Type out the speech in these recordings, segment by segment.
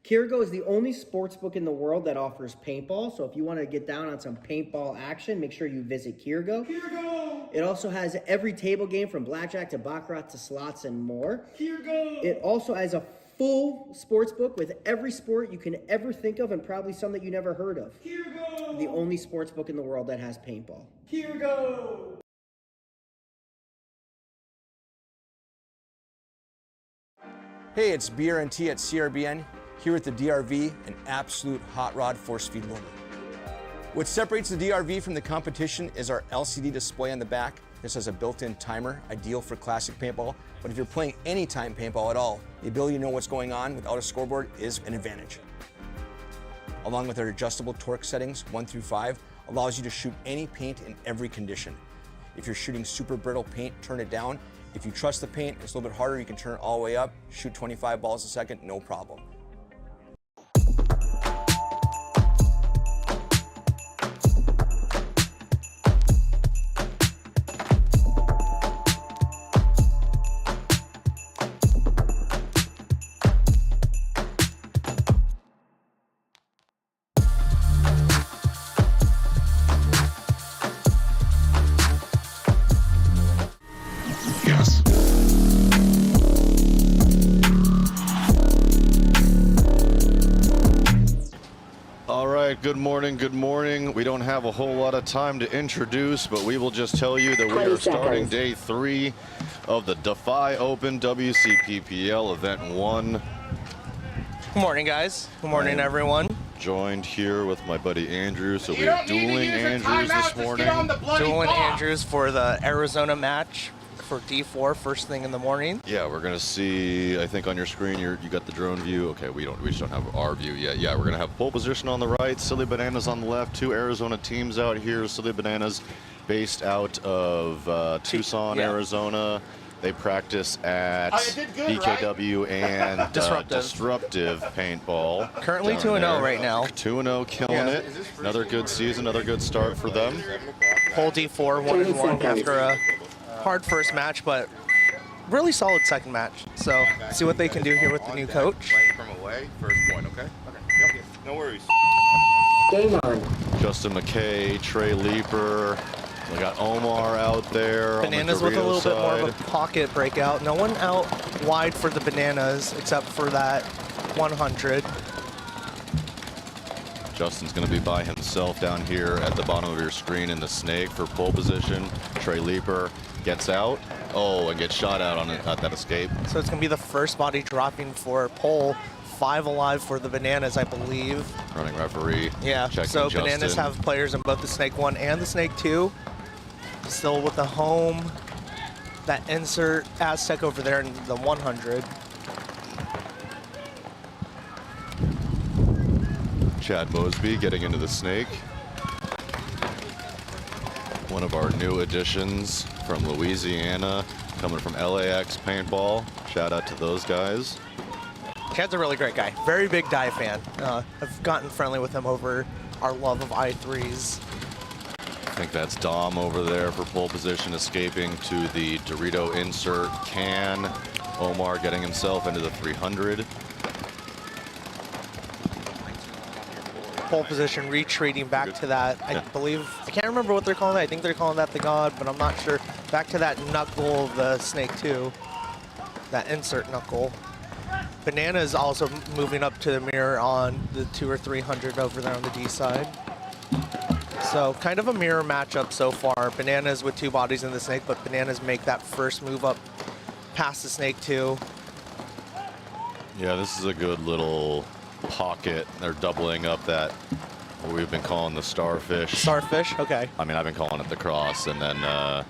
Kirgo is the only sports book in the world that offers paintball. So if you want to get down on some paintball action, make sure you visit Kirgo. It also has every table game from blackjack to baccarat to slots and more. It also has a full sports book with every sport you can ever think of and probably some that you never heard of. The only sports book in the world that has paintball. Hey, it's BRNT at CRBN, here at the DRV, an absolute hot rod force feed loader. What separates the DRV from the competition is our LCD display on the back. This has a built-in timer, ideal for classic paintball, but if you're playing anytime paintball at all, the ability to know what's going on without a scoreboard is an advantage. Along with our adjustable torque settings, 1 through 5, allows you to shoot any paint in every condition. If you're shooting super brittle paint, turn it down. If you trust the paint, it's a little bit harder, you can turn it all the way up, shoot 25 balls a second, no problem. Good morning, good morning. We don't have a whole lot of time to introduce, but we will just tell you that we are starting day 3 of the Defy Open Wcppl Event 1. Good morning, guys. Good morning, everyone. Joined here with my buddy Andrew, so we have dueling Andrews this morning. Dueling Andrews for the Arizona match for D4 first thing in the morning. Yeah, we're gonna see, I think on your screen you got the drone view. Okay, we just don't have our view yet. Yeah, we're gonna have pole position on the right, Silly Bananas on the left, 2 Arizona teams out here. Silly Bananas based out of Tucson, Arizona. They practice at BKW and Disruptive Paintball. Currently 2-0 right now. 2-0, killing it. Another good season, another good start for them. Pole D4, 1-1 after a hard first match, but really solid second match. So see what they can do here with the new coach. From away, first point, okay? Yep. No worries. Game on. Justin McKay, Trey Leeper. We got Omar out there. Bananas with a little bit more of a pocket breakout. No one out wide for the Bananas except for that 100. Justin's going to be by himself down here at the bottom of your screen in the snake for pole position. Trey Leeper gets out. Oh, and gets shot out on it at that escape. So it's going to be the first body dropping for pole. 5 alive for the Bananas, I believe. Running referee. Yeah, so Justin. Bananas have players in both the Snake 1 and the Snake 2. Still with the home. That insert Aztec over there in the 100. Chad Mosby getting into the snake. One of our new additions from Louisiana, coming from LAX Paintball. Shout out to those guys. Chad's a really great guy. Very big die fan. I've gotten friendly with him over our love of I3s. I think that's Dom over there for pole position, escaping to the Dorito insert can. Omar getting himself into the 300. Pole position, retreating back to that, I believe, I can't remember what they're calling that. I think they're calling that the God, but I'm not sure. Back to that knuckle of the Snake 2, that insert knuckle. Banana is also moving up to the mirror on the 2 or 300 over there on the D side. So kind of a mirror matchup so far. Bananas with 2 bodies in the Snake, but Bananas make that first move up past the Snake 2. Yeah, this is a good little pocket. They're doubling up that, what we've been calling the starfish. Starfish, okay. I mean, I've been calling it the cross, and then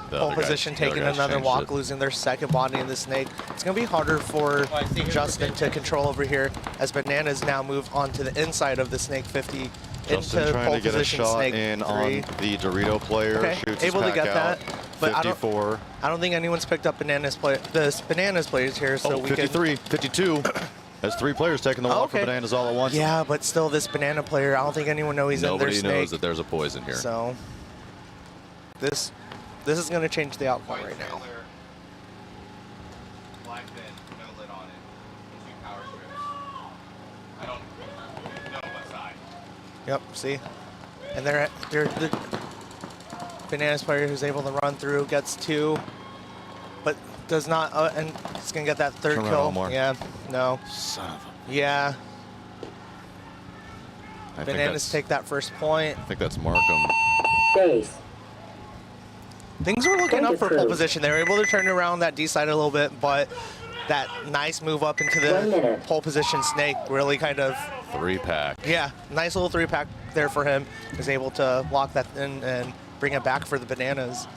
pole position taking another walk, losing their second body in the Snake. It's going to be harder for Justin to control over here as Bananas now move onto the inside of the Snake 50 Justin into trying pole to get position a shot Snake in 3. on the Dorito player. Okay, Shoots able his to get pack that. out. But 54. I don't think anyone's picked up Bananas players here, so we 53, 52. Has 3 players taking the walk for Bananas all at once. Yeah, but still this Banana player, I don't think anyone knows he's in their Snake. Nobody knows that there's a poison here. So this is going to change the outcome right now. Black bin, no lid on it. 2 power strips. Yep, see? And they're the Bananas player who's able to run through, gets 2, but does not, and he's going to get that 3rd Turn around kill. one more. Yeah, no. Son of a... Yeah. I think Bananas that's, take that first point. I think that's Markham. Base. Things were looking up for pole Approved. position. They were able to turn around that D side a little bit, but that nice move up into 1 the minute. pole position snake really kind of, 3-pack. yeah, nice little 3-pack there for him. Was able to lock that in and bring it back for the Bananas.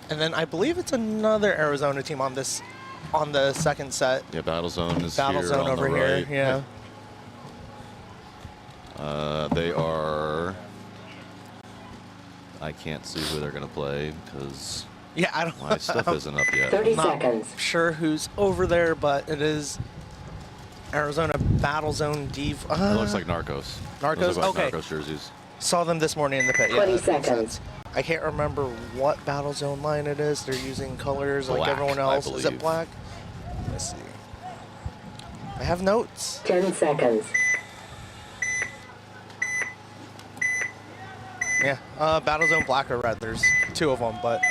And then I believe it's another Arizona team on this, on the second set. Yeah, Battle Zone is Battle here Zone on over the here, right. yeah. They are... I can't see who they're going to play because Yeah, I don't. my stuff isn't up yet. 30 Not seconds. sure who's over there, but it is Arizona Battle Zone Div. It looks like Narcos. Narcos? Those look like Okay. Narcos jerseys. Saw them this morning in the pit. 20 that makes seconds. sense. I can't remember what Battle Zone line it is. They're using colors like Black, everyone I else. Is it believe. black? Let's see. I have notes. 10 seconds. Yeah, Battle Zone black or red. There's 2 of them, but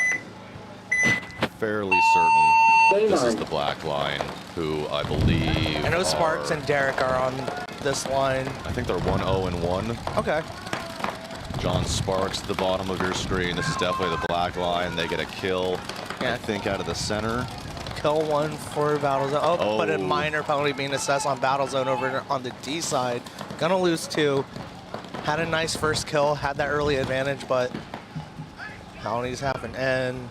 Fairly certain Game this is on. the black line, who I believe I know Sparks are- and Derek are on this line. I think they're 1-0-1. Okay. John Sparks at the bottom of your screen. This is definitely the black line. They get a kill, Yeah. I think, out of the center. Kill 1 for Battle Zone. Oh, but a Oh. minor penalty being assessed on Battle Zone over on the D side. Gonna lose 2. Had a nice first kill, had that early advantage, but penalties happen. And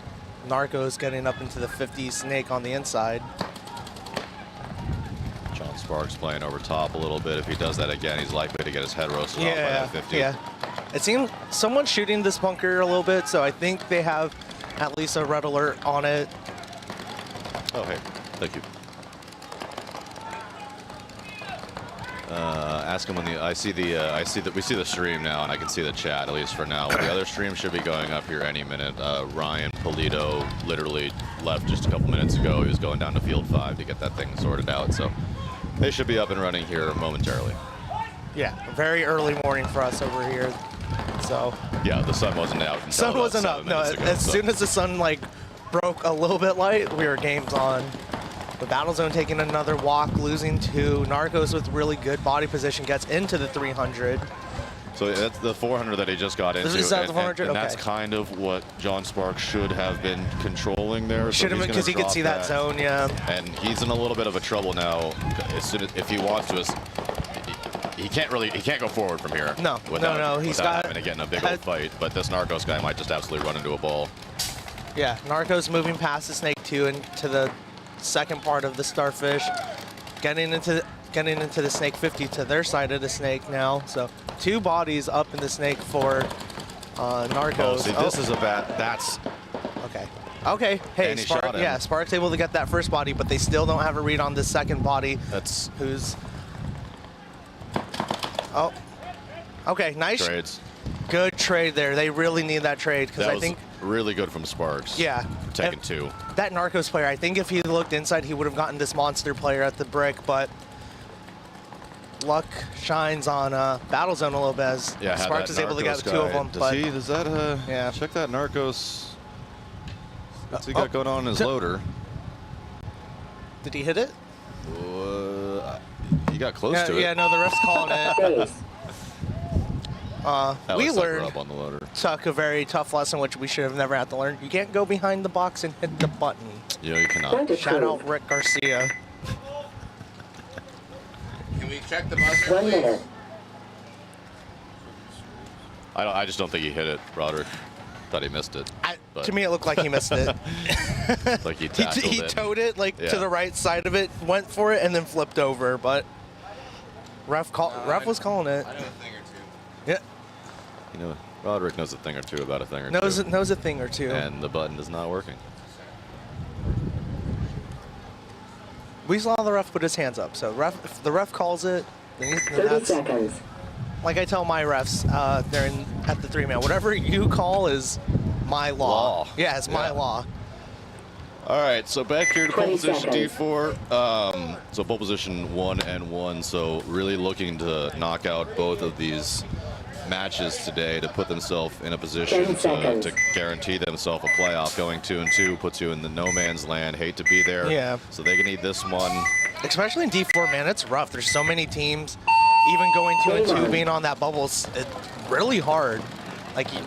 Narcos getting up into the 50 snake on the inside. John Sparks playing over top a little bit. If he does that again, he's likely to get his head roasted off by that 50. Yeah. It seems someone's shooting this bunker a little bit, so I think they have at least a red alert on it. Oh, hey, thank you. Ask him when the we see the stream now, and I can see the chat at least for now. The other stream should be going up here any minute. Ryan Polito literally left just a couple minutes ago. He was going down to field 5 to get that thing sorted out, so they should be up and running here momentarily. Yeah, very early morning for us over here. So Yeah, the sun wasn't out until sun about wasn't 7 up. No, minutes ago, as so- soon as the sun like broke a little bit light, we were games on. The Battle Zone taking another walk, losing 2. Narcos with really good body position gets into the 300. So that's the 400 that he just got into. Is that the and- 400? and that's Okay. kind of what John Sparks should have been controlling there. Should have been, because he could see that zone, yeah. And he's in a little bit of a trouble now. As soon as, if he wants to, he can't go forward from here. No, without, no, he's without got- having to get in a big old fight. But this Narcos guy might just absolutely run into a ball. Yeah, Narcos moving past the snake 2 into the second part of the starfish, getting into the snake 50 to their side of the snake now. So 2 bodies up in the snake for Narcos. Oh, see, this is a bad. That's okay. Okay, hey, And he shot him. yeah, Spark's able to get that first body, but they still don't have a read on the second body. that's Who's? Oh, okay, nice, trades. good trade there. They really need that trade because That I was think. really good from Sparks. Yeah. taking And 2. That Narcos player, I think if he looked inside, he would have gotten this monster player at the brick, but luck shines on Battle Zone a little bit as Yeah, had Sparks that is able to get Narcos 2 of guy. them. But Does that Yeah. check that Narcos? What's he oh, got going on in his loader? did he hit it? He got close to it. Yeah, no, the ref's calling it. Base. That We was sucker learned, up on the loader. took a very tough lesson, which we should have never had to learn. You can't go behind the box and hit the button. Yeah, you cannot. Point Shout out approved. Rick Garcia. Can we check the buzzer, 1 please? minute. I just don't think he hit it, Roderick. Thought he missed it. But- To me, it looked like he missed it. Like he he tackled he it. towed it like Yeah. to the right side of it, went for it, and then flipped over. But ref was calling it. I know a thing or two. Yeah, You know, Roderick knows a thing or two about a thing or knows two. knows a thing or two. And the button is not working. We saw the ref put his hands up. So if the ref calls it, then 30 that's seconds. like I tell my refs they're at the 3-man. Whatever you call is my law. Law. Yeah, it's my Yeah. law. All right, so back here to pole 20 position seconds. D4. So pole position 1 and 1. So really looking to knock out both of these matches today to put themselves in a position 10 seconds. to guarantee themselves a playoff. Going 2 and 2 puts you in the no man's land. Hate to be there. Yeah. So they can need this one. Especially in D4, man, it's rough. There's so many teams. Even going 2 and 2, being on that bubble's really hard. Like, you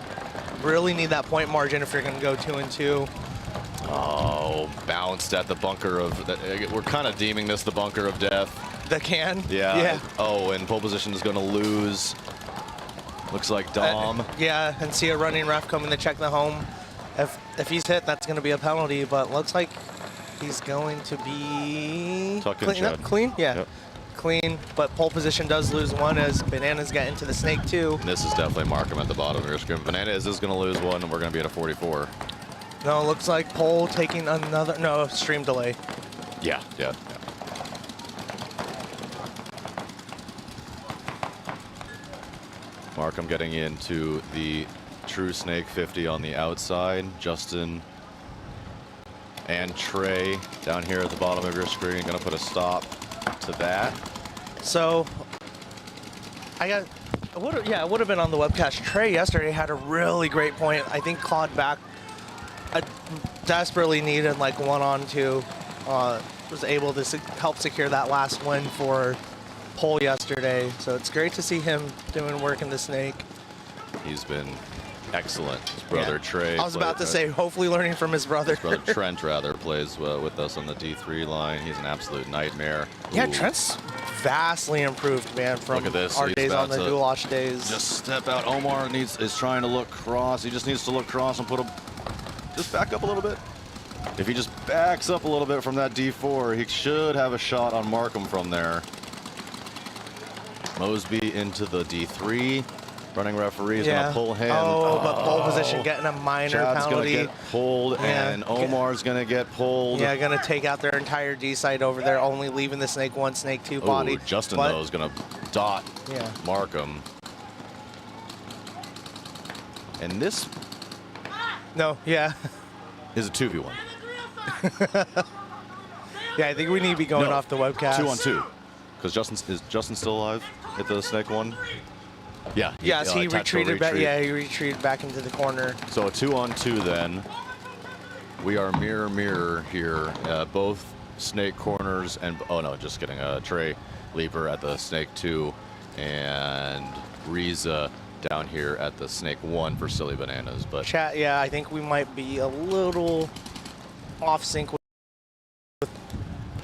really need that point margin if you're going to go 2 and 2. Oh, bounced at the bunker of. We're kind of deeming this the bunker of death. The can? Yeah. Oh, and pole position is going to lose. Looks like Dom. Yeah, and see a running ref coming to check the home. If he's hit, that's going to be a penalty, but looks like he's going to be Tuck in, clean. Chad. Clean? Yeah. Yep. Clean, but pole position does lose one as Bananas get into the snake 2. This is definitely Markham at the bottom of your screen. Bananas is going to lose one, and we're going to be at a 44. No, looks like pole taking another, no, stream delay. Yeah. Markham getting into the True Snake 50 on the outside. Justin and Trey down here at the bottom of your screen. Going to put a stop to that. So, it would have been on the webcast. Trey yesterday had a really great point. I think clawed back. I desperately needed like 1-on-2. Was able to help secure that last win for Pole yesterday. So it's great to see him doing work in the snake. He's been excellent. His brother Trey. I was about to say, hopefully learning from his brother. His brother Trent rather plays with us on the D3 line. He's an absolute nightmare. Yeah, Ooh. Trent's vastly improved, man, from Look at this. our He's days on about the to Goulash days. Just step out. Omar is trying to look cross. He just needs to look cross and just back up a little bit. If he just backs up a little bit from that D4, he should have a shot on Markham from there. Mosby into the D3. Running referee is going to pull him. Oh, but pole position getting a minor Chad's penalty. going to get pulled, and Omar's going to get pulled. Yeah, going to take out their entire D side over there, only leaving the snake 1, snake 2 body. Ooh, Justin, though, is going to dot Markham. And this No, yeah. is a 2v1. Yeah, I think we need to be going off the webcast. 2-on-2. Because is Justin still alive at the snake 1? Yeah. Yes, he tactical retreated back. retreat. Yeah, he retreated back into the corner. So a 2-on-2 then. We are mirror here. Both snake corners and just kidding. Trey Leaper at the snake 2 and Riza down here at the snake 1 for Silly Bananas. But Chat, yeah, I think we might be a little off sync with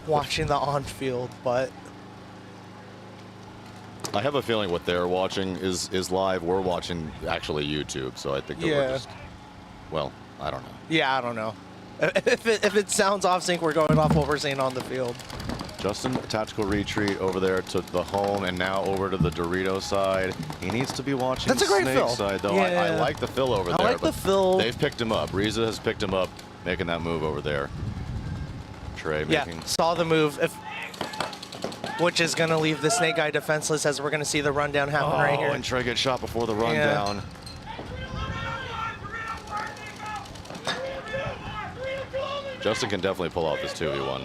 watching the on-field, but I have a feeling what they're watching is live. We're watching actually YouTube, so I think that we're just, well, I don't know. Yeah, I don't know. If it sounds off sync, we're going off what we're seeing on the field. Justin, tactical retreat over there to the home and now over to the Dorito side. He needs to be watching That's a great Snake fill. side, though. Yeah. I like the fill over there. I like the fill. They've picked him up. Riza has picked him up, making that move over there. Trey making. Yeah, saw the move. Which is going to leave the snake guy defenseless as we're going to see the rundown happen right here. And Trey gets shot before the rundown. Justin can definitely pull off this 2v1.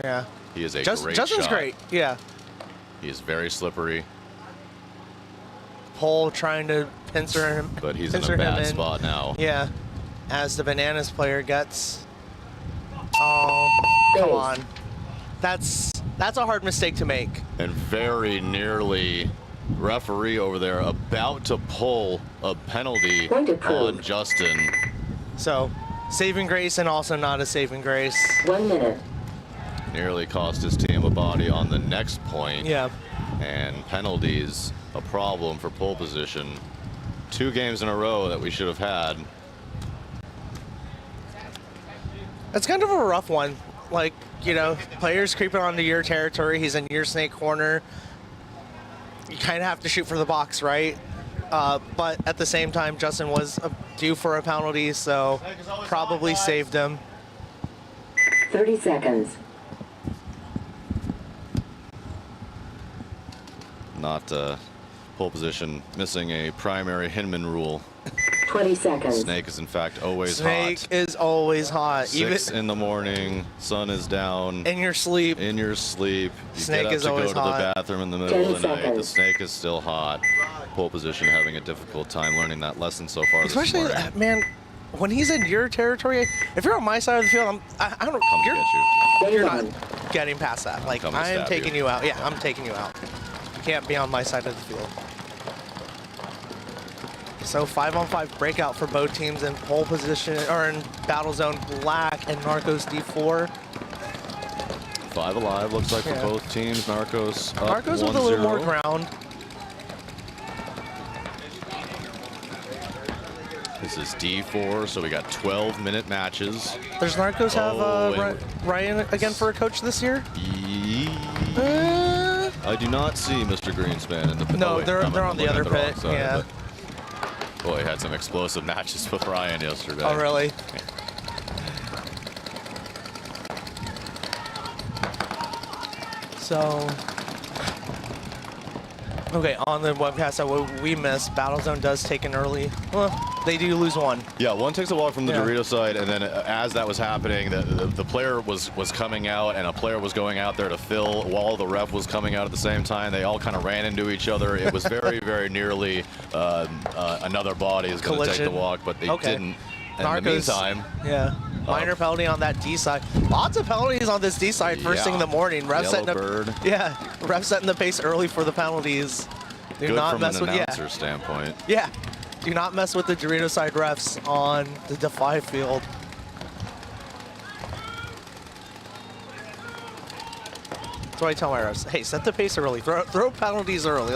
Yeah. He is a great Justin's shot. great, yeah. He is very slippery. Pole trying to pincer him. But he's in a bad spot now. Yeah. As the Bananas player gets. Oh, come on. That's a hard mistake to make. And very nearly, referee over there about to pull a penalty on Justin. So, saving grace and also not a saving grace. 1 minute. Nearly cost his team a body on the next point. Yeah. And penalties, a problem for pole position. 2 games in a row that we should have had. It's kind of a rough one. Like, you know, players creeping onto your territory. He's in your snake corner. You kind of have to shoot for the box, right? But at the same time, Justin was due for a penalty, so probably saved him. 30 seconds. Not pole position, missing a primary Hinman rule. 20 seconds. Snake is in fact always Snake hot. is always hot. 6 in the morning, sun is down. In your sleep. In your sleep. You Snake get up is to always go to hot. the bathroom in the middle of 10 the night. The seconds. snake is still hot. Pole position having a difficult time learning that lesson so far Especially, this morning. man, when he's in your territory, if you're on my side of the field, I don't Come to you're, get you. you're Game not on. getting past that. Like, Come to I am stab taking you. you out. Yeah, I'm taking you out. You can't be on my side of the field. So 5-on-5 breakout for both teams in pole position, or in battle zone black and Narcos D4. 5 alive looks like Yeah. for both teams. Narcos up Narcos with a little more 1-0. ground. This is D4, so we got 12-minute matches. Does Narcos have Oh, and- Ryan again for a coach this year? I do not see Mr. Greenspan in the pit. No, Oh, wait, they're I'm on the looking other at wrong pit, side, yeah. but- Boy, he had some explosive matches with Ryan yesterday. Oh, really? So, okay, on the webcast that we missed, Battlezone does take an early. Well, they do lose one. Yeah, one takes a walk from the Yeah. Dorito side, and then as that was happening, the player was coming out, and a player was going out there to fill while the ref was coming out at the same time. They all kind of ran into each other. It was very, very nearly another body is going to take the Collision. walk, but they Okay. didn't. And Narcos, in the meantime, yeah, minor penalty on that D side. Lots of penalties on this D side first thing in the morning. Ref Yellow setting up, bird. yeah, ref setting the pace early for the penalties. Do good not from mess an with announcer standpoint. yeah. Do not mess with the Dorito side refs on the Defy field. That's what I tell my refs. Hey, set the pace early. Throw penalties early.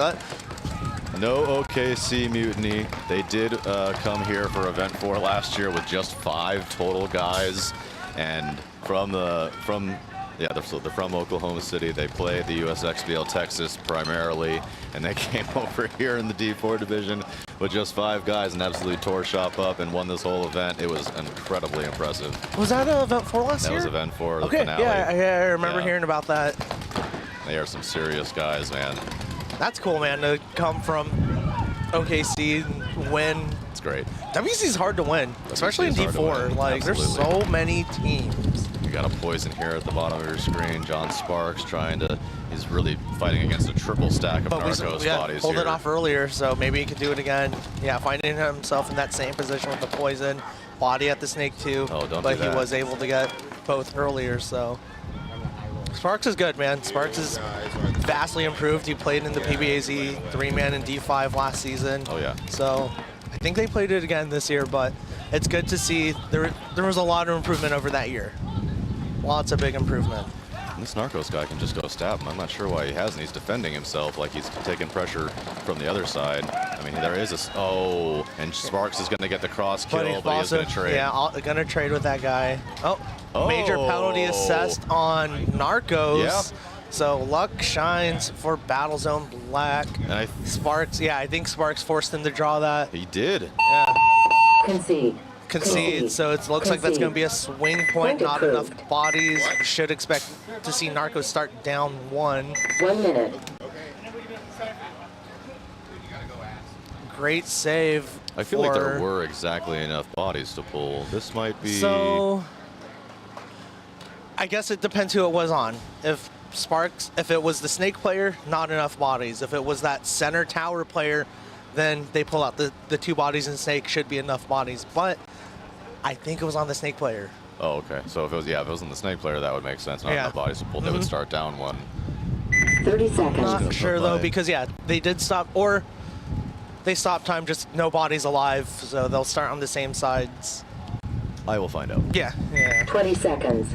No OKC mutiny. They did come here for Event 4 last year with just 5 total guys, and they're from Oklahoma City. They play the USXBL Texas primarily, and they came over here in the D4 division with just 5 guys and absolutely tore shop up and won this whole event. It was incredibly impressive. Was that Event 4 last That year? was Event 4, the Okay, finale. yeah, I remember Yeah. hearing about that. They are some serious guys, man. That's cool, man, to come from OKC and win. It's great. WC's hard to win, especially in WC is hard to D4. win, Like, there's absolutely. so many teams. You got a poison here at the bottom of your screen. John Sparks he's really fighting against a triple stack of But we Narcos bodies pulled here. it off earlier, so maybe he could do it again. Yeah, finding himself in that same position with the poison, body at the snake too. Oh, don't but do he that. was able to get both earlier, so. Sparks is good, man. Sparks is vastly improved. He played in the PBAZ 3-man in D5 last season. Oh, yeah. So I think they played it again this year, but it's good to see there was a lot of improvement over that year. Lots of big improvement. This Narcos guy can just go stab him. I'm not sure why he hasn't. He's defending himself like he's taking pressure from the other side. I mean, there is and Sparks is going to get the cross kill, but he is going to trade. Yeah, gonna trade with that guy. Major penalty assessed on Narcos. Yeah. So luck shines for Battlezone Black. And Sparks, yeah, I think Sparks forced him to draw that. he did. Yeah. Concede. So it looks like that's going to be a swing point. Point Not approved. enough bodies. Should expect to see Narcos start down 1. 1 minute. Great save. I feel like there for- were exactly enough bodies to pull. This might be. So I guess it depends who it was on. If it was the snake player, not enough bodies. If it was that center tower player, then they pull out the 2 bodies in snake, should be enough bodies. But I think it was on the snake player. Oh, okay. So if it was on the snake player, that would make sense. Not Yeah. enough bodies to pull. They would start down 1. 30 seconds. Not sure though, play. because yeah, they did stop, or they stopped time, just no bodies alive, so they'll start on the same sides. I will find out. Yeah. 20 seconds.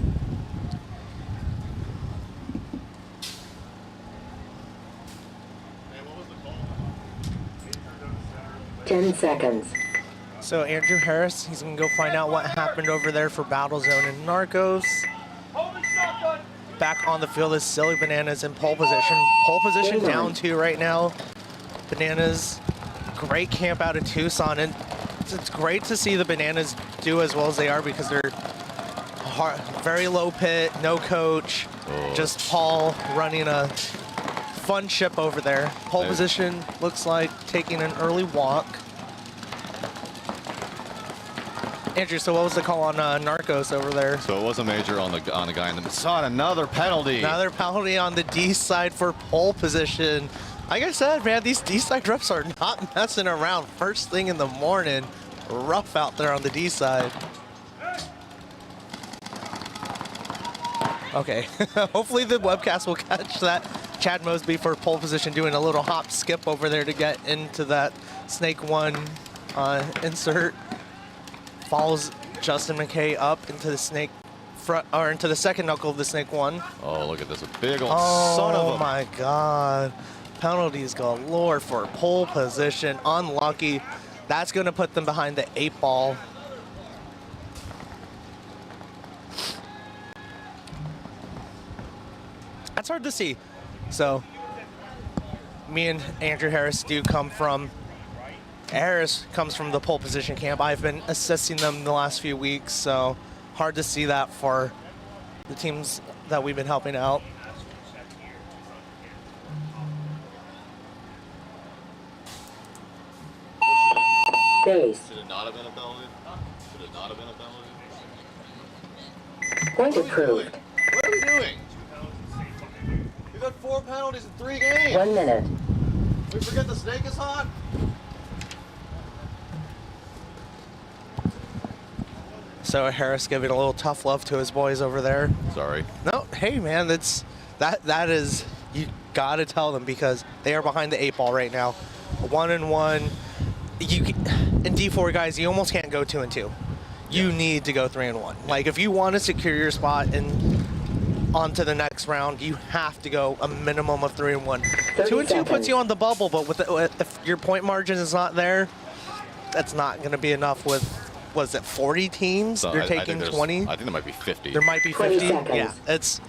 Ten seconds. So Andrew Harris, he's gonna go find out what happened over there for Battlezone and Narcos. Back on the field is Silly Bananas in pole position. Pole position Good down one. 2 right now. Bananas, great camp out of Tucson, and it's great to see the Bananas do as well as they are because they're very low pit, no coach, just Paul running a fun ship over there. Pole Hey. position looks like taking an early walk. Andrew, so what was the call on Narcos over there? So it was a major on the guy in the side. Another penalty. Another penalty on the D side for pole position. Like I said, man, these D side refs are not messing around. First thing in the morning, rough out there on the D side. Okay, hopefully the webcast will catch that. Chad Mosby for pole position doing a little hop skip over there to get into that Snake 1 insert. Follows Justin McKay up into the Snake front, or into the second knuckle of the Snake 1. Oh, look at this, a big old son of a... Oh my God. Penalties galore for pole position. Unlucky. That's going to put them behind the 8 ball. That's hard to see. So, me and Andrew Harris do come from... Harris comes from the pole position camp. I've been assisting them the last few weeks, so hard to see that for the teams that we've been helping out. Base. Should it not have been a penalty? Should it not have been a penalty? Point approved. What are we doing? We've had 4 penalties in 3 games. 1 minute. We forget the snake is hot? So Harris giving a little tough love to his boys over there. Sorry. No, hey man, that is, you gotta tell them, because they are behind the 8 ball right now. 1-1. In D4, guys, you almost can't go 2-2. You need to go 3-1. Like, if you want to secure your spot and on to the next round, you have to go a minimum of 3-1. 2-2 puts you on the bubble, but if your point margin is not there, that's not going to be enough with, was it 40 teams? So You're taking 20? I think there might be 50. There might be 20 50. seconds. Yeah,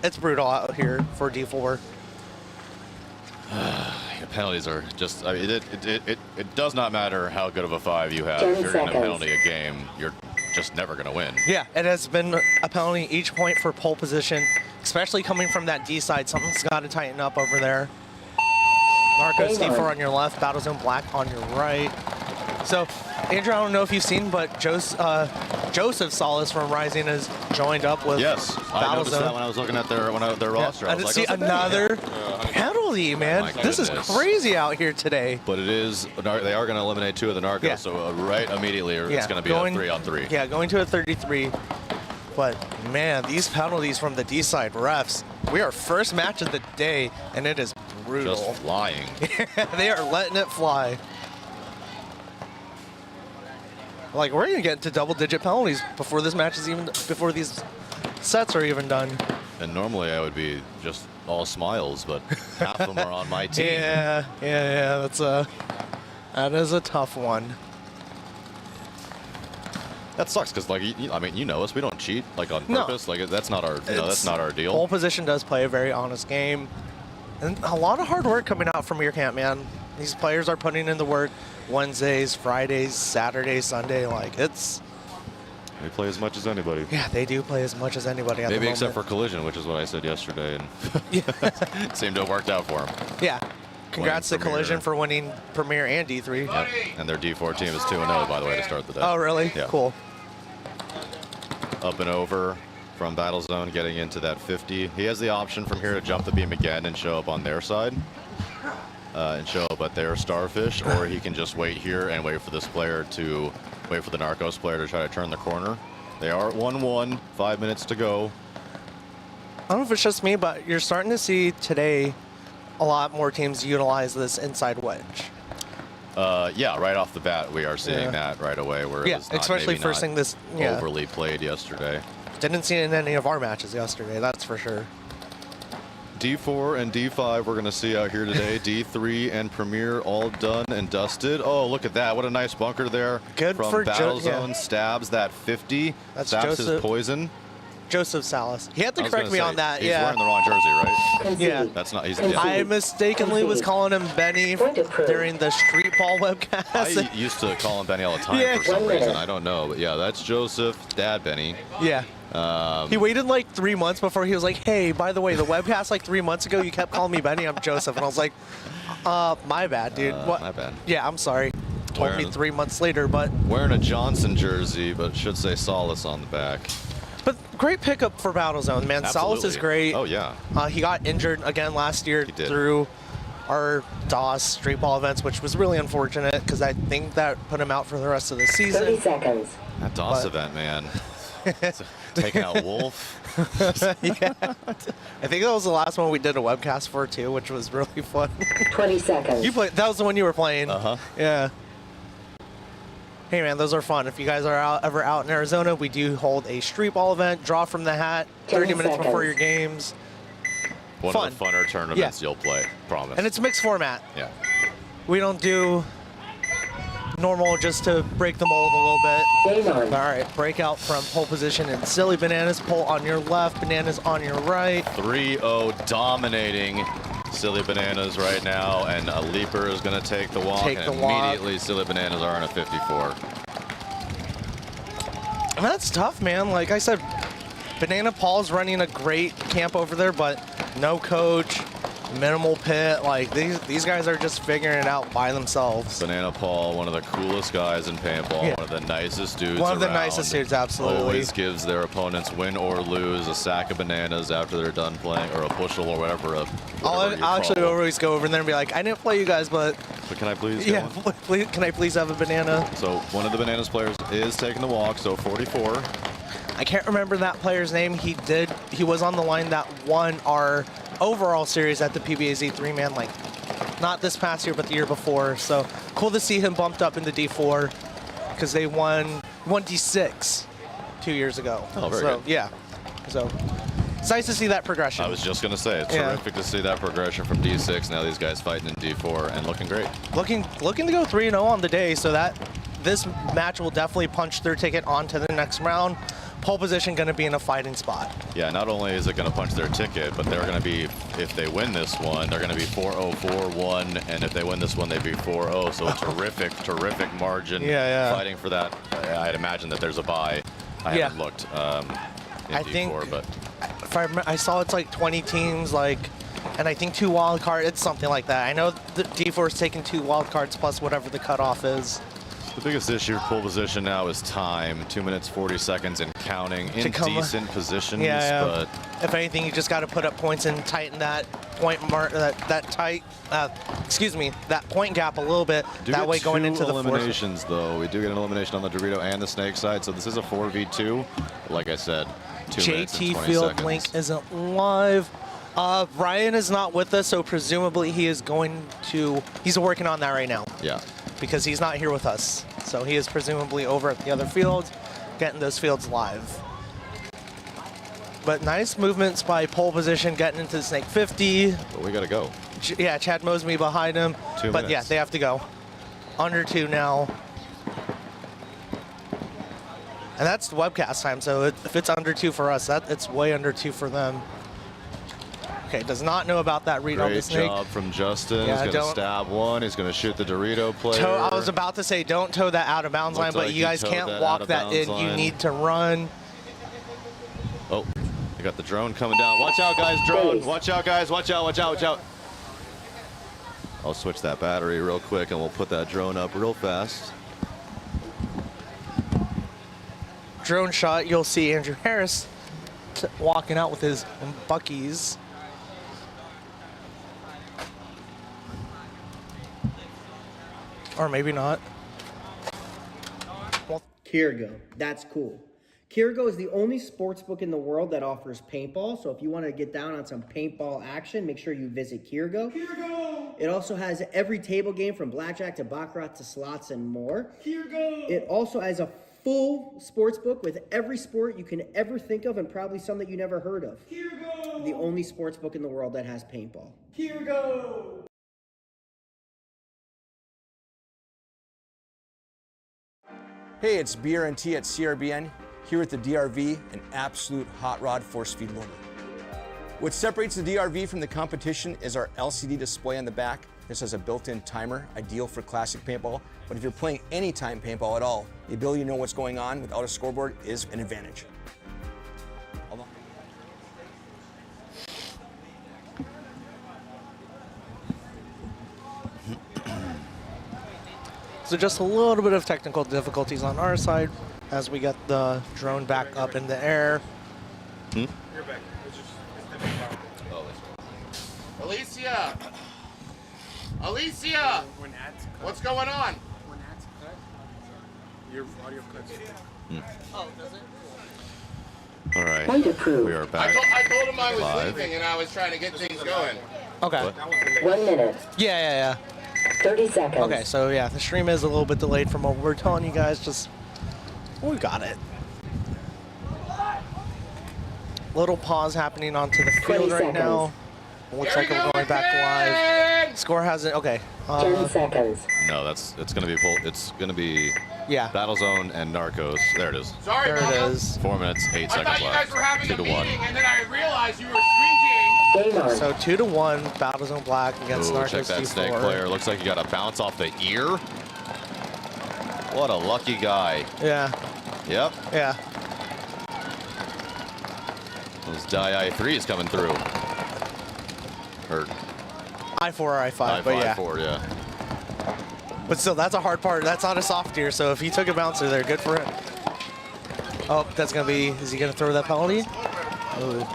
it's brutal out here for D4. Penalties are just, I mean, it does not matter how good of a 5 you have. 10 If you're going to seconds. penalty a game, you're just never going to win. Yeah, it has been a penalty each point for pole position, especially coming from that D side. Something's got to tighten up over there. Narcos Hang on. D4 on your left, Battlezone Black on your right. So, Andrew, I don't know if you've seen, but Joseph Solis from Rising has joined up with Yes, I noticed that Battlezone. when I was looking at their roster. I was didn't like, see "Oh, it's a another penalty." penalty, man. my This is goodness. crazy out here today. But it is, they are going to eliminate 2 of the Narcos, Yeah. so right immediately it's going to be a 3-on-3. Yeah, going to a 33. But, man, these penalties from the D-side refs, we are first match of the day, and it is brutal. Just flying. They are letting it fly. Like, we're going to get into double-digit penalties before this match is even, before these sets are even done. And normally I would be just all smiles, but half of them are on my team. Yeah, that is a tough one. That sucks because, like, I mean, you know us. We don't cheat like on No. purpose. Like, that's not our, that's not our deal. Pole position does play a very honest game, and a lot of hard work coming out from your camp, man. These players are putting in the work Wednesdays, Fridays, Saturdays, Sunday. Like, it's, We play as much as anybody. yeah, they do play as much as anybody at Maybe the except for moment. Collision, which is what I said yesterday, and seemed to have worked out for them. Yeah. Congrats to Winning Collision Premier. for winning Premier and D3. Yep. And their D4 team is 2-0, by the way, to start the day. Oh, really? Yeah. Cool. Up and over from Battlezone, getting into that 50. He has the option from here to jump the beam again and show up on their side. And show up at their starfish, or he can just wait here and wait for this player to, wait for the Narcos player to try to turn the corner. They are at 1-1, 5 minutes to go. I don't know if it's just me, but you're starting to see today a lot more teams utilize this inside wedge. Yeah, right off the bat, we are seeing that right away. Where it Yeah, was not, especially maybe first not thing this, yeah. overly played yesterday. Didn't see it in any of our matches yesterday, that's for sure. D4 and D5 we're going to see out here today. D3 and Premier all done and dusted. Oh, look at that. What a nice bunker there. Good from for Battlezone. yeah. Stabs that 50. That's Stabs his Joseph- poison. Joseph Salas. He had to I was correct gonna me say, on that, he's yeah. wearing the wrong jersey, right? Concede. Yeah. That's not, he's, Concede. I mistakenly was calling him Benny Point approved. during the street ball webcast. I used to call him Benny all the time Yeah. for some 1 minute. reason. I don't know. But yeah, that's Joseph, Dad Benny. Yeah. He waited like 3 months before he was like, hey, by the way, the webcast like 3 months ago, you kept calling me Benny. I'm Joseph. And I was like, my bad, dude. What? My bad. Yeah, I'm sorry. told me 3 months later, but wearing a Johnson jersey, but should say Solace on the back. But great pickup for Battlezone, man. Solace is great. Oh, yeah. He got injured again last year through our DOS street ball events, which was really unfortunate because I think that put him out for the rest of the season. 30 seconds. That DOS event, man. Taking out Wolf. Yeah. I think that was the last one we did a webcast for, too, which was really fun. 20 seconds. You played. That was the one you were playing. Uh-huh. Yeah. Hey, man, those are fun. If you guys are ever out in Arizona, we do hold a street ball event, draw from the hat, 30 minutes before your games. One of the funner tournaments you'll play, promise. And it's mixed format. Yeah. We don't do normal just to break the mold a little bit. Game on. All right, breakout from pole position and Silly Bananas. Pole on your left, Bananas on your right. 3-0 dominating Silly Bananas right now, and a leaper is going to take the walk. Immediately, Silly Bananas are in a 54. And that's tough, man. Like I said, Banana Paul's running a great camp over there, but no coach, minimal pit. Like these guys are just figuring it out by themselves. Banana Paul, one of the coolest guys in paintball, one of the nicest dudes One of the around. nicest dudes, absolutely. Always gives their opponents, win or lose, a sack of bananas after they're done playing, or a bushel or whatever. I'll actually always go over there and be like, I didn't play you guys, but can I please get one? please, can I please have a banana? So one of the Bananas players is taking the walk, so 44. I can't remember that player's name. He was on the line that won our overall series at the PBAZ 3-man, like not this past year, but the year before. So cool to see him bumped up into D4 because they won D6 2 years ago. Oh, very so, good. Yeah. So it's nice to see that progression. I was just going to say, it's terrific to see that progression from D6. Now these guys fighting in D4 and looking great. Looking to go 3-0 on the day, so that this match will definitely punch their ticket on to the next round. Pole position going to be in a fighting spot. Yeah, not only is it going to punch their ticket, but they're going to be, if they win this one, they're going to be 4-0, 4-1, and if they win this one, they'd be 4-0. So a terrific margin fighting for that. I'd imagine that there's a bye. I haven't looked in D4, but if I saw it's like 20 teams, like, and I think 2 wild cards. It's something like that. I know the D4 is taking 2 wild cards plus whatever the cutoff is. the biggest issue pole position now is time. 2 minutes 40 seconds and counting in decent positions. But if anything, you just got to put up points and tighten that point mark, that point gap a little bit. That way, going into the eliminations, though, we do get an elimination on the Dorito and the Snake side. So this is a 4v2. Like I said, 2 minutes and 20 Field seconds. Link isn't live. Ryan is not with us, so presumably he's working on that right now. Yeah. Because he's not here with us. So he is presumably over at the other field, getting those fields live. But nice movements by pole position, getting into the Snake 50. But we got to go. Yeah, Chad Mosby behind him. 2 but minutes. yeah, they have to go. Under 2 now. And that's the webcast time, so if it's under 2 for us, it's way under 2 for them. Okay, does not know about that read on the Great Snake. job from Justin. Yeah, He's going to stab one. He's going to shoot the Dorito player. I was about to say don't toe that out of bounds line, but like you guys can't walk that in. You need to run. Oh, you got the drone coming down. Watch out, guys, drone. Watch out, guys. Watch out, watch out, watch out. I'll switch that battery real quick, and we'll put that drone up real fast. Drone shot, you'll see Andrew Harris walking out with his Buckies. Or maybe not. Well, Kirgo, that's cool. Kirgo is the only sports book in the world that offers paintball. So if you want to get down on some paintball action, make sure you visit Kirgo. It also has every table game from blackjack to baccarat to slots and more. It also has a full sports book with every sport you can ever think of and probably some that you never heard of. The only sports book in the world that has paintball. Hey, it's BRNT at CRBN, here with the DRV, an absolute hot rod force feed loader. What separates the DRV from the competition is our LCD display on the back. This has a built-in timer, ideal for classic paintball, but if you're playing anytime paintball at all, the ability to know what's going on without a scoreboard is an advantage. Hold on. So just a little bit of technical difficulties on our side as we get the drone back up in the air. You're back. Alicia! Alicia! What's going on? When ads cut, your audio cuts. Oh, does it? All right, Point approved. we are I back. told him I was Live. leaving and I was trying to get things going. Okay. What? 1 minute. Yeah. 30 seconds. Okay, so yeah, the stream is a little bit delayed from what we're telling you guys. Just, we got it. Little pause happening onto the 20 field right now. Looks like we're going back live. Score hasn't. Okay. 10 seconds. No, it's gonna be it's gonna be Yeah. Battle Zone and Narcos. There it is. Sorry, There Mama. it is. 4 minutes, 8 I seconds thought you guys left. were having 2 a to meeting 1. and then I realized you were streaking. Game on. So 2-1, Battle Zone Black against Ooh, Narcos check that D4. snake player. Looks like you got a bounce off the ear. What a lucky guy. Yeah. Yep. Yeah. Those die I3s coming through. Or I4 or I5, but yeah. I4, yeah. But still, that's a hard part. That's not a soft tier, so if he took a bouncer there, good for him. Oh, that's going to be, is he going to throw that penalty? Ooh.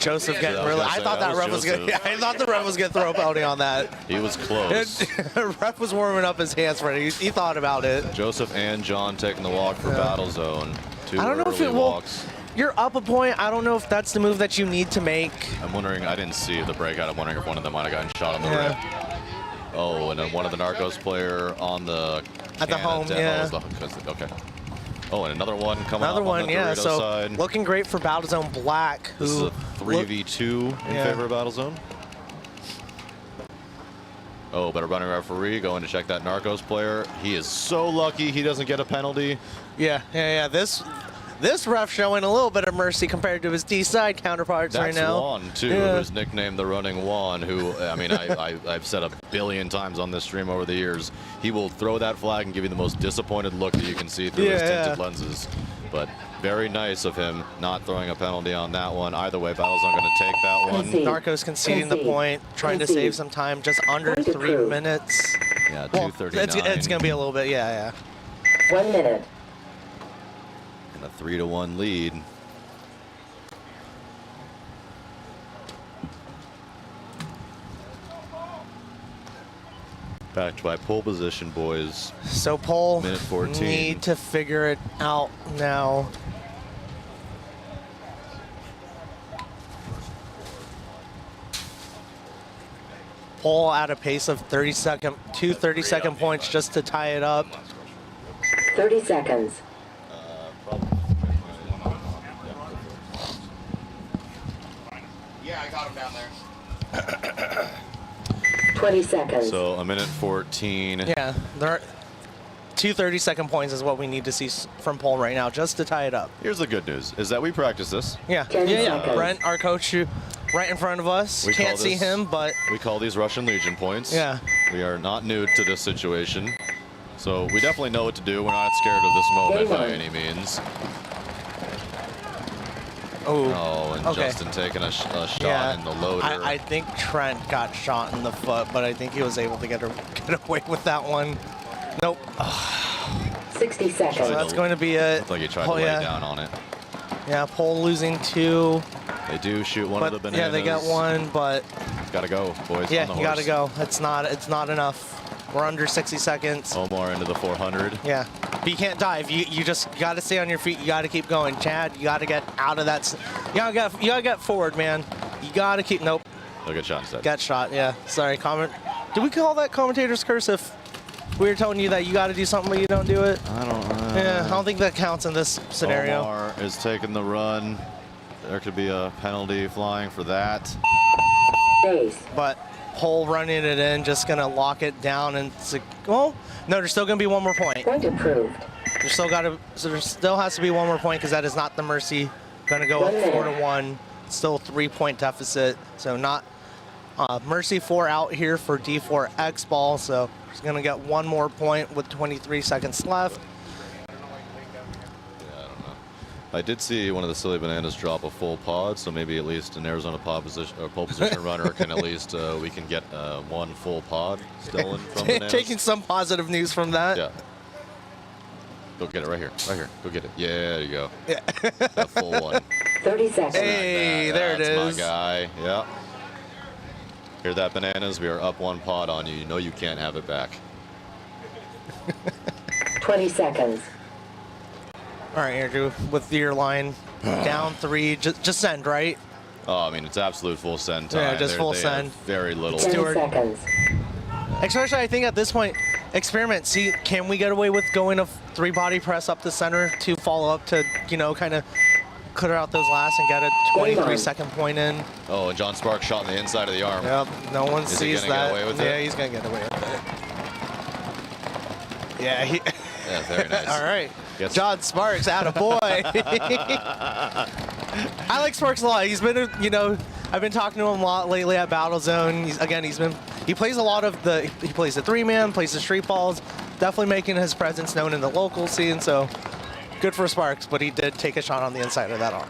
Joseph getting I was really, gonna I say, thought that that was ref was going to, Joseph. I thought the ref was going to throw a penalty on that. He was close. Ref was warming up his hands for it. He thought about it. Joseph and John taking the walk for Yeah. Battle Zone. 2 I don't know if early it will, walks. you're up a point. I don't know if that's the move that you need to make. I'm wondering, I didn't see the breakout. I'm wondering if one of them might have gotten shot on the Yeah. rip. Oh, and then one of the Narcos player on the At the Canada home, demo yeah. is okay. Oh, and another one coming Another up one, on the yeah. Dorito So side. looking great for Battle Zone Black, This is who a 3v2 in Yeah. favor of Battle Zone. Oh, but a running referee going to check that Narcos player. He is so lucky he doesn't get a penalty. Yeah. This ref showing a little bit of mercy compared to his D-side counterparts right That's now. Juan, too, Yeah. who's nicknamed the Running Juan, who, I mean, I've said a billion times on this stream over the years, he will throw that flag and give you the most disappointed look that you can see through his tinted lenses. But very nice of him not throwing a penalty on that one. Either way, Battle's not going to take that one. Concede. Narcos conceding the Concede. point, trying to Concede. save some time, just under Point 3 approved. minutes. Yeah, Well, 2:39. it's going to be a little bit, yeah. 1 minute. And a 3-1 lead. Back to my pole position, boys. So Pole Minute 14. need to figure it out now. Pole at a pace of 2 30-second points just to tie it up. 30 seconds. Yeah, I got him down there. 20 seconds. So a minute 14. Yeah, there are 2 30-second points is what we need to see from Pole right now just to tie it up. Here's the good news, is that we practice this. Yeah. 10 seconds. Brent, our coach, who right in front of us. We call Can't see this- him, but We call these Russian Legion points. Yeah. We are not new to this situation. So we definitely know what to do. We're not scared of this moment Game by on. any means. oh, Oh, and Okay. Justin taking a shot yeah. in the loader. I think Trent got shot in the foot, but I think he was able to get away with that one. Nope. 60 So seconds. that's going to be it. Looked like he tried Oh, to lay yeah. down on it. Yeah, Pole losing 2, They do shoot one of the but bananas. yeah, they got 1, but Gotta go, boys. yeah, on the you got to horse. go. It's not enough. We're under 60 seconds. Omar into the 400. Yeah, but you can't dive. You just got to stay on your feet. You got to keep going. Chad, you got to get out of that. You gotta get forward, man. You got to keep. Nope. Look at Sean instead. Got shot. Yeah. Sorry. Comment. Did we call that commentator's curse if we were telling you that you got to do something but you don't do it? I don't know. Yeah. I don't think that counts in this scenario. Omar is taking the run. There could be a penalty flying for that. Base. But Pole running it in, just gonna lock it down and well, no, there's still gonna be one more point. Point approved. So there still has to be one more point because that is not the mercy. Gonna go up 4-1. Still 3-point deficit. So not mercy 4 out here for D4X ball. So he's gonna get one more point with 23 seconds left. I did see one of the Silly Bananas drop a full pod, so maybe at least an Arizona pole position runner can at least we can get one full pod stolen from Bananas. Taking some positive news from that. Yeah. Go get it right here. Right here. Go get it. Yeah, there you go. Yeah. That full one. 30 seconds. Hey, there it That's is. my guy. Yeah. Hear that, Bananas? We are up one pod on you. You know you can't have it back. 20 seconds. All right, Andrew, with your line down 3, just send, right? Oh, I mean, it's absolute full send time. Yeah, just full They send. have very little. 10 Stewart. seconds. Especially, I think at this point, experiment. See, can we get away with going a 3 body press up the center to follow up to, you know, kind of clear out those last and get a 23-second point in? Oh, and John Sparks shot in the inside of the arm. Yep, no one Is he sees gonna that. get away with Yeah, it? he's gonna get away with it. Yeah, Yeah, very nice. all right. Gets- John Sparks, attaboy. I like Sparks a lot. He's been, you know, I've been talking to him a lot lately at Battlezone. He plays a lot of he plays the 3-man, plays the street balls, definitely making his presence known in the local scene, so good for Sparks, but he did take a shot on the inside of that arm.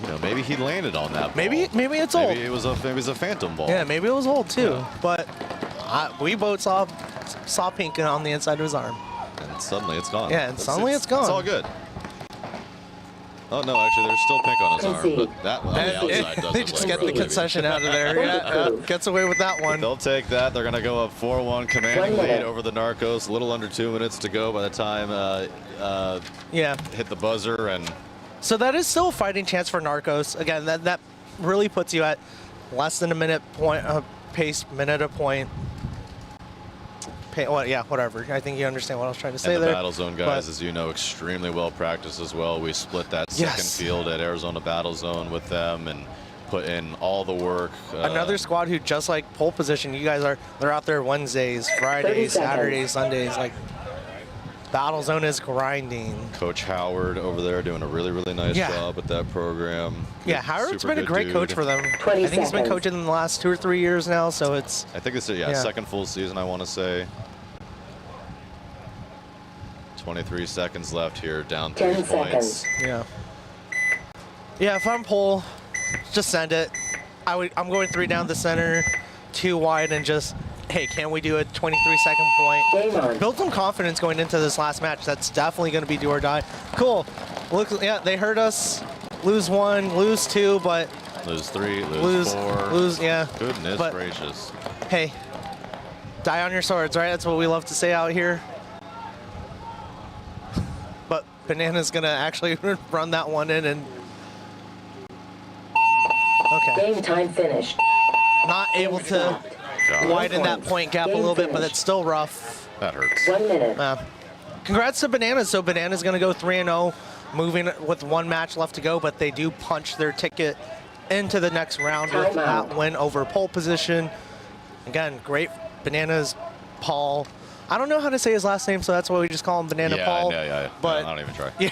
You know, maybe he landed on that ball. Maybe it's old. Maybe it was a phantom ball. Yeah, maybe it was old too, but we both saw pink on the inside of his arm. And suddenly it's gone. Yeah, and suddenly it's gone. It's all good. Oh, no, actually, there's still pink on his arm, but that on the outside doesn't They just look get the right. concession out of there. Yeah, gets away with that one. They'll take that. They're going to go up 4-1, commanding 1 lead minute. over the Narcos. A little under 2 minutes to go by the time Yeah. hit the buzzer. And So that is still a fighting chance for Narcos. Again, that really puts you at less than a minute point pace, minute a point. Well, yeah, whatever. I think you understand what I was trying to say and the there. Battle Zone guys, But- as you know, extremely well practiced as well. We split that Yes. second field at Arizona Battle Zone with them and put in all the work. Another squad who, just like pole position, you guys they're out there Wednesdays, 30 Fridays, seconds. Saturdays, Sundays. Like, Battle Zone is grinding. Coach Howard over there doing a really, really nice Yeah. job with that program. Yeah, Howard's Super been a good great dude. coach for them. 20 I think he's been seconds. coaching in the last 2 or 3 years now, so it's I think it's Yeah. second full season, I want to say. 23 seconds left here, down 3 10 points. seconds. yeah. Yeah, if I'm pole, just send it. I'm going 3 down the center, 2 wide, and just, hey, can we do a 23-second point? Game on. Build some confidence going into this last match. That's definitely going to be do or die. Cool. Look, yeah, they hurt us. Lose 1, lose 2, but Lose 3, lose 4. lose, yeah. Goodness But- gracious. Hey, die on your swords, right? That's what we love to say out here. But Banana's gonna actually run that one in and. Okay. Game time finished. Not able to Stopped. widen that point gap a Game little bit, but finished. it's still rough. That hurts. 1 minute. Congrats to Bananas. So Bananas gonna go 3-0, moving with 1 match left to go, but they do punch their ticket into the next round with Timeout. that win over pole position. Again, great Bananas, Paul. I don't know how to say his last name, so that's why we just call him Banana Yeah, Paul. yeah. But I don't even try. yeah,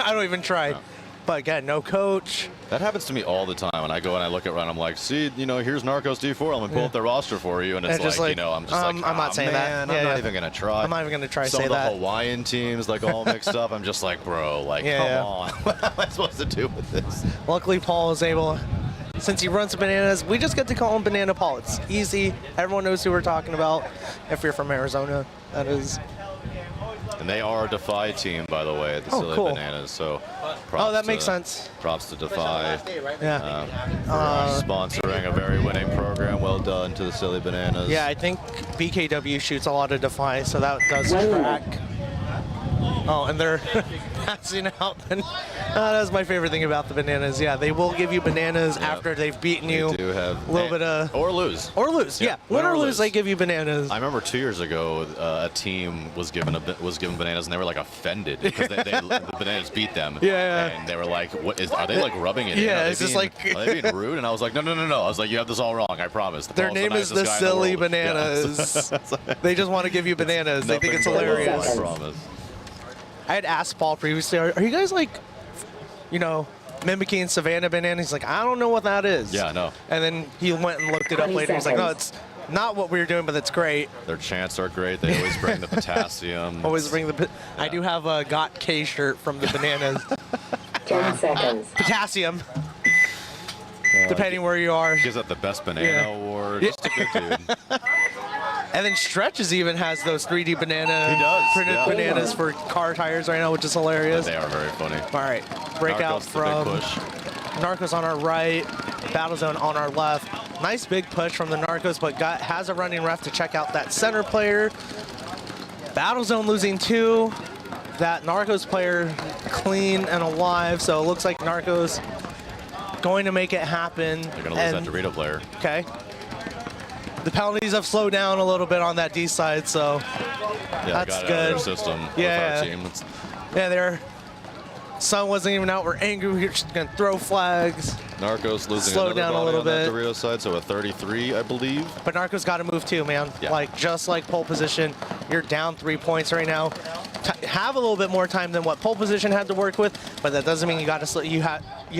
I don't even try. No. But again, no coach. That happens to me all the time. When I go and I look at Ryan, I'm like, see, you know, here's Narcos D4. I'm going to pull up the roster for you. And it's And just like, like, you know, I'm just like, I'm not saying that. man, Yeah, I'm not yeah. even going to try. I'm not even gonna try to Some say of the that. Hawaiian teams, like, all mixed up. I'm just like, bro, like, Yeah, come yeah. on. What am I supposed to do with this? Luckily, Paul is able, since he runs Bananas, we just get to call him Banana Paul. It's easy. Everyone knows who we're talking about. If you're from Arizona, that is. And they are a Defy team, by the way, the Oh, Silly cool. Bananas. So, Oh, that to- makes sense. Props to Defy Yeah. for sponsoring a very winning program. Well done to the Silly Bananas. Yeah, I think BKW shoots a lot of Defy, so that does 1 minute. track. Oh, and they're passing out. That's my favorite thing about the Bananas. Yeah, they will give you bananas after they've beaten you. They do have a little bit of. or lose. Or lose, yeah. Win or lose, they give you bananas. I remember 2 years ago, a team was given bananas, and they were like offended because the bananas beat them. Yeah. And they were like, "What is? Are they like rubbing it in? Yeah, Are they it's just being- like- are they being rude?" And I was like, "No. I was like, you have this all wrong. I promise." Their Paul's the name is nicest the guy in Silly world." Yeah. Bananas. They just want to give you bananas. They think it's Nothing but love, hilarious. I promise. I had asked Paul previously, are you guys like, you know, mimicking Savannah Banana? He's like, I don't know what that is. Yeah, I know. And then he went and looked it up 20 later. He's like, no, seconds. not what we were doing, but that's great. Their chants are great. They always bring the potassium. Always bring the. I do have a Got K shirt from the Bananas. 10 seconds. Potassium. Depending where you are. Gives out the best banana award. Yeah. Just a good dude. And then Stretches even has those 3D banana He does, printed yeah. bananas for car tires right now, which is hilarious. They are very funny. All right, breakout Narcos, the big from push. Narcos on our right, Battlezone on our left. Nice big push from the Narcos, but has a running ref to check out that center player. Battlezone losing 2. That Narcos player clean and alive, so it looks like Narcos going to make it happen. They're going to lose that Dorito player. Okay. The penalties have slowed down a little bit on that D side, so Yeah, that's got it out of good. their system Yeah. with our team. Yeah, their sun wasn't even out. We're angry. We're just going to throw flags. Narcos losing Slow another down a body little on that bit. Dorito side, so a 33, I believe. But Narcos got to move too, man. Yeah. Like, just like pole position, you're down 3 points right now. Have a little bit more time than what pole position had to work with, but that doesn't mean you got to. You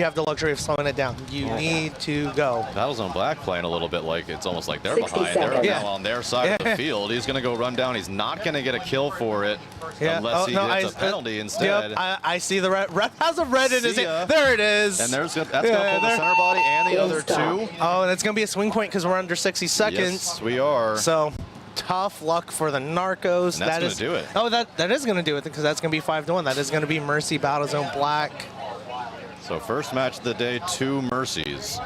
have the luxury of slowing it down. You need to go. Battlezone Black playing a little bit like it's almost like they're 60 behind. They're seconds. now on their side of the field. He's going to go run down. He's not going to get a kill for it unless he gets a penalty instead. Yep, I see the red. Ref has a red in his See ya. hand. There it is. And that's going to pull the center body and the other two. Oh, and it's going to be a swing point because we're under 60 seconds. Yes, we are. So tough luck for the Narcos. And that's going to do it. Oh, that is going to do it because that's going to be 5-1. That is going to be Mercy Battlezone Black. So first match of the day, 2 mercies.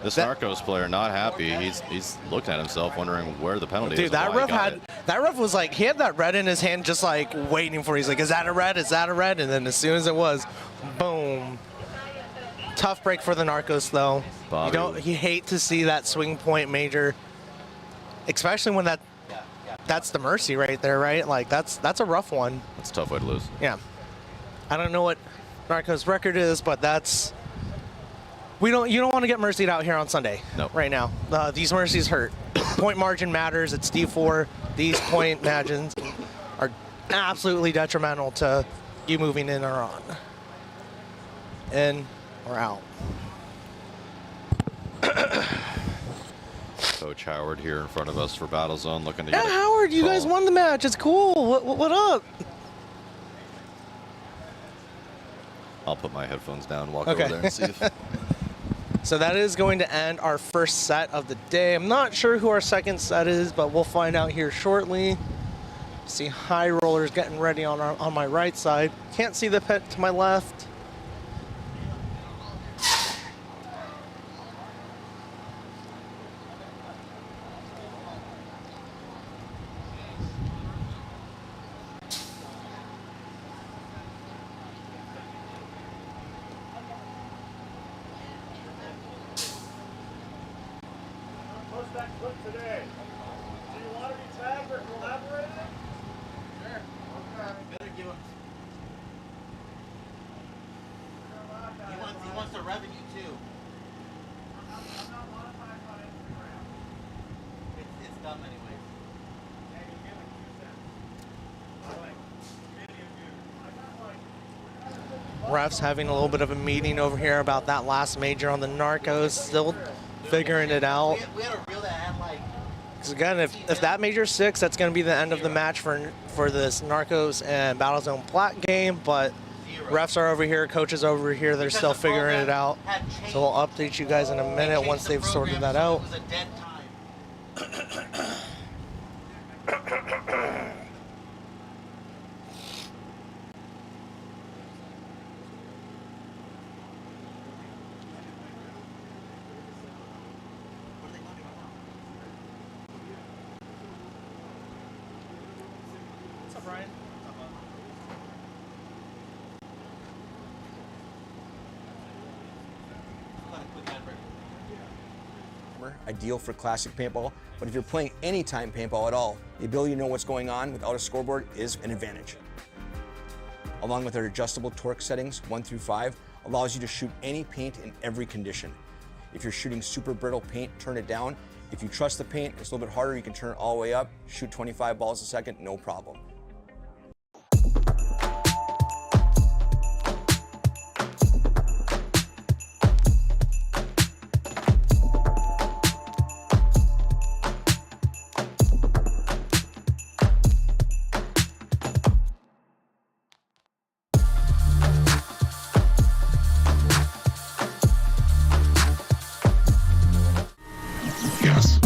This Narcos player not happy. He's looking at himself, wondering where the penalty is. Dude, and that why he got ref it. was like, he had that red in his hand just like waiting for it. He's like, is that a red? Is that a red? And then as soon as it was, boom. Tough break for the Narcos though. Bobby. You hate to see that swing point major, especially when that's the Mercy right there, right? Like that's a rough one. That's a tough way to lose. Yeah. I don't know what Narcos record is, but that's you don't want to get mercied out here on Sunday. No. Right now. These mercies hurt. Point margin matters. It's D4. These point margins are absolutely detrimental to you moving in or on. In or out. Coach Howard here in front of us for Battlezone looking to Yeah, get a Howard, you call. guys won the match. It's cool. What up? I'll put my headphones down and walk Okay. over there and see if So that is going to end our first set of the day. I'm not sure who our second set is, but we'll find out here shortly. See High Rollers getting ready on my right side. Can't see the pit to my left. Today. Do you want to be tagged or collaborated? Sure. Okay. Better give him. He wants the revenue too. I'm not monetized on Instagram. It's dumb anyways. Yeah, you get like 2 cents. I like million views. I got like. Refs having a little bit of a meeting over here about that last major on the Narcos. Still figuring it out. We had a reel that had like. Because again, if that major 6, that's going to be the end of the match for this Narcos and Battlezone Black game. But refs are over here, coaches over here. They're still figuring it out. So we'll update you guys in a minute once they've sorted that out. It was a dead time. What's up, Ryan? Ideal for classic paintball, but if you're playing anytime paintball at all, the ability to know what's going on without a scoreboard is an advantage. Along with our adjustable torque settings 1 through 5, allows you to shoot any paint in every condition. If you're shooting super brittle paint, turn it down. If you trust the paint, it's a little bit harder, you can turn it all the way up, shoot 25 balls a second, no problem. Yes.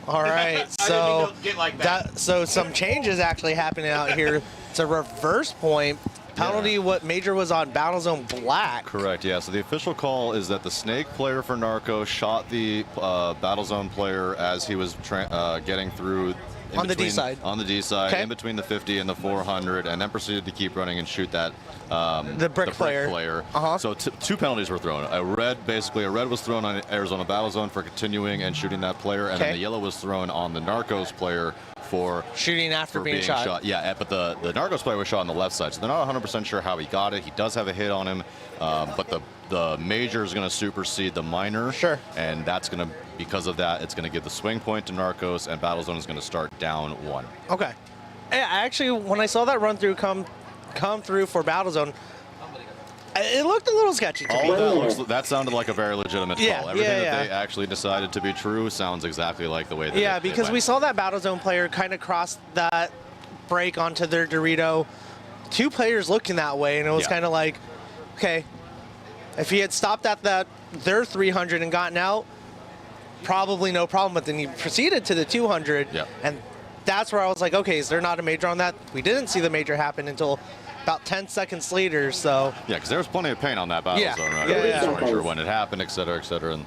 All right, so so some changes actually happening out here. It's a reverse point penalty. What major was on Battlezone Black? Correct. Yeah. So the official call is that the Snake player for Narco shot the Battlezone player as he was getting through. On the D side. On the D side, Okay. in between the 50 and the 400, and then proceeded to keep running and shoot that The brick player. So two penalties were thrown. A red was thrown on Arizona Battlezone for continuing and shooting that player, and then Okay. the yellow was thrown on the Narcos player for Shooting after being shot. Yeah, but the Narcos player was shot on the left side, so they're not 100% sure how he got it. He does have a hit on him, but the major is going to supersede the minor. Sure. And that's going to, because of that, it's going to give the swing point to Narcos, and Battlezone is going to start down 1. Okay. Hey, actually, when I saw that run through come through for Battlezone, it looked a little sketchy to me. All that sounded like a very legitimate call. Yeah, Everything yeah, that they actually decided to be true sounds exactly like the way that Yeah, they because went. we saw that Battlezone player kind of cross that break onto their Dorito. 2 players looking that way, and it was Yeah. kind of like, okay, if he had stopped at their 300 and gotten out, probably no problem. But then he proceeded to the 200, Yeah. and that's where I was like, okay, is there not a major on that? We didn't see the major happen until about 10 seconds later, so. Yeah, because there was plenty of paint on that Battlezone, Yeah. right? Yeah, We yeah. just weren't sure when it happened, et cetera, and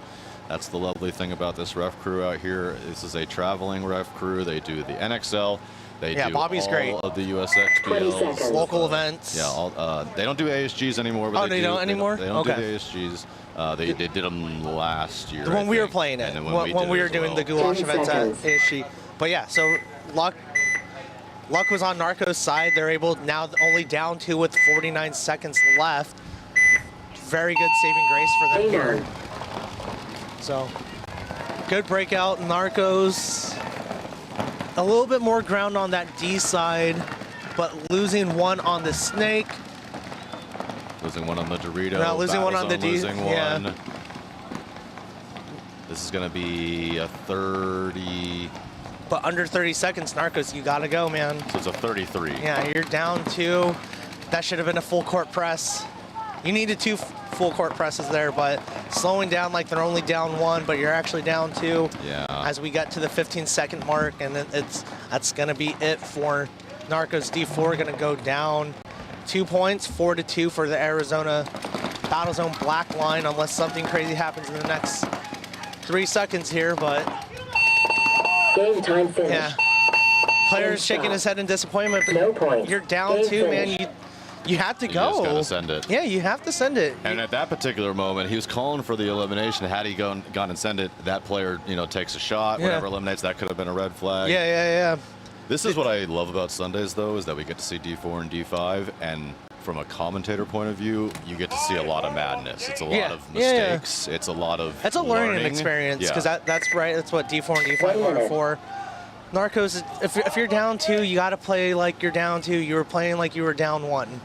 that's the lovely thing about this ref crew out here. This is a traveling ref crew. They do the NXL. They do Bobby's all great. of the 20 USXPLs. seconds. Local events. Yeah, they don't do ASGs anymore. But Oh, they don't anymore? They don't do Okay. the ASGs. They did them last year. When I we were think, playing it, and then when we were as doing well. the goulash 10 events at seconds. ASG. But yeah, so Luck was on Narco's side. They're able now only down 2 with 49 seconds left. Very good saving grace for them here. Hang So good breakout, Narcos. A little bit more ground on that D side, but losing 1 on the Snake. Losing 1 on the Dorito. Not losing 1 on the D. Losing Yeah. 1. This is going to be a 30. But under 30 seconds, Narcos, you gotta go, man. So it's a 33. Yeah, you're down 2. That should have been a full court press. You needed 2 full court presses there, but slowing down like they're only down 1, but you're actually down 2. Yeah. As we get to the 15-second mark, and that's gonna be it for Narcos. D4 gonna go down 2 points, 4-2 for the Arizona Battlezone Black line, unless something crazy happens in the next 3 seconds here, but Game time finished. yeah. Player's shaking his head in disappointment, but No points. you're down Game 2, man. finished. You have to You go. just gotta send it. Yeah, you have to send it. And at that particular moment, he was calling for the elimination. Had he gone and sent it, that player, takes a shot. Yeah. Whatever eliminates, that could have been a red flag. Yeah. This is what I love about Sundays, though, is that we get to see D4 and D5, and from a commentator point of view, you get to see a lot of madness. It's a lot Yeah. of Yeah. mistakes. It's a lot of It's a learning experience, because Yeah. that's right. That's what D4 and D5 1 are minute. for. Narcos, if you're down 2, you got to play like you're down 2. You were playing like you were down 1.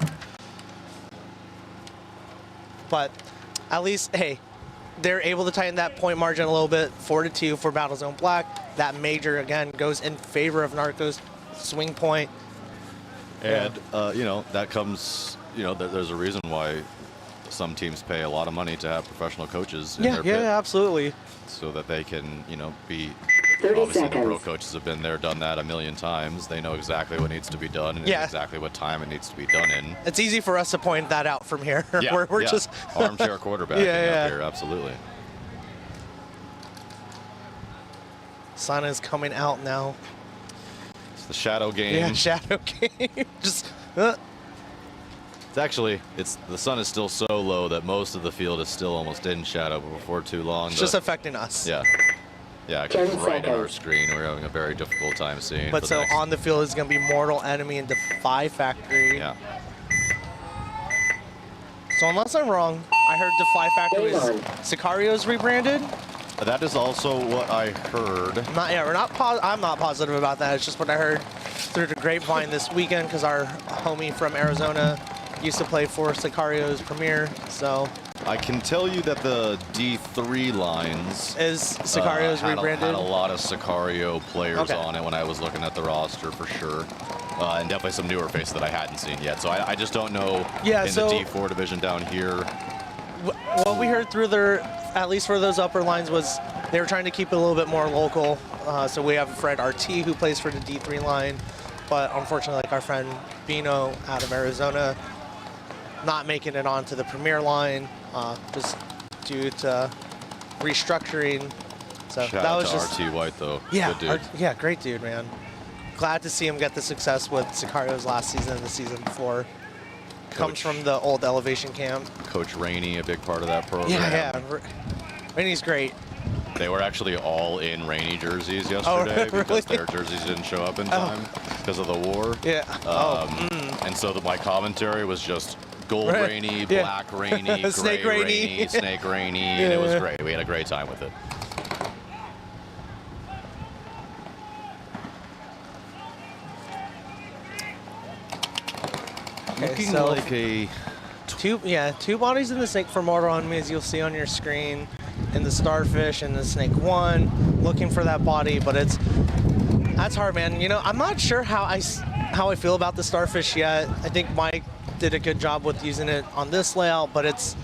But at least, hey, they're able to tighten that point margin a little bit. 4-2 for Battlezone Black. That major, again, goes in favor of Narcos. Swing point. And, that comes, there's a reason why some teams pay a lot of money to have professional coaches in their pit Absolutely. so that they can, be 30 obviously the pro seconds. coaches have been there, done that a million times. They know exactly what needs to be done and Yeah. exactly what time it needs to be done in. It's easy for us to point that out from here. Yeah, we're yeah. just armchair quarterbacking Yeah. up here, absolutely. Sun is coming out now. It's the shadow game. Yeah, shadow game. Just It's the sun is still so low that most of the field is still almost in shadow, but before too long. it's just affecting us. Yeah. Yeah, actually 10 right on our seconds. screen. We're having a very difficult time seeing. But for so the next- on the field is going to be Mortal Enemy and Defy Factory. Yeah. So unless I'm wrong, I heard Defy Factory Game is on. Sicarios rebranded. That is also what I heard. I'm not positive about that. It's just what I heard through the grapevine this weekend because our homie from Arizona used to play for Sicarios Premier. So I can tell you that the D3 lines is Sicarios had rebranded? a lot of Sicario players Okay. on it when I was looking at the roster for sure. And definitely some newer faces that I hadn't seen yet. So I just don't know Yeah, in so- the D4 division down here. What we heard through their, at least for those upper lines, was they were trying to keep it a little bit more local. So we have Fred RT who plays for the D3 line, but unfortunately, like our friend Bino out of Arizona, not making it onto the Premier line, just due to restructuring. So Shout that out was to just RT White though. yeah, Good dude. yeah, great dude, man. Glad to see him get the success with Sicarios last season and the season before. Comes Coach. from the old Elevation camp. Coach Rainey, a big part of that program. Yeah. And he's great. They were actually all in Rainey jerseys yesterday Oh, really? because their jerseys didn't show up in time because of the war. Yeah. And so my commentary was just gold Right. Rainey, Yeah. black Rainey, gray Snake Rainey. Rainey, snake Rainey, and it was great. We had a great time with it. Okay, Looking so like a two bodies in the snake for Mortal Enemy, as you'll see on your screen, in the Starfish and the Snake 1, looking for that body, but that's hard, man. You know, I'm not sure how I feel about the Starfish yet. I think Mike did a good job with using it on this layout, but it's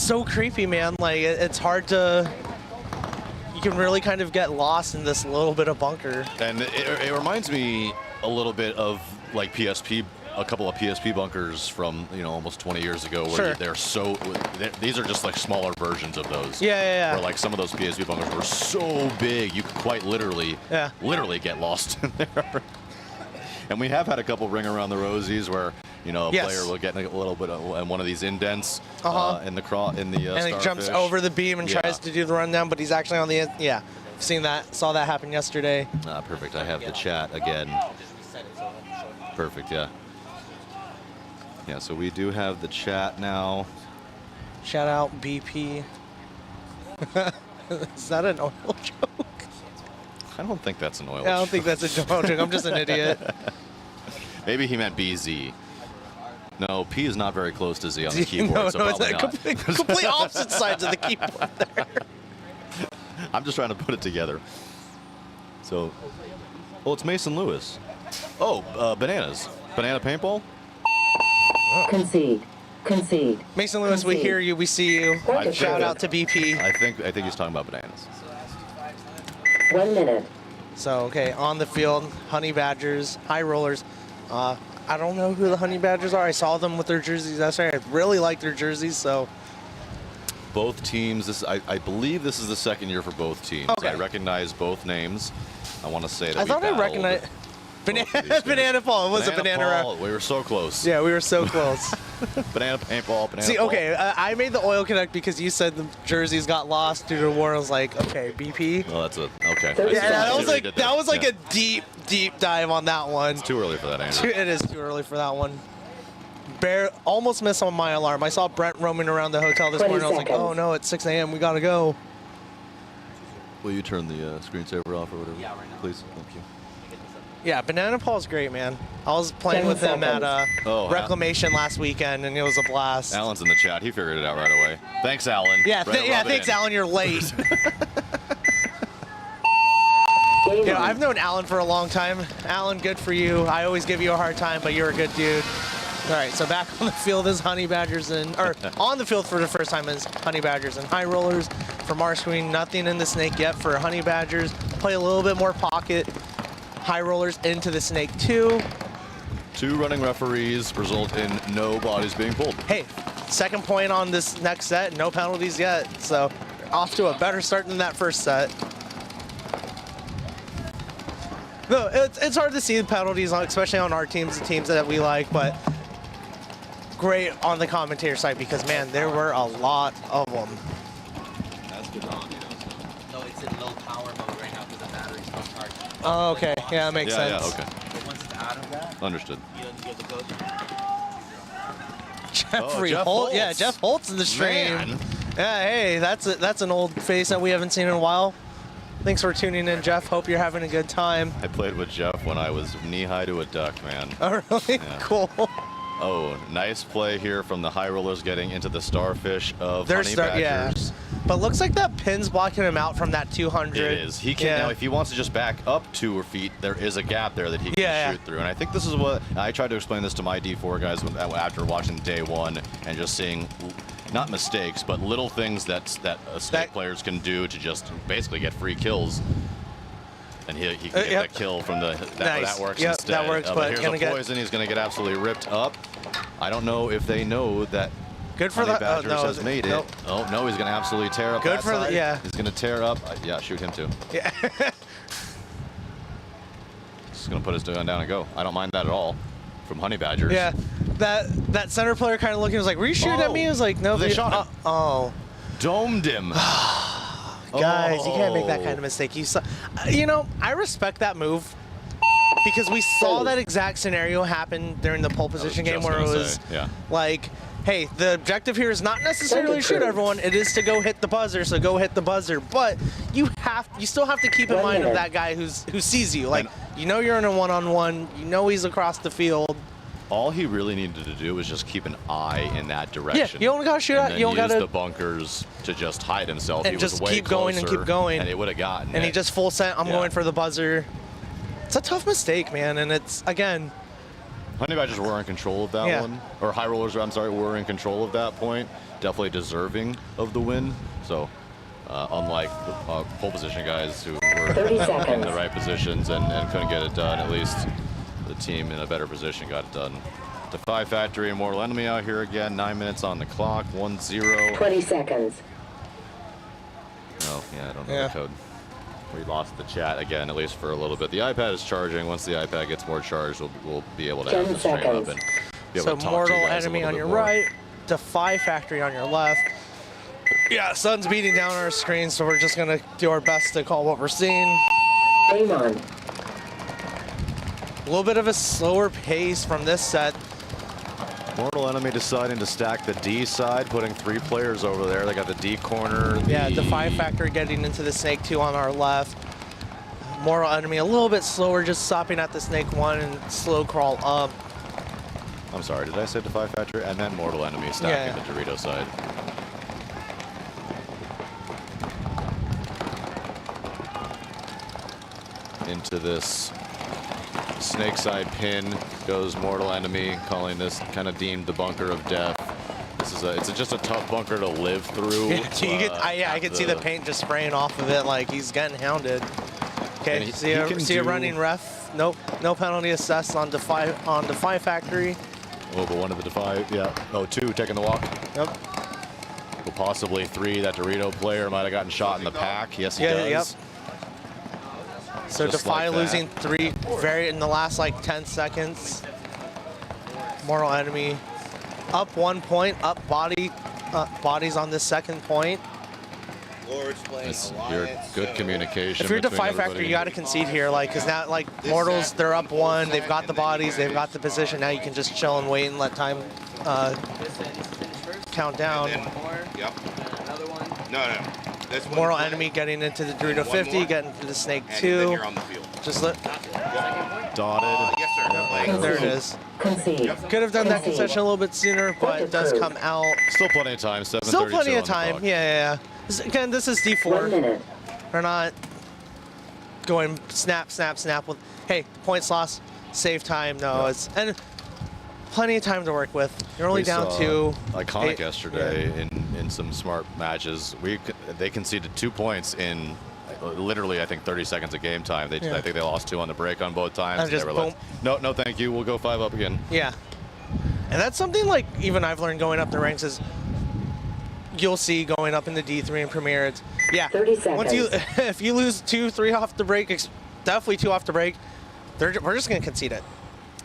so creepy, man. Like it's hard to. You can really kind of get lost in this little bit of bunker. And it reminds me a little bit of like PSP, a couple of PSP bunkers from almost 20 years ago, where Sure. these are just like smaller versions of those. Yeah. Where like some of those PSP bunkers were so big, you could quite literally get lost in there. And we have had a couple ring around the rosies where a player will get a little bit in one of these indents in the and he jumps Starfish. over the beam and tries to do the rundown, but he's actually on the end. Yeah, seen that, saw that happen yesterday. Perfect. I have the chat again. Perfect. Yeah. Yeah. So we do have the chat now. Shout out BP. Is that an oil joke? I don't think that's an oil. I don't think that's a oil joke. I'm just an idiot. Maybe he meant BZ. No, P is not very close to Z on the keyboard, so it's probably like not. complete opposite sides of the keyboard there. I'm just trying to put it together. So, it's Mason Lewis. Oh, bananas. Banana paintball? Concede. Mason Lewis, we hear you, we see you. Quarterfinal. Shout out to BP. I think he's talking about bananas. 1 minute. So, okay, on the field, Honey Badgers, High Rollers. I don't know who the Honey Badgers are. I saw them with their jerseys yesterday. I really like their jerseys, so. Both teams, I believe this is the second year for both teams. Okay. I recognize both names. I want to say that I thought I recognized. Banana Paul. It was a banana Paul. We were so close. Yeah, we were so close. Banana paintball, banana See, ball. okay, I made the oil connect because you said the jerseys got lost due to the war. I was like, okay, BP. Well, that's a, okay. Yeah, That was I see what you like did there. that was like Yeah. a deep dive on that one. It's too early for that, Andrew. It is too early for that one. Almost missed on my alarm. I saw Brent roaming around the hotel this 20 morning. I was like, seconds. oh no, it's 6 a.m. We gotta go. Will you turn the screensaver off or whatever? Yeah, right now. Please. Thank you. Yeah, Banana Paul's great, man. I was playing 10 with him at Oh, Reclamation last weekend, and it was a blast. Alan's in the chat. He figured it out right away. Thanks, Alan. Yeah, Right, rub it thanks, in. Alan. You're late. Game on. I've known Alan for a long time. Alan, good for you. I always give you a hard time, but you're a good dude. All right, so back on the field is Honey Badgers or on the field for the first time is Honey Badgers and High Rollers. From our screen, nothing in the snake yet for Honey Badgers. Play a little bit more pocket. High Rollers into the snake 2. 2 running referees result in no bodies being pulled. Hey, second point on this next set, no penalties yet. So off to a better start than that first set. No, it's hard to see the penalties, especially on our teams, the teams that we like, but great on the commentator side because, man, there were a lot of them. That's good on, Oh, okay. Yeah, that makes sense. Yeah, okay. But once it's out of that, Understood. you don't give the code. Jeffrey Jeff Holt. Holtz. Yeah, Jeff Holt's in the stream. Man. Yeah, hey, that's an old face that we haven't seen in a while. Thanks for tuning in, Jeff. Hope you're having a good time. I played with Jeff when I was knee-high to a duck, man. Oh, really? Yeah. Cool. Oh, nice play here from the high rollers getting into the starfish of Honey Badgers. Yeah. But looks like that pin's blocking him out from that 200. It is. He can now, if he wants to just back up 2 feet, there is a gap there that he can shoot through. And I think this is what I tried to explain this to my D4 guys after watching day 1 and just seeing, not mistakes, but little things that snake players can do to just basically get free kills. And he can get that kill from the that works instead. That works, but here's a poison. He's going to get absolutely ripped up. I don't know if they know that. Good for Honey Badgers has made it. Oh no, he's going to absolutely tear up. Good for side. He's going to tear up. Yeah, shoot him too. Yeah. Just going to put his gun down and go. I don't mind that at all. From Honey Badgers. Yeah. That center player kind of looking was like, "Were you shooting at me?" I was like, "No." They shot him. Oh. Domed him. Guys, you can't make that kind of mistake. You know, I respect that move because we saw that exact scenario happen during the pole position game where it was like, hey, the objective here is not necessarily to shoot everyone. It is to go hit the buzzer, so go hit the buzzer. But you still have to keep in mind of that guy who sees you. Like, you know you're in a one-on-one. You know he's across the field. All he really needed to do was just keep an eye in that direction. Yeah, you don't gotta shoot at. You don't gotta use the bunkers to just hide himself. And he just was way keep going and keep going. And he would have gotten And it. he just full sent. I'm going for the buzzer. It's a tough mistake, man. And it's again. Honey Badgers were in control of that one, or High Rollers, I'm sorry, were in control of that point. Definitely deserving of the win. So, unlike the pole position guys who were in the right positions and couldn't get it done, at least the team in a better position got it done. Defy Factory and Mortal Enemy out here again. 9 minutes on the clock. 1-0. 20 seconds. Oh, yeah, I don't know the code. We lost the chat again, at least for a little bit. The iPad is charging. Once the iPad gets more charged, we'll be able to have the stream up and be able to talk Mortal to you guys Enemy a on little your bit more. right, Defy Factory on your left. Yeah, sun's beating down our screen, so we're just gonna do our best to call what we're seeing. Game on. A little bit of a slower pace from this set. Mortal Enemy deciding to stack the D side, putting 3 players over there. They got the D corner. Yeah, Defy Factory getting into the Snake 2 on our left. Mortal Enemy a little bit slower, just stopping at the Snake 1 and slow crawl up. I'm sorry, did I say Defy Factory? And then Mortal Enemy stacking the Dorito side. Into this Snake side pin goes Mortal Enemy, calling this kind of deemed the bunker of death. This is it's just a tough bunker to live through. I can see the paint just spraying off of it like he's getting hounded. Okay, see a running ref. Nope, no penalty assessed on Defy Factory. Oh, but one of the Defy, Oh, 2 taking the walk. Yep. Well, possibly 3. That Dorito player might have gotten shot in the pack. Yes, he does. Yep. So Just Defy like losing 3 in the last like 10 seconds. Mortal Enemy up 1 point, up bodies on this second point. Your good communication. If you're between Defy Factory, everybody. you got to concede here, like, because now, like, Mortals, they're up 1, they've got the bodies, they've got the position. Now you can just chill and wait and let time count down. Yep. Another one. No. This one. Mortal Enemy getting into the Dorito 50, getting to the Snake And 2. then you're on the field. Just let. Dotted. Yes, sir. There it is. Concede. Could have done that concession a little bit sooner, but it does come out. Still plenty of time. 7:32 Still plenty on of the time. clock. Yeah. Again, this is 1 D4. minute. We're not going snap with, hey, points lost, save time. No, and plenty of time to work with. You're only We down saw 2. Iconic yesterday in some smart matches. They conceded 2 points in literally, I think, 30 seconds of game time. I think they lost 2 on the break on both times. And just they were like, no, thank you. We'll go 5 up again. Yeah. And that's something like even I've learned going up the ranks is you'll see going up in the D3 and Premier. It's 30 seconds. Once if you lose 2, 3 off the break, definitely 2 off the break, we're just gonna concede it.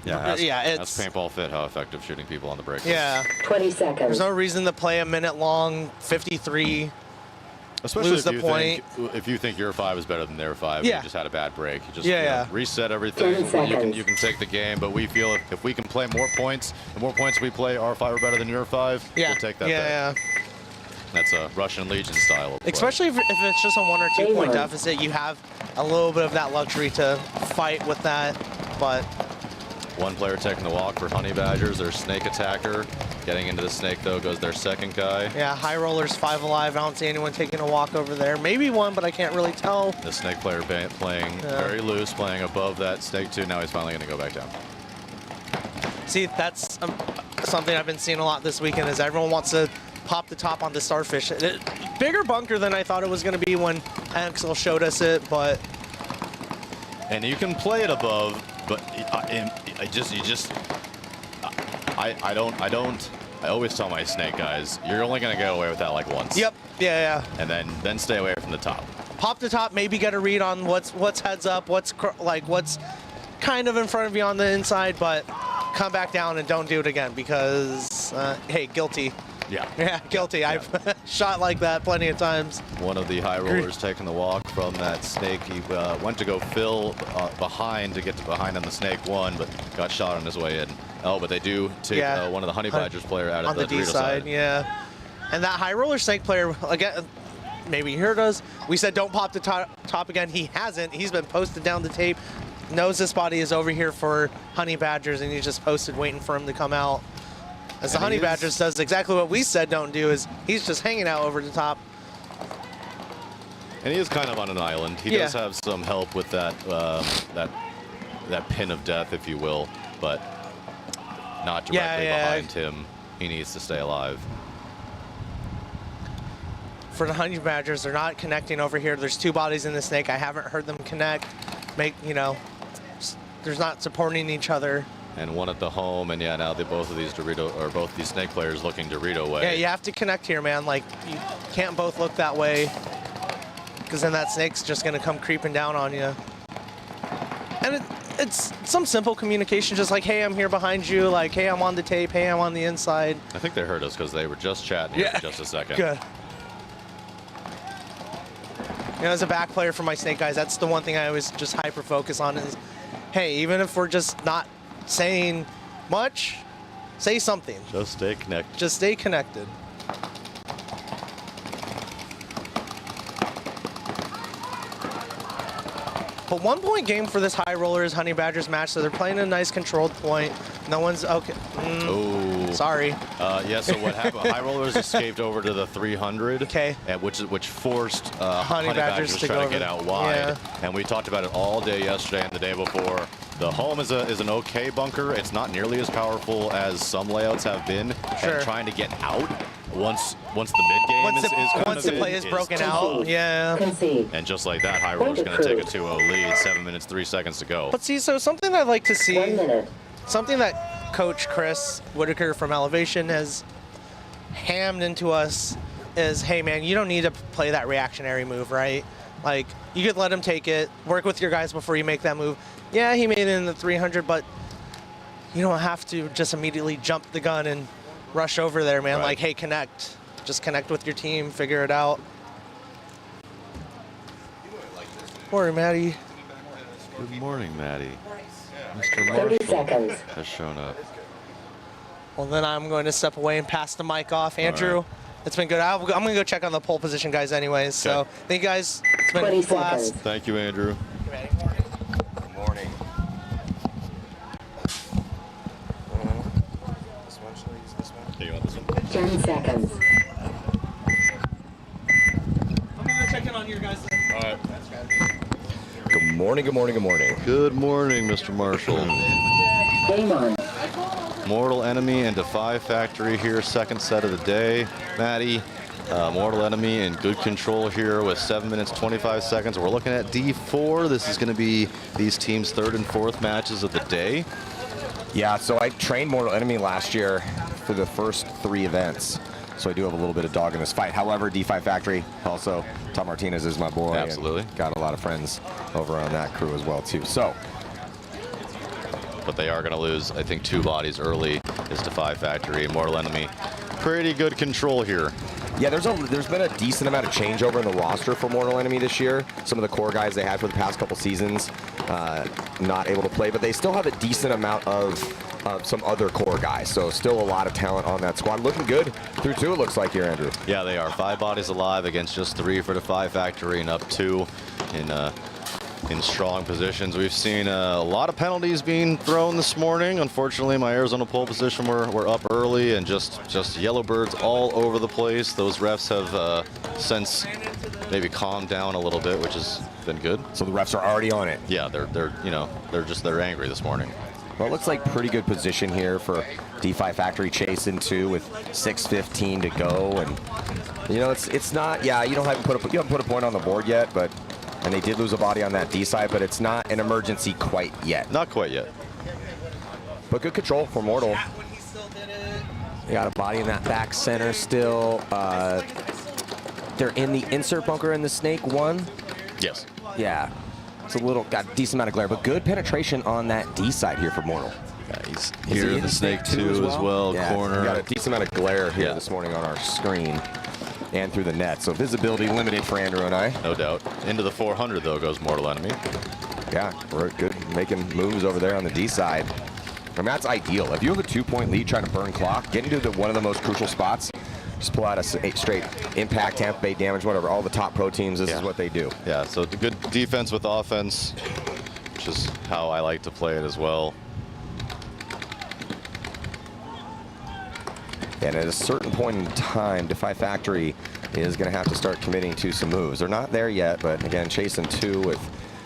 Yeah, it's that's paintball fit how effective shooting people on the break is. Yeah. 20 seconds. There's no reason to play a minute long 53. Especially lose the point. If you think your 5 is better than their 5, Yeah. you just had a bad break. You just Yeah. reset everything. 10 seconds. You can take the game, but we feel if we can play more points, the more points we play, our 5 are better than your 5. Yeah. We'll take that. Yeah, bet. That's a Russian Legion style of play. Especially if it's just a 1 or 2 Game point on. deficit, you have a little bit of that luxury to fight with that. But One player taking the walk for Honey Badgers, their snake attacker. Getting into the snake, though, goes their second guy. yeah, high rollers 5 alive. I don't see anyone taking a walk over there. Maybe one, but I can't really tell. The snake player playing very loose, playing above that snake, too. Now he's finally going to go back down. See, that's something I've been seeing a lot this weekend is everyone wants to pop the top on the starfish. Bigger bunker than I thought it was going to be when Axel showed us it, but And you can play it above, but I always tell my snake guys, you're only going to get away with that like once. yep, yeah. And then stay away from the top. Pop the top, maybe get a read on what's heads up, what's kind of in front of you on the inside, but come back down and don't do it again because, hey, guilty. Yeah. Yeah, guilty. Yeah. I've shot like that plenty of times. One of the high rollers taking the walk from that snake. He went to go fill behind to get to behind on the snake one, but got shot on his way in. Oh, but they do take one of the Honey Badgers player out of on the D Dorito side. Yeah. And that high roller snake player, again, maybe you heard us. We said don't pop the top again. He hasn't. He's been posted down the tape. Knows this body is over here for Honey Badgers, and he's just posted waiting for him to come out. As the Honey Badgers does exactly what we said don't do, is he's just hanging out over the top. And he is kind of on an island. He does have some help with that that pin of death, if you will, but not directly behind him. He needs to stay alive. For the Honey Badgers, they're not connecting over here. There's 2 bodies in the snake. I haven't heard them connect. There's not supporting each other. And one at the home, and now both of these snake players looking Dorito way. Yeah, you have to connect here, man. Like, you can't both look that way, because then that snake's just gonna come creeping down on you. And it's some simple communication, just like, hey, I'm here behind you. Like, hey, I'm on the tape. Hey, I'm on the inside. I think they heard us because they were just chatting here for just a second. Good. As a back player for my snake guys, that's the one thing I always just hyper focus on is, hey, even if we're just not saying much, say something. Just stay connected. Just stay connected. But 1 point game for this high rollers Honey Badgers match, so they're playing a nice controlled point. No one's okay. Oh. Sorry. Yeah. So what happened? High rollers escaped over to the 300. Okay. Which forced Honey Badgers to try go to get over. out wide. Yeah. And we talked about it all day yesterday and the day before. The home is an okay bunker. It's not nearly as powerful as some layouts have been. Sure. And trying to get out once the mid game once the play is broken out. Yeah. Concede. And just like that, high roller's going to take a 2-0 lead. 7 minutes 3 seconds to go. But see, so something I'd like to 1 see, minute. something that Coach Chris Whitaker from Elevation has hammed into us is, hey man, you don't need to play that reactionary move, right? Like, you could let him take it, work with your guys before you make that move. Yeah, he made it in the 300, but you don't have to just immediately jump the gun and rush over there, man. Right. Like, hey, connect. Just connect with your team, figure it out. Morning, Maddie. Good morning, Maddie. Mr. 30 Marshall seconds. has shown up. Well, then I'm going to step away and pass the mic off. Andrew, right. It's been good. I'm going to go check on the pole position guys anyways. So Okay. thank you guys. It's been 20 a blast. seconds. Thank you, Andrew. Good morning. This one, should I use this one? Do you want this one? 10 seconds. I'm going to check in on you guys. All right. Good morning, good morning, good morning. Good morning, Mr. Marshall. Game on. Mortal Enemy and Defy Factory here, second set of the day. Maddie, Mortal Enemy in good control here with 7 minutes 25 seconds. We're looking at D4. This is going to be these teams' 3rd and 4th matches of the day. Yeah, so I trained Mortal Enemy last year for the first 3 events. So I do have a little bit of dog in this fight. However, Defy Factory, also Tom Martinez is my boy. Absolutely. And got a lot of friends over on that crew as well, too. So, But they are going to lose, I think, 2 bodies early is Defy Factory. Mortal Enemy, pretty good control here. Yeah, there's been a decent amount of changeover in the roster for Mortal Enemy this year. Some of the core guys they had for the past couple seasons not able to play, but they still have a decent amount of some other core guys. So still a lot of talent on that squad. Looking good through 2, it looks like here, Andrew. Yeah, they are. 5 bodies alive against just 3 for Defy Factory, and up 2 in strong positions. We've seen a lot of penalties being thrown this morning. Unfortunately, my Arizona pole position were up early, and just yellow birds all over the place. Those refs have since maybe calmed down a little bit, which has been good. So the refs are already on it. Yeah, they're angry this morning. Well, it looks like pretty good position here for Defy Factory chasing 2 with 6:15 to go, and you know it's not. Yeah, you haven't put a point on the board yet, but. And they did lose a body on that D side, but it's not an emergency quite yet. Not quite yet. But good control for Mortal. They got a body in that back center still. They're in the insert bunker in the Snake 1. Yes. Yeah. It's got a decent amount of glare, but good penetration on that D side here for Mortal. Yeah, he's here in the Snake 2 as well. Yeah, corner. Got a decent amount of glare here this morning on our screen. And through the net, so visibility limited for Andrew and I. No doubt. Into the 400 though goes Mortal Enemy. Yeah, we're good, making moves over there on the D side. I mean, that's ideal. If you have a 2-point lead trying to burn clock, get into one of the most crucial spots, just pull out a straight impact, Tampa Bay damage, whatever. All the top pro teams, this is what they do. Yeah, so the good defense with offense, which is how I like to play it as well. And at a certain point in time, Defy Factory is going to have to start committing to some moves. They're not there yet, but again, chasing 2 with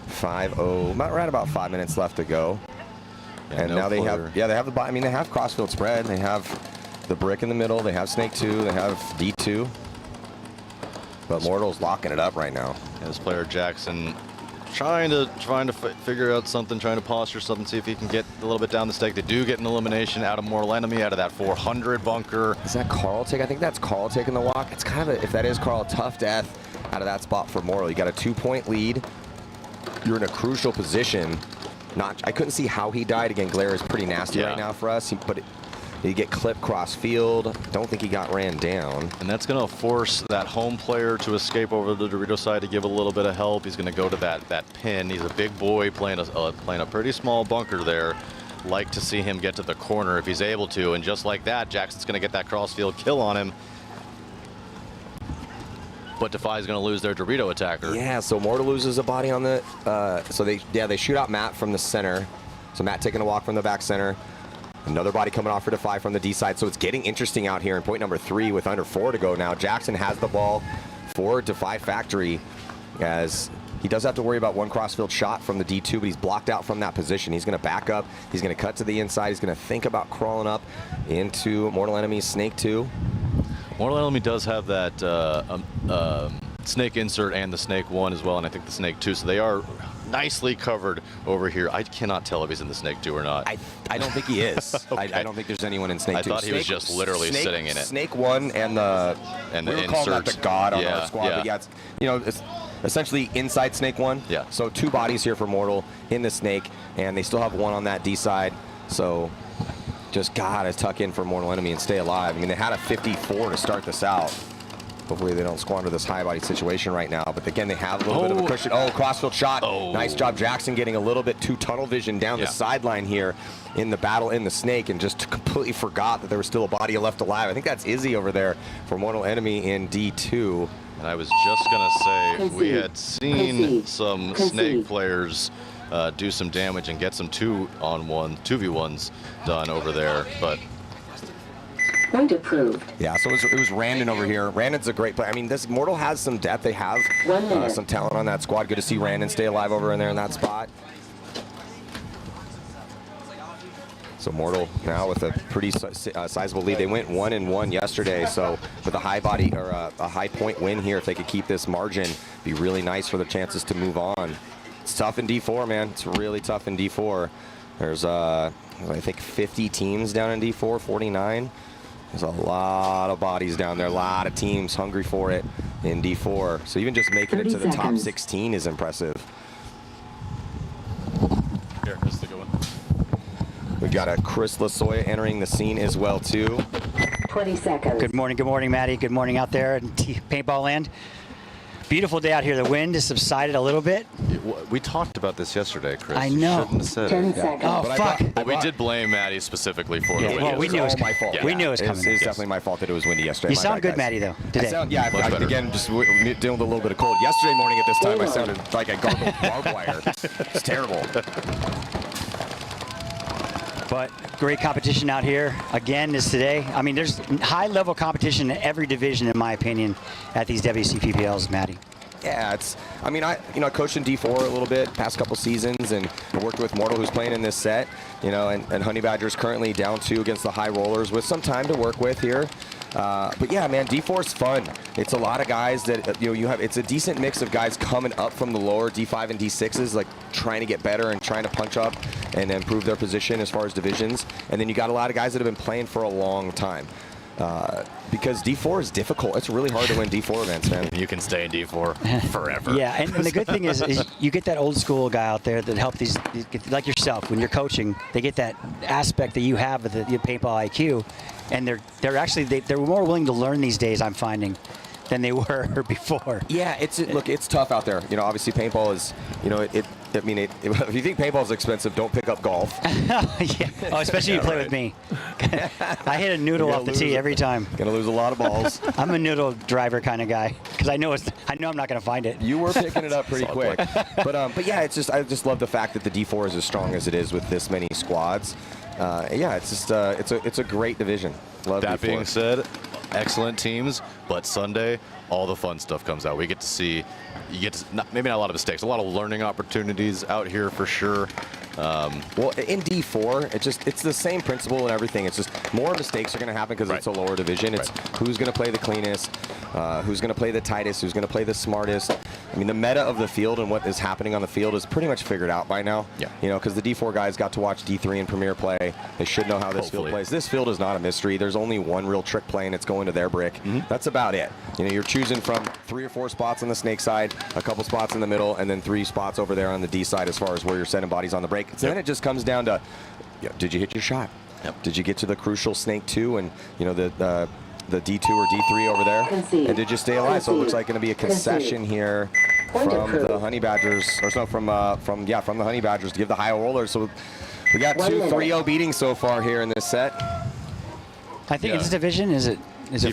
5-0, right about 5 minutes left to go. Yeah, and now they have, they have the, I mean, they have crossfield spread. They have the brick in the middle. They have Snake 2. They have D2. But Mortal's locking it up right now. And this player Jackson trying to figure out something, trying to posture something, see if he can get a little bit down the stake. They do get an elimination out of Mortal Enemy, out of that 400 bunker. Is that Carl take? I think that's Carl taking the walk. It's kind of if that is Carl, tough death out of that spot for Mortal. You got a 2-point lead. You're in a crucial position. I couldn't see how he died. Again, glare is pretty nasty right now for us. But he get clipped cross field. Don't think he got ran down. And that's going to force that home player to escape over the Dorito side to give a little bit of help. He's going to go to that pin. He's a big boy playing a pretty small bunker there. Like to see him get to the corner if he's able to. And just like that, Jackson's going to get that crossfield kill on him. But Defy's going to lose their Dorito attacker. Yeah, so Mortal loses a body on the. So they shoot out Matt from the center. So Matt taking a walk from the back center. Another body coming off for Defy from the D side. So it's getting interesting out here in point number 3 with under 4 to go now. Jackson has the ball for Defy Factory as he does have to worry about one crossfield shot from the D2, but he's blocked out from that position. He's going to back up. He's going to cut to the inside. He's going to think about crawling up into Mortal Enemy's Snake 2. Mortal Enemy does have that Snake insert and the Snake 1 as well, and I think the Snake 2, so they are nicely covered over here. I cannot tell if he's in the Snake 2 or not. I don't think he is. Okay. I don't think there's anyone in Snake 2. I thought he was just literally sitting in it. Snake 1 and the we insert. call that the God on our squad. Yeah. But yeah, it's essentially inside Snake 1. Yeah. So 2 bodies here for Mortal in the Snake, and they still have 1 on that D side. So just gotta tuck in for Mortal Enemy and stay alive. I mean, they had a 54 to start this out. Hopefully they don't squander this high body situation right now. But again, they have a little bit of a cushion. Oh, crossfield shot. Oh. Nice job, Jackson, getting a little bit too tunnel vision down the sideline here in the battle in the Snake, and just completely forgot that there was still a body left alive. I think that's Izzy over there for Mortal Enemy in D2. And I was just going to say, we had seen some Snake players do some damage and get some 2v1s done over there, but Point approved. Yeah, so it was Randon over here. Randon's a great player. I mean, this Mortal has some depth. They have some talent on that squad. Good to see Randon stay alive over in there in that spot. So Mortal now with a pretty sizable lead. They went 1-1 yesterday, so with a high body or a high point win here, if they could keep this margin, be really nice for their chances to move on. It's tough in D4, man. It's really tough in D4. There's I think 50 teams down in D4, 49. There's a lot of bodies down there, a lot of teams hungry for it in D4. So even just making it to the top 16 is impressive. here, this is the good one. We've got a Chris Lasoya entering the scene as well, too. 20 seconds. Good morning, Maddie. Good morning out there in paintball land. Beautiful day out here. The wind has subsided a little bit. We talked about this yesterday, Chris. I know. You shouldn't have said 10 it. seconds. Oh, But fuck. But we did blame Maddie specifically for the wind. Well, we knew it was my fault. We knew it was It's coming. definitely my fault that it was windy yesterday. You My sound bad, good, guys. Maddie, though, I today. sound, yeah, Much better. again, just dealing with a little bit of cold. Yesterday morning at this time, I sounded like I gargled barbed wire. It's terrible. But great competition out here again this today. I mean, there's high-level competition in every division, in my opinion, at these WCPPLs, Maddie. Yeah, I coached in D4 a little bit past couple seasons, and I worked with Mortal, who's playing in this set, and Honey Badger's currently down 2 against the high rollers with some time to work with here. But yeah, man, D4 is fun. It's a lot of guys that you have. It's a decent mix of guys coming up from the lower D5 and D6s, like trying to get better and trying to punch up and improve their position as far as divisions. And then you got a lot of guys that have been playing for a long time. Because D4 is difficult. It's really hard to win D4 events, man. You can stay in D4 forever. Yeah, and the good thing is you get that old school guy out there that help these, like yourself, when you're coaching, they get that aspect that you have with the paintball IQ, and they're more willing to learn these days, I'm finding, than they were before. Yeah, it's tough out there. Obviously paintball is, if you think paintball is expensive, don't pick up golf. Yeah. Oh, especially if you play with me. I hit a noodle off the tee every time. Gonna lose a lot of balls. I'm a noodle driver kind of guy because I know I'm not gonna find it. You were picking it up pretty quick. But yeah, I just love the fact that the D4 is as strong as it is with this many squads. Yeah, it's a great division. Love That D4. being said, excellent teams, but Sunday, all the fun stuff comes out. We get to see, maybe not a lot of mistakes, a lot of learning opportunities out here for sure. Well, in D4, it's the same principle and everything. It's just more mistakes are going to happen because it's a lower division. It's who's going to play the cleanest, who's going to play the tightest, who's going to play the smartest. I mean, the meta of the field and what is happening on the field is pretty much figured out by now. Yeah. Because the D4 guys got to watch D3 and Premier play. They should know how this field plays. This field is not a mystery. There's only one real trick play, and it's going to their brick. That's about it. You're choosing from 3 or 4 spots on the snake side, a couple spots in the middle, and then 3 spots over there on the D side as far as where you're setting bodies on the break. So then it just comes down to, did you hit your shot? Did you get to the crucial snake 2 and the D2 or D3 over there? And did you stay alive? So it looks like going to be a concession here from the Honey Badgers, or so from the Honey Badgers to give the high rollers. So we got 2 3-0 beatings so far here in this set. I think in this division, is it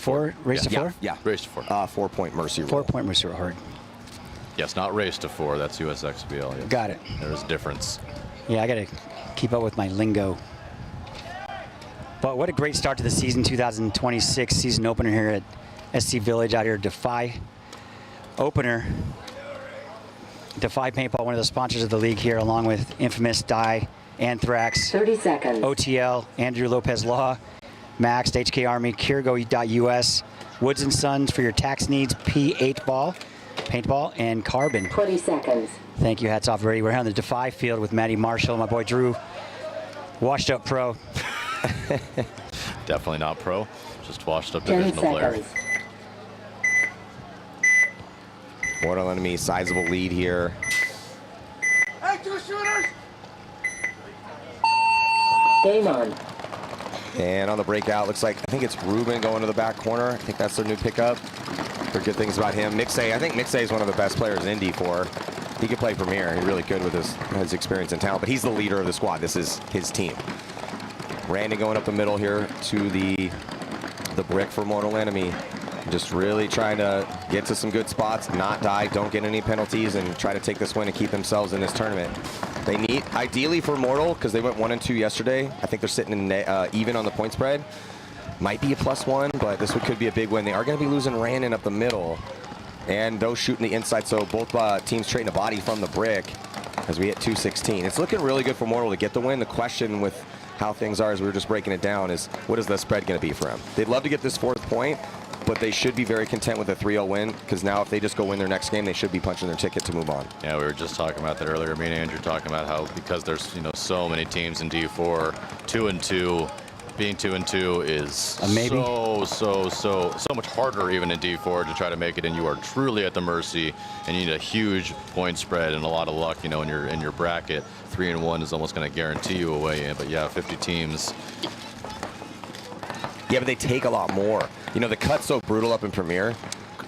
4? Race to 4? Yeah. Race to 4. 4-point mercy roll. 4-point mercy roll hard. Yes, not race to 4. That's Wcppl. Yes. Got it. There's a difference. Yeah, I got to keep up with my lingo. But what a great start to the season, 2026 season opener here at SC Village out here at Defy. Opener. Defy Paintball, one of the sponsors of the league here, along with Infamous, Die, Anthrax, 30 seconds. OTL, Andrew Lopez Law, Max, HK Army, Kirgo.us, Woods & Sons for your tax needs, P8 Paintball, and Carbon. 20 seconds. Thank you, hats off, Brady. We're here on the Defy field with Matty Marshall, my boy Drew, washed up pro. Definitely not pro, just washed up 10 divisional player. seconds. Mortal Enemy, sizable lead here. Hey, 2 shooters! Game on. And on the breakout, looks like, I think it's Ruben going to the back corner. I think that's their new pickup. Heard good things about him. Mixay, I think Mixay is one of the best players in D4. He could play Premier. He's really good with his experience and talent, but he's the leader of the squad. This is his team. Randy going up the middle here to the brick for Mortal Enemy. Just really trying to get to some good spots, not die, don't get any penalties, and try to take this win and keep themselves in this tournament. They need, ideally for Mortal, because they went 1-2 yesterday. I think they're sitting in even on the point spread. Might be a +1, but this could be a big win. They are going to be losing Randon up the middle, and those shooting the inside. So both teams trading a body from the brick as we hit 216. It's looking really good for Mortal to get the win. The question with how things are, as we were just breaking it down, is what is the spread going to be for them? They'd love to get this 4th point, but they should be very content with a 3-0 win, because now if they just go win their next game, they should be punching their ticket to move on. Yeah, we were just talking about that earlier. Me and Andrew talking about how, because there's so many teams in D4, 2-2, being 2-2 is so much harder even in D4 to try to make it, and you are truly at the mercy, and you need a huge point spread and a lot of luck, in your bracket. 3-1 is almost going to guarantee you a way in, but yeah, 50 teams. Yeah, but they take a lot more. You know, the cut's so brutal up in Premier,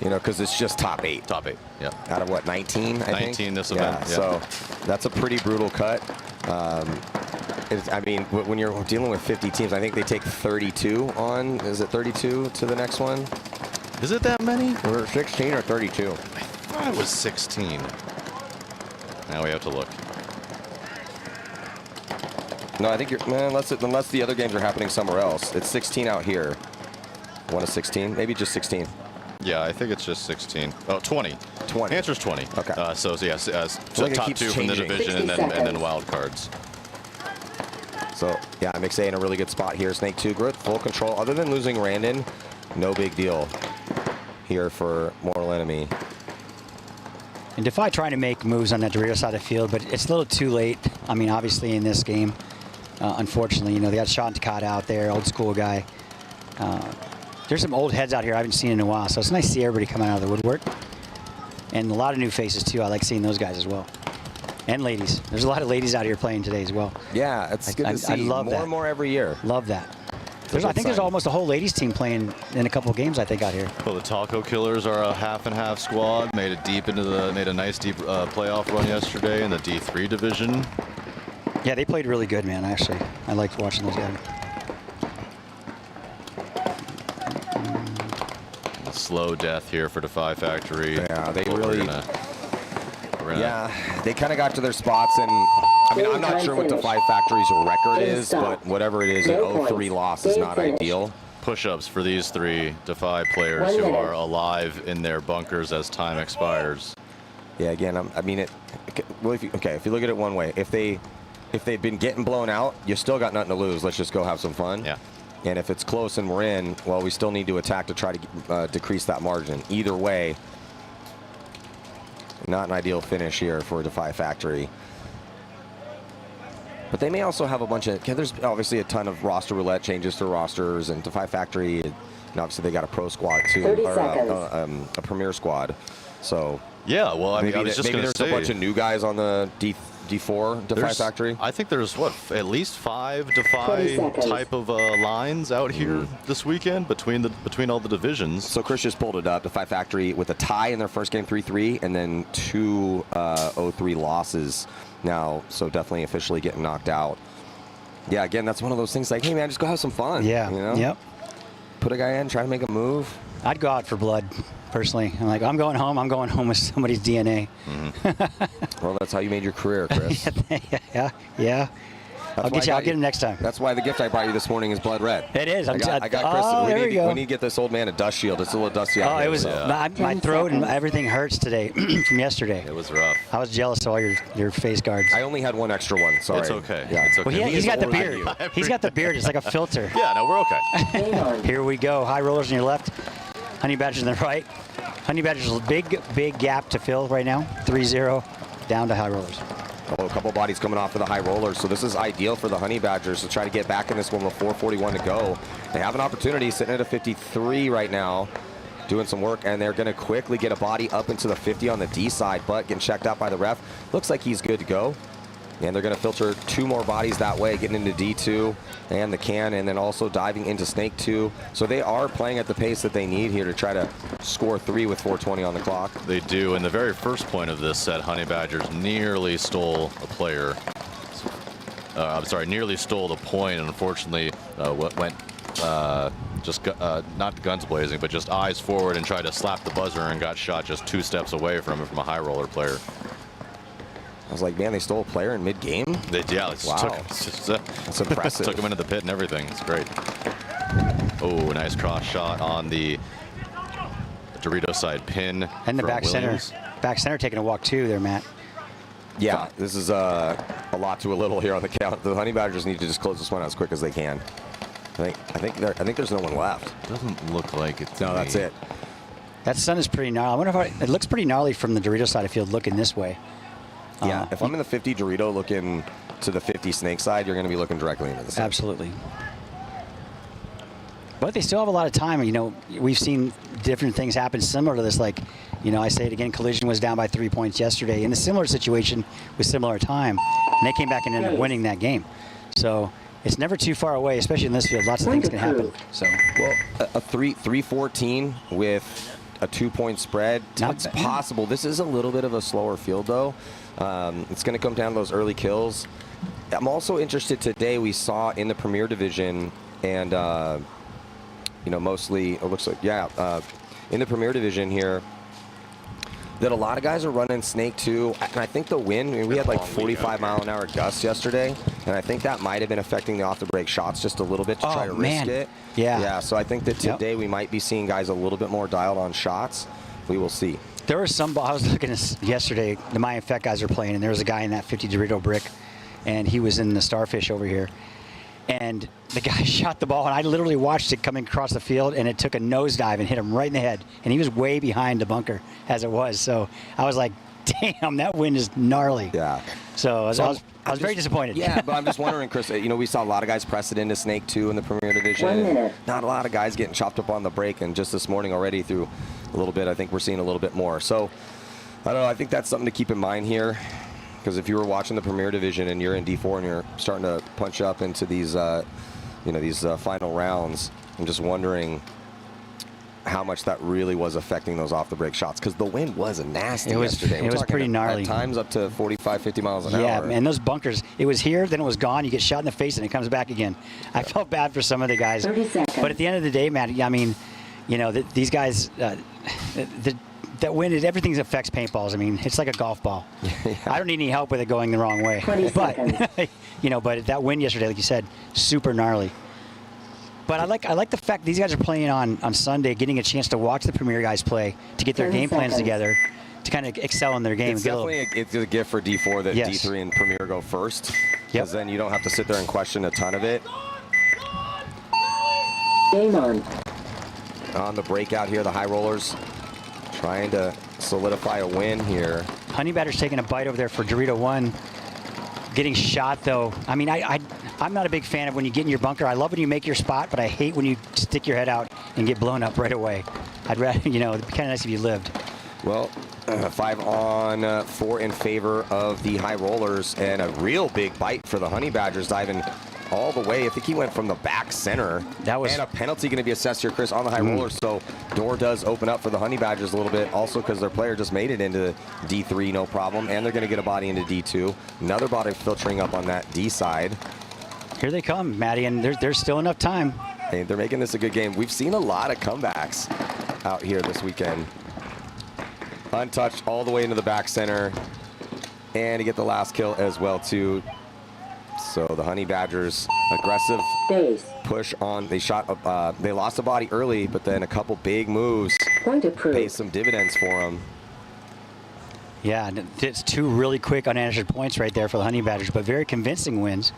you know, because it's just top 8. Top 8, yeah. Out of what, 19, I think? 19 this event, yeah. So that's a pretty brutal cut. I mean, when you're dealing with 50 teams, I think they take 32 on. Is it 32 to the next one? Is it that many? Or 16 or 32? I thought it was 16. Now we have to look. No, I think you're, man, unless the other games are happening somewhere else. It's 16 out here. 1 to 16, maybe just 16. Yeah, I think it's just 16. Oh, 20. 20. Answer's 20. Okay. So yes, So like it top keeps 2 from the changing. division and then wild cards. So yeah, MXA in a really good spot here. Snake 2, Grit, full control. Other than losing Randon, no big deal here for Mortal Enemy. And Defy trying to make moves on that Dorito side of the field, but it's a little too late. I mean, obviously in this game, unfortunately, you know, they got Sean Takata out there, old school guy. There's some old heads out here I haven't seen in a while, so it's nice to see everybody coming out of the woodwork. And a lot of new faces too. I like seeing those guys as well. And ladies. There's a lot of ladies out here playing today as well. Yeah, it's good to see. I love more that. and more every year. Love that. I think there's almost a whole ladies team playing in a couple of games, I think, out here. Well, the Taco Killers are a half and half squad. Made a nice deep playoff run yesterday in the D3 division. Yeah, they played really good, man. Actually, I liked watching those guys. A slow death here for Defy Factory. Yeah, they But really. yeah, they kind of got to their spots, and I mean, I'm not sure what Defy Factory's record is, but whatever it is, an 0-3 loss is not ideal. Push-ups for these 3 Defy players who are alive in their bunkers as time expires. Yeah, again, I mean, well, if you look at it one way, if they've been getting blown out, you still got nothing to lose. Let's just go have some fun. Yeah. And if it's close and we're in, well, we still need to attack to try to decrease that margin. Either way, not an ideal finish here for Defy Factory. But they may also have a bunch of, there's obviously a ton of roster roulette changes to rosters, and Defy Factory, and obviously they got a pro squad too, or a premier squad. So yeah, well, I mean, I was just maybe going to there's say, a bunch of new guys on the D4 Defy Factory. I think there's at least 5 Defy type of lines out here this weekend between all the divisions. So Chris just pulled it up. Defy Factory with a tie in their first game, 3-3, and then 2 0-3 losses now. So definitely officially getting knocked out. Yeah, again, that's one of those things like, hey man, just go have some fun. Yeah. You know? Yep. Put a guy in, try to make a move. I'd go out for blood, personally. I'm like, I'm going home with somebody's DNA. Well, that's how you made your career, Chris. yeah. I'll get him next time. That's why the gift I brought you this morning is blood red. It is. I got Chris. Oh, there we go. We need to get this old man a dust shield. It's a little dusty out Oh, here. it was my throat and everything hurts today from yesterday. It was rough. I was jealous of all your face guards. I only had one extra one. Sorry. It's okay. Yeah. It's okay. Well, he's got the beard. He's got the beard. It's like a filter. Yeah, no, we're okay. Here we go. High rollers on your left. Honey Badgers on the right. Honey Badgers a big gap to fill right now. 3-0 down to high rollers. Oh, a couple bodies coming off of the high rollers, so this is ideal for the Honey Badgers to try to get back in this one with 4:41 to go. They have an opportunity, sitting at a 53 right now, doing some work, and they're going to quickly get a body up into the 50 on the D side, but getting checked out by the ref. Looks like he's good to go. And they're going to filter 2 more bodies that way, getting into D2 and the can, and then also diving into Snake 2. So they are playing at the pace that they need here to try to score 3 with 4:20 on the clock. They do. In the very first point of this set, Honey Badgers nearly stole a player. I'm sorry, nearly stole the point, and unfortunately went not guns blazing, but just eyes forward and tried to slap the buzzer and got shot just 2 steps away from it from a high roller player. I was like, man, they stole a player in mid-game? Yeah, wow. That's impressive. Took him into the pit and everything. It's great. Oh, nice cross shot on the Dorito side pin. And the from back Williams. center. Back center taking a walk too there, Matt. Yeah, this is a lot to a little here on the count. The Honey Badgers need to just close this one out as quick as they can. I think there's no one left. Doesn't look like it. No, that's it. That sun is pretty gnarly. I wonder if it looks pretty gnarly from the Dorito side of the field looking this way. Yeah, if I'm in the 50 Dorito looking to the 50 Snake side, you're going to be looking directly into the sun. Absolutely. But they still have a lot of time. You know, we've seen different things happen similar to this. Like, you know, I say it again, Collision was down by 3 points yesterday in a similar situation with similar time. And they came back and ended up winning that game. So it's never too far away, especially in this field. Lots of things can happen. So, well, a 314 with a 2-point spread. It's possible. This is a little bit of a slower field, though. It's going to come down to those early kills. I'm also interested today. We saw in the Premier Division, and you know, mostly it looks like in the Premier Division here, that a lot of guys are running Snake 2, and I think the wind, I mean, we had like 45-mile-an-hour gusts yesterday, and I think that might have been affecting the off-the-break shots just a little bit to try to risk it. Yeah, so I think that today we might be seeing guys a little bit more dialed on shots. We will see. There were some, I was looking at yesterday, the Mayan Fett guys are playing, and there was a guy in that 50 Dorito brick, and he was in the Starfish over here. And the guy shot the ball, and I literally watched it coming across the field, and it took a nosedive and hit him right in the head. And he was way behind the bunker as it was. So I was like, damn, that wind is gnarly. Yeah. So I was very disappointed. Yeah, but I'm just wondering, Chris, you know, we saw a lot of guys press it into Snake 2 in the Premier Division. 1 minute. Not a lot of guys getting chopped up on the break, and just this morning already through a little bit, I think we're seeing a little bit more. So, I don't know, I think that's something to keep in mind here. Because if you were watching the Premier Division and you're in D4 and you're starting to punch up into these, you know, these final rounds, I'm just wondering how much that really was affecting those off-the-break shots. Because the wind was nasty yesterday. It was pretty gnarly. At times up to 45, 50 miles an hour. Yeah, man, those bunkers, it was here, then it was gone. You get shot in the face, and it comes back again. I felt bad for some of the guys. 30 seconds. But at the end of the day, Matt, I mean, you know, these guys, that wind, everything affects paintballs. I mean, it's like a golf ball. Yeah. I don't need any help with it going the wrong way. 20 seconds. You know, but that wind yesterday, like you said, super gnarly. But I like the fact these guys are playing on Sunday, getting a chance to watch the Premier guys play, to get their 10 game plans seconds. together, to kind of excel in their game. It's definitely it's a gift for D4 that Yes. D3 and Premier go first. Yep. Because then you don't have to sit there and question a ton of it. Game on. On the breakout here, the high rollers trying to solidify a win here. Honey Badger's taking a bite over there for Dorito 1. Getting shot, though. I mean, I'm not a big fan of when you get in your bunker. I love when you make your spot, but I hate when you stick your head out and get blown up right away. I'd rather, you know, it'd be kind of nice if you lived. Well, 5 on 4 in favor of the high rollers, and a real big bite for the Honey Badgers, diving all the way. I think he went from the back center. That was, and a penalty going to be assessed here, Chris, on the high rollers. So door does open up for the Honey Badgers a little bit, also because their player just made it into D3, no problem, and they're going to get a body into D2. Another body filtering up on that D side. Here they come, Maddie, and there's still enough time. Hey, they're making this a good game. We've seen a lot of comebacks out here this weekend. Untouched all the way into the back center, and to get the last kill as well, too. So the Honey Badgers, aggressive push on. They they lost a body early, but then a couple big moves Point approved. paid some dividends for them. Yeah, it's 2 really quick unanswered points right there for the Honey Badgers, but very convincing wins.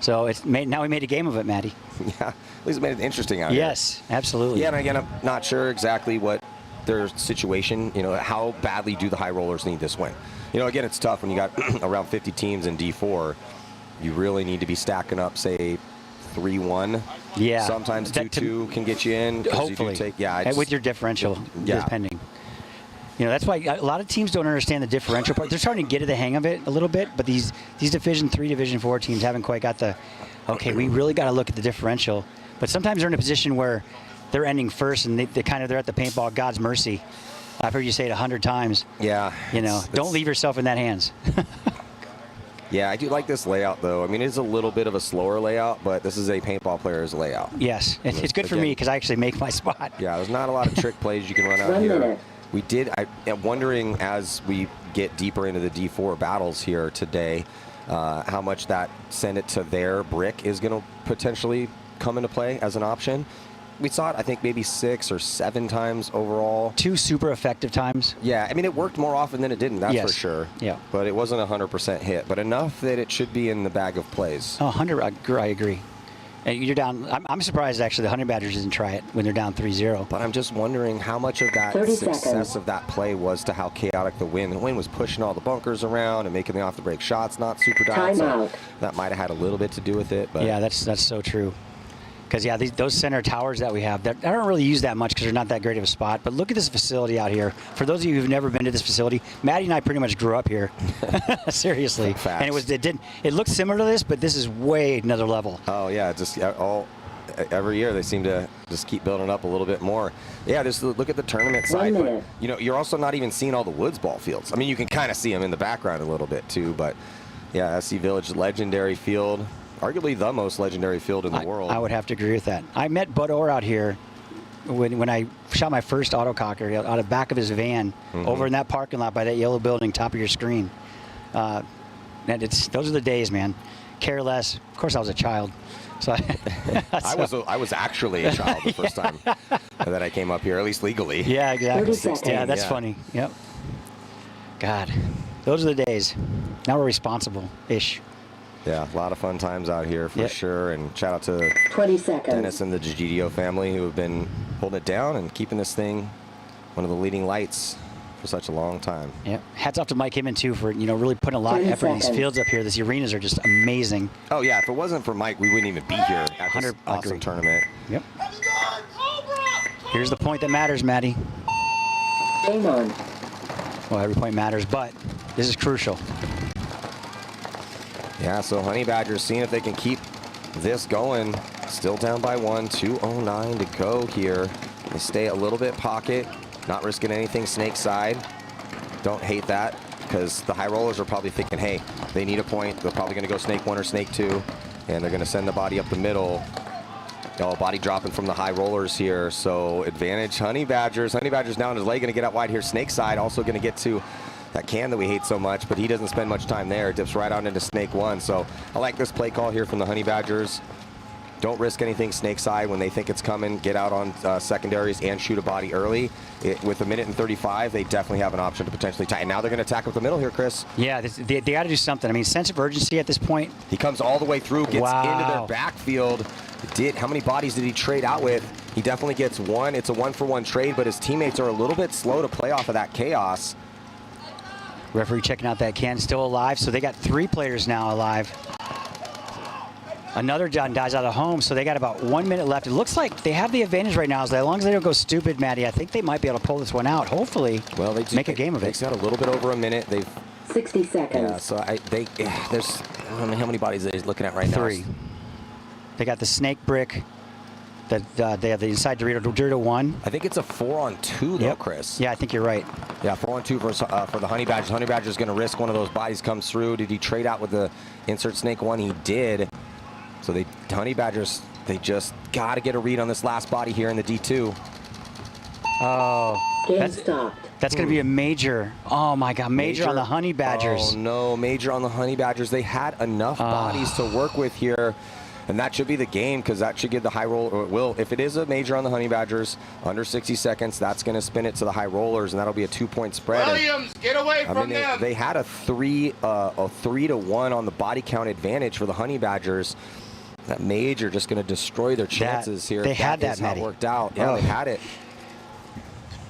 So now we made a game of it, Maddie. Yeah, at least it made it interesting out here. Yes, absolutely. Yeah, and again, I'm not sure exactly what their situation, you know, how badly do the high rollers need this win? You know, again, it's tough when you got around 50 teams in D4. You really need to be stacking up, say, 3-1. Yeah. Sometimes 2-2 can get you in. Hopefully. And with your differential, depending. You know, that's why a lot of teams don't understand the differential part. They're starting to get to the hang of it a little bit, but these Division 3, Division 4 teams haven't quite got the, okay, we really got to look at the differential. But sometimes they're in a position where they're ending first, and they're at the paintball God's mercy. I've heard you say it 100 times. Yeah. You know, don't leave yourself in that hands. Yeah, I do like this layout, though. I mean, it's a little bit of a slower layout, but this is a paintball player's layout. Yes, it's good for me because I actually make my spot. Yeah, there's not a lot of trick plays you can run out here. We did, I'm wondering as we get deeper into the D4 battles here today, how much that send it to their brick is going to potentially come into play as an option. We saw it, I think, maybe 6 or 7 times overall. 2 super effective times. Yeah, I mean, it worked more often than it didn't, that's Yes. for sure. Yeah. But it wasn't a 100% hit, but enough that it should be in the bag of plays. 100, I agree. And you're down. I'm surprised, actually, the Honey Badgers didn't try it when they're down 3-0. But I'm just wondering how much of that 30 success seconds. of that play was to how chaotic the wind. The wind was pushing all the bunkers around and making the off-the-break shots not super dialed. So Timeout. that might have had a little bit to do with it. But Yeah, that's so true. Because, yeah, those center towers that we have, I don't really use that much because they're not that great of a spot. But look at this facility out here. For those of you who've never been to this facility, Maddie and I pretty much grew up here. Seriously. Facts. And it looked similar to this, but this is way another level. Oh, yeah, every year they seem to just keep building up a little bit more. Yeah, just look at the tournament side. 1 But, minute. you know, you're also not even seeing all the Woods ball fields. I mean, you can kind of see them in the background a little bit too, but yeah, SC Village, legendary field, arguably the most legendary field in the world. I would have to agree with that. I met Bud Orr out here when I shot my first autococker out of the back of his van over in that parking lot by that yellow building, top of your screen. And those are the days, man. Care less. Of course, I was a child. So I was actually a child the first time that I came up here, at least legally. Yeah, exactly. 30 seconds. Yeah, that's Yeah. funny. Yep. God, those are the days. Now we're responsible-ish. Yeah, a lot of fun times out here for Yep. sure. And shout out to 20 seconds. Dennis and the Gigidio family who have been holding it down and keeping this thing one of the leading lights for such a long time. Yep. Hats off to Mike Himman too for really putting a lot of 30 effort in these seconds. fields up here. These arenas are just amazing. Oh yeah, if it wasn't for Mike, we wouldn't even be here at this 100 awesome agree. tournament. Yep. Here's the point that matters, Maddie. Game on. Well, every point matters, but this is crucial. Yeah, so Honey Badgers seeing if they can keep this going. Still down by 1, 2:09 to go here. They stay a little bit pocket, not risking anything snake side. Don't hate that because the high rollers are probably thinking, hey, they need a point. They're probably going to go snake 1 or snake 2, and they're going to send the body up the middle. Oh, body dropping from the high rollers here. So advantage Honey Badgers. Honey Badgers down his leg, going to get out wide here. Snake side also going to get to that can that we hate so much, but he doesn't spend much time there. Dips right out into snake 1. So I like this play call here from the Honey Badgers. Don't risk anything snake side when they think it's coming. Get out on secondaries and shoot a body early. With 1 minute and 35, they definitely have an option to potentially tie. And now they're going to attack up the middle here, Chris. Yeah, they got to do something. I mean, sense of urgency at this point. He comes all the way through, gets Wow. into their backfield. How many bodies did he trade out with? He definitely gets 1. It's a 1-for-1 trade, but his teammates are a little bit slow to play off of that chaos. Referee checking out that can, still alive. So they got 3 players now alive. Another John dies out of home, so they got about 1 minute left. It looks like they have the advantage right now. As long as they don't go stupid, Maddie, I think they might be able to pull this one out. Hopefully, Well, they make a game of it. They've got a little bit over a minute. 60 seconds. Yeah, so there's I don't know how many bodies they're looking at right now. 3. They got the snake brick. They have the inside Dorito 1. I think it's a 4-on-2 though, Yep. Chris. Yeah, I think you're right. Yeah, 4-on-2 for the Honey Badgers. Honey Badgers going to risk one of those bodies comes through. Did he trade out with the insert snake 1? He did. So Honey Badgers, they just got to get a read on this last body here in the D2. Oh, Game stopped. that's going to be a major. Oh my God, major on the Honey Badgers. Oh no, major on the Honey Badgers. They had enough bodies to work with here. And that should be the game because that should give the high roll, or it will. If it is a major on the Honey Badgers, under 60 seconds, that's going to spin it to the high rollers, and that'll be a 2-point spread. Williams, get away from them. They had a 3-to-1 on the body count advantage for the Honey Badgers. That major just going to destroy their chances here. They had that, is how it Matty. worked out. Yeah, they had it.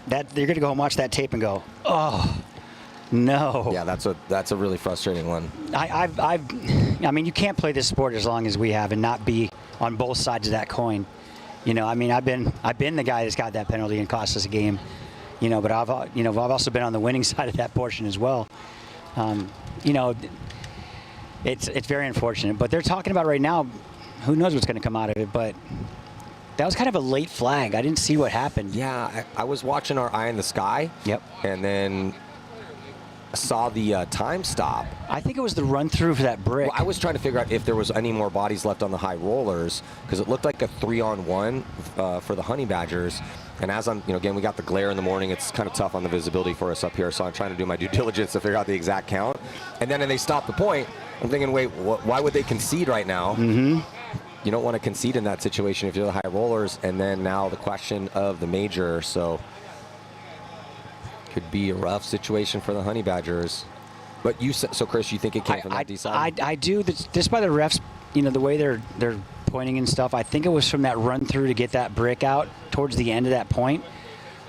That you're going to go and watch that tape and go, oh, no. Yeah, that's a really frustrating one. I mean, you can't play this sport as long as we have and not be on both sides of that coin. You know, I mean, I've been the guy that's got that penalty and cost us a game. You know, but I've also been on the winning side of that portion as well. You know, it's very unfortunate. But they're talking about right now. Who knows what's going to come out of it? But that was kind of a late flag. I didn't see what happened. Yeah, I was watching our Eye in the Sky. Yep. And then saw the time stop. I think it was the run through for that brick. Well, I was trying to figure out if there was any more bodies left on the high rollers because it looked like a 3-on-1 for the Honey Badgers. And as I'm, again, we got the glare in the morning. It's kind of tough on the visibility for us up here. So I'm trying to do my due diligence to figure out the exact count. And then they stopped the point. I'm thinking, wait, why would they concede right now? Mm-hmm. You don't want to concede in that situation if you're the high rollers. And then now the question of the major. So could be a rough situation for the Honey Badgers. But so Chris, you think it came from that D side? I do. Just by the refs, the way they're pointing and stuff, I think it was from that run through to get that brick out towards the end of that point,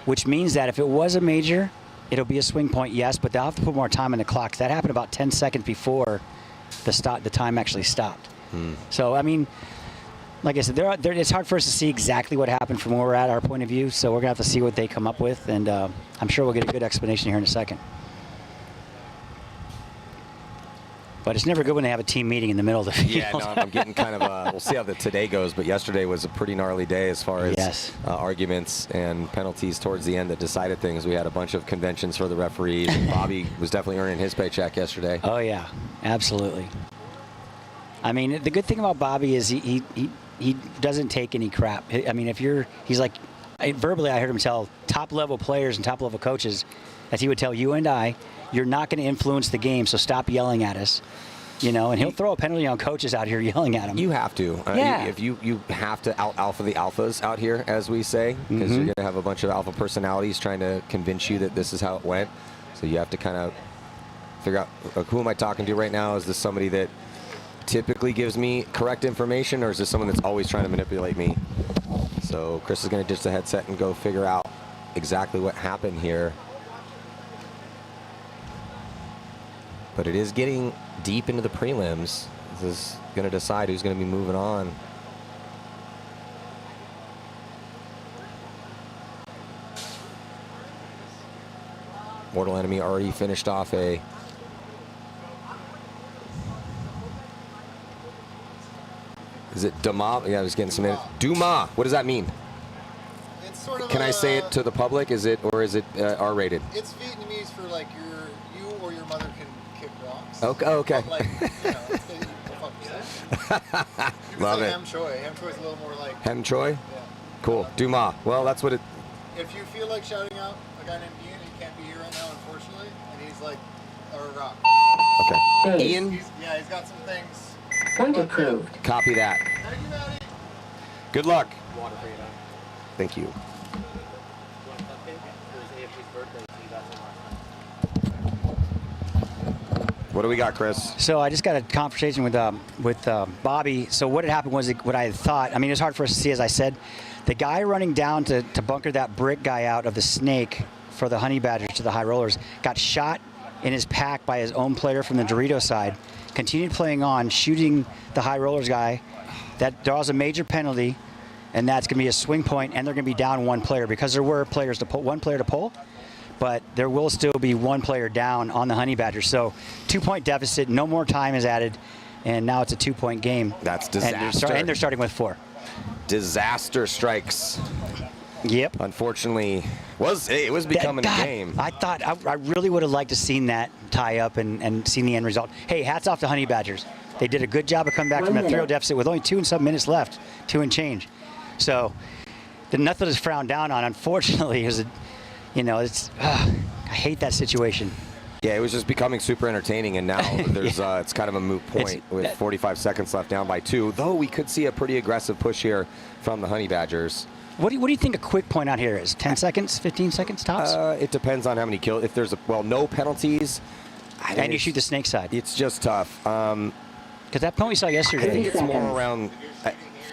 which means that if it was a major, it'll be a swing point, yes, but they'll have to put more time on the clock. That happened about 10 seconds before the time actually stopped. So, I mean, like I said, it's hard for us to see exactly what happened from where we're at, our point of view. So we're gonna have to see what they come up with, and I'm sure we'll get a good explanation here in a second. But it's never good when they have a team meeting in the middle of the field. Yeah, no, I'm getting kind of, we'll see how today goes, but yesterday was a pretty gnarly day as far as arguments and penalties towards the end that decided things. We had a bunch of conventions for the referees, and Bobby was definitely earning his paycheck yesterday. Oh, yeah, absolutely. I mean, the good thing about Bobby is he doesn't take any crap. I mean, he's like, verbally I heard him tell top-level players and top-level coaches, as he would tell you and I, you're not going to influence the game, so stop yelling at us. You know, and he'll throw a penalty on coaches out here yelling at him. You have to. Yeah. If you have to out-alpha the alphas out here, as we say, because you're going to have a bunch of alpha personalities trying to convince you that this is how it went. So you have to kind of figure out, who am I talking to right now? Is this somebody that typically gives me correct information, or is this someone that's always trying to manipulate me? So Chris is going to ditch the headset and go figure out exactly what happened here. But it is getting deep into the prelims. This is going to decide who's going to be moving on. Mortal Enemy already finished off a... Is it Duma? Yeah, I was getting some... Duma! What does that mean? It's sort of Can I say it to the public? Is it, or is it R-rated? It's Vietnamese for like you or your mother can kick rocks. Okay. Okay. But, like, you know, it's the fuck percent. Love it. Ham Choi. Ham Choi's a little more like. Hem Choi? Yeah. Cool. Duma. Well, that's what it... If you feel like shouting out a guy named Ian, he can't be here right now, unfortunately, and he's like a rock. Okay. Base. Ian? He's got some things. Point approved. Copy that. Thank you, Maddie. Good luck. Water for you, man. Thank you. You want a cupcake? It was AFC's birthday, so you got some last night. What do we got, Chris? So I just got a conversation with Bobby. So what had happened was what I had thought. I mean, it's hard for us to see, as I said. The guy running down to bunker that brick guy out of the snake for the Honey Badgers to the High Rollers got shot in his pack by his own player from the Dorito side. Continued playing on, shooting the High Rollers guy. That draws a major penalty, and that's going to be a swing point, and they're going to be down one player because there were players to pull, one player to pull, but there will still be one player down on the Honey Badgers. So 2-point deficit, no more time is added, and now it's a 2-point game. That's disaster. And they're starting with 4. Disaster strikes. Yep. Unfortunately, it was becoming a game. I thought I really would have liked to seen that tie up and seen the end result. Hey, hats off to Honey Badgers. They did a good job of coming back from that 3-0 deficit with only 2 and some minutes left, 2 and change. So nothing is frowned down on. Unfortunately, I hate that situation. Yeah, it was just becoming super entertaining, and now there's it's kind of a moot point with 45 seconds left, down by 2. Though we could see a pretty aggressive push here from the Honey Badgers. What do you think a quick point out here is? 10 seconds, 15 seconds tops? It depends on how many kills. If there's no penalties, and you shoot the snake side. It's just tough. Because that point we saw yesterday. I think it's more around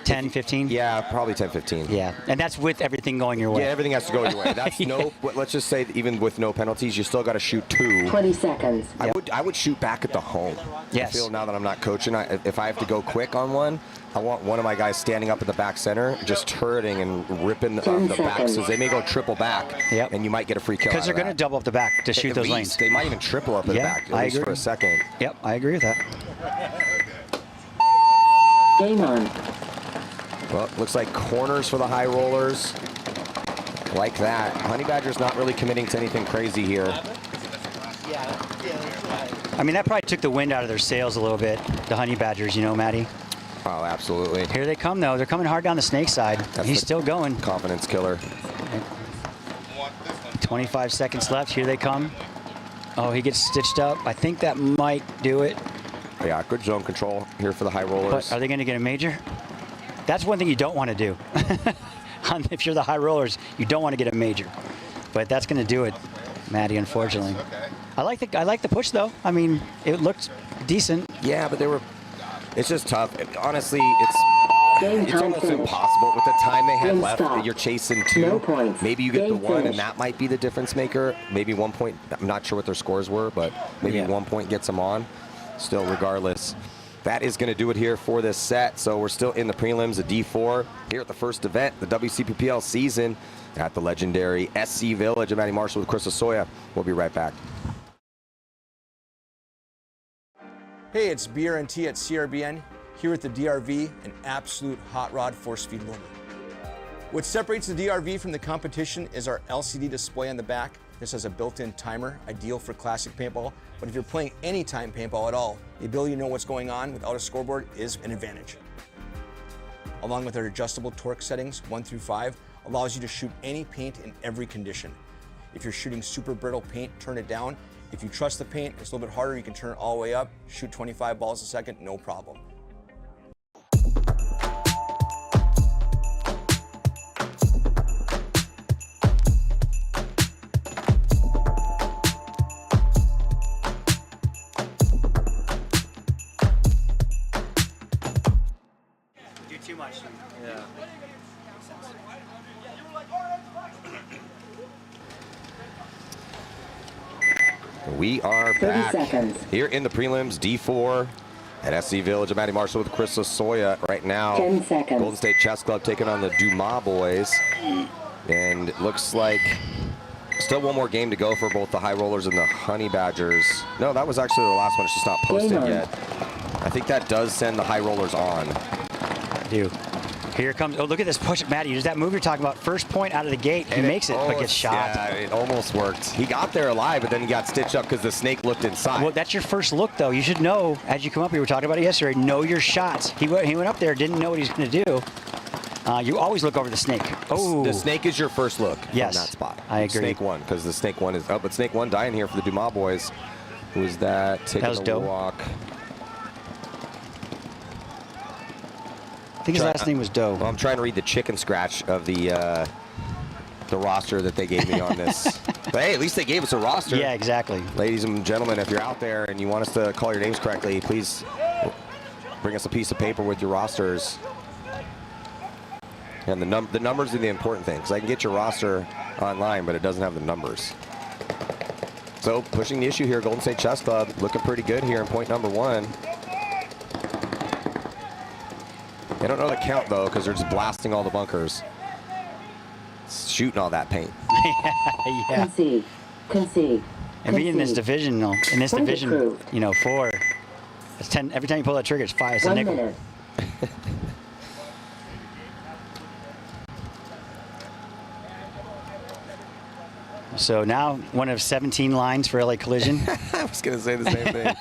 10, 15? Yeah, probably 10, 15. Yeah, and that's with everything going your way. Yeah, everything has to go your way. That's let's just say that even with no penalties, you still got to shoot 2. 20 seconds. I would shoot back at the home. Yes. I feel now that I'm not coaching, if I have to go quick on one, I want one of my guys standing up at the back center, just turreting and ripping the back, so they may go triple back, and you might get a free kill. Because they're going to double up the back to shoot those lanes. They might even triple up at the back, at least for a second. Yep, I agree with that. Game on. Well, looks like corners for the High Rollers. Like that. Honey Badger's not really committing to anything crazy here. I mean, that probably took the wind out of their sails a little bit, the Honey Badgers, Maddie? Oh, absolutely. Here they come, though. They're coming hard down the snake side. He's still going. Confidence killer. 25 seconds left. Here they come. Oh, he gets stitched up. I think that might do it. Yeah, good zone control here for the High Rollers. But are they going to get a major? That's one thing you don't want to do. If you're the High Rollers, you don't want to get a major. But that's going to do it, Maddie, unfortunately. I like the push, though. I mean, it looked decent. Yeah, but it's just tough. Honestly, it's almost impossible with the time they had left. You're chasing 2. No points. Maybe you get the 1, finished. and that might be the difference maker. Maybe 1 point. I'm not sure what their scores were, but maybe 1 point gets them on. Still, regardless, that is going to do it here for this set. So we're still in the prelims of D4 here at the first event, the WCPPL season at the legendary SC Village. I'm Matty Marshall with Chris Osoya. We'll be right back. Hey, it's BRNT at CRBN, here at the DRV, an absolute hot rod force feed loader. What separates the DRV from the competition is our LCD display on the back. This has a built-in timer, ideal for classic paintball, but if you're playing anytime paintball at all, the ability to know what's going on without a scoreboard is an advantage. Along with our adjustable torque settings, 1 through 5, allows you to shoot any paint in every condition. If you're shooting super brittle paint, turn it down. If you trust the paint, it's a little bit harder, you can turn it all the way up, shoot 25 balls a second, no problem. Do too much. Yeah. We are 30 back seconds. here in the prelims, D4 at SC Village. I'm Matty Marshall with Chris Osoya right now. 10 seconds. Golden State Chess Club taking on the Dumas boys. And it looks like still one more game to go for both the High Rollers and the Honey Badgers. No, that was actually the last one. It's just not posted yet. I think that does send the High Rollers on. Do. Here comes, oh, look at this push. Matty, there's that move you're talking about. First point out of the gate. He makes it, but gets shot. Yeah, it almost worked. He got there alive, but then he got stitched up because the snake looked inside. Well, that's your first look, though. You should know, as you come up here, we were talking about it yesterday, know your shots. He went up there, didn't know what he was going to do. You always look over the snake. Oh, the snake is your first look yes, from that spot. I agree. Snake one, because the snake one is up, but snake one dying here for the Dumas boys. Who is that? Taking That was a Doe. walk. I think his last name was Doe. Well, I'm trying to read the chicken scratch of the roster that they gave me on this. But hey, at least they gave us a roster. Yeah, exactly. Ladies and gentlemen, if you're out there and you want us to call your names correctly, please bring us a piece of paper with your rosters. And the numbers are the important thing, because I can get your roster online, but it doesn't have the numbers. So pushing the issue here, Golden State Chess Club looking pretty good here in point number 1. They don't know the count, though, because they're just blasting all the bunkers. Shooting all that paint. Yeah. Concede. And being in this division, Point approved. 4. It's 10. Every time you pull that trigger, it's 5. It's a 1 nickel. minute. So now one of 17 lines for LA Collision. I was going to say the same thing.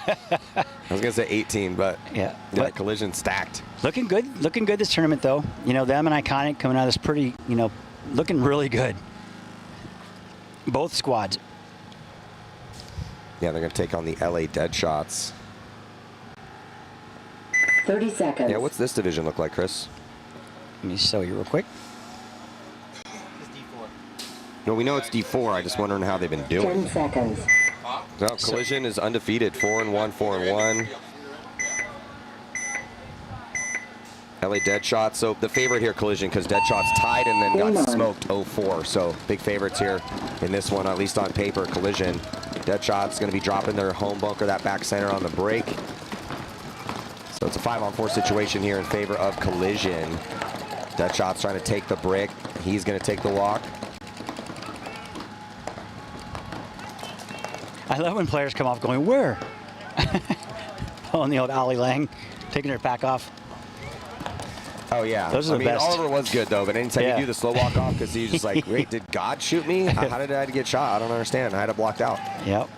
I was going to say 18, but Yeah. but Collision stacked. Looking good this tournament, though. Them and Iconic coming out of this pretty, looking really good. Both squads. Yeah, they're going to take on the LA Deadshots. 30 seconds. Yeah, what's this division look like, Chris? Let me show you real quick. No, we know it's D4. I just wondering how they've been 10 doing. seconds. No, Collision is undefeated, 4-1, 4-1. LA Deadshots. So the favorite here, Collision, because Deadshots tied and then got smoked 0-4. So big favorites here in this one, at least on paper. Collision. Deadshots going to be dropping their home bunker, that back center on the break. So it's a 5-on-4 situation here in favor of Collision. Deadshots trying to take the brick. He's going to take the walk. I love when players come off going, where? Pulling the old Ollie Lang, taking their pack off. Oh, yeah. Those are the best. Oliver was good, though, but anytime you do the slow walk off, because he's just like, wait, did God shoot me? How did I get shot? I don't understand. I had it blocked out. Yep.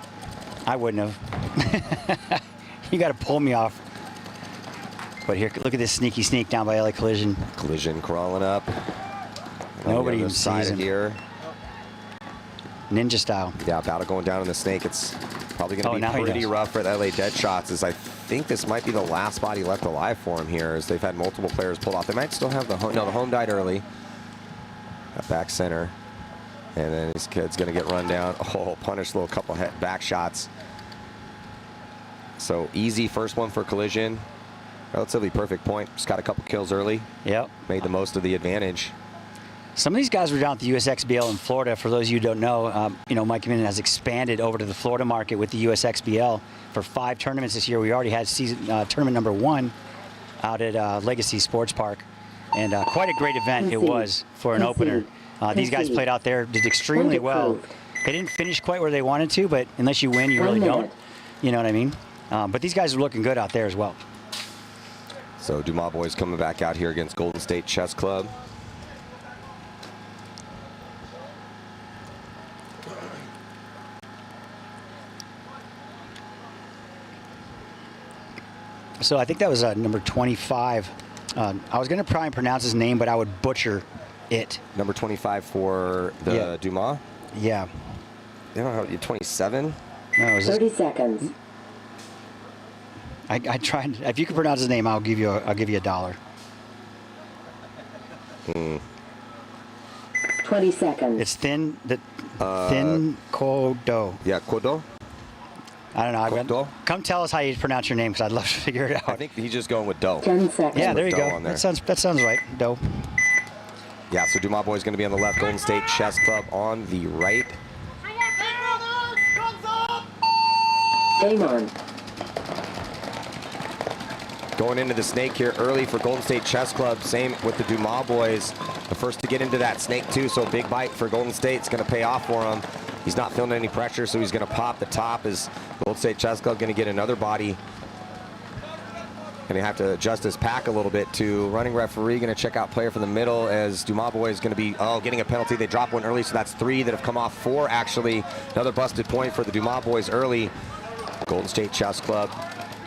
I wouldn't have. You got to pull me off. But here, look at this sneaky sneak down by LA Collision. Collision crawling up. Nobody even sees him. Here. Ninja style. Yeah, battle going down in the snake. It's probably going to be pretty rough for the LA Deadshots, as I think this might be the last body left alive for him here, as they've had multiple players pulled off. They might still have the home. No, the home died early. That back center. And then this kid's going to get run down. Oh, punished little couple back shots. So easy first one for Collision. Relatively perfect point. Just got a couple kills early. Yep. Made the most of the advantage. Some of these guys were down at the USXBL in Florida. For those of you who don't know, Mike Committee has expanded over to the Florida market with the USXBL for 5 tournaments this year. We already had tournament number 1 out at Legacy Sports Park, and quite a great event it was for an opener. These guys played out there, did extremely well. They didn't finish quite where they wanted to, but unless you win, you really don't. You know what I mean? But these guys are looking good out there as well. So Dumas boys coming back out here against Golden State Chess Club. So I think that was number 25. I was going to try and pronounce his name, but I would butcher it. Number 25 for the Dumas? Yeah. They don't have 27? No, it was 30 seconds. I tried. If you can pronounce his name, I'll give you $1. 20 seconds. It's Thin Kodo. Yeah, Kodo? I don't know. Kodo? Come tell us how you pronounce your name, because I'd love to figure it out. I think he's just going with Do. 10 seconds. Yeah, there you Doe go. on there. That sounds right. Do. Yeah, so Dumas boys going to be on the left, Golden State Chess Club on the right. Game on. Going into the snake here early for Golden State Chess Club. Same with the Dumas boys. The first to get into that snake too, so big bite for Golden State. It's going to pay off for him. He's not feeling any pressure, so he's going to pop the top. As Golden State Chess Club going to get another body. Going to have to adjust his pack a little bit too. Running referee going to check out player from the middle as Dumas boys going to be getting a penalty. They dropped one early, so that's 3 that have come off 4 actually. Another busted point for the Dumas boys early. Golden State Chess Club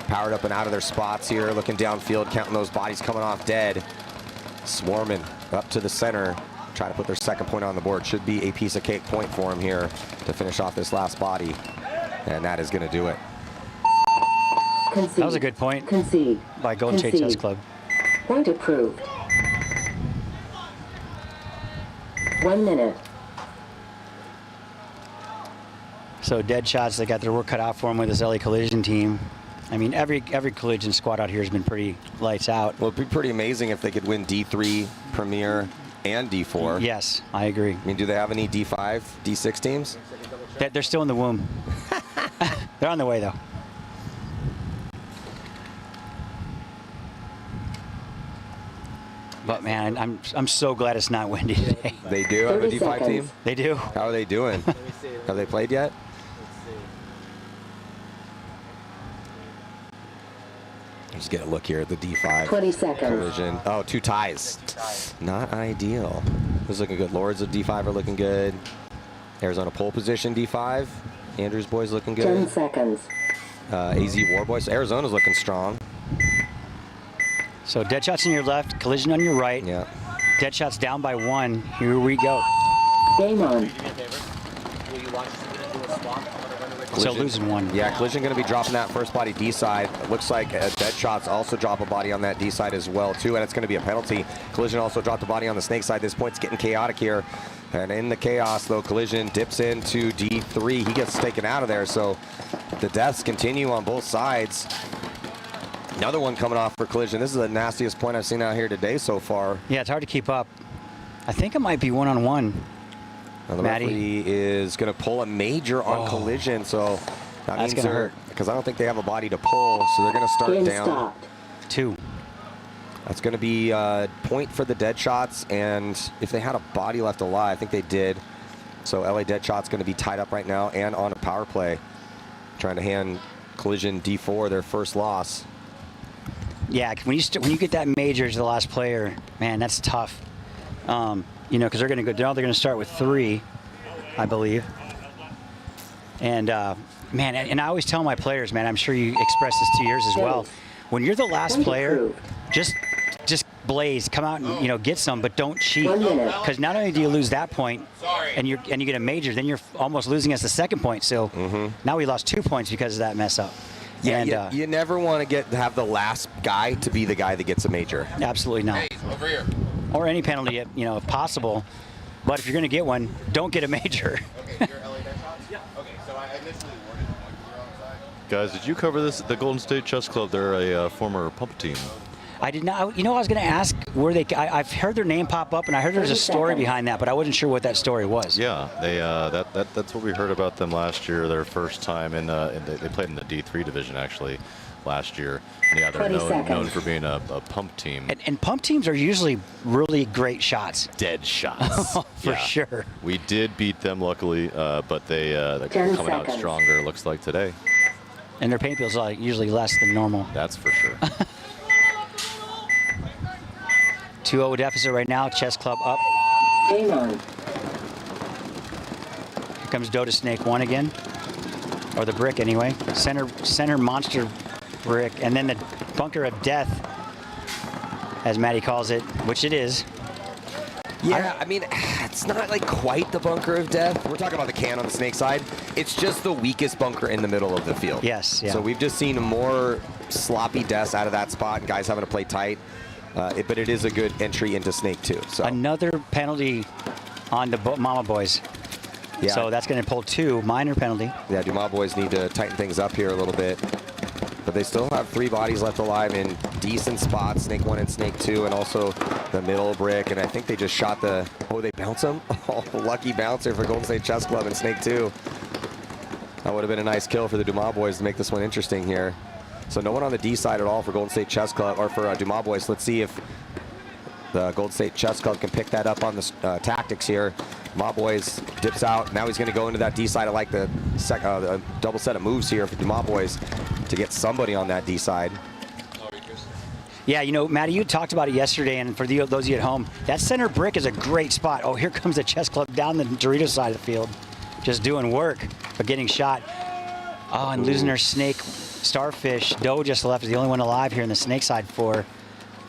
powered up and out of their spots here, looking downfield, counting those bodies coming off dead. Swarming up to the center, trying to put their second point on the board. Should be a piece of cake point for him here to finish off this last body. And that is going to do it. Concede. That was a good point. Concede. By Golden State Chess Club. Point approved. 1 minute. So dead shots, they got their work cut out for them with this LA Collision team. I mean, every Collision squad out here has been pretty lights out. Well, it'd be pretty amazing if they could win D3, Premier, and D4. Yes, I agree. I mean, do they have any D5, D6 teams? They're still in the womb. They're on the way, though. But man, I'm so glad it's not windy today. They do have a 30 D5 seconds. team? They do. How are they doing? Have they played yet? Just get a look here at the D5 20 seconds. collision. Oh, 2 ties. Not ideal. Who's looking good? Lords of D5 are looking good. Arizona pole position D5. Andrews boys looking 10 good. seconds. AZ War boys. Arizona's looking strong. So dead shots on your left, Collision on your right. Yeah. Dead shots down by 1. Here we go. Game on. Do me a favor. Will you watch us get into a swap? I'm gonna run away from So losing 1. Yeah, Collision going to be dropping that first body D side. It looks like Dead Shots also drop a body on that D side as well too, and it's going to be a penalty. Collision also dropped a body on the snake side. This point's getting chaotic here. And in the chaos, though, Collision dips into D3. He gets taken out of there, so the deaths continue on both sides. Another one coming off for Collision. This is the nastiest point I've seen out here today so far. Yeah, it's hard to keep up. I think it might be 1-on-1. Now the Matty. referee is going to pull a major on Collision, so that That's means gonna hurt. because I don't think they have a body to pull, so they're going to start Game down. stopped. 2. That's going to be a point for the Dead Shots, and if they had a body left alive, I think they did. So LA Dead Shots going to be tied up right now and on a power play, trying to hand Collision D4 their first loss. Yeah, when you get that major to the last player, man, that's tough. You know, because they're going to go down. They're going to start with 3, I believe. And man, and I always tell my players, man, I'm sure you expressed this to yours as well. When you're the last player, just blaze, come out and get some, but don't cheat. 1 minute. Because not only do you lose that point, and you get a major, then you're almost losing us the second point. So now we lost 2 points because of that mess up. Yeah, And, you never want to have the last guy to be the guy that gets a major. Absolutely not. Hey, over here. Or any penalty, if possible. But if you're going to get one, don't get a major. Okay, you're LA Dead Shots? Yeah. Okay, so I initially worded like you're on side. Guys, did you cover this? The Golden State Chess Club, they're a former pump team. I did not. You know, I was going to ask where they. I've heard their name pop up, and I heard there's a story behind that, but I wasn't sure what that story was. Yeah, they that's what we heard about them last year. Their first time they played in the D3 division actually last year. And yeah, they're known for being a pump team. And pump teams are usually really great shots. Dead shots. For sure. We did beat them luckily, but they're coming out stronger. Looks like today. And their paint feels like usually less than normal. That's for sure. 2-0 deficit right now. Chess Club up. Game on. Here comes Dota Snake 1 again, or the brick anyway. Center monster brick, and then the bunker of death, as Matty calls it, which it is. Yeah, I mean, it's not like quite the bunker of death. We're talking about the can on the Snake side. It's just the weakest bunker in the middle of the field. Yes, yeah. So we've just seen more sloppy deaths out of that spot, and guys having to play tight. But it is a good entry into Snake too. So another penalty on the Mama Boys. Yeah. So that's going to pull 2, minor penalty. Yeah, Dumas boys need to tighten things up here a little bit. But they still have 3 bodies left alive in decent spots, Snake 1 and Snake 2, and also the middle brick. And I think they just shot the, oh, they bounce them? Oh, lucky bouncer for Golden State Chess Club and Snake 2. That would have been a nice kill for the Dumas boys to make this one interesting here. So no one on the D side at all for Golden State Chess Club, or for Dumas boys. Let's see if the Golden State Chess Club can pick that up on the tactics here. Dumas boys dips out. Now he's going to go into that D side. I like the double set of moves here for Dumas boys to get somebody on that D side. Yeah, you know, Matty, you talked about it yesterday, and for those of you at home, that center brick is a great spot. Oh, here comes the Chess Club down the Dorito side of the field, just doing work, but getting shot. Oh, and losing their Snake Starfish. Doe just left, is the only one alive here in the Snake side for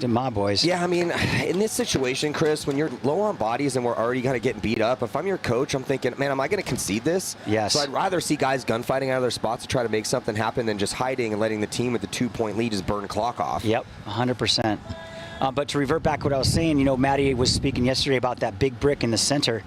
the Ma boys. Yeah, I mean, in this situation, Chris, when you're low on bodies and we're already kind of getting beat up, if I'm your coach, I'm thinking, man, am I going to concede this? Yes. So I'd rather see guys gunfighting out of their spots to try to make something happen than just hiding and letting the team with the 2-point lead just burn clock off. Yep, 100%. But to revert back what I was saying, you know, Matty was speaking yesterday about that big brick in the center.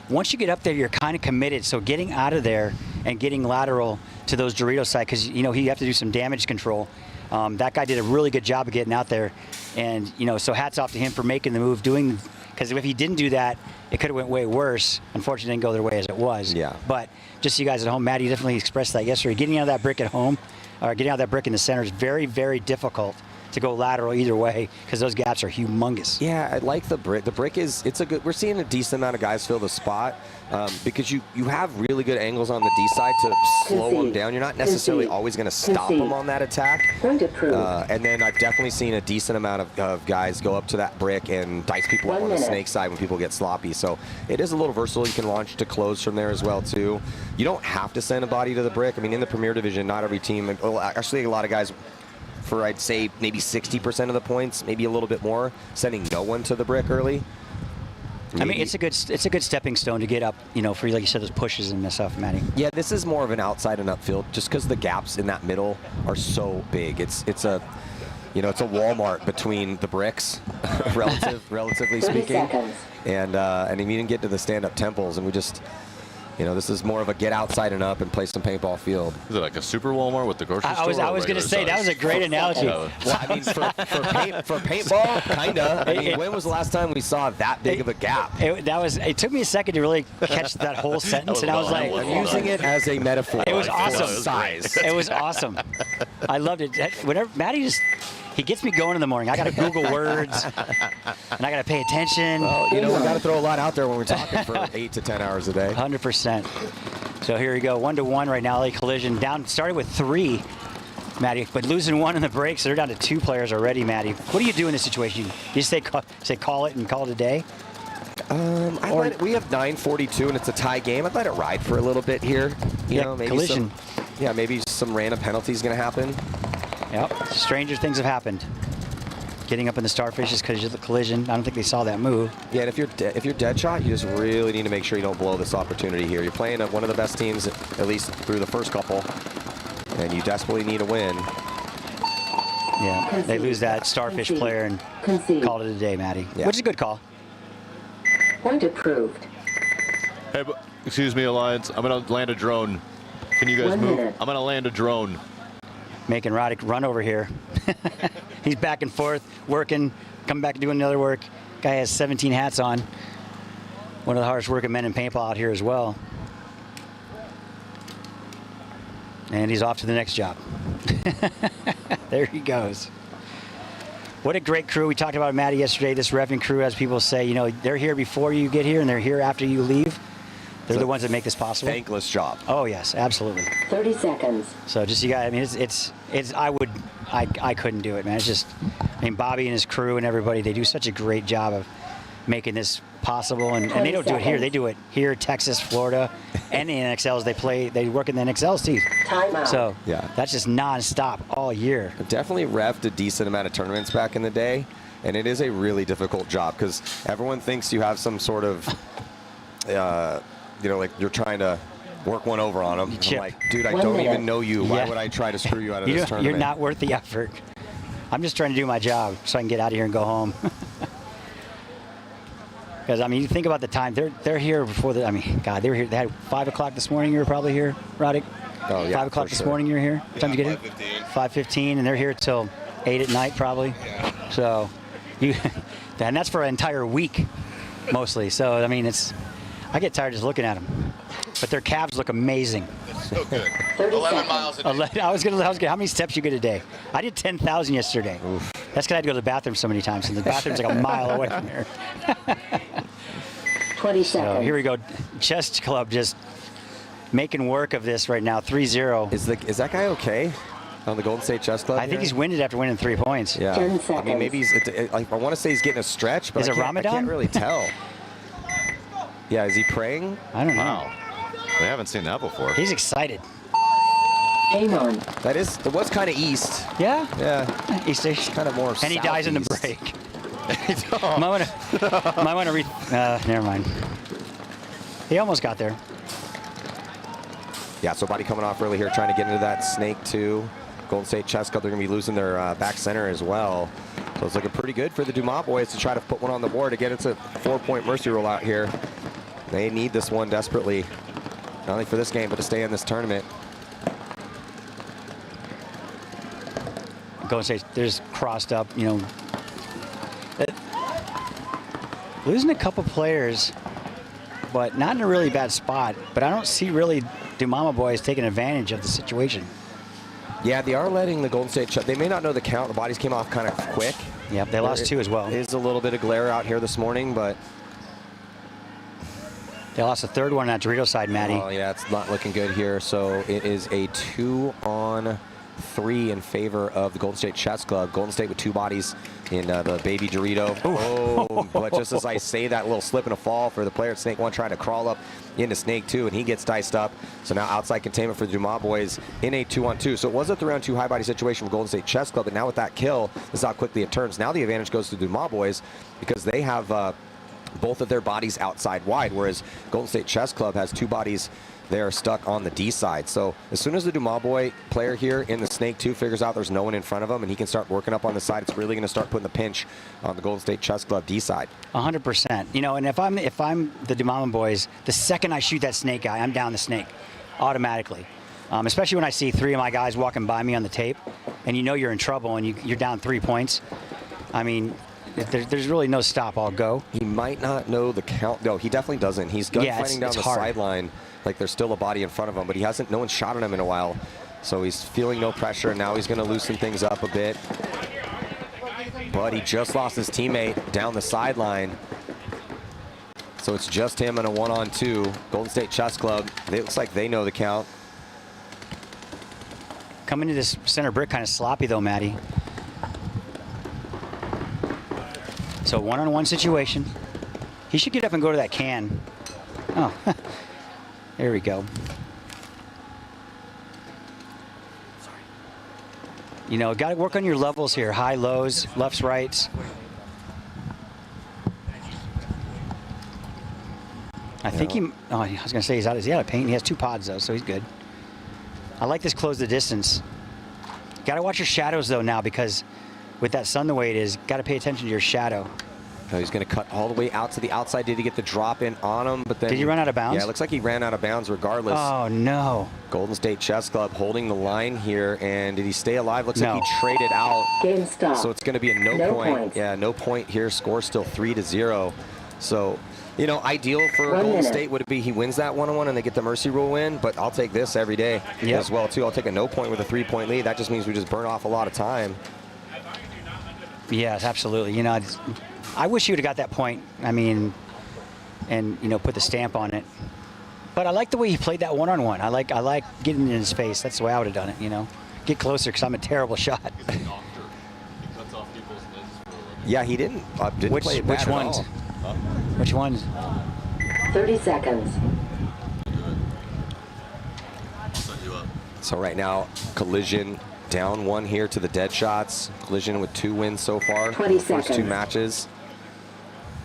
Once you get up there, you're kind of committed. So getting out of there and getting lateral to those Doritos side, because, you know, you have to do some damage control. That guy did a really good job of getting out there. And, you know, so hats off to him for making the move, because if he didn't do that, it could have went way worse. Unfortunately, it didn't go their way as it was. Yeah. But just so you guys at home, Matty definitely expressed that yesterday. Getting out of that brick at home, or getting out of that brick in the center is very, very difficult to go lateral either way, because those gaps are humongous. Yeah, I like the brick. The brick is, it's a good, we're seeing a decent amount of guys fill the spot because you have really good angles on the D side to slow them down. You're not necessarily always going to stop them on that attack. And then I've definitely seen a decent amount of guys go up to that brick and dice people up on the Snake side when people get sloppy. So it is a little versatile. You can launch to close from there as well, too. You don't have to send a body to the brick. I mean, in the Premier Division, not every team, well, actually a lot of guys, for I'd say maybe 60% of the points, maybe a little bit more, sending no one to the brick early. I mean, it's a good stepping stone to get up, you know, for, like you said, those pushes and stuff, Matty. Yeah, this is more of an outside and upfield, just because the gaps in that middle are so big. It's a, you know, it's a Walmart between the bricks, relatively speaking, and you didn't get to the stand-up temples, and we just. You know, this is more of a get outside and up and play some paintball field. Is it like a super Walmart with the grocery store? I was going to say, that was a great analogy. Well, I mean, for paintball, kind of. I mean, when was the last time we saw that big of a gap? It took me a second to really catch that whole sentence, and I was like, I'm using it as a metaphor. It was awesome. Size. It was awesome. I loved it. Whenever Matty he gets me going in the morning. I got to Google words, and I got to pay attention. Well, you know, we got to throw a lot out there when we're talking for 8 to 10 hours a day. 100%. So here we go, 1-1 right now. LA Collision down, started with 3, Matty, but losing 1 in the break, so they're down to 2 players already, Matty. What do you do in this situation? You just say call it and call it a day? We have 9:42 and it's a tie game. I'd let it ride for a little bit here. You know, maybe Collision. Maybe some random penalties going to happen. Yep, stranger things have happened. Getting up in the Starfishes because of the collision. I don't think they saw that move. Yeah, and if you're dead shot, you just really need to make sure you don't blow this opportunity here. You're playing one of the best teams, at least through the first couple, and you desperately need a win. Yeah, they lose that Starfish player and called it a day, Matty. Yeah. Which is a good call. Point approved. Hey, excuse me, Alliance. I'm going to land a drone. Can you guys move? I'm going to land a drone. Making Roddick run over here. He's back and forth, working, coming back and doing another work. Guy has 17 hats on. One of the hardest working men in paintball out here as well. And he's off to the next job. There he goes. What a great crew. We talked about Maddie yesterday. This reffing crew, as people say, you know, they're here before you get here and they're here after you leave. They're the ones that make this possible. Thankless job. Oh yes, absolutely. 30 seconds. So just you guys, I mean, I couldn't do it, man. It's just, I mean, Bobby and his crew and everybody, they do such a great job of making this possible, and they don't do it here. They do it here, Texas, Florida, and the NXLs. They work in the NXLs too. Timeout. So Yeah. that's just nonstop all year. Definitely reffed a decent amount of tournaments back in the day, and it is a really difficult job because everyone thinks you have some sort of, you know, like you're trying to work one over on them. I'm like, dude, I don't even know you. Why would I try to screw you out of this tournament? You're not worth the effort. I'm just trying to do my job so I can get out of here and go home. Because, I mean, you think about the time. They're here before the, I mean, God, they were here. They had 5 o'clock this morning. You were probably here, Roddick? Oh, yeah, 5 o'clock this morning you were here? What time did you get here? 5:15, and they're here till 8 at night probably. Yeah. So, and that's for an entire week, mostly. So, I mean, I get tired just looking at them. But their calves look amazing. So good. 11 miles a day. I was gonna. How many steps you get a day? I did 10,000 yesterday. Oof. That's because I had to go to the bathroom so many times, and the bathroom's like a mile away from here. 20 seconds. So here we go. Chest Club just making work of this right now. 3-0. Is that guy okay on the Golden State Chess Club? I think he's winded after winning 3 points. Yeah. 10 seconds. I mean, maybe I want to say he's getting a stretch, but Is it I Ramadan? can't really tell. Yeah, is he praying? I don't know. Wow. We haven't seen that before. He's excited. Game on. It was kind of east. Yeah? Yeah. East-ish. Kind of more And he dies in the southeast. break. Might want to never mind. He almost got there. Yeah, so Body coming off early here, trying to get into that Snake 2. Golden State Chess Club, they're going to be losing their back center as well. So it's looking pretty good for the Dumas boys to try to put one on the board to get into 4-point mercy rule out here. They need this one desperately, not only for this game, but to stay in this tournament. Golden State, they're just crossed up, you know. Losing a couple players, but not in a really bad spot. But I don't see really Dumama boys taking advantage of the situation. Yeah, they are letting the Golden State They may not know the count. The bodies came off kind of quick. Yep, they lost 2 as well. There is a little bit of glare out here this morning, but they lost the 3rd one on that Dorito side, Maddie. Oh, yeah, it's not looking good here. So it is a 2-on-3 in favor of the Golden State Chess Club. Golden State with 2 bodies in the baby Dorito. Oh, but just as I say that, little slip and a fall for the player at Snake 1 trying to crawl up into Snake 2, and he gets diced up. So now outside containment for the Dumas boys in a 2-on-2. So it was a 3-on-2 high body situation for Golden State Chess Club, but now with that kill, this is how quickly it turns. Now the advantage goes to the Dumas boys because they have both of their bodies outside wide, whereas Golden State Chess Club has 2 bodies there stuck on the D side. So as soon as the Dumas boy player here in the Snake 2 figures out there's no one in front of him and he can start working up on the side, it's really going to start putting the pinch on the Golden State Chess Club D side. 100%. You know, and if I'm the Dumama boys, the second I shoot that Snake guy, I'm down the Snake automatically. Especially when I see 3 of my guys walking by me on the tape, and you know you're in trouble and you're down 3 points. I mean, there's really no stop. I'll go. He might not know the count. No, he definitely doesn't. He's gunfighting down the sideline like there's still a body in front of him, but no one's shot at him in a while. So he's feeling no pressure, and now he's going to loosen things up a bit. But he just lost his teammate down the sideline. So it's just him in a 1-on-2. Golden State Chess Club, it looks like they know the count. Coming to this center brick kind of sloppy though, Maddie. So 1-on-1 situation. He should get up and go to that can. Oh, there we go. You know, got to work on your levels here. High, lows, lefts, rights. I think I was going to say he's out of paint. He has 2 pods though, so he's good. I like this close the distance. Got to watch your shadows though now, because with that sun the way it is, got to pay attention to your shadow. Oh, he's going to cut all the way out to the outside. Did he get the drop in on him? But then Did he run out of bounds? Yeah, it looks like he ran out of bounds regardless. Oh, no. Golden State Chess Club holding the line here. And did he stay alive? Looks No. like he traded out. Game stop. So it's going to be a no point. Points. Yeah, no point here. Score still 3-0. So, you know, ideal for 1 Golden minute. State would be he wins that 1-on-1 and they get the mercy rule win. But I'll take this every day as well, too. I'll take a no point with a 3-point lead. That just means we just burn off a lot of time. Yes, absolutely. You know, I wish you would have got that point. I mean, and, you know, put the stamp on it. But I like the way he played that one-on-one. I like getting in his face. That's the way I would have done it, you know. Get closer because I'm a terrible shot. Yeah, he didn't play it bad which at ones? all. Which ones? 30 seconds. So right now, Collision down 1 here to the dead shots. Collision with 2 wins so far. 20 First 2 seconds. matches.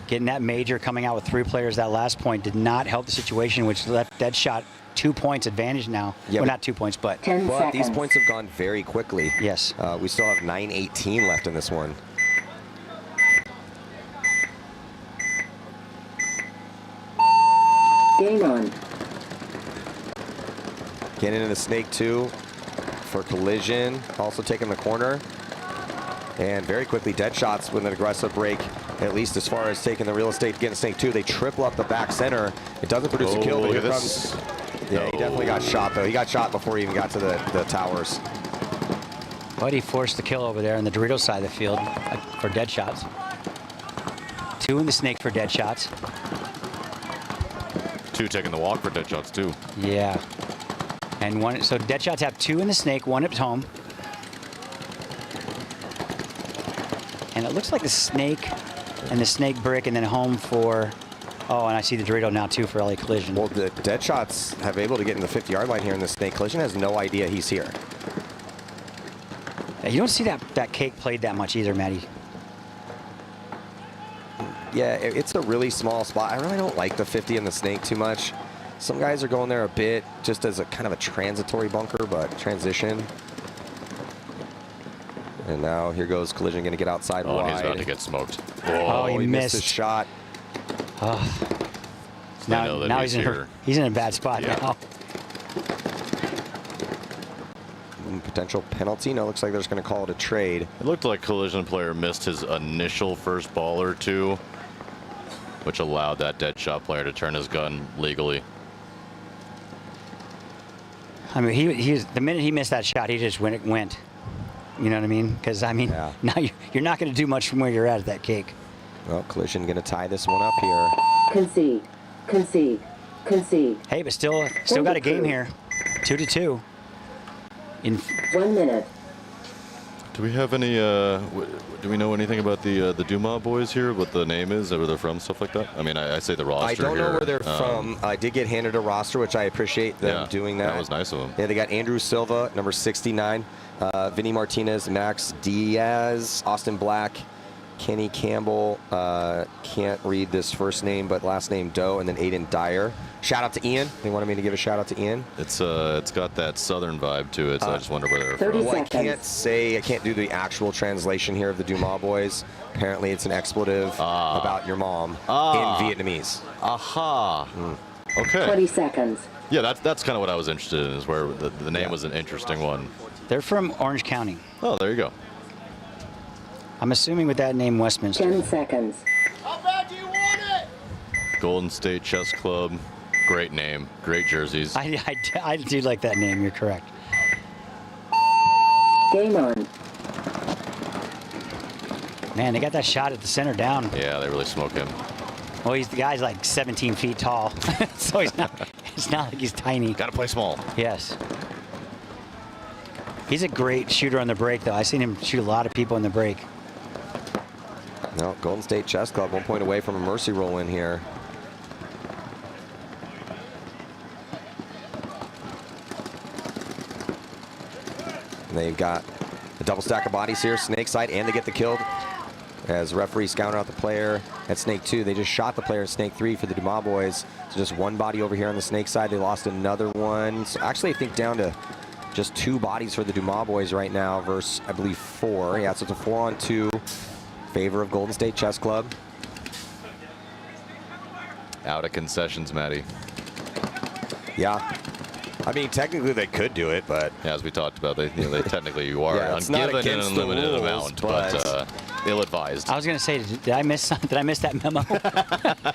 Getting that major coming out with 3 players that last point did not help the situation, which left dead shot 2 points advantage now. Yeah, well, but- not 2 points, but 10 But seconds. these points have gone very quickly. yes. We still have 9:18 left in this one. Game on. Getting into the snake 2 for Collision. Also taking the corner. And very quickly, dead shots with an aggressive break, at least as far as taking the real estate, getting snake 2. They triple up the back center. It doesn't produce a kill, but here comes. Yeah, he definitely got shot, though. He got shot before he even got to the towers. But he forced the kill over there on the Doritos side of the field for dead shots. 2 in the snake for dead shots. 2 taking the walk for dead shots, too. Yeah. And 1, so dead shots have 2 in the snake, 1 at home. And it looks like the snake and the snake brick and then home for, oh, and I see the Dorito now too for LA Collision. Well, the dead shots have able to get in the 50-yard line here in the snake. Collision has no idea he's here. Yeah, you don't see that cake played that much either, Matty. Yeah, it's a really small spot. I really don't like the 50 and the snake too much. Some guys are going there a bit just as a kind of a transitory bunker, but transition. And now here goes Collision, going to get outside Oh, wide. and he's about to get smoked. Oh, he missed his missed. shot. Now he's in a bad spot now. Potential penalty. No, looks like they're just going to call it a trade. It looked like Collision player missed his initial first ball or 2, which allowed that dead shot player to turn his gun legally. I mean, he was, the minute he missed that shot, he just went. You know what I mean? Because, I mean, Yeah. now you're not going to do much from where you're at that cake. Well, Collision going to tie this one up here. Concede. Concede. Concede. Hey, but still got a game here. 2-2. In 1 minute. Do we have any, do we know anything about the Dumas boys here, what the name is, where they're from, stuff like that? I mean, I say the roster I don't know here, where they're from. I did get handed a roster, which I appreciate them doing that. That was nice of them. Yeah, they got Andrew Silva, number 69, Vinny Martinez, Max Diaz, Austin Black, Kenny Campbell, can't read this first name, but last name Doe, and then Aiden Dyer. Shout out to Ian. They wanted me to give a shout out to Ian. It's got that southern vibe to it, so I just wonder where they're 30 from. Well, I can't do the actual translation here of the Dumas boys. Apparently, it's an expletive about your mom in Vietnamese. Aha. Okay. 20 seconds. Yeah, that's kind of what I was interested in, is where the name was an interesting one. They're from Orange County. Oh, there you go. I'm assuming with that name, Westminster. 10 seconds. How bad do you want it? Golden State Chess Club. Great name. Great jerseys. I do like that name. You're correct. Game on. Man, they got that shot at the center down. Yeah, they really smoke him. Well, the guy's like 17 feet tall, so it's not like he's tiny. Got to play small. Yes. He's a great shooter on the break, though. I've seen him shoot a lot of people in the break. No, Golden State Chess Club 1 point away from a mercy roll win here. And they've got a double stack of bodies here, snake side, and they get the kill. As referees counter out the player at snake 2. They just shot the player at snake 3 for the Dumas boys. So just 1 body over here on the snake side. They lost another one. So actually, I think down to just 2 bodies for the Dumas boys right now versus, I believe, 4. Yeah, so it's a 4-on-2 favor of Golden State Chess Club. Out of concessions, Matty. Yeah. I mean, technically they could do it, but as we talked about, they technically you are it's not given an against the unlimited rules, amount, but ill-advised. I was going to say, did I miss that memo?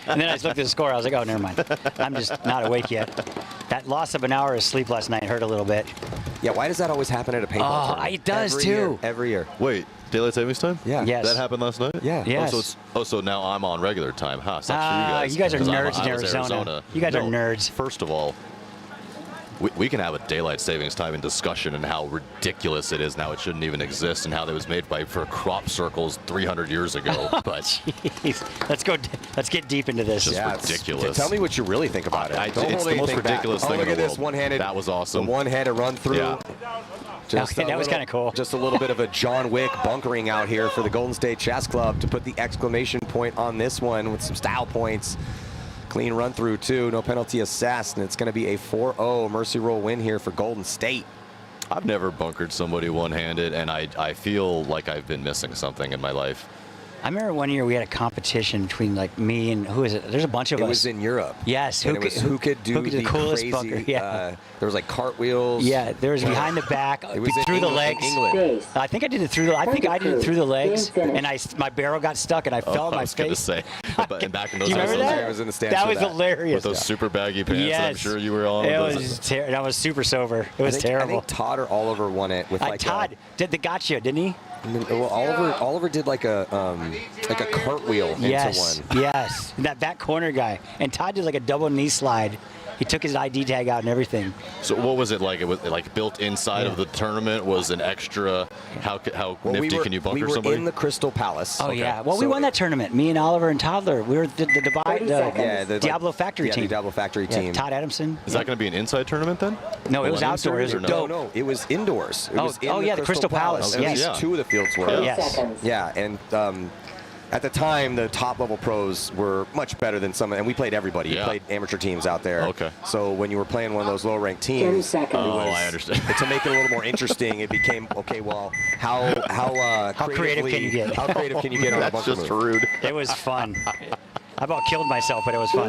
And then I looked at the score. I was like, oh, never mind. I'm just not awake yet. That loss of an hour of sleep last night hurt a little bit. Yeah, why does that always happen at a paintball tournament? It does Every too. Year, every year. Wait, daylight savings time? Yeah. Yes. That happened last night? Yeah. Yes. So now I'm on regular time, huh? Sucks for You guys are 'cause nerds in I was Arizona. You guys are nerds. First of all, we can have a daylight savings time in discussion and how ridiculous it is now. It shouldn't even exist, and how it was made for crop circles 300 years ago. But Jeez. Let's get deep into this. Just ridiculous. Tell me what you really think about it. It's Don't hold the most anything back. ridiculous Oh, thing look in at the this world. one-handed. That was awesome. The one-handed run through. Yeah. That was kind of cool. Just a little bit of a John Wick bunkering out here for the Golden State Chess Club to put the exclamation point on this one with some style points. Clean run through too, no penalty assessed, and it's going to be a 4-0 mercy roll win here for Golden State. I've never bunkered somebody one-handed, and I feel like I've been missing something in my life. I remember one year we had a competition between like me and who is it? There's a bunch of us. It was in Europe. Yes. And it was who could do the coolest crazy, bunker? Yeah. there was like cartwils. Yeah. There was behind the back, It was through in the England, legs. England. I think I did it through the. I think I did it through the legs, and my barrel got stuck, and I fell on I my was going to face. say, and back in those Do you remember days, that? I was in the stands That for was hilarious. with those super baggy pants that I'm Yes. sure you were on. It was that was super sober. It was I terrible. think Todd or Oliver won it with like Todd did the gotcha, didn't he? Well, Oliver did like a cartwheel into one. Yes, that back corner guy. And Todd did like a double knee slide. He took his ID tag out and everything. So what was it like? It was like built inside of the tournament. Was an extra. How nifty can you bunker we were somebody? in the Crystal Palace. Oh yeah. Well, we won that tournament. Me and Oliver and Toddler. We were the Diablo Factory team. The Diablo Factory team. Todd Adamson. Is that going to be an inside tournament then? No, it was outdoors. No, it was indoors. It was in the Crystal Palace. At Yes. least two of the fields were. Yes. Yeah, and at the time, the top-level pros were much better than some, and we played everybody. You played amateur teams out there. Okay. So when you were playing one of those low-ranked teams, I understand. to make it a little more interesting, it became okay. Well, how creative can you get? How creative can you get on a bunker That's just move? rude. It was fun. I about killed myself, but it was fun.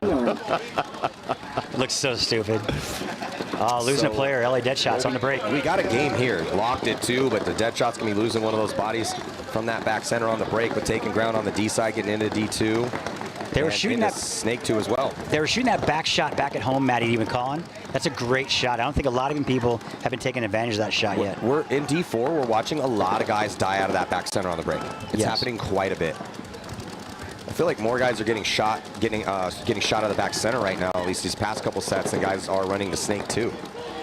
It looks so stupid. Losing a player, LA Deadshots on the break. We got a game here. Locked it too, but the Deadshots going to be losing one of those bodies from that back center on the break, but taking ground on the D side, getting into D2. They were shooting that Snake 2 as well. They were shooting that back shot back at home, Matty, even calling. That's a great shot. I don't think a lot of people have been taking advantage of that shot yet. We're in D4. We're watching a lot of guys die out of that back center on the break. It's happening quite a bit. I feel like more guys are getting shot out of the back center right now, at least these past couple sets, and guys are running to Snake 2.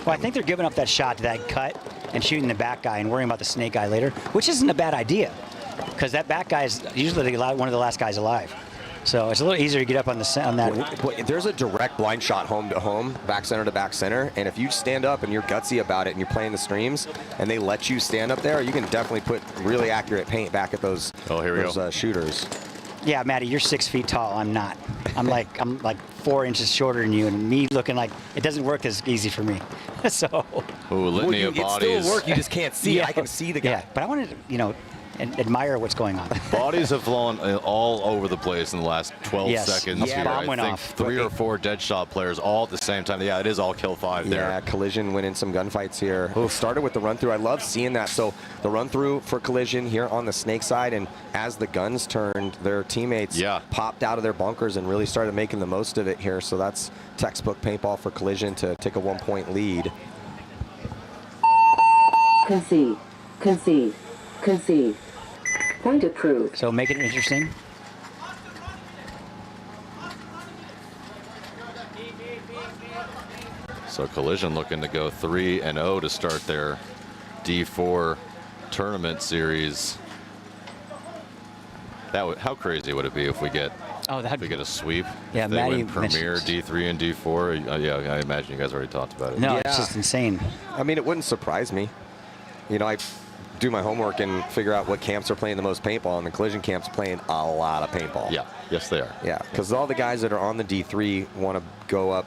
Well, I think they're giving up that shot to that cut and shooting the back guy and worrying about the snake guy later, which isn't a bad idea, because that back guy is usually one of the last guys alive. So it's a little easier to get up on that. There's a direct blind shot home to home, back center to back center, and if you stand up and you're gutsy about it and you're playing the streams and they let you stand up there, you can definitely put really accurate paint back at those, shooters. Yeah, Matty, you're 6 feet tall. I'm not. I'm like 4 inches shorter than you, and me looking like it doesn't work as easy for me. So. Litany of bodies. It still work. You just can't see. I can see the guy. Yeah, but I wanted to, and admire what's going on. Bodies have flown all over the place in the last 12 seconds. Yeah, bomb went off. 3 or 4 Deadshot players all at the same time. Yeah, it is all kill 5 there. Yeah, Collision winning some gunfights here. Started with the run through. I love seeing that. So the run through for Collision here on the Snake side, and as the guns turned, their teammates popped out of their bunkers and really started making the most of it here. So that's textbook paintball for Collision to take a 1-point lead. Concede. Concede. Concede. Point approved. So make it interesting. So Collision looking to go 3-0 to start their D4 tournament series. How crazy would it be if we get a sweep? Yeah, if they Matty win Premier D3 and D4. Yeah, I imagine you guys already talked about it. No, it's just insane. I mean, it wouldn't surprise me. I do my homework and figure out what camps are playing the most paintball, and the Collision camp's playing a lot of paintball. Yeah, yes they are. Yeah, because all the guys that are on the D3 want to go up,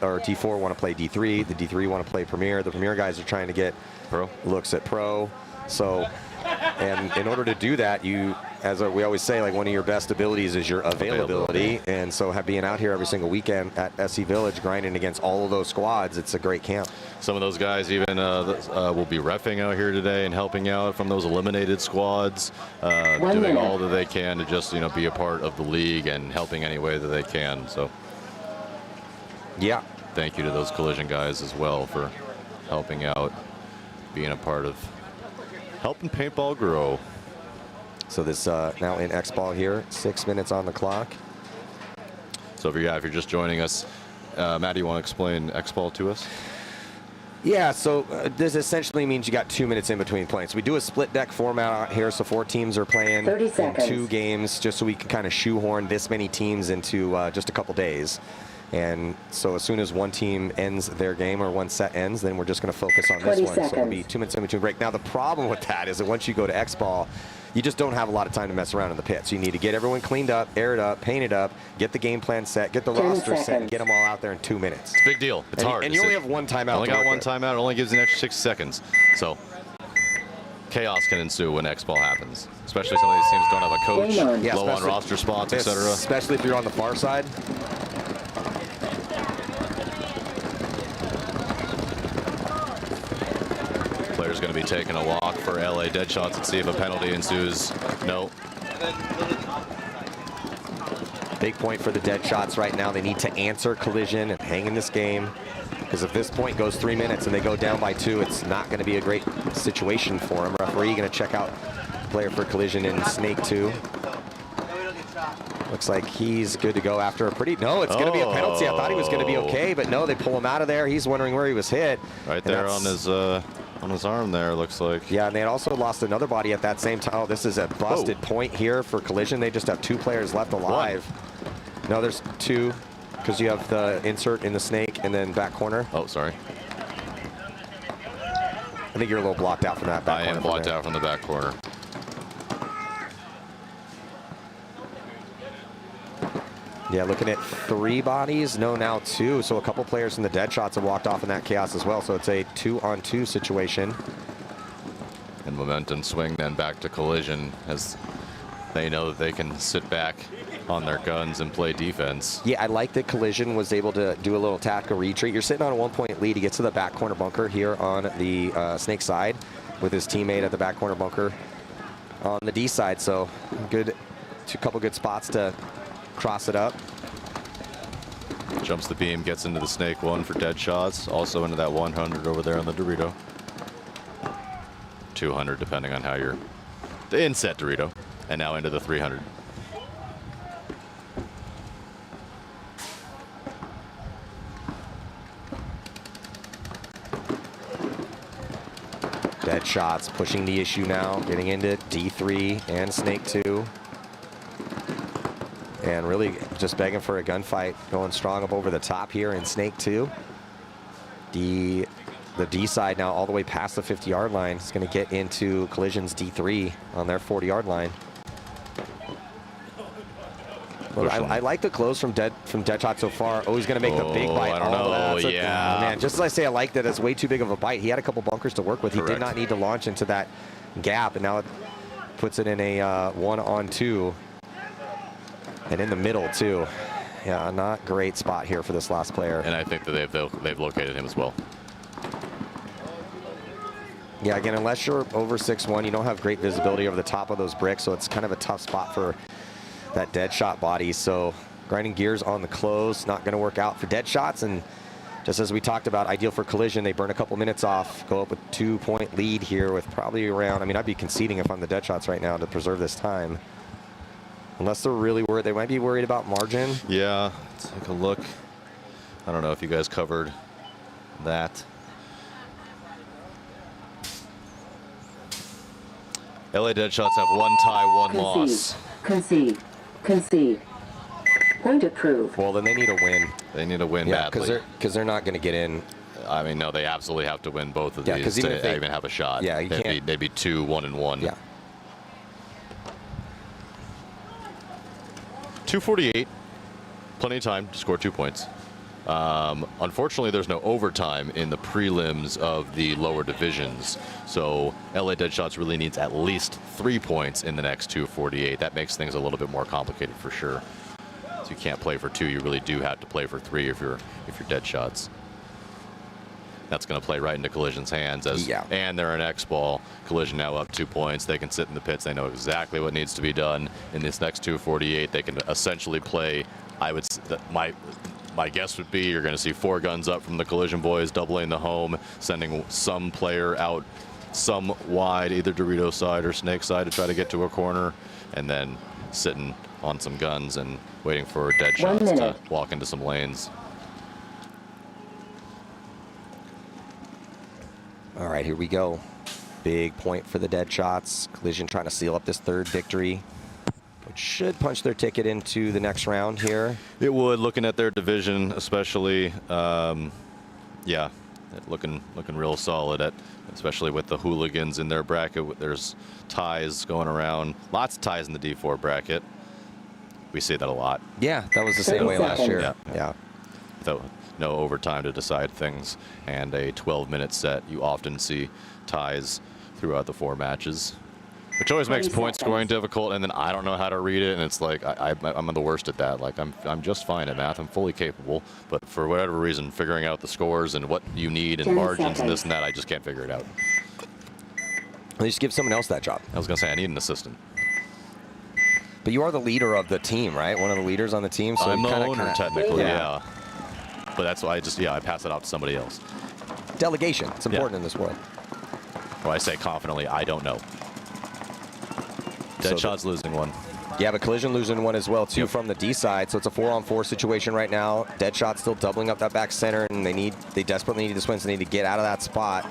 or D4 want to play D3, the D3 want to play Premier, the Premier guys are trying to get Pro looks at Pro. So And in order to do that, you, as we always say, like one of your best abilities is your availability. And so being out here every single weekend at SC Village, grinding against all of those squads, it's a great camp. Some of those guys even will be reffing out here today and helping out from those eliminated squads, doing all that they can to just, be a part of the league and helping any way that they can. So, yeah. Thank you to those Collision guys as well for helping out, being a part of helping paintball grow. So this now in X-Ball here, 6 minutes on the clock. So if you're just joining us, Matt, do you want to explain X-Ball to us? Yeah, so this essentially means you got 2 minutes in between playing. So we do a split deck format out here, so 4 teams are playing in 2 games, just so we can kind of shoehorn this many teams into just a couple days. And so as soon as one team ends their game or one set ends, then we're just going to focus on this one. So it'll be 2 minutes in between break. Now the problem with that is that once you go to X-Ball, you just don't have a lot of time to mess around in the pit. So you need to get everyone cleaned up, air it up, paint it up, get the game plan set, get the roster set, and get them all out there in 2 minutes. It's a big deal. It's hard. And you only have one timeout. Only got one timeout. It only gives you an extra 6 seconds. So chaos can ensue when X-Ball happens, especially some of these teams don't have a coach, low on roster spots, etc. Especially if you're on the far side. Player's going to be taking a walk for LA Deadshots and see if a penalty ensues. No. Big point for the Deadshots right now. They need to answer Collision and hang in this game. Because if this point goes 3 minutes and they go down by 2, it's not going to be a great situation for them. Referee going to check out player for Collision in Snake 2. Looks like he's good to go after a pretty... No, it's going to be a penalty. I thought he was going to be okay, but no, they pull him out of there. He's wondering where he was hit. Right there on his arm there, looks like. Yeah, and they had also lost another body at that same time. Oh, this is a busted point here for Collision. They just have 2 players left alive. No, there's 2, because you have the insert in the Snake and then back corner. Oh, sorry. I think you're a little blocked out from that back corner. I am blocked out from the back corner. Yeah, looking at 3 bodies. No, now 2. So a couple players from the Deadshots have walked off in that chaos as well. So it's a 2-on-2 situation. And momentum swing then back to Collision as they know that they can sit back on their guns and play defense. Yeah, I like that Collision was able to do a little tactical retreat. You're sitting on a 1-point lead. He gets to the back corner bunker here on the Snake side with his teammate at the back corner bunker on the D side. So good, couple good spots to cross it up. Jumps the beam, gets into the Snake 1 for Deadshots. Also into that 100 over there on the Dorito. 200 depending on how you're the inset Dorito. And now into the 300. Deadshots pushing the issue now, getting into D3 and Snake 2. And really just begging for a gunfight, going strong up over the top here in Snake 2. The D side now all the way past the 50-yard line. It's going to get into Collision's D3 on their 40-yard line. Well, I like the close from Deadshot so far. Oh, he's going to make the big bite. I don't know. Yeah. Man, just as I say, I like that. It's way too big of a bite. He had a couple bunkers to work with. Correct. He did not need to launch into that gap, and now it puts it in a 1-on-2. And in the middle, too. Yeah, not great spot here for this last player. And I think that they've located him as well. Yeah, again, unless you're over 6'1", you don't have great visibility over the top of those bricks, so it's kind of a tough spot for that Deadshot body. So grinding gears on the close, not going to work out for Deadshots. And just as we talked about, ideal for Collision, they burn a couple minutes off, go up with 2-point lead here with probably around, I mean, I'd be conceding if I'm the Deadshots right now to preserve this time. Unless they're really worried, they might be worried about margin. Yeah, let's take a look. I don't know if you guys covered that. LA Deadshots have 1 tie, 1 loss. Concede. Point approved. Well, then they need a win. They need a win badly. Because they're not going to get in. I mean, no, they absolutely have to win both of these to even have a shot. Yeah, you can't. They'd be 2-1-1. Yeah. 2:48. Plenty of time to score 2 points. Unfortunately, there's no overtime in the prelims of the lower divisions. So LA Deadshots really needs at least 3 points in the next 248. That makes things a little bit more complicated for sure. So you can't play for 2. You really do have to play for 3 if you're Deadshots. That's going to play right into Collision's hands. And they're an X ball. Collision now up 2 points. They can sit in the pits. They know exactly what needs to be done in this next 248. They can essentially play. My guess would be you're going to see 4 guns up from the Collision boys, doubling the home, sending some player out some wide, either Dorito side or Snake side, to try to get to a corner, and then sitting on some guns and waiting for Deadshots to walk into some lanes. All right, here we go. Big point for the Deadshots. Collision trying to seal up this 3rd victory, which should punch their ticket into the next round here. It would, looking at their division especially. Yeah, looking real solid, especially with the Hooligans in their bracket. There's ties going around. Lots of ties in the D4 bracket. We see that a lot. Yeah, that was the same way last year. Yeah. Though no overtime to decide things and a 12-minute set, you often see ties throughout the 4 matches, which always makes point scoring difficult. And then I don't know how to read it, and it's like I'm the worst at that. Like I'm just fine at math. I'm fully capable, but for whatever reason, figuring out the scores and what you need and margins and this and that, I just can't figure it out. At least give someone else that job. I was gonna say I need an assistant. But you are the leader of the team, right? One of the leaders on the team. So I'm the owner, technically, yeah. But that's why I pass it out to somebody else. Delegation. It's important in this world. Well, I say confidently, I don't know. Deadshot's losing one. Yeah, but Collision losing one as well, too, from the D side. So it's a 4-on-4 situation right now. Deadshot still doubling up that back center, and they desperately need this win, so they need to get out of that spot.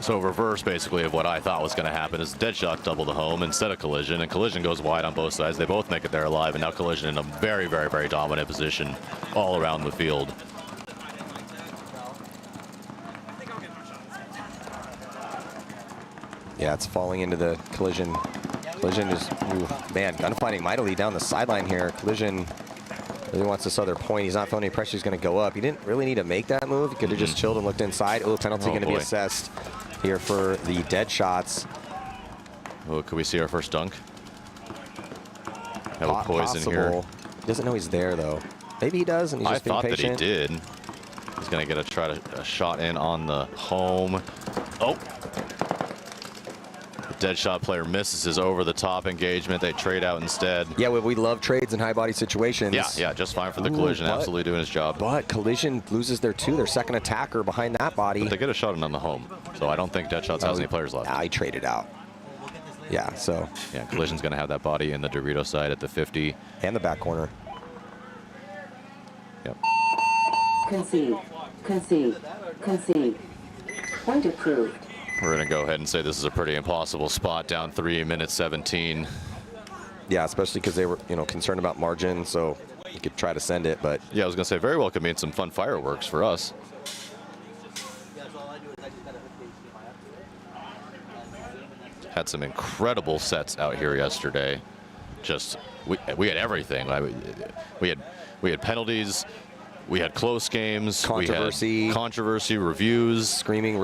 So reverse, basically, of what I thought was going to happen is Deadshot double the home instead of Collision, and Collision goes wide on both sides. They both make it there alive, and now Collision in a very, very, very dominant position all around the field. Yeah, it's falling into the Collision. Collision is, man, gunfighting mightily down the sideline here. Collision really wants this other point. He's not feeling any pressure. He's going to go up. He didn't really need to make that move. He could have just chilled and looked inside. Oh, penalty going to be assessed here for the Deadshots. Oh, could we see our first dunk? Have a poison here. He doesn't know he's there, though. Maybe he does, and he's just being patient. I thought that he did. He's going to get a shot in on the home. Oh. The Deadshot player misses his over-the-top engagement. They trade out instead. Yeah, we love trades in high-body situations. Yeah, just fine for the Collision. Absolutely doing his job. But Collision loses their second attacker behind that body. But they get a shot in on the home, so I don't think Deadshots has any players left. I traded out. Yeah, so. Yeah, Collision's going to have that body in the Dorito side at the 50. And the back corner. Yep. Concede. Concede. Concede. Point approved. We're going to go ahead and say this is a pretty impossible spot, down 3 minutes 17. Yeah, especially because they were, concerned about margin, so you could try to send it, but. Yeah, I was going to say, very well could mean some fun fireworks for us. Had some incredible sets out here yesterday. Just, we had everything. We had penalties. We had close games. Controversy. We had controversy, reviews. Screaming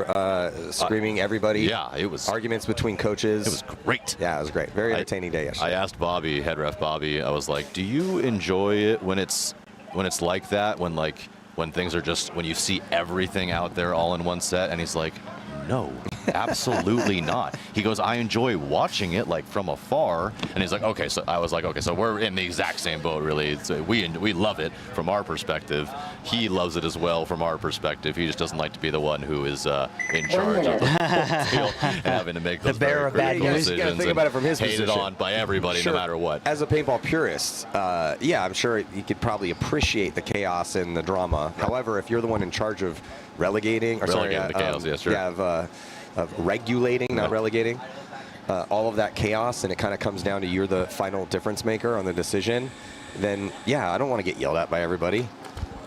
everybody. Yeah, it was. Arguments between coaches. It was great. Yeah, it was great. Very entertaining day yesterday. I asked Bobby, head ref Bobby, I was like, do you enjoy it when it's like that? When things are just, when you see everything out there all in one set? And he's like, no, absolutely not. He goes, I enjoy watching it from afar. And he's like, okay, so I was like, okay, so we're in the exact same boat, really. So we love it from our perspective. He loves it as well from our perspective. He just doesn't like to be the one who is in charge of the whole field and having to make those very critical decisions. You gotta think about it from his position. Hated on by everybody, no matter what. As a paintball purist, yeah, I'm sure you could probably appreciate the chaos and the drama. However, if you're the one in charge of relegating the chaos, yes, sure. Yeah, of regulating, not relegating, all of that chaos, and it kind of comes down to you're the final difference maker on the decision, then yeah, I don't want to get yelled at by everybody.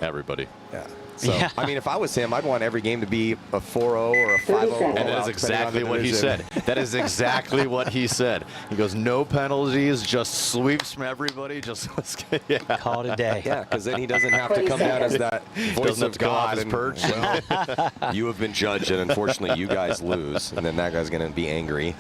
Everybody. Yeah. So, Yeah. I mean, if I was him, I'd want every game to be a 4-0 or a 5-0. And that is exactly what he said. That is exactly what he said. He goes, no penalties, just sweeps from everybody. Just let's get, yeah. Call it a day. Yeah, because then he doesn't have to come down as that voice Doesn't have of to come off God his and perch. well, you have been judged, and unfortunately, you guys lose. And then that guy's going to be angry.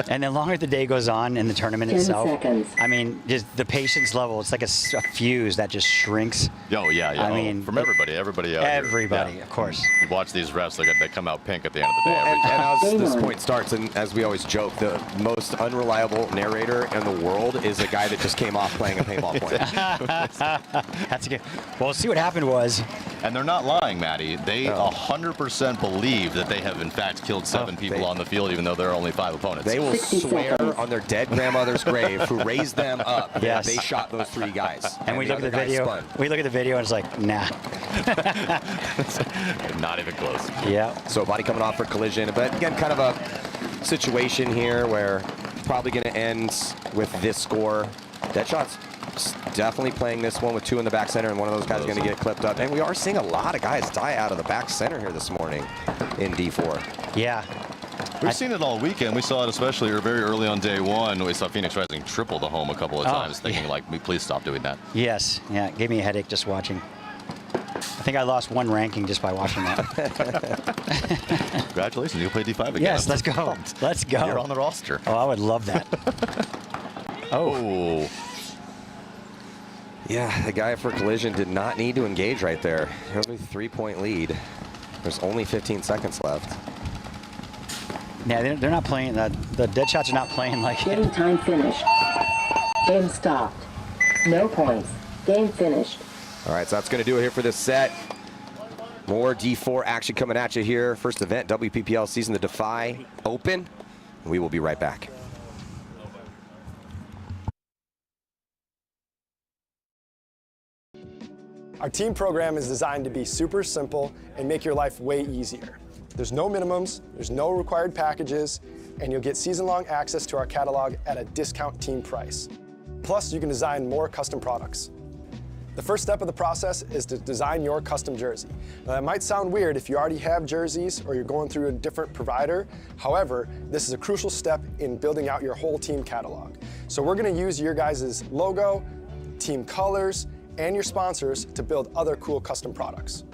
And the longer the day goes on in the tournament 10 itself, seconds. I mean, just the patience level, it's like a fuse that just shrinks. Oh, yeah, yeah. I mean, from everybody out here. Everybody, Yeah. of course. You watch these refs, they come out pink at the end of the day. every And time. as this point starts, and as we always joke, the most unreliable narrator in the world is a guy that just came off playing a paintball point. That's a good. Well, see what happened was. And they're not lying, Matty. They 100% believe that they have, in fact, killed 7 people on the field, even though there are only 5 opponents. They will 60 swear seconds. on their dead grandmother's grave who raised them up that Yes. they shot those 3 guys. And we the look at the other guy video. spun. We look at the video and it's like, nah. Not even close. Yeah. So body coming off for collision, but again, kind of a situation here where it's probably going to end with this score. Deadshot's definitely playing this one with 2 in the back center, and one of those guys is going to get clipped up. And we are seeing a lot of guys die out of the back center here this morning in D4. Yeah. We've seen it all weekend. We saw it especially very early on day 1. We saw Phoenix Rising triple the home a couple of times, thinking like, please stop doing that. Yes. Yeah. It gave me a headache just watching. I think I lost 1 ranking just by watching that. Congratulations, you'll play D5 again. Yes, let's go. Let's go. You're on the roster. Oh, I would love that. Oh. Yeah, the guy for collision did not need to engage right there. He'll be 3-point lead. There's only 15 seconds left. Yeah, they're not playing. The Deadshots are not playing like it. Game time finished. Game stopped. No points. Game finished. All right, so that's going to do it here for this set. More D4 action coming at you here. First event, WPPL season, the Defy Open. We will be right back. Our team program is designed to be super simple and make your life way easier. There's no minimums, there's no required packages, and you'll get season-long access to our catalog at a discount team price. Plus, you can design more custom products. The first step of the process is to design your custom jersey. Now, that might sound weird if you already have jerseys or you're going through a different provider. However, this is a crucial step in building out your whole team catalog. So we're going to use your guys' logo, team colors, and your sponsors to build other cool custom products.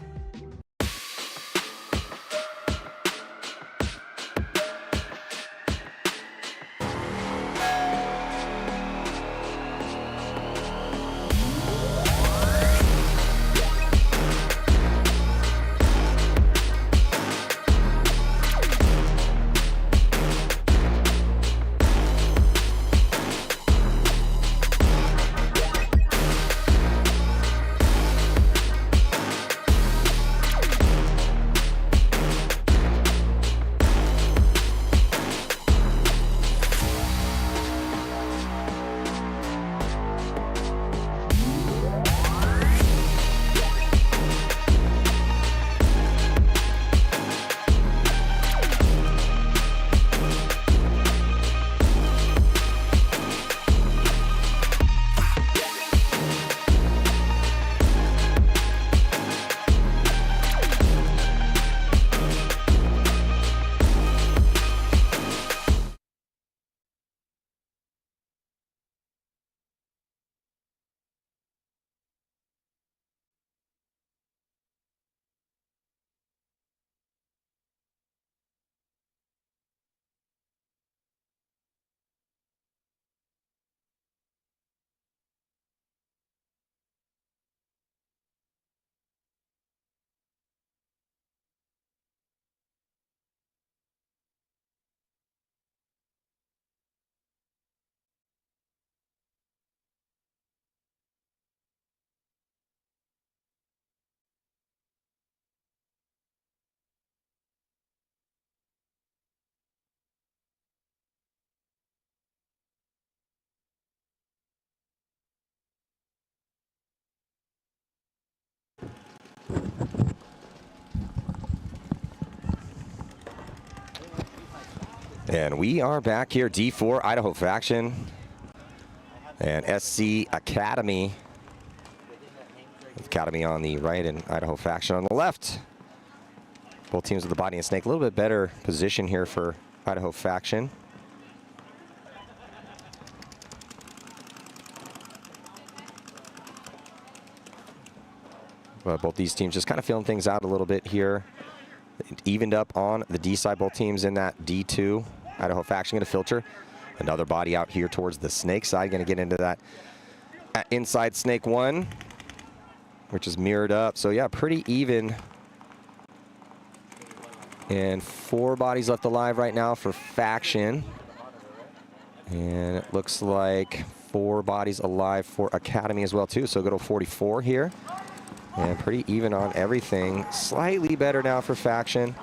And we are back here, D4 Idaho faction and SC Academy. Academy on the right and Idaho Faction on the left. Both teams with the body and snake. A little bit better position here for Idaho Faction. But both these teams just kind of feeling things out a little bit here. It evened up on the D side, both teams in that D2. Idaho Faction going to filter. Another body out here towards the snake side. Going to get into that inside snake 1, which is mirrored up. So yeah, pretty even. And 4 bodies left alive right now for Faction. And it looks like 4 bodies alive for Academy as well too. So go to 44 here. And pretty even on everything. Slightly better now for Faction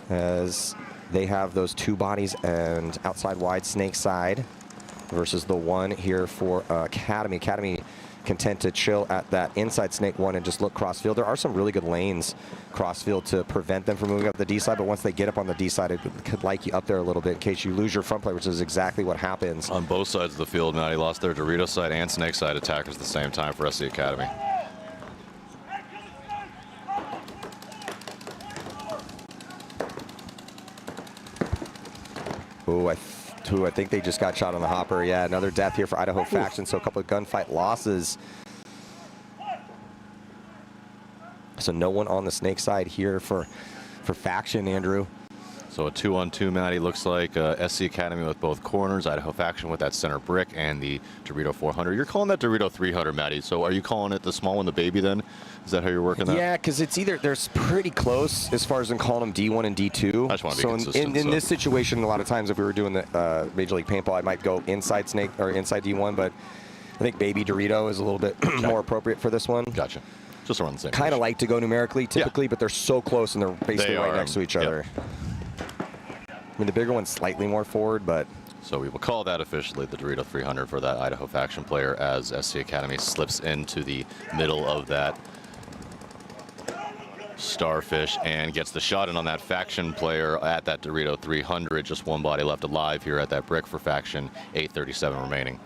as they have those 2 bodies and outside wide snake side versus the 1 here for Academy. Academy content to chill at that inside snake 1 and just look crossfield. There are some really good lanes crossfield to prevent them from moving up the D side, but once they get up on the D side, it could like you up there a little bit in case you lose your front play, which is exactly what happens. On both sides of the field, Matty lost their Dorito side and snake side attackers at the same time for SC Academy. I think they just got shot on the hopper. Yeah, another death here for Idaho Faction, so a couple of gunfight losses. So no one on the snake side here for Faction, Andrew. So a 2-on-2, Matty, looks like SC Academy with both corners, Idaho Faction with that center brick, and the Dorito 400. You're calling that Dorito 300, Matty, so are you calling it the small one, the baby, then? Is that how you're working that? Yeah, because it's either, they're pretty close as far as in calling them D1 and D2. I just want to be consistent. In this situation, a lot of times if we were doing the Major League Paintball, I might go inside snake or inside D1, but I think baby Dorito is a little bit more appropriate for this one. Gotcha. Just around the same. Kind of like to go numerically typically, but they're so close and they're basically right next to each other. I mean, the bigger one's slightly more forward, but... So we will call that officially the Dorito 300 for that Idaho Faction player as SC Academy slips into the middle of that starfish and gets the shot in on that Faction player at that Dorito 300. Just 1 body left alive here at that brick for Faction. 8:37 remaining.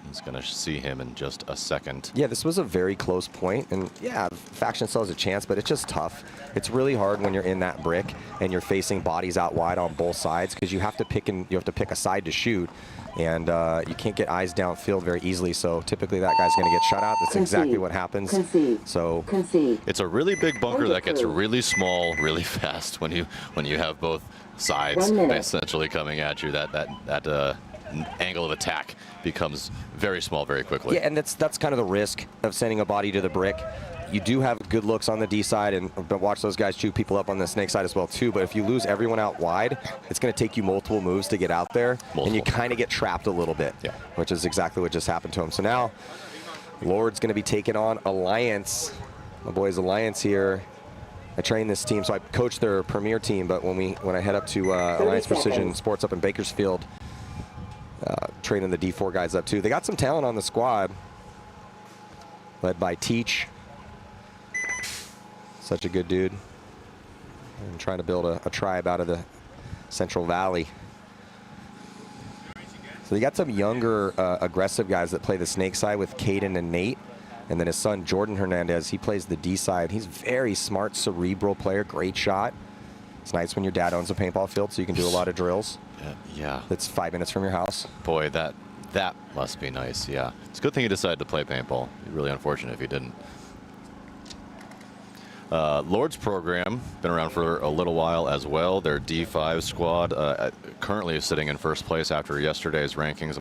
He's going to see him in just a second. Yeah, this was a very close point, and yeah, Faction still has a chance, but it's just tough. It's really hard when you're in that brick and you're facing bodies out wide on both sides because you have to pick a side to shoot, and you can't get eyes downfield very easily. So typically that guy's going to get shut out. That's exactly what happens. So it's a really big bunker that gets really small really fast when you have both sides essentially coming at you. That angle of attack becomes very small very quickly. Yeah, and that's kind of the risk of sending a body to the brick. You do have good looks on the D side, and watch those guys chew people up on the snake side as well too, but if you lose everyone out wide, it's going to take you multiple moves to get out there, and you kind of get trapped a little bit, which is exactly what just happened to him. So now Lord's going to be taking on Alliance. My boys Alliance here. I train this team, so I coach their premier team, but when I head up to Alliance Precision Sports up in Bakersfield, training the D4 guys up too. They got some talent on the squad, led by Teach. Such a good dude. And trying to build a tribe out of the Central Valley. So they got some younger, aggressive guys that play the snake side with Caden and Nate. And then his son, Jordan Hernandez, he plays the D side. He's very smart, cerebral player, great shot. It's nice when your dad owns a paintball field so you can do a lot of drills. Yeah. That's 5 minutes from your house. Boy, that must be nice, yeah. It's a good thing he decided to play paintball. Really unfortunate if he didn't. Lord's program, been around for a little while as well. Their D5 squad currently is sitting in first place after yesterday's rankings.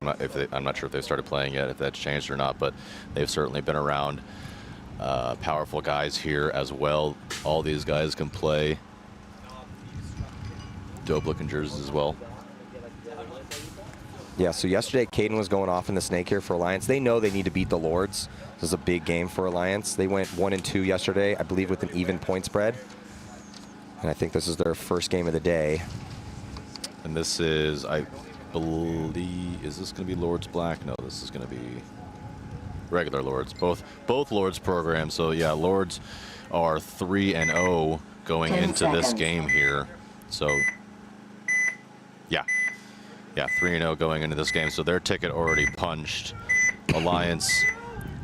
I'm not sure if they started playing yet, if that's changed or not, but they've certainly been around. Powerful guys here as well. All these guys can play. Dope looking jerseys as well. Yeah, so yesterday Caden was going off in the snake here for Alliance. They know they need to beat the Lords. This is a big game for Alliance. They went 1-2 yesterday, I believe, with an even point spread. And I think this is their first game of the day. And this is, I believe, is this going to be Lords Black? No, this is going to be regular Lords. Both Lords programs. So yeah, Lords are 3-0 going into this game here. So yeah, 3-0 going into this game. So their ticket already punched. Alliance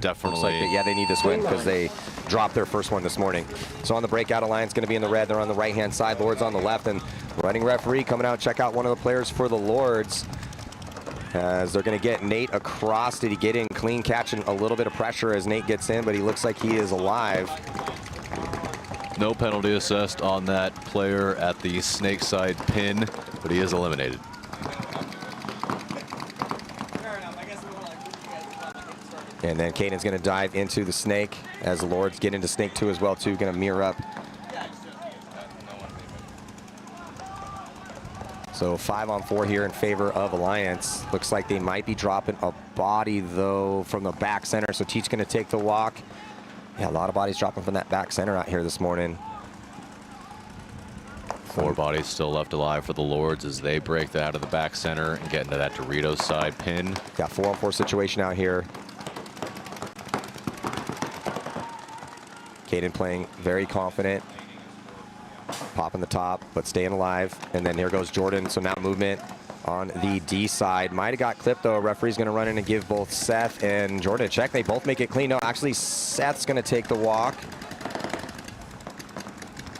definitely. Looks like yeah, they need this win because they dropped their first one this morning. So on the breakout, Alliance going to be in the red. They're on the right-hand side. Lords on the left, and running referee coming out. Check out one of the players for the Lords. As they're going to get Nate across. Did he get in clean, catching a little bit of pressure as Nate gets in, but he looks like he is alive. No penalty assessed on that player at the snake side pin, but he is eliminated. And then Caden's going to dive into the snake as the Lords get into snake 2 as well, too. Going to mirror up. So 5-on-4 here in favor of Alliance. Looks like they might be dropping a body, though, from the back center. So Teach going to take the walk. Yeah, a lot of bodies dropping from that back center out here this morning. 4 bodies still left alive for the Lords as they break that out of the back center and get into that Doritos side pin. Got 4-on-4 situation out here. Caden playing very confident. Popping the top, but staying alive. And then here goes Jordan. So now movement on the D side. Might have got clipped, though. Referee's going to run in and give both Seth and Jordan a check. They both make it clean. No, actually, Seth's going to take the walk.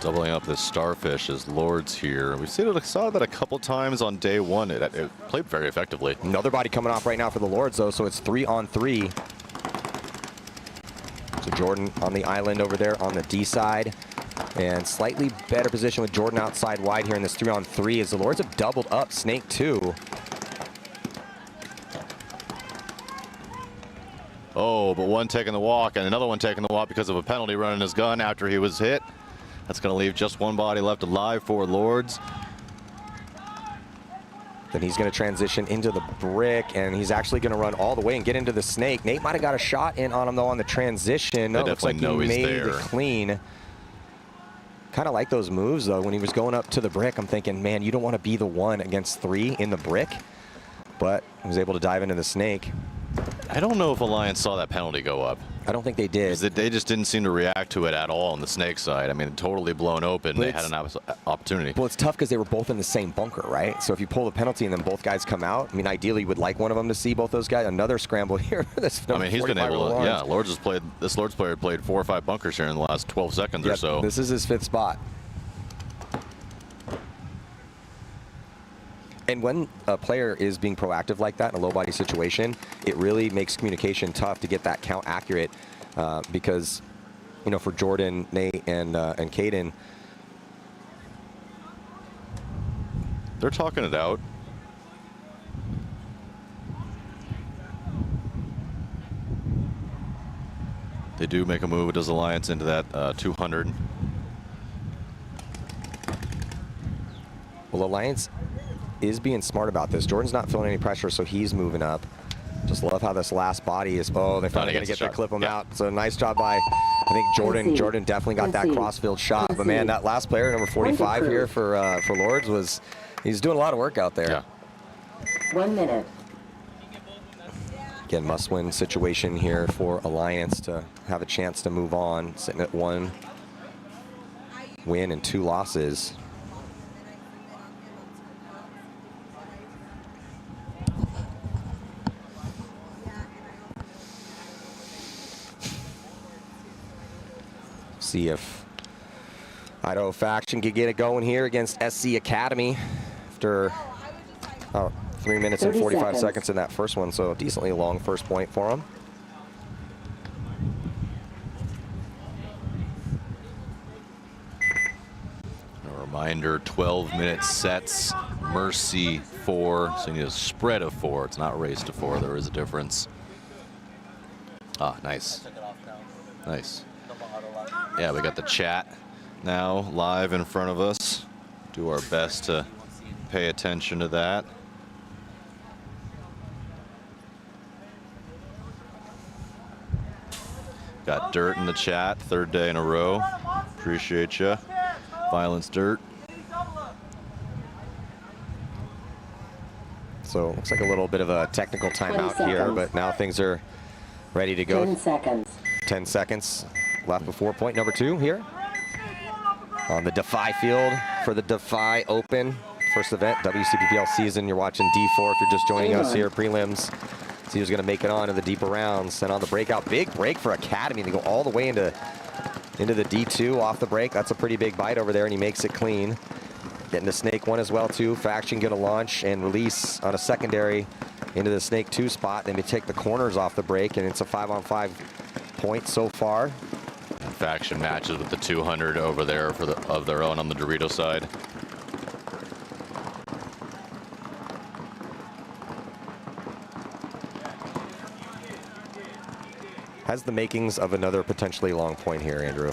Doubling up the Starfish as Lords here. We saw that a couple times on day 1. It played very effectively. Another body coming off right now for the Lords, though, so it's 3-on-3. So Jordan on the island over there on the D side. And slightly better position with Jordan outside wide here in this 3-on-3 as the Lords have doubled up snake 2. Oh, but one taking the walk and another one taking the walk because of a penalty running his gun after he was hit. That's going to leave just one body left alive for Lords. Then he's going to transition into the brick, and he's actually going to run all the way and get into the snake. Nate might have got a shot in on him, though, on the transition. No, looks like he made the clean. Kind of like those moves, though. When he was going up to the brick, I'm thinking, man, you don't want to be the 1 against 3 in the brick. But he was able to dive into the snake. I don't know if Alliance saw that penalty go up. I don't think they did. They just didn't seem to react to it at all on the snake side. I mean, totally blown open. They had an opportunity. Well, it's tough because they were both in the same bunker, right? So if you pull the penalty and then both guys come out, I mean, ideally you would like one of them to see both those guys. Another scramble here. I mean, he's been able to, yeah, this Lords player played 4 or 5 bunkers here in the last 12 seconds or so. This is his 5th spot. And when a player is being proactive like that in a low body situation, it really makes communication tough to get that count accurate because, you know, for Jordan, Nate, and Caden, they're talking it out. They do make a move. Does Alliance into that 200? Well, Alliance is being smart about this. Jordan's not feeling any pressure, so he's moving up. Just love how this last body is. Oh, they're finally going to get to clip him out. So nice job by, I think, Jordan. Jordan definitely got that crossfield shot. But man, that last player, number 45 here for Lords, he's doing a lot of work out there. Yeah. 1 minute. Again, must-win situation here for Alliance to have a chance to move on. Sitting at 1 win and 2 losses. See if Idaho Faction could get it going here against SC Academy after 3 minutes and 45 seconds in that first one, so a decently long first point for them. A reminder, 12-minute sets, Mercy 4, so you need a spread of 4. It's not race to 4, there is a difference. Ah, nice. Nice. Yeah, we got the chat now live in front of us. Do our best to pay attention to that. Got Dirt in the chat, 3rd day in a row. Appreciate you. Violence Dirt. So looks like a little bit of a technical timeout here, but now things are ready to go. 10 seconds. 10 seconds left before point number 2 here on the Defy field for the Defy Open. First event, Wcppl season. You're watching D4 if you're just joining us here. Prelims See who's going to make it on to the deeper rounds. And on the breakout, big break for Academy. They go all the way into the D2 off the break. That's a pretty big bite over there, and he makes it clean. Getting to Snake 1 as well, too. Faction going to launch and release on a secondary into the Snake 2 spot. Then they take the corners off the break, and it's a 5-on-5 point so far. Faction matches with the 200 over there of their own on the Dorito side. Has the makings of another potentially long point here, Andrew.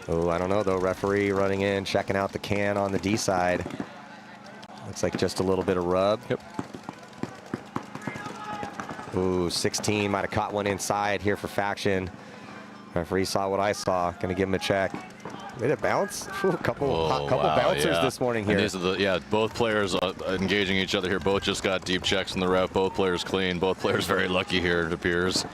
Oh, I don't know, though. Referee running in, checking out the can on the D side. Looks like just a little bit of rub. Yep. Ooh, 16 might have caught one inside here for Faction. Referee saw what I saw. Gonna give him a check. Did it bounce? Ooh, a couple bouncers this morning here. And these are both players engaging each other here. Both just got deep checks from the ref. Both players clean. Both players very lucky here, it appears.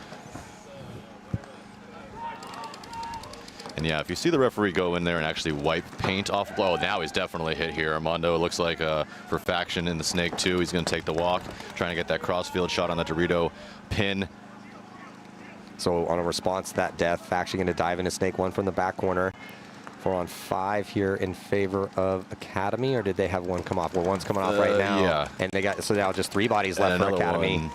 And yeah, if you see the referee go in there and actually wipe paint off, oh, now he's definitely hit here. Armando, it looks like for Faction in the Snake 2, he's going to take the walk, trying to get that crossfield shot on the Dorito pin. So on a response to that death, Faction going to dive into Snake 1 from the back corner. 4-on-5 here in favor of Academy, or did they have one come off? Well, one's coming off right now. Yeah. And they got, so now just 3 bodies left for Academy.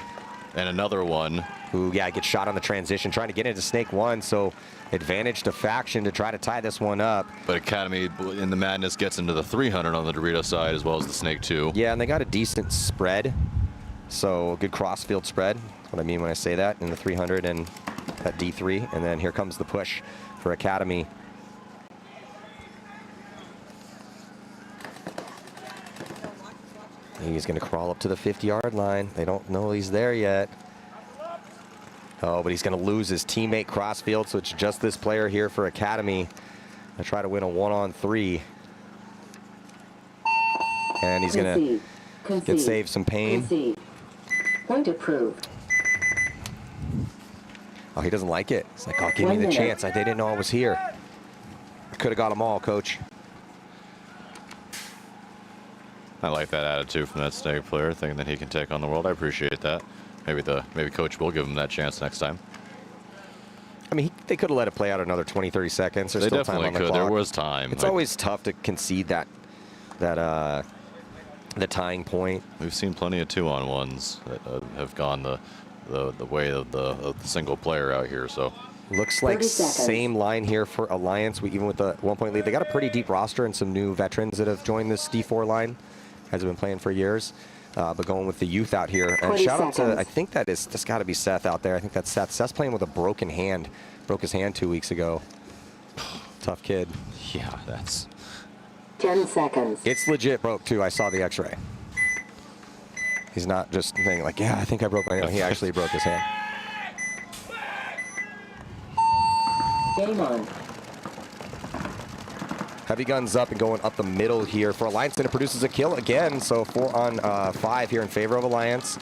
And another one. Who, yeah, gets shot on the transition, trying to get into Snake 1, so advantage to Faction to try to tie this one up. But Academy in the madness gets into the 300 on the Dorito side as well as the Snake 2. Yeah, and they got a decent spread, so good crossfield spread. That's what I mean when I say that, in the 300 and that D3. And then here comes the push for Academy. He's going to crawl up to the 50-yard line. They don't know he's there yet. Oh, but he's going to lose his teammate crossfield, so it's just this player here for Academy. I try to win a 1-on-3. And he's going to get saved some pain. Concede. Point approved. Oh, he doesn't like it. It's like, oh, give me the chance. They didn't know I was here. I could have got them all, coach. I like that attitude from that Snake player, thinking that he can take on the world. I appreciate that. Maybe coach will give him that chance next time. I mean, they could have let it play out another 20, 30 seconds. There's They still definitely time on the could. clock. There was time. It's always tough to concede that the tying point. We've seen plenty of 2-on-1s that have gone the way of the single player out here. So looks like same line here for Alliance. Even with the 1-point lead, they got a pretty deep roster and some new veterans that have joined this D4 line. Guys have been playing for years. But going with the youth out here. And shout out to, I think that's got to be Seth out there. I think that's Seth. Seth's playing with a broken hand. Broke his hand 2 weeks ago. Tough kid. yeah, that's 10 seconds. It's legit broke too. I saw the x-ray. He's not just saying like, yeah, I think I broke my hand. He actually broke his hand. Game on. Heavy guns up and going up the middle here for Alliance, and it produces a kill again. So 4-on-5 here in favor of Alliance.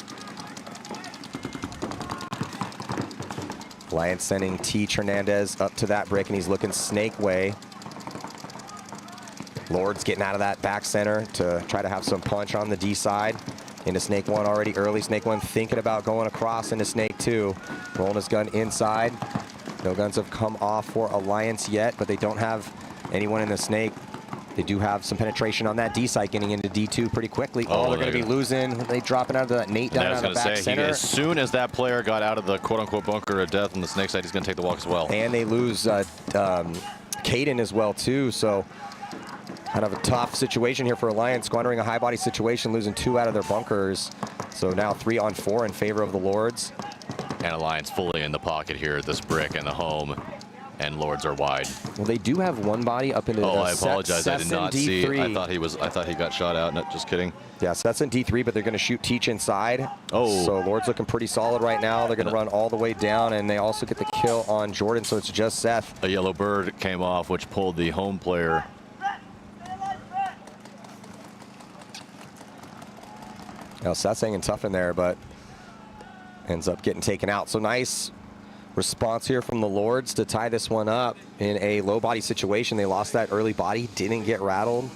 Alliance sending T. Hernandez up to that brick, and he's looking Snake way. Lord's getting out of that back center to try to have some punch on the D side. Into Snake 1 already early. Snake 1 thinking about going across into Snake 2. Rolling his gun inside. No guns have come off for Alliance yet, but they don't have anyone in the Snake. They do have some penetration on that D side, getting into D2 pretty quickly. Oh, they're going to be losing. They dropping out of that Nate down out of the back center. As soon as that player got out of the quote-unquote bunker of death on the Snake side, he's going to take the walk as well. And they lose Caden as well, too. So kind of a tough situation here for Alliance, squandering a high body situation, losing 2 out of their bunkers. So now 3-on-4 in favor of the Lords. And Alliance fully in the pocket here at this brick and the home. And Lords are wide. Well, they do have one body up into. Oh, I apologize. I did not see. D3. I thought he got shot out. Not just kidding. Yeah, so that's in D3, but they're going to shoot Teach inside. Oh. So Lord's looking pretty solid right now. They're going to run all the way down, and they also get the kill on Jordan. So it's just Seth. A yellow bird came off, which pulled the home player. Now Seth's hanging tough in there, but ends up getting taken out. So nice response here from the Lords to tie this one up in a low body situation. They lost that early body, didn't get rattled,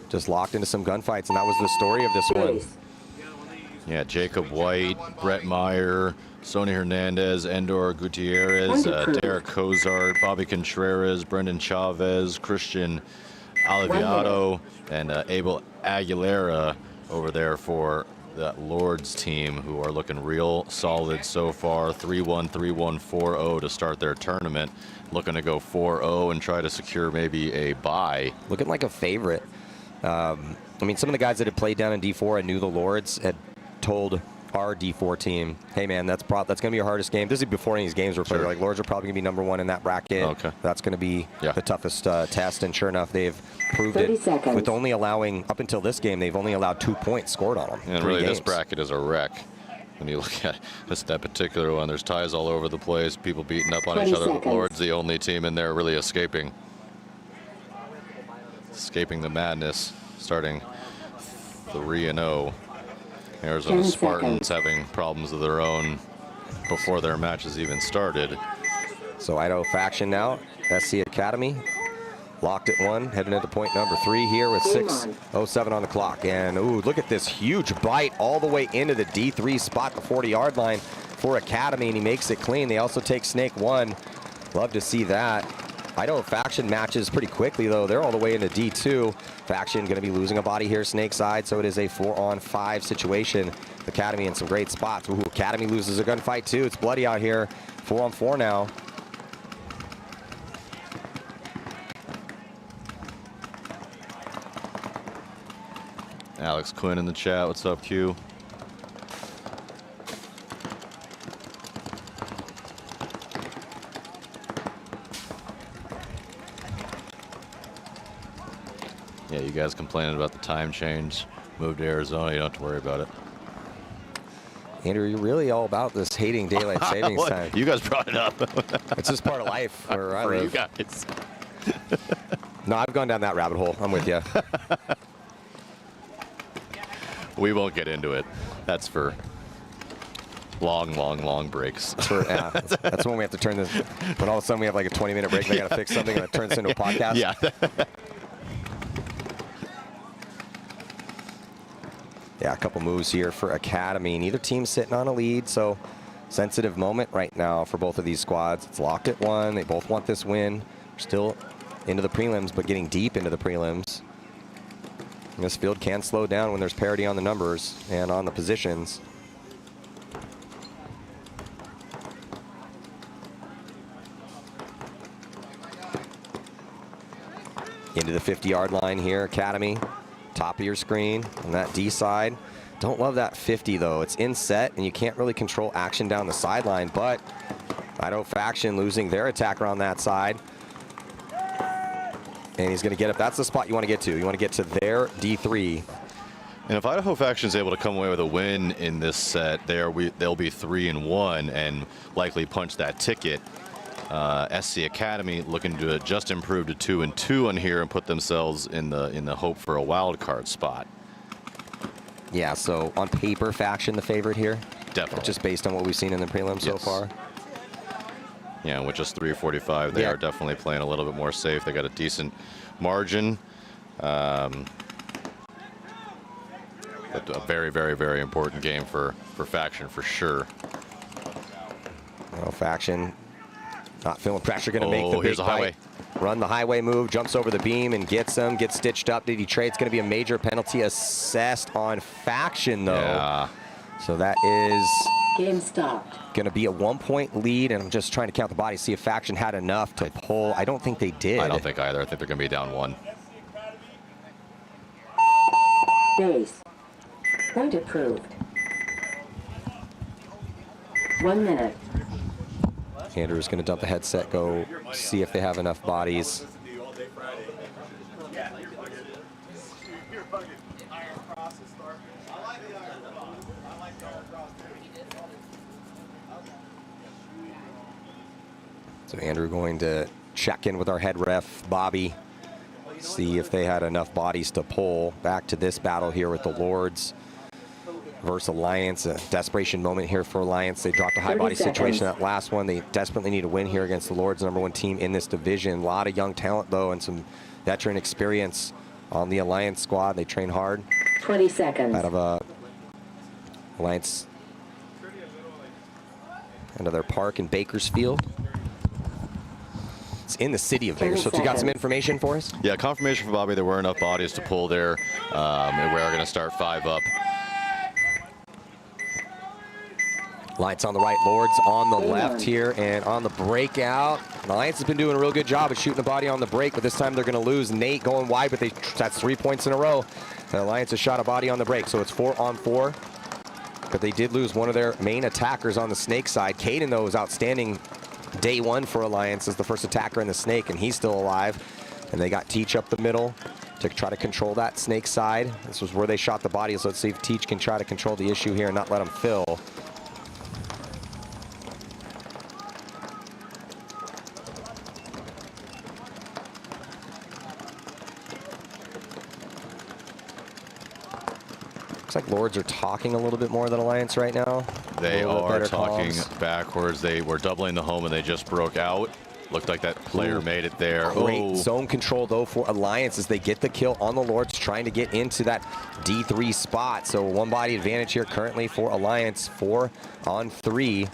just locked into some gunfights, and that was the story of this one. Yeah, Jacob White, Brett Meyer, Sonia Hernandez, Endor Gutierrez, Derek Cozart, Bobby Contreras, Brendan Chavez, Christian Aliviado, and Abel Aguilera over there for that Lords team, who are looking real solid so far. 3-1, 3-1, 4-0 to start their tournament. Looking to go 4-0 and try to secure maybe a bye. Looking like a favorite. I mean, some of the guys that had played down in D4 and knew the Lords had told our D4 team, hey man, that's going to be your hardest game. This is before any of these games were played. Like, Lords are probably going to be #1 in that bracket. Okay. That's going to be the toughest test, and sure enough, they've proved it. With only allowing, up until this game, they've only allowed 2 points scored on them. And really, this bracket is a wreck. When you look at that particular one, there's ties all over the place, people beating up on each other. Lords, the only team in there really escaping the madness, starting 3-0. Arizona Spartans having problems of their own before their matches even started. So Idaho Faction now, SC Academy, locked at 1, heading into point number 3 here with 6:07 on the clock. And ooh, look at this huge bite all the way into the D3 spot, the 40-yard line for Academy, and he makes it clean. They also take Snake 1. Love to see that. Idaho Faction matches pretty quickly, though. They're all the way into D2. Faction going to be losing a body here, Snake side, so it is a 4-on-5 situation. Academy in some great spots. Ooh, Academy loses a gunfight, too. It's bloody out here. 4-on-4 now. Alex Quinn in the chat. What's up, Q? Yeah, you guys complaining about the time change. Moved to Arizona, you don't have to worry about it. Andrew, you're really all about this hating daylight savings time. You guys brought it up. It's just part of life where I live. You guys. No, I've gone down that rabbit hole. I'm with you. We won't get into it. That's for long breaks. That's when we have to turn this. When all of a sudden we have like a 20-minute break, they got to fix something and it turns into a podcast. Yeah. Yeah, a couple moves here for Academy. Neither team's sitting on a lead, so sensitive moment right now for both of these squads. It's locked at 1. They both want this win. We're still into the prelims, but getting deep into the prelims. And this field can slow down when there's parity on the numbers and on the positions. Into the 50-yard line here, Academy. Top of your screen on that D side. Don't love that 50 though. It's in set and you can't really control action down the sideline, but Idaho Faction losing their attacker on that side. And he's going to get up. That's the spot you want to get to. You want to get to their D3. And if Idaho Faction is able to come away with a win in this set, they'll be 3-1 and likely punch that ticket. SC Academy looking to just improve to 2-2 on here and put themselves in the hope for a wild card spot. Yeah, so on paper, Faction the favorite here. Definitely. Just based on what we've seen in the prelim so far. Yeah, with just 3:45, they are definitely playing a little bit more safe. They got a decent margin. A very, very, very important game for Faction for sure. Well, Faction not feeling pressure, going to make the here's big a highway. Run the highway move, jumps over the beam and gets him, gets stitched up. Did he trade? It's going to be a major penalty assessed on Faction, though. Yeah. So that is Game stopped. going to be a 1-point lead, and I'm just trying to count the bodies, see if Faction had enough to pull. I don't think they did. I don't think either. I think they're going to be down 1. Base. Point approved. 1 minute. Andrew's going to dump the headset, go see if they have enough bodies. So Andrew going to check in with our head ref, Bobby, see if they had enough bodies to pull. Back to this battle here with the Lords versus Alliance. A desperation moment here for Alliance. They dropped a high body situation that last one. They desperately need a win here against the Lords, #1 team in this division. A lot of young talent, though, and some veteran experience on the Alliance squad. They train hard. 20 seconds. Out of Alliance into their park in Bakersfield. It's in the city of Bakersfield. You got some information for us? Yeah, confirmation from Bobby. There were enough bodies to pull there. We are going to start 5 up. Lights on the right, Lords on the left here, and on the breakout. Alliance has been doing a real good job of shooting the body on the break, but this time they're going to lose. Nate going wide, but that's 3 points in a row. The Alliance has shot a body on the break, so it's 4-on-4. But they did lose one of their main attackers on the Snake side. Caden, though, was outstanding day 1 for Alliance as the first attacker in the Snake, and he's still alive. And they got Teach up the middle to try to control that Snake side. This was where they shot the bodies. Let's see if Teach can try to control the issue here and not let them fill. Looks like Lords are talking a little bit more than Alliance right now. They are talking backwards. They were doubling the home and they just broke out. Looked like that player made it there. Great zone control, though, for Alliance as they get the kill on the Lords, trying to get into that D3 spot. So 1 body advantage here currently for Alliance, 4-on-3.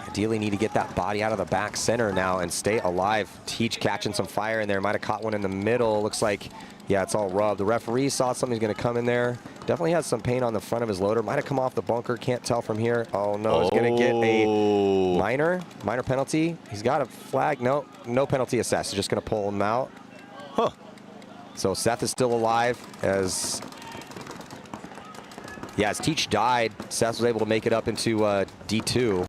Ideally need to get that body out of the back center now and stay alive. Teach catching some fire in there. Might have caught one in the middle. Looks like, yeah, it's all rubbed. The referee saw something's going to come in there. Definitely has some paint on the front of his loader. Might have come off the bunker. Can't tell from here. Oh, no. He's going to get a minor penalty. He's got a flag. No penalty assessed. He's just going to pull him out. Huh. So Seth is still alive as Teach died. Seth was able to make it up into D2.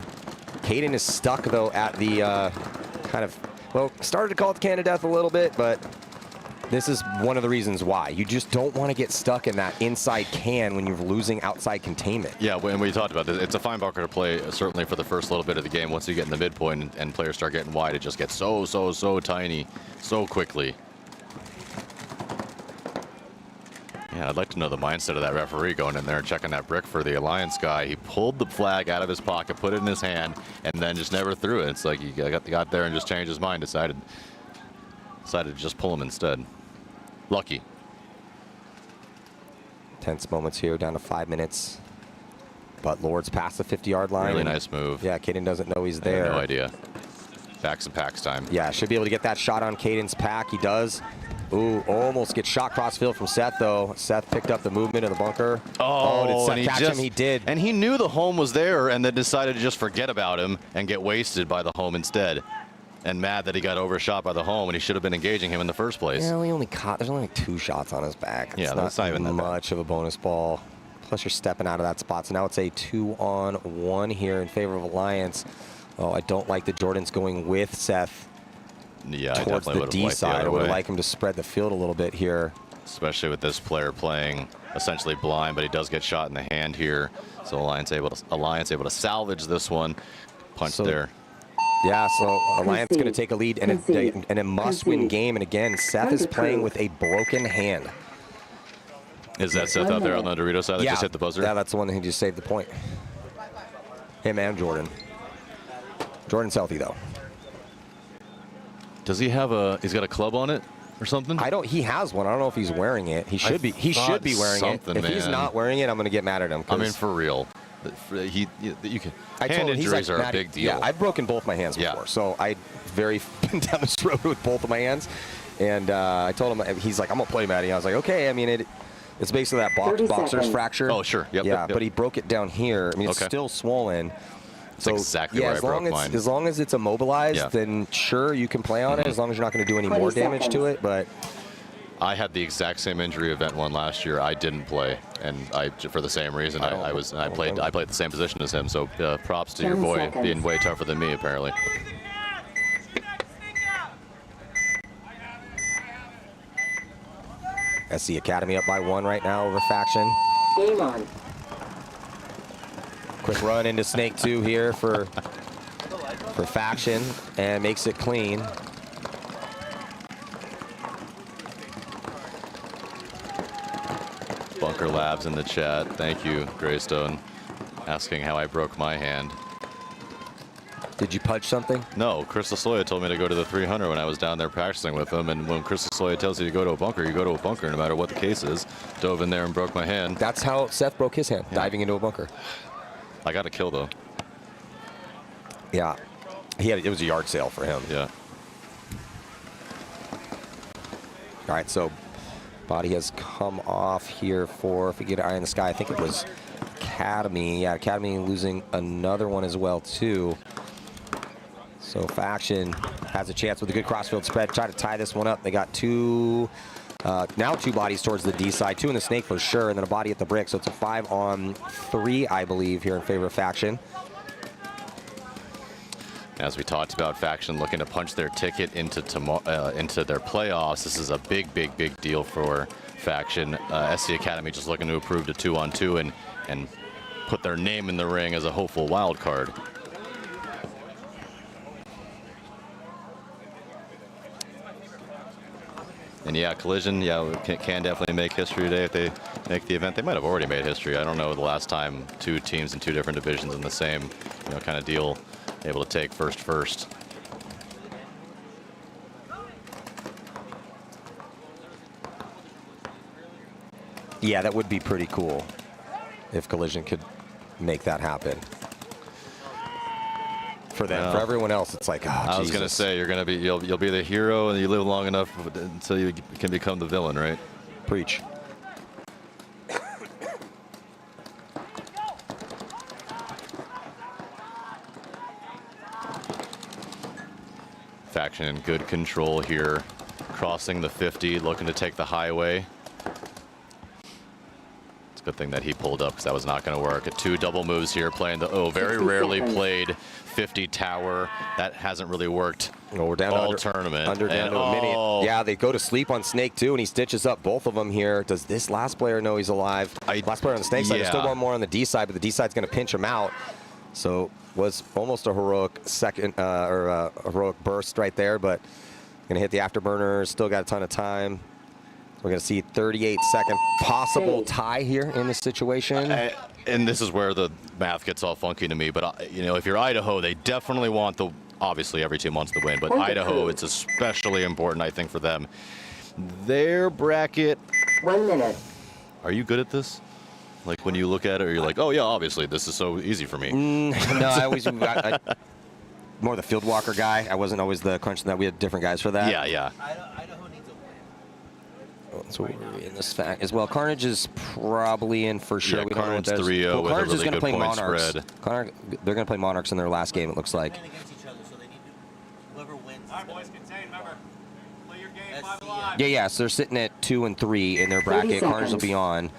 Caden is stuck, though, at the started to call it the can of death a little bit, but this is one of the reasons why. You just don't want to get stuck in that inside can when you're losing outside containment. Yeah, when we talked about this, it's a fine bunker to play, certainly for the first little bit of the game. Once you get in the midpoint and players start getting wide, it just gets so tiny so quickly. Yeah, I'd like to know the mindset of that referee going in there and checking that brick for the Alliance guy. He pulled the flag out of his pocket, put it in his hand, and then just never threw it. It's like he got there and just changed his mind, decided to just pull him instead. Lucky. Tense moments here, down to 5 minutes. But Lords past the 50-yard line. Really nice move. Yeah, Caden doesn't know he's there. No idea. Packs and packs time. Yeah, should be able to get that shot on Caden's pack. He does. Ooh, almost gets shot crossfield from Seth, though. Seth picked up the movement in the bunker. Oh, did Seth catch him? He did. And he knew the home was there and then decided to just forget about him and get wasted by the home instead. And mad that he got overshot by the home and he should have been engaging him in the first place. Yeah, there's only like 2 shots on his back. Yeah, that's not even that much of a bonus ball. Plus you're stepping out of that spot. So now it's a 2-on-1 here in favor of Alliance. Oh, I don't like the Jordans going with Seth. Yeah, towards the D side. I would like him to spread the field a little bit here. Especially with this player playing essentially blind, but he does get shot in the hand here. So Alliance able to salvage this one. Punch there. Yeah, so Alliance going to take a lead in a must-win game. And again, Seth is playing with a broken hand. Is that Seth out there on the Dorito side that just hit the buzzer? Yeah, that's the one that he just saved the point. Him and Jordan. Jordan's healthy, though. Does he have he's got a club on it or something? He has one. I don't know if he's wearing it. He should be wearing it. If he's not wearing it, I'm going to get mad at him. I mean, for real. Hand injuries are a big deal. Yeah, I've broken both my hands before, so I been down this road with both of my hands. And I told him, he's like, I'm going to play, Matty. I was like, okay. I mean, it's basically that boxer's fracture. Oh, sure. Yep, but he broke it down here. I mean, it's still swollen. That's exactly where I broke mine. As long as it's immobilized, then sure, you can play on it, as long as you're not going to do any more damage to it. But I had the exact same injury event one last year. I didn't play, and for the same reason. I played the same position as him. So props to your boy being way tougher than me, apparently. SC Academy up by 1 right now over Faction. Game on. Quick run into Snake 2 here for Faction, and makes it clean. Bunker Labs in the chat. Thank you, Greystone, asking how I broke my hand. Did you punch something? No, Chris Lasoya told me to go to the 300 when I was down there practicing with him. And when Chris Lasoya tells you to go to a bunker, you go to a bunker no matter what the case is. Dove in there and broke my hand. That's how Seth broke his hand, diving into a bunker. I got a kill, though. Yeah. It was a yard sale for him. Yeah. All right, so body has come off here for, if we get an eye in the sky, I think it was Academy. Yeah, Academy losing another one as well, too. So Faction has a chance with a good crossfield spread. Try to tie this one up. They got now two bodies towards the D side, 2 in the snake for sure, and then a body at the brick. So it's a 5-on-3, I believe, here in favor of Faction. As we talked about, Faction looking to punch their ticket into their playoffs. This is a big, big, big deal for Faction. SC Academy just looking to improve to 2-on-2 and put their name in the ring as a hopeful wild card. And yeah, Collision, yeah, can definitely make history today if they make the event. They might have already made history. I don't know the last time 2 teams in 2 different divisions in the same, kind of deal able to take first. Yeah, that would be pretty cool if Collision could make that happen. For them, for everyone else, it's like, I was gonna say you'll be the hero and you live long enough until you can become the villain, right? Preach. Faction in good control here, crossing the 50, looking to take the highway. It's a good thing that he pulled up because that was not going to work. 2 double moves here, playing the very rarely played 50 tower. That hasn't really worked. We're down all to tournament. Down to a minute. Yeah, they go to sleep on Snake too, and he stitches up both of them here. Does this last player know he's alive? Last player on the Snake side. There's still one more on the D side, but the D side's going to pinch him out. So was almost a heroic second or a heroic burst right there, but going to hit the afterburners. Still got a ton of time. We're going to see 38-second possible tie here in this situation. And this is where the math gets all funky to me. But if you're Idaho, they definitely want obviously every team wants to win, but Idaho, it's especially important, I think, for them. Their bracket. 1 minute. Are you good at this? Like when you look at it, or you're like, oh yeah, obviously this is so easy for me. No, I always more the field walker guy. I wasn't always the crunch. That we had different guys for that. Yeah. Idaho needs a win. So we're in this fact as well. Carnage is probably in for sure. Yeah, we don't Carnage know what 3-0 with a really good point Monarchs. spread. They're going to play Monarchs in their last game, it looks like. Playing against each other, so they need to, whoever wins. All right, boys, contain. Remember, play your game. That's 5 alive. Yeah. So they're sitting at 2 and 3 in their bracket. Carnage will be on,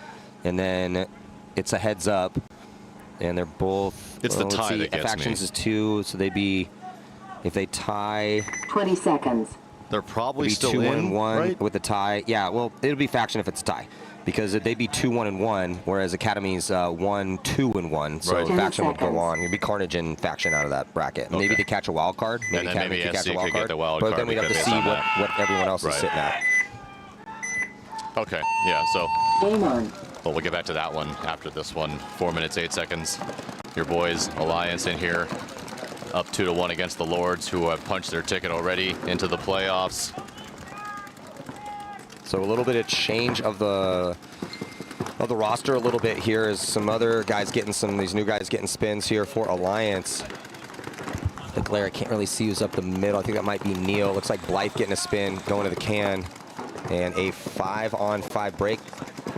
and then it's a heads up, and they're both. It's the tie that gets Factions me. is 2, so they'd be, if they tie. 20 seconds. They're probably still 2-1 in, and 1 right? with the tie. Yeah, well, it'll be Faction if it's a tie, because they'd be 2-1 and 1, whereas Academy's 1-2 and 1. So Right. Faction would go on. It'd be Carnage and Faction out of that bracket. Okay. Maybe they catch a wild card. And then maybe could SC catch a wild could get card. the wild but card then we'd have to because see based on what everyone else Right. is sitting at. Okay, yeah, so Game on. we'll get back to that one after this one. 4 minutes, 8 seconds. Your boys, Alliance in here, up 2-1 against the Lords, who have punched their ticket already into the playoffs. So a little bit of change of the roster a little bit here, as some other guys getting these new guys getting spins here for Alliance. The glare, I can't really see who's up the middle. I think that might be Neil. Looks like Blythe getting a spin, going to the can. And a 5-on-5 break,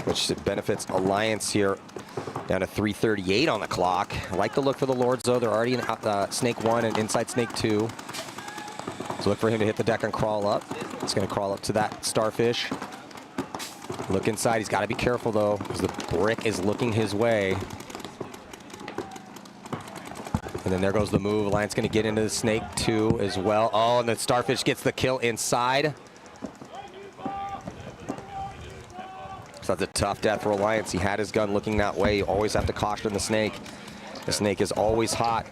which benefits Alliance here, down to 3:38 on the clock. I like the look for the Lords, though. They're already in Snake 1 and inside Snake 2. So look for him to hit the deck and crawl up. He's going to crawl up to that starfish. Look inside. He's got to be careful, though, because the brick is looking his way. And then there goes the move. Alliance going to get into the Snake 2 as well. Oh, and the starfish gets the kill inside. So that's a tough death for Alliance. He had his gun looking that way. You always have to caution the Snake. The Snake is always hot.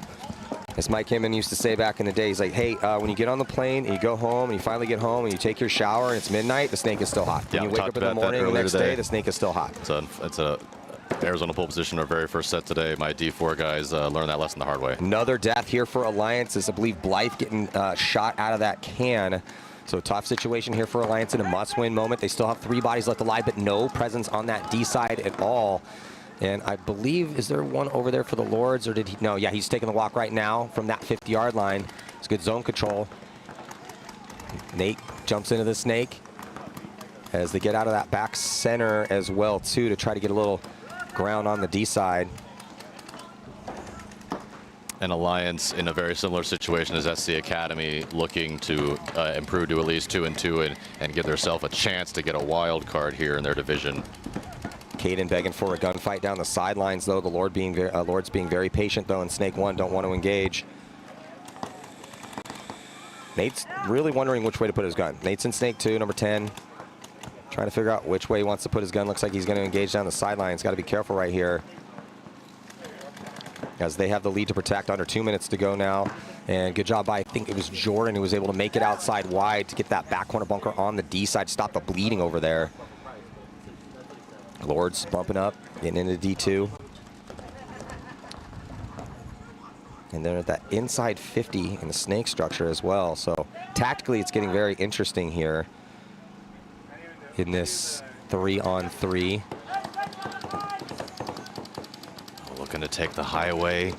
As Mike Himman used to say back in the day, he's like, hey, when you get on the plane and you go home and you finally get home and you take your shower and it's midnight, the Snake is still hot. Yeah, when you we wake up talked in the about that morning the earlier next today. day, the Snake is still hot. It's a Arizona pole position our very first set today. My D4 guys learned that lesson the hard way. Another death here for Alliance is, I believe, Blythe getting shot out of that can. So tough situation here for Alliance in a must-win moment. They still have 3 bodies left alive, but no presence on that D side at all. And I believe, is there one over there for the Lords, or did he? No, yeah, he's taking the walk right now from that 50-yard line. It's good zone control. Nate jumps into the snake as they get out of that back center as well, too, to try to get a little ground on the D side. And Alliance in a very similar situation as SC Academy, looking to improve to at least 2-2 and give themselves a chance to get a wild card here in their division. Caden begging for a gunfight down the sidelines, though. The Lords being very patient, though, and Snake 1 don't want to engage. Nate's really wondering which way to put his gun. Nate's in Snake 2, number 10. Trying to figure out which way he wants to put his gun. Looks like he's going to engage down the sidelines. Got to be careful right here, as they have the lead to protect. Under 2 minutes to go now. And good job by, I think it was Jordan, who was able to make it outside wide to get that back corner bunker on the D side, stop the bleeding over there. Lords bumping up, getting into D2. And then at that inside 50 in the snake structure as well. So tactically, it's getting very interesting here in this 3-on-3. Looking to take the highway.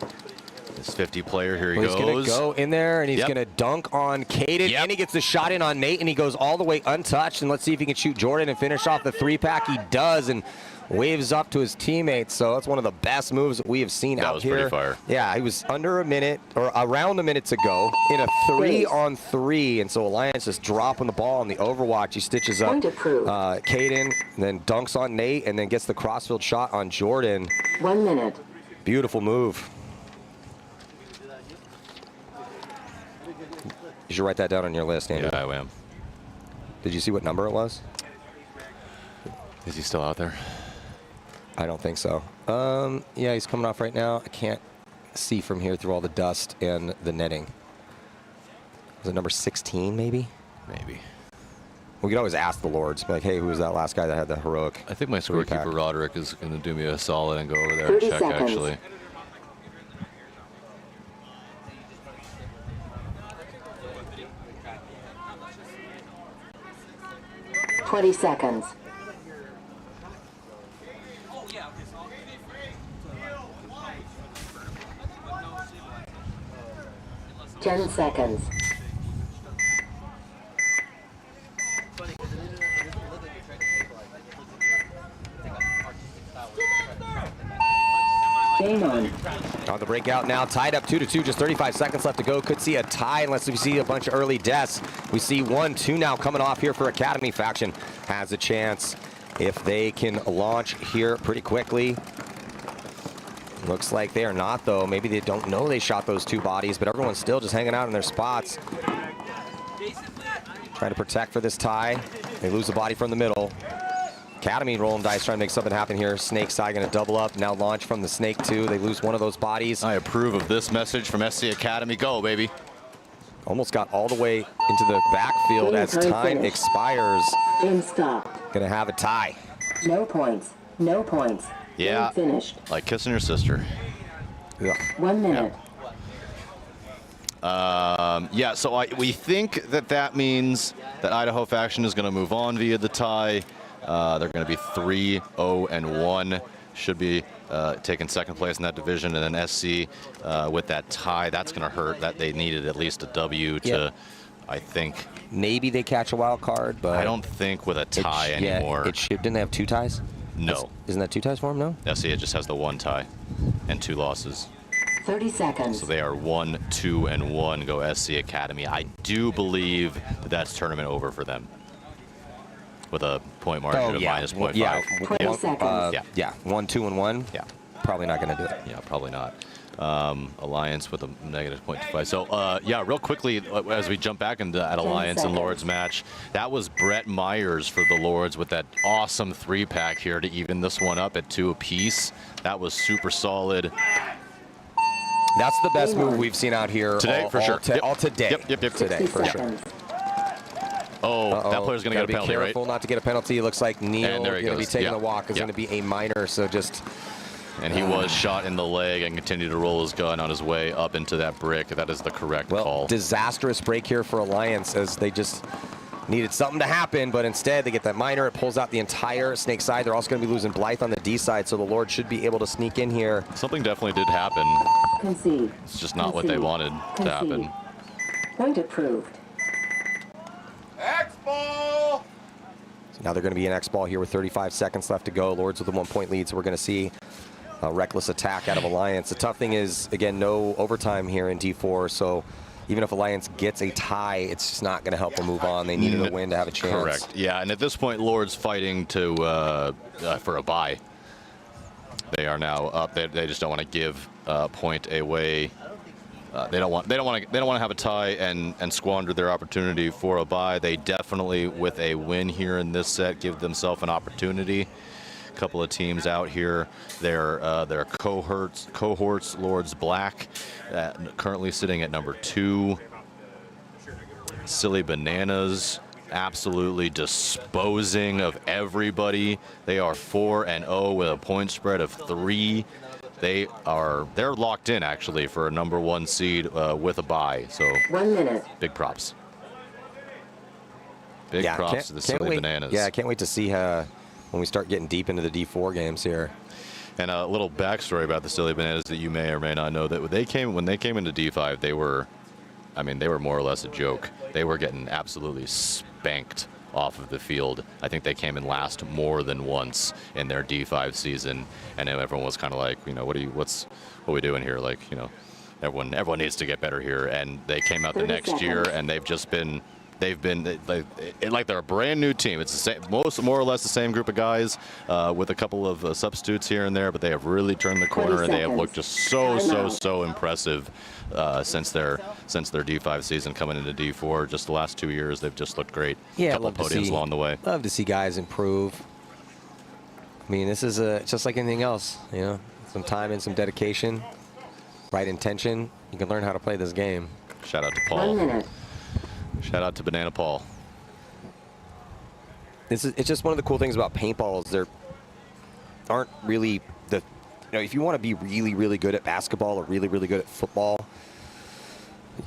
This 50 player, here he He's goes. going to go in there, and he's going to dunk on Caden, and he gets the shot in on Nate, and he goes all the way untouched. And let's see if he can shoot Jordan and finish off the 3-pack. He does, and waves up to his teammates. So that's one of the best moves that we have seen out here. That was pretty fire. Yeah, he was under a minute, or around a minute to go, in a 3-on-3. And so Alliance just dropping the ball on the overwatch. He stitches up Caden, and then dunks on Nate, and then gets the crossfield shot on Jordan. 1 minute. Beautiful move. You should write that down on your list, Andy. Yeah, I am. Did you see what number it was? Is he still out there? I don't think so. Yeah, he's coming off right now. I can't see from here through all the dust and the netting. Was it number 16, maybe? Maybe. We could always ask the Lords, be like, hey, who was that last guy that had the heroic? I think my scorekeeper Roderick is going to do me a solid and go over there 30 and check, seconds. actually. Twenty seconds. 10 seconds. Game on. On the breakout now, tied up 2-2, just 35 seconds left to go. Could see a tie unless we see a bunch of early deaths. We see 1-2 now coming off here for Academy faction. Has a chance if they can launch here pretty quickly. Looks like they are not, though. Maybe they don't know they shot those 2 bodies, but everyone's still just hanging out in their spots. Trying to protect for this tie. They lose the body from the middle. Academy rolling dice, trying to make something happen here. Snake side going to double up. Now launch from the Snake 2. They lose one of those bodies. I approve of this message from SC Academy. Go, baby. Almost got all the way into the backfield as time expires. Game stopped. Going to have a tie. No points. No points. Yeah, Game finished. like kissing your sister. Ugh. 1 minute. Yeah, so we think that means that Idaho faction is going to move on via the tie. They're going to be 3-0-1. Should be taking second place in that division, and then SC with that tie, that's going to hurt. That they needed at least a W to, I think. Maybe they catch a wild card, but I don't think with a tie anymore. Yeah, it should. Didn't they have 2 ties? No. Isn't that 2 ties for them? No. SC just has the 1 tie and 2 losses. 30 seconds. So they are 1-2-1. Go SC Academy. I do believe that that's tournament over for them, with a point margin of minus 0.5. Yeah. 20 seconds. Yeah. 1-2-1. Yeah. Probably not going to do it. Yeah, probably not. Alliance with a negative 0.25. So, yeah, real quickly, as we jump back into that Alliance and Lords match, that was Brett Myers for the Lords with that awesome 3-pack here to even this one up at 2 apiece. That was super solid. That's the best move we've seen out here today, for sure. All today. Yep. Today, for sure. Oh, that player's going to get a penalty, right? Be careful not to get a penalty. It looks like Neil is going to be taking the walk. Is going to be a minor, so just And he was shot in the leg and continued to roll his gun on his way up into that brick. That is the correct call. Disastrous break here for Alliance as they just needed something to happen, but instead they get that minor. It pulls out the entire Snake side. They're also going to be losing Blythe on the D side, so the Lord should be able to sneak in here. Something definitely did happen. Concede. It's just not what they wanted to happen. Point approved. X-ball! So now they're going to be in X-ball here with 35 seconds left to go. Lords with a 1-point lead, so we're going to see a reckless attack out of Alliance. The tough thing is, again, no overtime here in D4, so even if Alliance gets a tie, it's just not going to help them move on. They needed a win to have a chance. Correct. Yeah, and at this point, Lord's fighting to for a bye. They are now up. They just don't want to give a point away. They don't want to have a tie and squander their opportunity for a bye. They definitely, with a win here in this set, give themselves an opportunity. A couple of teams out here. Their cohorts, Lords Black, currently sitting at number 2. Silly Bananas, absolutely disposing of everybody. They are 4-0 with a point spread of 3. They're locked in actually for a number 1 seed with a bye. So 1 minute. Big props. Big props to the Silly Bananas. Yeah, I can't wait to see when we start getting deep into the D4 games here. And a little backstory about the Silly Bananas that you may or may not know, that when they came into D5, they were more or less a joke. They were getting absolutely spanked off of the field. I think they came in last more than once in their D5 season, and everyone was kind of like, what are we doing here? Like, everyone needs to get better here. And they came out the next year, and they've been like they're a brand new team. It's the same, more or less the same group of guys with a couple of substitutes here and there, but they have really turned the corner, and they have looked just so impressive since their D5 season coming into D4. Just the last 2 years, they've just looked great. Yeah, couple of podiums along the way. Love to see guys improve. I mean, this is just like anything else, some time and some dedication, right intention. You can learn how to play this game. Shout out to Paul. 1 minute. Shout out to Banana Paul. It's just one of the cool things about paintball is there aren't really if you want to be really good at basketball or really good at football,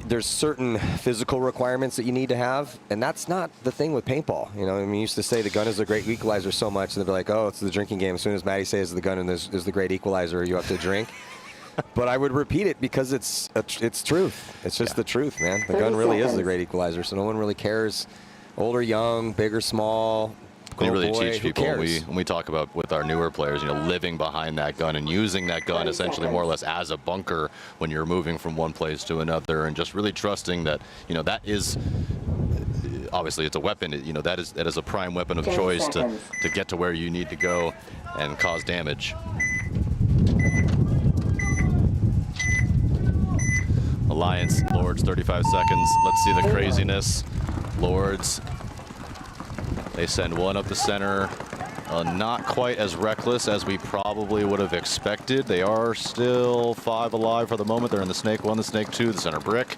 there's certain physical requirements that you need to have, and that's not the thing with paintball. We used to say the gun is the great equalizer so much, and they'd be like, oh, it's the drinking game. As soon as Maddie says the gun is the great equalizer, you have to drink. But I would repeat it because it's truth. It's just the truth, man. The gun really is the great equalizer, so no one really cares, old or young, big or small. We really teach people when we talk about with our newer players, living behind that gun and using that gun essentially more or less as a bunker when you're moving from one place to another, and just really trusting that that is obviously it's a weapon. That is a prime weapon of choice to get to where you need to go and cause damage. Alliance, Lords, 35 seconds. Let's see the craziness. Lords, they send one up the center. Not quite as reckless as we probably would have expected. They are still 5 alive for the moment. They're in the Snake 1, the Snake 2, the center brick.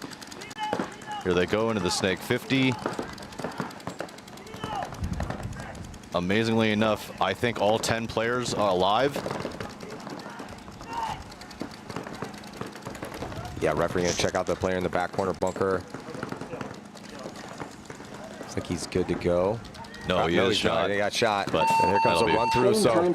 Here they go into the Snake 50. Amazingly enough, I think all 10 players are alive. Yeah, referee gonna check out the player in the back corner bunker. Looks like he's good to go. No, he is shot. He got shot. But and here comes a run through. So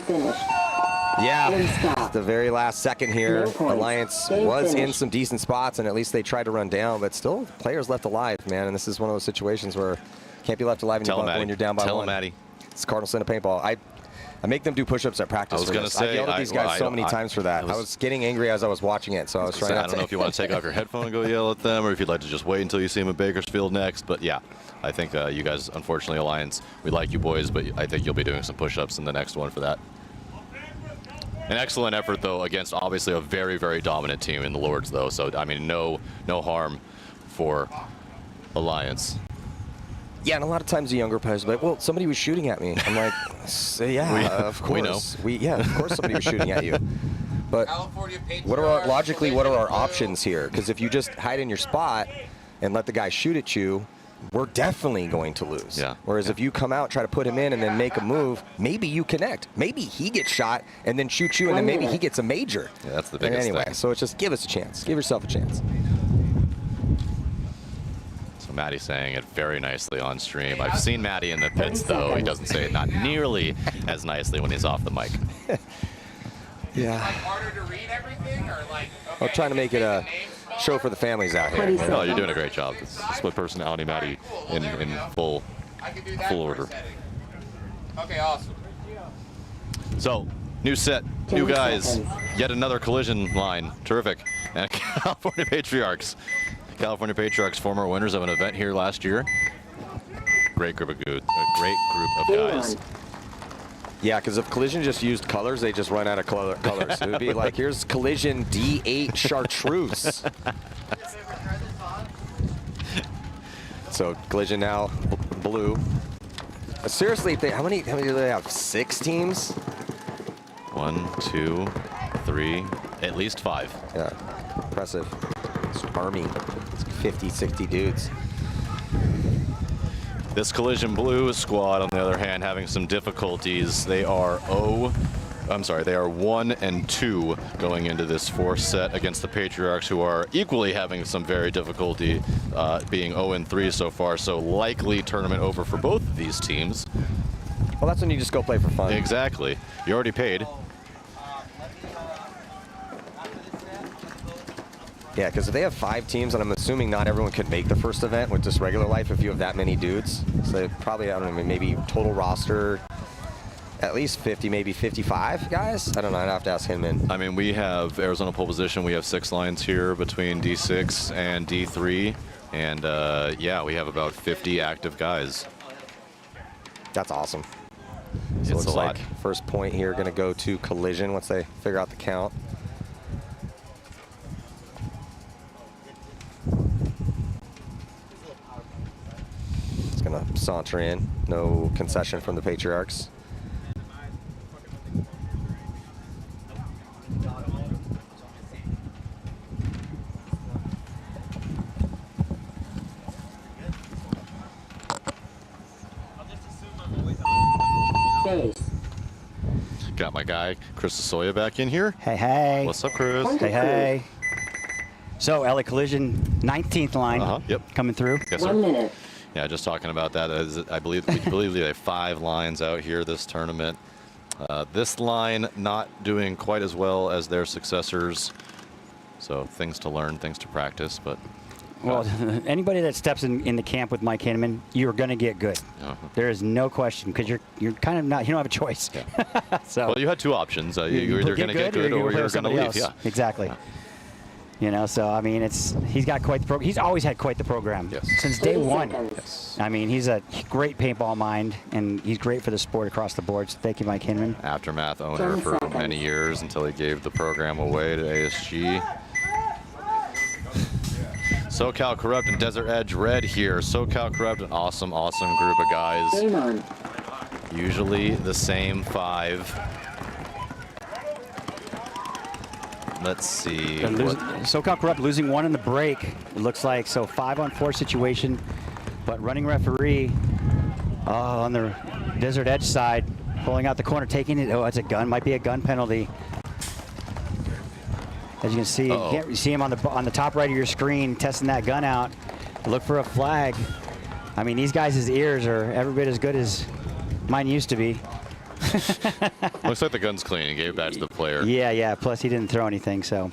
yeah, the very last second here, Alliance was in some decent spots, and at least they tried to run down, but still players left alive, man. And this is one of those situations where can't be left alive in your bunker when you're down by 1. Tell him, Maddie. It's Cardinal Center paintball. I make them do push-ups at practice. I was going to say, I yelled at these guys so many times for that. I was getting angry as I was watching it, so I was trying. I don't know if you want to take off your headphone and go yell at them, or if you'd like to just wait until you see them in Bakersfield next. But yeah, I think you guys, unfortunately, Alliance, we like you boys, but I think you'll be doing some push-ups in the next one for that. An excellent effort, though, against obviously a very dominant team in the Lords, though. So I mean, no harm for Alliance. Yeah, and a lot of times the younger players are like, well, somebody was shooting at me. I'm like, yeah, of course. We know. Yeah, of course somebody was shooting at you. But what are our options here? Because if you just hide in your spot and let the guy shoot at you, we're definitely going to lose. Yeah. Whereas if you come out, try to put him in and then make a move, maybe you connect. Maybe he gets shot and then shoots you, and then maybe he gets a major. Yeah, that's the biggest anyway, thing. so it's just give us a chance. Give yourself a chance. So Matty saying it very nicely on stream. I've seen Matty in the pits, though. He doesn't say it not nearly as nicely when he's off the mic. Yeah. Harder to read everything, or like? I'm trying to make it a show for the families out here. No, you're doing a great job. It's split personality Matty in full order. Okay, awesome. So, new set, new guys, yet another collision line. Terrific. And California Patriarchs. California Patriarchs, former winners of an event here last year. Great group of guys. Yeah, because if Collision just used colors, they just run out of colors. It would be like, here's Collision D8 Chartreuse. So Collision now blue. Seriously, how many do they have? 6 teams? 1, 2, 3, at least 5. Yeah, impressive. It's Army. It's 50, 60 dudes. This Collision Blue squad, on the other hand, having some difficulties. They are 1 and 2 going into this 4th set against the Patriarchs, who are equally having some very difficulty, being 0 and 3 so far. So likely tournament over for both of these teams. Well, that's when you just go play for fun. Exactly. You already paid. Yeah, because if they have 5 teams, and I'm assuming not everyone could make the first event with just regular life if you have that many dudes. So they probably, I don't know, maybe total roster, at least 50, maybe 55 guys? I don't know, I'd have to ask him in. I mean, we have Arizona pole position. We have 6 lines here between D6 and D3. And yeah, we have about 50 active guys. That's awesome. So It's looks a lot. like first point here going to go to Collision once they figure out the count. It's going to saunter in. No concession from the Patriarchs. Base. Got my guy, Chris Soya, back in here. Hey, hey. What's up, Chris? Hey, hey. So, LA Collision, 19th line Yep. coming through. Yes, sir. 1 minute. Yeah, just talking about that. I believe we have 5 lines out here this tournament. This line not doing quite as well as their successors. So things to learn, things to practice, but. Well, anybody that steps in the camp with Mike Hinneman, you're going to get good. There is no question, because you're kind of not, you don't have a choice. Yeah. So well, you had 2 options. You're either going to get good or you're going to leave. Yeah. Exactly. Yeah. You know, so I mean, he's got quite the program. He's always had quite the program since day 1. Yes. I mean, he's a great paintball mind, and he's great for the sport across the board. So thank you, Mike Hinneman. Aftermath owner for many years until he gave the program away to ASG. SoCal Corrupt and Desert Edge Red here. SoCal Corrupt, an awesome, awesome group of guys. Game on. Usually the same 5. Let's see. SoCal Corrupt losing 1 in the break. It looks like, so 5-on-4 situation, but running referee on the Desert Edge side, pulling out the corner, taking it. Oh, it's a gun. Might be a gun penalty. As you can see, you see him on the top right of your screen testing that gun out. Look for a flag. I mean, these guys' ears are every bit as good as mine used to be. Looks like the gun's clean. He gave it back to the player. Yeah. Plus, he didn't throw anything. So,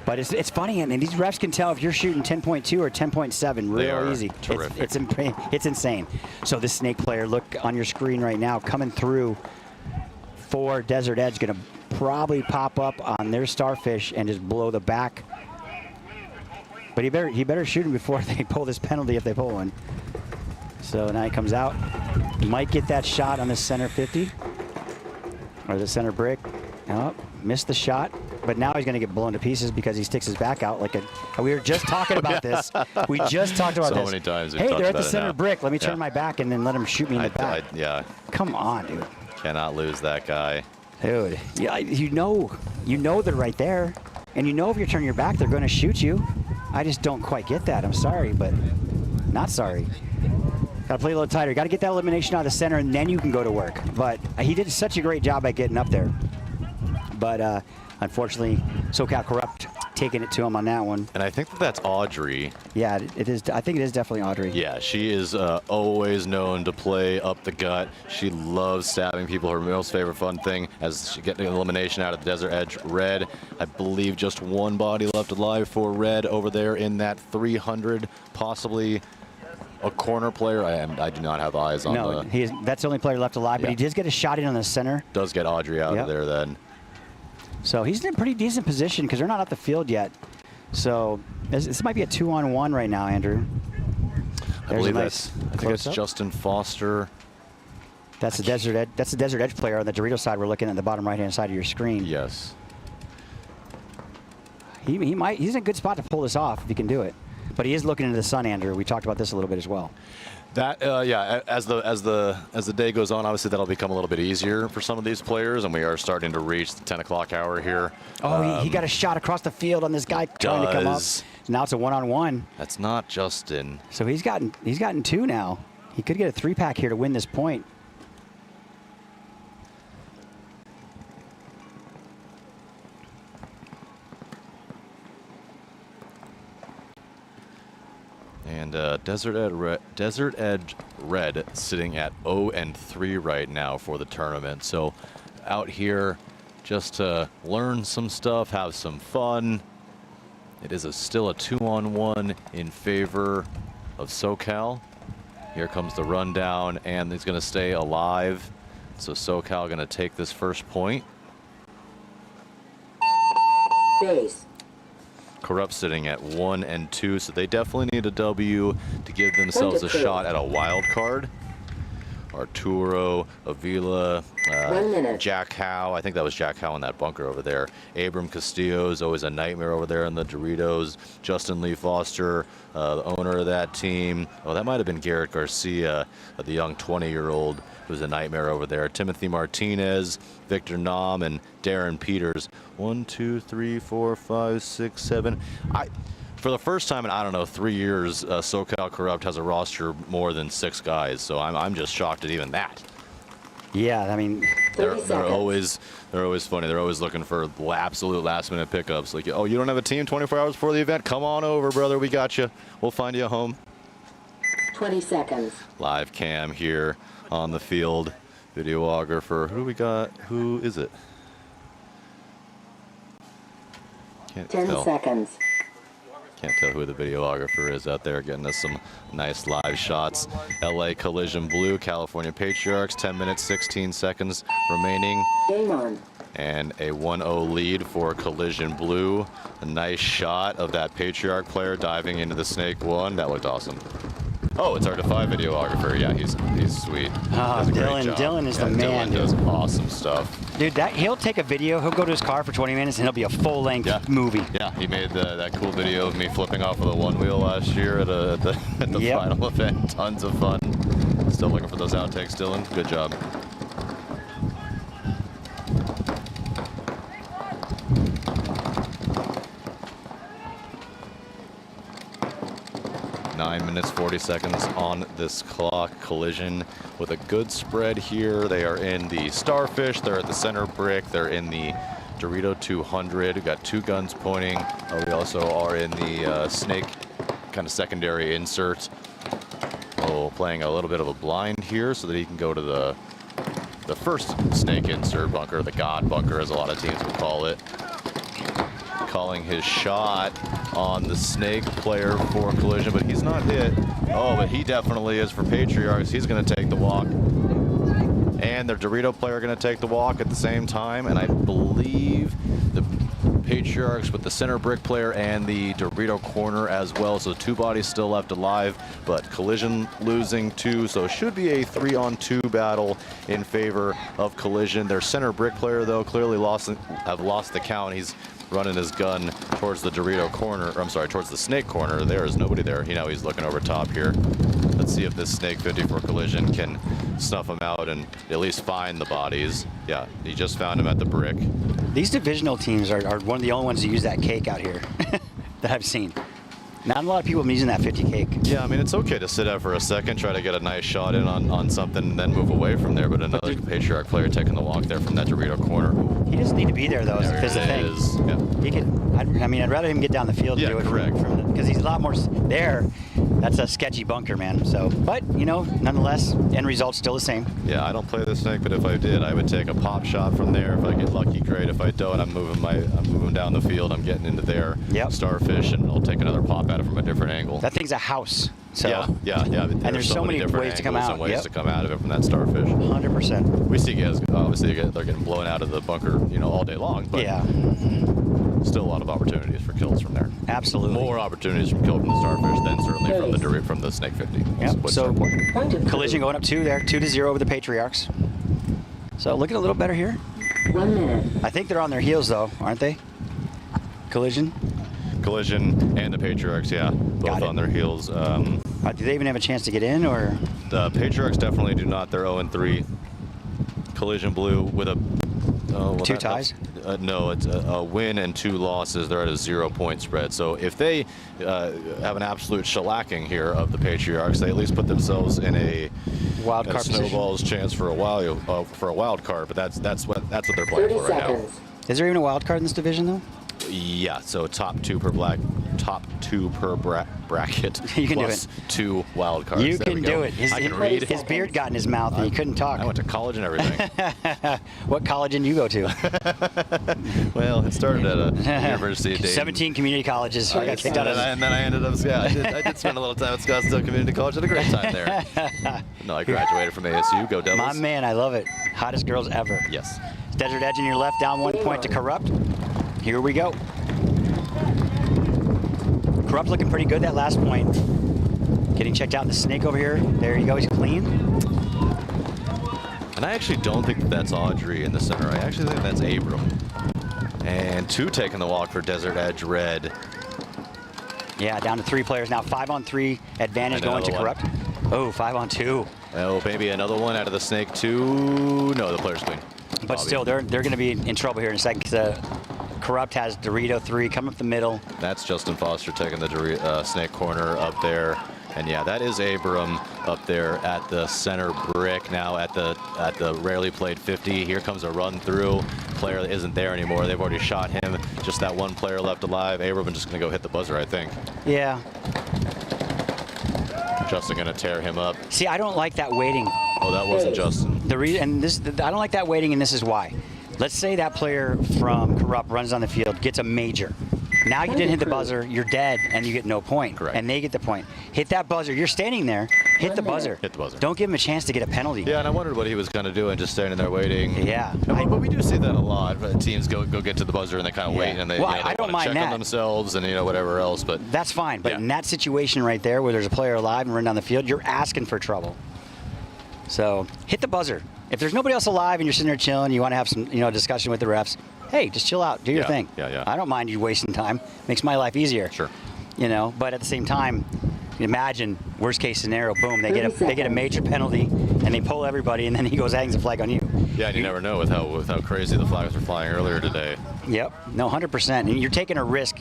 but it's funny. I mean, these refs can tell if you're shooting 10.2 or 10.7 real easy. Terrific. It's insane. So this snake player, look on your screen right now, coming through for Desert Edge, going to probably pop up on their starfish and just blow the back. But he better shoot him before they pull this penalty, if they pull one. So now he comes out. He might get that shot on the center 50 or the center brick. Oh, missed the shot, but now he's going to get blown to pieces because he sticks his back out like a. We were just talking about this. We just talked about this. So many times. Hey, they're at the center brick. Let me turn my back and then let him shoot me in the back. Yeah. Come on, dude. Cannot lose that guy. Dude, yeah, you know they're right there, and you know if you're turning your back, they're going to shoot you. I just don't quite get that. I'm sorry, but Not sorry. Got to play a little tighter. Got to get that elimination out of the center, and then you can go to work. But he did such a great job at getting up there. But unfortunately, SoCal Corrupt taking it to him on that one. And I think that's Audrey. Yeah, it is. I think it is definitely Audrey. Yeah, she is always known to play up the gut. She loves stabbing people. Her most favorite fun thing as she gets an elimination out of the Desert Edge. Red, I believe just one body left alive for Red over there in that 300, possibly a corner player. I do not have eyes on that's the only player left alive, Yeah. but he does get a shot in on the center. Does get Audrey out of there then. So he's in a pretty decent position because they're not off the field yet. So this might be a 2-on-1 right now, Andrew. I believe I think it's Justin Foster. That's the Desert Edge. That's the Desert Edge player on the Dorito side. We're looking at the bottom right-hand side of your screen. Yes. He's in a good spot to pull this off if he can do it. But he is looking into the sun, Andrew. We talked about this a little bit as well. That yeah, as the day goes on, obviously that'll become a little bit easier for some of these players, and we are starting to reach the 10 o'clock hour here. Oh, he got a shot across the field on this guy trying to come up. Now it's a 1-on-1. That's not Justin. So he's gotten 2 now. He could get a 3-pack here to win this point. And Desert Edge Red sitting at 0-3 right now for the tournament. So out here just to learn some stuff, have some fun. It is still a 2-on-1 in favor of SoCal. Here comes the rundown, and he's going to stay alive. So SoCal going to take this first point. Base. Corrupt sitting at 1-2, so they definitely need a W to give themselves a shot at a wild card. Arturo, Avila, Jack Howe. I think that was Jack Howe in that bunker over there. Abram Castillo is always a nightmare over there in the Doritos. Justin Lee Foster, the owner of that team. Oh, that might have been Garrett Garcia, the young 20-year-old who's a nightmare over there. Timothy Martinez, Victor Nam, and Darren Peters. 1, 2, 3, 4, 5, 6, 7. For the first time in, I don't know, 3 years, SoCal Corrupt has a roster more than 6 guys. So I'm just shocked at even that. Yeah, I mean, they're always funny. They're always looking for absolute last-minute pickups. Like, oh, you don't have a team 24 hours before the event? Come on over, brother. We got you. We'll find you a home. 20 seconds. Live cam here on the field. Videographer. Who do we got? Who is it? Can't 10 tell. seconds. Can't tell who the videographer is out there getting us some nice live shots. LA Collision Blue, California Patriarchs, 10 minutes, 16 seconds remaining. Game on. And a 1-0 lead for Collision Blue. A nice shot of that Patriarch player diving into the Snake 1. That looked awesome. Oh, it's our Defy videographer. Yeah, he's sweet. Oh, Dylan is the man. Dylan does awesome stuff. Dude, he'll take a video. He'll go to his car for 20 minutes, and it'll be a full-length movie. Yeah, he made that cool video of me flipping off of the one wheel last year at the final event. Tons of fun. Still looking for those outtakes, Dylan. Good job. Nine minutes, 40 seconds on this clock. Collision with a good spread here. They are in the Starfish. They're at the center brick. They're in the Dorito 200. We've got 2 guns pointing. We also are in the Snake kind of secondary insert. Oh, playing a little bit of a blind here so that he can go to the first Snake insert bunker, the God bunker as a lot of teams would call it. Calling his shot on the Snake player for Collision, but he's not hit. Oh, but he definitely is for Patriarchs. He's going to take the walk. And their Dorito player going to take the walk at the same time. And I believe the Patriarchs with the center brick player and the Dorito corner as well. So 2 bodies still left alive, but Collision losing 2. So it should be a 3-on-2 battle in favor of Collision. Their center brick player, though, clearly have lost the count. He's running his gun towards the Dorito corner, or I'm sorry, towards the Snake corner. There is nobody there. You know, he's looking over top here. Let's see if this Snake 50 for Collision can snuff him out and at least find the bodies. Yeah, he just found him at the brick. These divisional teams are one of the only ones to use that cake out here that I've seen. Not a lot of people have been using that 50 cake. Yeah, I mean, it's okay to sit out for a second, try to get a nice shot in on something, and then move away from there. But another Patriarch player taking the walk there from that Dorito corner. He doesn't need to be there, though, is the thing. Yeah. He could, I mean, I'd rather him get down the field and do it correct. because he's a lot more there. That's a sketchy bunker, man. So, but, you know, nonetheless, end result's still the same. Yeah, I don't play this snake, but if I did, I would take a pop shot from there. If I get lucky, great. If I don't, I'm moving down the field. I'm getting into their starfish, and I'll take another pop at it from a different angle. That thing's a house. So yeah. And there's so many different ways to come angles out. and ways to come out of it from that starfish. 100%. We see guys, obviously, they're getting blown out of the bunker, you know, all day long. But still a lot of opportunities for kills from there. Absolutely. More opportunities from kill from the starfish than certainly from the snake 50. Yep. So collision going up 2 there, 2-0 over the Patriarchs. So looking a little better here. 1 minute. I think they're on their heels though, aren't they? Collision and the Patriarchs, yeah, both on their heels. Do they even have a chance to get in, or? The Patriarchs definitely do not. They're 0-3. Collision blue with a 2 ties. No, it's a win and 2 losses. They're at a 0-point spread. So if they have an absolute shellacking here of the Patriarchs, they at least put themselves in a wild card snowball's chance for a wild card. But that's what they're playing for right now. Is there even a wild card in this division though? Yeah, so top two per bracket. You can plus do it. 2 wild cards. You can do it. I can read. His beard got in his mouth and he couldn't talk. I went to college and everything. What college did you go to? Well, it started at a university of Dayton. 17 community colleges. I got kicked out of and then I ended up, I did spend a little time at Scottsdale Community College. Had a great time there. No, I graduated from ASU. Go Devils. My man, I love it. Hottest girls ever. Yes. Desert Edge in your left, down 1 point to Corrupt. Here we go. Corrupt looking pretty good that last point. Getting checked out in the snake over here. There you go, he's clean. And I actually don't think that's Audrey in the center. I actually think that's Abram. And 2 taking the walk for Desert Edge Red. Yeah, down to 3 players now. 5-on-3 advantage going to Corrupt. Oh, 5-on-2. Oh, maybe another one out of the snake 2. No, the player's clean. But still, they're going to be in trouble here in a second because Corrupt has Dorito 3 coming up the middle. That's Justin Foster taking the snake corner up there. And yeah, that is Abram up there at the center brick now at the rarely played 50. Here comes a run through. Player that isn't there anymore. They've already shot him. Just that one player left alive. Abram just going to go hit the buzzer, I think. Yeah. Justin going to tear him up. See, I don't like that waiting. Oh, that wasn't Justin. I don't like that waiting, and this is why. Let's say that player from Corrupt runs on the field, gets a major. Now you didn't hit the buzzer, you're dead, and you get no point. Correct. And they get the point. Hit that buzzer. You're standing there. Hit the buzzer. Hit the buzzer. Don't give him a chance to get a penalty. Yeah, and I wondered what he was going to do and just standing there waiting. Yeah. But we do see that a lot. Teams go get to the buzzer and they kind of wait and they, I don't mind check that. on themselves and whatever else. But that's fine. But in that situation right there where there's a player alive and running down the field, you're asking for trouble. So hit the buzzer. If there's nobody else alive and you're sitting there chilling, you want to have some discussion with the refs, hey, just chill out, do your thing. Yeah. I don't mind you wasting time. Makes my life easier. Sure. But at the same time, imagine worst case scenario, boom, they get a major penalty and they pull everybody and then he goes hangs a flag on you. Yeah, and you never know with how crazy the flags were flying earlier today. Yep. No, 100%. And you're taking a risk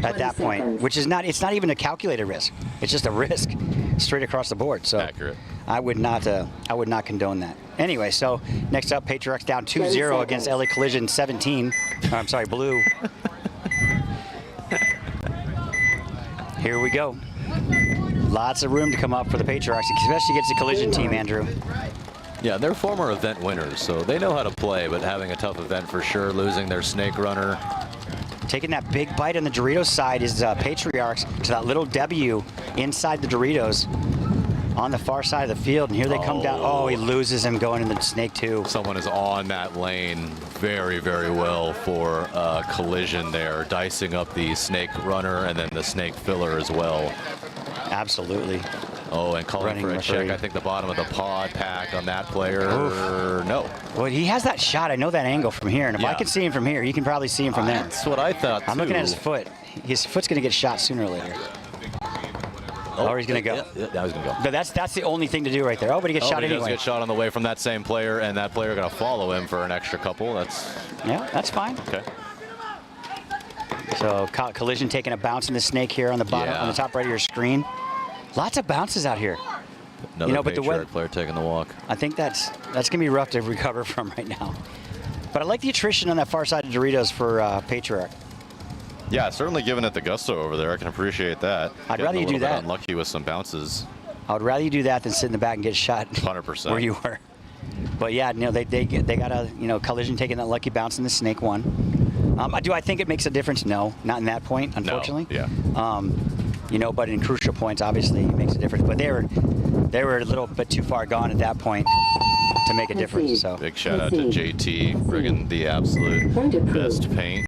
at that point, which is it's not even a calculated risk. It's just a risk straight across the board. So accurate. I would not condone that. Anyway, so next up, Patriarchs down 2-0 against LA Collision 17. I'm sorry, Blue. Here we go. Lots of room to come up for the Patriarchs, especially against the Collision team, Andrew. Yeah, they're former event winners, so they know how to play, but having a tough event for sure, losing their snake runner. Taking that big bite on the Doritos side is Patriarchs to that little W inside the Doritos on the far side of the field, and here they come down. Oh, he loses him going into the snake too. Someone is on that lane very, very well for Collision there, dicing up the snake runner and then the snake filler as well. Absolutely. Oh, and calling for a check. I think the bottom of the pod pack on that player. No. Well, he has that shot. I know that angle from here, and if I can see him from here, you can probably see him from there. That's what I thought, I'm looking at his foot. His foot's going to get shot sooner or later. Or he's going to go. Yeah, now he's going to go. But that's the only thing to do right there. Oh, but he gets shot anyway. He does get shot on the way from that same player, and that player going to follow him for an extra couple. Yeah, that's fine. Okay. So So collision taking a bounce in the snake here on the bottom, on the top right of your screen. Lots of bounces out here. Another but Patriarch player taking the walk. I think that's gonna be rough to recover from right now. But I like the attrition on that far side of Doritos for Patriarch. Yeah, certainly giving it the gusto over there. I can appreciate that. I'd rather you do that. Unlucky with some bounces. I would rather you do that than sit in the back and get shot 100%. where you were. But yeah, they got a collision taking that lucky bounce in the snake one. Do I think it makes a difference? No, not in that point, unfortunately. No, yeah. But in crucial points, obviously, it makes a difference. But they were a little bit too far gone at that point to make a difference. So big shout out to JT bringing the absolute best paint.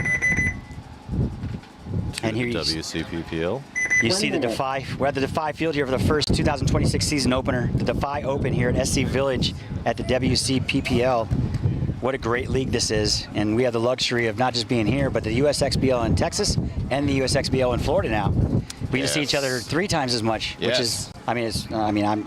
And here you WCPPL. You see the Defy. We're at the Defy field here for the first 2026 season opener. The Defy Open here at SC Village at the WCPPL. What a great league this is. And we have the luxury of not just being here, but the USXBL in Texas and the USXBL in Florida now. We just see each other 3 times as much, which is, I'm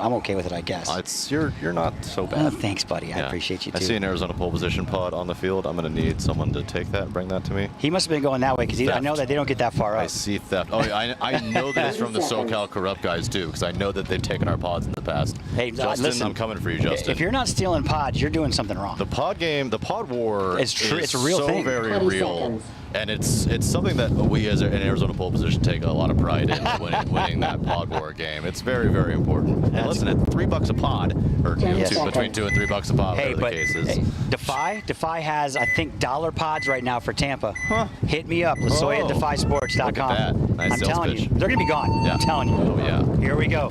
okay with it, I guess. You're not so bad. Oh, thanks, buddy. I appreciate you too. I see an Arizona pole position pod on the field. I'm going to need someone to take that, bring that to me. He must have been going that way because I know that they don't get that far up. I see theft. Oh, I know that it's from the SoCal Corrupt guys too, because I know that they've taken our pods in the past. Hey, Justin, listen, I'm coming for you, Justin. If you're not stealing pods, you're doing something wrong. The pod game, the pod war, it's true. It's a real so thing. Very real. And it's something that we as an Arizona pole position take a lot of pride in winning that pod war game. It's very, very important. And listen, at $3 a pod, or between $2 and $3 a pod, whatever the case is. Hey, Defy has, I think, $1 pods right now for Tampa. Hit me up, Lasoya at DefySports.com. Nice I'm sales telling pitch. you, they're gonna be gone. Yeah. I'm telling you. Oh yeah. Here we go.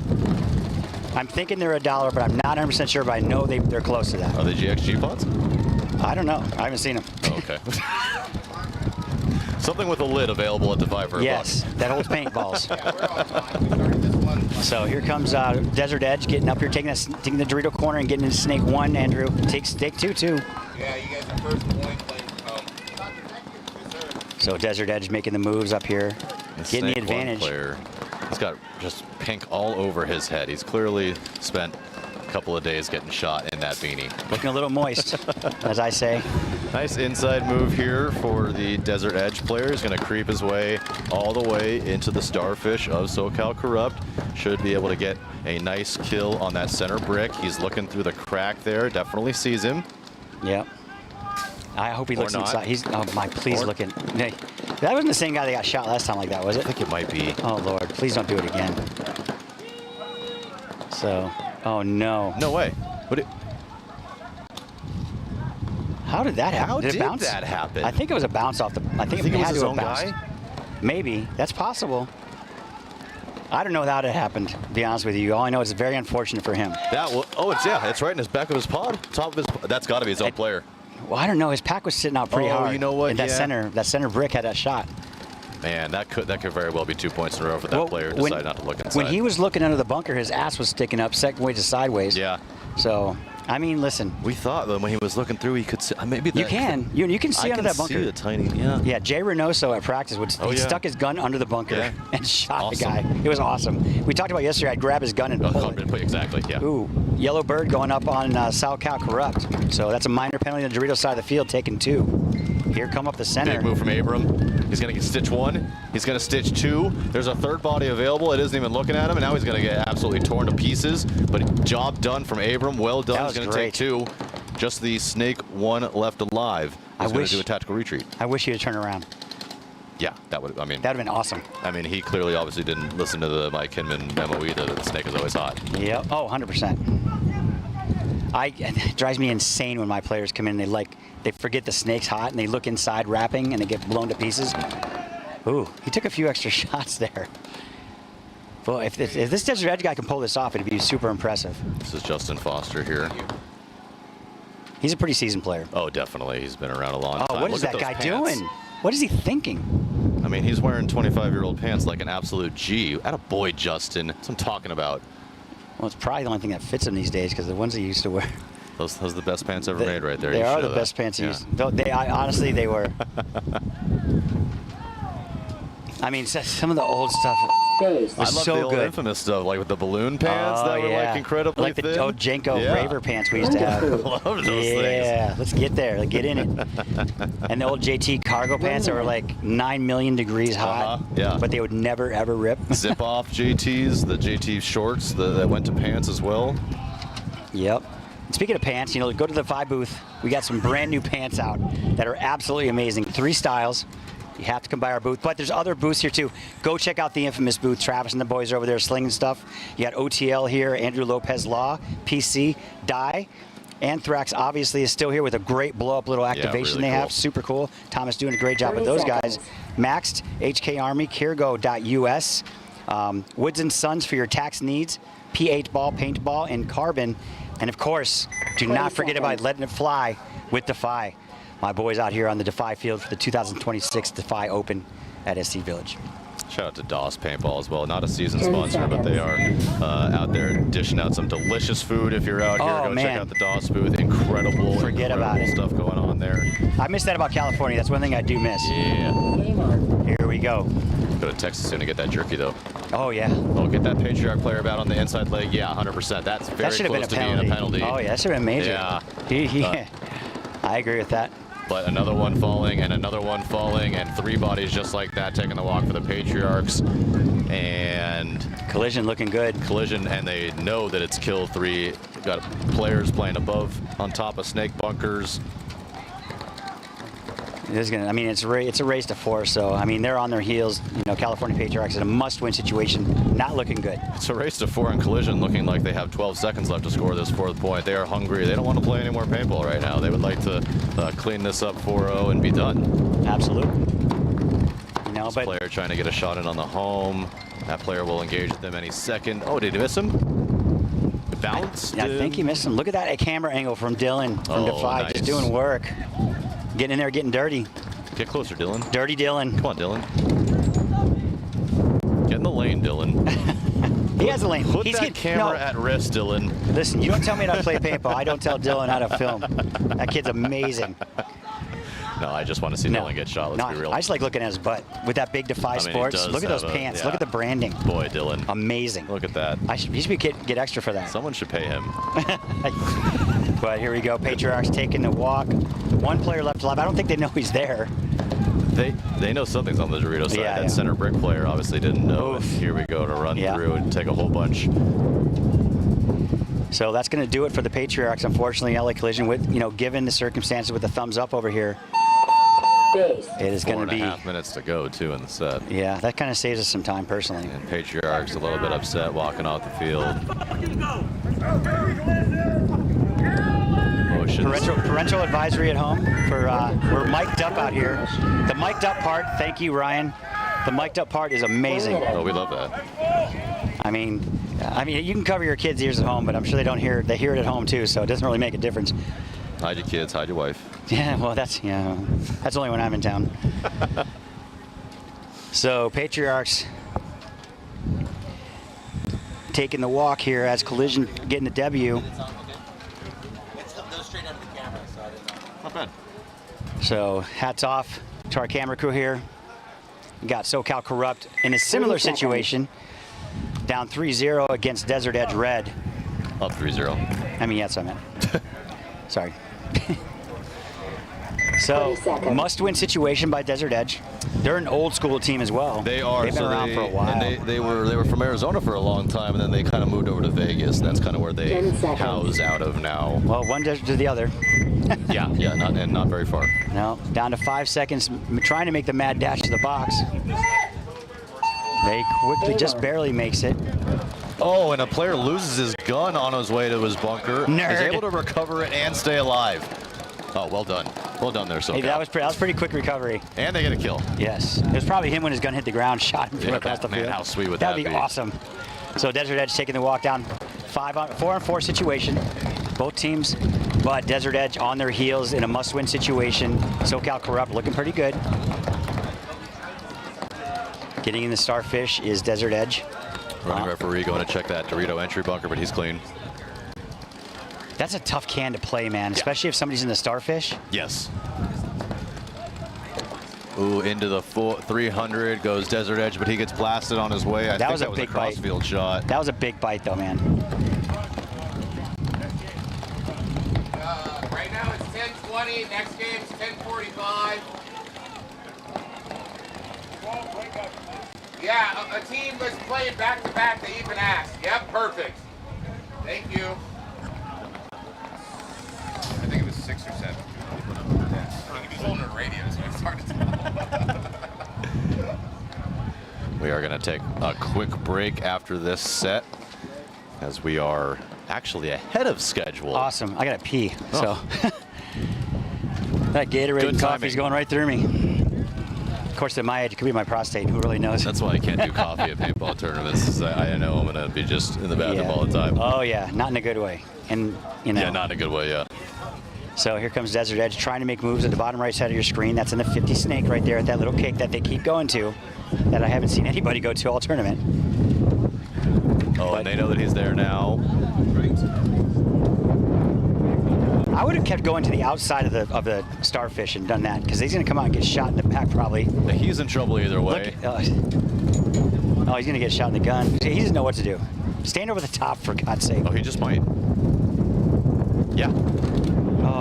I'm thinking they're $1, but I'm not 100% sure. But I know they're close to that. Are they GXG pods? I don't know. I haven't seen them. Oh, okay. Something with a lid available at Defy for Yes, that holds paintballs. So here comes Desert Edge getting up here, taking the Dorito corner and getting into Snake 1. Andrew takes Snake 2 too. Yeah, you guys are first point. So Desert Edge making the moves up here, getting the advantage. Player, he's got just pink all over his head. He's clearly spent a couple of days getting shot in that beanie. Looking a little moist, as I say. Nice inside move here for the Desert Edge player. He's going to creep his way all the way into the Starfish of SoCal Corrupt. Should be able to get a nice kill on that center brick. He's looking through the crack there. Definitely sees him. Yep. I hope he looks inside. He's, oh my, please look in. Hey, that wasn't the same guy that got shot last time like that, was it? I think it might be. Oh Lord, please don't do it again. So, oh no. No way. How did that happen? How did bounce? that happen? I think it was a bounce off the. I think it was had his to own have bounced. guy? Maybe that's possible. I don't know how it happened, to be honest with you. All I know is it's very unfortunate for him. It's right in his back of his pod. Top of his. That's got to be his own player. Well, I don't know. His pack was sitting out pretty hard. You know what? And that center brick had that shot. Man, that could very well be 2 points in a row for that player to decide not to look inside. When he was looking under the bunker, his ass was sticking up, second way to sideways. Yeah. So, I mean, listen. We thought that when he was looking through, he could see. Maybe that, you can. You can see under that bunker. I can see the tiny. Yeah. Yeah. Jay Reynoso at practice he stuck his gun under the bunker and shot the guy. It was awesome. We talked about yesterday. I'd grab his gun and pull it. Exactly. Yeah. Ooh, yellow bird going up on SoCal Corrupt. So that's a minor penalty on the Dorito side of the field, taking 2. Here come up the center. Big move from Abram. He's going to get stitch 1. He's going to stitch 2. There's a third body available. It isn't even looking at him, and now he's going to get absolutely torn to pieces. But job done from Abram. Well done. He's going to take 2. Just the Snake 1 left alive. He's going to do a tactical retreat. I wish he would turn around. Yeah, that would. I mean, that'd have been awesome. I mean, he clearly, obviously, didn't listen to the Mike Hinman MOE that the Snake is always hot. Yep. Oh, 100%. It drives me insane when my players come in. They forget the Snake's hot and they look inside wrapping and they get blown to pieces. Ooh, he took a few extra shots there. Well, if this Desert Edge guy can pull this off, it'd be super impressive. This is Justin Foster here. He's a pretty seasoned player. Oh, definitely. He's been around a long time. Oh, what is that guy doing? What is he thinking? I mean, he's wearing 25-year-old pants like an absolute G. Attaboy, Justin. That's what I'm talking about. Well, it's probably the only thing that fits him these days because the ones he used to wear. Those are the best pants ever made right there. They are the best pants he used. Honestly, they were. I mean, some of the old stuff Base. I was love so the old good. infamous stuff, like with the balloon pants that were like incredibly like thin. the old Jenko Yeah. Raver pants we used to have. I love those things. Yeah, let's get there. Like, get in it. And the old JT cargo pants that were like 9 million degrees hot. Yeah. But they would never ever rip. Zip off JTs, the JT shorts that went to pants as well. Yep. Speaking of pants, you know, go to the Defy booth. We got some brand new pants out that are absolutely amazing. 3 styles. You have to come by our booth, but there's other booths here too. Go check out the infamous booth. Travis and the boys are over there slinging stuff. You got OTL here, Andrew Lopez Law, PC, Die. Anthrax obviously is still here with a great blow-up little activation really they have. cool. Super cool. Thomas doing a great job with 30 those guys. seconds. Maxed, HK Army, Kirgo.us. Woods and Sons for your tax needs. P8 ball, paintball, and carbon. And of course, do 20 not forget about seconds. letting it fly with Defy. My boys out here on the Defy field for the 2026 Defy Open at SC Village. Shout out to DOS Paintball as well. Not a season 30 sponsor, but they are out there dishing out some delicious food. If you're out here, Oh, go man. check out the DOS booth. Incredible about it. stuff going on there. I miss that about California. That's one thing I do miss. Yeah. Game on. Here we go. Go to Texas soon to get that jerky though. Oh, yeah. Oh, get that Patriarch player out on the inside leg. Yeah, 100%. That's very That should have close been to being a penalty. Oh, yeah, that should have been major. Yeah. Yeah. I agree with that. But another one falling and another one falling and 3 bodies just like that taking the walk for the Patriarchs. And Collision looking good. Collision, and they know that it's kill 3. Got players playing above, on top of snake bunkers. It is gonna. I mean, it's a race to 4. So I mean, they're on their heels. You know, California Patriarchs in a must-win situation. Not looking good. It's a race to 4 in Collision, looking like they have 12 seconds left to score this 4th point. They are hungry. They don't want to play any more paintball right now. They would like to clean this up 4-0 and be done. Absolutely. You know, This but player trying to get a shot in on the home. That player will engage with them any second. Oh, did he miss him? Bounced. I think he missed him. Look at that camera angle from Dylan from Defy, nice. just doing work. Getting in there, getting dirty. Get closer, Dylan. Dirty Dylan. Come on, Dylan. Get in the lane, Dylan. He has a lane. Put He's that getting, camera no, at rest, Dylan. Listen, you don't tell me how to play paintball. I don't tell Dylan how to film. That kid's amazing. No, I just want to see No, Dylan get shot. Let's no, be real. I just like looking at his butt with that big Defy I mean, he Sports. does Look at those have a- pants. yeah. Look at the branding. Boy, Dylan. Amazing. Look at that. He should get extra for that. Someone should pay him. But here we go. Patriarchs taking the walk. 1 player left alive. I don't think they know he's there. They know something's on the Dorito side. Yeah, That yeah. center brick player obviously didn't know. And Oof. here we go to run Yeah. through and take a whole bunch. So that's going to do it for the Patriarchs. Unfortunately, LA Collision, with given the circumstances, with the thumbs up over here, Base. it is going to be. 4.5 minutes to go too in the set. Yeah, that kind of saves us some time personally. And Patriarch's a little bit upset walking off the field. Motions. Parental advisory at home. We're mic'd up out here. The mic'd up part. Thank you, Ryan. The mic'd up part is amazing. Oh, we love that. I mean, you can cover your kids' ears at home, but I'm sure they don't hear. They hear it at home too, so it doesn't really make a difference. Hide your kids, hide your wife. Yeah, well, that's only when I'm in town. So Patriarchs taking the walk here as Collision getting the W. It's goes straight under the camera, so I didn't know. Not bad. So hats off to our camera crew here. We got SoCal Corrupt in a similar 30 seconds. situation, down 3-0 against Desert Edge Red. Up 3-0. I mean, that's what I meant. Sorry. So 20 seconds. must-win situation by Desert Edge. They're an old school team as well. They are. They've been around for a while. And they were from Arizona for a long time, and then they kind of moved over to Vegas, and that's kind of where they 10 seconds. house out of now. Well, one desert to the other. Yeah, not very far. No, down to 5 seconds, trying to make the mad dash to the box. They quickly, just barely makes it. Oh, and a player loses his gun on his way to his bunker. Nerd. Is able to recover it and stay alive. Oh, well done. Well done there, SoCal. Hey, that was pretty quick recovery. And they get a kill. Yes, it was probably him when his gun hit the ground, shot him from Yeah, across the man, field. how sweet would That'd that be be? awesome. So Desert Edge taking the walk down, 4-on-4 situation. Both teams, but Desert Edge on their heels in a must-win situation. SoCal Corrupt looking pretty good. Getting in the Starfish is Desert Edge. Running referee going to check that Dorito entry bunker, but he's clean. That's a tough can to play, man, especially if somebody's in the Starfish. Yes. Ooh, into the 300 goes Desert Edge, but he gets blasted on his way. I think was a big bite. Crossfield shot. That was a big bite, though, man. Right now it's 10:20. Next game's 10:45. Yeah, a team was playing back to back. They even asked. Yep, perfect. Thank you. I think it was 6 or 7. Yeah. I think he was holding the radio, so it's hard to tell. We are going to take a quick break after this set, as we are actually ahead of schedule. Awesome. I got to pee, so. That Gatorade Good and coffee's timing. going right through me. Of course, at my age, it could be my prostate. Who really knows? That's why I can't do coffee at paintball tournaments. I know I'm going to be just in the bathroom all the time. Oh, yeah. Not in a good way. And, you know. Yeah, not in a good way, yeah. So here comes Desert Edge trying to make moves at the bottom right side of your screen. That's in the 50 snake right there at that little kick that they keep going to, that I haven't seen anybody go to all tournament. Oh, and they know that he's there now. I would have kept going to the outside of the starfish and done that, because he's going to come out and get shot in the back probably. He's in trouble either way. Look, oh, he's going to get shot in the gun. He doesn't know what to do. Stand over the top, for God's sake. Oh, he just might. Yeah.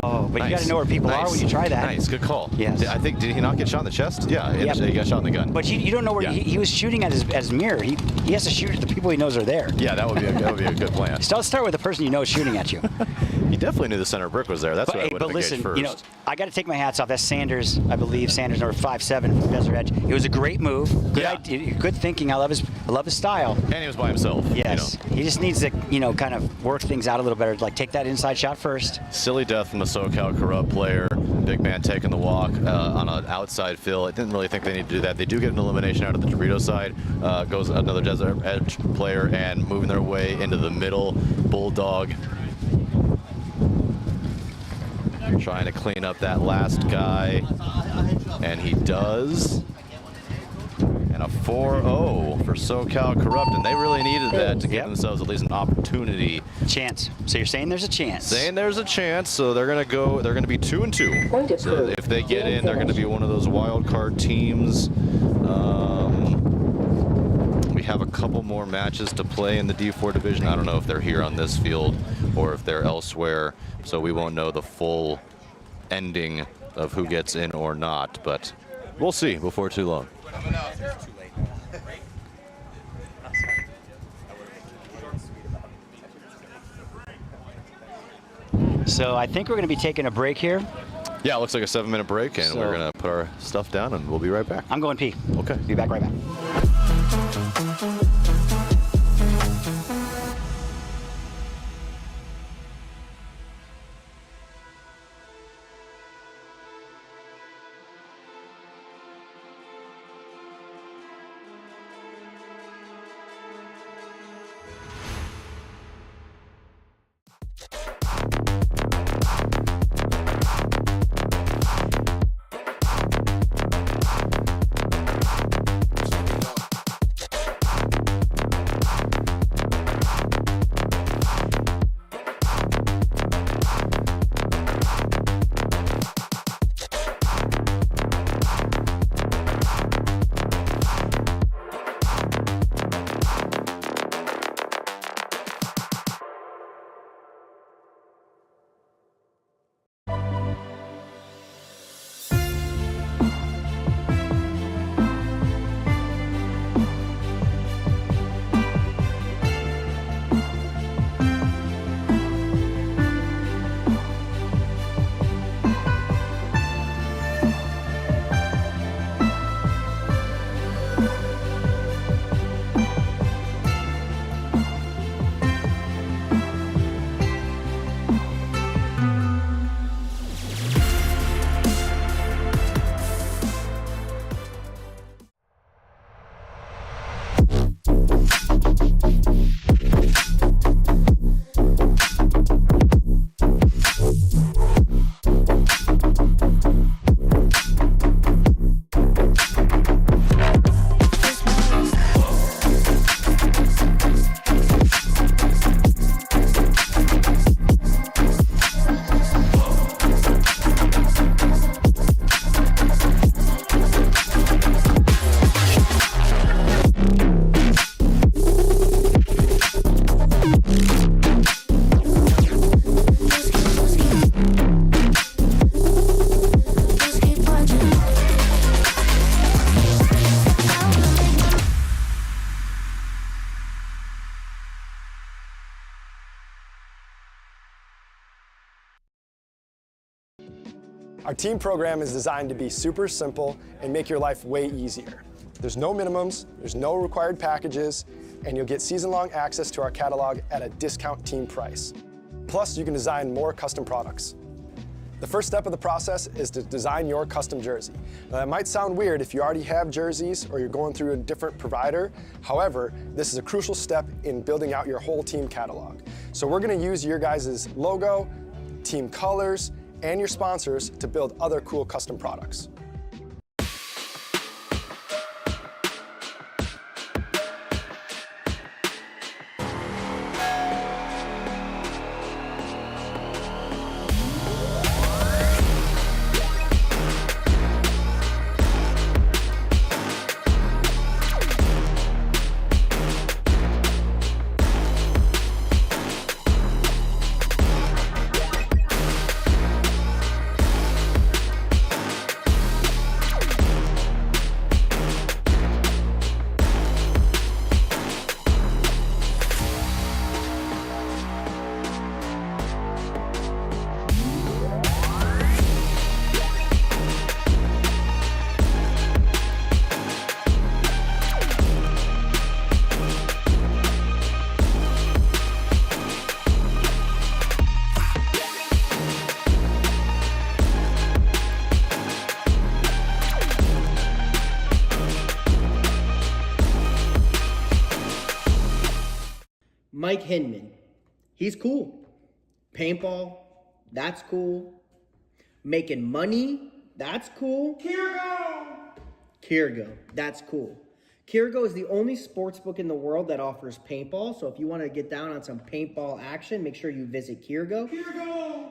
Oh, but Nice. you got to know where people are when you try that. Nice, good call. Yes. I think, did he not get shot in the chest? Yeah, Yep. he got shot in the gun. But you don't know where Yeah. he was shooting at his mirror. He has to shoot at the people he knows are there. Yeah, that would be a good plan. So let's start with the person you know is shooting at you. He definitely knew the center brick was there. That's what I would have engaged listen, first. you know, I got to take my hats off. That's Sanders, I believe. Sanders, number 5'7" from Desert Edge. It was a great move. Good idea, good thinking. I love his style. And he was by himself. Yes. You know. He just needs to, kind of work things out a little better. Like take that inside shot first. Silly death from the SoCal Corrupt player. Big man taking the walk on an outside fill. I didn't really think they need to do that. They do get an elimination out of the Dorito side. Goes another Desert Edge player and moving their way into the middle. Bulldog trying to clean up that last guy, and he does. And a 4-0 for SoCal Corrupt, and they really needed that to give themselves at least an opportunity. Chance. So you're saying there's a chance? Saying there's a chance, so they're gonna go. They're gonna be 2-2. So if they get in, they're gonna be one of those wild card teams. We have a couple more matches to play in the D4 division. I don't know if they're here on this field or if they're elsewhere, so we won't know the full ending of who gets in or not, but we'll see before too long. So I think we're going to be taking a break here. Yeah, it looks like a 7-minute break, and we're going to put our stuff down, and we'll be right back. I'm going pee. Okay. Be back right back. Our team program is designed to be super simple and make your life way easier. There's no minimums, there's no required packages, and you'll get season-long access to our catalog at a discount team price. Plus, you can design more custom products. The first step of the process is to design your custom jersey. Now, that might sound weird if you already have jerseys or you're going through a different provider. However, this is a crucial step in building out your whole team catalog. So we're going to use your guys' logo, team colors, and your sponsors to build other cool custom products. Mike Hinman, he's cool. Paintball, that's cool. Making money, that's cool. Kirgo, that's cool. Kirgo is the only sports book in the world that offers paintball. So if you want to get down on some paintball action, make sure you visit Kirgo.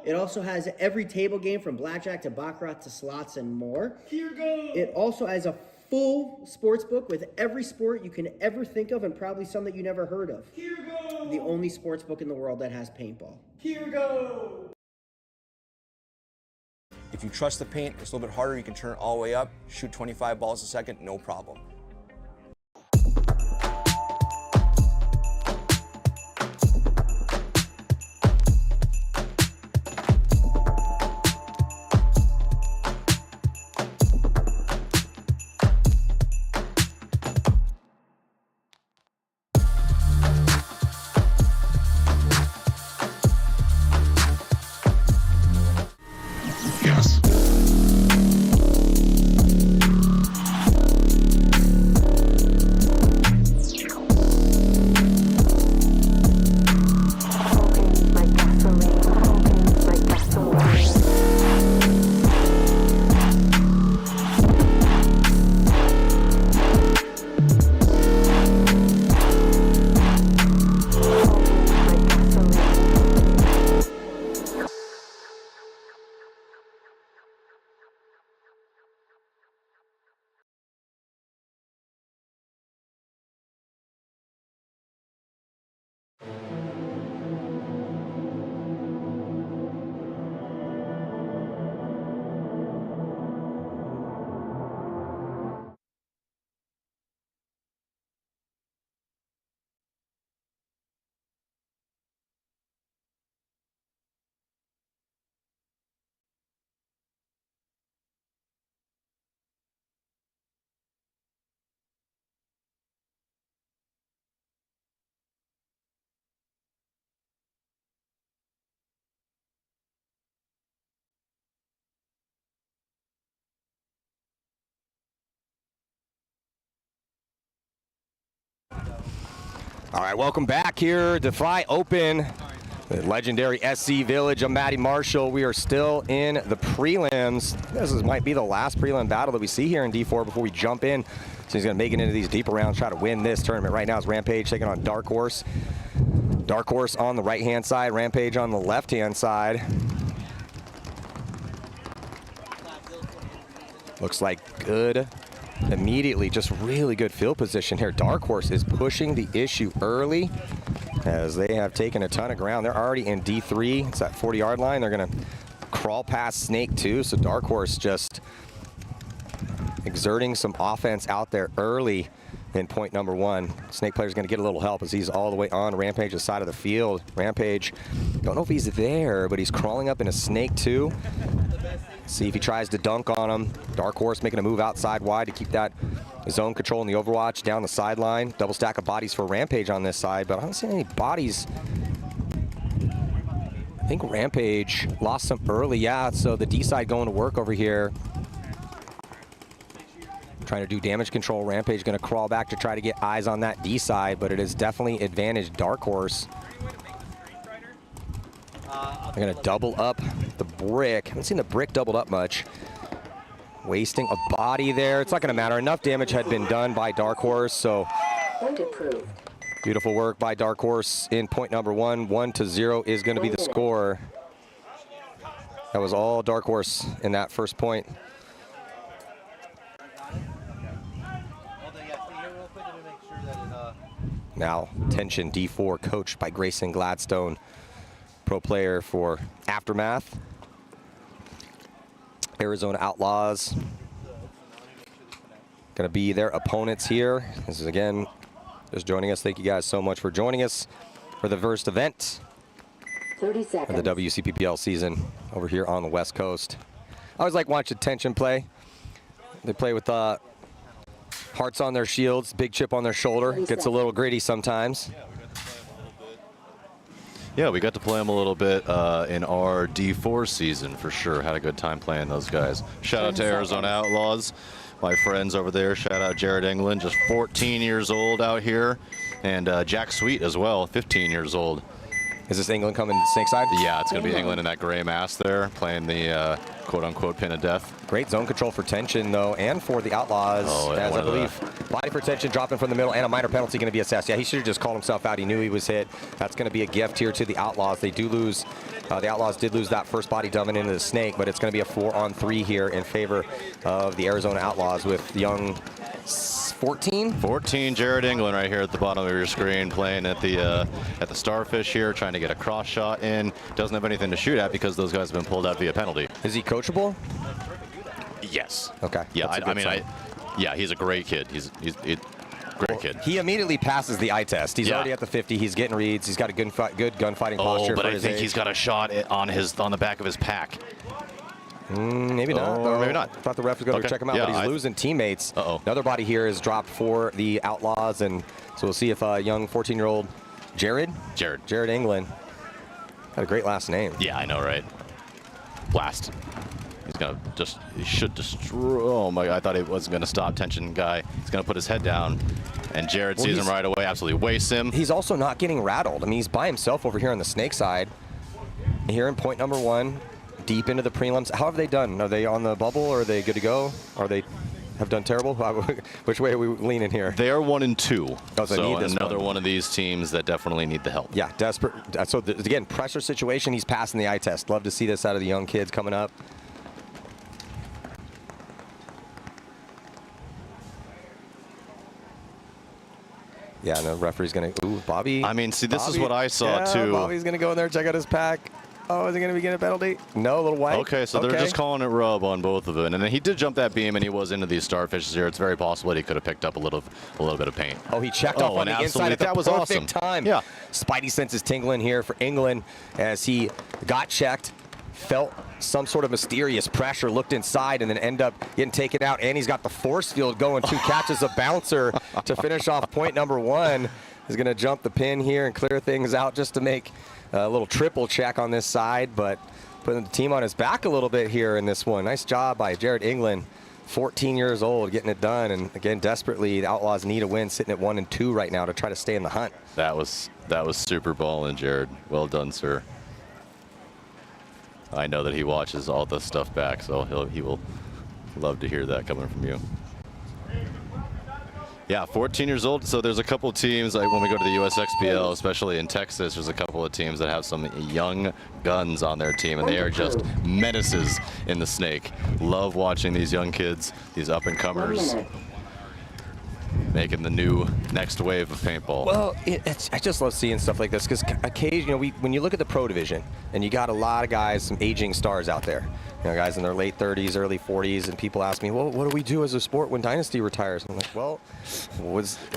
It also has every table game from blackjack to baccarat to slots and more. It also has a full sports book with every sport you can ever think of and probably some that you never heard of. The only sports book in the world that has paintball. If you trust the paint, it's a little bit harder. You can turn it all the way up, shoot 25 balls a second, no problem. All right, welcome back here. Defy Open, the legendary SC Village. I'm Matty Marshall. We are still in the prelims. This might be the last prelim battle that we see here in D4 before we jump in. So he's going to make it into these deeper rounds, try to win this tournament. Right now is Rampage taking on Dark Horse. Dark Horse on the right-hand side, Rampage on the left-hand side. Looks like good. Immediately, just really good field position here. Dark Horse is pushing the issue early as they have taken a ton of ground. They're already in D3. It's that 40-yard line. They're going to crawl past Snake 2. So Dark Horse just exerting some offense out there early in point number 1. Snake player's going to get a little help as he's all the way on Rampage's side of the field. Rampage, don't know if he's there, but he's crawling up in a Snake 2. See if he tries to dunk on him. Dark Horse making a move outside wide to keep that zone control in the Overwatch down the sideline. Double stack of bodies for Rampage on this side, but I don't see any bodies. I think Rampage lost some early, yeah, so the D side going to work over here. Trying to do damage control. Rampage going to crawl back to try to get eyes on that D side, but it is definitely advantage Dark Horse. They're going to double up the brick. Haven't seen the brick doubled up much. Wasting a body there. It's not going to matter. Enough damage had been done by Dark Horse, so beautiful work by Dark Horse in point number 1. 1-0 is going to be the score. That was all Dark Horse in that first point. Now, Tension D4, coached by Grayson Gladstone, pro player for Aftermath. Arizona Outlaws gonna be their opponents here. This is, again, just joining us. Thank you guys so much for joining us for the first event 30 seconds. of the WCPPL season over here on the West Coast. I always like watching Tension play. They play with hearts on their shields, big chip on their shoulder. Gets a little gritty sometimes. Yeah, we got to play them a little bit in our D4 season for sure. Had a good time playing those guys. Shout out to Arizona Outlaws, my friends over there. Shout out Jared England, just 14 years old out here. And Jack Sweet as well, 15 years old. Is this England coming snake side? Yeah, it's going to be England in that gray mask there, playing the quote-unquote pin of death. Great zone control for Tension, though, and for the Outlaws, as I believe body for Tension dropping from the middle, and a minor penalty going to be assessed. Yeah, he should have just called himself out. He knew he was hit. That's going to be a gift here to the Outlaws. They do lose. The Outlaws did lose that first body dumping into the snake, but it's going to be a 4-on-3 here in favor of the Arizona Outlaws with young 14? 14, Jared England right here at the bottom of your screen, playing at the Starfish here, trying to get a cross shot in. Doesn't have anything to shoot at because those guys have been pulled out via penalty. Is he coachable? Yes. Okay. Yeah, yeah, he's a great kid. He's great kid. He immediately passes the eye test. He's already at the 50. He's getting reads. He's got a good gunfighting posture. But for I his think age. he's got a shot on the back of his pack. Maybe not. Or maybe not. I thought the ref was going to check him out, but he's losing teammates. Another body here is dropped for the Outlaws, and so we'll see if young 14-year-old Jared England, had a great last name. Yeah, I know, right? Blast. He should destroy. Oh my! I thought he wasn't going to stop. Tension guy. He's going to put his head down, and Jared sees him right away. Absolutely wastes him. He's also not getting rattled. I mean, he's by himself over here on the snake side. Here in point number 1. Deep into the prelims. How have they done? Are they on the bubble, or are they good to go? Are they have done terrible? Which way are we leaning here? They are 1-2. Oh, so need this another one of these teams that definitely need the help. Yeah, desperate. So again, pressure situation. He's passing the eye test. Love to see this out of the young kids coming up. Yeah, and the referee's gonna. Ooh, Bobby. I mean, see, this is what I saw too. Bobby's gonna go in there, check out his pack. Oh, is he going to be getting a penalty? No, a little white. Okay, so they're just calling it rub on both of them. And then he did jump that beam, and he was into these starfishes here. It's very possible that he could have picked up a little bit of paint. Oh, he checked off on the inside at the perfect time. Yeah. Spidey senses tingling here for England as he got checked, felt some sort of mysterious pressure, looked inside, and then end up getting taken out. And he's got the force field going. 2 catches a bouncer to finish off point number 1. He's going to jump the pin here and clear things out just to make a little triple check on this side, but putting the team on his back a little bit here in this one. Nice job by Jared England, 14 years old, getting it done. And again, desperately, the Outlaws need a win, sitting at 1-2 right now to try to stay in the hunt. That was super ballin', Jared. Well done, sir. I know that he watches all this stuff back, so he will love to hear that coming from you. Yeah, 14 years old. So there's a couple of teams, like when we go to the Wcppl, especially in Texas, there's a couple of teams that have some young guns on their team, and they are just menaces in the snake. Love watching these young kids, these up-and-comers, making the new next wave of paintball. Well, I just love seeing stuff like this because occasionally, when you look at the pro division and you got a lot of guys, some aging stars out there, You know, guys in their late 30s, early 40s, and people ask me, well, what do we do as a sport when Dynasty retires? I'm like, well,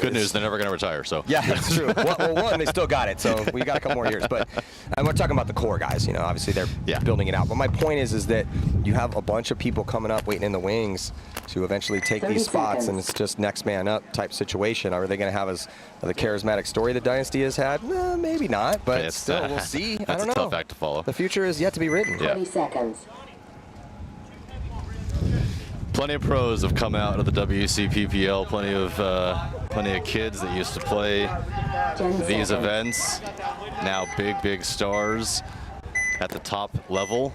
good news, they're never going to retire. So yeah, that's true. well, one, they still got it, so we got a couple more years. But we're talking about the core guys. You know, obviously they're building it out. But my point is that you have a bunch of people coming up, waiting in the wings to eventually take these spots, and it's just next man up type situation. Are they going to have the charismatic story that Dynasty has had? Maybe not, but still, we'll see. I don't know. That's a tough act to follow. The future is yet to be written. 20 seconds. Plenty of pros have come out of the Wcppl. Plenty of kids that used to play these events. Now big stars at the top level.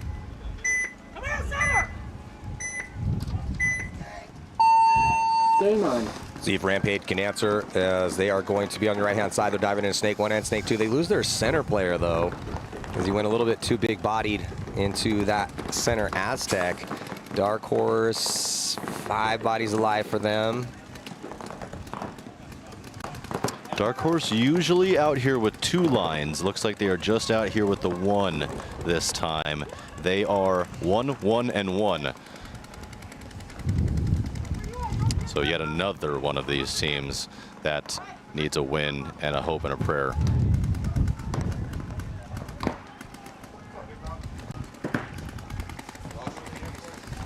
Game on. See if Rampage can answer, as they are going to be on the right-hand side. They're diving into Snake 1 and Snake 2. They lose their center player, though, because he went a little bit too big-bodied into that center Aztec. Dark Horse, 5 bodies alive for them. Dark Horse usually out here with 2 lines. Looks like they are just out here with the 1 this time. They are 1-1-1. So yet another one of these teams that needs a win and a hope and a prayer.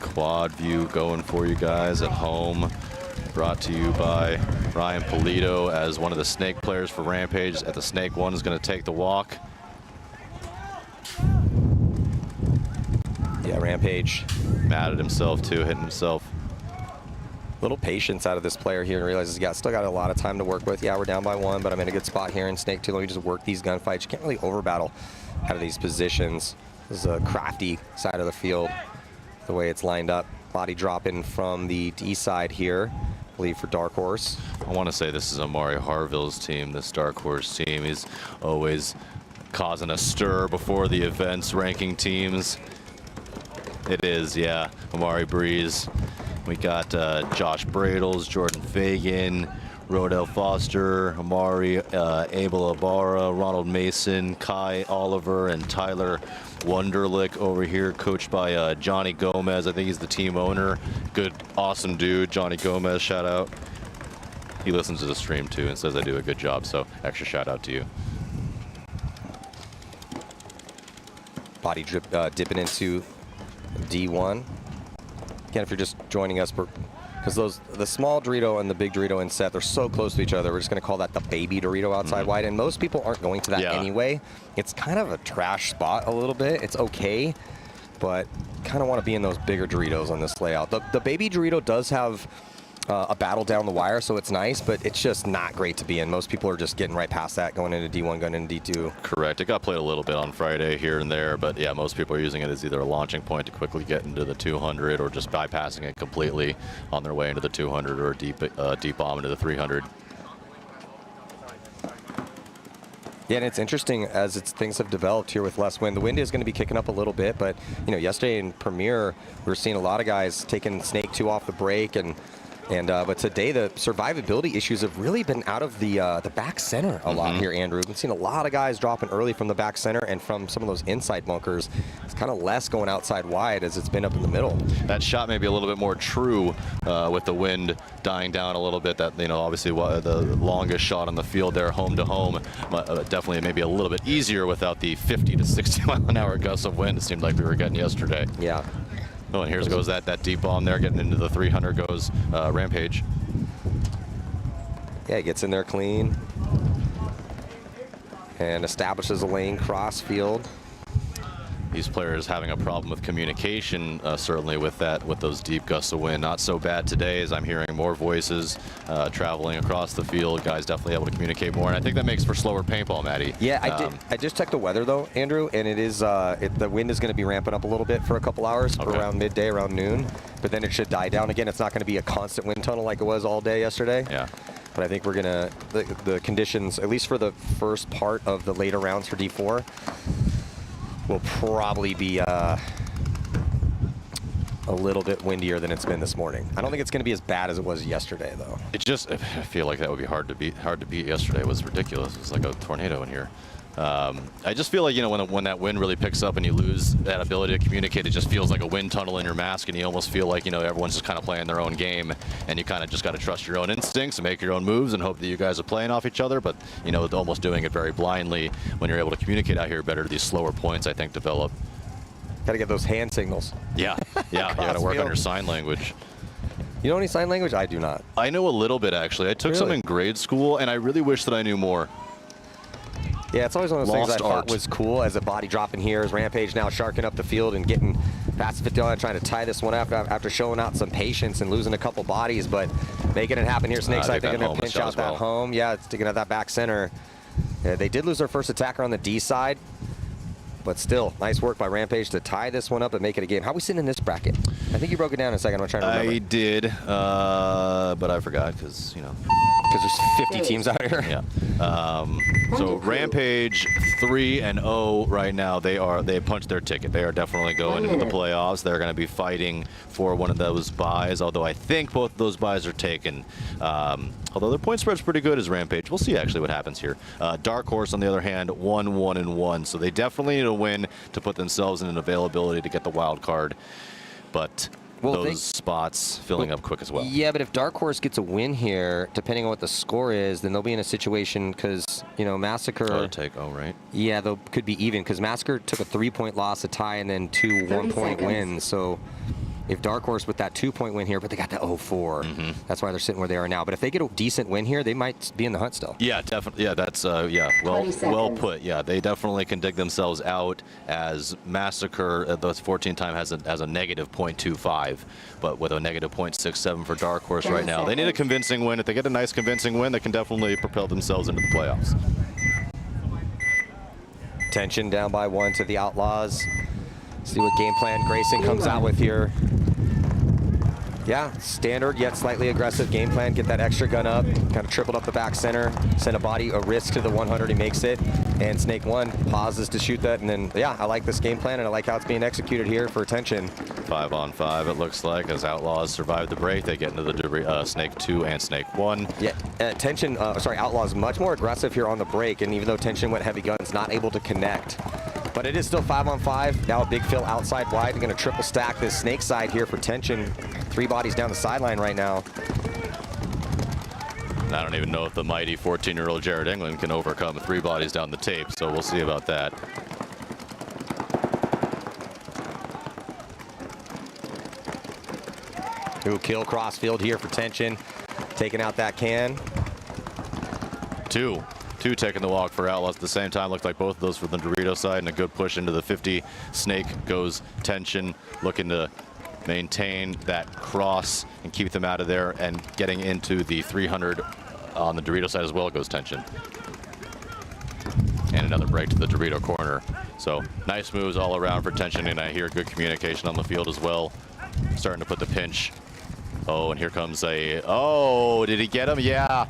Quad view going for you guys at home. Brought to you by Ryan Polito, as one of the Snake players for Rampage at the Snake 1 is going to take the walk. Yeah, Rampage. Mad at himself too, hitting himself. Little patience out of this player here, and realizes still got a lot of time to work with. Yeah, we're down by 1, but I'm in a good spot here in Snake 2. Let me just work these gunfights. You can't really over battle out of these positions. This is a crafty side of the field, the way it's lined up. Body dropping from the D side here, I believe, for Dark Horse. I want to say this is Amari Harville's team, this Dark Horse team. He's always causing a stir before the events, ranking teams. It is, yeah, Amari Breeze. We got Josh Bradles, Jordan Fagan, Rodell Foster, Amari, Abel Ibarra, Ronald Mason, Kai Oliver, and Tyler Wunderlich over here, coached by Johnny Gomez. I think he's the team owner. Good, awesome dude, Johnny Gomez, shout out. He listens to the stream too and says I do a good job, so extra shout out to you. Body dipping into D1. Again, if you're just joining us, because the small Dorito and the big Dorito in set, they're so close to each other, we're just going to call that the baby Dorito outside wide, and most people aren't going to that anyway. It's kind of a trash spot a little bit. It's okay, but kind of want to be in those bigger Doritos on this layout. The baby Dorito does have a battle down the wire, so it's nice, but it's just not great to be in. Most people are just getting right past that, going into D1, going into D2. Correct. It got played a little bit on Friday here and there, but yeah, most people are using it as either a launching point to quickly get into the 200 or just bypassing it completely on their way into the 200 or a deep bomb into the 300. Yeah, and it's interesting as things have developed here with less wind. The wind is going to be kicking up a little bit, but you know, yesterday in Premier, we were seeing a lot of guys taking Snake 2 off the break, but today the survivability issues have really been out of the back center a lot here, Andrew. We've been seeing a lot of guys dropping early from the back center and from some of those inside bunkers. It's kind of less going outside wide as it's been up in the middle. That shot may be a little bit more true with the wind dying down a little bit. That, you know, obviously the longest shot on the field there, home to home, definitely maybe a little bit easier without the 50 to 60 mile an hour gusts of wind it seemed like we were getting yesterday. Yeah. Oh, and here goes that deep bomb there, getting into the 300 goes Rampage. Yeah, he gets in there clean and establishes a lane cross field. These players having a problem with communication, certainly with those deep gusts of wind. Not so bad today, as I'm hearing more voices traveling across the field. Guys definitely able to communicate more, and I think that makes for slower paintball, Matty. Yeah, I just checked the weather though, Andrew, and it is the wind is going to be ramping up a little bit for a couple hours, around midday, around noon, but then it should die down again. It's not going to be a constant wind tunnel like it was all day yesterday. Yeah. But I think we're gonna the conditions, at least for the first part of the later rounds for D4. Will probably be a little bit windier than it's been this morning. I don't think it's going to be as bad as it was yesterday, though. I feel like that would be hard to beat. Hard to beat yesterday. It was ridiculous. It was like a tornado in here. I just feel like, you know, when that wind really picks up and you lose that ability to communicate, it just feels like a wind tunnel in your mask, and you almost feel like, you know, everyone's just kind of playing their own game, and you kind of just got to trust your own instincts and make your own moves and hope that you guys are playing off each other. But, you know, almost doing it very blindly when you're able to communicate out here better, these slower points, I think, develop. Got to get those hand signals. Yeah, yeah, you got to work on your sign language. You know any sign language? I do not. I know a little bit, actually. I took some in grade school, and I really wish that I knew more. Yeah, it's always one of those things I thought art. was cool as a body dropping here, as Rampage now sharking up the field and getting past 50 on, trying to tie this one up after showing out some patience and losing a couple bodies, but making it happen here. Snakes, I think, going to pinch out that home. Yeah, it's sticking at that back center. Yeah, they did lose their first attacker on the D side, but still, nice work by Rampage to tie this one up and make it a game. How are we sitting in this bracket? I think you broke it down in a second. I'm trying to remember. I did, but I forgot because, you know. Because there's 50 teams out here. Yeah. So Rampage 3-0 right now. They punched their ticket. They are definitely going into the playoffs. They're going to be fighting for one of those buys, although I think both of those buys are taken. Although their point spread's pretty good as Rampage. We'll see actually what happens here. Dark Horse, on the other hand, 1-1-1. So they definitely need a win to put themselves in an availability to get the wild card. But those spots filling up quick as well. Yeah, but if Dark Horse gets a win here, depending on what the score is, then they'll be in a situation because, you know, Massacre. Right. Yeah, they could be even because Massacre took a 3-point loss, a tie, and then 2 one-point wins. So if Dark Horse with that 2-point win here, but they got the 0-4. That's why they're sitting where they are now. But if they get a decent win here, they might be in the hunt still. Yeah, definitely. Yeah, that's well put. Yeah, they definitely can dig themselves out as Massacre. Those 14 time has a -0.25, but with a -0.67 for Dark Horse right now. They need a convincing win. If they get a nice convincing win, they can definitely propel themselves into the playoffs. Tension down by 1 to the Outlaws. See what game plan Grayson comes out with here. Yeah, standard yet slightly aggressive game plan. Get that extra gun up, kind of tripled up the back center, send a body, a risk to the 100, he makes it. And Snake 1 pauses to shoot that, and then, yeah, I like this game plan, and I like how it's being executed here for Tension. 5-on-5, it looks like, as Outlaws survive the break. They get into the Snake 2 and Snake 1. Yeah, Outlaws much more aggressive here on the break, and even though Tension went heavy guns, not able to connect. But it is still 5-on-5. Now a big fill outside wide. They're going to triple stack this Snake side here for Tension. 3 bodies down the sideline right now. I don't even know if the mighty 14-year-old Jared England can overcome 3 bodies down the tape, so we'll see about that. Ooh, kill crossfield here for Tension. Taking out that can. 2 taking the walk for Outlaws at the same time. Looked like both of those for the Dorito side, and a good push into the 50. Snake goes Tension, looking to maintain that cross and keep them out of there, and getting into the 300 on the Dorito side as well goes Tension. And another break to the Dorito corner. So nice moves all around for Tension, and I hear good communication on the field as well. Starting to put the pinch. Oh, and here comes did he get him? Yeah.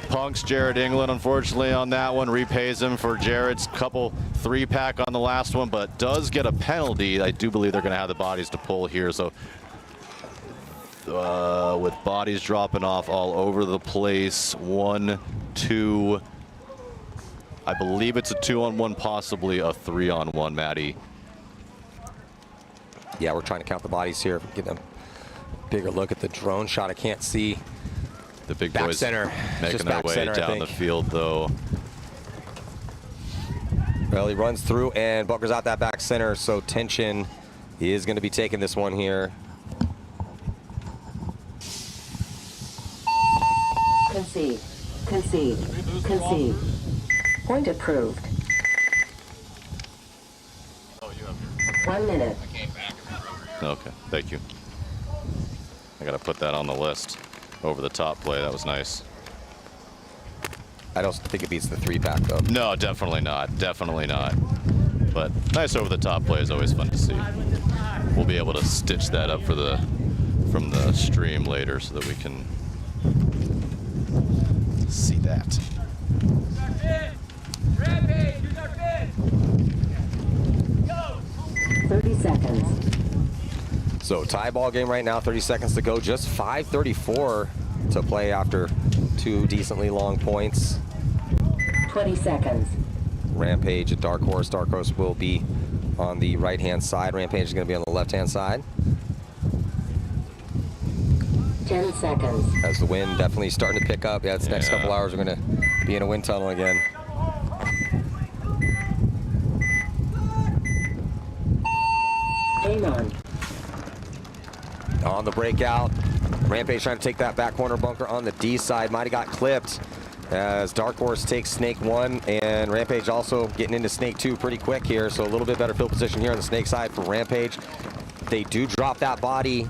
Punks Jared England, unfortunately, on that one. Repays him for Jared's couple 3-pack on the last one, but does get a penalty. I do believe they're going to have the bodies to pull here. So with bodies dropping off all over the place. 1, 2. I believe it's a 2-on-1, possibly a 3-on-1, Maddie. Yeah, we're trying to count the bodies here. Get them bigger look at the drone shot. I can't see. The big back boys center. making their way down the field, though. Well, he runs through and bunkers out that back center, so Tension is going to be taking this one here. Concede. Concede. Concede. Point approved. 1 minute. Okay, thank you. I got to put that on the list. Over the top play, that was nice. I don't think it beats the 3-pack though. No, definitely not. Definitely not. But nice over the top play is always fun to see. We'll be able to stitch that up for from the stream later so that we can see that. 30 seconds. So tie ball game right now, 30 seconds to go. Just 5:34 to play after 2 decently long points. 20 seconds. Rampage and Dark Horse. Dark Horse will be on the right-hand side. Rampage is going to be on the left-hand side. 10 seconds. As the wind definitely starting to pick up. Yeah, this next couple hours we're going to be in a wind tunnel again. Game on. On the breakout. Rampage trying to take that back corner bunker on the D side. Might have got clipped as Dark Horse takes Snake 1, and Rampage also getting into Snake 2 pretty quick here, so a little bit better field position here on the Snake side for Rampage. They do drop that body.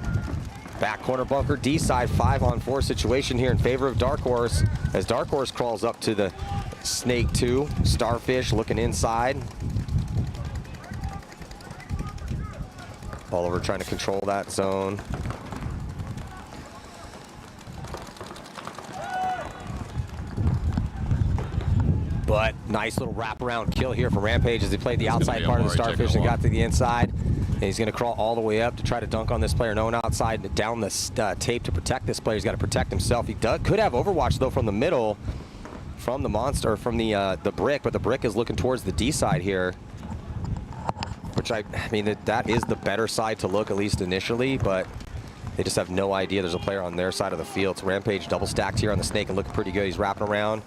Back corner bunker, D side, 5-on-4 situation here in favor of Dark Horse as Dark Horse crawls up to the Snake 2. Starfish looking inside. Oliver trying to control that zone. But nice little wraparound kill here from Rampage as he played the outside part of the Starfish and got to the inside. And he's going to crawl all the way up to try to dunk on this player. No one outside down the tape to protect this player. He's got to protect himself. He could have Overwatch, though, from the middle, from the monster, from the brick. But the brick is looking towards the D side here. Which, I mean, that is the better side to look, at least initially. But they just have no idea there's a player on their side of the field. So Rampage double stacked here on the Snake and looking pretty good. He's wrapping around.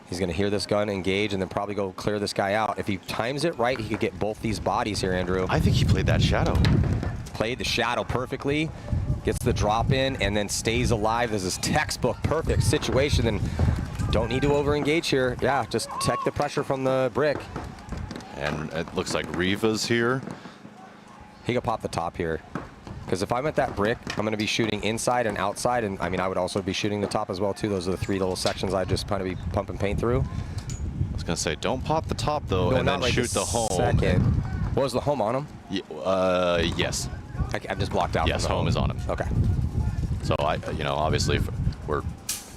He's going to hear this gun engage and then probably go clear this guy out. If he times it right, he could get both these bodies here, Andrew. I think he played that shadow. Played the shadow perfectly, gets the drop in, and then stays alive. This is textbook perfect situation, and don't need to over-engage here. Yeah, just take the pressure from the brick. And it looks like Riva's here. He could pop the top here. Because if I'm at that brick, I'm going to be shooting inside and outside, and I mean, I would also be shooting the top as well, too. Those are the 3 little sections I just kind of be pumping paint through. I was going to say, don't pop the top, though, and then shoot the home. Second. Was the home on him? Yes. I'm just blocked out. Yes, home is on him. Okay. So, obviously, we're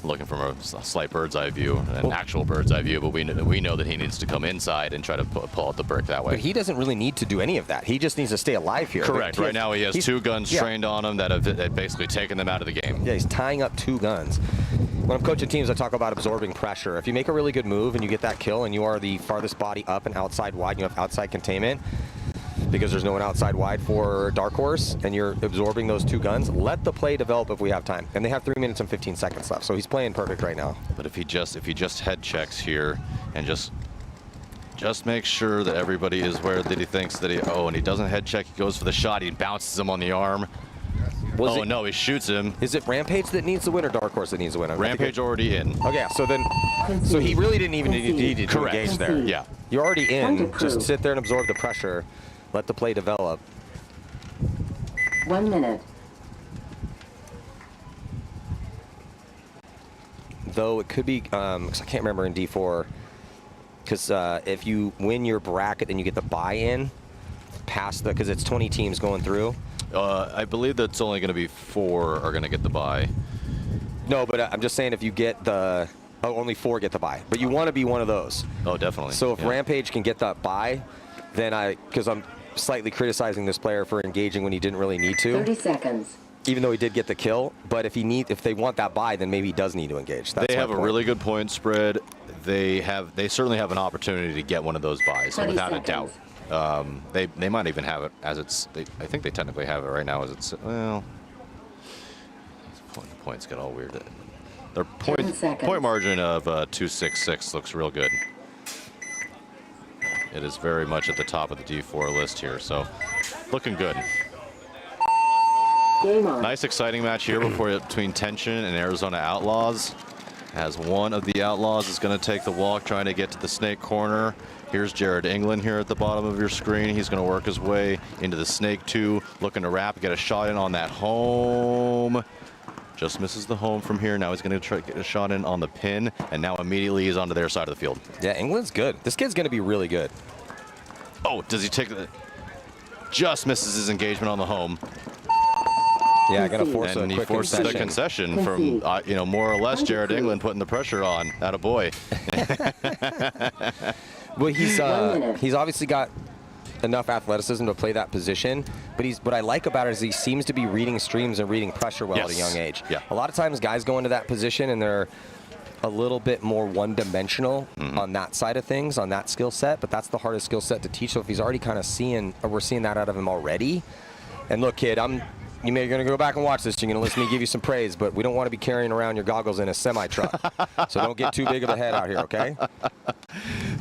looking from a slight bird's eye view, an actual bird's eye view, but we know that he needs to come inside and try to pull out the brick that way. But he doesn't really need to do any of that. He just needs to stay alive here. Correct. Right now he has 2 guns trained on him that have basically taken them out of the game. Yeah, he's tying up 2 guns. When I'm coaching teams, I talk about absorbing pressure. If you make a really good move and you get that kill and you are the farthest body up and outside wide, and you have outside containment, because there's no one outside wide for Dark Horse, and you're absorbing those 2 guns, let the play develop if we have time. And they have 3 minutes and 15 seconds left, so he's playing perfect right now. But if he just head checks here and just make sure that everybody is where that he thinks that and he doesn't head check, he goes for the shot, he bounces him on the arm. No, he shoots him. Is it Rampage that needs the win or Dark Horse that needs the win? Rampage already in. Okay, so he really didn't even need to engage there. Yeah. You're already in. Just sit there and absorb the pressure. Let the play develop. 1 minute. Though it could be, because I can't remember in D4, because if you win your bracket and you get the buy-in past because it's 20 teams going through. I believe that's only going to be 4 are going to get the buy. No, but I'm just saying if you get the, only 4 get the buy. But you want to be one of those. Oh, definitely. So if Rampage can get that buy, then because I'm slightly criticizing this player for engaging when he didn't really need to. 30 seconds. Even though he did get the kill, but if they want that buy, then maybe he does need to engage. That's they have a really good point spread. They certainly have an opportunity to get one of those buys, without a doubt. They might even have it as it's. I think they technically have it right now as it's. Well, the points get all weird. Their point margin of 266 looks real good. It is very much at the top of the D4 list here, so looking good. Nice exciting match here between Tension and Arizona Outlaws, as one of the Outlaws is going to take the walk trying to get to the Snake corner. Here's Jared England here at the bottom of your screen. He's going to work his way into the Snake 2, looking to wrap, get a shot in on that home. Just misses the home from here. Now he's going to try to get a shot in on the pin, and now immediately he's onto their side of the field. Yeah, England's good. This kid's going to be really good. Oh, does he take the... Just misses his engagement on the home. Yeah, going to force and a quick forces the concession from, more or less Jared England putting the pressure on. Attaboy. Well, he's obviously got enough athleticism to play that position, but what I like about it is he seems to be reading streams and reading pressure well at a young age. Yeah. A lot of times guys go into that position and they're a little bit more one-dimensional on that side of things, on that skill set, but that's the hardest skill set to teach. So if he's already kind of seeing, or we're seeing that out of him already, and look, kid, you're going to go back and watch this. You're going to listen to me give you some praise, but we don't want to be carrying around your goggles in a semi-truck. So don't get too big of a head out here, okay?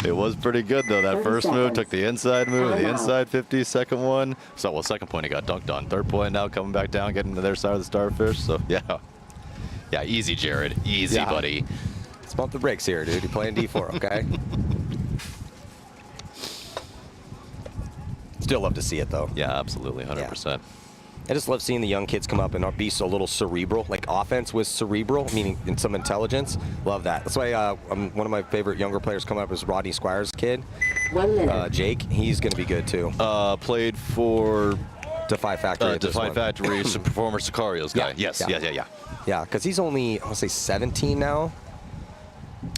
It was pretty good, though. That first move took the inside move, the inside 50, second one. So, well, second point he got dunked on. Third point now coming back down, getting to their side of the starfish. So, yeah. Yeah, easy, Jared. Easy, buddy. Let's bump the brakes here, dude. You're playing D4, okay? Still love to see it, though. Yeah, absolutely, 100%. Yeah. I just love seeing the young kids come up and be so little cerebral, like offense with cerebral, meaning in some intelligence. Love that. That's why one of my favorite younger players coming up is Rodney Squires' kid. 1 minute. Jake, he's going to be good too. Played for Defy Factory. Defy Factory, some performer Sicario's guy. Yeah. Yes, yeah. Yeah, because he's only, I want to say 17 now.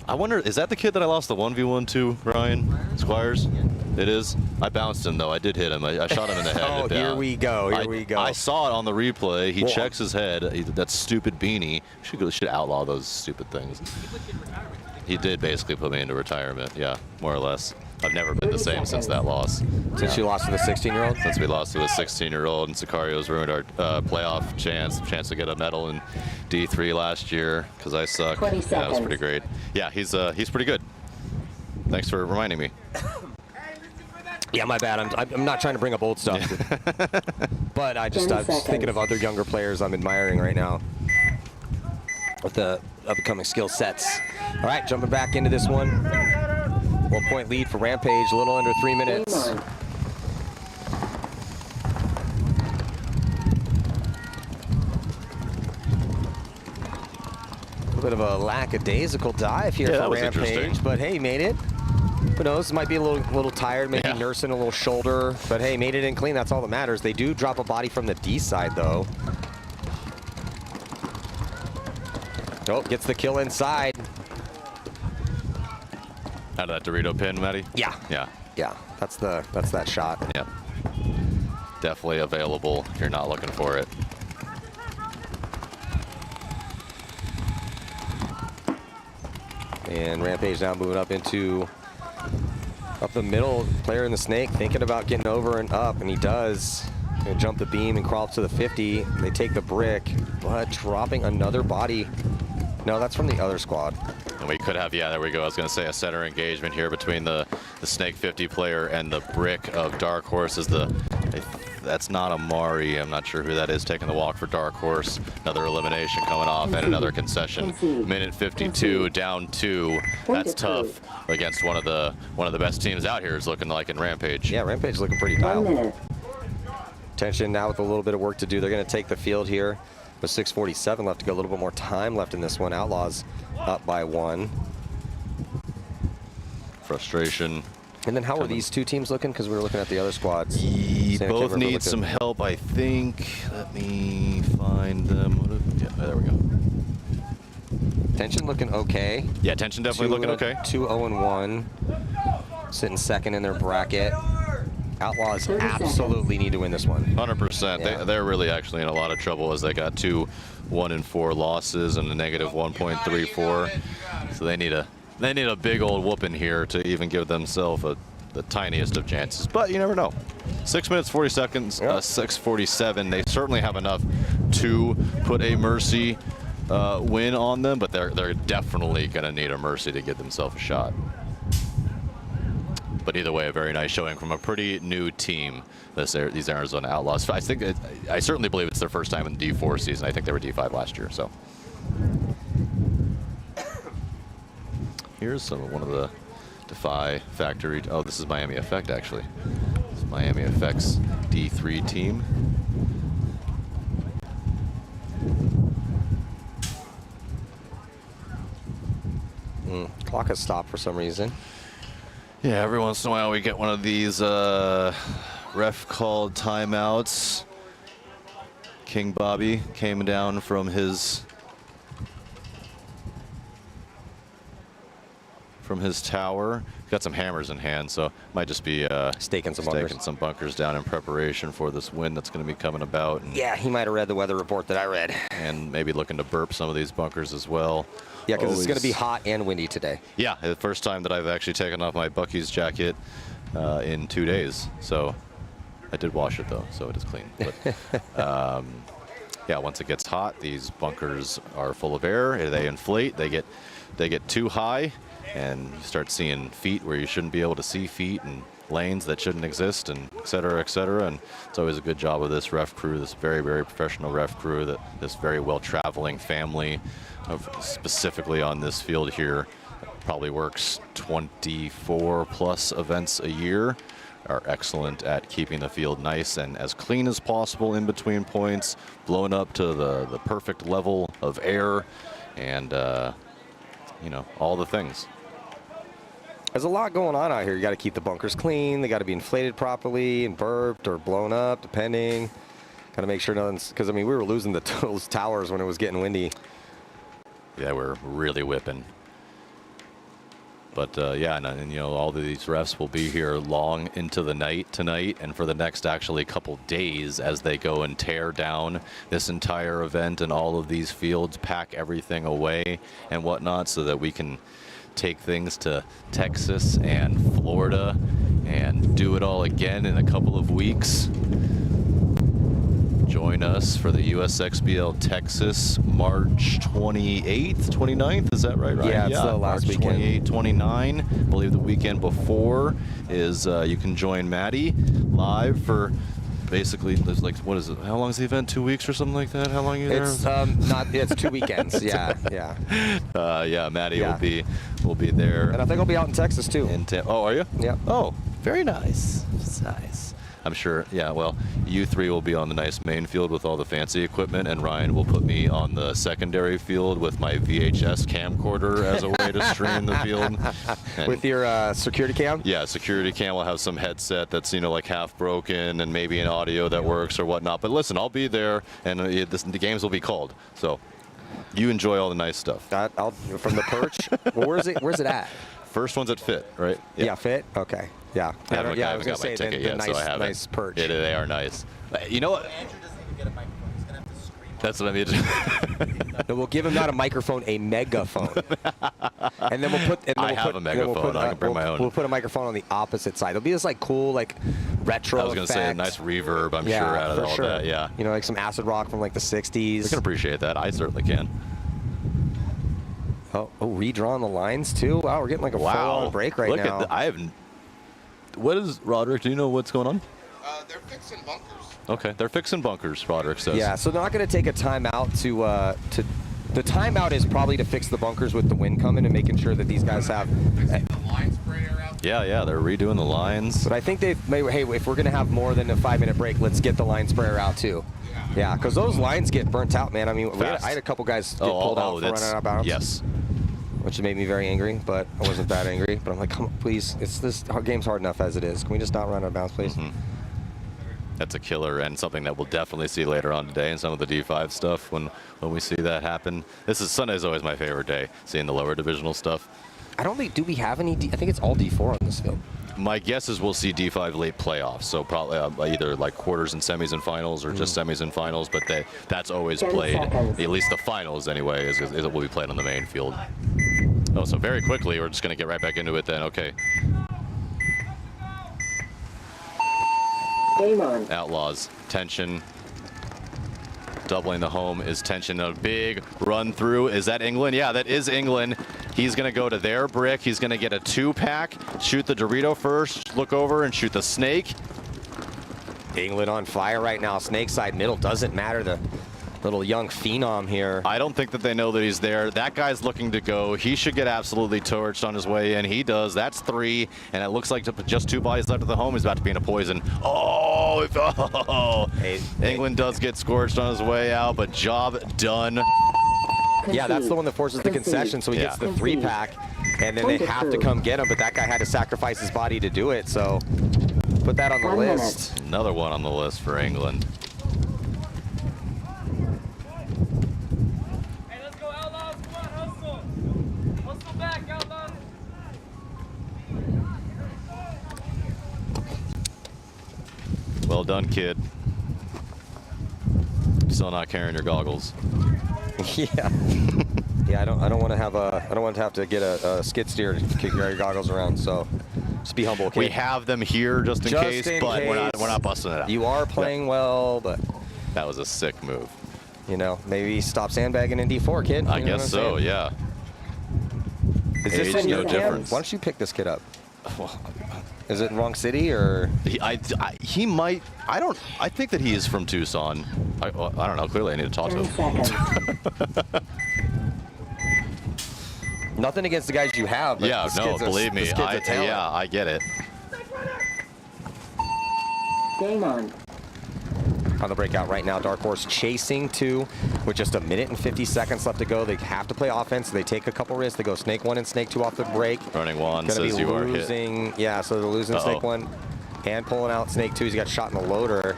I wonder, is that the kid that I lost the 1v1 to, Ryan Squires? It is. I bounced him, though. I did hit him. I shot him in the head. Oh, here we go. Here we go. I saw it on the replay. He checks his head. That stupid beanie. Should outlaw those stupid things. He did basically put me into retirement. Yeah, more or less. I've never been the same since that loss. Since you lost to the 16-year-old? Since we lost to a 16-year-old, and Sicario's ruined our playoff chance to get a medal in D3 last year because I suck. 20 Yeah, that was seconds. pretty great. Yeah, he's pretty good. Thanks for reminding me. Yeah, my bad. I'm not trying to bring up old stuff. But I was thinking of other younger players I'm admiring right now with the upcoming skill sets. All right, jumping back into this one. 1 point lead for Rampage, a little under 3 minutes. Game on. A little bit of a lackadaisical dive here for Rampage, but hey, made it. Who knows? Might be a little tired, maybe nursing a little shoulder, but hey, made it in clean. That's all that matters. They do drop a body from the D side, though. Oh, gets the kill inside. Out of that Dorito pin, Matty? Yeah. Yeah. Yeah, that's that shot. Yep. Definitely available if you're not looking for it. And Rampage now moving up the middle. Player in the snake thinking about getting over and up, and he does. Gonna jump the beam and crawl up to the 50. They take the brick, but dropping another body. No, that's from the other squad. And we could have, yeah, there we go. I was going to say a center engagement here between the Snake 50 player and the brick of Dark Horse. That's not Amari. I'm not sure who that is taking the walk for Dark Horse. Another elimination coming off and another concession. Minute 52, down 2. That's tough against one of the best teams out here is looking like in Rampage. Yeah, Rampage looking pretty dialed. Tension now with a little bit of work to do. They're going to take the field here. With 6:47 left to go, a little bit more time left in this one. Outlaws up by 1. Frustration. And then how are these two teams looking? Because we were looking at the other squads. Both need some help, I think. Let me find them. Yeah, there we go. Tension looking okay. Yeah, Tension definitely looking okay. 2-0-1. Sitting second in their bracket. Outlaws absolutely need to win this one. 100%. Yeah. They're really actually in a lot of trouble as they got 2 1-4 losses and a negative 1.34. So they need a big old whooping here to even give themselves the tiniest of chances. But you never know. 6 minutes 40 seconds, 6:47. They certainly have enough to put a mercy win on them, but they're definitely going to need a mercy to give themselves a shot. But either way, a very nice showing from a pretty new team, these Arizona Outlaws. I certainly believe it's their first time in the D4 season. I think they were D5 last year. So here's one of the Defy Factory. Oh, this is Miami Effect, actually. This is Miami Effect's D3 team. Clock has stopped for some reason. Yeah, every once in a while we get one of these ref called timeouts. King Bobby came down from his tower. got some hammers in hand, so might just be staking some bunkers down in preparation for this wind that's going to be coming about. And, yeah, he might have read the weather report that I read. And maybe looking to burp some of these bunkers as well. Yeah, because it's going to be hot and windy today. Yeah, the first time that I've actually taken off my Bucky's jacket in 2 days. So I did wash it though, so it is clean. But yeah, once it gets hot, these bunkers are full of air. They inflate. They get too high, and you start seeing feet where you shouldn't be able to see feet, and lanes that shouldn't exist, and et cetera, et cetera. And it's always a good job of this ref crew, this very, very professional ref crew, this very well-traveling family, specifically on this field here, probably works 24 plus events a year, are excellent at keeping the field nice and as clean as possible in between points, blown up to the perfect level of air, and you know, all the things. There's a lot going on out here. You got to keep the bunkers clean. They got to be inflated properly and burped or blown up, depending. Got to make sure nothing's, because I mean, we were losing those towers when it was getting windy. Yeah, we're really whipping. But yeah, and you know, all of these refs will be here long into the night tonight and for the next actually couple days as they go and tear down this entire event and all of these fields, pack everything away and whatnot, so that we can take things to Texas and Florida and do it all again in a couple of weeks. Join us for the Wcppl Texas March 28th, 29th, is that right? Yeah, it's the last March weekend. 28, 29. I believe the weekend before is you can join Maddie live for basically, there's like, what is it? How long is the event? 2 weeks or something like that? How long are you there? It's it's 2 weekends. Yeah, yeah. Yeah, Maddie will be there. And I think I'll be out in Texas too. Oh, are you? Yeah. Oh, very nice. Nice. I'm sure, yeah, well, you three will be on the nice main field with all the fancy equipment, and Ryan will put me on the secondary field with my VHS camcorder as a way to stream the field. And with your security cam? Yeah, security cam will have some headset that's, you know, like half broken and maybe an audio that works or whatnot. But listen, I'll be there, and the games will be called. So you enjoy all the nice stuff. From the perch? Well, where's it at? First one's at Fit, right? Yeah, Fit? Okay. Yeah. I haven't I was going got my to say, ticket the yet, nice, so I haven't. nice perch. Yeah, they are nice. You know what? Andrew doesn't even get a microphone. He's going to have to scream. That's what I mean. No, we'll give him not a microphone, a megaphone. And then we'll put. I have a megaphone. I can bring my own. We'll put a microphone on the opposite side. It'll be this like cool, like retro. I was going to say a nice reverb. I'm sure out of all that. Yeah. You know, like some acid rock from like the '60s. I can appreciate that. I certainly can. Oh, redrawing the lines too. Wow, we're getting like a full-on break right now. Look at I haven't. What is Roderick? Do you know what's going on? They're fixing bunkers. Okay, they're fixing bunkers. Roderick says. Yeah, so they're not going to take a timeout to. The timeout is probably to fix the bunkers with the wind coming and making sure that these guys have. Fixing the line sprayer out. Yeah, they're redoing the lines. But I think they've maybe, hey, if we're going to have more than a 5-minute break, let's get the line sprayer out too. Yeah, because those lines get burnt out, man. I mean, I had a couple guys get pulled out for running out of bounds. Yes. Which made me very angry, but I wasn't that angry. But I'm like, come on, please. This game's hard enough as it is. Can we just not run out of bounds, please? Mm-hmm. That's a killer and something that we'll definitely see later on today in some of the D5 stuff when we see that happen. Sunday's always my favorite day, seeing the lower divisional stuff. I don't think, do we have any, I think it's all D4 on this field. My guess is we'll see D5 late playoffs, so probably either like quarters and semis and finals or just semis and finals, but that's always played, at least the finals anyway, is it will be played on the main field. Oh, so very quickly, we're just going to get right back into it then, okay. Game on. Outlaws, tension. Doubling the home is tension. A big run through. Is that England? Yeah, that is England. He's going to go to their brick. He's going to get a 2-pack. Shoot the Dorito first. Look over and shoot the snake. England on fire right now. Snake side middle. Doesn't matter. The little young phenom here. I don't think that they know that he's there. That guy's looking to go. He should get absolutely torched on his way in. He does. That's 3. And it looks like just 2 bodies left of the home. He's about to be in a poison. Oh! Hey, England does get scorched on his way out, but job done. Yeah, that's the one that forces the concession, so he gets the 3-pack, and then they have to come get him, but that guy had to sacrifice his body to do it, so put that on the list. Another one on the list for England. Hey, let's go, Outlaws. Come on, hustle. Hustle back, Outlaws. Well done, kid. Still not carrying your goggles. Yeah. Yeah, I don't want to have to get a skid steer to carry your goggles around. So just be humble, kid. We have them here just in case, but we're not busting it out. You are playing well, but that was a sick move. You know, maybe stop sandbagging in D4, kid. I guess so. Yeah. Is this in your difference? Why don't you pick this kid up? Is it in wrong city or? He might. I think that he is from Tucson. I don't know. Clearly, I need to talk to him. Nothing against the guys you have. But yeah, no, believe me. I get it. Game on. On the breakout right now, Dark Horse chasing 2 with just 1 minute and 50 seconds left to go. They have to play offense. They take a couple risks. They go Snake 1 and Snake 2 off the break. Running one Gonna says be you are losing, hit. Yeah, so they're losing Snake 1 and pulling out Snake 2. He's got shot in the loader.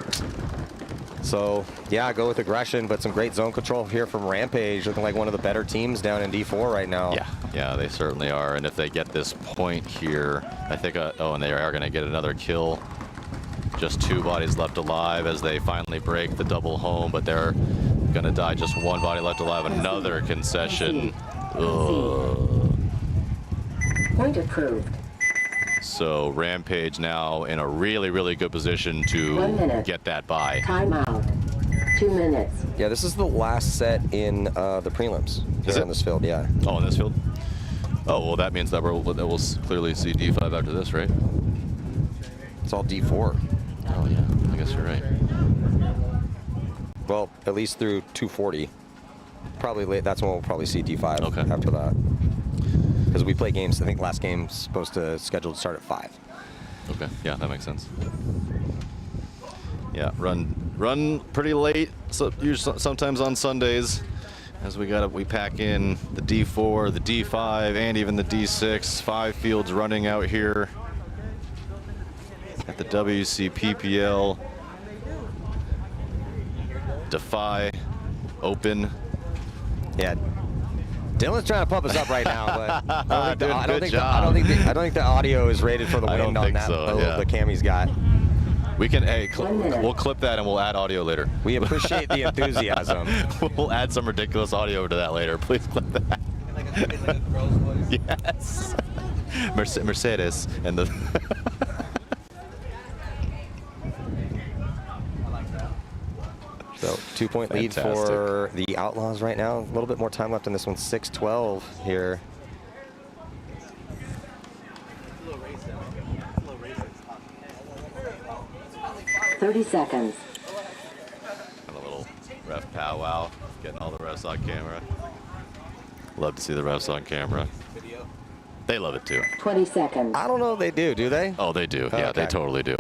So, yeah, go with aggression, but some great zone control here from Rampage, looking like one of the better teams down in D4 right now. Yeah, they certainly are. And if they get this point here, I think, and they are going to get another kill. Just 2 bodies left alive as they finally break the double home, but they're going to die. Just 1 body left alive. Another concession. Ugh. Point approved. So Rampage now in a really, really good position to get that bye. Timeout. 2 minutes. Yeah, this is the last set in the prelims. Is it on this field? Yeah. Oh, in this field? Oh, well, that means that we'll clearly see D5 after this, right? It's all D4. Oh, yeah. I guess you're right. Well, at least through 240. Probably late. That's when we'll probably see D5 after that. Because we play games, I think last game's scheduled to start at 5. Okay, yeah, that makes sense. Yeah, run pretty late, so usually sometimes on Sundays, as we pack in the D4, the D5, and even the D6. 5 fields running out here at the Wcppl Defy Open. Yeah. Dylan's trying to pump us up right now, but I don't think the audio is rated for the wind on that boat the Cammy's got. We can, we'll clip that and we'll add audio later. We appreciate the enthusiasm. We'll add some ridiculous audio to that later. Please clip that. Yes. Mercedes and the. So 2-point lead for the Outlaws right now. A little bit more time left in this one. 6-12 here. $30 seconds. And a little ref powwow, getting all the refs on camera. Love to see the refs on camera. They love it too. 20 seconds. I don't know if they do they? Oh, they do. Yeah, they totally do.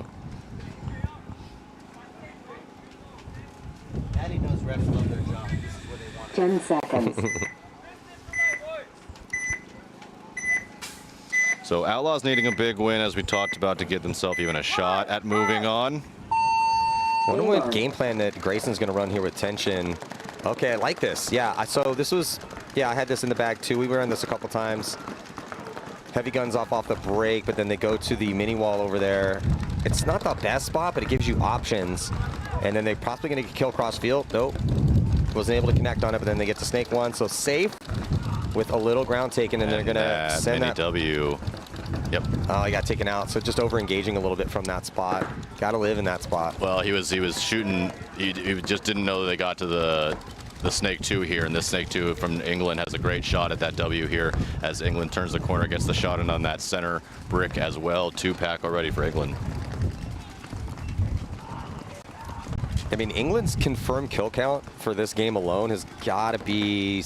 Daddy knows refs love their job. This is what they want. 10 seconds. So Outlaws needing a big win, as we talked about, to get themselves even a shot at moving on. I wonder what game plan that Grayson's going to run here with tension. Okay, I like this. Yeah, so this was, I had this in the bag too. We ran this a couple times. Heavy guns off the break, but then they go to the mini wall over there. It's not the best spot, but it gives you options. And then they're possibly going to kill cross field. Nope. Wasn't able to connect on it, but then they get to Snake 1. So safe with a little ground taken, and they're going to send that. W. Yep. Oh, he got taken out. So just over engaging a little bit from that spot. Got to live in that spot. Well, he was shooting. He just didn't know that they got to the Snake 2 here, and this Snake 2 from England has a great shot at that W here as England turns the corner, gets the shot in on that center brick as well. 2-pack already for England. I mean, England's confirmed kill count for this game alone has got to be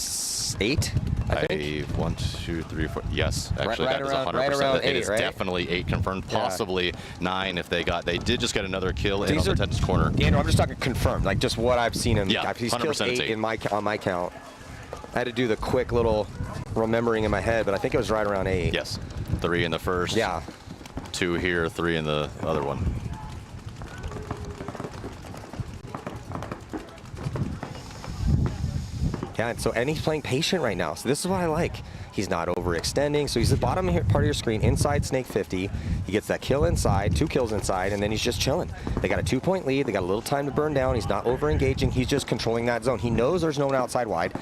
8. I think. 1, 2, 3, 4. Yes, actually, right that is around, 100%. right around it 8, is right? definitely 8 confirmed, possibly 9 if they got. They did just get another kill in on the 10th corner. Andrew, I'm just talking confirmed, like just what I've seen him. Yeah, he's 100% killed 8 on my count. I had to do the quick little remembering in my head, but I think it was right around 8. Yes, 3 in the first. Yeah. 2 here, 3 in the other one. Yeah, and he's playing patient right now. So this is what I like. He's not overextending. So he's the bottom here, part of your screen, inside Snake 50. He gets that kill inside, 2 kills inside, and then he's just chilling. They got a 2-point lead. They got a little time to burn down. He's not over-engaging. He's just controlling that zone. He knows there's no one outside wide.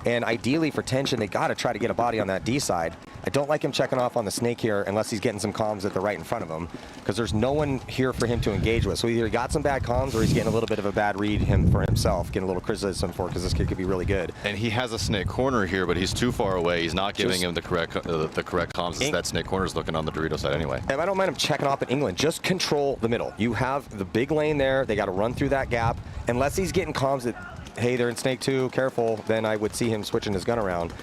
And ideally for tension, they got to try to get a body on that D side. I don't like him checking off on the Snake here unless he's getting some comms at the right in front of him, because there's no one here for him to engage with. So either he got some bad comms or he's getting a little bit of a bad read for himself, getting a little criticism for, because this kid could be really good. And he has a Snake corner here, but he's too far away. He's not giving him the correct comms as that Snake corner is looking on the Dorito side anyway. And I don't mind him checking off in England. Just control the middle. You have the big lane there. They got to run through that gap. Unless he's getting comms that, hey, they're in Snake 2, careful, then I would see him switching his gun around.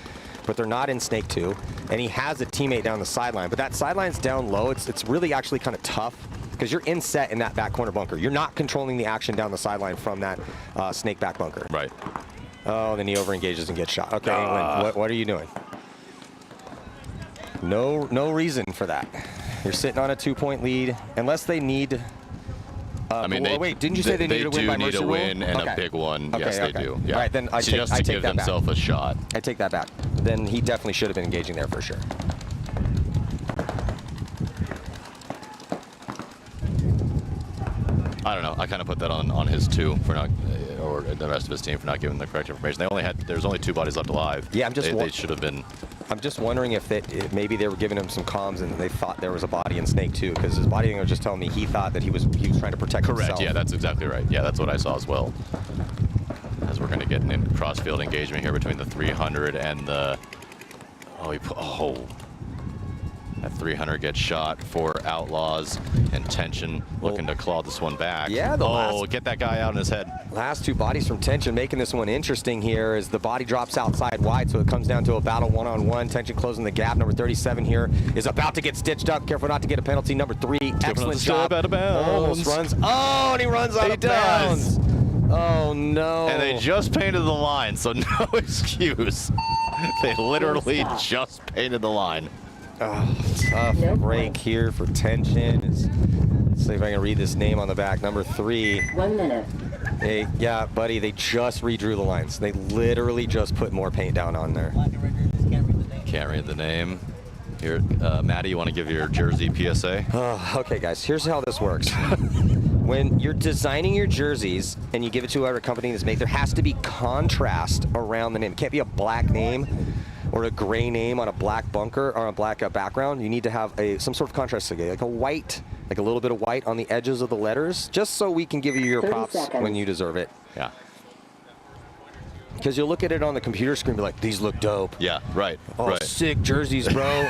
But they're not in Snake 2, and he has a teammate down the sideline. But that sideline's down low. It's really actually kind of tough, because you're in set in that back corner bunker. You're not controlling the action down the sideline from that Snake back bunker. Right. Oh, then he over-engages and gets shot. Okay, England, what are you doing? No reason for that. You're sitting on a 2-point lead, unless they need... I mean, wait, didn't you say they needed to win by mercy rule? They do need a win and a big one. Yes, they do. Yeah. All right, then I take just to give themselves a shot. I take that back. Then he definitely should have been engaging there for sure. I don't know. I kind of put that on his too for not, or the rest of his team for not giving the correct information. There's only 2 bodies left alive. Yeah, they should have been. I'm just wondering if maybe they were giving him some comms and they thought there was a body in Snake 2, because his body was just telling me he thought that he was trying to protect himself. Correct. Yeah, that's exactly right. Yeah, that's what I saw as well. As we're going to get an cross-field engagement here between the 300 and the. That 300 gets shot for Outlaws, and Tension looking to claw this one back. Yeah, get that guy out in his head. Last 2 bodies from Tension, making this one interesting here as the body drops outside wide, so it comes down to a battle one-on-one. Tension closing the gap. Number 37 here is about to get stitched up. Careful not to get a penalty. Number 3, excellent job. Out of bounds. Almost runs. Oh, and he runs out of bounds. Oh, no. And they just painted the line, so no excuse. They literally just painted the line. Oh, tough break here for Tension. Let's see if I can read this name on the back. Number 3. 1 minute. Yeah, buddy, they just redrew the lines. They literally just put more paint down on there. Can't read the name. Here, Maddie, you want to give your jersey PSA? Okay, guys, here's how this works. When you're designing your jerseys and you give it to whoever company is made, there has to be contrast around the name. It can't be a black name or a gray name on a black bunker or a black background. You need to have some sort of contrast, like a white, like a little bit of white on the edges of the letters, just so we can give you your props when you deserve it. Yeah. Because you'll look at it on the computer screen and be like, these look dope. Yeah, right. Oh, right. Sick jerseys, bro.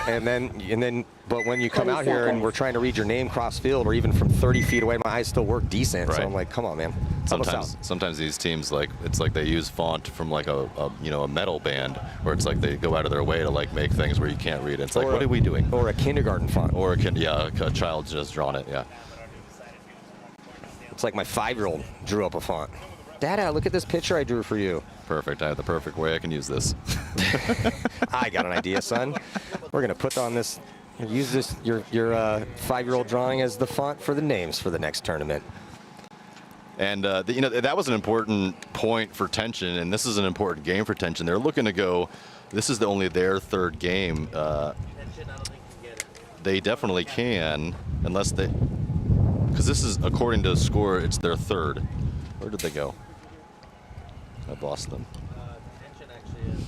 But when you come out here and we're trying to read your name cross field or even from 30 feet away, my eyes still work decent. Right. So I'm like, come on, man. Sometimes these teams, it's like they use font from like a metal band, where it's like they go out of their way to like make things where you can't read it. It's like, what are we doing? Or a kindergarten font. Or a child's just drawn it. Yeah. It's like my 5-year-old drew up a font. Dada, look at this picture I drew for you. Perfect. I have the perfect way I can use this. I got an idea, son. We're gonna put on this. Use this your 5-year-old drawing as the font for the names for the next tournament. And that was an important point for Tension, and this is an important game for Tension. They're looking to go. This is only their 3rd game. Tension, I don't think can get it. They definitely can, unless they. Because this is, according to the score, it's their 3rd. Where did they go? I've lost them. Tension actually is 2.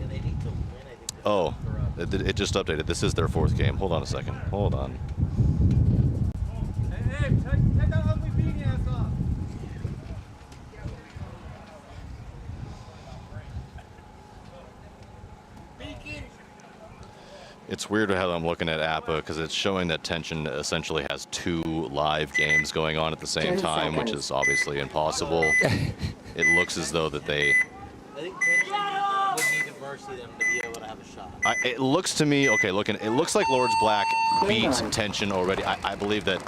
Yeah, they need to win, I think. Oh, it just updated. This is their 4th game. Hold on a second. Hold on. Hey, take that ugly beanie ass off. It's weird how I'm looking at APA, because it's showing that Tension essentially has 2 live games going on at the same time, which is obviously impossible. It looks as though that they. I think Tension would need to mercy them to be able to have a shot. It looks to me, okay, it looks like Lords Black beat Tension already. I believe that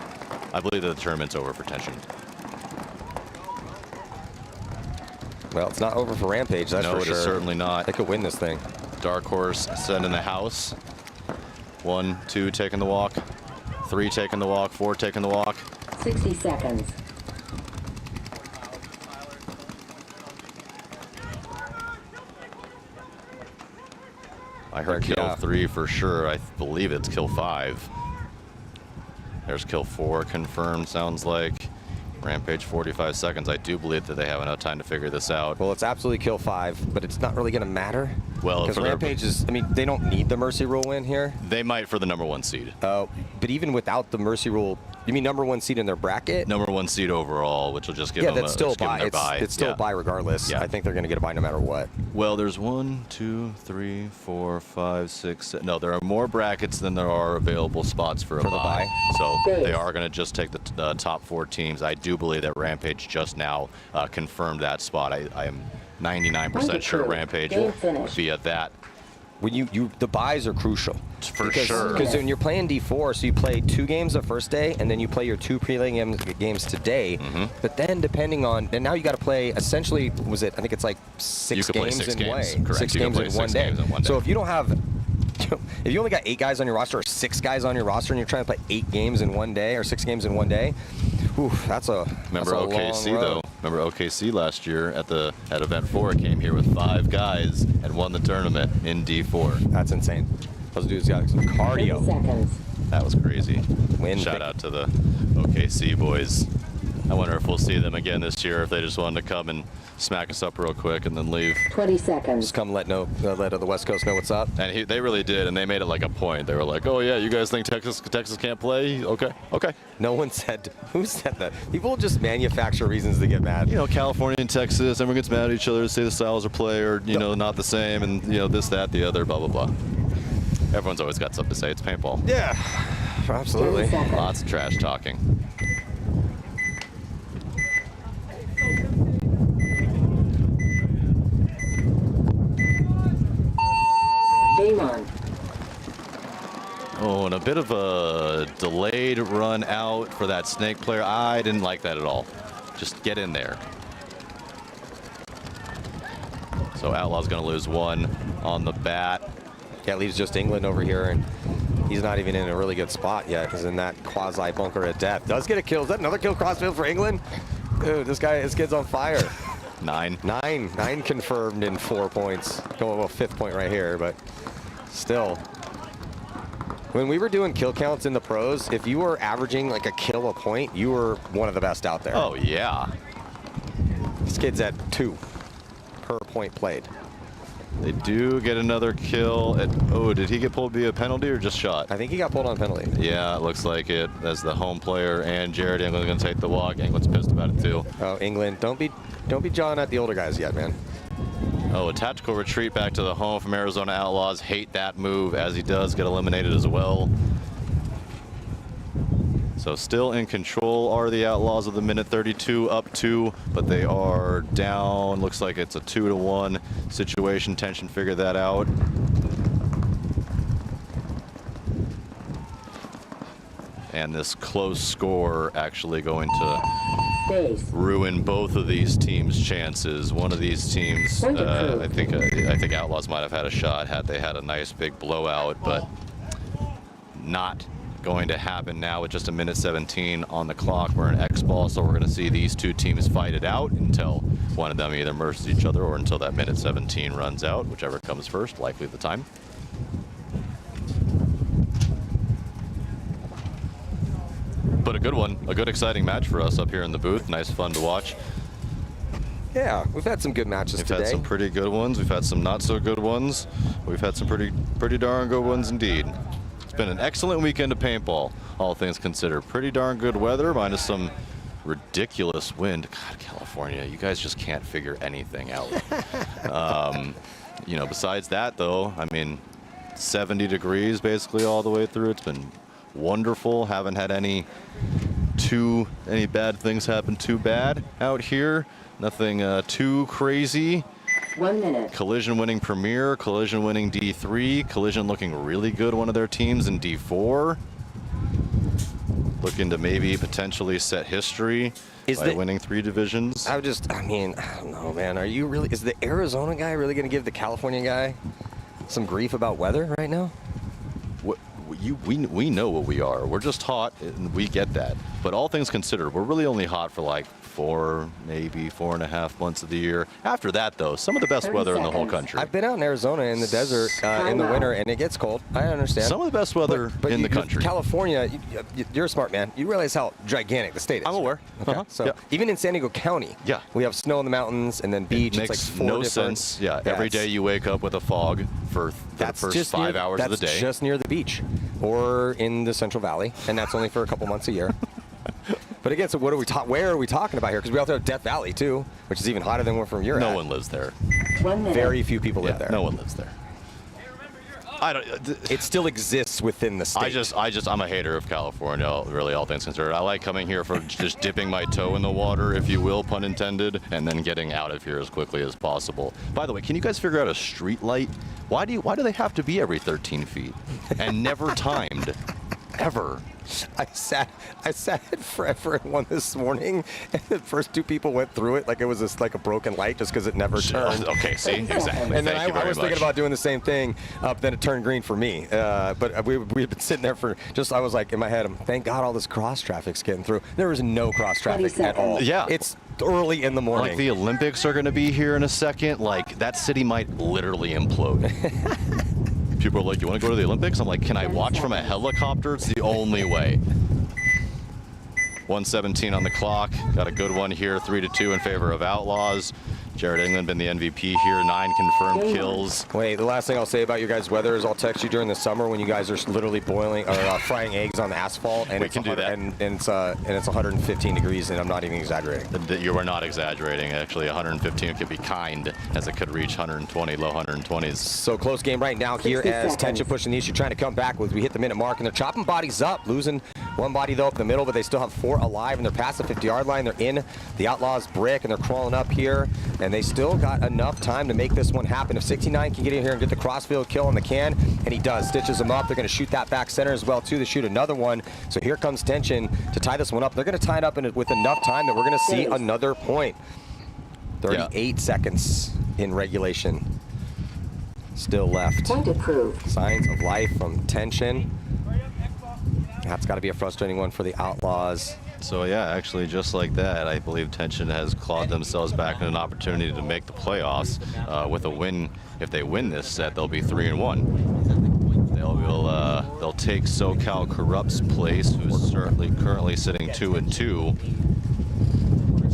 the tournament's over for Tension. Well, it's not over for Rampage, that's for sure. No, it is certainly not. They could win this thing. Dark Horse set in the house. 1, 2 taking the walk. 3 taking the walk. 4 taking the walk. 60 seconds. I heard kill 3 for sure. I believe it's kill 5. There's kill 4 confirmed, sounds like. Rampage 45 seconds. I do believe that they have enough time to figure this out. Well, it's absolutely kill 5, but it's not really going to matter. Well, because Rampage is, I mean, they don't need the Mercy Rule win here. They might for the #1 seed. Oh, but even without the Mercy Rule, you mean #1 seed in their bracket? #1 seed overall, which will just give them that's still a bye. bye. It's still a bye regardless. Yeah. I think they're going to get a bye no matter what. Well, there's 1, 2, 3, 4, 5, 6. No, there are more brackets than there are available spots for a bye. So they are going to just take the top 4 teams. I do believe that Rampage just now confirmed that spot. I am 99% sure Rampage will via that. When the buys are crucial. For sure. Because when you're playing D4, so you play 2 games the first day, and then you play your 2 prelim games today. But then depending on, and now you got to play essentially, I think it's like 6 games in one day. Correct. 6 games in one day. In one day. So if you don't have, if you only got 8 guys on your roster or 6 guys on your roster, and you're trying to play 8 games in one day or 6 games in one day, that's a Remember that's a OKC long road. though. Remember OKC last year at event 4 came here with 5 guys and won the tournament in D4. That's insane. Those dudes got some cardio. 30 seconds. That was crazy. Shout out to the OKC boys. I wonder if we'll see them again this year, if they just wanted to come and smack us up real quick and then leave. 20 seconds. Just come let the West Coast know what's up. And they really did, and they made it like a point. They were like, "Oh yeah, you guys think Texas can't play? Okay." No one said. Who said that? People just manufacture reasons to get mad. You know, California and Texas, everyone gets mad at each other, say the styles of play are not the same, and this, that, the other, blah blah blah. Everyone's always got something to say. It's paintball. Yeah, absolutely. Lots of trash talking. Game on. Oh, and a bit of a delayed run out for that Snake player. I didn't like that at all. Just get in there. So Outlaw's going to lose 1 on the bat. Yeah, leaves just England over here, and he's not even in a really good spot yet. He's in that quasi bunker of death. Does get a kill. Is that another kill crossfield for England? Dude, this kid's on fire. 9 confirmed in 4 points. Going well, 5th point right here, but still. When we were doing kill counts in the pros, if you were averaging like a kill a point, you were one of the best out there. Oh yeah. This kid's at 2 per point played. They do get another kill. Did he get pulled via penalty or just shot? I think he got pulled on penalty. Yeah, it looks like it. As the home player and Jared England's going to take the walk. England's pissed about it too. Oh, England, don't be jawing at the older guys yet, man. Oh, a tactical retreat back to the home from Arizona Outlaws. Hate that move, as he does get eliminated as well. So still in control are the Outlaws of the minute 32 up 2, but they are down. Looks like it's a 2-1 situation. Tension figured that out. And this close score actually going to ruin both of these teams' chances. One of these teams, I think Outlaws might have had a shot had they had a nice big blowout, but not going to happen now with just a minute 17 on the clock. We're in X-ball, so we're going to see these 2 teams fight it out until one of them either merges each other or until that minute 17 runs out, whichever comes first, likely the time. But a good one, a good exciting match for us up here in the booth. Nice fun to watch. Yeah, we've had some good matches today. We've had some pretty good ones. We've had some not so good ones. We've had some pretty darn good ones indeed. It's been an excellent weekend of paintball, all things considered. Pretty darn good weather, minus some ridiculous wind. God, California, you guys just can't figure anything out. Besides that, though, I mean, 70 degrees basically all the way through. It's been wonderful. Haven't had any bad things happen too bad out here. Nothing too crazy. 1 minute. Collision winning Premier, Collision winning D3, Collision looking really good, one of their teams in D4. Looking to maybe potentially set history by winning 3 divisions. I don't know, man. Is the Arizona guy really going to give the California guy some grief about weather right now? we know what we are. We're just hot, and we get that. But all things considered, we're really only hot for like 4, maybe 4.5 months of the year. After that, though, some of the best weather in the whole country. I've been out in Arizona in the desert in the winter, and it gets cold. I understand. Some of the best weather in the country. California, you're a smart man. You realize how gigantic the state is. I'm aware. Okay. So even in San Diego County, we have snow in the mountains and then beach. It makes it's like no sense. Yeah, every day you wake up with a fog for the first 5 hours of the day. That's just near the beach or in the Central Valley, and that's only for a couple months a year. But again, so what are we where are we talking about here? Because we also have Death Valley too, which is even hotter than we're from your. No one lives there. 1 minute. Very few people live there. No one lives there. I don't. It still exists within the state. I'm a hater of California, really, all things considered. I like coming here for just dipping my toe in the water, if you will, pun intended, and then getting out of here as quickly as possible. By the way, can you guys figure out a street light? Why do they have to be every 13 feet and never timed, ever? I sat forever in one this morning, and the first 2 people went through it like it was just like a broken light just because it never turned. Okay, see, exactly. And then I was thinking about doing the same thing, then it turned green for me. But we've been sitting there for I was like in my head, thank God all this cross traffic's getting through. There was no cross traffic at all. Yeah. It's early in the morning. Like the Olympics are going to be here in a second. Like that city might literally implode. People are like, you want to go to the Olympics? I'm like, can I watch from a helicopter? It's the only way. 1:17 on the clock. Got a good one here, 3-2 in favor of Outlaws. Jared England been the MVP here, 9 confirmed kills. Wait, the last thing I'll say about your guys' weather is I'll text you during the summer when you guys are literally boiling or frying eggs on the asphalt, and we can do that. And it's 115 degrees, and I'm not even exaggerating. You are not exaggerating. Actually, 115 could be kind, as it could reach 120, low 120s. So close game right now here as Tension pushing the issue, trying to come back with we hit the minute mark, and they're chopping bodies up, losing one body though up the middle, but they still have 4 alive, and they're past the 50-yard line. They're in the Outlaws' brick, and they're crawling up here. And they still got enough time to make this one happen. If 69 can get in here and get the crossfield kill on the can, and he does, stitches them up. They're going to shoot that back center as well, too, to shoot another one. So here comes Tension to tie this one up. They're going to tie it up with enough time that we're going to see another point. 38 seconds in regulation. Still left. Point approved. Signs of life from Tension. That's got to be a frustrating one for the Outlaws. So yeah, actually just like that, I believe Tension has clawed themselves back in an opportunity to make the playoffs with a win. If they win this set, they'll be 3-1. They'll take SoCal Corrupt's place, who's certainly currently sitting 2-2.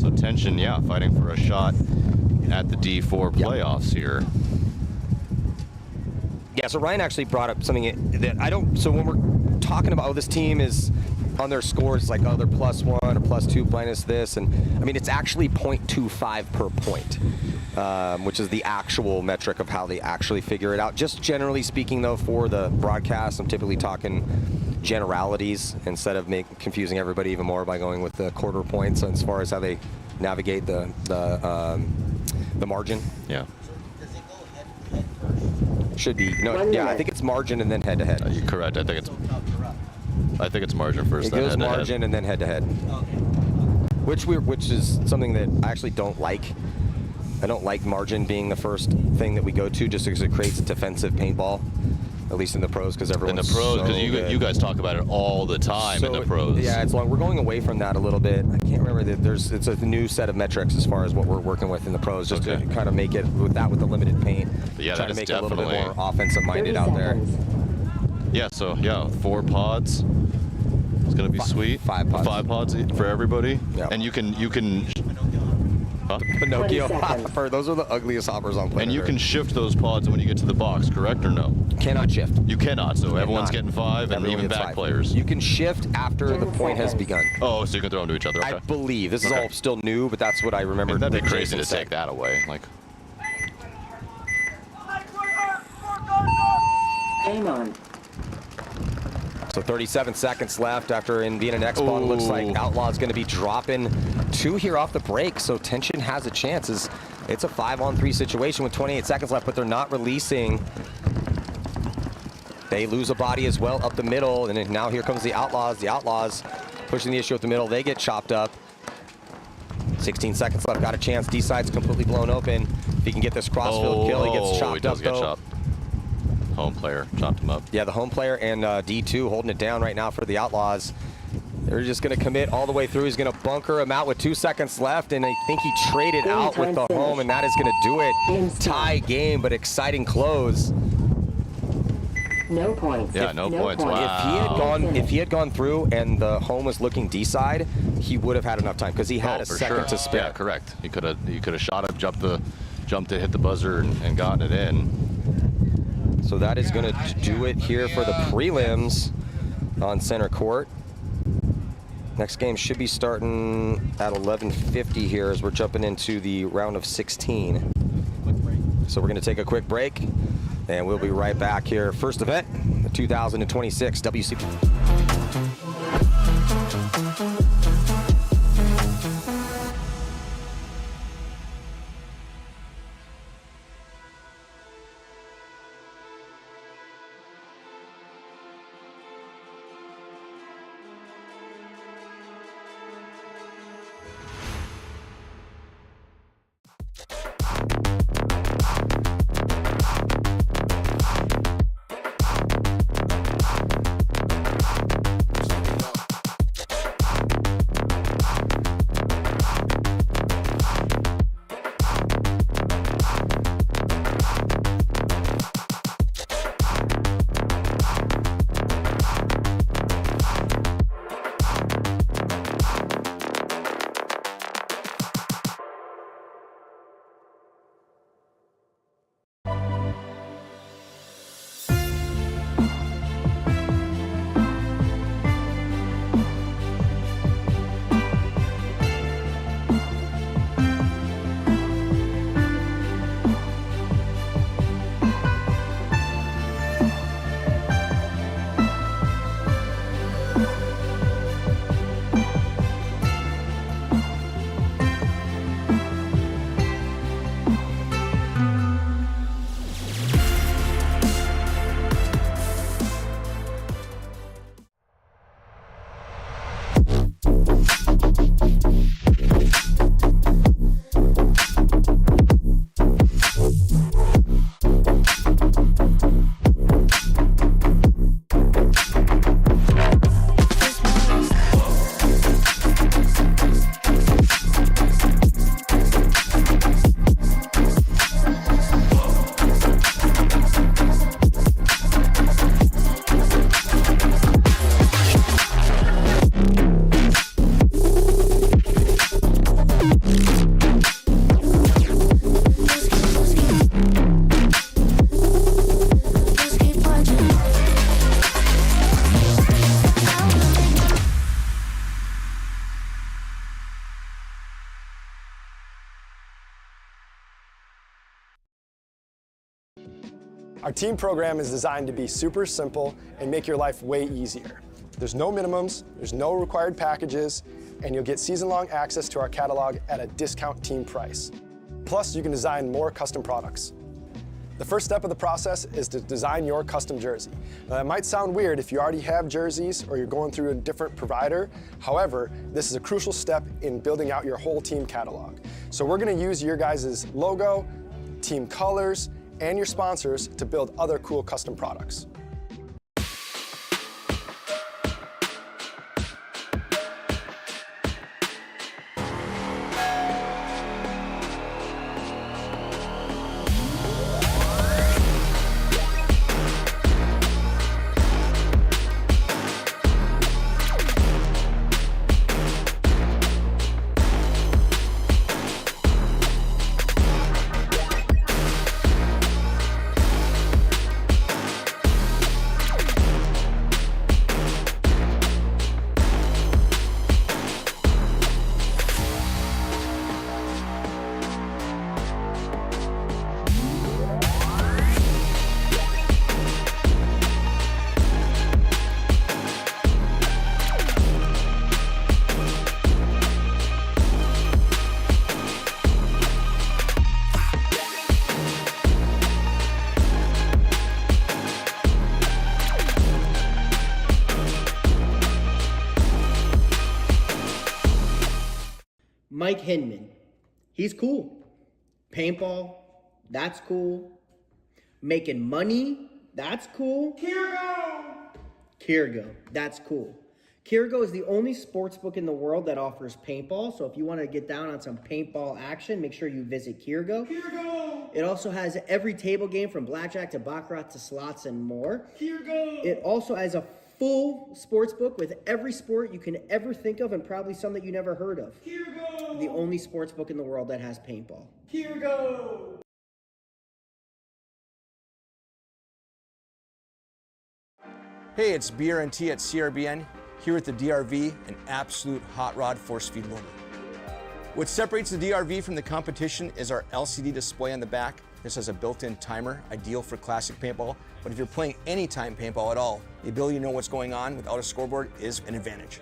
So Tension, yeah, fighting for a shot at the D4 playoffs here. Yeah, so Ryan actually brought up something that I don't, so when we're talking about, oh, this team is on their scores, like, oh, they're +1 or +2 minus this, and I mean, it's actually 0.25 per point, which is the actual metric of how they actually figure it out. Just generally speaking, though, for the broadcast, I'm typically talking generalities instead of confusing everybody even more by going with the quarter points as far as how they navigate the margin. Yeah. Should be yeah. I think it's margin and then head-to-head. You're correct. I think it's margin first. It goes margin and then head-to-head. Which is something that I actually don't like. I don't like margin being the first thing that we go to, just because it creates a defensive paintball. At least in the pros, because everyone's in the pros, because you guys talk about it all the time in the pros. Yeah, it's long. We're going away from that a little bit. I can't remember that it's a new set of metrics as far as what we're working with in the pros, just to kind of make it with the limited paint. But yeah, trying to make it a little bit more more offensive-minded out there. Yeah, so yeah, 4 pods. It's gonna be sweet. 5 pods. 5 pods for everybody. Yeah. And you can. Huh? Pinocchio hopper. Those are the ugliest hoppers on planet And you Earth. can shift those pods when you get to the box, correct or no? Cannot shift. You cannot, so everyone's getting 5 and even back players. You can shift after the point has begun. Oh, so you can throw them to each other, okay. I believe. This is all still new, but that's what I remember. That'd be crazy to take that away. Like, Game on. So 37 seconds left after in being an X-Spawn. Looks like Outlaw's going to be dropping 2 here off the break, so Tension has a chance. It's a 5-on-3 situation with 28 seconds left, but they're not releasing. They lose a body as well up the middle, and now here comes the Outlaws. The Outlaws pushing the issue up the middle. They get chopped up. 16 seconds left, got a chance. D-side's completely blown open. If he can get this crossfield kill, he gets chopped up, though. home player chopped him up. Yeah, the home player and D2 holding it down right now for the Outlaws. They're just going to commit all the way through. He's going to bunker him out with 2 seconds left, and I think he traded out with the home, and that is going to do it. Tie game, but exciting close. No points. Yeah, no points. Wow. If he had gone through and the home was looking D-side, he would have had enough time because he had a second to spare. Yeah, correct. He could have shot it, jumped it, hit the buzzer, and gotten it in. So that is going to do it here for the prelims on center court. Next game should be starting at 11:50 here as we're jumping into the round of 16. So we're going to take a quick break, and we'll be right back here. First event, the 2026 Wcppl. Our team program is designed to be super simple and make your life way easier. There's no minimums, there's no required packages, and you'll get season-long access to our catalog at a discount team price. Plus, you can design more custom products. The first step of the process is to design your custom jersey. Now, that might sound weird if you already have jerseys or you're going through a different provider. However, this is a crucial step in building out your whole team catalog. So we're going to use your guys' logo, team colors, and your sponsors to build other cool custom products. Mike Hinman, he's cool. Paintball, that's cool. Making money, That's cool. Kirgo. That's cool. Kirgo is the only sports book in the world that offers paintball. So if you want to get down on some paintball action, make sure you visit Kirgo. It also has every table game from blackjack to baccarat to slots and more. It also has a full sports book with every sport you can ever think of and probably some that you never heard of. The only sports book in the world that has paintball. Hey, it's BRNT at CRBN, here at the DRV, an absolute hot rod force feed loader. What separates the DRV from the competition is our LCD display on the back. This has a built-in timer, ideal for classic paintball, but if you're playing anytime paintball at all, the ability to know what's going on without a scoreboard is an advantage.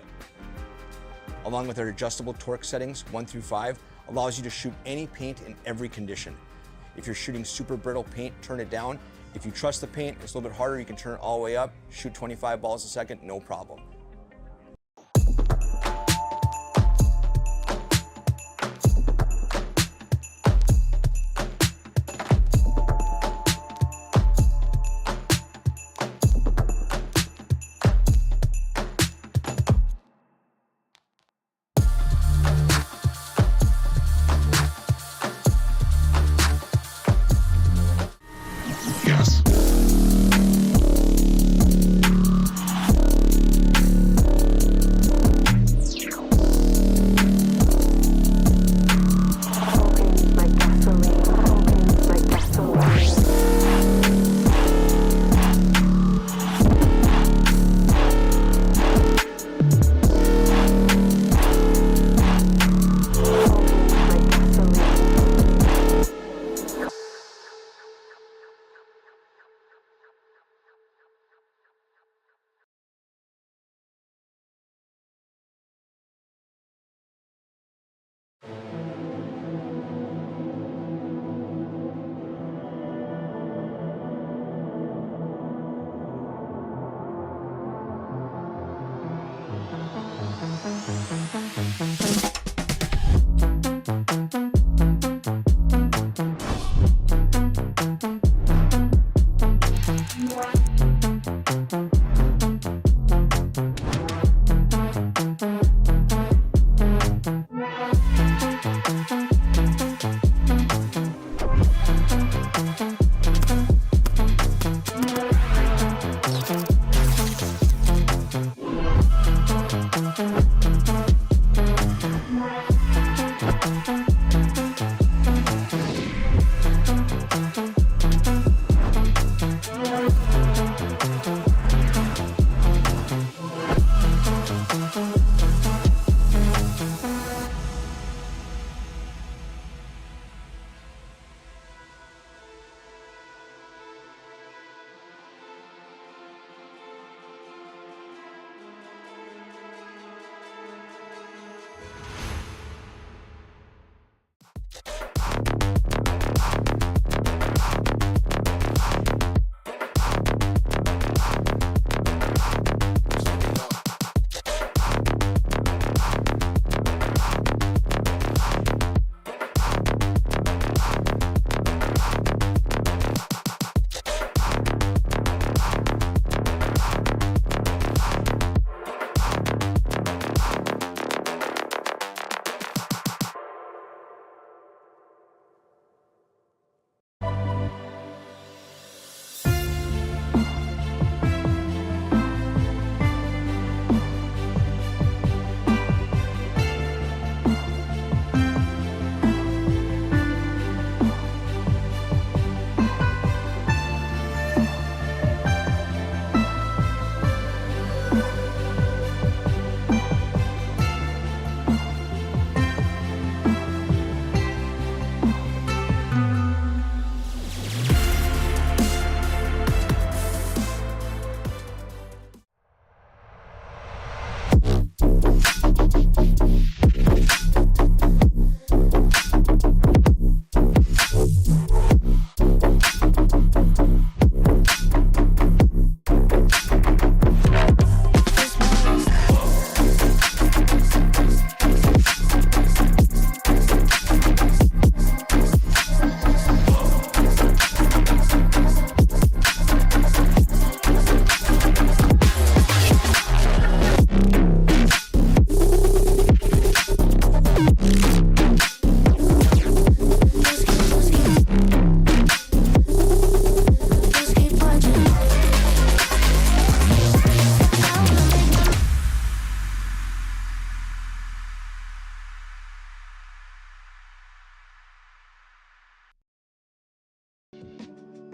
Along with our adjustable torque settings, 1 through 5, allows you to shoot any paint in every condition. If you're shooting super brittle paint, turn it down. If you trust the paint, it's a little bit harder, you can turn it all the way up, shoot 25 balls a second, no problem.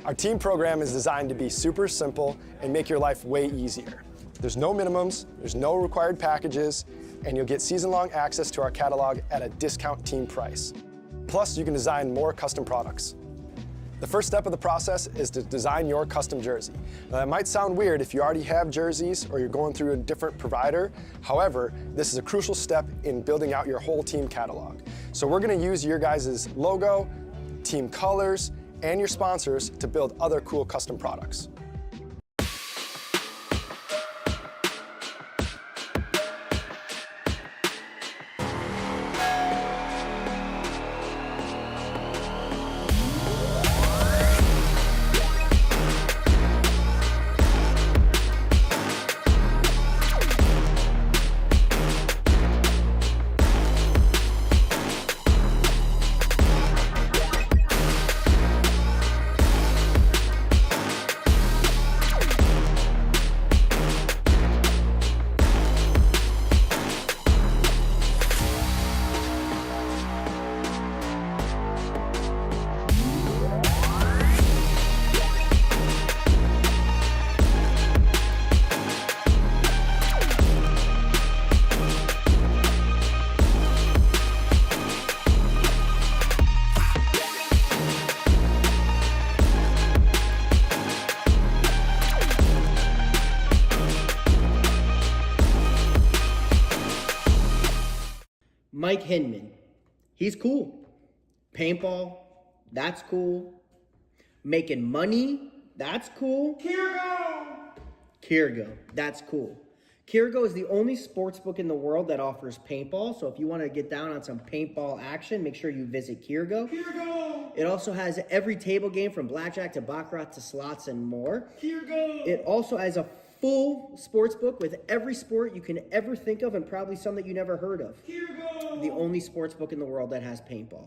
Our team program is designed to be super simple and make your life way easier. There's no minimums, there's no required packages, and you'll get season-long access to our catalog at a discount team price. Plus, you can design more custom products. The first step of the process is to design your custom jersey. Now, that might sound weird if you already have jerseys or you're going through a different provider. However, this is a crucial step in building out your whole team catalog. So we're going to use your guys' logo, team colors, and your sponsors to build other cool custom products. Mike Hinman, he's cool. Paintball, that's cool. Making money, that's cool. Kirgo, that's cool. Kirgo is the only sports book in the world that offers paintball. So if you want to get down on some paintball action, make sure you visit Kirgo. It also has every table game from blackjack to baccarat to slots and more. It also has a full sports book with every sport you can ever think of and probably some that you never heard of. The only sports book in the world that has paintball.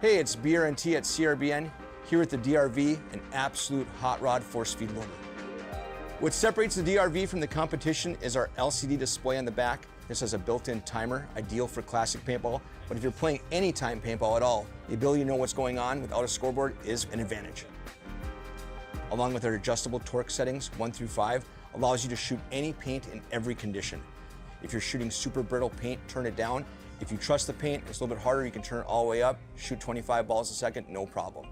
Hey, it's BRNT at CRBN, here at the DRV, an absolute hot rod force feed loader. What separates the DRV from the competition is our LCD display on the back. This has a built-in timer, ideal for classic paintball, but if you're playing anytime paintball at all, the ability to know what's going on without a scoreboard is an advantage. Along with our adjustable torque settings, 1 through 5, allows you to shoot any paint in every condition. If you're shooting super brittle paint, turn it down. If you trust the paint, it's a little bit harder, you can turn it all the way up, shoot 25 balls a second, no problem.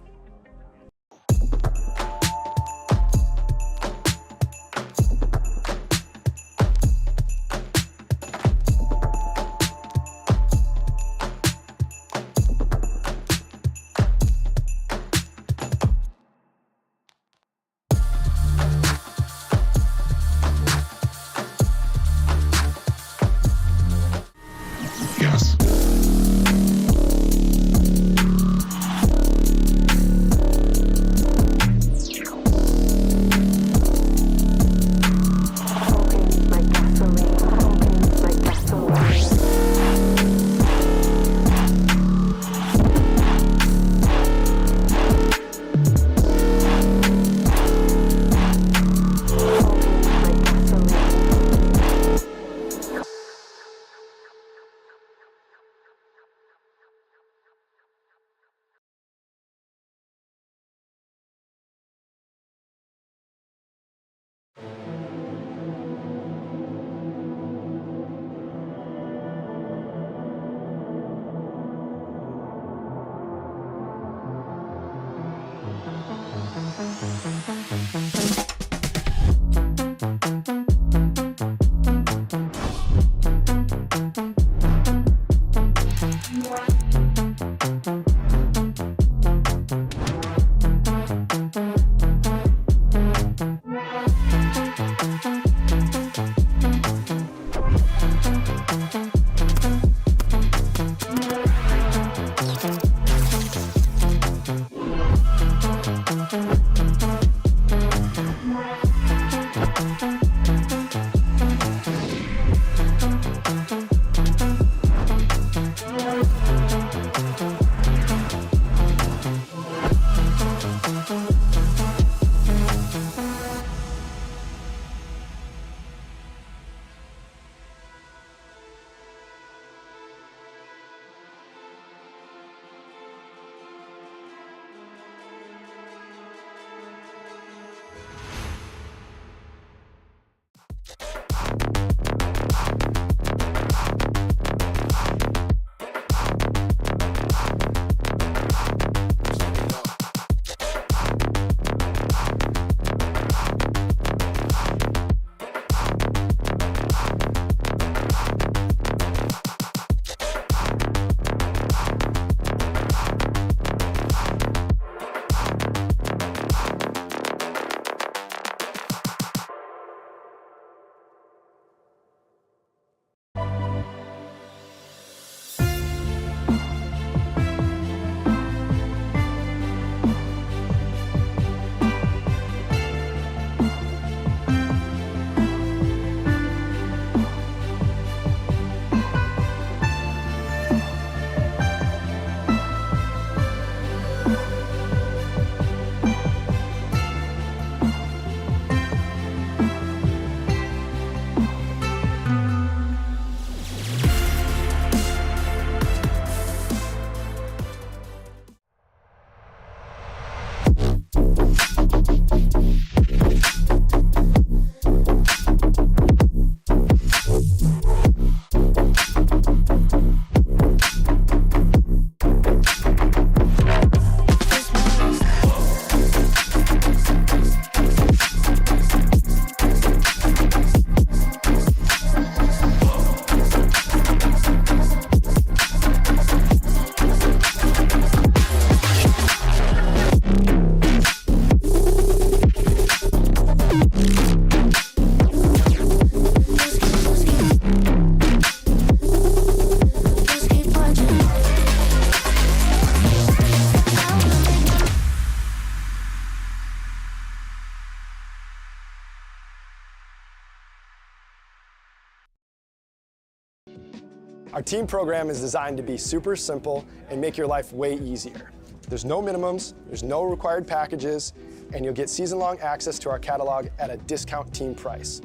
Our team program is designed to be super simple and make your life way easier. There's no minimums, there's no required packages, and you'll get season-long access to our catalog at a discount team price.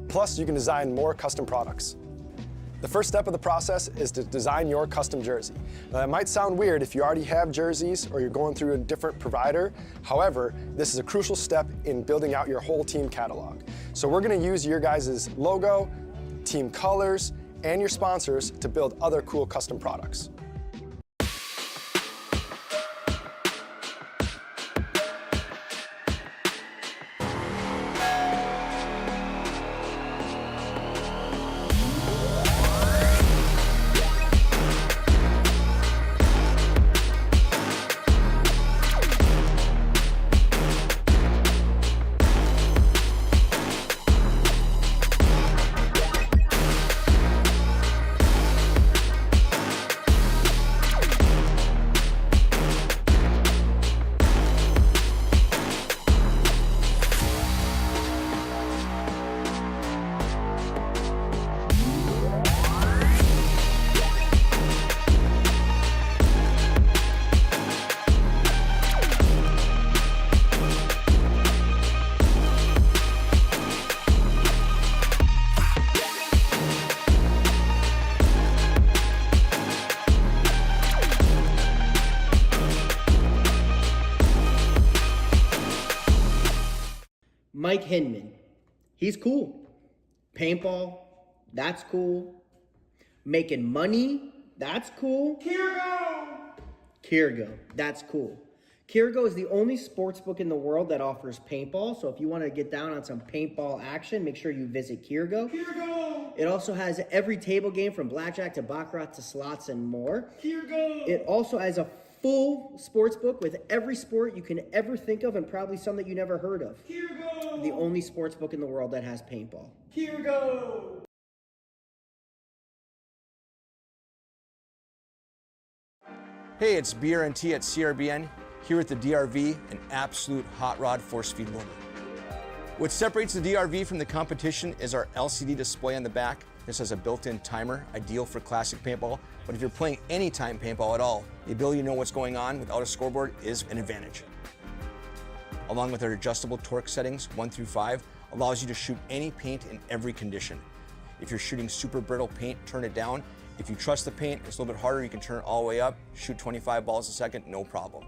Plus, you can design more custom products. The first step of the process is to design your custom jersey. Now, that might sound weird if you already have jerseys or you're going through a different provider. However, this is a crucial step in building out your whole team catalog. So we're going to use your guys' logo, team colors, and your sponsors to build other cool custom products. Mike Hinman, he's cool. Paintball, that's cool. Making money, that's cool. Kirgo, that's cool. Kirgo is the only sports book in the world that offers paintball. So if you want to get down on some paintball action, make sure you visit Kirgo. It also has every table game from blackjack to baccarat to slots and more. It also has a full sports book with every sport you can ever think of and probably some that you never heard of. The only sports book in the world that has paintball. Hey, it's BRNT at CRBN, here at the DRV, an absolute hot rod force feed loader. What separates the DRV from the competition is our LCD display on the back. This has a built-in timer, ideal for classic paintball, but if you're playing anytime paintball at all, the ability to know what's going on without a scoreboard is an advantage. Along with our adjustable torque settings, 1 through 5, allows you to shoot any paint in every condition. If you're shooting super brittle paint, turn it down. If you trust the paint, it's a little bit harder, you can turn it all the way up, shoot 25 balls a second, no problem.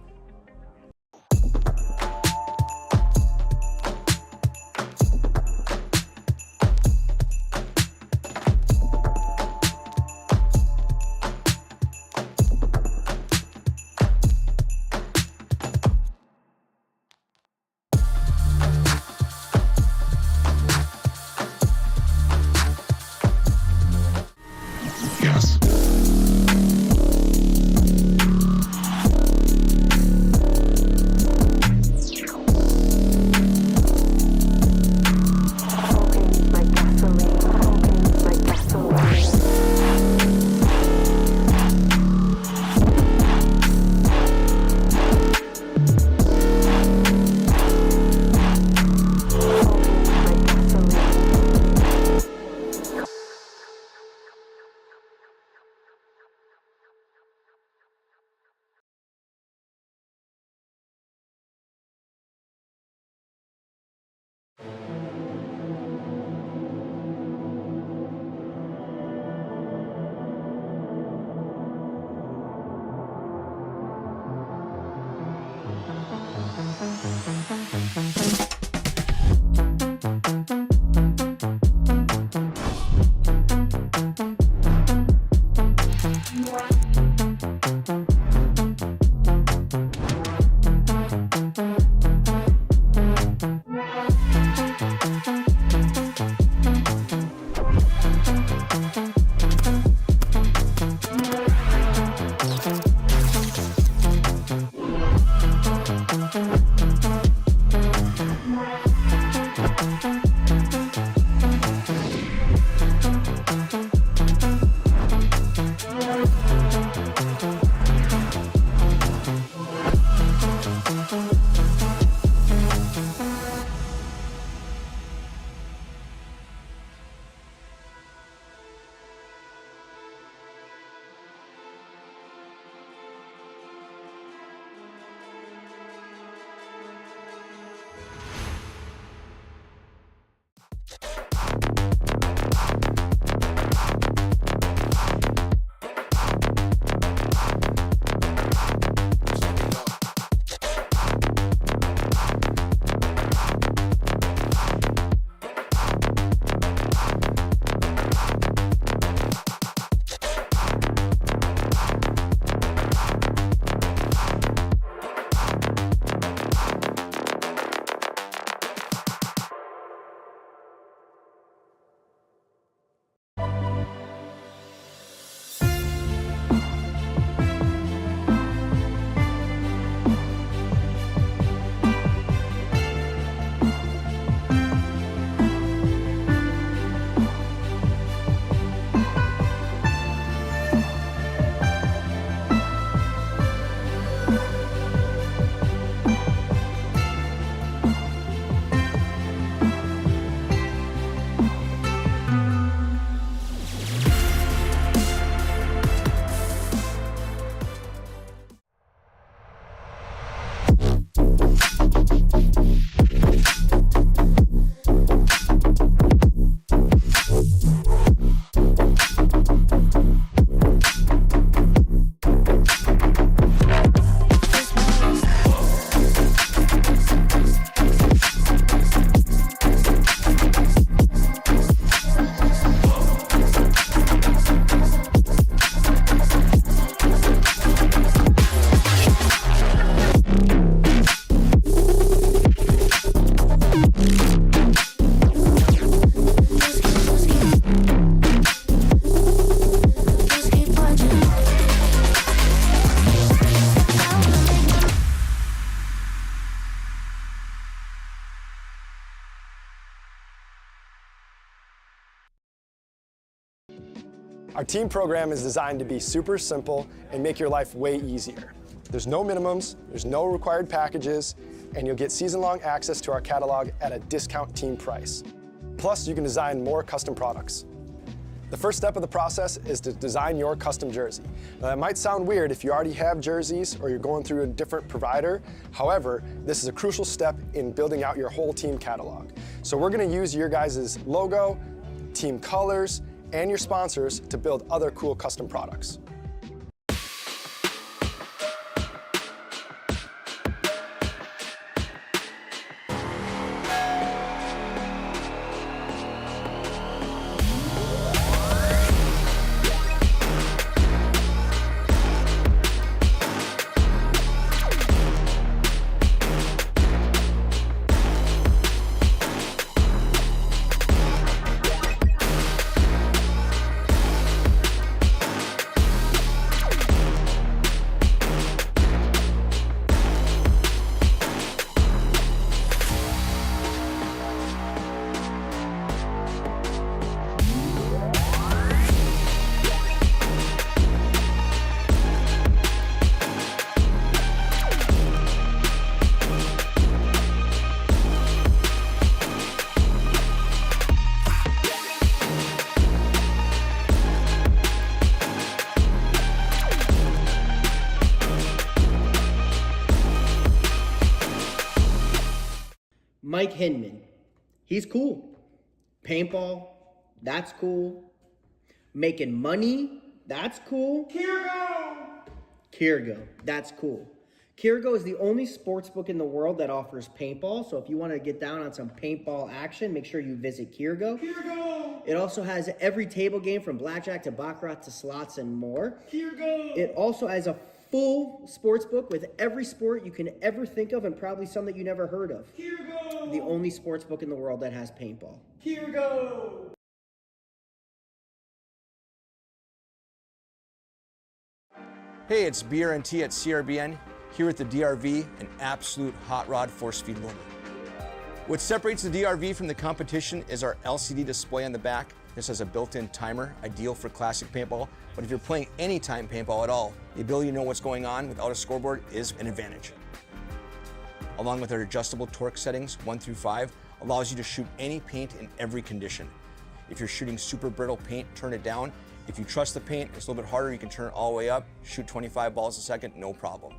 Our team program is designed to be super simple and make your life way easier. There's no minimums, there's no required packages, and you'll get season-long access to our catalog at a discount team price. Plus, you can design more custom products. The first step of the process is to design your custom jersey. Now, that might sound weird if you already have jerseys or you're going through a different provider. However, this is a crucial step in building out your whole team catalog. So we're gonna use your guys' logo, team colors, and your sponsors to build other cool custom products. Mike Hinman, he's cool. Paintball, that's cool. Making money, that's cool. Kirgo, that's cool. Kirgo is the only sports book in the world that offers paintball, so if you want to get down on some paintball action, make sure you visit Kirgo. It also has every table game from blackjack to baccarat to slots and more. It also has a full sports book with every sport you can ever think of and probably some that you never heard of. The only sports book in the world that has paintball. Hey, it's BRNT at CRBN, here with the DRV, an absolute hot rod force feed loader. What separates the DRV from the competition is our LCD display on the back. This has a built-in timer, ideal for classic paintball, but if you're playing anytime paintball at all, the ability to know what's going on without a scoreboard is an advantage. Along with our adjustable torque settings, 1 through 5, allows you to shoot any paint in every condition. If you're shooting super brittle paint, turn it down. If you trust the paint, it's a little bit harder, you can turn it all the way up, shoot 25 balls a second, no problem.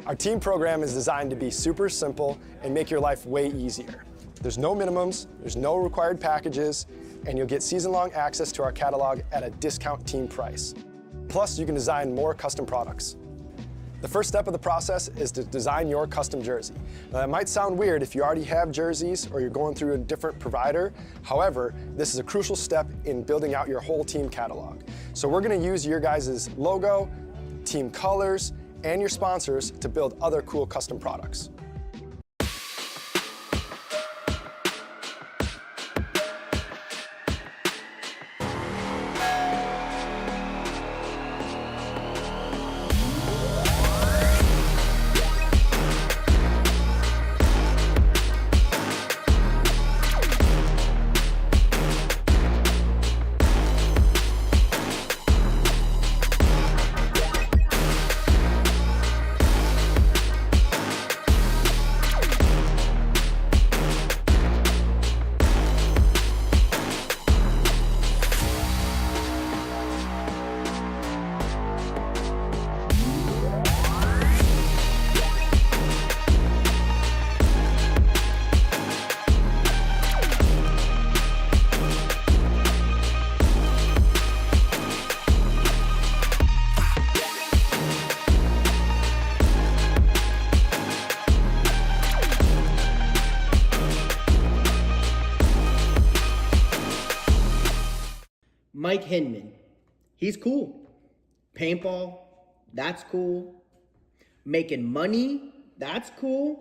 Our team program is designed to be super simple and make your life way easier. There's no minimums, there's no required packages, and you'll get season-long access to our catalog at a discount team price. Plus, you can design more custom products. The first step of the process is to design your custom jersey. Now, that might sound weird if you already have jerseys or you're going through a different provider. However, this is a crucial step in building out your whole team catalog. So we're going to use your guys' logo, team colors, and your sponsors to build other cool custom products. Mike Hinman, he's cool. Paintball, that's cool. Making money, that's cool.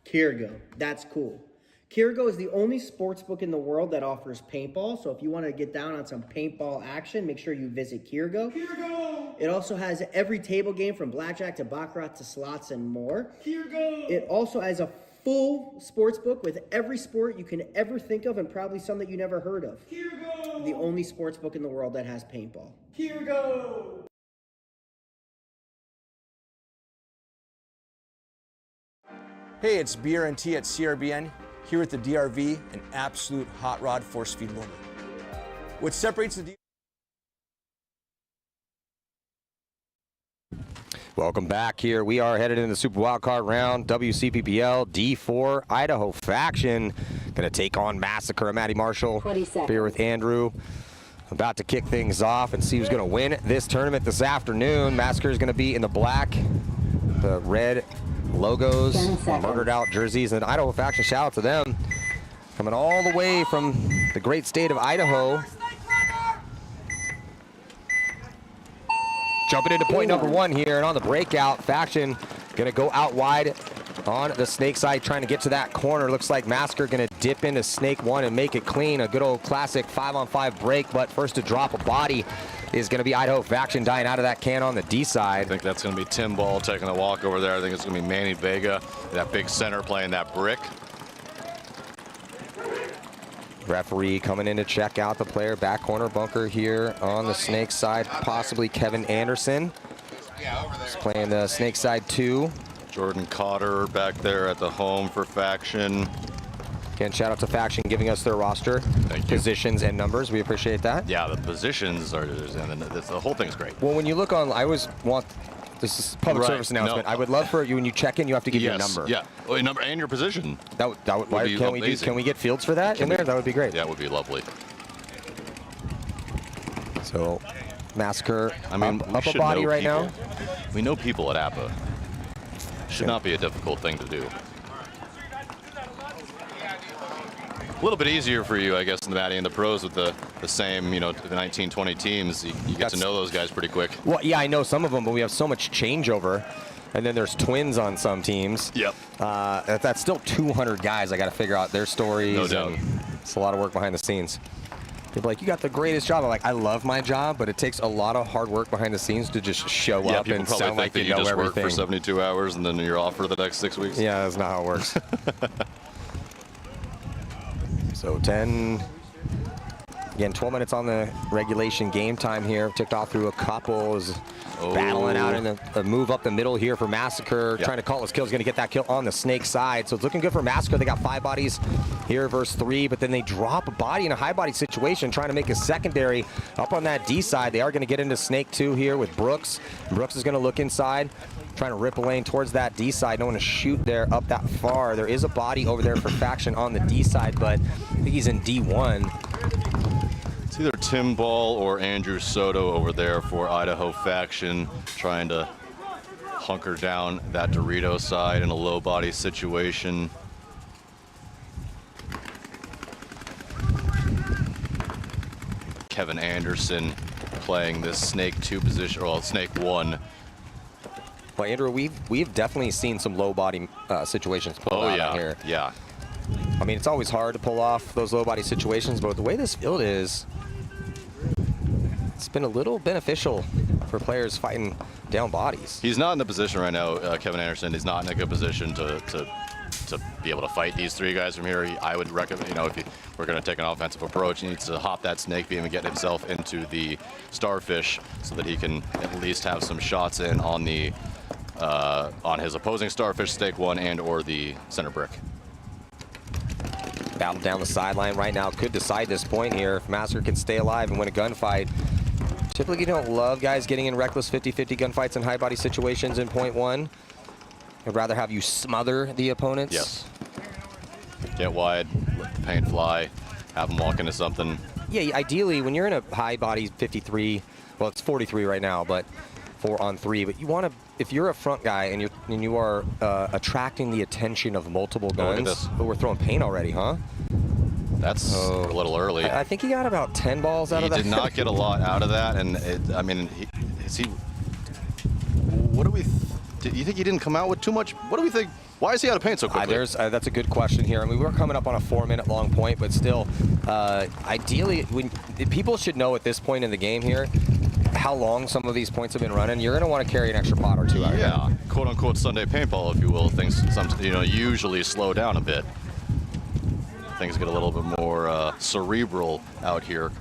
Kirgo, that's cool. Kirgo is the only sports book in the world that offers paintball. So if you want to get down on some paintball action, make sure you visit Kirgo. It also has every table game from blackjack to baccarat to slots and more. It also has a full sports book with every sport you can ever think of and probably some that you never heard of. The only sports book in the world that has paintball. Hey, it's BRNT at CRBN, here at the DRV, an absolute hot rod force feed loader. What separates the Welcome back here. We are headed into the Super Wildcard round. Wcppl D4 Idaho faction going to take on Massacre. I'm Matty Marshall here with Andrew. About to kick things off and see who's going to win this tournament this afternoon. Massacre is going to be in the black, the red logos, murdered out jerseys, and Idaho faction, shout out to them. Coming all the way from the great state of Idaho. Jumping into point number one here, and on the breakout, faction gonna go out wide on the snake side, trying to get to that corner. Looks like Massacre gonna dip into snake one and make it clean. A good old classic 5-on-5 break, but first to drop a body is gonna be Idaho faction dying out of that can on the D side. I think that's gonna be Tim Ball taking a walk over there. I think it's gonna be Manny Vega, that big center playing that brick. Referee coming in to check out the player. Back corner bunker here on the snake side, possibly Kevin Anderson. He's playing the snake side 2. Jordan Cotter back there at the home for faction. Again, shout out to faction giving us their roster positions and numbers. We appreciate that. Yeah, the positions are, and the whole thing's great. Well, when you look on, I always want, this is public service announcement. No. I would love for you, when you check in, you have to give your number. Yeah, well, your number and your position. That would be amazing. Can we get fields for that in there? That would be great. Yeah, it would be lovely. So, Massacre, I mean, up a body right now. We know people at APA. Should not be a difficult thing to do. A little bit easier for you, I guess, in the Matty and the pros with the same, you know, the 19, 20 teams. You get to know those guys pretty quick. Well, yeah, I know some of them, but we have so much changeover. And then there's twins on some teams. Yep. That's still 200 guys. I got to figure out their stories. No doubt. It's a lot of work behind the scenes. People are like, you got the greatest job. I'm like, I love my job, but it takes a lot of hard work behind the scenes to just show up and sound like you know everything. Work for 72 hours and then you're off for the next 6 weeks. Yeah, that's not how it works. So 10 Again, 12 minutes on the regulation game time here. Ticked off through a couple. Is battling out in the move up the middle here for Massacre. Trying to call his kill. He's going to get that kill on the Snake side. So it's looking good for Massacre. They got 5 bodies here versus 3, but then they drop a body in a high body situation, trying to make a secondary up on that D side. They are going to get into Snake 2 here with Brooks. Brooks is going to look inside, trying to rip a lane towards that D side. No one to shoot there up that far. There is a body over there for Faction on the D side, but I think he's in D1. It's either Tim Ball or Andrew Soto over there for Idaho Faction, trying to hunker down that Dorito side in a low body situation. Kevin Anderson playing this Snake 2 position, well, Snake 1. Well, Andrew, we've definitely seen some low body situations pulled out here. Yeah. I mean, it's always hard to pull off those low body situations, but the way this field is, it's been a little beneficial for players fighting down bodies. He's not in the position right now, Kevin Anderson. He's not in a good position to be able to fight these 3 guys from here. I would recommend, if we're going to take an offensive approach, he needs to hop that snake beam and get himself into the starfish so that he can at least have some shots in on the on his opposing starfish, Snake 1 and or the center brick. Battle down the sideline right now could decide this point here. If Massacre can stay alive and win a gunfight. Typically, you don't love guys getting in reckless 50-50 gunfights in high body situations in point 1. I'd rather have you smother the opponents. Yes. Get wide, let the paint fly, have them walk into something. Yeah, ideally, when you're in a high body 53, well, it's 43 right now, but 4-on-3. But you want to, if you're a front guy and you are attracting the attention of multiple guns. Oh, we're throwing paint already, huh? That's a little early. I think he got about 10 balls out of that. He did not get a lot out of that, and I mean, what do we? Do you think he didn't come out with too much? What do we think? Why is he out of paint so quickly? That's a good question here. I mean, we're coming up on a 4-minute long point, but still, ideally, people should know at this point in the game here how long some of these points have been running. You're going to want to carry an extra pot or 2 out. Yeah, quote unquote Sunday paintball, if you will. Things usually slow down a bit. Things get a little bit more cerebral out here.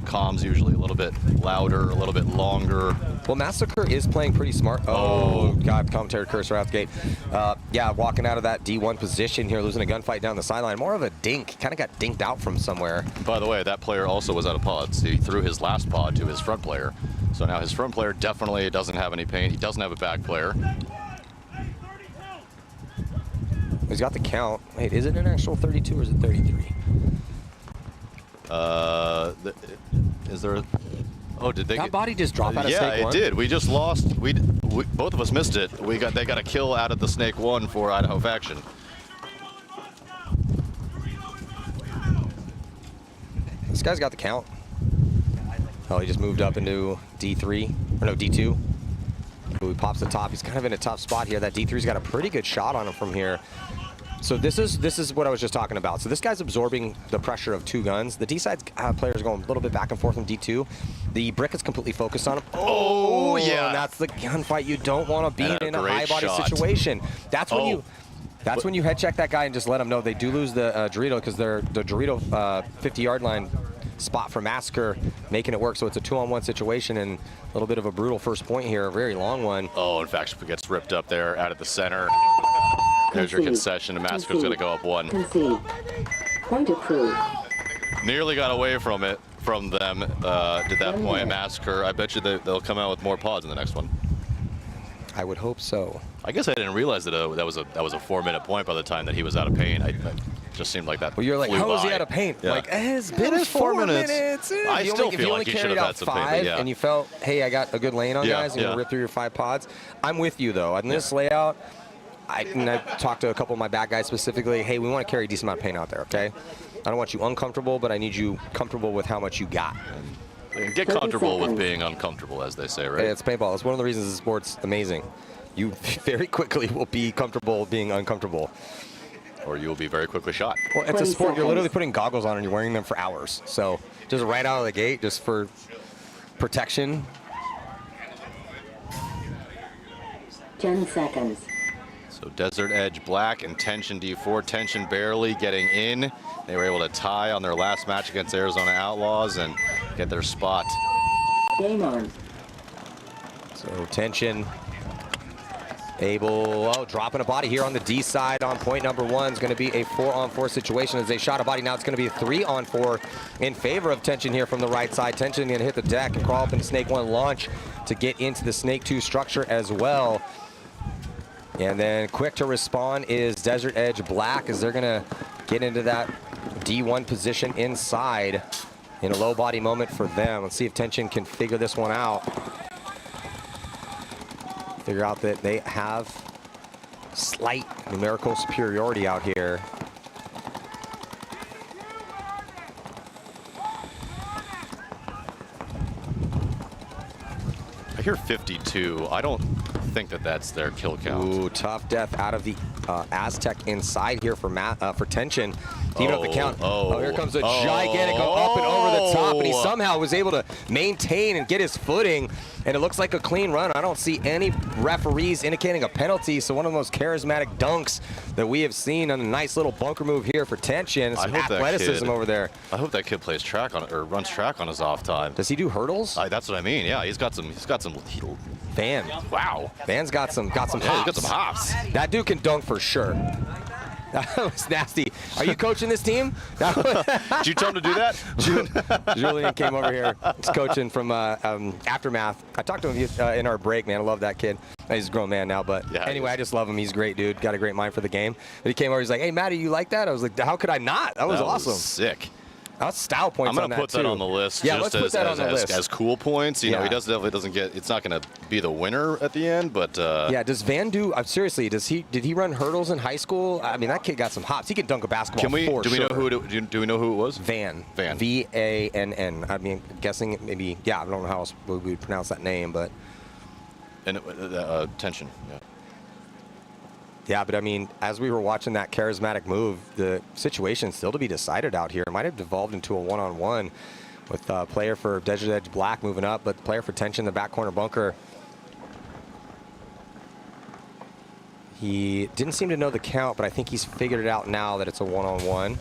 Comms usually a little bit louder, a little bit longer. Well, Massacre is playing pretty smart. Oh, God, commentary cursor out the gate. Yeah, walking out of that D1 position here, losing a gunfight down the sideline. More of a dink, kind of got dinked out from somewhere. By the way, that player also was out of pods. He threw his last pod to his front player. So now his front player definitely doesn't have any paint. He doesn't have a back player. He's got the count. Wait, is it an actual 32 or is it 33? Is there? Oh, did they? That body just drop out of Snake 1? Yeah, it did. We just lost. We both of us missed it. They got a kill out of the Snake 1 for Idaho Faction. This guy's got the count. Oh, he just moved up into D3 or no D2. He pops the top. He's kind of in a tough spot here. That D3's got a pretty good shot on him from here. So this is what I was just talking about. So this guy's absorbing the pressure of 2 guns. The D-side players going a little bit back and forth from D2. The brick is completely focused on him. Oh yeah. And that's the gunfight you don't want to be in a high body situation. That's when when you head check that guy and just let him know they do lose the Dorito, because the Dorito 50-yard line spot for Massacre, making it work. So it's a 2-on-1 situation and a little bit of a brutal first point here, a very long one. Oh, in fact, gets ripped up there out of the center. There's your concession, and Massacre's going to go up 1. Concede. Point approved. Nearly got away from them to that point. Massacre, I bet you they'll come out with more pods in the next one. I would hope so. I guess I didn't realize that that was a 4-minute point by the time that he was out of paint. It just seemed like that. Well, you're like, how is he out of paint? Yeah. Like, it's been 4 minutes. I still feel like he should have had some paint. Yeah. And you felt, hey, I got a good lane on guys, and you rip through your 5 pods. I'm with you though. On this layout, I talked to a couple of my back guys specifically. Hey, we want to carry a decent amount of paint out there, okay? I don't want you uncomfortable, but I need you comfortable with how much you got. And get comfortable with being uncomfortable, as they say, right? Hey, it's paintball. It's one of the reasons the sport's amazing. You very quickly will be comfortable being uncomfortable. Or you will be very quickly shot. Well, it's a sport. You're literally putting goggles on and you're wearing them for hours. So just right out of the gate, just for protection. 10 seconds. So Desert Edge Black and Tension D4. Tension barely getting in They were able to tie on their last match against Arizona Outlaws and get their spot. Game on. So tension. Able, dropping a body here on the D side on point number 1 is going to be a 4-on-4 situation as they shot a body. Now it's going to be a 3-on-4 in favor of Tension here from the right side. Tension going to hit the deck and crawl up into Snake 1 launch to get into the Snake 2 structure as well. And then quick to respond is Desert Edge Black as they're going to get into that D1 position inside in a low body moment for them. Let's see if Tension can figure this one out. Figure out that they have slight numerical superiority out here. I hear 52. I don't think that that's their kill count. Ooh, tough death out of the Aztec inside here for Tension. To even up the count. Oh, here comes a gigantic go up and over the top, and he somehow was able to maintain and get his footing, and it looks like a clean run. I don't see any referees indicating a penalty, so one of the most charismatic dunks that we have seen on a nice little bunker move here for Tension. Some athleticism over there. I hope that kid plays track on or runs track on his off time. Does he do hurdles? That's what I mean. Yeah, he's got some. Van. Wow. Van's got some hops. He's got some hops. That dude can dunk for sure. That was nasty. Are you coaching this team? Did you tell him to do that? Julian came over here. He's coaching from Aftermath. I talked to him in our break, man. I love that kid. He's a grown man now, but yeah, anyway, I just love him. He's a great dude. Got a great mind for the game. But he came over. He's like, "Hey, Matty, you like that?" I was like, "How could I not? That was awesome. Sick." That's style points. I'm gonna put that on the list. Yeah, just let's put that on the list as cool points. You know, he definitely doesn't get. It's not gonna be the winner at the end, but yeah. Does Van do? Seriously, did he run hurdles in high school? I mean, that kid got some hops. He can dunk a basketball. Do we know who? Do we know who it was? Van. Van. V-A-N-N. I mean, guessing maybe. Yeah, I don't know how else we would pronounce that name, but. And Tension. Yeah. Yeah, but I mean, as we were watching that charismatic move, the situation still to be decided out here. It might have devolved into a one-on-one with a player for Desert Edge Black moving up, but the player for Tension in the back corner bunker. He didn't seem to know the count, but I think he's figured it out now that it's a one-on-one.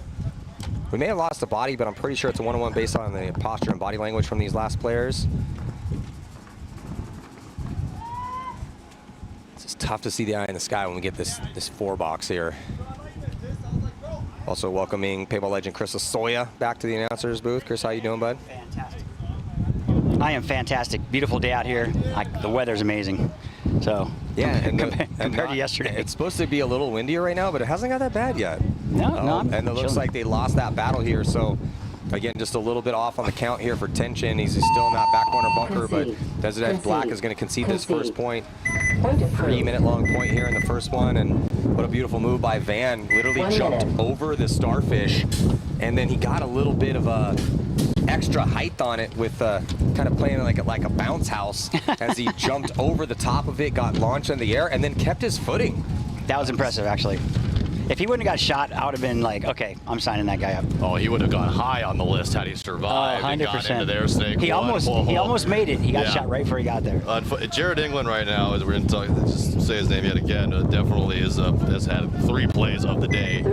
We may have lost the body, but I'm pretty sure it's a one-on-one based on the posture and body language from these last players. It's tough to see the eye in the sky when we get this 4-box here. Also welcoming paintball legend Chris Lasoya back to the announcer's booth. Chris, how you doing, bud? Fantastic. I am fantastic. Beautiful day out here. The weather's amazing. So yeah, and compared to yesterday, it's supposed to be a little windier right now, but it hasn't got that bad yet. No, and it looks like they lost that battle here. So again, just a little bit off on the count here for Tension. He's still in that back corner bunker, but Desert Edge Black is going to concede this first point. 3-minute long point here in the first one, and what a beautiful move by Van. Literally jumped over the starfish, and then he got a little bit of a extra height on it with kind of playing like a bounce house as he jumped over the top of it, got launched in the air, and then kept his footing. That was impressive, actually. If he wouldn't have got shot, I would have been like, okay, I'm signing that guy up. Oh, he would have gone high on the list had he survived. 100%. And got into their Snake he almost made it. He got shot right before he got there. Jared England right now, as we're going to just say his name yet again, definitely has had 3 plays of the day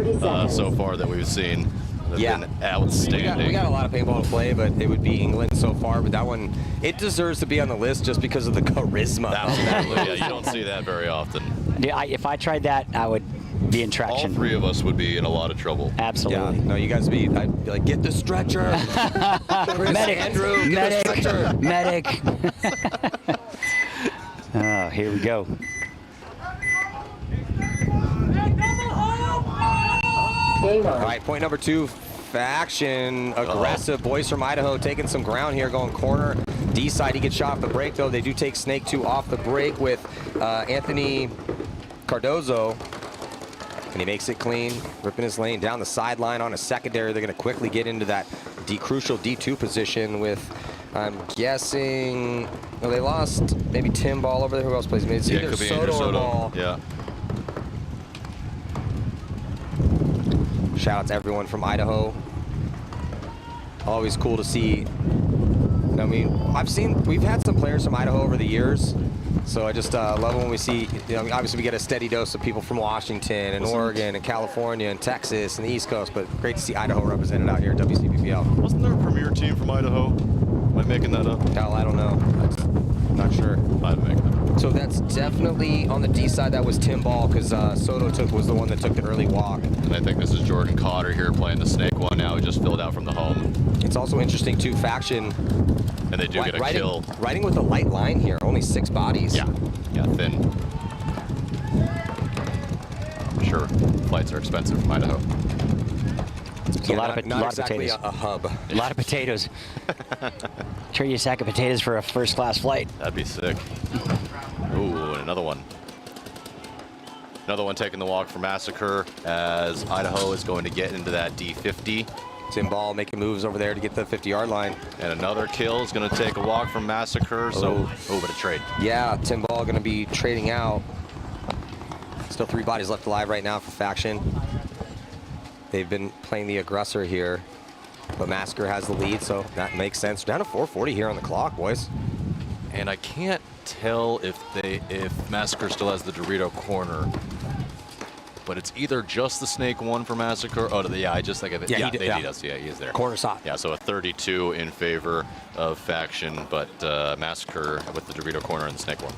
so far that we've seen. Yeah, been outstanding. We got a lot of paintball to play, but it would be England so far. But that one, it deserves to be on the list just because of the charisma. Absolutely, yeah, you don't see that very often. Yeah, if I tried that, I would be in traction. All 3 of us would be in a lot of trouble. Absolutely. Yeah, no, you guys I'd be like, get the stretcher. Medic, Andrew, medic. Oh, here we go. All right, point number 2, faction aggressive. Boys from Idaho taking some ground here, going corner. D side, he gets shot off the break, though. They do take Snake 2 off the break with Anthony Cardozo. And he makes it clean, ripping his lane down the sideline on a secondary. They're going to quickly get into that crucial D2 position with, I'm guessing, well, they lost maybe Tim Ball over there. Who else plays mid? Yeah, it could be Soto or Ball. Yeah. Shout out to everyone from Idaho. Always cool to see. I mean, we've had some players from Idaho over the years, So I just love it when we see, you know, obviously we get a steady dose of people from Washington and Oregon and California and Texas and the East Coast, but great to see Idaho represented out here at WCPL. Wasn't there a premier team from Idaho? Am I making that up? Hell, I don't know. I'm not sure. I'm making that up. So that's definitely on the D side. That was Tim Ball, because Soto was the one that took the early walk. And I think this is Jordan Cotter here playing the snake one now. He just filled out from the home. It's also interesting too, Faction. And they do get a kill. Riding with a light line here, only 6 bodies. Yeah, thin. I'm sure flights are expensive from Idaho. Yeah, Not exactly potatoes. a hub. A lot of potatoes. Trade you a sack of potatoes for a first-class flight. That'd be sick. Ooh, and another one. Another one taking the walk for Massacre as Idaho is going to get into that D50. Tim Ball making moves over there to get the 50-yard line. And another kill is going to take a walk from Massacre. So, but a trade. Yeah, Tim Ball going to be trading out. Still 3 bodies left alive right now for Faction. They've been playing the aggressor here, but Massacre has the lead, so that makes sense. Down to 4:40 here on the clock, boys. And I can't tell if Massacre still has the Dorito corner. But it's either just the snake one for Massacre. Oh, yeah, I just think of it. Yeah, he does. Yeah, he is there. Corner shot. Yeah, so a 32 in favor of Faction, but Massacre with the Dorito corner and the snake one.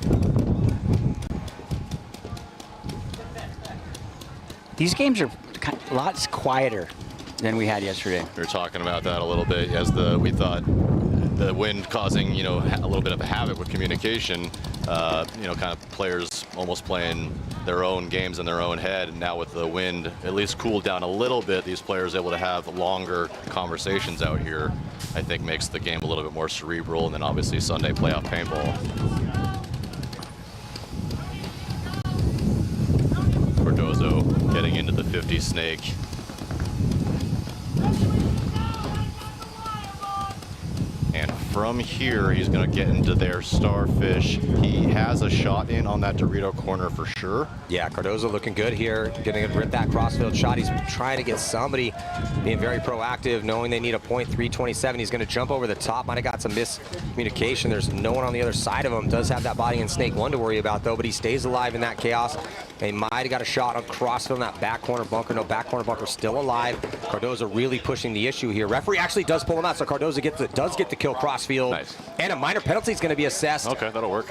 These games are lots quieter than we had yesterday. We were talking about that a little bit as we thought the wind causing, you know, a little bit of a havoc with communication. You know, kind of players almost playing their own games in their own head. And now with the wind at least cooled down a little bit, these players able to have longer conversations out here, I think makes the game a little bit more cerebral. And then obviously Sunday playoff paintball. Cardozo getting into the 50 snake. And from here, he's going to get into their starfish. He has a shot in on that Dorito corner for sure. Yeah, Cardozo looking good here, getting to rip that crossfield shot. He's trying to get somebody, being very proactive, knowing they need a point 327. He's going to jump over the top. Might have got some miscommunication. There's no one on the other side of him. Does have that body in Snake 1 to worry about, though, but he stays alive in that chaos. They might have got a shot on crossfield in that back corner bunker. No, back corner bunker still alive. Cardozo really pushing the issue here. Referee actually does pull him out, so Cardozo does get the kill crossfield. Nice. And a minor penalty is going to be assessed. Okay, that'll work.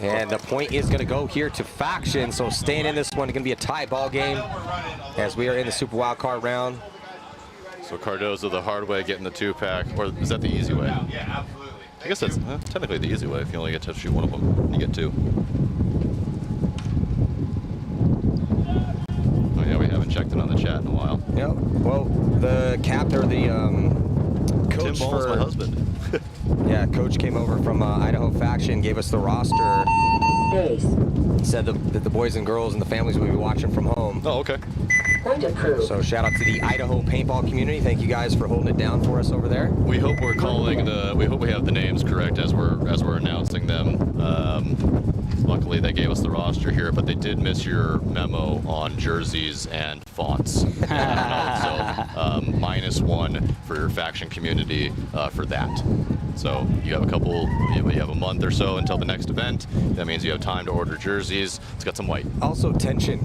And the point is going to go here to Faction. So staying in this one, going to be a tie ball game as we are in the Super Wild Card round. So Cardozo the hard way getting the 2-pack, or is that the easy way? Yeah, absolutely. I guess that's technically the easy way if you only get to shoot one of them. You get 2. Oh yeah, we haven't checked in on the chat in a while. Yeah. Well, the captain, or the coach Tim Ball's my husband. Yeah, coach came over from Idaho Faction, gave us the roster. Base. Said that the boys and girls and the families will be watching from home. Oh, okay. Point approved. So shout out to the Idaho paintball community. Thank you guys for holding it down for us over there. We hope we're calling we hope we have the names correct as we're announcing them. Luckily they gave us the roster here, but they did miss your memo on jerseys and fonts. So -1 for your Faction community for that. So you have you have a month or so until the next event. That means you have time to order jerseys. It's got some white. Also tension.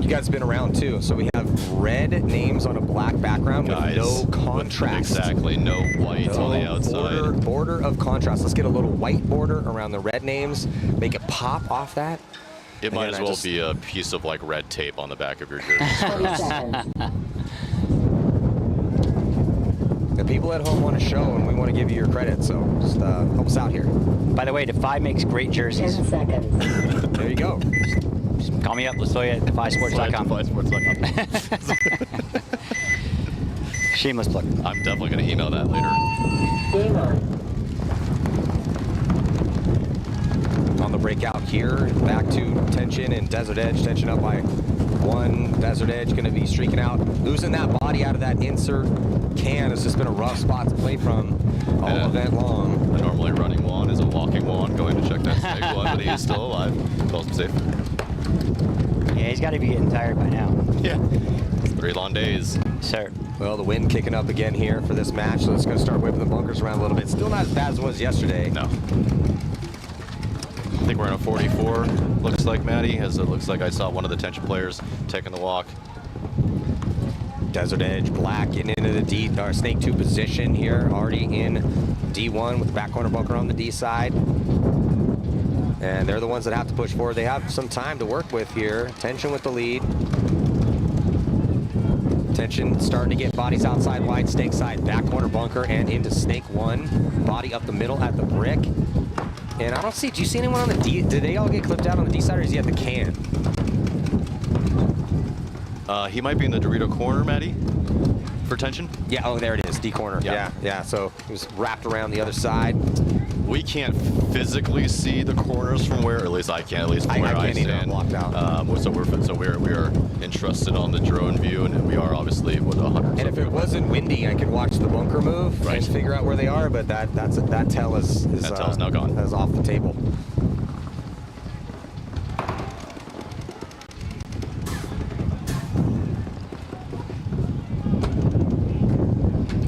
You guys have been around too. So we have red names on a black background with no contrast. Exactly, no white on the outside. Border of contrast. Let's get a little white border around the red names. Make it pop off that. It might as well be a piece of like red tape on the back of your jersey. 20 seconds. The people at home want to show, and we want to give you your credit, so just help us out here. By the way, Defy makes great jerseys. 10 seconds. There you go. Just call me up. Let's throw you at defysports.com. Shameless plug. I'm definitely going to email that later. Game on. On the breakout here, back to tension and Desert Edge. Tension up by 1. Desert Edge going to be streaking out, losing that body out of that insert can. It's just been a rough spot to play from all event long. The normally running Juan is a walking Juan going to check that snake one, but he's still alive. Calls him safe. Yeah, he's got to be getting tired by now. Yeah. 3 long days. Sir. Well, the wind kicking up again here for this match, so it's going to start whipping the bunkers around a little bit. Still not as bad as it was yesterday. No. think we're in a 44, looks like, Maddie, as it looks like I saw one of the tension players taking the walk. Desert Edge Black getting into the Snake 2 position here, already in D1 with the back corner bunker on the D side. And they're the ones that have to push forward. They have some time to work with here. Tension with the lead. Tension starting to get bodies outside wide, Snake side, back corner bunker, and into Snake 1. Body up the middle at the brick. And I don't see, do you see anyone on the D? Did they all get clipped out on the D side, or is he at the can? He might be in the Dorito corner, Maddie, for tension. Yeah, oh, there it is, D corner. Yeah. So he was wrapped around the other side. We can't physically see the corners from where, at least I can't, at least from where I can't either. stand. I'm locked out. So we are entrusted on the drone view, and we are obviously with 100. And if it wasn't windy, I could watch the bunker move and figure out where they are. But that tell is now gone. That is off the table.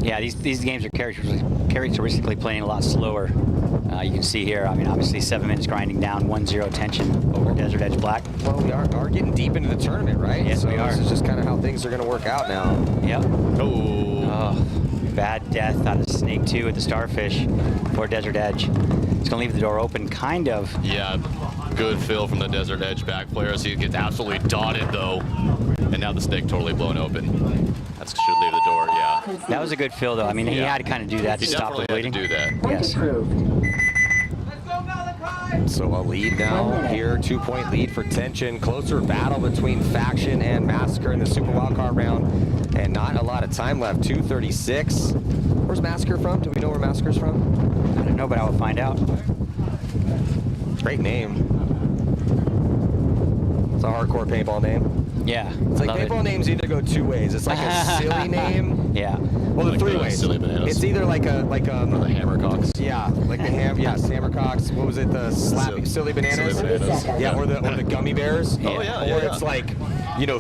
Yeah, these games are characteristically playing a lot slower. You can see here, I mean, obviously 7 minutes grinding down, 1-0 tension over Desert Edge Black. Well, we are getting deep into the tournament, right? Yes, so we are. This is just kind of how things are going to work out now. Yep. Oh, bad death out of Snake 2 with the Starfish for Desert Edge. It's going to leave the door open, kind of. Yeah, good fill from the Desert Edge back players. He gets absolutely dotted, though. And now the Snake totally blown open. That should leave the door, yeah. That was a good fill, though. I mean, he had to kind of do that to stop the bleeding. He definitely had to do that. Yes. So a lead now here, 2-point lead for Tension. Closer battle between Faction and Massacre in the Super Wildcard round. And not a lot of time left, 2:36. Where's Massacre from? Do we know where Massacre's from? I don't know, but I will find out. Great name. It's a hardcore paintball name. Yeah. It's like paintball names either go 2 ways. It's like a silly name. Yeah. Well, the Like 3 the ways. Silly Bananas. It's either like a Or the Hammercocks. yeah, like the Hammercocks. What was it? The Silly Bananas. Silly Bananas. Yeah, or the Gummy Bears. Oh, yeah, Or yeah. it's like,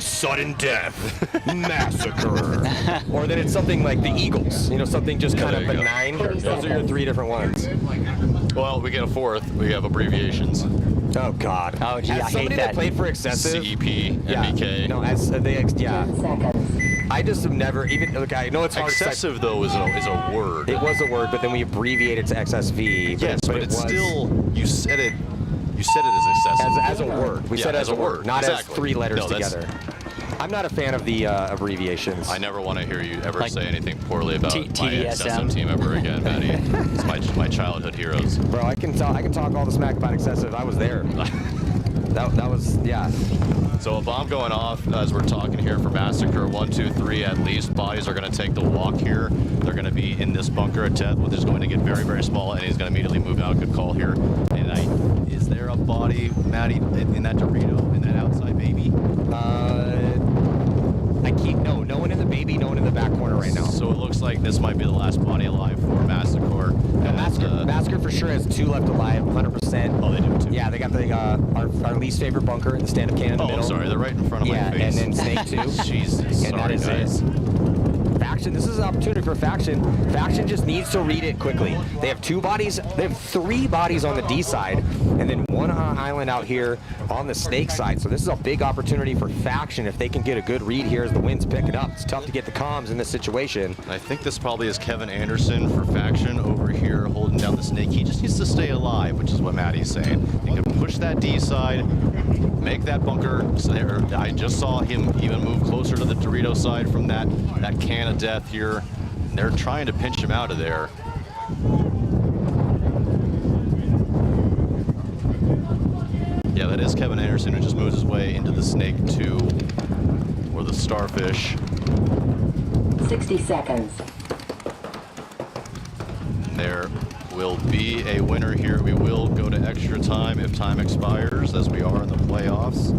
sudden death, massacre. Or then it's something like the Eagles. Something just kind of there you go. benign. Those are your 3 different ones. Well, we get a 4th. We have abbreviations. Oh God. Oh, gee, I As hate somebody that that. played for Excessive. CEP, MBK. No, as they, 10 seconds. I just have never even. Look, I know it's hard. Excessive, though, is a word. It was a word, but then we abbreviated to XSV. Yes, but it it's was still, you said it as excessive. as a word. We said it as a word, not exactly. as 3 letters No, that's- together. I'm not a fan of the abbreviations. I never want to hear you ever Like say anything poorly about my TDSM. Excessive team ever again, Maddie. It's my childhood heroes. Bro, I can talk all the smack about Excessive. I was there. that was, yeah. So a bomb going off as we're talking here for Massacre. 1, 2, 3 at least. Bodies are going to take the walk here. They're going to be in this bunker at 10, which is going to get very, very small, and he's going to immediately move out. Good call here. And is there a body, Maddie, in that Dorito, in that outside baby? No one in the baby, no one in the back corner right now. So it looks like this might be the last body alive for Massacre. Massacre for sure has 2 left alive, 100%. Oh, they do too. Yeah, they got the our least favorite bunker in the stand-up can in the middle. Oh, sorry, they're right in front of my face. Yeah, and then Snake 2. Jesus, And sorry, that is guys. it. Faction, this is an opportunity for Faction. Faction just needs to read it quickly. They have 2 bodies, they have 3 bodies on the D side, and then 1 island out here on the Snake side. So this is a big opportunity for Faction if they can get a good read here as the wind's picking up. It's tough to get the comms in this situation. I think this probably is Kevin Anderson for Faction over here holding down the Snake. He just needs to stay alive, which is what Maddie's saying. You can push that D side, make that bunker. So there, I just saw him even move closer to the Dorito side from that can of death here. And they're trying to pinch him out of there. Yeah, that is Kevin Anderson who just moves his way into the Snake 2 or the Starfish. 60 seconds. There will be a winner here. We will go to extra time if time expires, as we are in the playoffs.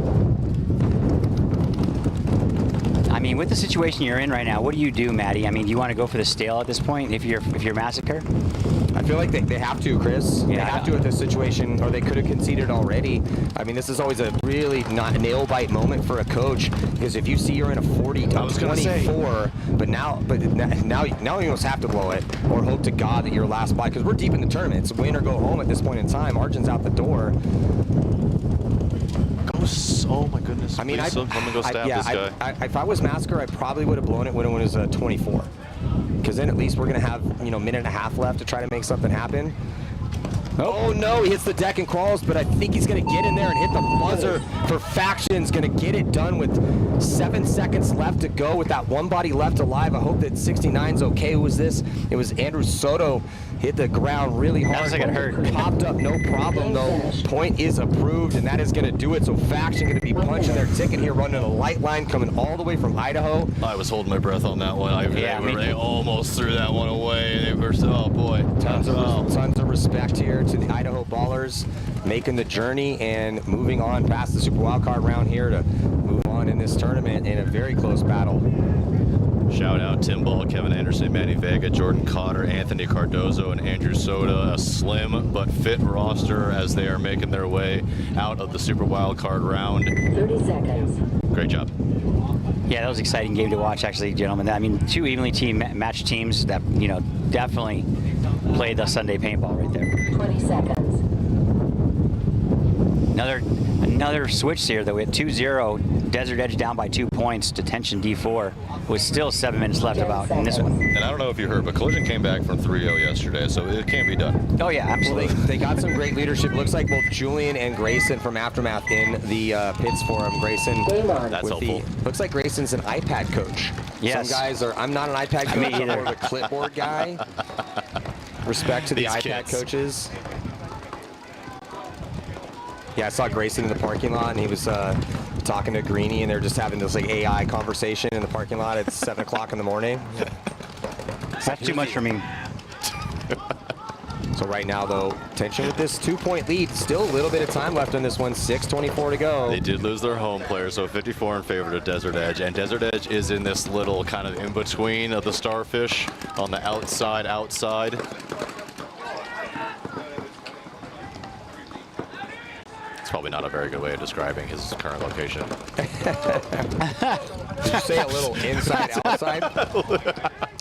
I mean, with the situation you're in right now, what do you do, Maddie? I mean, do you want to go for the stale at this point if you're Massacre? I feel like they have to, Chris. They Yeah, have to with this situation, or they could have conceded already. I mean, this is always a really not nail-bite moment for a coach, because if you see you're in a 40-24, but now you almost have to blow it, or hope to God that your last bye, because we're deep in the tournament. It's win or go home at this point in time. Margin's out the door. Oh my goodness! I mean, let me go stab this guy. If I was Massacre, I probably would have blown it when it was 24. Because then at least we're going to have, a minute and a half left to try to make something happen. Oh no, he hits the deck and crawls, but I think he's going to get in there and hit the buzzer for Faction's going to get it done with 7 seconds left to go with that one body left alive. I hope that 69's okay. Who was this? It was Andrew Soto. Hit the ground really hard. Sounds like it hurt. Popped up, no problem though. Point is approved, and that is going to do it. So Faction going to be punching their ticket here, running a light line coming all the way from Idaho. I was holding my breath on that one. They almost threw that one away. They were, oh boy. Tons of respect here to the Idaho Ballers, making the journey and moving on past the Super Wildcard round here to move on in this tournament in a very close battle. Shout out Tim Ball, Kevin Anderson, Manny Vega, Jordan Cotter, Anthony Cardozo, and Andrew Soda. A slim but fit roster as they are making their way out of the Super Wildcard round. 30 seconds. Great job. Yeah, that was an exciting game to watch, actually, gentlemen. I mean, two evenly matched teams that, definitely played the Sunday paintball right there. 20 seconds. Another switch here, though. We had 2-0, Desert Edge down by 2 points, detention D4, with still 7 minutes left about in this one. And I don't know if you heard, but Collision came back from 3-0 yesterday, so it can be done. Oh, yeah, absolutely. Well, they got some great leadership. Looks like both Julian and Grayson from Aftermath in the pits for him. Grayson, that's helpful. Looks like Grayson's an iPad coach. Yes. Some guys are, I'm not an iPad coach, I'm more of a clipboard guy. Respect to the These iPad kids. coaches. Yeah, I saw Grayson in the parking lot, and he was talking to Greenie, and they're just having this AI conversation in the parking lot at 7 o'clock in the morning. That's too much for me. So right now, though, tension with this 2-point lead. Still a little bit of time left on this one. 6:24 to go. They did lose their home player, so 54 in favor of Desert Edge. And Desert Edge is in this little kind of in-between of the Starfish on the outside. It's probably not a very good way of describing his current location. Did you say a little inside, outside?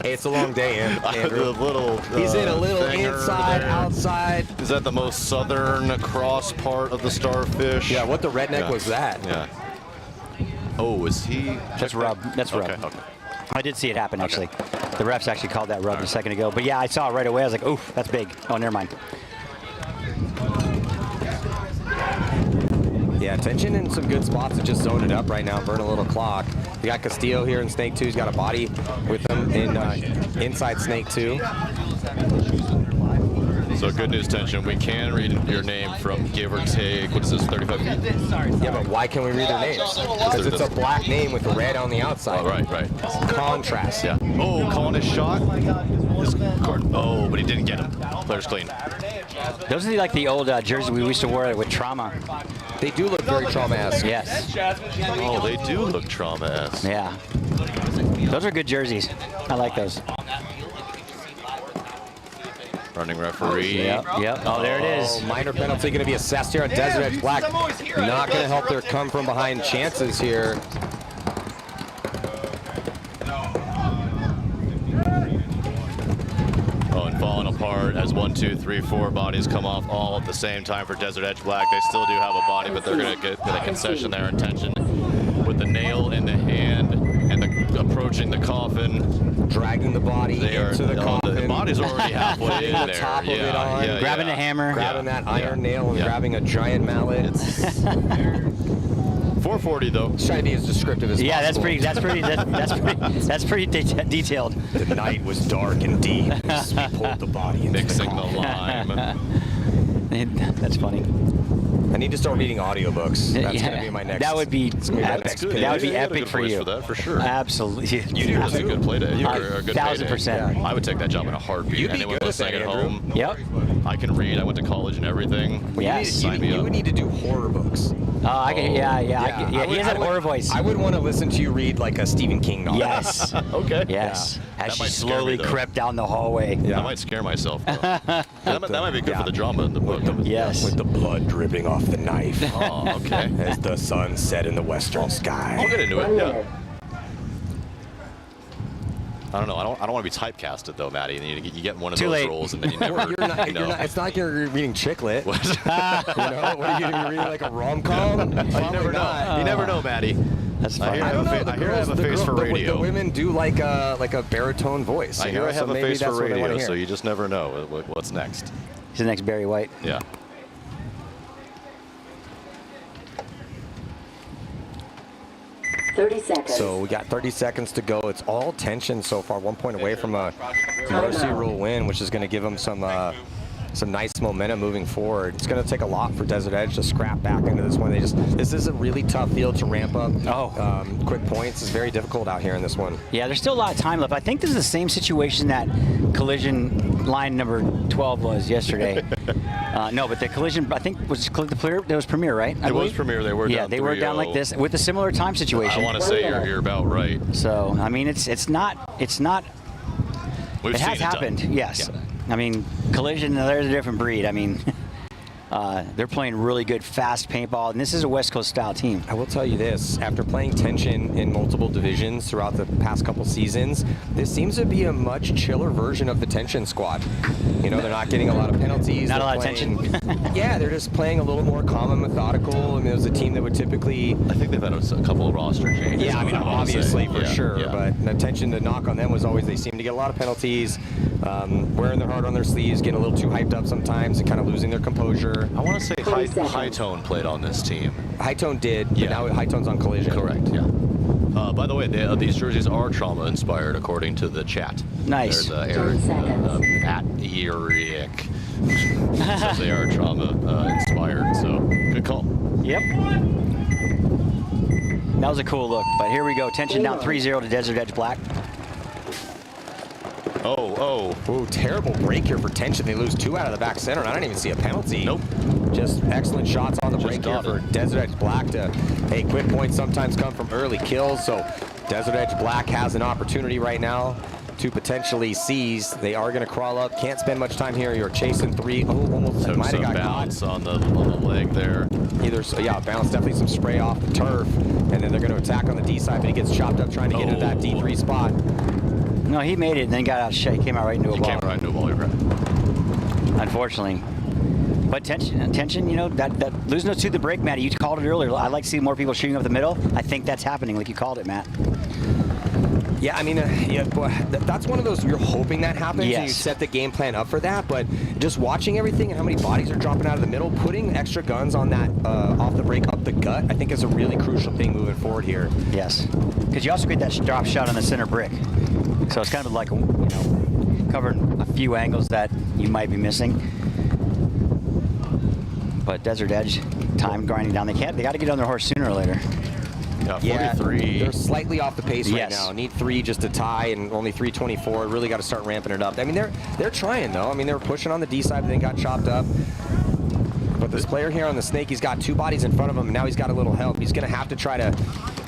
Hey, it's a long day, Andrew. He's in a little inside, outside. Is that the most southern cross part of the Starfish? Yeah, what the redneck was that? Yeah. Oh, is he? That's rub. That's rub. Okay. I did see it happen, actually. The refs actually called that rub a second ago. But yeah, I saw it right away. I was like, oof, that's big. Oh, never mind. Yeah, tension in some good spots to just zone it up right now, burn a little clock. We got Castillo here in Snake 2. He's got a body with him in inside Snake 2. So good news, tension. We can read your name from give or take, what is this, 35 feet? Yeah, but why can we read their names? Because it's a black name with red on the outside. Oh, right. Contrast. Yeah. Oh, calling his shot. Oh, but he didn't get him. Player's clean. Those are like the old jerseys we used to wear with Trauma. They do look very Trauma-esque. Yes. Oh, they do look Trauma-esque. Yeah. Those are good jerseys. I like those. Running referee. Yep. Oh, there it is. Minor penalty going to be assessed here on Desert Edge Black. Not going to help their come from behind chances here. Oh, and falling apart as 1, 2, 3, 4 bodies come off all at the same time for Desert Edge Black. They still do have a body, but they're going to get a concession there in tension with the nail in the hand and approaching the coffin. Dragging the body into the coffin. The body's already halfway in there. Top of it on. Grabbing a hammer. Grabbing that iron nail and grabbing a giant mallet. It's 440 though. Let's try to be as descriptive as yeah, possible. that's pretty detailed. The night was dark and deep as we pulled the body into Mixing the lime. That's funny. I need to start reading audiobooks. That's going to be my next. That would be epic. That would be epic for you. For that, for sure. Absolutely. You do really good play day. You are a good 1000%. I would take that job in a heartbeat. You'd be Anyone good at listening that, at Andrew. home. Yep. I can read. I went to college and everything. Well, Yes. you would need to do horror books. I can, yeah. He has that horror voice. I would want to listen to you read like a Stephen King novel. Yes. Okay. Yes. Yeah. As That she might scare me, slowly though. crept down the hallway. I might scare myself. Though. that might be good for the drama in the book. Yes. With the blood dripping off the knife. Oh, okay. As the sun set in the western sky. I'll get into it. 1 Yeah. minute. I don't know. I don't want to be typecasted though, Maddie. You get one of Too those late. roles and then you never. Well, you're not, it's not like you're reading chick lit. What? You know, what are you going to be reading, like a rom-com? You never know. You never know, Maddie. That's I fine. hear I don't know. I hear I have a face for radio. The women do like a baritone voice. I hear I have a face for radio, radio, so you just never know what's next. He's the next Barry White. Yeah. So we got 30 seconds to go. It's all tension so far. 1 point away from a mercy rule win, which is going to give them some nice momentum moving forward. It's going to take a lot for Desert Edge to scrap back into this one. This is a really tough field to ramp up. Quick points is very difficult out here in this one. Yeah, there's still a lot of time left. I think this is the same situation that collision line number 12 was yesterday. No, but the collision, I think, was the Premier. That was Premier, right? It was Premier. They were down. They were down like this with a similar time situation. I want to say you're about right. So I mean, it's not. We've It seen has happened. done. Yes. Yeah. I mean, collision. There's a different breed. I mean. They're playing really good, fast paintball, and this is a West Coast style team. I will tell you this, after playing tension in multiple divisions throughout the past couple seasons, this seems to be a much chiller version of the tension squad. You know, they're not getting a lot of penalties. Not a lot of tension. Yeah, they're just playing a little more calm and methodical. I mean, it was a team that would typically... I think they've had a couple of roster changes. Yeah, I mean, obviously, for sure. Yeah. But the tension, the knock on them was always they seem to get a lot of penalties, wearing their heart on their sleeves, getting a little too hyped up sometimes, and kind of losing their composure. I want to say High Tone played on this team. High Tone did, but now High Tone's on collision. Correct, yeah. By the way, these jerseys are trauma inspired according to the chat. Nice. There's Eric at Eric says they are trauma inspired, so good call. Yep. That was a cool look, but here we go. Tension down 3-0 to Desert Edge Black. Ooh, terrible break here for tension. They lose 2 out of the back center, and I don't even see a penalty. Nope. Just excellent shots on the break here for Desert Edge Black to, hey, quick points sometimes come from early kills, so Desert Edge Black has an opportunity right now to potentially seize. They are going to crawl up. Can't spend much time here. You're chasing 3. Oh, almost Took might have some got bounce on the leg there. Bounce, definitely some spray off the turf, and then they're going to attack on the D side, but he gets chopped up trying to get into that D3 spot. No, he made it and then got out of shot. He came out right into a ball. Came right into a ball, you're right. Unfortunately. But tension, you know, that losing those 2 to the break, Matty, you called it earlier. I'd like to see more people shooting up the middle. I think that's happening, like you called it, Matt. Yeah, I mean, that's one of those, you're hoping that happens. Yes. And you set the game plan up for that, but just watching everything and how many bodies are dropping out of the middle, putting extra guns on that off the break up the gut, I think is a really crucial thing moving forward here. Yes. Because you also get that drop shot on the center brick. So it's kind of like, you know, covering a few angles that you might be missing. But Desert Edge, time grinding down. They got to get on their horse sooner or later. Yeah, 43. They're slightly off the pace right now. Need 3 just to tie, and only 3:24. Really got to start ramping it up. I mean, they're trying though. I mean, they were pushing on the D side, but then got chopped up. But this player here on the Snake, he's got 2 bodies in front of him, and now he's got a little help. He's going to have to try to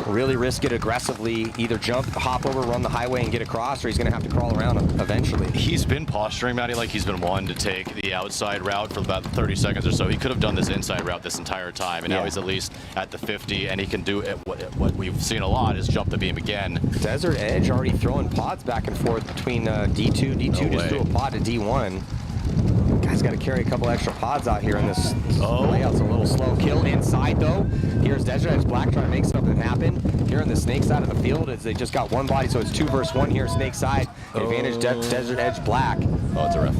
really risk it aggressively, either jump, hop over, run the highway, and get across, or he's going to have to crawl around eventually. He's been posturing, Matty, like he's been wanting to take the outside route for about 30 seconds or so. He could have done this inside route this entire time, and now he's at least at the 50, and he can do it. What we've seen a lot is jump the beam again. Desert Edge already throwing pods back and forth between D2. D2 just threw a pod to D1. Guy's got to carry a couple extra pods out here in this layout's a little slow. Kill inside though. Here's Desert Edge Black trying to make something happen. Here on the Snake side of the field, as they just got 1 body, so it's 2 versus 1 here. Snake side, advantage Desert Edge Black. Oh, it's a ref.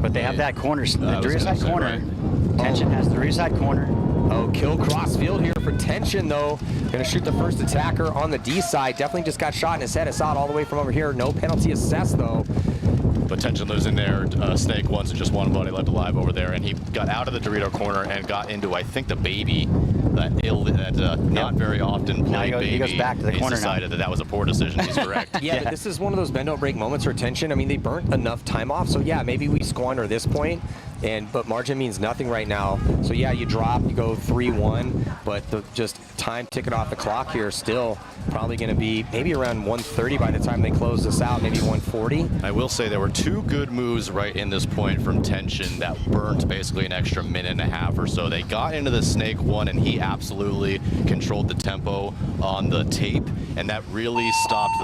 But they have that corner, the rear side corner. Tension has the rear side corner. Oh, kill cross field here for Tension though. Gonna shoot the first attacker on the D side. Definitely just got shot in his head. It's out all the way from over here. No penalty assessed though. But Tension losing there, Snake once and just one body left alive over there, and he got out of the Dorito corner and got into, I think, the baby, that not very often played baby. He goes back to the corner now. Decided that was a poor decision. He's correct. Yeah, but this is one of those bend don't break moments for Tension. I mean, they burnt enough time off, so yeah, maybe we squander this point, but margin means nothing right now. So yeah, you drop, you go 3-1, but the just time ticking off the clock here still probably going to be maybe around 1:30 by the time they close this out, maybe 1:40. I will say there were 2 good moves right in this point from Tension that burnt basically an extra minute and a half or so. They got into the Snake one, and he absolutely controlled the tempo on the tape, and that really stopped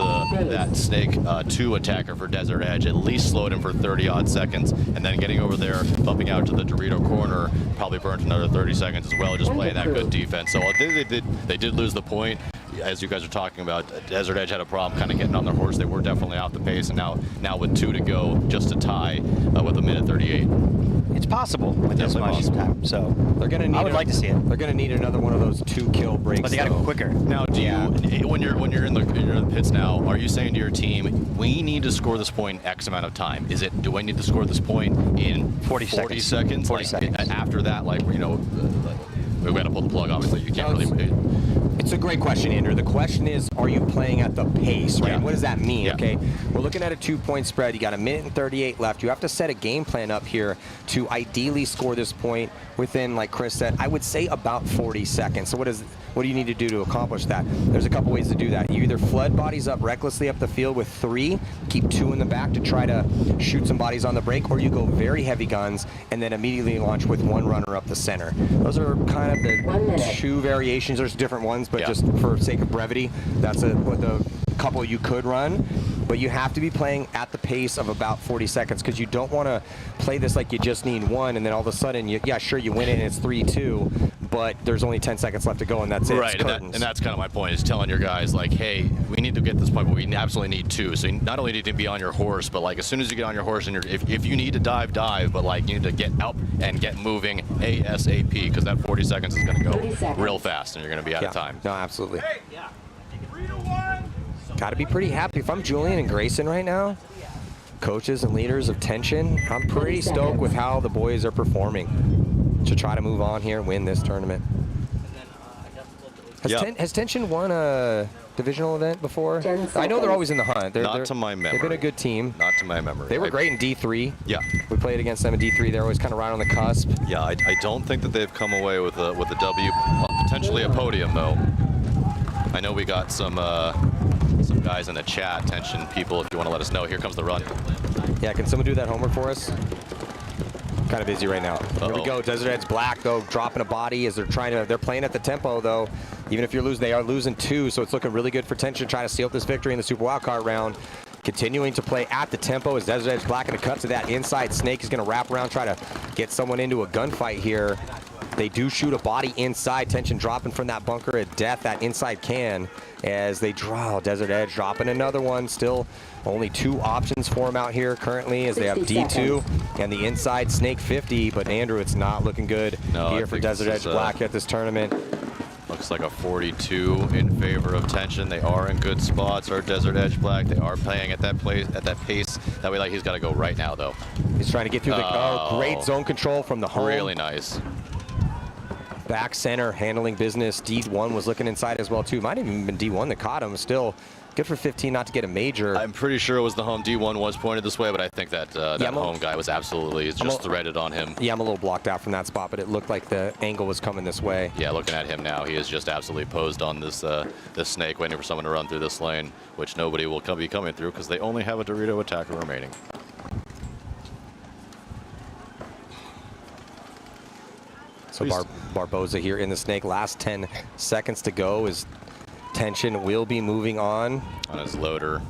that Snake 2 attacker for Desert Edge. At least slowed him for 30-odd seconds, and then getting over there, bumping out to the Dorito corner, probably burnt another 30 seconds as well, just playing that good defense. So they did lose the point. As you guys are talking about, Desert Edge had a problem kind of getting on their horse. They were definitely off the pace, and now with 2 to go, just to tie with 1:38. It's possible with this much time. So they're going to need. I would like to see it. They're going to need another one of those 2-kill breaks. But they got to go quicker. Now, do you, when you're in the pits now, are you saying to your team, we need to score this point in X amount of time? Is it, do I need to score this point in 40 seconds? 40 seconds. After that, like, you know, we've got to pull the plug. Obviously, you can't really. It's a great question, Andrew. The question is, are you playing at the pace, right? Yeah. What does that mean? Yeah. Okay, we're looking at a 2-point spread. You got 1:38 left. You have to set a game plan up here to ideally score this point within, like Chris said, I would say about 40 seconds. So what do you need to do to accomplish that? There's a couple ways to do that. You either flood bodies up recklessly up the field with 3, keep 2 in the back to try to shoot some bodies on the break, or you go very heavy guns and then immediately launch with 1 runner up the center. Those are kind of the 2 variations. There's different ones, but just for sake of brevity, that's what the couple you could run. But you have to be playing at the pace of about 40 seconds because you don't want to play this like you just need 1 and then all of a sudden, yeah, sure, you win it and it's 3-2, but there's only 10 seconds left to go and that's it. Right, and that's kind of my point, is telling your guys, like, hey, we need to get this point, but we absolutely need 2. So you not only need to be on your horse, but like as soon as you get on your horse, and if you need to dive, but like you need to get up and get moving ASAP, because that 40 seconds is going to go real fast and you're going to be out of time. No, absolutely. Hey, 3-1. Got to be pretty happy. If I'm Julian and Grayson right now, coaches and leaders of Tension, I'm pretty stoked with how the boys are performing to try to move on here and win this tournament. Has Tension won a divisional event before? I know they're always in the hunt. Not to my memory. They've been a good team. Not to my memory. They were great in D3. Yeah. We played against them in D3. They're always kind of right on the cusp. Yeah, I don't think that they've come away with a W, potentially a podium though. I know we got some guys in the chat, Tension people, if you want to let us know. Here comes the run. Yeah, can someone do that homework for us? Kind of busy right now. Here we go. Desert Edge Black though, dropping a body as they're playing at the tempo though. Even if you're losing, they are losing 2, so it's looking really good for Tension trying to seal up this victory in the Super Wildcard round. Continuing to play at the tempo as Desert Edge Black, and a cut to that inside. Snake is going to wrap around, try to get someone into a gunfight here. They do shoot a body inside. Tension dropping from that bunker of death, that inside can, as they draw. Desert Edge dropping another one. Still only 2 options for him out here currently, as they have D2 and the inside Snake 50. But Andrew, it's not looking good here for Desert Edge Black at this tournament. Looks like a 42 in favor of Tension. They are in good spots. Our Desert Edge Black, they are playing at that pace. That way, like, he's got to go right now though. He's trying to get through the great zone control from the home. Really nice. Back center, handling business. D1 was looking inside as well, too. Might have even been D1 that caught him. Still good for 15 not to get a major. I'm pretty sure it was the home. D1 was pointed this way, but I think that that home guy was absolutely just threaded on him. Yeah, I'm a little blocked out from that spot, but it looked like the angle was coming this way. Yeah, looking at him now, he is just absolutely posed on this this Snake, waiting for someone to run through this lane, which nobody will be coming through because they only have a Dorito attacker remaining. So Barboza here in the Snake. Last 10 seconds to go as Tension will be moving on. On his loader.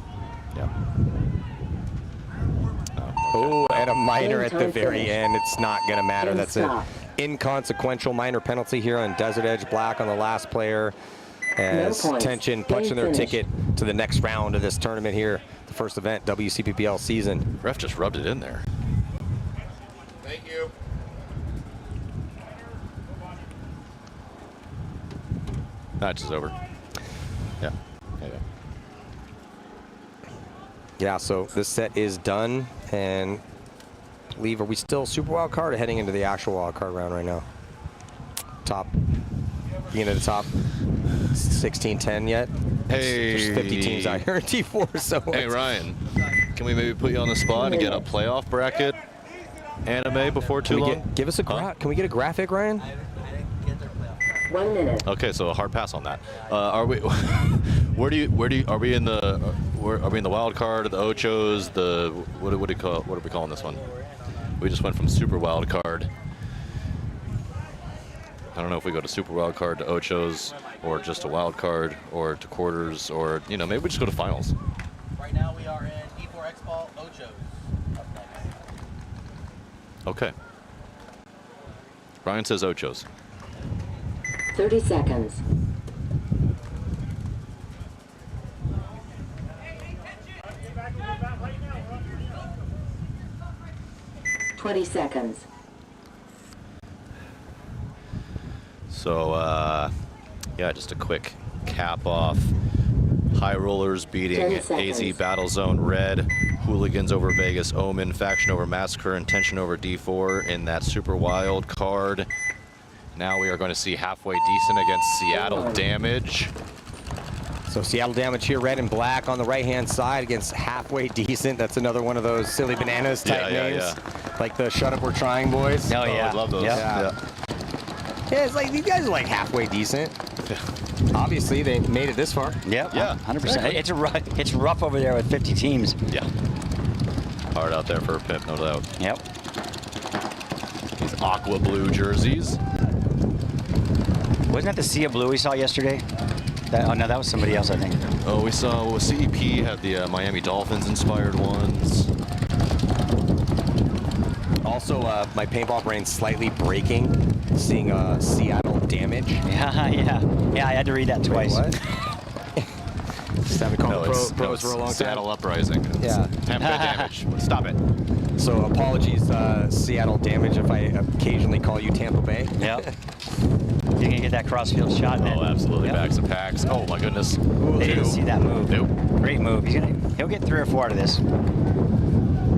Yeah. Oh, and a minor at the very end. It's not going to matter. That's an inconsequential minor penalty here on Desert Edge Black on the last player, as Tension punching their ticket to the next round of this tournament here, the first event, Wcppl season. Ref just rubbed it in there. Thank you. Match is over. Yeah. Yeah, so this set is done And leave, are we still super wild card or heading into the actual wild card round right now? Top, being at the top 16-10 yet? Hey. There's 50 teams out here in T4, so. Hey, Ryan, can we maybe put you on the spot and get a playoff bracket anime before too long? Give us a can we get a graphic, Ryan? 1 minute. Okay, so a hard pass on that. Are we? Where do you? Are we in the? Are we in the wild card? The Ochos? The what do we call? What are we calling this one? We just went from super wild card. I don't know if we go to super wild card to Ochos, or just a wild card, or to quarters, or maybe we just go to finals. Right now we are in D4 X-Ball Ochos. Up next. Okay. Ryan says Ochos. 30 seconds. $20 seconds. So, yeah, just a quick cap off. High Rollers beating AZ Battle Zone Red. Hooligans over Vegas Omen. Faction over Massacre. Intention over D4 in that super wild card. Now we are going to see Halfway Decent against Seattle Damage. So Seattle Damage here, red and black on the right-hand side against Halfway Decent. That's another one of those silly bananas type names. Like the Shut Up We're Trying boys. Oh, yeah. I love those. Yeah, it's like, these guys are like halfway decent. Obviously, they made it this far. Yep, yeah, 100%. It's rough over there with 50 teams. Yeah. Hard out there for a pimp, no doubt. Yep. These aqua blue jerseys. Wasn't that the Sea of Blue we saw yesterday? Oh, no, that was somebody else, I think. Oh, we saw CEP had the Miami Dolphins inspired ones. Also, my paintball brain's slightly breaking, seeing Seattle Damage. Yeah, I had to read that twice. Wait, what? Just haven't called pros for a long time. Seattle Uprising. Yeah. Tampa Bay Damage. Stop it. So apologies, Seattle Damage, if I occasionally call you Tampa Bay. Yep. You're going to get that crossfield shot. Oh, absolutely. Yep. Backs and packs. Oh, my goodness. They didn't see that move. Nope. Great move. He'll get 3 or 4 out of this.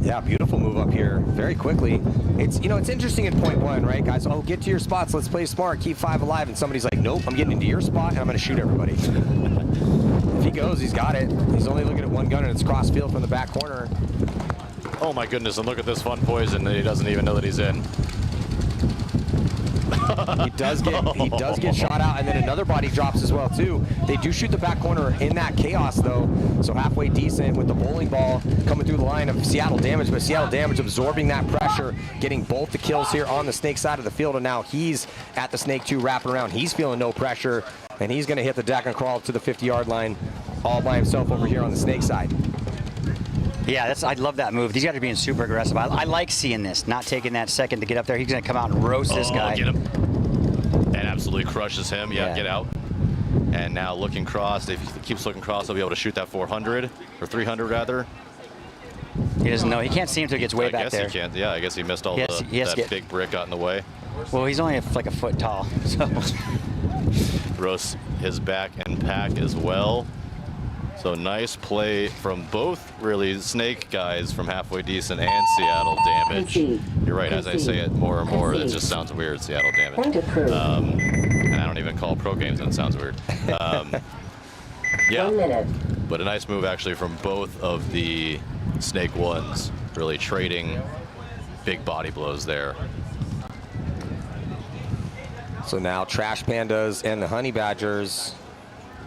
Yeah, beautiful move up here very quickly. It's it's interesting at point 1, right, guys? Oh, get to your spots. Let's play smart. Keep 5 alive. And somebody's like, nope, I'm getting into your spot and I'm going to shoot everybody. If he goes, he's got it. He's only looking at one gun and it's cross field from the back corner. Oh my goodness! And look at this fun poison that he doesn't even know that he's in. He does get shot out, and then another body drops as well too. They do shoot the back corner in that chaos though, so Halfway Decent with the bowling ball coming through the line of Seattle Damage, but Seattle Damage absorbing that pressure, getting both the kills here on the Snake side of the field, and now he's at the Snake 2 wrapping around. He's feeling no pressure, and he's going to hit the deck and crawl to the 50-yard line all by himself over here on the Snake side. Yeah, I love that move. These guys are being super aggressive. I like seeing this, not taking that second to get up there. He's going to come out and roast this guy. Get him. And absolutely crushes him. Yeah, get out. And now looking cross. If he keeps looking cross, he'll be able to shoot that 400, or 300 rather. He doesn't know. He can't see him until he gets way back there. I guess he can't. Yeah, I guess he missed all that big brick got in the way. Well, he's only like a foot tall. So. Roasts his back and pack as well. So nice play from both really Snake guys from Halfway Decent and Seattle Damage. You're right, as I say it more and more, it just sounds weird, Seattle Damage. And I don't even call pro games and it sounds weird. Yeah, but a nice move actually from both of the Snake ones, really trading big body blows there. So now Trash Pandas and the Honey Badgers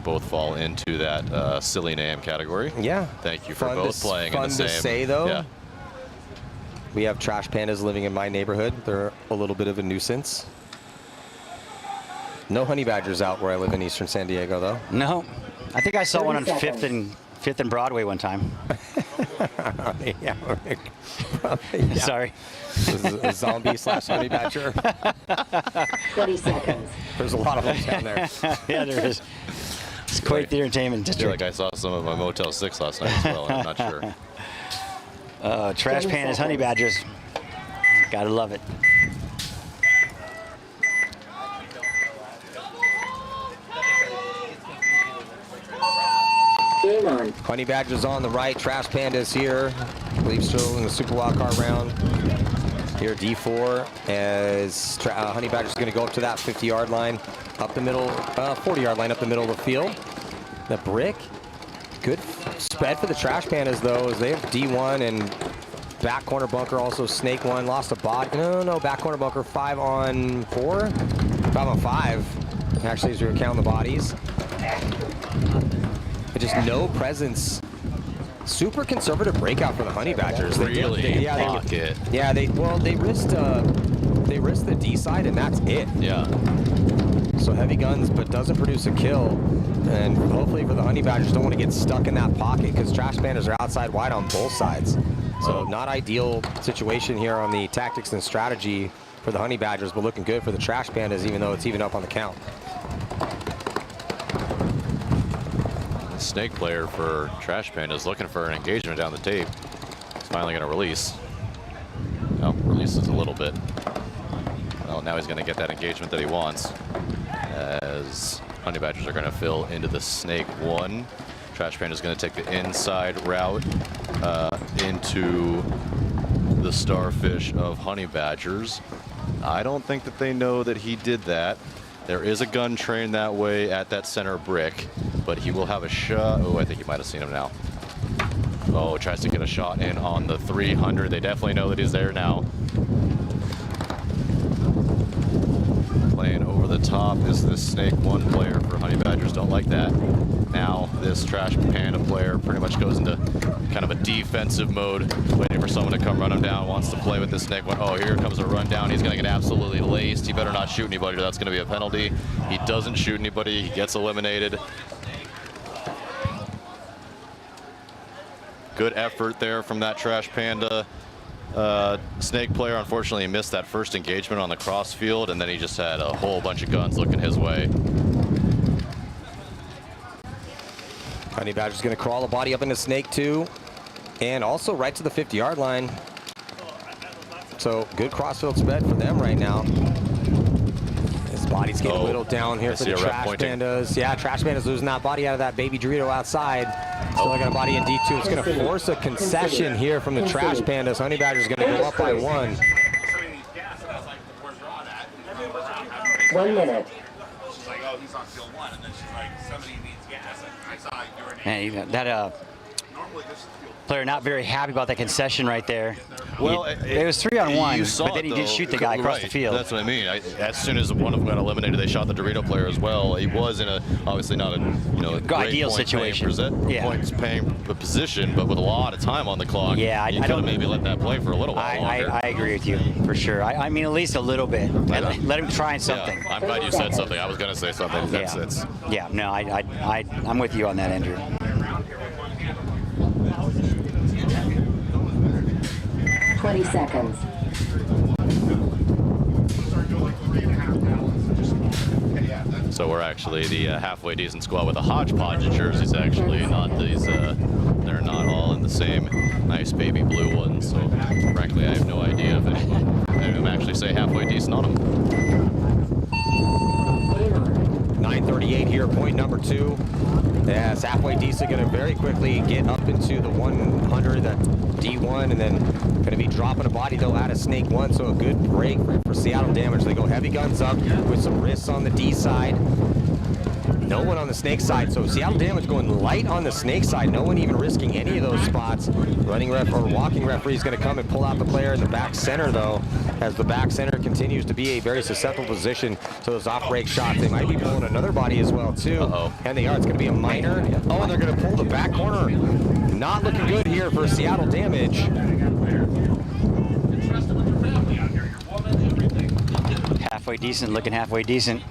both fall into that silly name category. Yeah. Thank you for both playing in the same. Fun to say, though. Yeah. We have Trash Pandas living in my neighborhood. They're a little bit of a nuisance. No Honey Badgers out where I live in Eastern San Diego, though. No. I think I saw one on 5th and Broadway one time. Yeah. Sorry. A zombie / Honey Badger. 20 seconds. There's a lot of them down there. Yeah, there is. It's quite the entertainment district. I feel like I saw some of my Motel 6 last night as well, and I'm not sure. Trash Pandas, Honey Badgers. Gotta love it. Game on. Honey Badgers on the right, Trash Pandas here. I believe still in the Super Wildcard round. Here, D4 as Honey Badger's going to go up to that 50-yard line, up the middle, 40-yard line up the middle of the field. The brick, good spread for the Trash Pandas though, as they have D1 and back corner bunker, also Snake 1, lost a bot. No, back corner bunker 5 on 4, 5 on 5, actually, as you're counting the bodies. But just no presence. Super conservative breakout for the Honey Badgers. They risked the D side and that's it. Yeah. So heavy guns, but doesn't produce a kill. And hopefully for the Honey Badgers, don't want to get stuck in that pocket because Trash Pandas are outside wide on both sides. So not ideal situation here on the tactics and strategy for the Honey Badgers, but looking good for the Trash Pandas, even though it's even up on the count. Snake player for Trash Pandas looking for an engagement down the tape. He's finally going to release. Oh, releases a little bit. Well, now he's going to get that engagement that he wants. As Honey Badgers are going to fill into the Snake 1. Trash Pandas going to take the inside route into the Starfish of Honey Badgers. I don't think that they know that he did that. There is a gun trained that way at that center brick, but he will have a shot. Oh, I think you might have seen him now. Oh, tries to get a shot in on the 300. They definitely know that he's there now. Playing over the top is this Snake 1 player for Honey Badgers. Don't like that. Now this Trash Panda player pretty much goes into kind of a defensive mode, waiting for someone to come run him down, wants to play with this Snake 1. Oh, here comes a rundown. He's going to get absolutely laced. He better not shoot anybody, or that's going to be a penalty. He doesn't shoot anybody. He gets eliminated. Good effort there from that Trash Panda Snake player. Unfortunately, he missed that first engagement on the cross field, and then he just had a whole bunch of guns looking his way. Honey Badger's going to crawl the body up into Snake 2, and also right to the 50-yard line. So good crossfield spread for them right now. His body's getting whittled down here for the Trash Pandas. Yeah, Trash Pandas losing that body out of that baby Dorito outside. Still got a body in D2. It's going to force a concession here from the Trash Pandas. Honey Badger's going to go up by 1. 1 minute. She's like, oh, he's on field 1, and then she's like, somebody needs gas. I saw your name. Man, that player not very happy about that concession right there. Well, it was 3 on 1, but then he did shoot the guy across the field. That's what I mean. As soon as one of them got eliminated, they shot the Dorito player as well. He was in a obviously not a ideal situation. Points paying position, but with a lot of time on the clock. Yeah, I don't maybe let that play for a little while longer. I agree with you for sure. I mean, at least a little bit. Let him try something. Yeah, I'm glad you said something. I was going to say something. Yeah, no, I'm with you on that, Andrew. 20 seconds. So we're actually the halfway decent squad with a hodgepodge of jerseys. Actually, not these. They're not all in the same nice baby blue ones. So frankly, I have no idea if any of them actually say halfway decent on them. 9:38 here, point number 2. Yes, halfway decent, going to very quickly get up into the 100, that D1, and then going to be dropping a body though out of Snake 1, so a good break for Seattle Damage. They go heavy guns up with some wrists on the D side. No one on the Snake side, so Seattle Damage going light on the Snake side. No one even risking any of those spots. Running ref or walking referee is going to come and pull out the player in the back center though, as the back center continues to be a very susceptible position to those off-break shots. They might be pulling another body as well too. And they are. It's going to be a minor. Oh, and they're going to pull the back corner. Not looking good here for Seattle Damage. Halfway decent, looking halfway decent.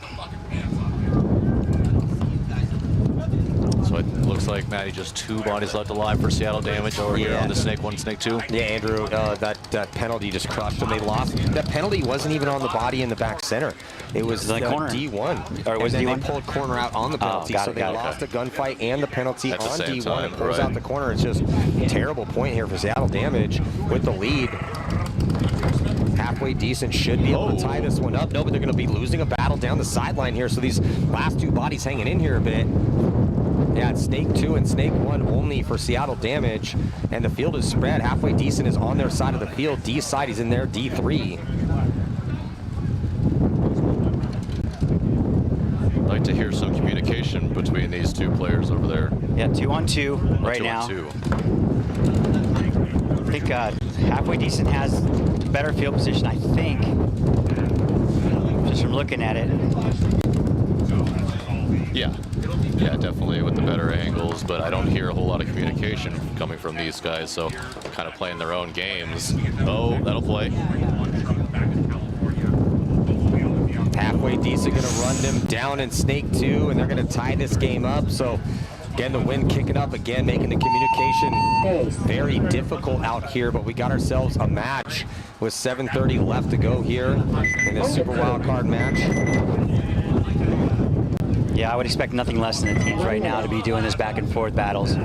So it looks like, Matty, just 2 bodies left alive for Seattle Damage over here on the Snake 1, Snake 2. Yeah, Andrew, that penalty just crushed them. They lost. That penalty wasn't even on the body in the back center. It was the corner. D1. Or was and then D1? They pulled corner out on the penalty, so they lost a gunfight and the penalty on D1. It pulls out the corner. It's just a terrible point here for Seattle Damage with the lead. Halfway decent, should be able to tie this one up. No, but they're going to be losing a battle down the sideline here, so these last 2 bodies hanging in here a bit. Yeah, it's Snake 2 and Snake 1 only for Seattle Damage, and the field is spread. Halfway Decent is on their side of the field. D side, he's in there, D3. I'd like to hear some communication between these two players over there. Yeah, 2-on-2 right now. 2-on-2. I think Halfway Decent has better field position, I think, just from looking at it. Yeah, definitely with the better angles, but I don't hear a whole lot of communication coming from these guys, so kind of playing their own games. Oh, that'll play. Halfway Decent gonna run them down in Snake 2, and they're gonna tie this game up. So again, the wind kicking up again, making the communication very difficult out here, but we got ourselves a match with 7:30 left to go here in this Super Wild Card match. Yeah, I would expect nothing less than the teams right now to be doing this back and forth battles.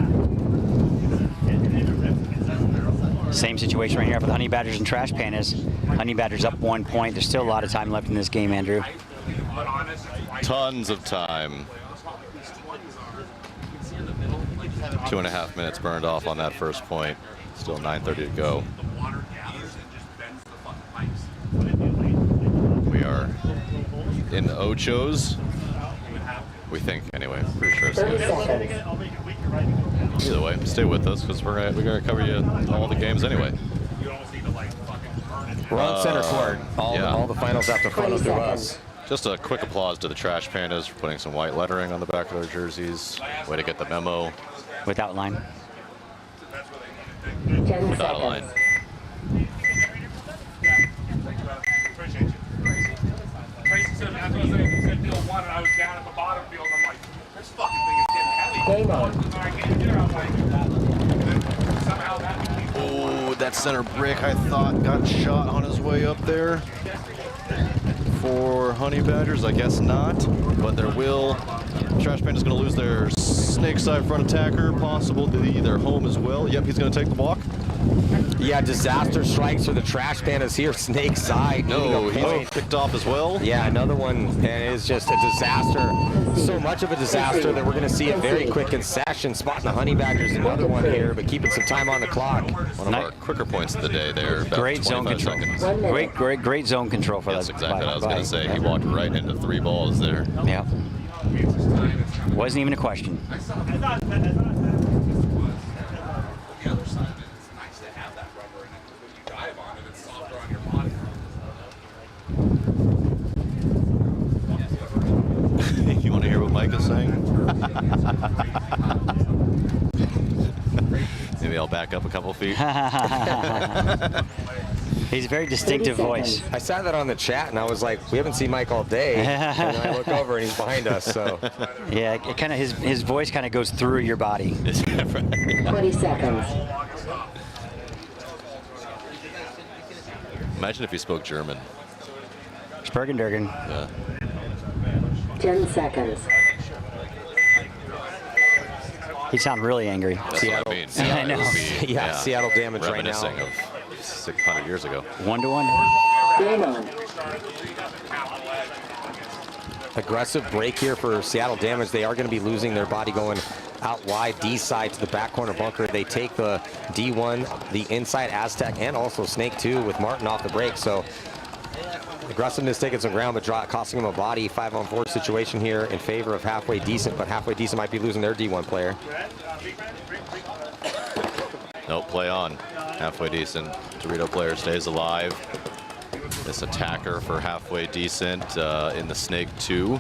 Same situation right here for the Honey Badgers and Trash Pandas. Honey Badgers up 1 point. There's still a lot of time left in this game, Andrew. Tons of time. 2.5 minutes burned off on that first point. Still 9:30 to go. We are in the Ochos. We think, anyway. Pretty sure it's good. Either way, stay with us because we're gonna cover you all the games anyway. We're on center court. All the finals have to funnel through us. Just a quick applause to the Trash Pandas for putting some white lettering on the back of their jerseys. Way to get the memo. Without line. 10 Without a line. Game on. Oh, that center brick I thought got shot on his way up there. For Honey Badgers, I guess not, but there will. Trash Panda's going to lose their snake side front attacker, possibly their home as well. Yep, he's going to take the walk. Yeah, disaster strikes for the Trash Pandas here, snake side. No, he's picked off as well. Yeah, another one, and it's just a disaster. So much of a disaster that we're going to see it very quick in session. Spotting the Honey Badgers, another one here, but keeping some time on the clock. One of our quicker points of the day there. Great zone control. Great zone control for that. That's exactly what I was going to say. He walked right into 3 balls there. Yeah. Wasn't even a question. You want to hear what Mike is saying? Maybe I'll back up a couple feet. He's a very distinctive voice. I saw that on the chat, and I was like, we haven't seen Mike all day. And then I look over, and he's behind us. So yeah, it kind of his voice kind of goes through your body. 20 seconds. Imagine if he spoke German. Spergendergen. Yeah. 10 seconds. He'd sound really angry. That's what I mean. I know. Yeah, Seattle Damage right now. Reminiscing of 600 years ago. 1-1. Game on. Aggressive break here for Seattle Damage. They are going to be losing their body going out wide, D side to the back corner bunker. They take the D1, the inside Aztec, and also Snake 2 with Martin off the break. So aggressiveness taking some ground, but costing him a body. 5-on-4 situation here in favor of Halfway Decent, but Halfway Decent might be losing their D1 player. Nope, play on. Halfway Decent. Dorito player stays alive. This attacker for Halfway Decent in the Snake 2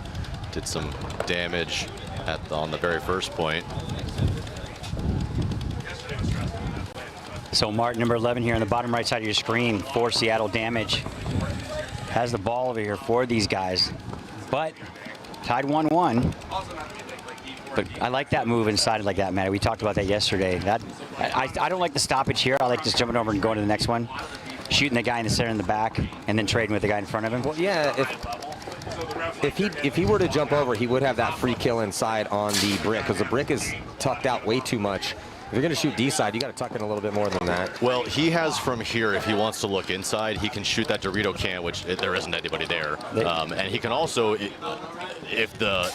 did some damage on the very first point. So Martin, number 11 here on the bottom right side of your screen for Seattle Damage. Has the ball over here for these guys, but tied 1-1. But I like that move inside like that, man. We talked about that yesterday. That I don't like the stoppage here. I like just jumping over and going to the next one, shooting the guy in the center in the back, and then trading with the guy in front of him. Well, yeah, if he were to jump over, he would have that free kill inside on the brick, because the brick is tucked out way too much. If you're going to shoot D-side, you got to tuck in a little bit more than that. Well, he has from here, if he wants to look inside, he can shoot that Dorito can, which there isn't anybody there. And he can also, if the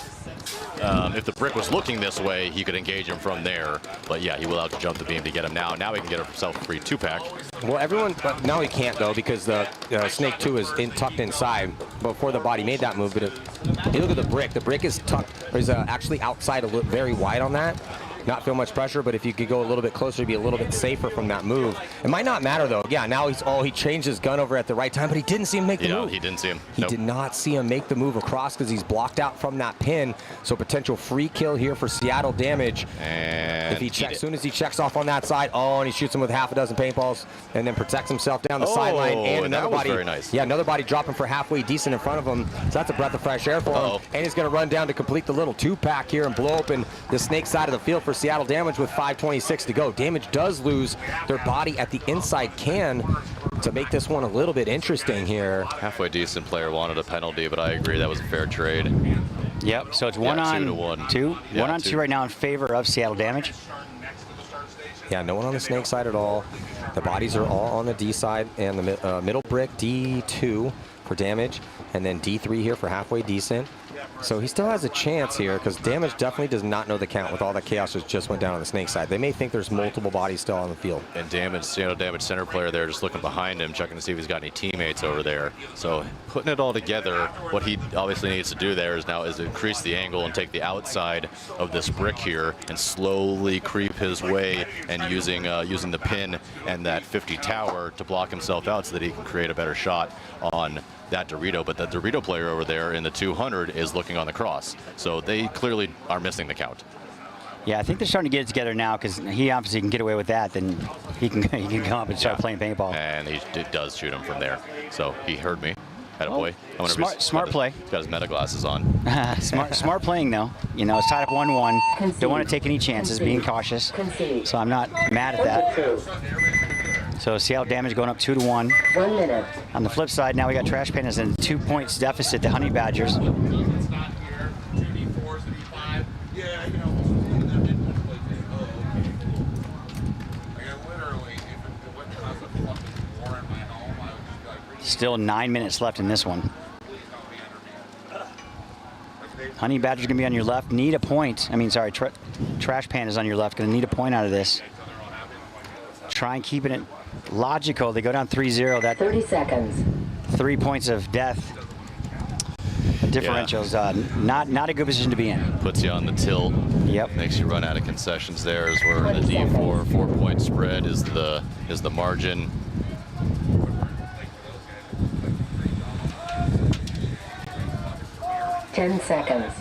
If the brick was looking this way, he could engage him from there. But yeah, he will have to jump the beam to get him now. Now he can get himself a free 2-pack. Well, everyone, but now he can't though because the Snake 2 is tucked inside before the body made that move. But you look at the brick. The brick is tucked, is actually outside, very wide on that. Not feel much pressure, but if you could go a little bit closer, to be a little bit safer from that move. It might not matter though. Yeah, now he changed his gun over at the right time, but he didn't see him make the move. He didn't see him. He did not see him make the move across because he's blocked out from that pin. So potential free kill here for Seattle Damage. And if he checks, as soon as he checks off on that side, and he shoots him with half a dozen paintballs, and then protects himself down the sideline. And another body, very nice. Yeah, another body dropping for halfway decent in front of him. So that's a breath of fresh air for him. And he's going to run down to complete the little 2-pack here and blow open the Snake side of the field for Seattle Damage with 5:26 to go. Damage does lose their body at the inside can to make this one a little bit interesting here. Halfway decent player wanted a penalty, but I agree that was a fair trade. Yep, so it's 1 on 2 to 1. 2. Yeah, 1 on 2 right now in favor of Seattle Damage. Yeah, no one on the Snake side at all. The bodies are all on the D side, and the middle brick, D2 for Damage, and then D3 here for halfway decent. So he still has a chance here because Damage definitely does not know the count with all that chaos that just went down on the Snake side. They may think there's multiple bodies still on the field. And Seattle Damage center player there just looking behind him, checking to see if he's got any teammates over there. So putting it all together, what he obviously needs to do there is increase the angle and take the outside of this brick here and slowly creep his way and using the pin and that 50 tower to block himself out so that he can create a better shot on that Dorito. But the Dorito player over there in the 200 is looking on the cross. So they clearly are missing the count. Yeah, I think they're starting to get it together now because he obviously can get away with that. Then he can come up and start playing paintball. And he does shoot him from there. So he heard me. Attaboy. Smart play. He's got his meta glasses on. Smart playing though. You know, it's tied up 1-1. Don't want to take any chances, being cautious. So I'm not mad at that. So Seattle Damage going up 2 to 1. 1 minute. On the flip side, now we got Trash Pandas in 2 points deficit. The Honey Badgers. Still 9 minutes left in this one. Honey Badger's gonna be on your left. Need a point. I mean, sorry, Trash Panda's on your left. Gonna need a point out of this. Try and keep it logical. They go down 3-0. That 30 seconds. 3 points of death. The differential's not a good position to be in. Puts you on the till. Yep. Makes you run out of concessions there. As we're in the D4, 4-point spread is the margin. Ten seconds.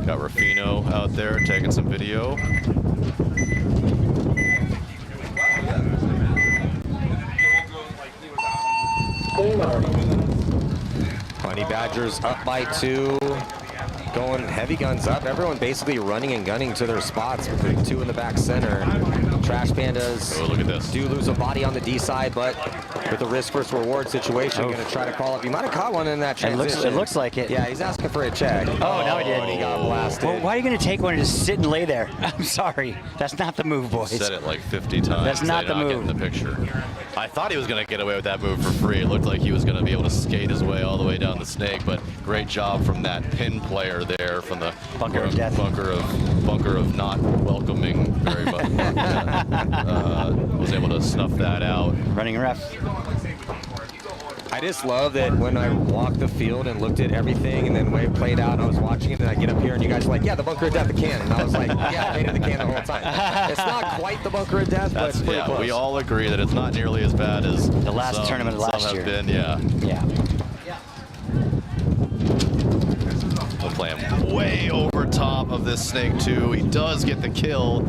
Got Rufino out there taking some video. Game on. Honey Badgers up by 2. Going heavy guns up. Everyone basically running and gunning to their spots with the 2 in the back center. Trash Pandas look at this. Do lose a body on the D side, but with a risk versus reward situation, going to try to call up. He might have caught one in that transition. It looks like it. Yeah, he's asking for a check. Oh, no, he did. And he got blasted. Well, why are you going to take one and just sit and lay there? I'm sorry. That's not the move, boys. Said it like 50 times. That's not the move. Getting the picture. I thought he was going to get away with that move for free. It looked like he was going to be able to skate his way all the way down the Snake, but great job from that pin player there from the bunker of death. Bunker of not welcoming very much. Was able to snuff that out. Running ref. I just love that when I walked the field and looked at everything and then the way it played out, I was watching it and I get up here and you guys are like, yeah, the bunker of death, the can. And I was like, yeah, I made it the can the whole time. It's not quite the bunker of death, but it's pretty close. We all agree that it's not nearly as bad as the last tournament last year. Been, yeah. We'll play him way over top of this Snake 2. He does get the kill.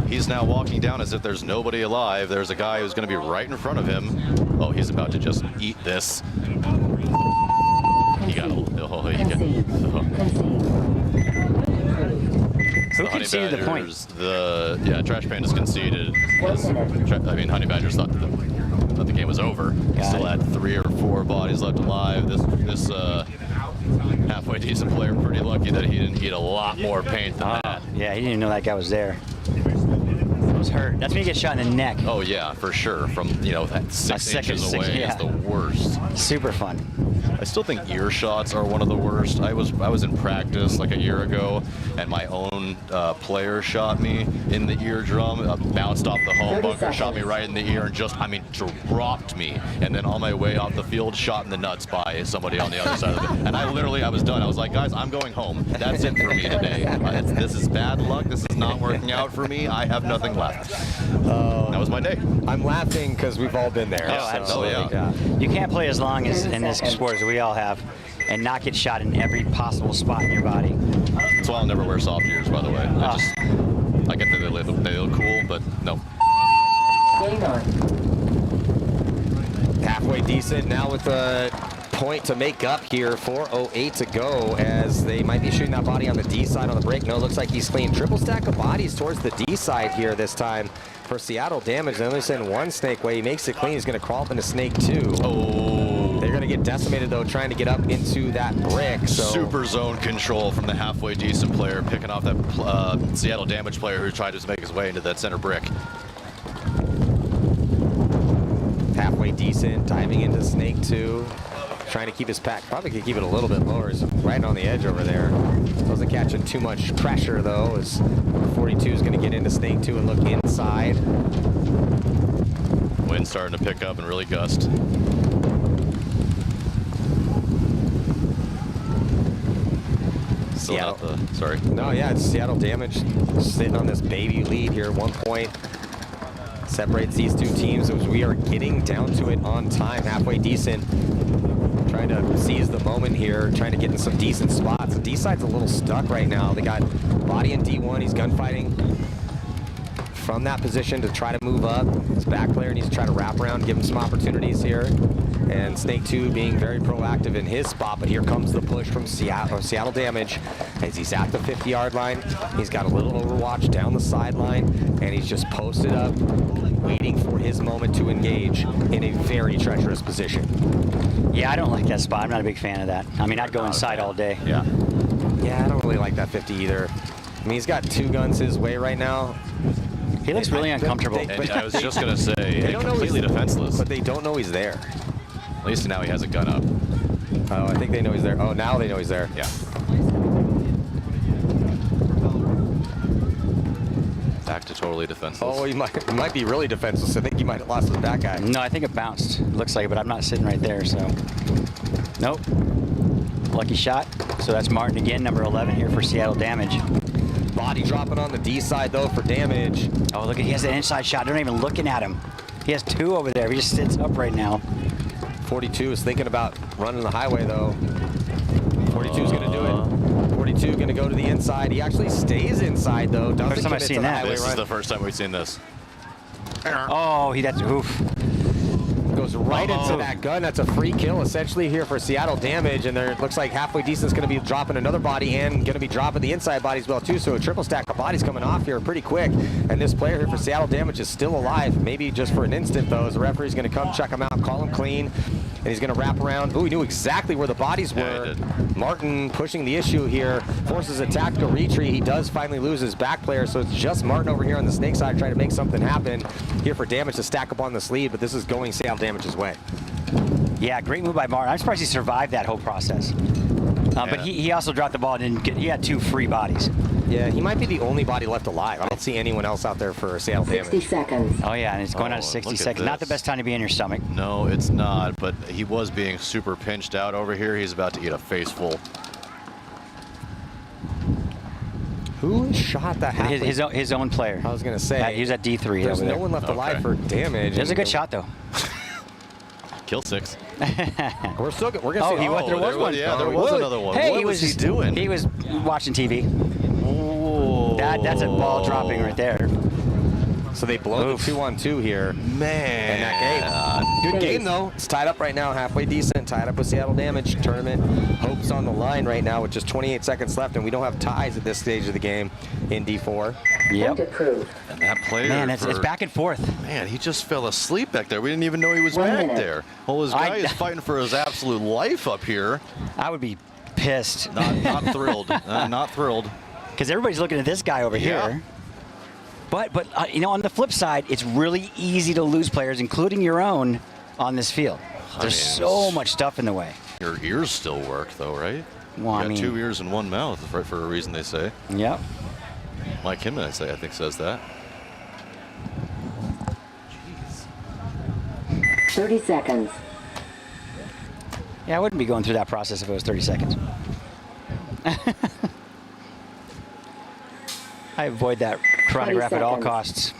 He's now walking down as if there's nobody alive. There's a guy who's going to be right in front of him. Oh, he's about to just eat this. He got Who conceded the point? Trash Pandas conceded. I mean, Honey Badgers thought that the game was over. Still had 3 or 4 bodies left alive. This halfway decent player, pretty lucky that he didn't eat a lot more paint than that. Yeah, he didn't even know that guy was there. those hurt. That's when you get shot in the neck. Oh yeah, for sure. From, you know, that 6 inches away is the worst. Super fun. I still think ear shots are one of the worst. I was in practice like a year ago, and my own player shot me in the eardrum, bounced off the home bunker, shot me right in the ear, and just, I mean, dropped me. And then on my way off the field, shot in the nuts by somebody on the other side of it. And I was done. I was like, guys, I'm going home. That's it for me today. This is bad luck. This is not working out for me. I have nothing left. That was my day. I'm laughing because we've all been there. Oh, so, absolutely. yeah. You can't play as long as in this sport as we all have and not get shot in every possible spot in your body. That's why I'll never wear soft ears, by the way. I get that they look cool, but no. Halfway decent now with a point to make up here. 4:08 to go as they might be shooting that body on the D side on the break. No, looks like he's clean. Triple stack of bodies towards the D side here this time for Seattle Damage. They only send one snake way. He makes it clean. He's going to crawl up into snake 2. Oh. They're going to get decimated, though, trying to get up into that brick. So. Super zone control from the halfway decent player, picking off that Seattle Damage player who tried to make his way into that center brick. Halfway decent, diving into snake 2. Trying to keep his pack, probably could keep it a little bit lower. He's right on the edge over there. Wasn't catching too much pressure though, as 42 is going to get into snake 2 and look inside. Wind starting to pick up and really gust. Seattle. Sorry. No, yeah, it's Seattle Damage sitting on this baby lead here. 1 point separates these two teams as we are getting down to it on time. Halfway decent. Trying to seize the moment here, trying to get in some decent spots. The D side's a little stuck right now. They got body in D1. He's gunfighting from that position to try to move up. His back player needs to try to wrap around, give him some opportunities here. And Snake 2 being very proactive in his spot, but here comes the push from Seattle Damage as he's at the 50-yard line. He's got a little overwatch down the sideline, and he's just posted up, waiting for his moment to engage in a very treacherous position. Yeah, I don't like that spot. I'm not a big fan of that. I mean, I'd go inside all day. Yeah. Yeah, I don't really like that 50 either. I mean, he's got 2 guns his way right now. He looks really uncomfortable. I was just going to say, they don't completely defenseless. But they don't know he's there. At least now he has a gun up. Oh, I think they know he's there. Oh, now they know he's there. Yeah. Back to totally defenseless. Oh, he might be really defenseless. I think he might have lost his back guy. No, I think it bounced. Looks like it, but I'm not sitting right there, so. Nope. Lucky shot. So that's Martin again, number 11 here for Seattle Damage. Body dropping on the D side, though, for Damage. Oh, look, he has an inside shot. They're not even looking at him. He has 2 over there. He just sits up right now. 42 is thinking about running the highway, though. 42 is going to do it. 42 going to go to the inside. He actually stays inside, though. Doesn't First time I've seen that. This is the first time we've seen this. Oh, that's oof. Goes right into that gun. That's a free kill, essentially, here for Seattle Damage. And there it looks like Halfway Decent's going to be dropping another body and going to be dropping the inside body as well, too. So a triple stack of bodies coming off here pretty quick. And this player here for Seattle Damage is still alive, maybe just for an instant, though, as the referee's going to come check him out, call him clean. And he's going to wrap around. Ooh, he knew exactly where the bodies were. Martin pushing the issue here, forces a tactical retreat. He does finally lose his back player, so it's just Martin over here on the Snake side trying to make something happen here for Damage to stack up on this lead, but this is going Seattle Damage's way. Yeah, great move by Martin. I'm surprised he survived that whole process. But he also dropped the ball and didn't get, he had 2 free bodies. Yeah, he might be the only body left alive. I don't see anyone else out there for Seattle Damage. 60 seconds. Oh, yeah, and it's going on to 60 seconds. Not the best time to be in your stomach. No, it's not, but he was being super pinched out over here. He's about to eat a face full. Who shot that? His own player. I was going to say. He was at D3. There's no one left alive for Damage. It was a good shot, though. Kill 6. We're still good. We're going to see. There was one. Yeah, there was another one. Hey, what was he doing? He was watching TV. Whoa. That's a ball dropping right there. So they blow the 2-on-2 here. Man. And that game. Good game, though. It's tied up right now. Halfway decent. Tied up with Seattle Damage. Tournament hopes on the line right now with just 28 seconds left. And we don't have ties at this stage of the game in D4. Yep. And that player. Man, it's back and forth. Man, he just fell asleep back there. We didn't even know he was back there. Well, his guy is fighting for his absolute life up here. I would be pissed. Not thrilled. Not thrilled. Because everybody's looking at this guy over here. But you know, on the flip side, it's really easy to lose players, including your own, on this field. There's so much stuff in the way. Your ears still work, though, right? Well, you got 2 ears and 1 mouth, for a reason, they say. Yep. Mike Hinman, I think, says that. 30 seconds. Yeah, I wouldn't be going through that process if it was 30 seconds. I avoid that chronograph at all costs.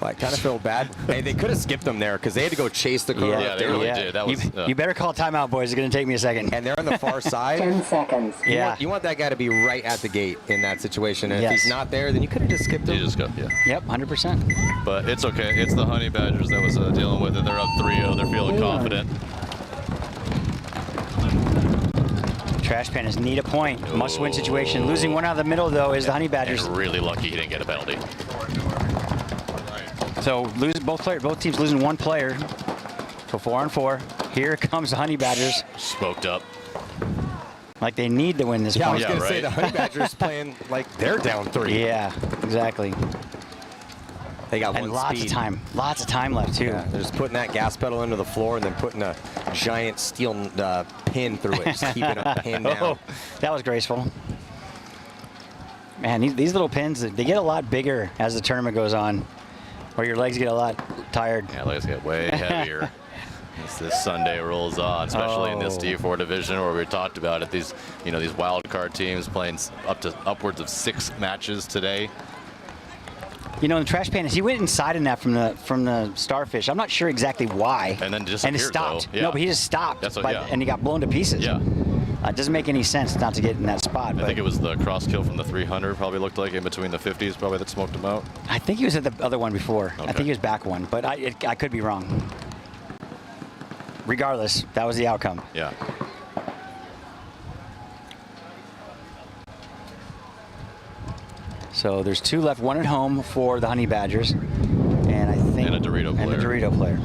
Well, I kind of feel bad. Hey, they could have skipped them there because they had to go chase the car. Yeah, they really did. That was, you better call timeout, boys. It's going to take me a second. And they're on the far side. 10 seconds. Yeah. You want that guy to be right at the gate in that situation. And Yes. if he's not there, then you could have just skipped him. You just go, yeah. Yep, 100%. But it's okay. It's the Honey Badgers that was dealing with it. They're up 3-0. They're feeling confident. Trash Pandas need a point. Must-win situation. Losing one out of the middle, though, is the Honey Badgers. And really lucky he didn't get a penalty. So both teams losing one player. So 4-on-4. Here comes the Honey Badgers. Smoked up. Like they need to win this Yeah, point. I was going to say the Honey Badgers playing like they're down 3. Yeah, exactly. They got And one lots speed. of time. Lots of time left, too. Yeah, they're just putting that gas pedal into the floor and then putting a giant steel pin through it, just keeping a pin down. Oh, that was graceful. Man, these little pins, they get a lot bigger as the tournament goes on, or your legs get a lot tired. Yeah, legs get way heavier as this Sunday rolls on, especially in this D4 division where we talked about it. These wild card teams playing upwards of 6 matches today. You know, in the Trash Pandas, he went inside in that from the Starfish. I'm not sure exactly why. And then it disappeared, stopped. though. Yeah. No, but he just stopped. That's what, yeah. And he got blown to pieces. Yeah. It doesn't make any sense not to get in that spot. I think it was the cross kill from the 300, probably looked like, in between the 50s, probably, that smoked him out. I think he was at the other one before. Okay. I think he was back one, but I could be wrong. Regardless, that was the outcome. Yeah. So there's 2 left, 1 at home for the Honey Badgers, and I think And a Dorito player. And a Dorito player.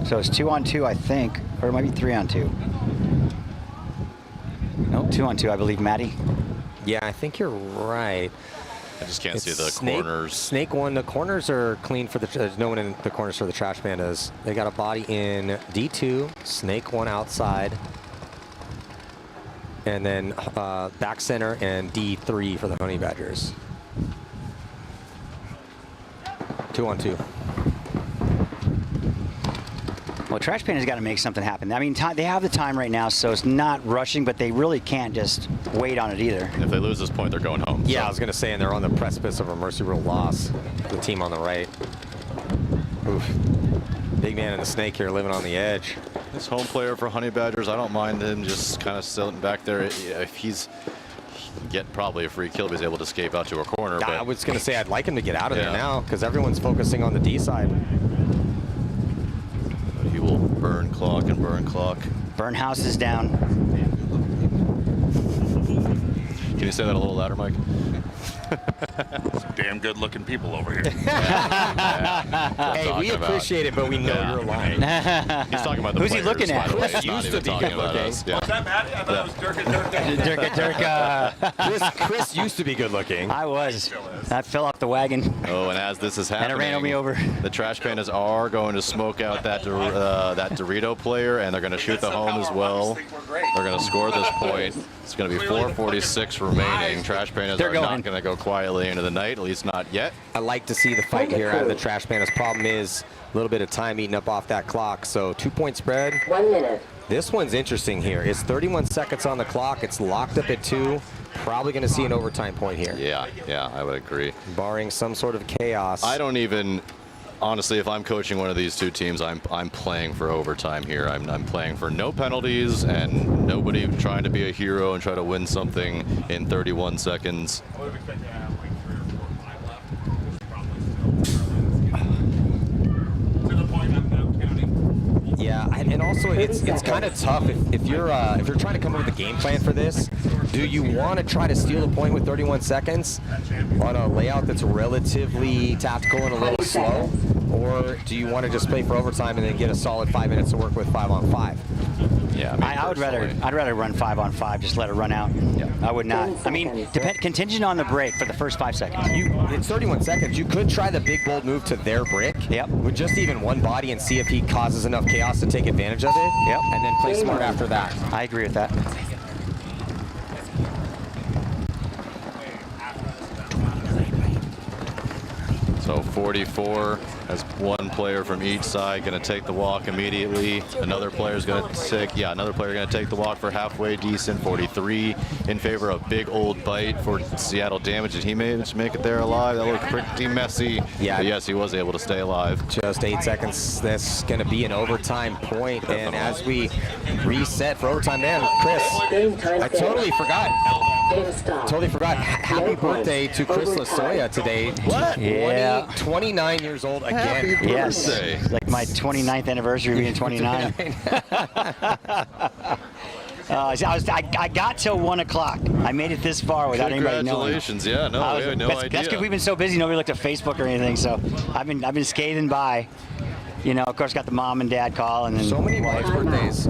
So it's 2-on-2, I think, or it might be 3-on-2. Nope, 2-on-2, I believe, Maddie. Yeah, I think you're right. I just can't see the Snake, corners. Snake 1, the corners are clean for there's no one in the corners for the Trash Pandas. They got a body in D2, Snake 1 outside, and then back center and D3 for the Honey Badgers. 2-on-2. Well, Trash Panda's got to make something happen. I mean, they have the time right now, so it's not rushing, but they really can't just wait on it either. If they lose this point, they're going home. Yeah, so. I was going to say, and they're on the precipice of a mercy rule loss. The team on the right. Oof. Big man in the Snake here living on the edge. This home player for Honey Badgers, I don't mind him just kind of sitting back there. If he can get probably a free kill if he's able to escape out to a corner. But I was going to say I'd like him to get out of Yeah. there now because everyone's focusing on the D side. he will burn clock and burn clock. Burn house is down. Can you say that a little louder, Mike? Some damn good looking people over here. Hey, we appreciate it, but we know you're lying. He's talking about the Who's he players, looking at? by the way. Chris He's not used even to be talking good about looking. us. Yeah. Was that Maddie? I thought it was Dirk. Chris used to be good looking. I was. That fell off the wagon. Oh, and as this is happening, And it ran me over. The Trash Pandas are going to smoke out that Dorito player, and they're going to shoot the home as well. They're going to score this point. It's going to be 4:46 remaining. Trash Pandas are not going to go quietly into the night, at least not yet. I like to see the fight here out of the Trash Pandas. Problem is a little bit of time eating up off that clock. So 2-point spread. 1 minute. This one's interesting here. It's 31 seconds on the clock. It's locked up at 2. Probably going to see an overtime point here. Yeah, I would agree. Barring some sort of chaos. I don't even, honestly, if I'm coaching one of these two teams, I'm playing for overtime here. I'm playing for no penalties and nobody trying to be a hero and try to win something in 31 seconds. I would have expected to have like 3 or 4 or 5 left. It's probably still to the point I'm now counting. Yeah, and also it's kind of tough if you're trying to come up with a game plan for this. Do you want to try to steal the point with 31 seconds on a layout that's relatively tactical and a little slow, or do you want to just play for overtime and then get a solid 5 minutes to work with 5-on-5? Yeah, me I'd personally. rather run 5-on-5, just let it run out. Yeah. I would not. I mean, contingent on the break for the first 5 seconds. It's 31 seconds. You could try the big bold move to their brick. Yep. With just even one body and see if he causes enough chaos to take advantage of it. Yep. And then play smart after that. I agree with that. So 44 has one player from each side going to take the walk immediately. Another player is going to take, another player going to take the walk for halfway decent. 43 in favor of big old bite for Seattle Damage. Did he manage to make it there alive? That looked pretty messy. Yeah. But yes, he was able to stay alive. Just 8 seconds. That's going to be an overtime point. And as we reset for overtime, man, Chris, I totally forgot. Totally forgot. Happy birthday to Chris Lasoya today. What? Yeah. 29 years old again. Happy Yes. birthday. It's like my 29th anniversary being 29. I got till 1 o'clock. I made it this far without anybody knowing. Congratulations. Yeah, no, we had no that's idea. because we've been so busy, nobody looked at Facebook or anything. So I've been skating by. You know, of course, got the mom and dad call, and then So many wife's birthdays.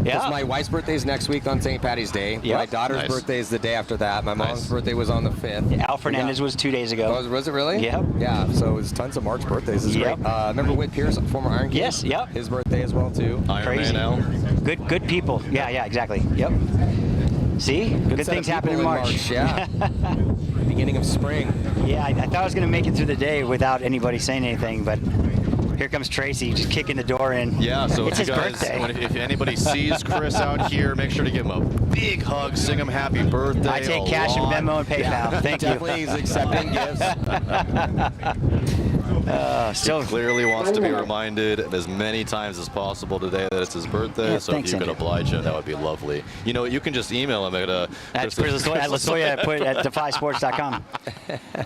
Yeah. Because my wife's birthday is next week on St. Patty's Day. Yep. My daughter's Nice. birthday is the day after that. My mom's birthday was on the 5th. Al Fernandez was 2 days ago. Was it really? Yep. Yeah, so it was tons of March birthdays. It's Yep. great. Remember Whit Pierce, former Iron King? Yes, yep. His birthday as well, too. Iron Crazy. Man L. Good people. Yeah, exactly. Yep. See? Good set things of happen in people March. Yeah. Beginning of spring. Yeah, I thought I was going to make it through the day without anybody saying anything, but here comes Tracy just kicking the door in. Yeah, so it's if you his guys, birthday. if anybody sees Chris out here, make sure to give him a big hug, sing him happy birthday. I take cash and Venmo and PayPal. Thank you. Definitely he's accepting gifts. Still Clearly wants to be reminded as many times as possible today that it's his birthday. Yeah, so thanks, if you could Andrew. oblige him, that would be lovely. You know, you can just email him at That's Chris Lasoya at Lasoya at defysports.com.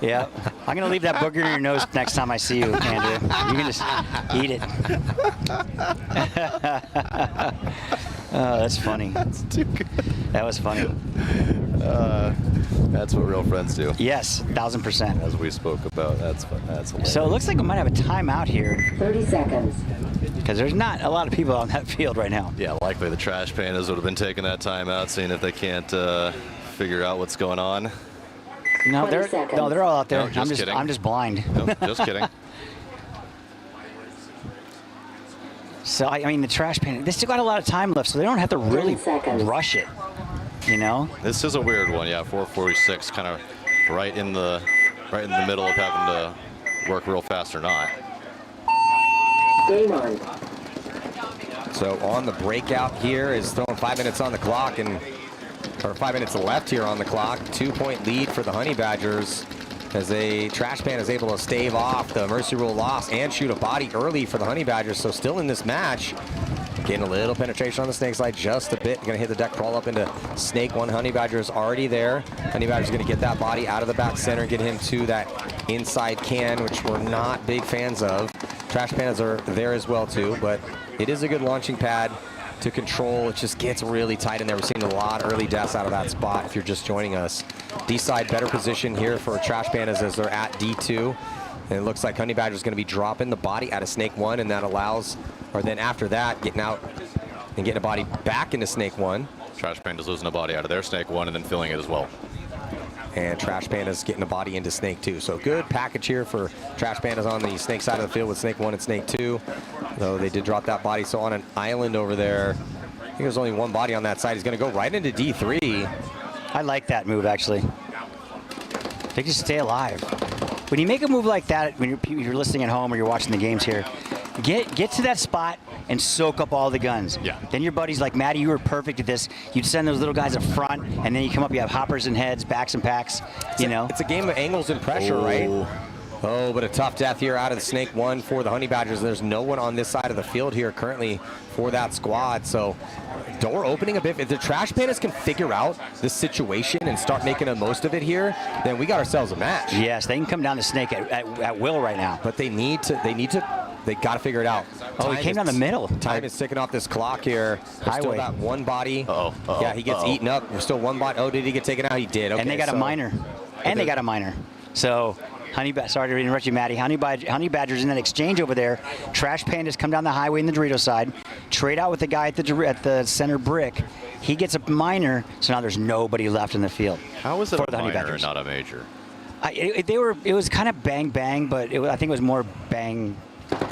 Yeah. I'm going to leave that booger in your nose next time I see you, Andrew. You can just eat it. Oh, that's funny. That's too good. That was funny. That's what real friends do. Yes, 1000%. As we spoke about, that's hilarious. So it looks like we might have a timeout here 30 seconds. because there's not a lot of people on that field right now. Yeah, likely the Trash Pandas would have been taking that time out, seeing if they can't figure out what's going on. No, 20 they're seconds. no, they're all out there. No, just kidding. I'm just blind. No, just kidding. So I mean, the Trash Pan, they still got a lot of time left, so they don't have to really 30 seconds. rush it. You know? This is a weird one, yeah. 446, kind of right in the middle of having to work real fast or not. Game on. So on the breakout here is throwing 5 minutes on the clock, or 5 minutes left here on the clock. 2-point lead for the Honey Badgers as a Trash Pan is able to stave off the Mercy Rule loss and shoot a body early for the Honey Badgers. So still in this match, getting a little penetration on the Snake side, just a bit. Going to hit the deck, crawl up into Snake 1. Honey Badger's already there. Honey Badger's going to get that body out of the back center, get him to that inside can, which we're not big fans of. Trash Pandas are there as well too, but it is a good launching pad to control. It just gets really tight in there. We're seeing a lot of early deaths out of that spot if you're just joining us. D-side better position here for Trash Pandas as they're at D2. And it looks like Honey Badger's going to be dropping the body out of Snake 1, and that allows, or then after that, getting out and getting a body back into Snake 1. Trash Pandas losing a body out of their Snake 1 and then filling it as well. And Trash Pandas getting a body into Snake 2. So good package here for Trash Pandas on the Snake side of the field with Snake 1 and Snake 2. Though they did drop that body. So on an island over there, I think there's only one body on that side. He's going to go right into D3. I like that move, actually. They just stay alive. When you make a move like that, when you're listening at home or you're watching the games here, get to that spot and soak up all the guns. Yeah. Then your buddies like, Maddie, you were perfect at this. You'd send those little guys up front, and then you come up, you have hoppers and heads, backs and packs, you know. It's a game of angles and pressure, right? Oh, but a tough death here out of the Snake 1 for the Honey Badgers. There's no one on this side of the field here currently for that squad. So door opening a bit. If the Trash Pandas can figure out the situation and start making the most of it here, then we got ourselves a match. Yes, they can come down the Snake at will right now. But they got to figure it out. Oh, he came down the middle. Time is ticking off this clock here. There's still Highway. that one body. Uh-oh. Yeah, he gets eaten up. There's still one body. Oh, did he get taken out? He did. Okay, And they got a minor. And they got a minor. So Sorry to interrupt you, Maddie. Honey Badger's in that exchange over there. Trash Pandas come down the highway in the Dorito side, trade out with the guy at the center brick. He gets a minor, so now there's nobody left in the field. How is it for a the Honey minor Badgers. and not a major? It was kind of bang bang, but I think it was more bang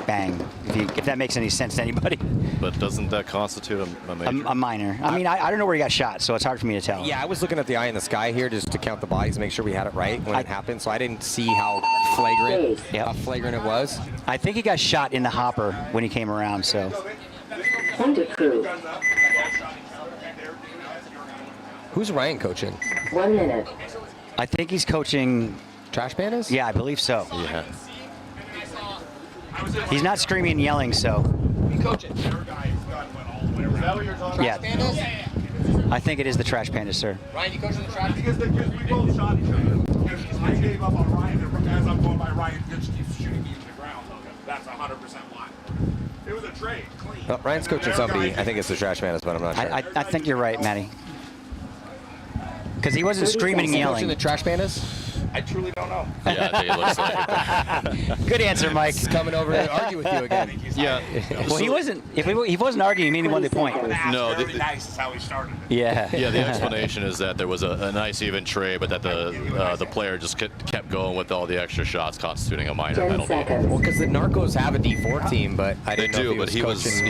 bang. If that makes any sense to anybody. But doesn't that constitute a major? A minor. I mean, I don't know where he got shot, so it's hard for me to tell. Yeah, I was looking at the eye in the sky here just to count the bodies and make sure we had it right when it happened. So I didn't see how flagrant it was. I think he got shot in the hopper when he came around. So. Point approved. Who's Ryan coaching? 1 minute. I think he's coaching Trash Pandas? Yeah, I believe so. Yeah. He's not screaming and yelling, so. Yeah. I think it is the Trash Pandas, sir. Ryan, you coaching the Trash? Because we both shot each other. I gave up on Ryan, and as I'm going by, Ryan just keeps shooting me into the ground. That's 100% why. It was a trade, clean. Well, Ryan's coaching somebody. I think it's the Trash Pandas, but I'm not sure. I think you're right, Matty. Because he wasn't screaming and yelling. Coaching the Trash Pandas? I truly don't know. Yeah, I think it looks like. Good answer, Mike. He's coming over to argue with you again. Yeah. Well, he wasn't. If he wasn't arguing, he won the point. No, Really nice is how he started it. Yeah. Yeah, the explanation is that there was a nice even trade, but that the player just kept going with all the extra shots, constituting a minor 10 penalty. seconds. Well, because the Narcos have a D4 team, but I They didn't know do, if but he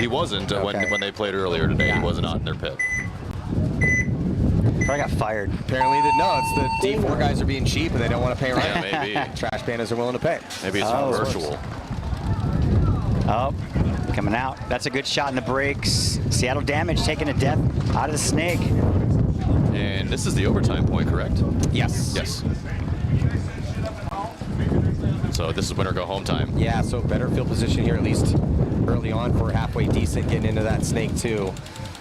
wasn't Okay. when they played earlier today. He was not in their pit. Probably got fired. Apparently, it's the D4 guys are being cheap and they don't want to pay rent. Yeah, maybe. Trash Pandas are willing to pay. Maybe it's virtual. Oh, coming out. That's a good shot in the brakes. Seattle Damage taking a death out of the snake. And this is the overtime point, correct? Yes. Yes. So this is winner go home time. Yeah, so better field position here, at least early on for halfway decent, getting into that snake 2.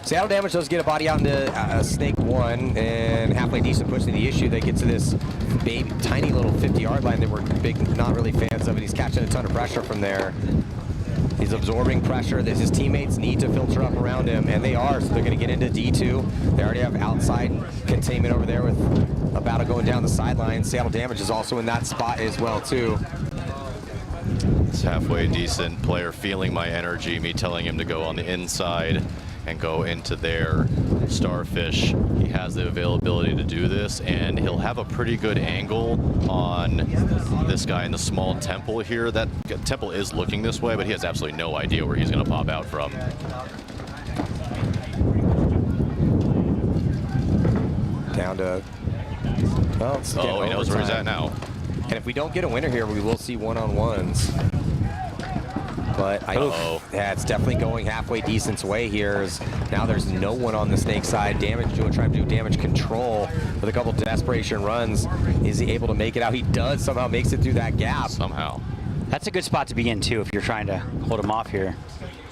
Seattle Damage does get a body out into snake 1, and halfway decent pushing the issue. They get to this baby, tiny little 50-yard line that we're not really fans of, and he's catching a ton of pressure from there. He's absorbing pressure that his teammates need to filter up around him, and they are, so they're going to get into D2. They already have outside containment over there with a battle going down the sideline. Seattle Damage is also in that spot as well, too. It's halfway decent player feeling my energy, me telling him to go on the inside and go into their starfish. He has the availability to do this, and he'll have a pretty good angle on this guy in the small temple here. That temple is looking this way, but he has absolutely no idea where he's going to pop out from. Down to, well, it's getting he knows where he's at now. And if we don't get a winner here, we will see one-on-ones. But yeah, it's definitely going halfway decent's way here. Now there's no one on the snake side. Damage trying to do damage control with a couple desperation runs. Is he able to make it out? He does, somehow makes it through that gap. Somehow. That's a good spot to begin, too, if you're trying to hold him off here.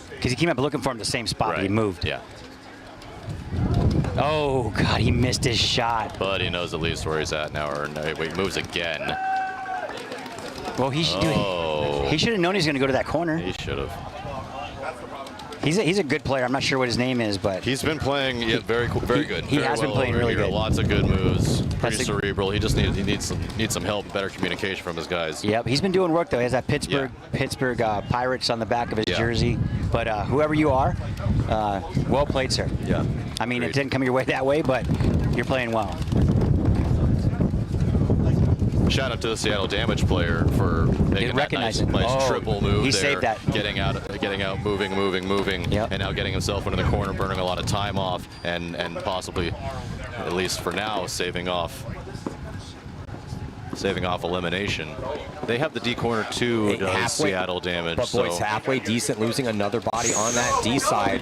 Because he came up looking for him the same spot, Right. but he moved. Yeah. Oh, God, he missed his shot. But he knows at least where he's at now. Or no, wait, he moves again. Well, he should he should have known he's going to go to that corner. He should have. He's a good player. I'm not sure what his name is, but he's been playing very good. He has been playing really good. Lots of good moves. Pretty cerebral. He just needs some help, better communication from his guys. Yep, he's been doing work though. He has that Pittsburgh Pirates on the back of his jersey. But whoever you are, well played, sir. Yeah. I mean, it didn't come your way that way, but you're playing well. Shout out to the Seattle Damage player for making that nice triple move. He there, saved that. Getting out, moving, yep. and now getting himself into the corner, burning a lot of time off, and possibly, at least for now, saving off elimination. They have the D corner too, does Seattle Damage. But boys, halfway decent, losing another body on that D side.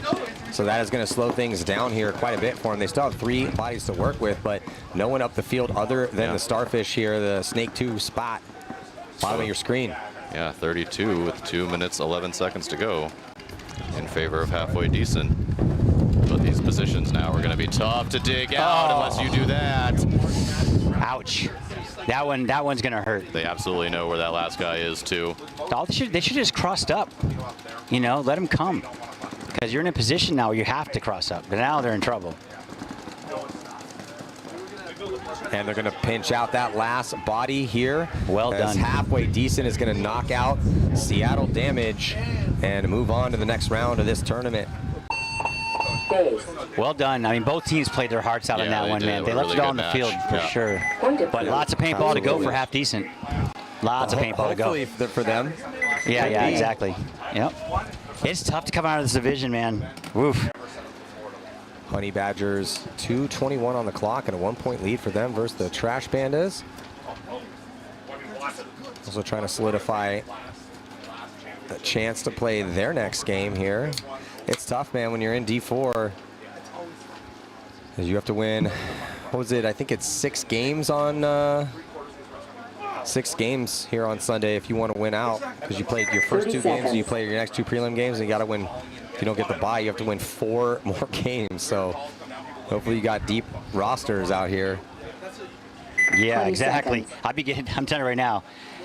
So that is going to slow things down here quite a bit for them. They still have 3 bodies to work with, but no one up the field other than the Starfish here, the Snake 2 spot, bottom of your screen. Yeah, 32 with 2 minutes, 11 seconds to go in favor of halfway decent. But these positions now are going to be tough to dig out unless you do that. Ouch. That one's going to hurt. They absolutely know where that last guy is too. They should just crossed up. You know, let him come. Because you're in a position now where you have to cross up. But now they're in trouble. And they're going to pinch out that last body here. Well done. Halfway decent is going to knock out Seattle Damage and move on to the next round of this tournament. Well done. I mean, both teams played their hearts out on that one, man. They left it all on the field for sure. But lots of paintball to go for half decent. Lots of paintball to go. Hopefully for them. Yeah, exactly. Yep. It's tough to come out of this division, man. Woof. Honey Badgers, 2:21 on the clock and a 1-point lead for them versus the Trash Pandas. Also trying to solidify a chance to play their next game here. It's tough, man, when you're in D4. You have to win, what was it? I think it's 6 games on 6 games here on Sunday if you want to win out, because you played your first 2 games and you play your next 2 prelim games, and you got to win. If you don't get the bye, you have to win 4 more games. So hopefully you got deep rosters out here. Yeah, exactly. I'm telling you right now,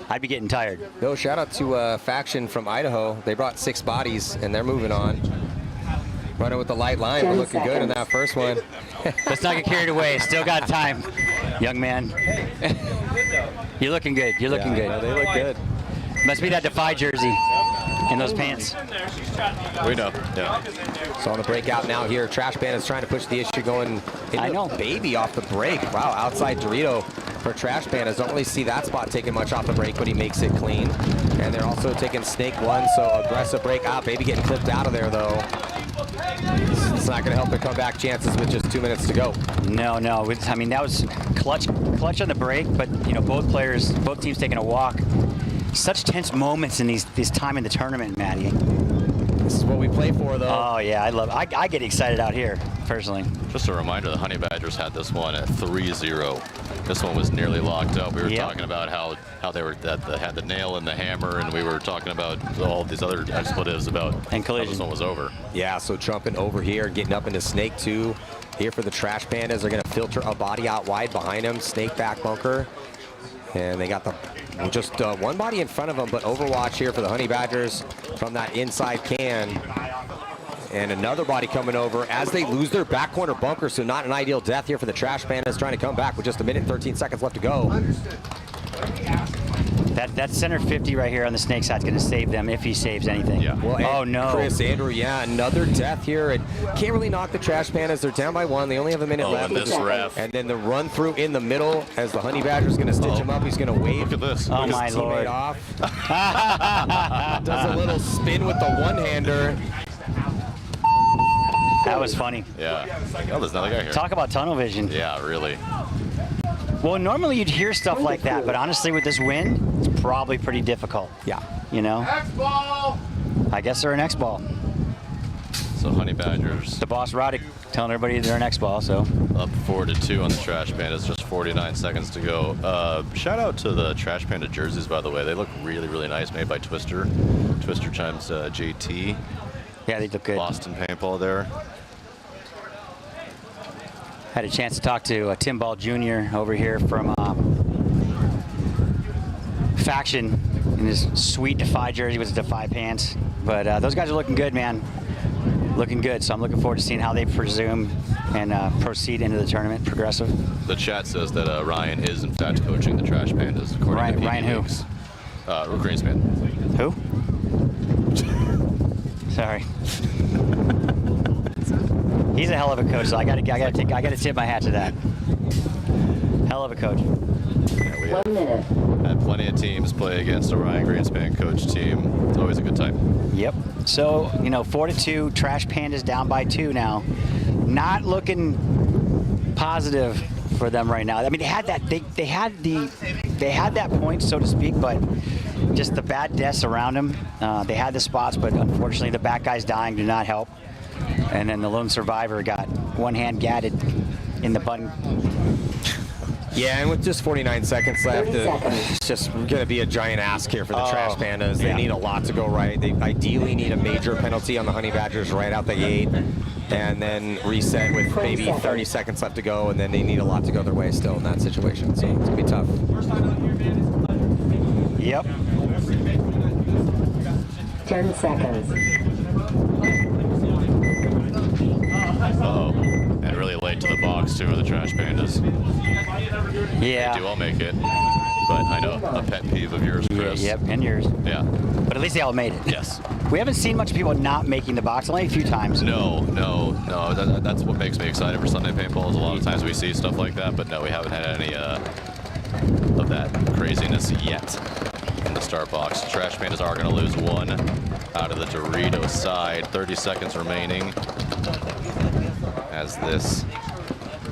I'd be getting tired. No, shout out to Faction from Idaho. They brought 6 bodies and they're moving on. Running with the light line. We're looking good in that first one. Let's not get carried away. Still got time, young man. You're looking good. You're looking good. No, they look good. Must be that Defy jersey and those pants. We know. Yeah. So on the breakout now here, Trash Band is trying to push the issue going into Baby off the break. Wow, outside Dorito for Trash Pandas. Don't really see that spot taking much off the break, but he makes it clean. And they're also taking Snake 1, so aggressive break. Baby getting clipped out of there though. It's not going to help their comeback chances with just 2 minutes to go. No. I mean, that was clutch on the break, but you know, both teams taking a walk. Such tense moments in this time in the tournament, Maddie. This is what we play for, though. Oh yeah, I get excited out here personally. Just a reminder, the Honey Badgers had this one at 3-0. This one was nearly locked up. We were talking about how they had the nail and the hammer, and we were talking about all these other expletives about and collision. How this one was over. Yeah, so jumping over here, getting up into Snake 2. Here for the Trash Pandas, they're going to filter a body out wide behind him. Snake back bunker. And they got just one body in front of them, but Overwatch here for the Honey Badgers from that inside can. And another body coming over as they lose their back corner bunker, so not an ideal death here for the Trash Pandas, trying to come back with just 1 minute and 13 seconds left to go. That center 50 right here on the Snake side is going to save them if he saves anything. Yeah. Well, oh no. Chris, Andrew, yeah, another death here. And can't really knock the Trash Pandas. They're down by 1. They only have 1 minute left. And this ref. And then the run through in the middle as the Honey Badger's going to stitch him up. He's going to wave. Look at this. Oh my lord. Off. Does a little spin with the one-hander. That was funny. Yeah. Oh, there's another guy here. Talk about tunnel vision. Yeah, really. Well, normally you'd hear stuff like that, but honestly, with this win, it's probably pretty difficult. Yeah. You know? X-ball! I guess they're an X-ball. So Honey Badgers The boss Roddick telling everybody they're an X-ball, so. up 4-2 on the Trash Pandas. Just 49 seconds to go. Shout out to the Trash Panda jerseys, by the way. They look really, really nice, made by Twister. Twister times JT. Yeah, they look good. Boston Paintball there. Had a chance to talk to Tim Ball Jr. over here from Faction in his sweet Defy jersey with his Defy pants. But those guys are looking good, man. Looking good. So I'm looking forward to seeing how they presume and proceed into the tournament, progressive. The chat says that Ryan is, in fact, coaching the Trash Pandas. According to Ryan who? Greenspan. Who? Sorry. He's a hell of a coach, so I gotta tip my hat to that. Hell of a coach. Yeah, we 1 minute. had plenty of teams play against a Ryan Greenspan coach team. It's always a good time. Yep. So, you know, 4-2, Trash Pandas down by 2 now. Not looking positive for them right now. I mean, they had that point, so to speak, but just the bad deaths around them. They had the spots, but unfortunately the back guys dying did not help. And then the lone survivor got one hand gatted in the button. Yeah, and with just 49 seconds left, it's just going to be a giant ask here for the Trash Pandas. They need a lot to go right. They ideally need a major penalty on the Honey Badgers right out the gate, and then reset with maybe 30 seconds left to go, and then they need a lot to go their way still in that situation. So it's going to be tough. Yep. 10 seconds. Uh-oh. And really late to the box. box too, or the Trash Pandas. Yeah. They do all make it. But I know a pet peeve of yours, Chris. Yep, and yours. Yeah. But at least they all made it. Yes. We haven't seen much people not making the box, only a few times. No. That's what makes me excited for Sunday Paintball, is a lot of times we see stuff like that, but no, we haven't had any of that craziness yet in the start box. Trash Pandas are going to lose one out of the Dorito side. 30 seconds remaining as this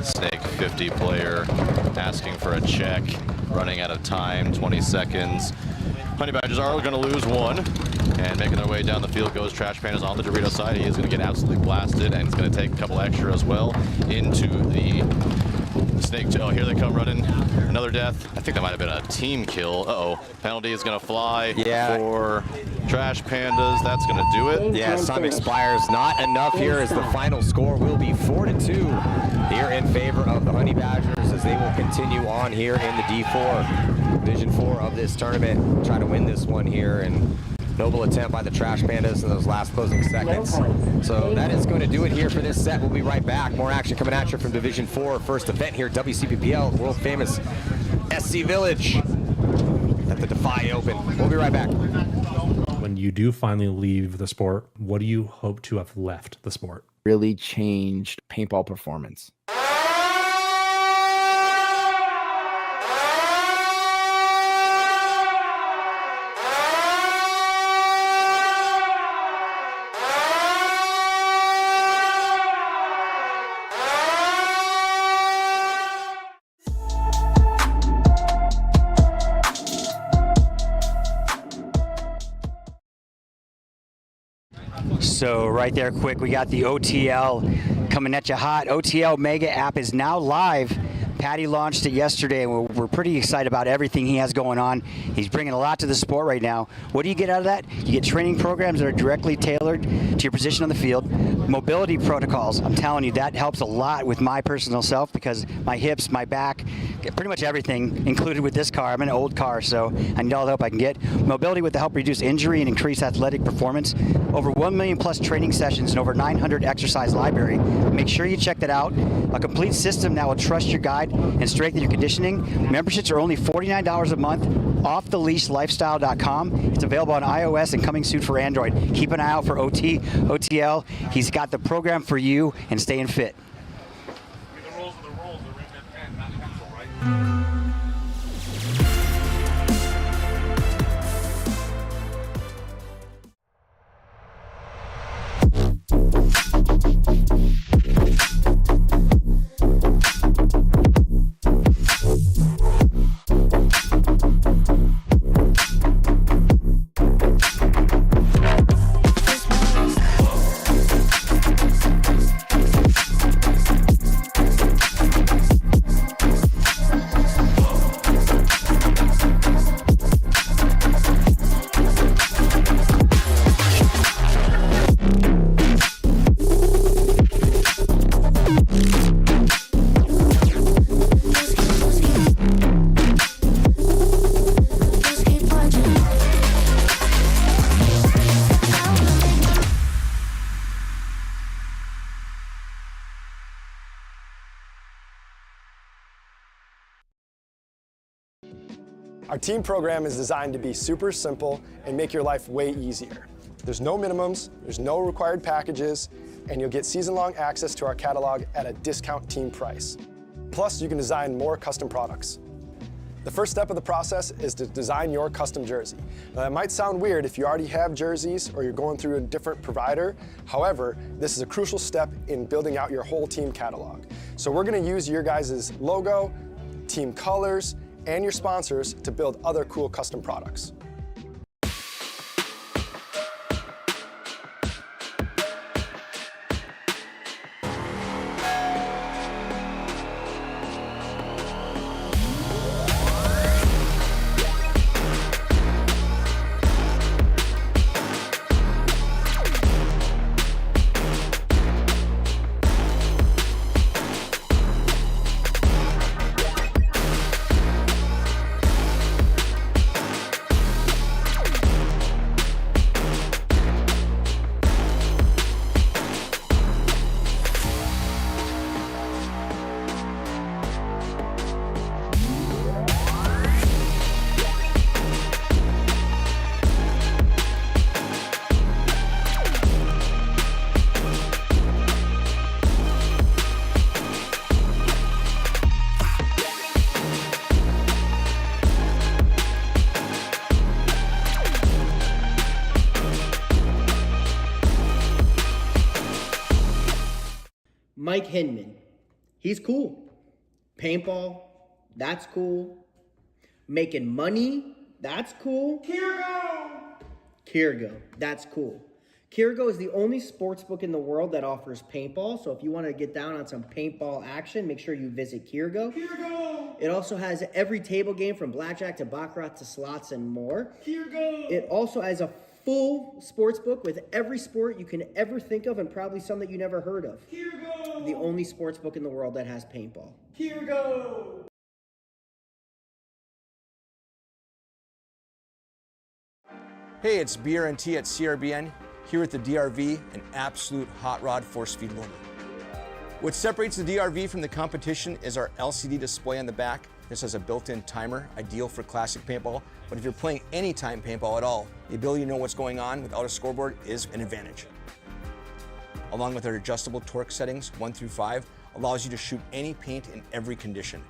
Snake 50 player asking for a check, running out of time, 20 seconds. Honey Badgers are going to lose one, and making their way down the field goes Trash Pandas on the Dorito side. He is going to get absolutely blasted, and it's going to take a couple extra as well into the Snake. Oh, here they come running. Another death. I think that might have been a team kill. Uh-oh. Penalty is going to fly for Trash Pandas. That's going to do it. Yeah, time expires. Not enough here, as the final score will be 4-2 here in favor of the Honey Badgers, as they will continue on here in the D4, Division 4 of this tournament. Try to win this one here, and noble attempt by the Trash Pandas in those last closing seconds. So that is going to do it here for this set. We'll be right back. More action coming at you from Division 4. First event here, Wcppl, world famous SC Village at the Defy Open. We'll be right back. When you do finally leave the sport, what do you hope to have left the sport? Really changed paintball performance. So right there, quick, we got the OTL coming at you hot. OTL Mega app is now live. Patty launched it yesterday, and we're pretty excited about everything he has going on. He's bringing a lot to the sport right now. What do you get out of that? You get training programs that are directly tailored to your position on the field. Mobility protocols. I'm telling you, that helps a lot with my personal self, because my hips, my back, pretty much everything included with this car. I'm in an old car, so I need all the help I can get. Mobility with the help reduce injury and increase athletic performance. Over 1 million plus training sessions and over 900 exercise library. Make sure you check that out. A complete system that will trust your guide and strengthen your conditioning. Memberships are only $49 a month. OffTheLeashLifestyle.com. It's available on iOS and coming soon for Android. Keep an eye out for OTL. He's got the program for you and staying fit. The rules are the rules. They're written in pen, not in pencil, right? Our team program is designed to be super simple and make your life way easier. There's no minimums, there's no required packages, and you'll get season-long access to our catalog at a discount team price. Plus, you can design more custom products. The first step of the process is to design your custom jersey. Now, that might sound weird if you already have jerseys or you're going through a different provider. However, this is a crucial step in building out your whole team catalog. So we're going to use your guys' logo, team colors, and your sponsors to build other cool custom products. Mike Hinman. He's cool. Paintball, that's cool. Making money, that's cool. Kirgo, that's cool. Kirgo is the only sports book in the world that offers paintball. So if you want to get down on some paintball action, make sure you visit Kirgo. It also has every table game from blackjack to baccarat to slots and more. It also has a full sports book with every sport you can ever think of and probably some that you never heard of. The only sports book in the world that has paintball. Hey, it's BRNT at CRBN, here at the DRV, an absolute hot rod force feed loader. What separates the DRV from the competition is our LCD display on the back. This has a built-in timer, ideal for classic paintball, but if you're playing anytime paintball at all, the ability to know what's going on without a scoreboard is an advantage. Along with our adjustable torque settings, 1 through 5, allows you to shoot any paint in every condition.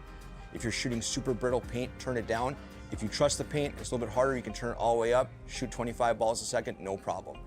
If you're shooting super brittle paint, turn it down. If you trust the paint, it's a little bit harder, you can turn it all the way up, shoot 25 balls a second, no problem.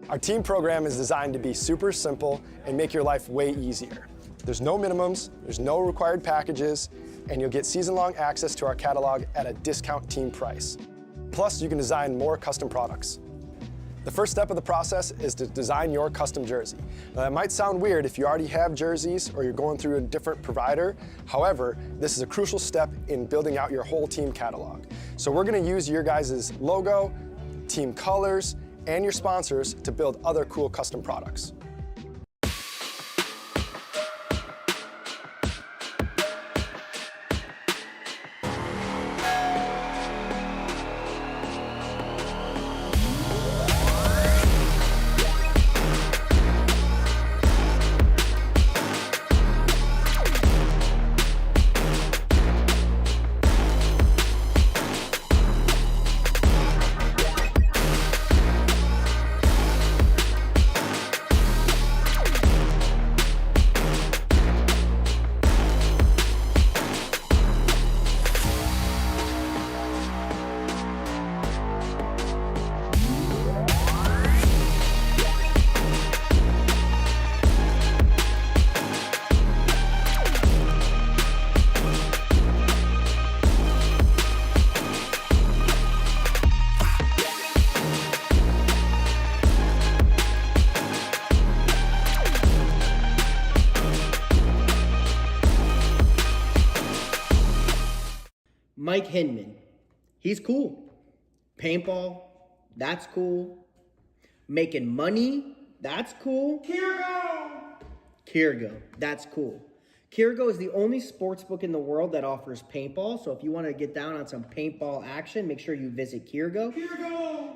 Our team program is designed to be super simple and make your life way easier. There's no minimums, there's no required packages, and you'll get season-long access to our catalog at a discount team price. Plus, you can design more custom products. The first step of the process is to design your custom jersey. Now, that might sound weird if you already have jerseys or you're going through a different provider. However, this is a crucial step in building out your whole team catalog. So we're gonna use your guys' logo, team colors, and your sponsors to build other cool custom products. Mike Hinman, he's cool. Paintball, that's cool. Making money, that's cool. Kirgo, that's cool. Kirgo is the only sports book in the world that offers paintball. So if you want to get down on some paintball action, make sure you visit Kirgo.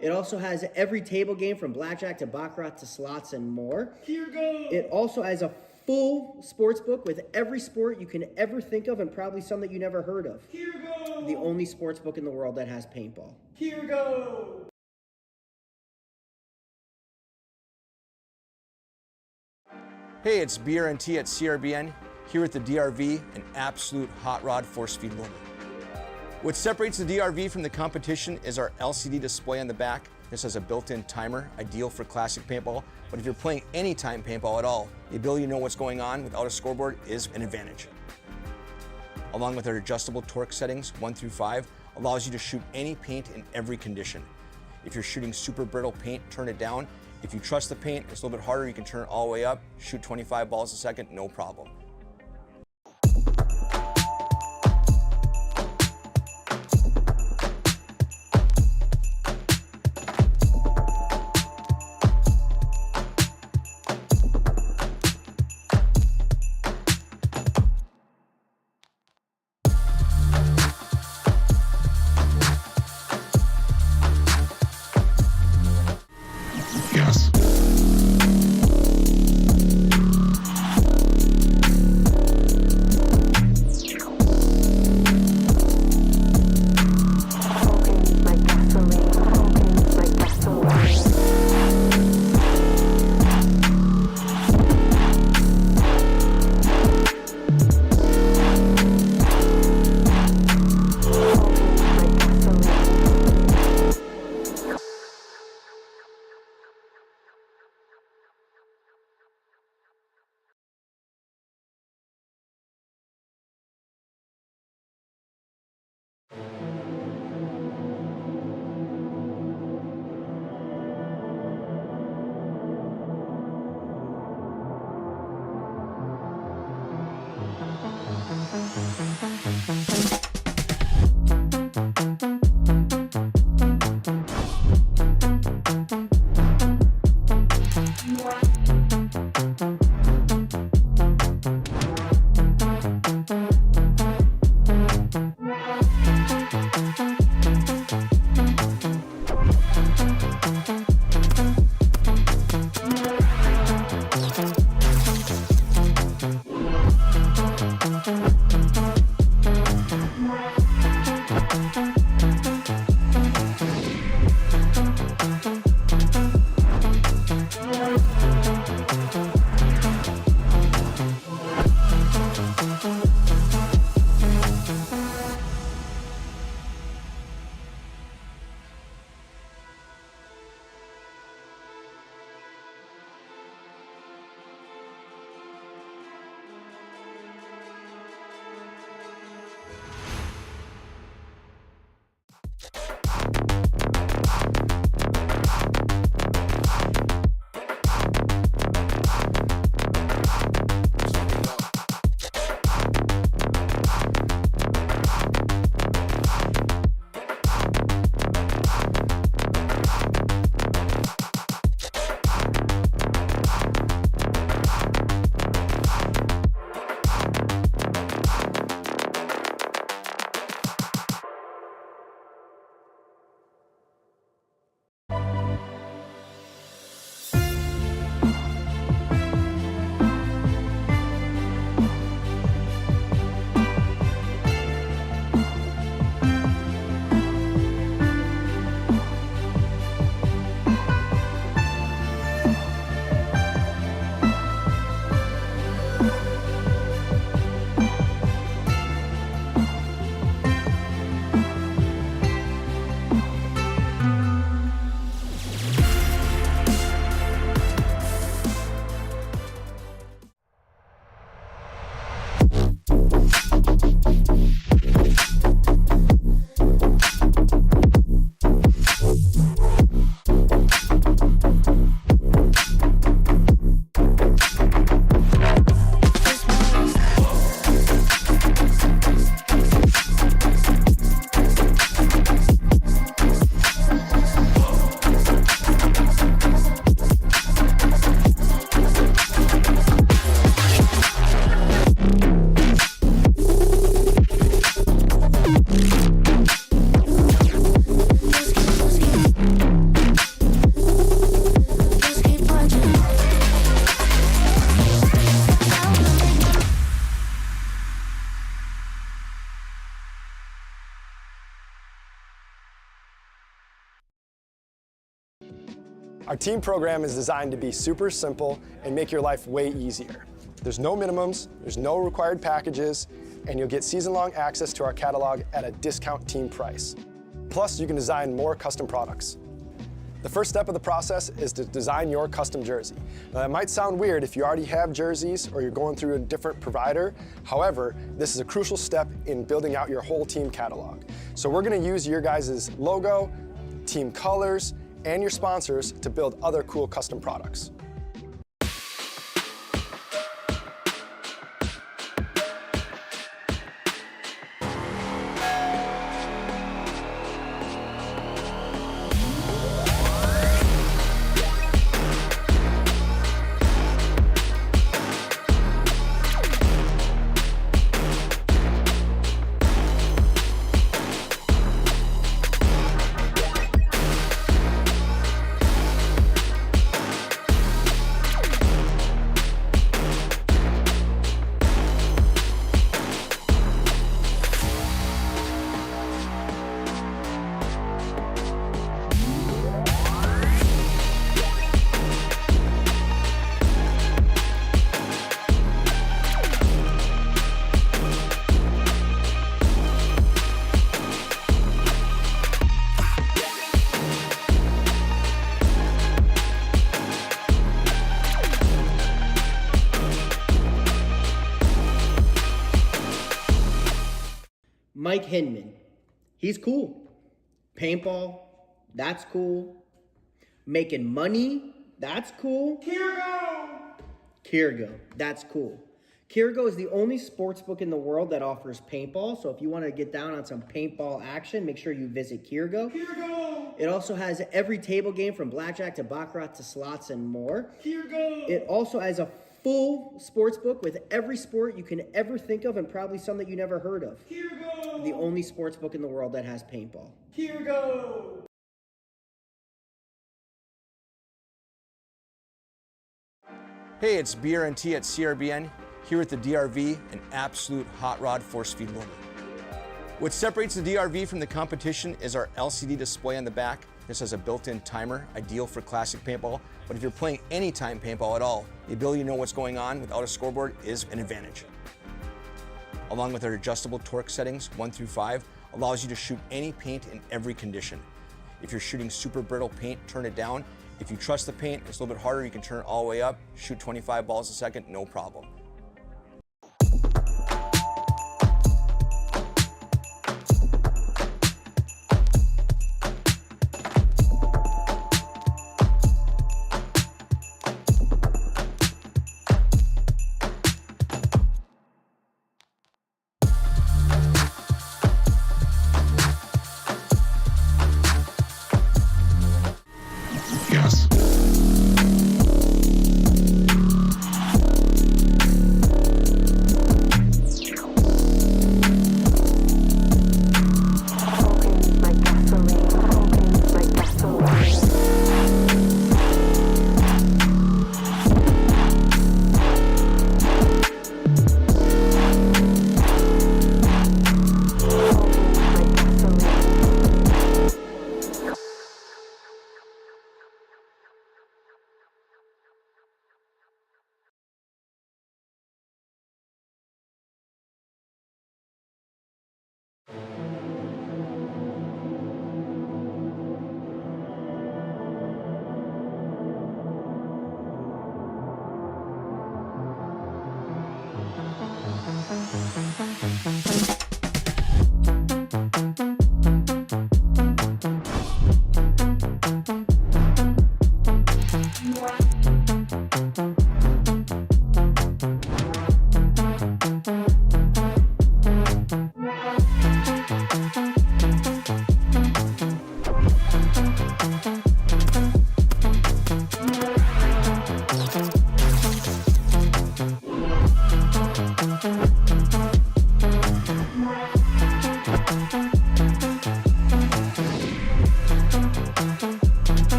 It also has every table game from blackjack to baccarat to slots and more. It also has a full sports book with every sport you can ever think of and probably some that you never heard of. The only sports book in the world that has paintball. Hey, it's BRNT at CRBN, here at the DRV, an absolute hot rod force feed loader. What separates the DRV from the competition is our LCD display on the back. This has a built-in timer, ideal for classic paintball, but if you're playing anytime paintball at all, the ability to know what's going on without a scoreboard is an advantage. Along with our adjustable torque settings, 1 through 5, allows you to shoot any paint in every condition. If you're shooting super brittle paint, turn it down. If you trust the paint, it's a little bit harder, you can turn it all the way up, shoot 25 balls a second, no problem. Our team program is designed to be super simple and make your life way easier. There's no minimums, there's no required packages, and you'll get season-long access to our catalog at a discount team price. Plus, you can design more custom products. The first step of the process is to design your custom jersey. Now, that might sound weird if you already have jerseys or you're going through a different provider. However, this is a crucial step in building out your whole team catalog. So we're going to use your guys' logo, team colors, and your sponsors to build other cool custom products. Mike Hinman, he's cool. Paintball, that's cool. Making money, that's cool. Kirgo, that's cool. Kirgo is the only sports book in the world that offers paintball. So if you want to get down on some paintball action, make sure you visit Kirgo. It also has every table game from blackjack to baccarat to slots and more. It also has a full sports book with every sport you can ever think of and probably some that you never heard of. The only sports book in the world that has paintball. Hey, it's BRNT at CRBN, here with the DRV, an absolute hot rod force feed loader. What separates the DRV from the competition is our LCD display on the back. This has a built-in timer, ideal for classic paintball, but if you're playing anytime paintball at all, the ability to know what's going on without a scoreboard is an advantage. Along with our adjustable torque settings, 1 through 5, allows you to shoot any paint in every condition. If you're shooting super brittle paint, turn it down. If you trust the paint, it's a little bit harder, you can turn it all the way up, shoot 25 balls a second, no problem.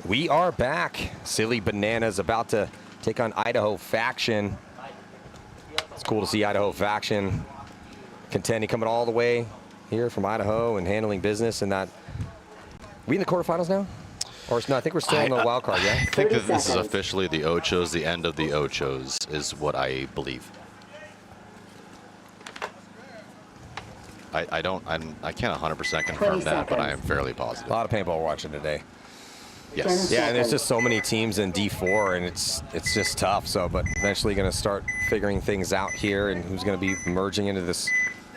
We are back. Silly Bananas about to take on Idaho Faction. It's cool to see Idaho Faction contending, coming all the way here from Idaho and handling business. And that, we in the quarterfinals now? Or no, I think we're still in the wild card, yeah? I think that this is officially the Ochos, the end of the Ochos is what I believe. I can't 100% confirm that, but I am fairly positive. A lot of paintball watching today. Yes. Yeah, and there's just so many teams in D4, and it's just tough. So, but eventually going to start figuring things out here, and who's going to be merging into this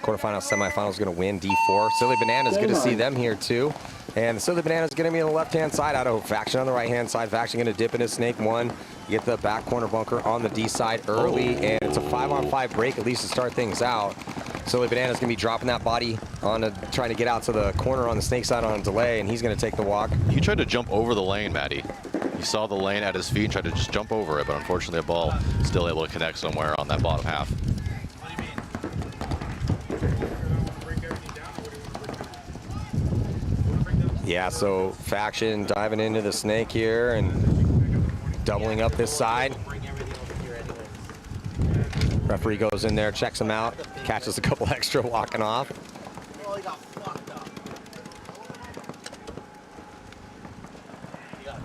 quarterfinal, semifinal is going to win D4. Silly Bananas, good to see them here too. And the Silly Bananas going to be on the left-hand side. Idaho Faction on the right-hand side. Faction going to dip into Snake 1. Get the back corner bunker on the D side early, and it's a 5-on-5 break at least to start things out. Silly Bananas going to be dropping that body on trying to get out to the corner on the Snake side on a delay, and he's going to take the walk. He tried to jump over the lane, Matty. He saw the lane at his feet and tried to just jump over it, but unfortunately the ball still able to connect somewhere on that bottom half. Yeah, so Faction diving into the Snake here and doubling up this side. Referee goes in there, checks him out, catches a couple extra walking off.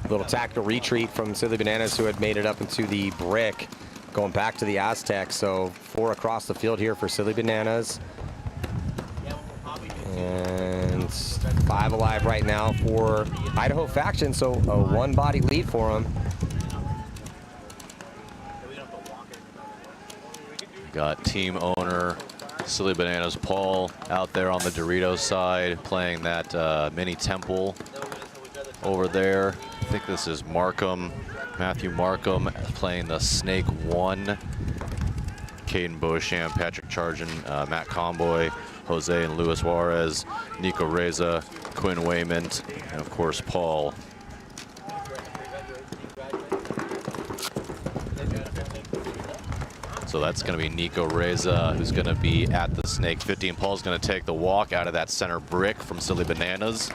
Little tactical retreat from Silly Bananas, who had made it up into the brick, going back to the Aztecs. So 4 across the field here for Silly Bananas. And 5 alive right now for Idaho Faction, so a 1-body lead for them. Got team owner Silly Bananas Paul out there on the Doritos side, playing that mini temple over there. I think this is Markham, Matthew Markham, playing the Snake 1. Caden Beauchamp, Patrick Chargin, Matt Comboy, Jose and Luis Juarez, Nico Reza, Quinn Waymont, and of course Paul. So that's going to be Nico Reza, who's going to be at the Snake 50, and Paul's going to take the walk out of that center brick from Silly Bananas.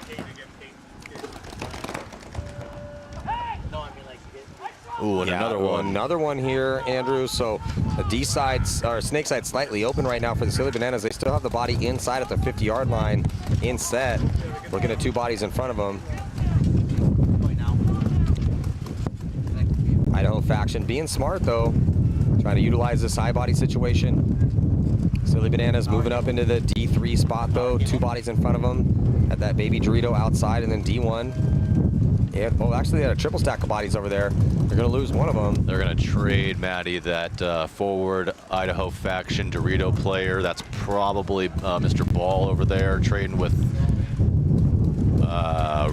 Ooh, and Yeah, another one here, Andrew. So the D side, or Snake side, slightly open right now for the Silly Bananas. They still have the body inside at the 50-yard line in set. Looking at 2 bodies in front of them. Idaho Faction being smart though, trying to utilize this high body situation. Silly Bananas moving up into the D3 spot though. 2 bodies in front of them. Had that baby Dorito outside, and then D1. And, oh, actually, they had a triple stack of bodies over there. They're going to lose one of them. They're going to trade, Matty, that forward Idaho Faction Dorito player. That's probably Mr. Ball over there, trading with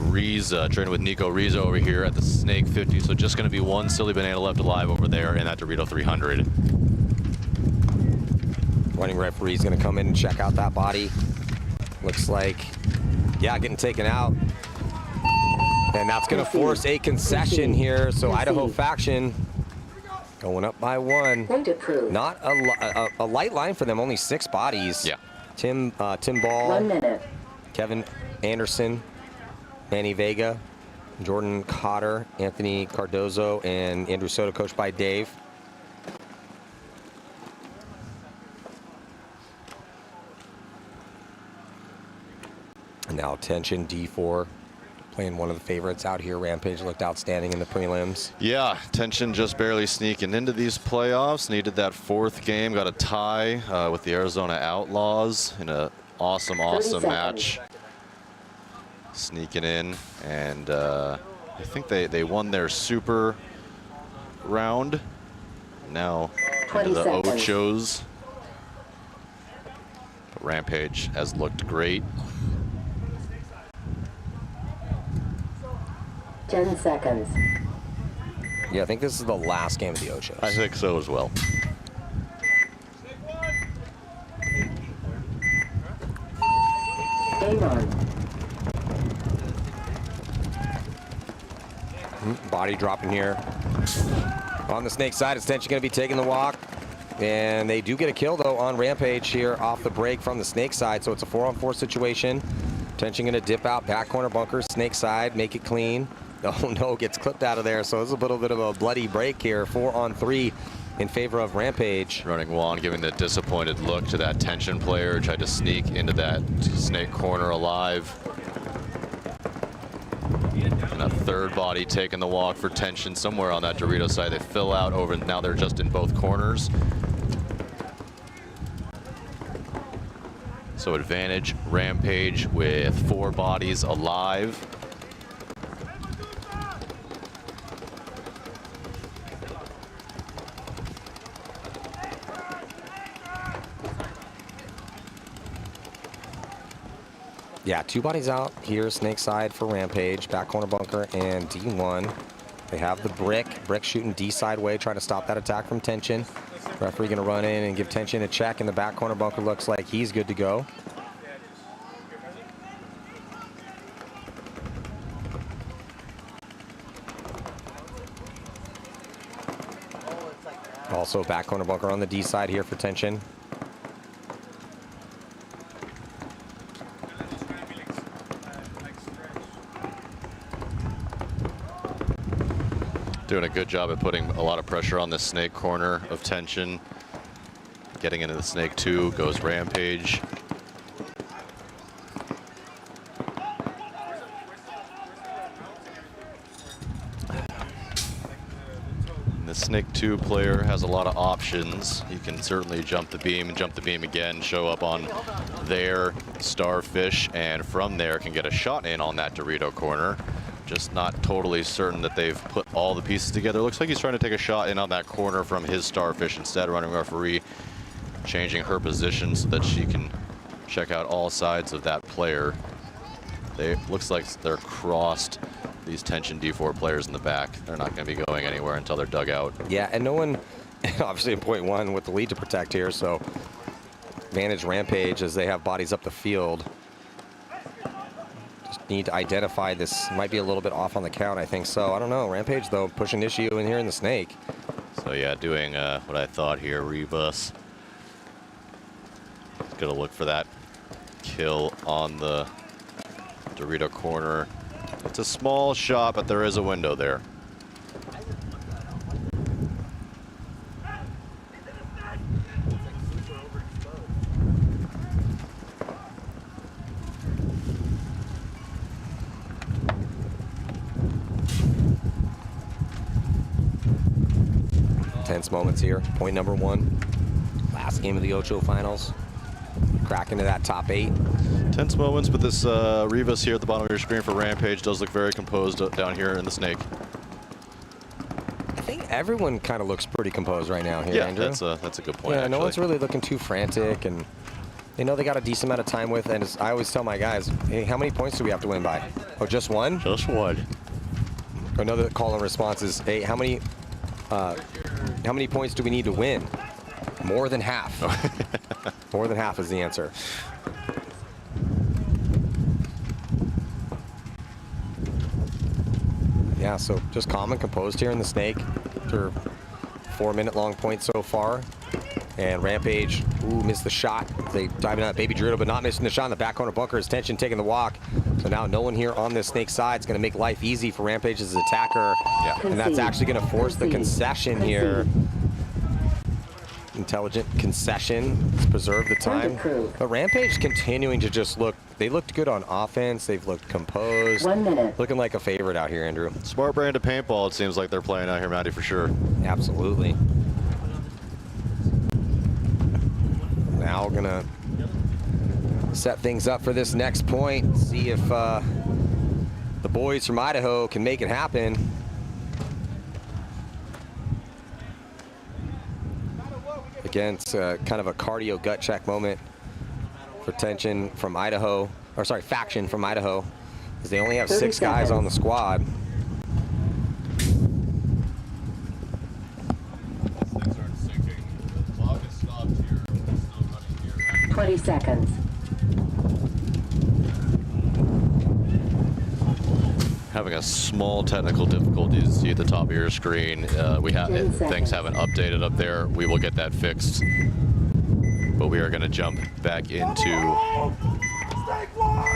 Reza, trading with Nico Reza over here at the Snake 50. So just going to be 1 Silly Banana left alive over there in that Dorito 300. Running referee's going to come in and check out that body. Looks like, yeah, getting taken out. And that's going to force a concession here. So Idaho Faction going up by 1. Not a light line for them. Only 6 bodies. Yeah. Tim Ball, 1 minute. Kevin Anderson, Manny Vega, Jordan Cotter, Anthony Cardozo, and Andrew Soto, coached by Dave. And now attention, D4. Playing one of the favorites out here. Rampage looked outstanding in the prelims. Yeah, Tension just barely sneaking into these playoffs. Needed that 4th game. Got a tie with the Arizona Outlaws in an awesome match. Sneaking in, and I think they won their super round. Now into the Ochos. But Rampage has looked great. 10 seconds. Yeah, I think this is the last game of the Ochos. I think so as well. Game on. Body dropping here. On the Snake side, Extension going to be taking the walk. And they do get a kill, though, on Rampage here off the break from the Snake side. So it's a 4-on-4 situation. Tension going to dip out, back corner bunker, Snake side, make it clean. Oh no, gets clipped out of there. So it's a little bit of a bloody break here. 4-on-3 in favor of Rampage. Running Juan giving the disappointed look to that tension player. Tried to sneak into that snake corner alive. And a third body taking the walk for tension somewhere on that Dorito side. They fill out over, now they're just in both corners. So advantage Rampage with 4 bodies alive. Yeah, 2 bodies out here, snake side for Rampage, back corner bunker and D1. They have the brick shooting D side way, trying to stop that attack from tension. Referee gonna run in and give tension a check, and the back corner bunker looks like he's good to go. Also back corner bunker on the D side here for tension. Doing a good job at putting a lot of pressure on the snake corner of tension. Getting into the snake 2 goes Rampage. And the snake 2 player has a lot of options. He can certainly jump the beam and jump the beam again, show up on their starfish, and from there can get a shot in on that Dorito corner. Just not totally certain that they've put all the pieces together. Looks like he's trying to take a shot in on that corner from his starfish instead. Running referee changing her position so that she can check out all sides of that player. Looks like they're crossed, these tension D4 players in the back. They're not going to be going anywhere until they're dug out. Yeah, and no one, obviously in point 1 with the lead to protect here, so advantage Rampage as they have bodies up the field. Just need to identify this. Might be a little bit off on the count, I think so. I don't know. Rampage, though, pushing issue in here in the snake. So, yeah, doing what I thought here, Rebus. Gonna look for that kill on the Dorito corner. It's a small shot, but there is a window there. Tense moments here. Point number 1. Last game of the Ocho finals. Crack into that top 8. Tense moments, but this Rivas here at the bottom of your screen for Rampage does look very composed down here in the snake. I think everyone kind of looks pretty composed right now here, Yeah, Andrew. that's a good point, Yeah, actually. no one's really looking too frantic, and they know they got a decent amount of time with, and as I always tell my guys, hey, how many points do we have to win by? Oh, just 1? Just 1. Another call and response is, hey, how many points do we need to win? More than half. More than half is the answer. Yeah, so just calm and composed here in the snake. After 4-minute-long point so far. And Rampage, missed the shot. They diving out Baby Dorito, but not missing the shot in the back corner bunker. His tension taking the walk. So now no one here on this snake side is going to make life easy for Rampage's attacker. Yeah. And that's actually going to force the concession here. Intelligent concession. Let's preserve the time. But Rampage continuing to just look. They looked good on offense. They've looked composed. 1 minute. Looking like a favorite out here, Andrew. Smart brand of paintball, it seems like they're playing out here, Matty, for sure. Absolutely. Now we're gonna set things up for this next point. See if the boys from Idaho can make it happen. Again, it's kind of a cardio gut check moment for tension from Idaho, or sorry, faction from Idaho, because they only have 6 guys on the squad. 20 seconds. Having a small technical difficulty to see at the top of your screen. We have things haven't updated up there. We will get that fixed. But we are going to jump back into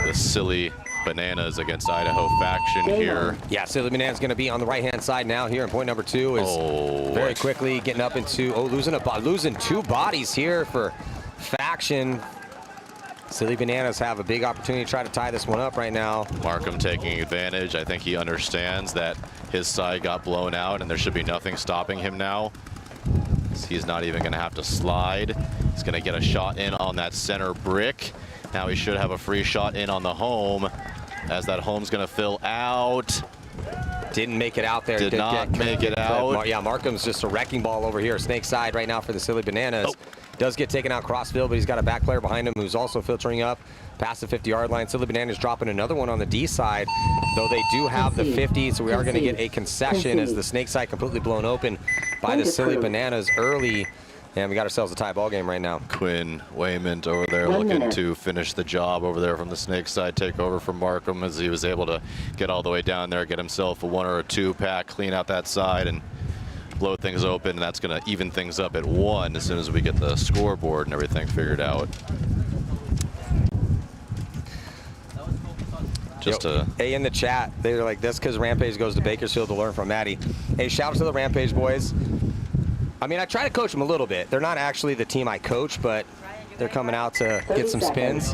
the silly Bananas against Idaho Faction here. Yeah, Silly Bananas going to be on the right-hand side now here, and point number 2 is very quickly getting up into, losing 2 bodies here for Faction. Silly Bananas have a big opportunity to try to tie this one up right now. Markham taking advantage. I think he understands that his side got blown out and there should be nothing stopping him now. He's not even going to have to slide. He's going to get a shot in on that center brick. Now he should have a free shot in on the home, as that home's going to fill out. Didn't make it out there. Did not make it out. Yeah, Markham's just a wrecking ball over here. Snake side right now for the Silly Bananas. Does get taken out crossfield, but he's got a back player behind him who's also filtering up past the 50-yard line. Silly Bananas dropping another one on the D side, though they do have the 50, so we are going to get a concession as the Snake side completely blown open by the Silly Bananas early. And we got ourselves a tie ball game right now. Quinn Wayment over there looking to finish the job over there from the Snake side. Take over from Markham as he was able to get all the way down there, get himself a 1 or a 2 pack, clean out that side, and blow things open. And that's going to even things up at 1 as soon as we get the scoreboard and everything figured out. Hey, in the chat, they're like, this because Rampage goes to Bakersfield to learn from Maddie. Hey, shout out to the Rampage boys. I mean, I try to coach them a little bit. They're not actually the team I coach, but they're coming out to get some spins.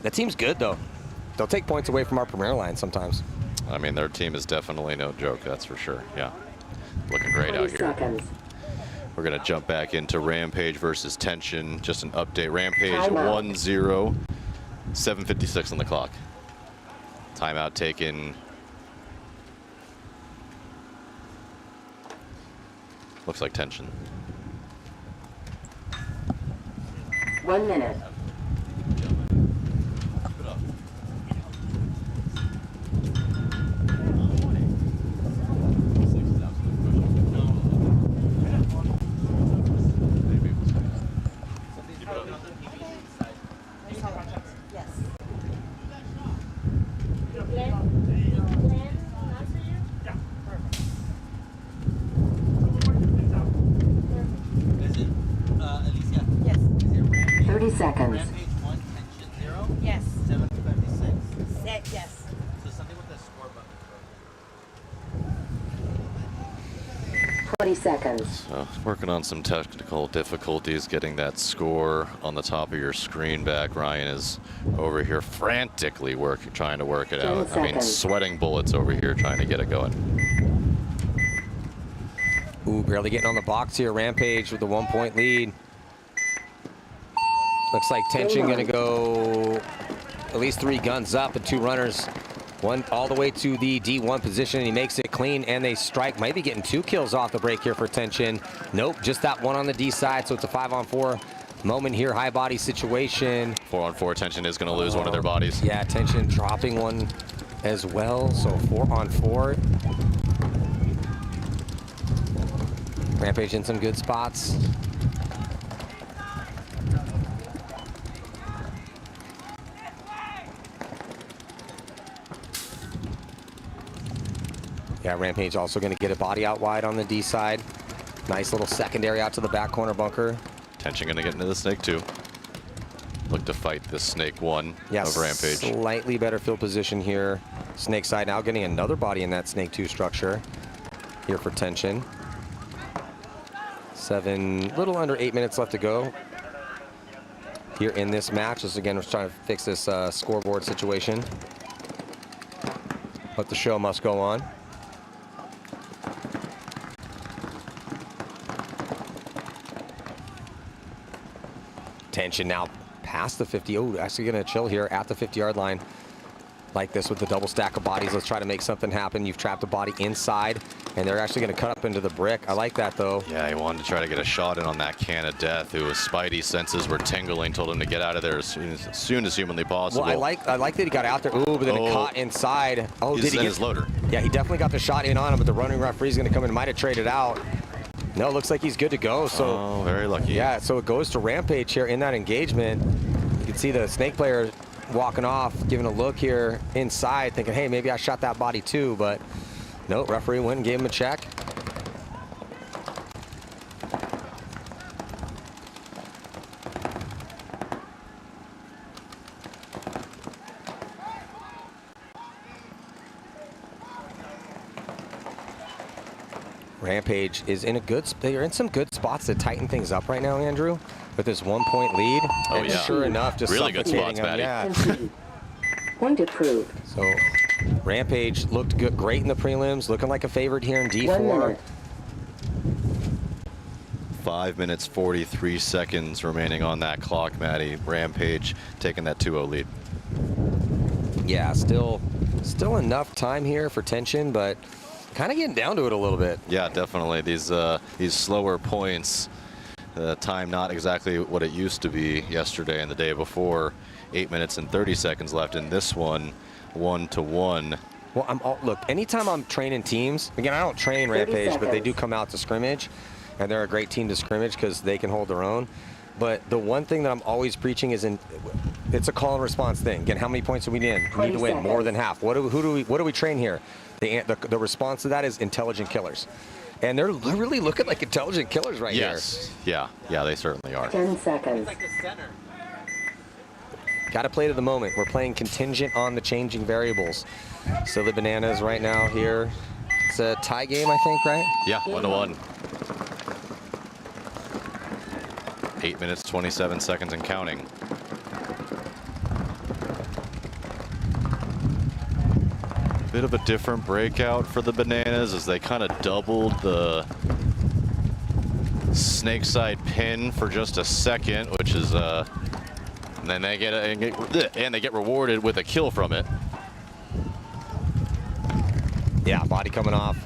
That team's good, though. They'll take points away from our premier line sometimes. I mean, their team is definitely no joke, that's for sure. Yeah, looking great out here. We're going to jump back into Rampage versus Tension. Just an update. Rampage 1-0, 7:56 on the clock. Timeout taken. Looks like Tension. 1 minute. Yes. 30 seconds. Rampage 1, Tension 0? Yes. 7:56? Yes. So something with the score button. 20 seconds. So working on some technical difficulties getting that score on the top of your screen back. Ryan is over here frantically trying to work it out. I mean, sweating bullets over here trying to get it going. Ooh, barely getting on the box here. Rampage with the 1-point lead. Looks like Tension going to go at least 3 guns up and 2 runners. One all the way to the D1 position, and he makes it clean, and they strike. Might be getting 2 kills off the break here for Tension. Nope, just that one on the D side, so it's a 5-on-4 moment here. High body situation. 4-on-4. Tension is going to lose one of their bodies. Yeah, Tension dropping one as well, so 4-on-4. Rampage in some good spots. Yeah, Rampage also going to get a body out wide on the D side. Nice little secondary out to the back corner bunker. Tension going to get into the Snake 2. Look to fight this Snake 1 of Rampage. Slightly better field position here. Snake side now getting another body in that Snake 2 structure here for Tension. Little under 8 minutes left to go here in this match. As again, we're trying to fix this scoreboard situation. But the show must go on. Tension now past the 50. Oh, actually going to chill here at the 50-yard line. Like this with the double stack of bodies. Let's try to make something happen. You've trapped a body inside, and they're actually going to cut up into the brick. I like that, though. Yeah, he wanted to try to get a shot in on that can of death, who his spidey senses were tingling, told him to get out of there as soon as humanly possible. Well, I like that he got out there. Ooh, but then it caught inside. Oh, He's did he in get his loader? Yeah, he definitely got the shot in on him, but the running referee's going to come in. Might have traded out. No, it looks like he's good to go. So very lucky. Yeah, so it goes to Rampage here in that engagement. You can see the Snake player walking off, giving a look here inside, thinking, hey, maybe I shot that body too, but no, referee went and gave him a check. Rampage is in a good, they're in some good spots to tighten things up right now, Andrew, with this 1-point lead. Oh, and yeah. Sure enough, just really good suffocating spots, them. Maddie. Yeah. Point approved. So Rampage looked good, great in the prelims, looking like a favorite here in 1 D4. minute. 5 minutes 43 seconds remaining on that clock, Maddie. Rampage taking that 2-0 lead. Yeah, still enough time here for tension, but kind of getting down to it a little bit. Yeah, definitely. These slower points, time not exactly what it used to be yesterday and the day before. 8 minutes and 30 seconds left in this one, 1-1. Well, look, anytime I'm training teams, again, I don't train Rampage, but they do come out to scrimmage, and they're a great team to scrimmage because they can hold their own. But the one thing that I'm always preaching is it's a call and response thing. Again, how many points do we need? We need to win more than half. What do we train here? The response to that is intelligent killers. And they're really looking like intelligent killers right here. Yes. Yeah, they certainly are. 10 seconds. Like the center. Got to play to the moment. We're playing contingent on the changing variables. So the Bananas right now here. It's a tie game, I think, right? Yeah, 1-1. 8 minutes, 27 seconds and counting. Bit of a different breakout for the Bananas as they kind of doubled the snake side pin for just a second, which is and then they get rewarded with a kill from it. Yeah, body coming off.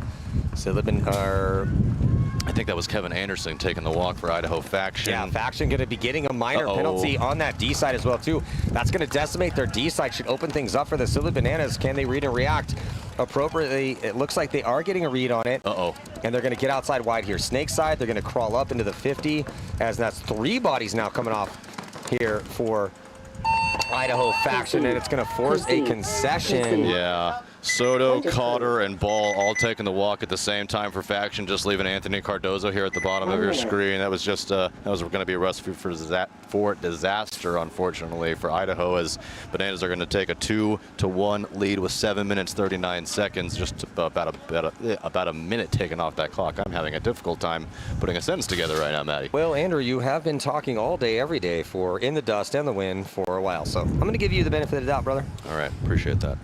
So I think that was Kevin Anderson taking the walk for Idaho Faction. Yeah, Faction going to be getting a minor penalty on that D side as well, too. That's going to decimate their D side, should open things up for the Silly Bananas. Can they read and react appropriately? It looks like they are getting a read on it. And they're going to get outside wide here. Snake side, they're going to crawl up into the 50, as that's 3 bodies now coming off here for Idaho Faction, and it's going to force a concession. Yeah. Soto, Cotter, and Ball all taking the walk at the same time for Faction, just leaving Anthony Cardozo here at the bottom of your screen. That was just that was going to be a recipe for disaster, unfortunately, for Idaho, as Bananas are going to take a 2-1 lead with 7 minutes 39 seconds, just about a minute taken off that clock. I'm having a difficult time putting a sentence together right now, Maddie. Well, Andrew, you have been talking all day, every day for In the Dust and the Wind for a while, so I'm going to give you the benefit of the doubt, brother. All right, appreciate that.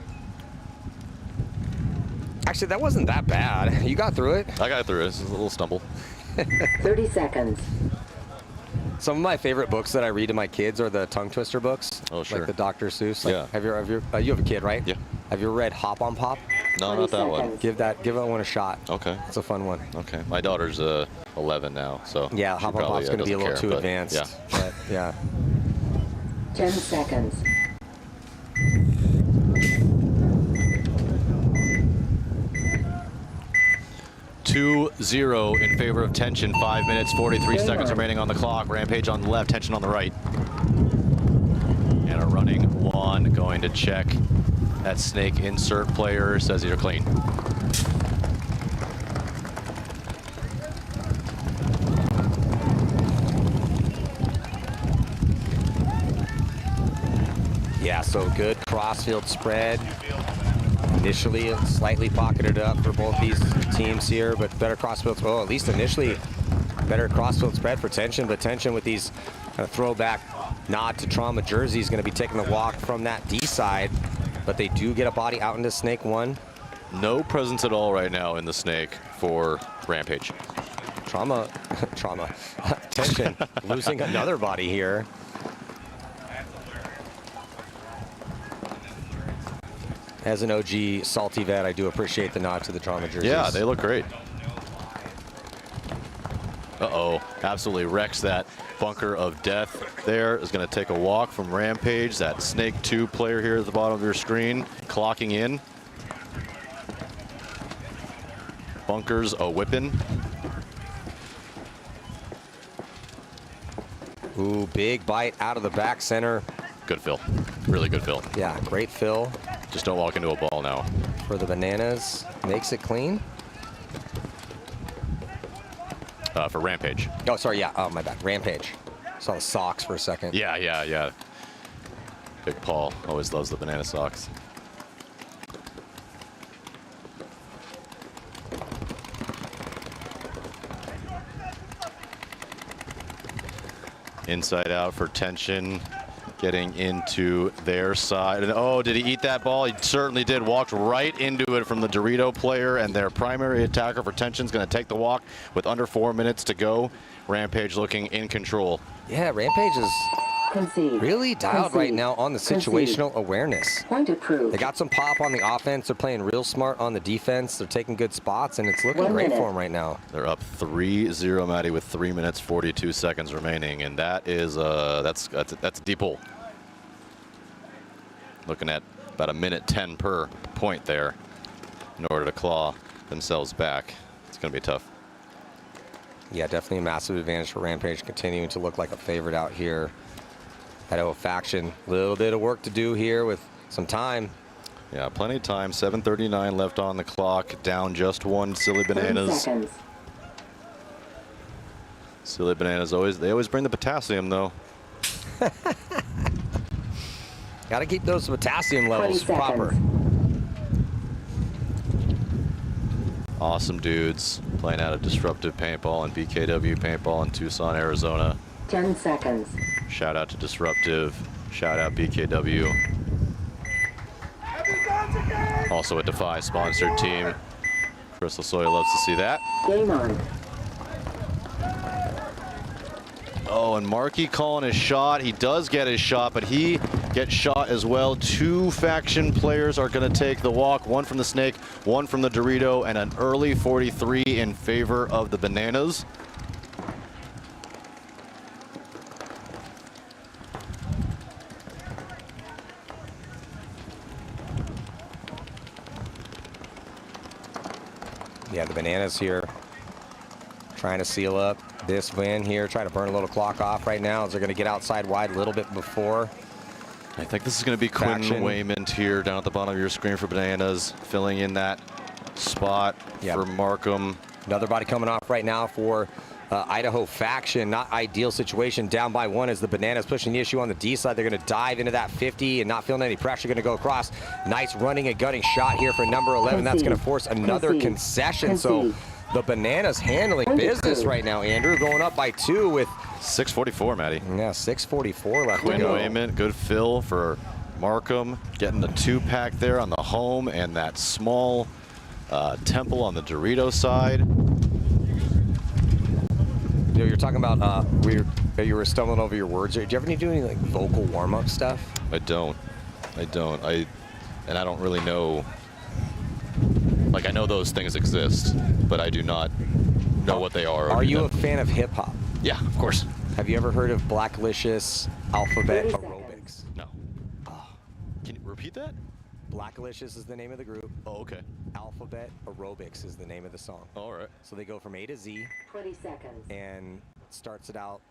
Actually, that wasn't that bad. You got through it. I got through it. This is a little stumble. 30 seconds. Some of my favorite books that I read to my kids are the tongue twister books. Oh, sure. Like the Dr. Seuss. Like, Yeah. you have a kid, right? Yeah. Have you read Hop on Pop? No, not that one. Give that one a shot. Okay. It's a fun one. Okay. My daughter's 11 now, so yeah, Hop on Pop's going to be a little too advanced. Yeah. But, yeah. 10 seconds. (2-0) in favor of Tension. 5 minutes 43 seconds remaining on the clock. Rampage on the left, Tension on the right. And a running one going to check that snake insert player. Says you're clean. Yeah, so good crossfield spread. Initially slightly pocketed up for both these teams here, but better crossfield, well, at least initially better crossfield spread for Tension, but Tension with these kind of throwback nod to trauma jerseys going to be taking the walk from that D side, but they do get a body out into Snake 1. No presence at all right now in the snake for Rampage. Tension losing another body here. As an OG salty vet, I do appreciate the nod to the trauma jerseys. Yeah, they look great. Absolutely wrecks that bunker of death there. Is going to take a walk from Rampage. That Snake 2 player here at the bottom of your screen, clocking in. Bunkers a whipping. Ooh, big bite out of the back center. Good fill. Really good fill. Yeah, great fill. Just don't walk into a ball now. For the Bananas, makes it clean. For Rampage. Oh, sorry, yeah, oh, my bad, Rampage. Saw the socks for a second. Yeah. Big Paul always loves the banana socks. Inside out for Tension, getting into their side. And oh, did he eat that ball? He certainly did. Walked right into it from the Dorito player, and their primary attacker for Tension's going to take the walk with under 4 minutes to go. Rampage looking in control. Yeah, Rampage is really dialed right now on the situational awareness. Point approved. They got some pop on the offense. They're playing real smart on the defense. They're taking good spots, and it's looking great for them right now. They're up 3-0, Maddie, with 3 minutes 42 seconds remaining, and that is that's a deep hole. Looking at about 1:10 per point there in order to claw themselves back. It's going to be tough. Yeah, definitely a massive advantage for Rampage, continuing to look like a favorite out here. Idaho Faction, a little bit of work to do here with some time. Yeah, plenty of time. 7:39 left on the clock. Down just one. Silly Bananas. Silly Bananas they always bring the potassium though. Got to keep those potassium levels proper. Awesome dudes playing out of Disruptive Paintball and BKW Paintball in Tucson, Arizona. 10 seconds. Shout out to Disruptive. Shout out BKW. Also a Defy sponsored team. Crystal Soy loves to see that. Game on. Oh, and Markey calling his shot. He does get his shot, but he gets shot as well. 2 faction players are going to take the walk. One from the Snake, one from the Dorito, and an early 43 in favor of the Bananas. Yeah, the Bananas here trying to seal up this win here, trying to burn a little clock off right now as they're going to get outside wide a little bit before. I think this is going to be Quinn Waymond here down at the bottom of your screen for Bananas, filling in that spot for Markham. Another body coming off right now for Idaho Faction. Not ideal situation, down by 1 as the Bananas pushing the issue on the D side. They're going to dive into that 50 and not feeling any pressure. Going to go across. Nice running and gutting shot here for number 11. That's going to force another concession. So the Bananas handling business right now, Andrew, going up by 2 with 6:44, Maddie. Yeah, 6:44 left Quinn to go. Waymond, good fill for Markham, getting the 2-pack there on the home and that small temple on the Dorito side. You know, you're talking about you were stumbling over your words. Do you ever need to do any like vocal warm-up stuff? I don't. And I don't really know. Like, I know those things exist, but I do not know what they are. Are you a fan of hip hop? Yeah, of course. Have you ever heard of Blacklicious Alphabet Aerobics? No. Can you repeat that? Blacklicious is the name of the group. Oh, okay. Alphabet Aerobics is the name of the song. All right. So they go from A to Z. 20 seconds. And starts it out.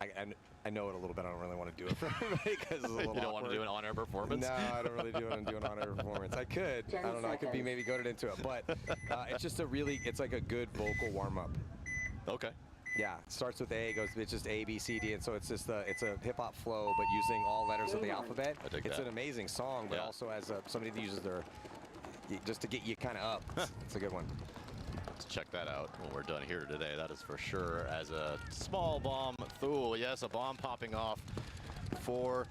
I know it a little bit. I don't really want to do it for everybody because it's a little You don't want to do an on-air performance? No, I don't really do an on-air performance. I could. I don't know. I could be maybe goaded into it. But it's just it's like a good vocal warm-up. Okay. Yeah, it starts with A, it's just A, B, C, D, and so it's just it's a hip-hop flow, but using all letters of the alphabet. I dig It's that. an amazing song, but also as somebody that uses just to get you kind of up. It's a good one. Let's check that out when we're done here today. That is for sure. As a small bomb, yes, a bomb popping off for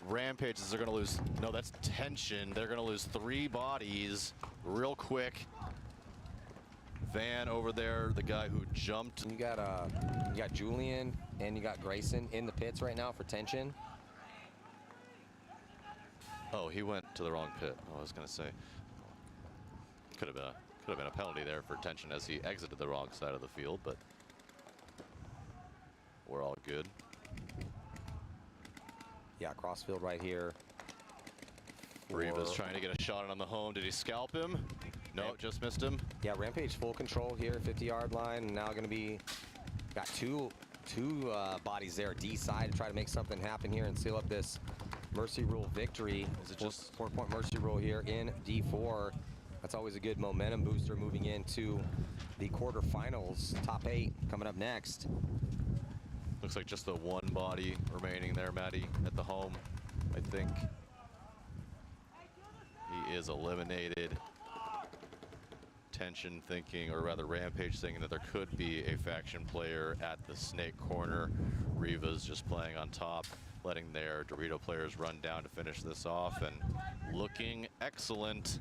Rampage. They're going to lose, no, that's Tension. They're going to lose 3 bodies real quick. Van over there, the guy who jumped. You got Julian and you got Grayson in the pits right now for Tension. Oh, he went to the wrong pit. I was going to say, could have been a penalty there for Tension as he exited the wrong side of the field, but we're all good. Yeah, crossfield right here. Reba's trying to get a shot on the home. Did he scalp him? No, just missed him. Yeah, Rampage full control here, 50-yard line. And now going to be got two bodies there, D side, to try to make something happen here and seal up this Mercy Rule victory. Is it just 4-point Mercy Rule here in D4? That's always a good momentum booster moving into the quarterfinals. Top 8 coming up next. Looks like just the 1 body remaining there, Maddie, at the home, I think. He is eliminated. tension, thinking, or rather Rampage thinking that there could be a faction player at the snake corner. Riva's just playing on top, letting their Dorito players run down to finish this off, and looking excellent.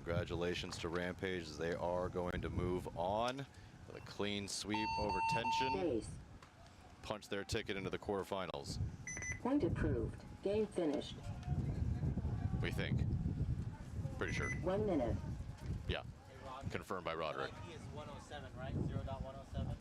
Congratulations to Rampage as they are going to move on with a clean sweep over tension. Base. Punch their ticket into the quarterfinals. Point approved. Game finished. We think. Pretty sure. 1 minute. Yeah. Confirmed by Roderick. He is 107, right? 0.107.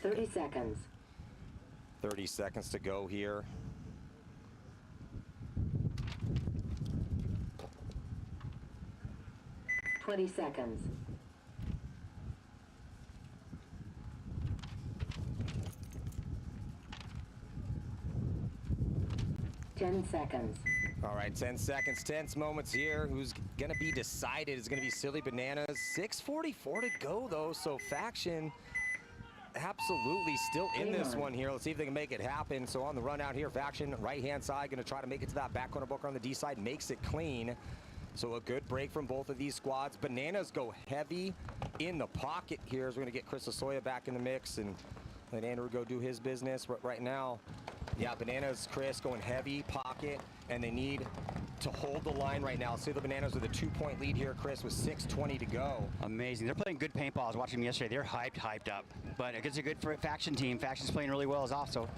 30 seconds. 30 seconds to go here. Twenty seconds. Ten seconds. All right, 10 seconds, tense moments here. Who's going to be decided is going to be Silly Bananas. 6:44 to go, though, so Faction absolutely still in this one here. Let's see if they can make it happen. So on the run out here, Faction, right-hand side, going to try to make it to that back corner bunker on the D side, makes it clean. So a good break from both of these squads. Bananas go heavy in the pocket here as we're going to get Chris Lasoya back in the mix and let Andrew go do his business. But right now, yeah, Bananas, Chris going heavy pocket, and they need to hold the line right now. See the Bananas with a 2-point lead here, Chris, with 6:20 to go. Amazing. They're playing good paintball. I was watching them yesterday. They're hyped up. But it's a good Faction team. Faction's playing really well as also.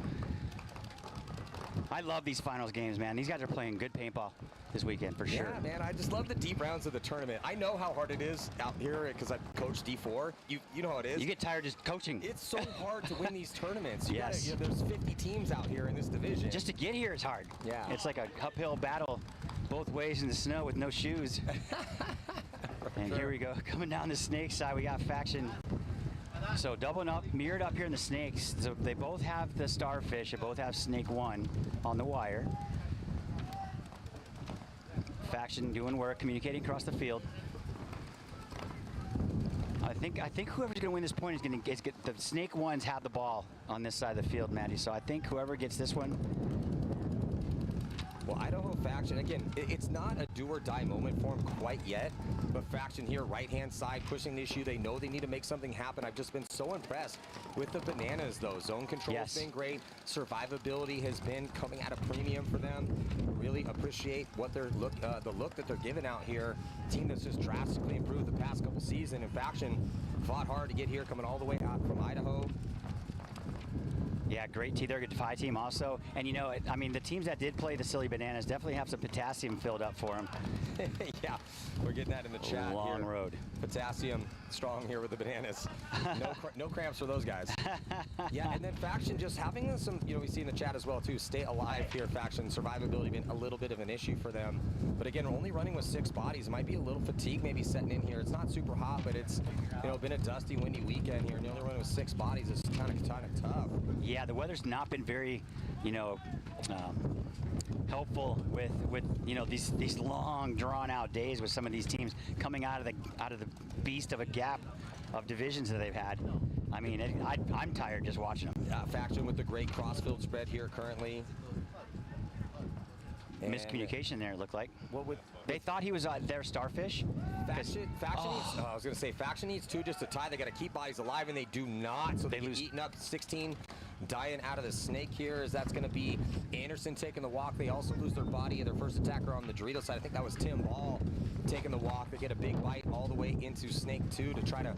I love these finals games, man. These guys are playing good paintball this weekend for sure. Yeah, man, I just love the deep rounds of the tournament. I know how hard it is out here because I've coached D4. You know how it is. You get tired just coaching. It's so hard to win these tournaments. Yes. There's 50 teams out here in this division. Just to get here is hard. Yeah. It's like a uphill battle both ways in the snow with no shoes. And here we go. Coming down the snake side, we got Faction. So doubling up, mirrored up here in the snakes. So they both have the starfish. They both have snake 1 on the wire. Faction doing work, communicating across the field. I think whoever's going to win this point is going to get the snake 1s have the ball on this side of the field, Maddie. So I think whoever gets this one. Well, Idaho Faction, again, it's not a do-or-die moment for them quite yet, but Faction here, right-hand side, pushing the issue. They know they need to make something happen. I've just been so impressed with the Bananas, though. Zone control has been great. Survivability has been coming at a premium for them. Really appreciate what they're the look that they're giving out here. Team that's just drastically improved the past couple seasons. And Faction fought hard to get here, coming all the way out from Idaho. Yeah, great team. They're a good Defy team also. And you know, I mean, the teams that did play the Silly Bananas definitely have some potassium filled up for them. Yeah, we're getting that in the chat. Long here. road. Potassium strong here with the Bananas. No cramps for those guys. Yeah, and then Faction just having some, we see in the chat as well too, stay alive here, Faction. Survivability been a little bit of an issue for them. But again, we're only running with 6 bodies. It might be a little fatigue maybe setting in here. It's not super hot, but it's, been a dusty, windy weekend here, and only running with 6 bodies is kind of tough. Yeah, the weather's not been very, helpful with these long drawn out days with some of these teams coming out of the beast of a gap of divisions that they've had. I mean, I'm tired just watching them. Yeah, Faction with the great crossfield spread here currently. And miscommunication there, it looked like. What would they thought he was their starfish? Faction needs, I was going to say, Faction needs 2 just to tie. They got to keep bodies alive, and they do not. So they lose. Eaten up 16, dying out of the snake here, as that's going to be Anderson taking the walk. They also lose their body, their first attacker on the Dorito side. I think that was Tim Ball taking the walk. They get a big bite all the way into snake 2 to try to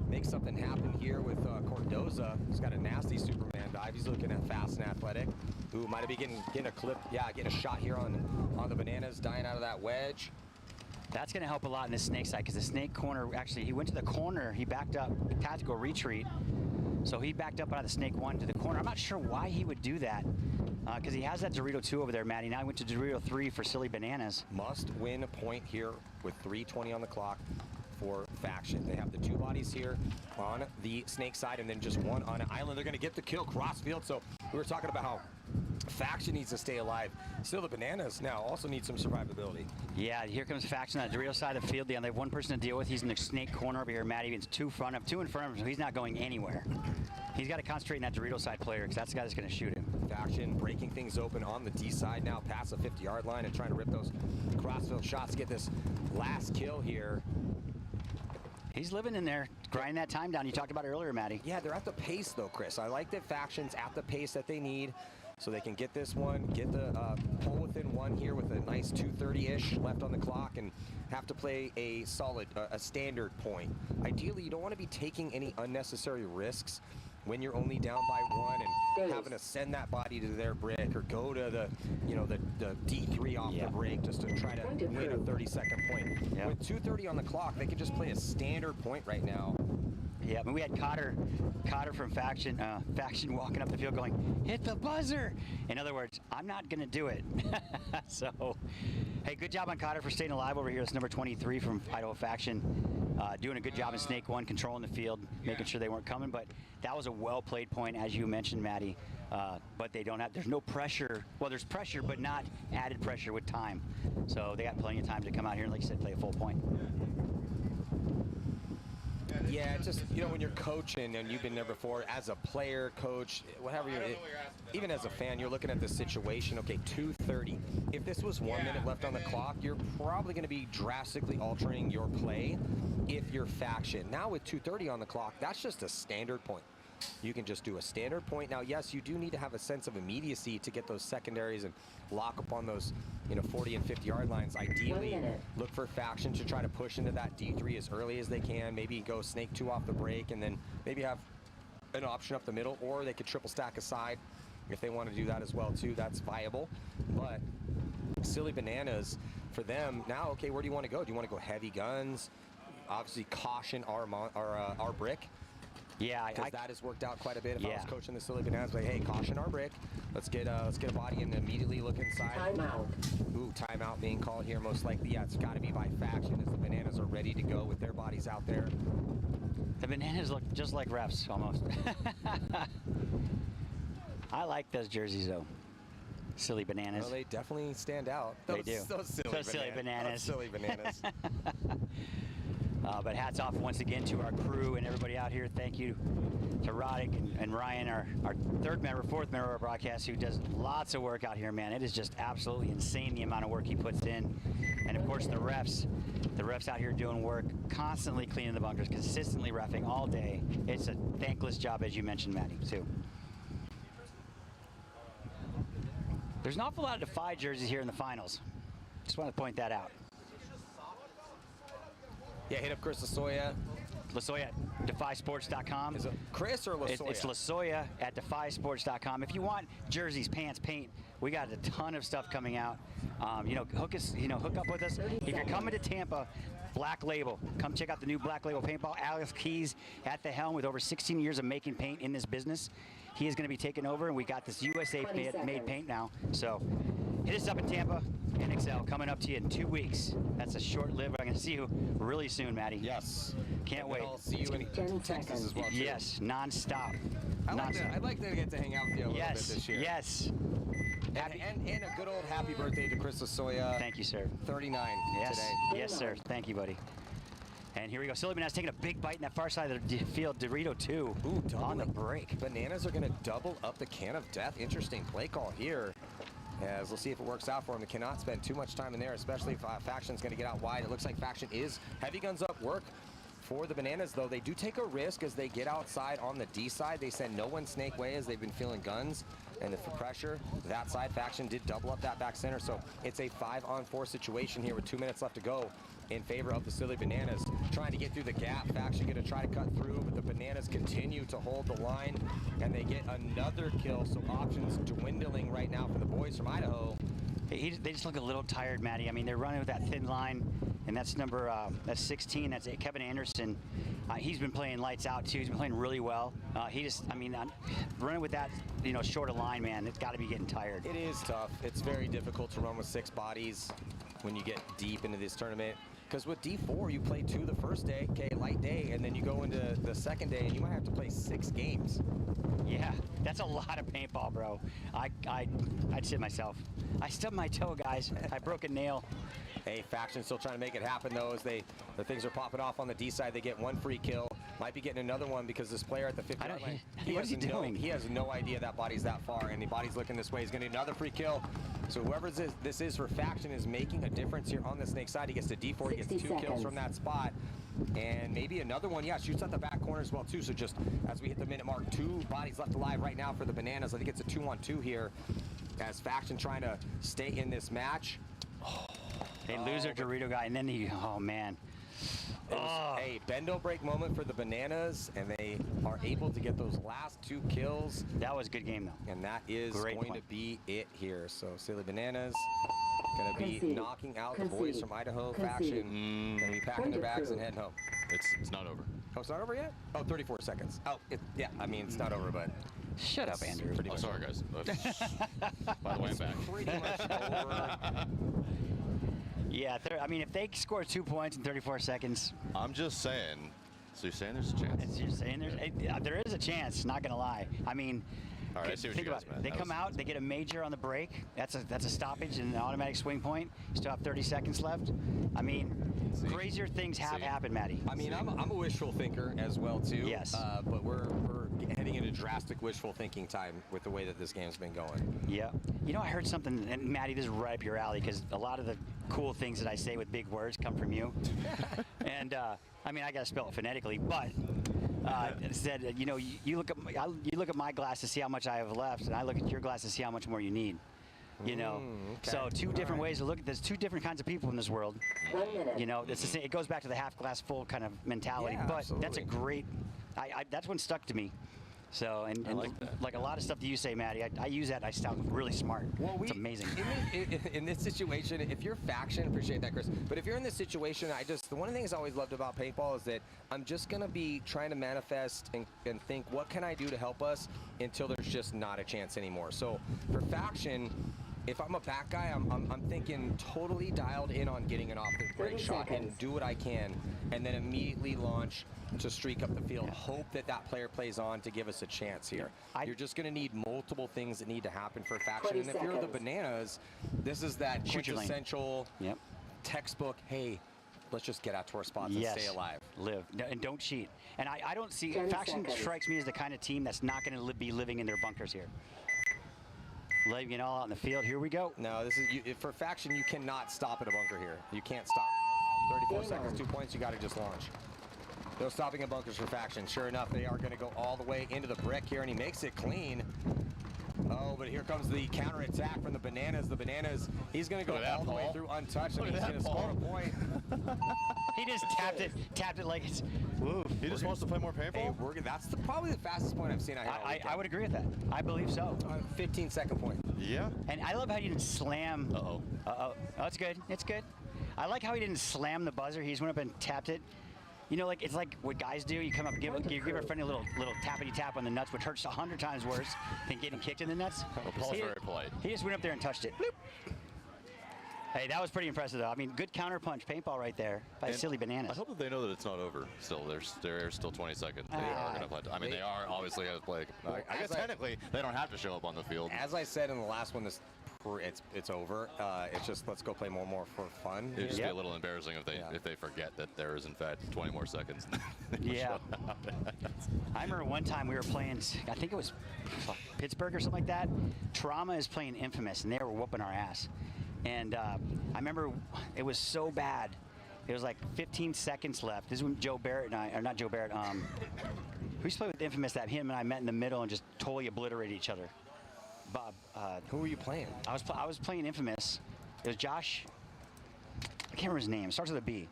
make something happen here with Cordoza. He's got a nasty Superman dive. He's looking at fast and athletic. Who might be getting a clip, getting a shot here on the Bananas, dying out of that wedge. That's going to help a lot in the snake side, because the snake corner, actually, he went to the corner, he backed up, tactical retreat. So he backed up out of the snake 1 to the corner. I'm not sure why he would do that. Because he has that Dorito 2 over there, Matty. Now he went to Dorito 3 for Silly Bananas. Must win a point here with 3:20 on the clock for Faction. They have the 2 bodies here on the Snake side and then just 1 on an island. They're going to get the kill crossfield. So we were talking about how Faction needs to stay alive. Still, the Bananas now also need some survivability. Yeah, here comes Faction on the Dorito side of the field. They have 1 person to deal with. He's in the Snake corner over here. Matty, it's 2 in front of him, so he's not going anywhere. He's got to concentrate on that Dorito side player because that's the guy that's going to shoot him. Faction breaking things open on the D side now, past the 50-yard line and trying to rip those crossfield shots to get this last kill here. He's living in there, grinding that time down. You talked about it earlier, Matty. Yeah, they're at the pace, though, Chris. I like that Faction's at the pace that they need so they can get this one, get the pull within 1 here with a nice 2:30-ish left on the clock and have to play a solid, a standard point. Ideally, you don't want to be taking any unnecessary risks when you're only down by 1 and having to send that body to their brick or go to the, you know, the D3 off the break just to try to win a 30-second point. With 2:30 on the clock, they could just play a standard point right now. Yeah, I mean, we had Cotter from Faction walking up the field going, hit the buzzer. In other words, I'm not going to do it. So, hey, good job on Cotter for staying alive over here. That's number 23 from Idaho Faction. Doing a good job in Snake 1, controlling the field, making sure they weren't coming. But that was a well-played point, as you mentioned, Matty. But they don't have, there's no pressure. Well, there's pressure, but not added pressure with time. So they got plenty of time to come out here and, like you said, play a full point. Yeah, it's just, you know, when you're coaching and you've been there before, as a player, coach, whatever you're, even as a fan, you're looking at the situation, okay, 2:30. If this was 1 minute left on the clock, you're probably going to be drastically altering your play if you're Faction. Now with 2:30 on the clock, that's just a standard point. You can just do a standard point. Now, yes, you do need to have a sense of immediacy to get those secondaries and lock up on those, you know, 40 and 50-yard lines. Ideally, look for Faction to try to push into that D3 as early as they can. Maybe go Snake 2 off the break and then maybe have an option up the middle, or they could triple stack aside if they want to do that as well, too. That's viable. But Silly Bananas, for them, now, okay, where do you want to go? Do you want to go heavy guns? Obviously, caution our brick. Yeah, because that has worked out quite a bit. If I was coaching the Silly Bananas, like, hey, caution our brick. Let's get a body and immediately look inside. Timeout. Ooh, timeout being called here, most likely. Yeah, it's got to be by Faction as the Bananas are ready to go with their bodies out there. The Bananas look just like refs, almost. I like those jerseys, though. Silly Bananas. Well, they definitely stand out. They do. Those silly bananas. Silly Bananas. But hats off once again to our crew and everybody out here. Thank you to Roddick and Ryan, our fourth member of our broadcast, who does lots of work out here, man. It is just absolutely insane the amount of work he puts in. And of course the refs out here doing work, constantly cleaning the bunkers, consistently reffing all day. It's a thankless job, as you mentioned, Matty, too. There's an awful lot of Defy jerseys here in the finals. Just want to point that out. Yeah, hit up Chris Lasoya. Lasoya at defysports.com. Is it Chris or Lasoya? It's Lasoya at defysports.com. If you want jerseys, pants, paint, we got a ton of stuff coming out. You know, hook up with us. If you're coming to Tampa, Black Label, come check out the new Black Label paintball. Alex Keys at the helm with over 16 years of making paint in this business. He is going to be taking over, and we got this USA made paint now. So hit us up in Tampa. NXL coming up to you in 2 weeks. That's a short-lived. I'm going to see you really soon, Matty. Yes. Can't wait. I'll see you in Texas as well, too. Yes, non-stop. I'd like to get to hang out with you a little bit this year. Yes. And a good old happy birthday to Chris Lasoya. Thank you, sir. 39 today. Yes, sir. Thank you, buddy. And here we go. Silly Bananas taking a big bite in that far side of the field. Dorito 2 on the break. Bananas are going to double up the can of death. Interesting play call here. As we'll see if it works out for him. They cannot spend too much time in there, especially if Faction's going to get out wide. It looks like Faction is heavy guns up work for the Bananas, though. They do take a risk as they get outside on the D side. They send no one Snake way as they've been feeling guns and the pressure. That side, Faction did double up that back center, so it's a 5-on-4 situation here with 2 minutes left to go in favor of the Silly Bananas. Trying to get through the gap. Faction going to try to cut through, but the Bananas continue to hold the line, and they get another kill, so options dwindling right now for the boys from Idaho. They just look a little tired, Matty. I mean, they're running with that thin line, and and that's that's 16. That's Kevin Anderson. He's been playing lights out too. He's been playing really well. He just, I mean, running with that, shorter line, man, it's got to be getting tired. It is tough. It's very difficult to run with 6 bodies when you get deep into this tournament. Because with D4, you play 2 the first day, okay, light day, and then you go into the second day, and you might have to play 6 games. Yeah, that's a lot of paintball, bro. I'd sit myself. I stubbed my toe, guys. I broke a nail. Hey, Faction still trying to make it happen, though, as the things are popping off on the D side. They get 1 free kill. Might be getting another one because this player at the 50 line, what is he doing? He has no idea that body's that far, and the body's looking this way. He's going to need another free kill. So whoever this is for Faction is making a difference here on the Snake side. He gets to D4, he gets 2 kills from that spot. And maybe another one, yeah, shoots at the back corner as well, too. So just as we hit the minute mark, 2 bodies left alive right now for the Bananas. I think it's a 2-on-2 here as Faction trying to stay in this match. They lose their Dorito guy, and then oh, man. It was a bend-don't-break moment for the Bananas, and they are able to get those last 2 kills. That was a good game, though. And that is going to be it here. So Silly Bananas going to be knocking out the boys from Idaho Faction. Going to be packing their bags and heading home. It's not over. Oh, it's not over yet? Oh, 34 seconds. Oh, yeah, I mean, it's not over, but... Shut up, Andrew. Oh, sorry, guys. By the way, I'm back. Pretty much over. Yeah, I mean, if they score 2 points in 34 seconds. I'm just saying. So you're saying there's a chance? You're saying there is a chance, not going to lie. I mean, all right, I see what think you guys about it. meant. They come out, they get a major on the break. That's a stoppage and an automatic swing point. You still have 30 seconds left. I mean, crazier things have happened, Matty. I mean, I'm a wishful thinker as well, too. Yes. But we're heading into drastic wishful thinking time with the way that this game's been going. Yeah. I heard something, and Matty, this is right up your alley, because a lot of the cool things that I say with big words come from you. And, I mean, I got to spell it phonetically, but it said, you look at my glass to see how much I have left, and I look at your glass to see how much more you need. Okay. So 2 different ways to look at this. 2 different kinds of people in this world. 1 minute. It's the same, it goes back to the half glass full kind of mentality. Yeah, but absolutely. that's a great. That's one stuck to me. So and like that. Like a lot of stuff that you say, Matty, I use that. And I sound really smart. Well, it's amazing. In this situation, if you're Faction, appreciate that, Chris. But if you're in this situation, the one of the things I always loved about paintball is that I'm just gonna be trying to manifest and think, what can I do to help us until there's just not a chance anymore. So for Faction, if I'm a back guy, I'm thinking totally dialed in on getting an off the break shot and do what I can, and then immediately launch to streak up the field. Hope that player plays on to give us a chance here. You're just going to need multiple things that need to happen for Faction. And if you're the Bananas, this is that quintessential textbook, hey, let's just get out to our spots and stay alive. Live. And don't cheat. And I don't see, Faction strikes me as the kind of team that's not going to be living in their bunkers here. Leaving it all out in the field. Here we go. No, this is for Faction. You cannot stop at a bunker here. You can't stop. 34 seconds, 2 points. You got to just launch. No stopping at bunkers for Faction. Sure enough, they are going to go all the way into the brick here, and he makes it clean. Oh, but here comes the counterattack from the Bananas. The Bananas, he's going to go all the way through untouched, and he's going to score a point. He just tapped it like it's. Woo. He just wants to play more paintball? Hey, that's probably the fastest point I've seen. I would agree with that. I believe so. 15-second point. Yeah. And I love how he didn't slam. Uh-oh. Oh, it's good. It's good. I like how he didn't slam the buzzer. He just went up and tapped it. It's like what guys do. You come up and give a friend a little tappity tap on the nuts, which hurts 100 times worse than getting kicked in the nuts. Well, Paul's very polite. He just went up there and touched it. Bloop. Hey, that was pretty impressive, though. I mean, good counterpunch paintball right there by Silly Bananas. I hope that they know that it's not over. Still, there's still 20 seconds. They are going to play. I mean, they are obviously going to play. I guess technically they don't have to show up on the field. As I said in the last one, it's over. It's just let's go play more for fun. It'd just be a little embarrassing if they forget that there is in fact 20 more seconds. Yeah. I remember one time we were playing. I think it was Pittsburgh or something like that. Trauma is playing Infamous, and they were whooping our ass. And I remember it was so bad. It was like 15 seconds left. This is when Joe Barrett and I, or not Joe Barrett, we used to play with Infamous, that him and I met in the middle and just totally obliterated each other. Bob. Who were you playing? I was playing Infamous. It was Josh. I can't remember his name. It starts with a B.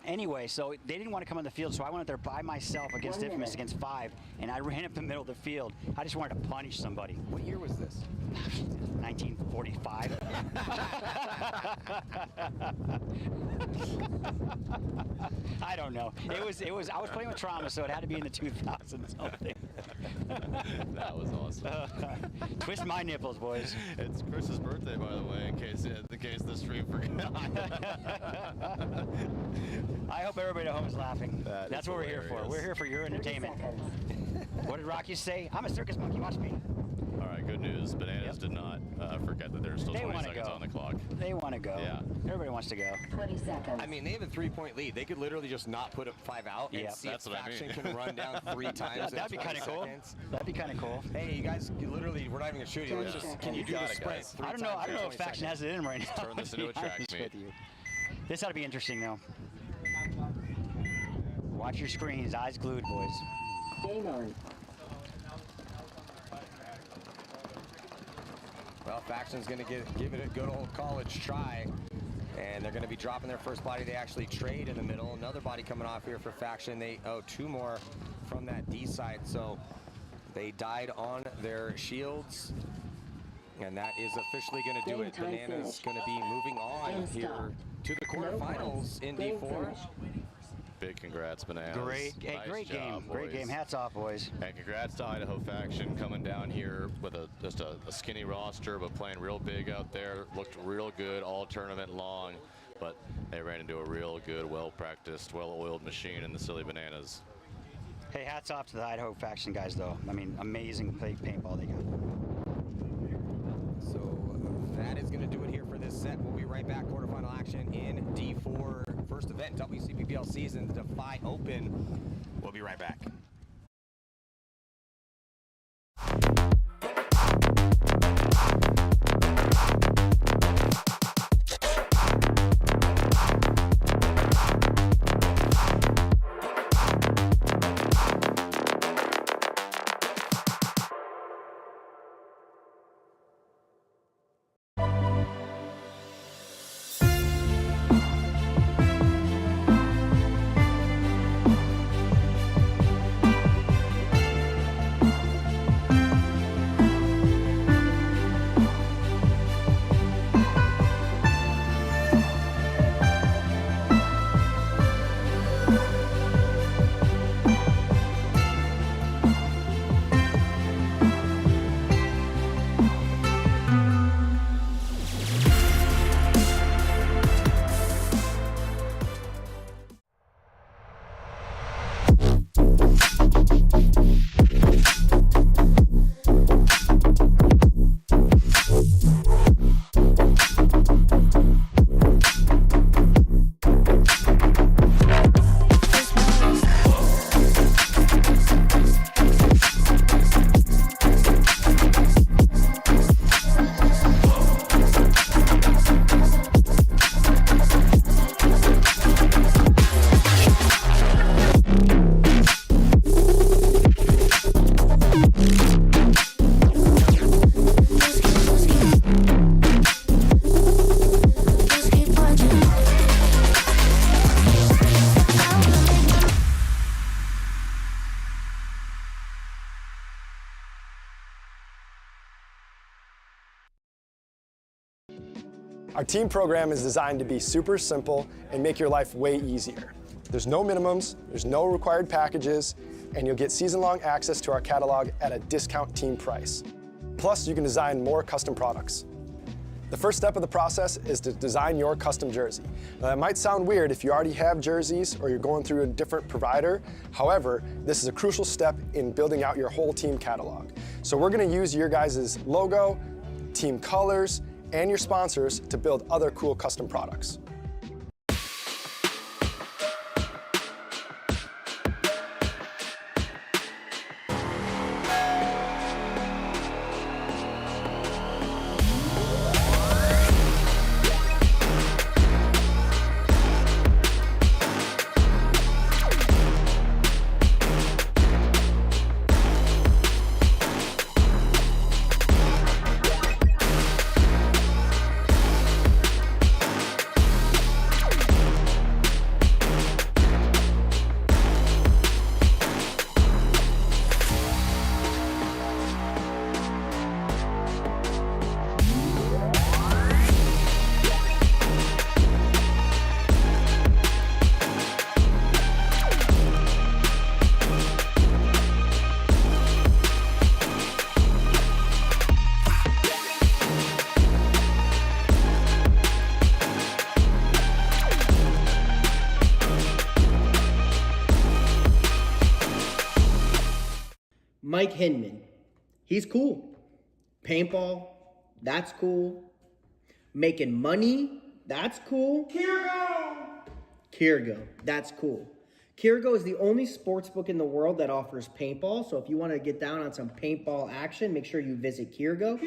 Anyway, so they didn't want to come on the field, so I went out there by myself against Infamous against 5, and I ran up the middle of the field. I just wanted to punish somebody. What year was this? 1945. I don't know. It was. I was playing with trauma, so it had to be in the 2000s. Something. That was awesome. Twist my nipples, boys. It's Chris's birthday, by the way, in case the stream forgot. I hope everybody at home is laughing. That's what we're here for. hilarious. We're here for your entertainment. What did Rocky say? I'm a circus monkey. Watch me. All right, good news. Bananas did not forget that there's still They 20 wanna seconds go. on the clock. They want to go. Yeah. Everybody wants to go. 20 seconds. I mean, they have a 3-point lead. They could literally just not put up 5 out and Yeah. see That's if what I Faction mean. can run down 3 times. That'd be in 20 kind of cool. seconds. That'd be kind of cool. Hey, you guys, literally, we're not even gonna shoot you. It's just, can you do the got it, sprint guys. 3 I don't know. times I don't in know if 20 Faction seconds? has it in right now. Turn this to be into a track honest meet. with you. This ought to be interesting, though. Watch your screens. Eyes glued, boys. Game on. Well, Faction's going to give it a good old college try, and they're going to be dropping their first body. They actually trade in the middle. Another body coming off here for Faction. They owe 2 more from that D side, so they died on their shields, and that is officially going to do it. Bananas going to be moving on here to the quarterfinals in D4. Big congrats, Bananas. Great Nice great job, game. Great boys. game. Hats off, boys. And congrats to Idaho Faction coming down here with just a skinny roster, but playing real big out there. Looked real good all tournament long, but they ran into a real good, well-practiced, well-oiled machine in the Silly Bananas. Hey, hats off to the Idaho Faction guys, though. I mean, amazing paintball they got. So that is going to do it here for this set. We'll be right back. Quarterfinal action in D4. First event, WCPPL season, the Defy Open. We'll be right back. Our team program is designed to be super simple and make your life way easier. There's no minimums, there's no required packages, and you'll get season-long access to our catalog at a discount team price. Plus, you can design more custom products. The first step of the process is to design your custom jersey. Now, that might sound weird if you already have jerseys or you're going through a different provider. However, this is a crucial step in building out your whole team catalog. So we're going to use your guys' logo, team colors, and your sponsors to build other cool custom products. Mike Hinman. He's cool. Paintball, that's cool. Making money, that's cool. Kirgo, that's cool. Kirgo is the only sports book in the world that offers paintball. So if you want to get down on some paintball action, make sure you visit Kirgo.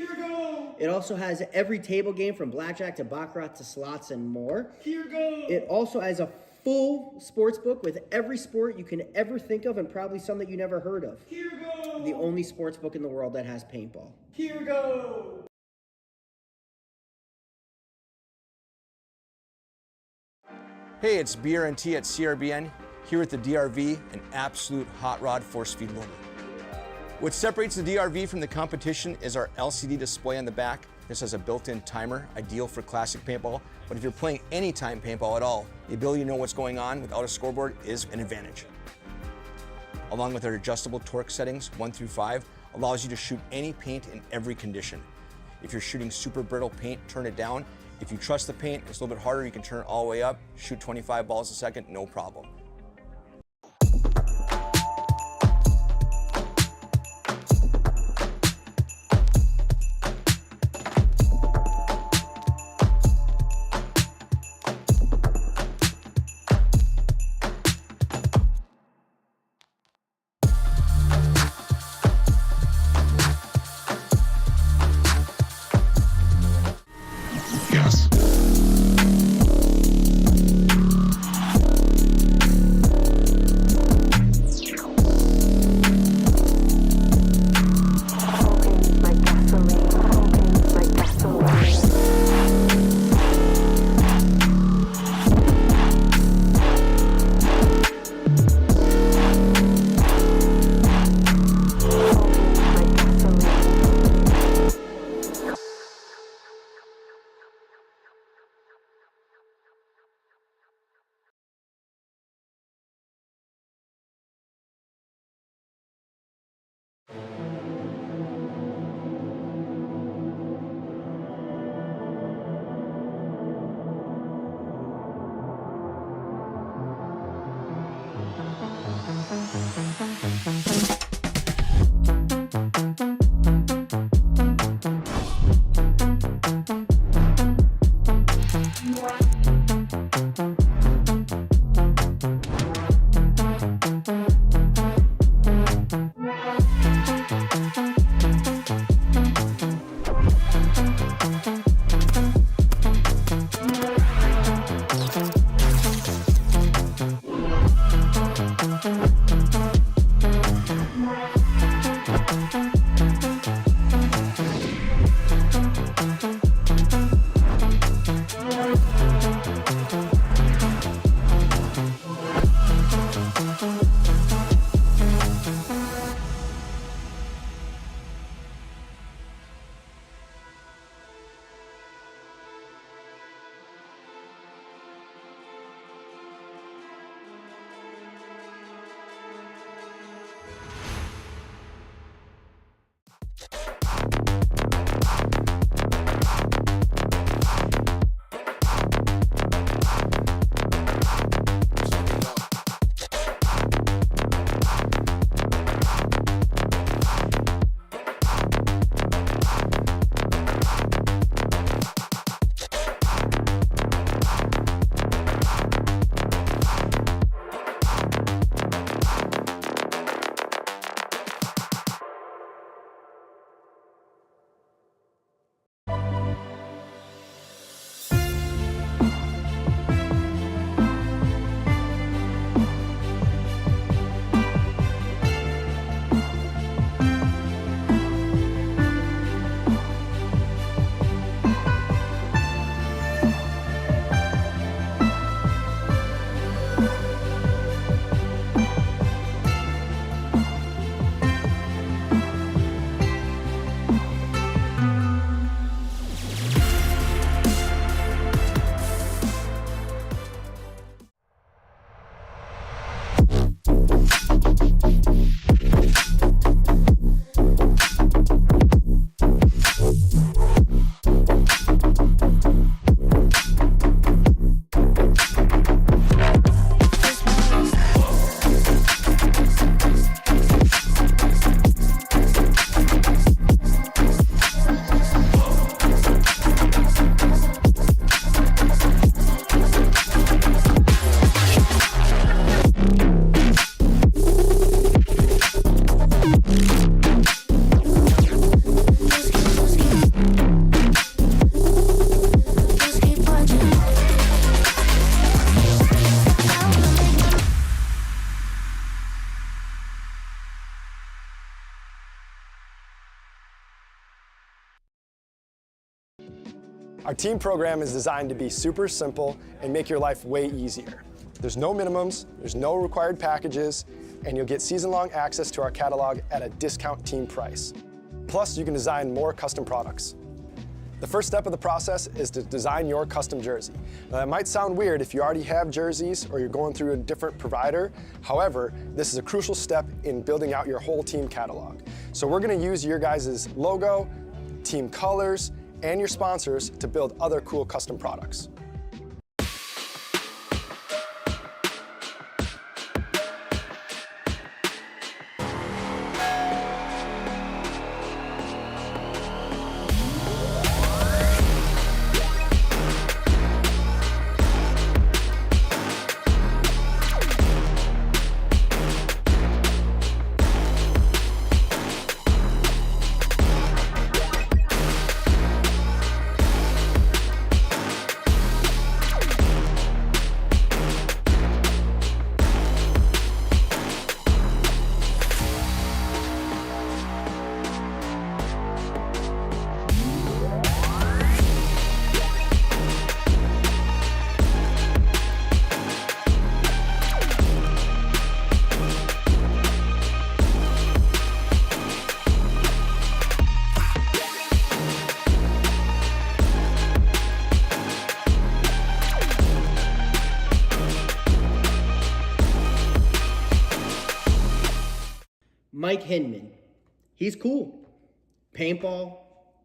It also has every table game from blackjack to baccarat to slots and more. It also has a full sports book with every sport you can ever think of and probably some that you never heard of. The only sports book in the world that has paintball. Hey, it's BRNT at CRBN, here at the DRV, an absolute hot rod force feed loader. What separates the DRV from the competition is our LCD display on the back. This has a built-in timer, ideal for classic paintball, but if you're playing anytime paintball at all, the ability to know what's going on without a scoreboard is an advantage. Along with our adjustable torque settings, 1 through 5, allows you to shoot any paint in every condition. If you're shooting super brittle paint, turn it down. If you trust the paint, it's a little bit harder, you can turn it all the way up, shoot 25 balls a second, no problem. team program is designed to be super simple and make your life way easier. There's no minimums, there's no required packages, and you'll get season-long access to our catalog at a discount team price. Plus, you can design more custom products. The first step of the process is to design your custom jersey. Now, that might sound weird if you already have jerseys or you're going through a different provider. However, this is a crucial step in building out your whole team catalog. So we're gonna use your guys' logo, team colors, and your sponsors to build other cool custom products. Mike Hinman, he's cool. Paintball,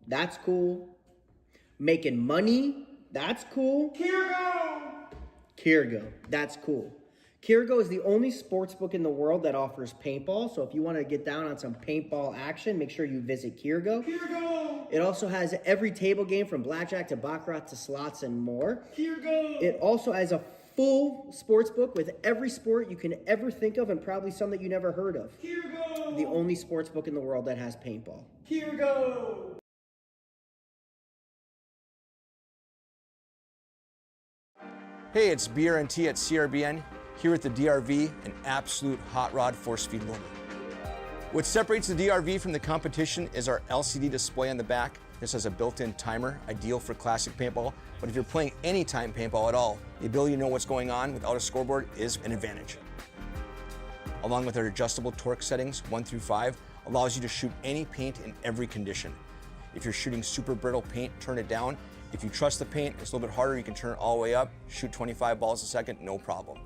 that's cool. Making money, that's cool. Kirgo, that's cool. Kirgo is the only sports book in the world that offers paintball. So if you want to get down on some paintball action, make sure you visit Kirgo. It also has every table game from blackjack to baccarat to slots and more. It also has a full sports book with every sport you can ever think of and probably some that you never heard of. The only sports book in the world that has paintball. Hey, it's BRNT at CRBN, here at the DRV, an absolute hot rod force feed loader. What separates the DRV from the competition is our LCD display on the back. This has a built-in timer, ideal for classic paintball, but if you're playing any time paintball at all, the ability to know what's going on without a scoreboard is an advantage. Along with our adjustable torque settings, 1 through 5, allows you to shoot any paint in every condition. If you're shooting super brittle paint, turn it down. If you trust the paint, it's a little bit harder, you can turn it all the way up, shoot 25 balls a second, no problem.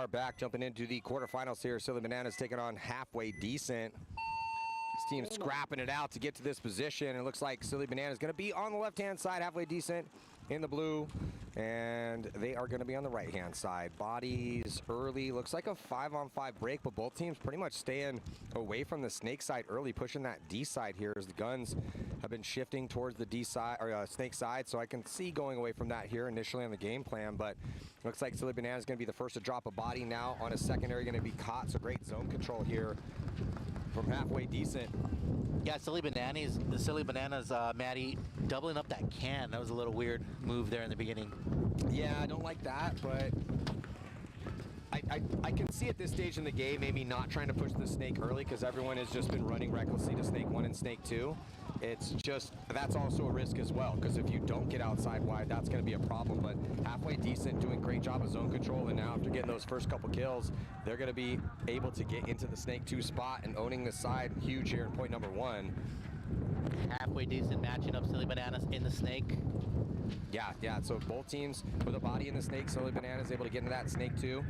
are back, jumping into the quarterfinals here. Silly Bananas taking on Halfway Decent. This team's scrapping it out to get to this position. It looks like Silly Bananas going to be on the left-hand side, Halfway Decent in the blue. And they are going to be on the right-hand side. Bodies early. Looks like a 5-on-5 break, but both teams pretty much staying away from the snake side early, pushing that D side here as the guns have been shifting towards the D side or snake side. So I can see going away from that here initially on the game plan, but looks like Silly Banana is going to be the first to drop a body now on a secondary, going to be caught. So great zone control here from Halfway Decent. Yeah, Silly Bananas, Maddie, doubling up that can. That was a little weird move there in the beginning. Yeah, I don't like that, but I can see at this stage in the game maybe not trying to push the snake early because everyone has just been running recklessly to snake 1 and snake 2. It's just, that's also a risk as well, because if you don't get outside wide, that's going to be a problem. But Halfway Decent doing a great job of zone control, and now after getting those first couple kills, they're going to be able to get into the snake 2 spot and owning the side huge here in point number 1. Halfway Decent matching up Silly Bananas in the snake. Yeah, so both teams with a body in the snake. Silly Bananas able to get into that snake 2.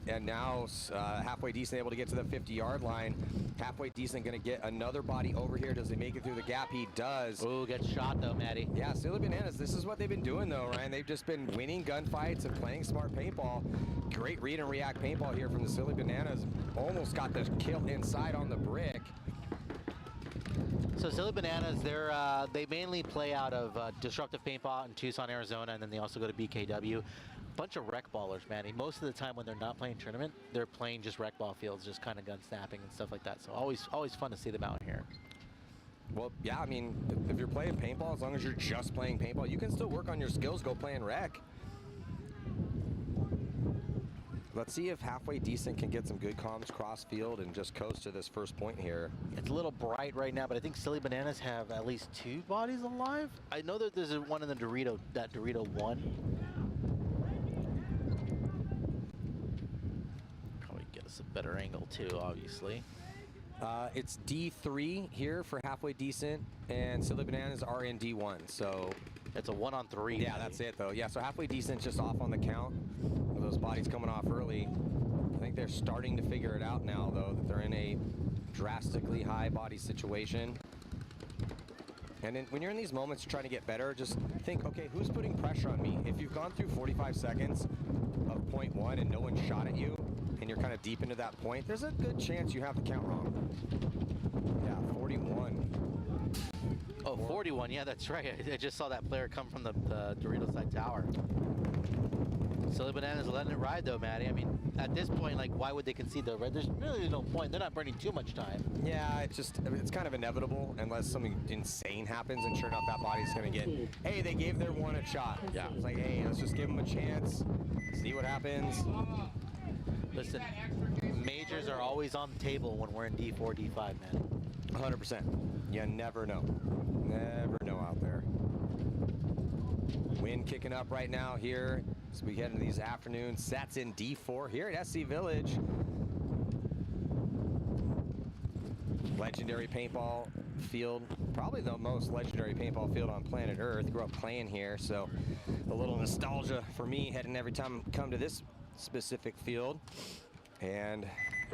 And now Halfway Decent able to get to the 50-yard line. Halfway Decent going to get another body over here. Does he make it through the gap? He does. Ooh, gets shot though, Maddie. Yeah, Silly Bananas, this is what they've been doing though, Ryan. They've just been winning gunfights and playing smart paintball. Great read and react paintball here from the Silly Bananas. Almost got the kill inside on the brick. So Silly Bananas, they mainly play out of Destructive Paintball in Tucson, Arizona, and then they also go to BKW. Bunch of rec ballers, Manny. Most of the time when they're not playing tournament, they're playing just rec ball fields, just kind of gun snapping and stuff like that. So always fun to see them out here. Well, yeah, I mean, if you're playing paintball, as long as you're just playing paintball, you can still work on your skills, go playing rec. Let's see if Halfway Decent can get some good comms cross field and just coast to this first point here. It's a little bright right now, but I think Silly Bananas have at least 2 bodies alive. I know that there's one in the Dorito, that Dorito 1. Probably get us a better angle too, obviously. It's D3 here for Halfway Decent, and Silly Bananas are in D1, so... It's a 1-on-3. Yeah, that's it though. Yeah, so Halfway Decent's just off on the count with those bodies coming off early. I think they're starting to figure it out now though, that they're in a drastically high body situation. And then when you're in these moments trying to get better, just think, okay, who's putting pressure on me? If you've gone through 45 seconds of point 1 and no one shot at you, and you're kind of deep into that point, there's a good chance you have the count wrong. Yeah, 41. Oh, 41, yeah, that's right. I just saw that player come from the Dorito side tower. Silly Bananas letting it ride though, Maddie. I mean, at this point, like, why would they concede though, right? There's really no point. They're not burning too much time. Yeah, it's kind of inevitable unless something insane happens, and sure enough, that body's going to get, hey, they gave their 1 a shot. Yeah, it's like, hey, let's just give them a chance, see what happens. Listen, majors are always on the table when we're in D4, D5, man. 100%. You never know. Never know out there. Wind kicking up right now here as we head into these afternoon sets in D4 here at SC Village. Legendary paintball field, probably the most legendary paintball field on planet Earth. Grew up playing here, so a little nostalgia for me heading every time I come to this specific field. And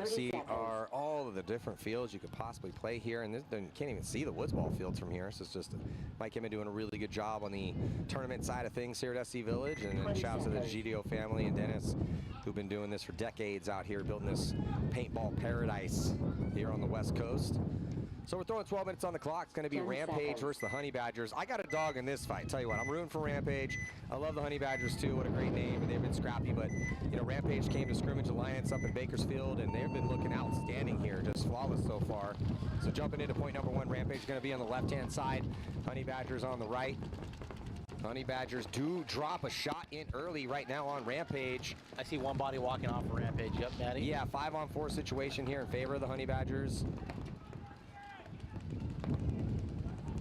see are all of the different fields you could possibly play here, and you can't even see the woods ball fields from here. So it's just Mike Emmett doing a really good job on the tournament side of things here at SC Village, and then shouts to the GDO family and Dennis, who've been doing this for decades out here, building this paintball paradise here on the West Coast. So we're throwing 12 minutes on the clock. It's going to be Rampage versus the Honey Badgers. I got a dog in this fight. Tell you what, I'm rooting for Rampage. I love the Honey Badgers too. What a great name, and they've been scrappy. But you know, Rampage came to Scrimmage Alliance up in Bakersfield, and they've been looking outstanding here, just flawless so far. So jumping into point number 1, Rampage is going to be on the left-hand side. Honey Badgers on the right. Honey Badgers do drop a shot in early right now on Rampage. I see one body walking off for Rampage. Yep, Maddie. Yeah, 5-on-4 situation here in favor of the Honey Badgers.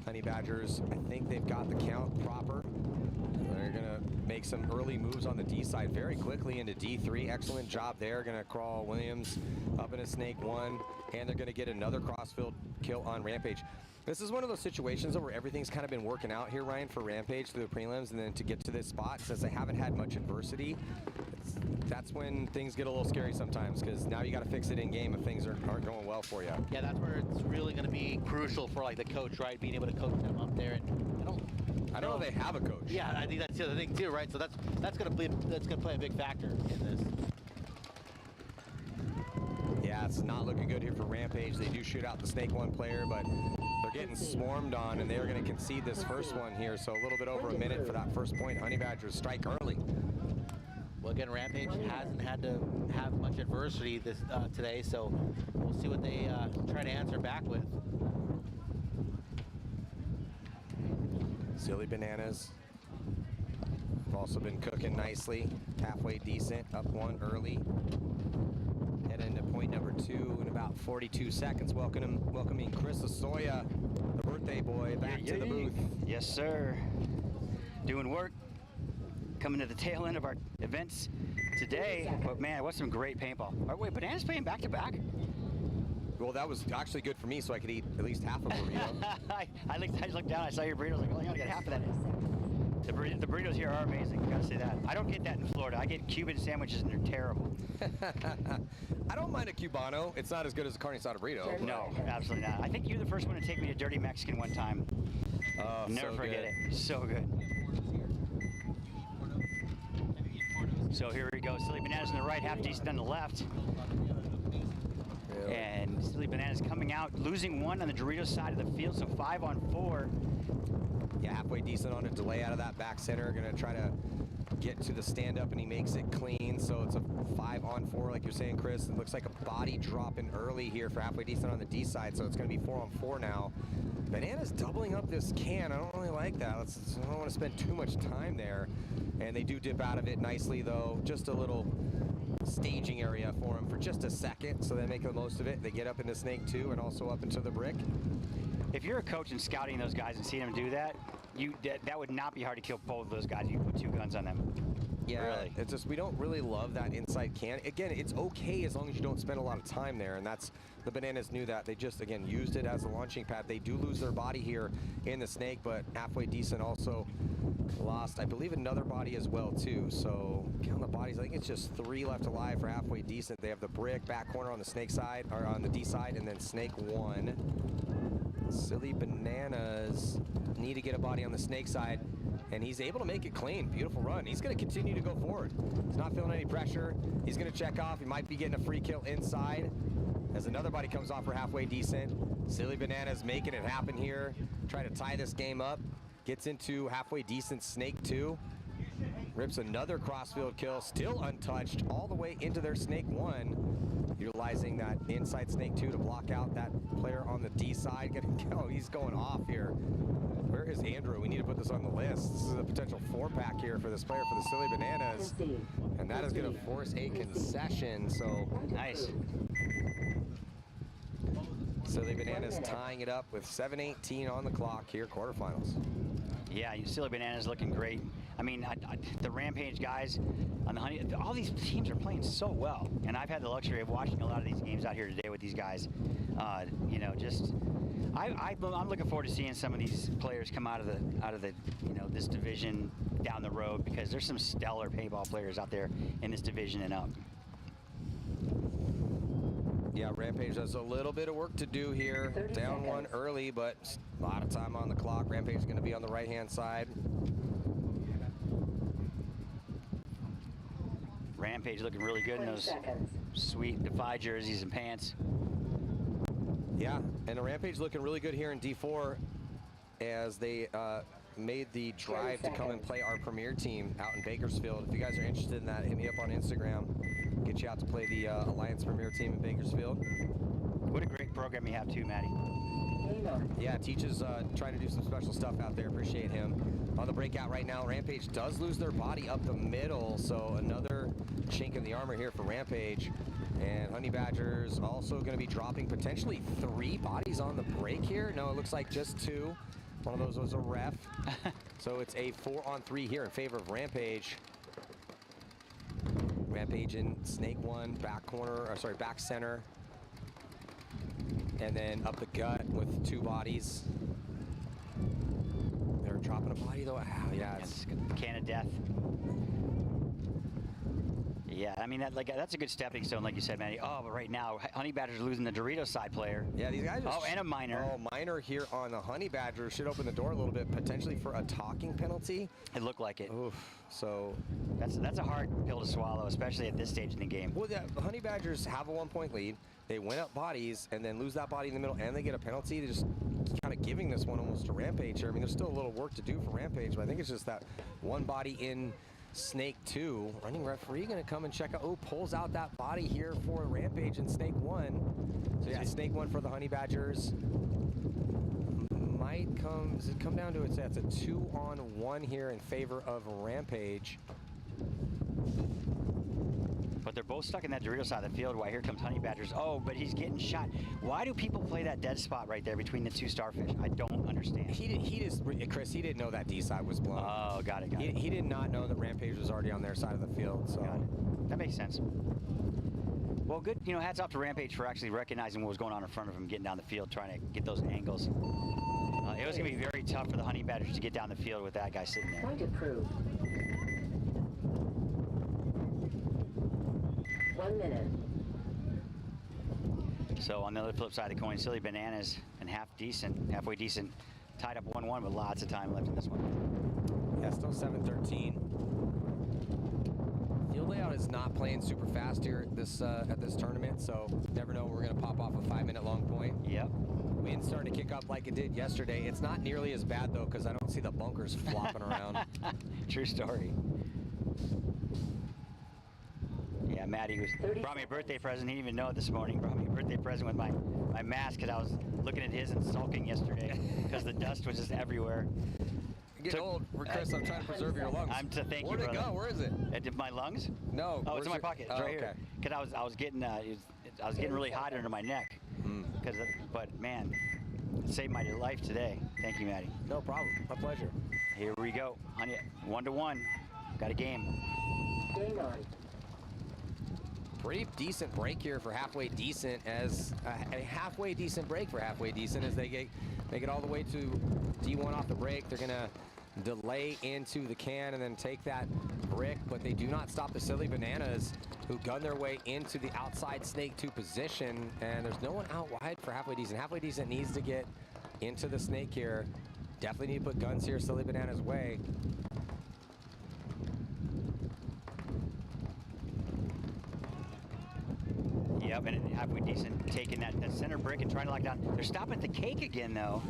Honey Badgers, I think they've got the count proper. They're they're going to make some early moves on the D side very quickly into D3. Excellent job there. Going to crawl Williams up into Snake 1, and they're going to get another crossfield kill on Rampage. This is one of those situations where everything's kind of been working out here, Ryan, for Rampage through the prelims, and then to get to this spot, since they haven't had much adversity, that's when things get a little scary sometimes, because now you got to fix it in game if things aren't going well for you. Yeah, that's where it's really going to be crucial for like the coach, right? Being able to coach them up there. And I don't know if they have a coach. Yeah, I think that's the other thing too, right? So that's going to play a big factor in this. Yeah, it's not looking good here for Rampage. They do shoot out the Snake 1 player, but they're getting swarmed on, and they're going to concede this first one here. So a little bit over a minute for that first point. Honey Badgers strike early. Well, again, Rampage hasn't had to have much adversity this today, so we'll see what they try to answer back with. Silly Bananas have also been cooking nicely. Halfway decent, up 1 early. Head into point number 2 in about 42 seconds. Welcoming Chris Asoya, the birthday boy, back to the booth. Yes, sir. Doing work. Coming to the tail end of our events today. But man, what's some great paintball. Oh, wait, Bananas playing back-to-back? Well, that was actually good for me, so I could eat at least half a burrito. I looked down, I saw your burritos, like, oh, I gotta get half of that. The burritos here are amazing, gotta say that. I don't get that in Florida. I get Cuban sandwiches and they're terrible. I don't mind a Cubano. It's not as good as a carne asada burrito. No, absolutely not. I think you're the first one to take me to Dirty Mexican one time. Oh, never so forget good. it. So good. So here we go. Silly Bananas on the right, half decent on the left. Really? And Silly Bananas coming out, losing 1 on the Doritos side of the field, so 5 on 4. Yeah, halfway decent on a delay out of that back center. Going to try to get to the stand-up, and he makes it clean. So it's a 5 on 4, like you're saying, Chris. It looks like a body dropping early here for halfway decent on the D side, so it's going to be 4 on 4 now. Bananas doubling up this can. I don't really like that. I don't want to spend too much time there. And they do dip out of it nicely, though. Just a little staging area for them for just a second, so they make the most of it. They get up into Snake 2 and also up into the brick. If you're a coach and scouting those guys and seeing them do that, that would not be hard to kill both of those guys. You put 2 guns on them. Yeah, really. It's just we don't really love that inside can. Again, it's okay as long as you don't spend a lot of time there, and that's the Bananas knew that. They just, again, used it as a launching pad. They do lose their body here in the Snake, but halfway decent also lost, I believe, another body as well, too. So count the bodies. I think it's just 3 left alive for halfway decent. They have the brick, back corner on the Snake side, or on the D side, and then Snake 1. Silly Bananas need to get a body on the Snake side, and he's able to make it clean. Beautiful run. He's going to continue to go forward. He's not feeling any pressure. He's going to check off. He might be getting a free kill inside as another body comes off for halfway decent. Silly Bananas making it happen here. Try to tie this game up. Gets into halfway decent Snake 2. Rips another crossfield kill, still untouched, all the way into their Snake 1. Utilizing that inside Snake 2 to block out that player on the D side. Oh, he's going off here. Where is Andrew? We need to put this on the list. This is a potential 4-pack here for this player for the Silly Bananas. And that is going to force a concession, so nice. Silly Bananas tying it up with 7:18 on the clock here, quarterfinals. Yeah, Silly Bananas looking great. I mean, the Rampage guys on the Honey, all these teams are playing so well, and I've had the luxury of watching a lot of these games out here today with these guys. You know, just I'm looking forward to seeing some of these players come out of the this division down the road, because there's some stellar paintball players out there in this division and up. Yeah, Rampage has a little bit of work to do here. Down 1 early, but a lot of time on the clock. Rampage is going to be on the right-hand side. Rampage looking really good in those sweet Defy jerseys and pants. Yeah, and the Rampage looking really good here in D4 as they made the drive to come and play our premier team out in Bakersfield. If you guys are interested in that, hit me up on Instagram. Get you out to play the Alliance Premier team in Bakersfield. What a great program you have too, Matty. Yeah, teaches trying to do some special stuff out there. Appreciate him. On the breakout right now, Rampage does lose their body up the middle, so another chink in the armor here for Rampage. And Honey Badgers also going to be dropping potentially 3 bodies on the break here. No, it looks like just 2. One of those was a ref. So it's a 4-on-3 here in favor of Rampage. Rampage in snake 1, back corner, or sorry, back center. And then up the gut with 2 bodies. They're dropping a body though. Wow, yeah, it's can of death. Yeah, I mean, that's a good stepping stone, like you said, Matty. Oh, but right now, Honey Badgers are losing the Doritos side player. Yeah, these guys are... Oh, and a minor. Oh, minor here on the Honey Badgers should open the door a little bit, potentially for a talking penalty. It looked like it. Oof, so... That's a hard pill to swallow, especially at this stage in the game. Well, yeah, the Honey Badgers have a 1-point lead. They win up bodies and then lose that body in the middle, and they get a penalty. They're just kind of giving this one almost to Rampage here. I mean, there's still a little work to do for Rampage, but I think it's just that one body in Snake 2. Running referee going to come and check out. Oh, pulls out that body here for Rampage in Snake 1. So yeah, Snake 1 for the Honey Badgers. Might come, does it come down to it's a 2-on-1 here in favor of Rampage. But they're both stuck in that Dorito side of the field. Why, here comes Honey Badgers. Oh, but he's getting shot. Why do people play that dead spot right there between the 2 starfish? I don't understand. Chris, he didn't know that D side was blown. Oh, got it. He did not know that Rampage was already on their side of the field. So got it. That makes sense. Well, good. Hats off to Rampage for actually recognizing what was going on in front of him, getting down the field, trying to get those angles. It was going to be very tough for the Honey Badgers to get down the field with that guy sitting there. Point approved. 1 minute. So on the other flip side of the coin, Silly Bananas and halfway decent, tied up 1-1 with lots of time left in this one. Yeah, still 7-13. Field layout is not playing super fast here at this tournament, so never know we're going to pop off a 5-minute long point. Yep. Wind starting to kick up like it did yesterday. It's not nearly as bad though, because I don't see the bunkers flopping around. True story. Yeah, Maddie brought me a birthday present. He didn't even know it this morning. Brought me a birthday present with my mask because I was looking at his and sulking yesterday because the dust was just everywhere. You're getting old, Chris. I'm trying to preserve your lungs. Thank you, Where'd it brother. go? Where is it? My lungs? No. Oh, it's in my pocket. It's right here. Because I was getting really hot under my neck. But man, it saved my life today. Thank you, Maddie. No problem. My pleasure. Here we go. 1-1. Got a game. Game on. Pretty decent break here for halfway decent, as a halfway decent break for halfway decent as they get all the way to D1 off the break. They're gonna delay into the can and then take that brick, but they do not stop the Silly Bananas, who gun their way into the outside Snake 2 position, and there's no one out wide for halfway decent. Halfway decent needs to get into the Snake here. Definitely need to put guns here Silly Bananas' way. Yep, and halfway decent taking that center brick and trying to lock down. They're stopping at the cake again, though.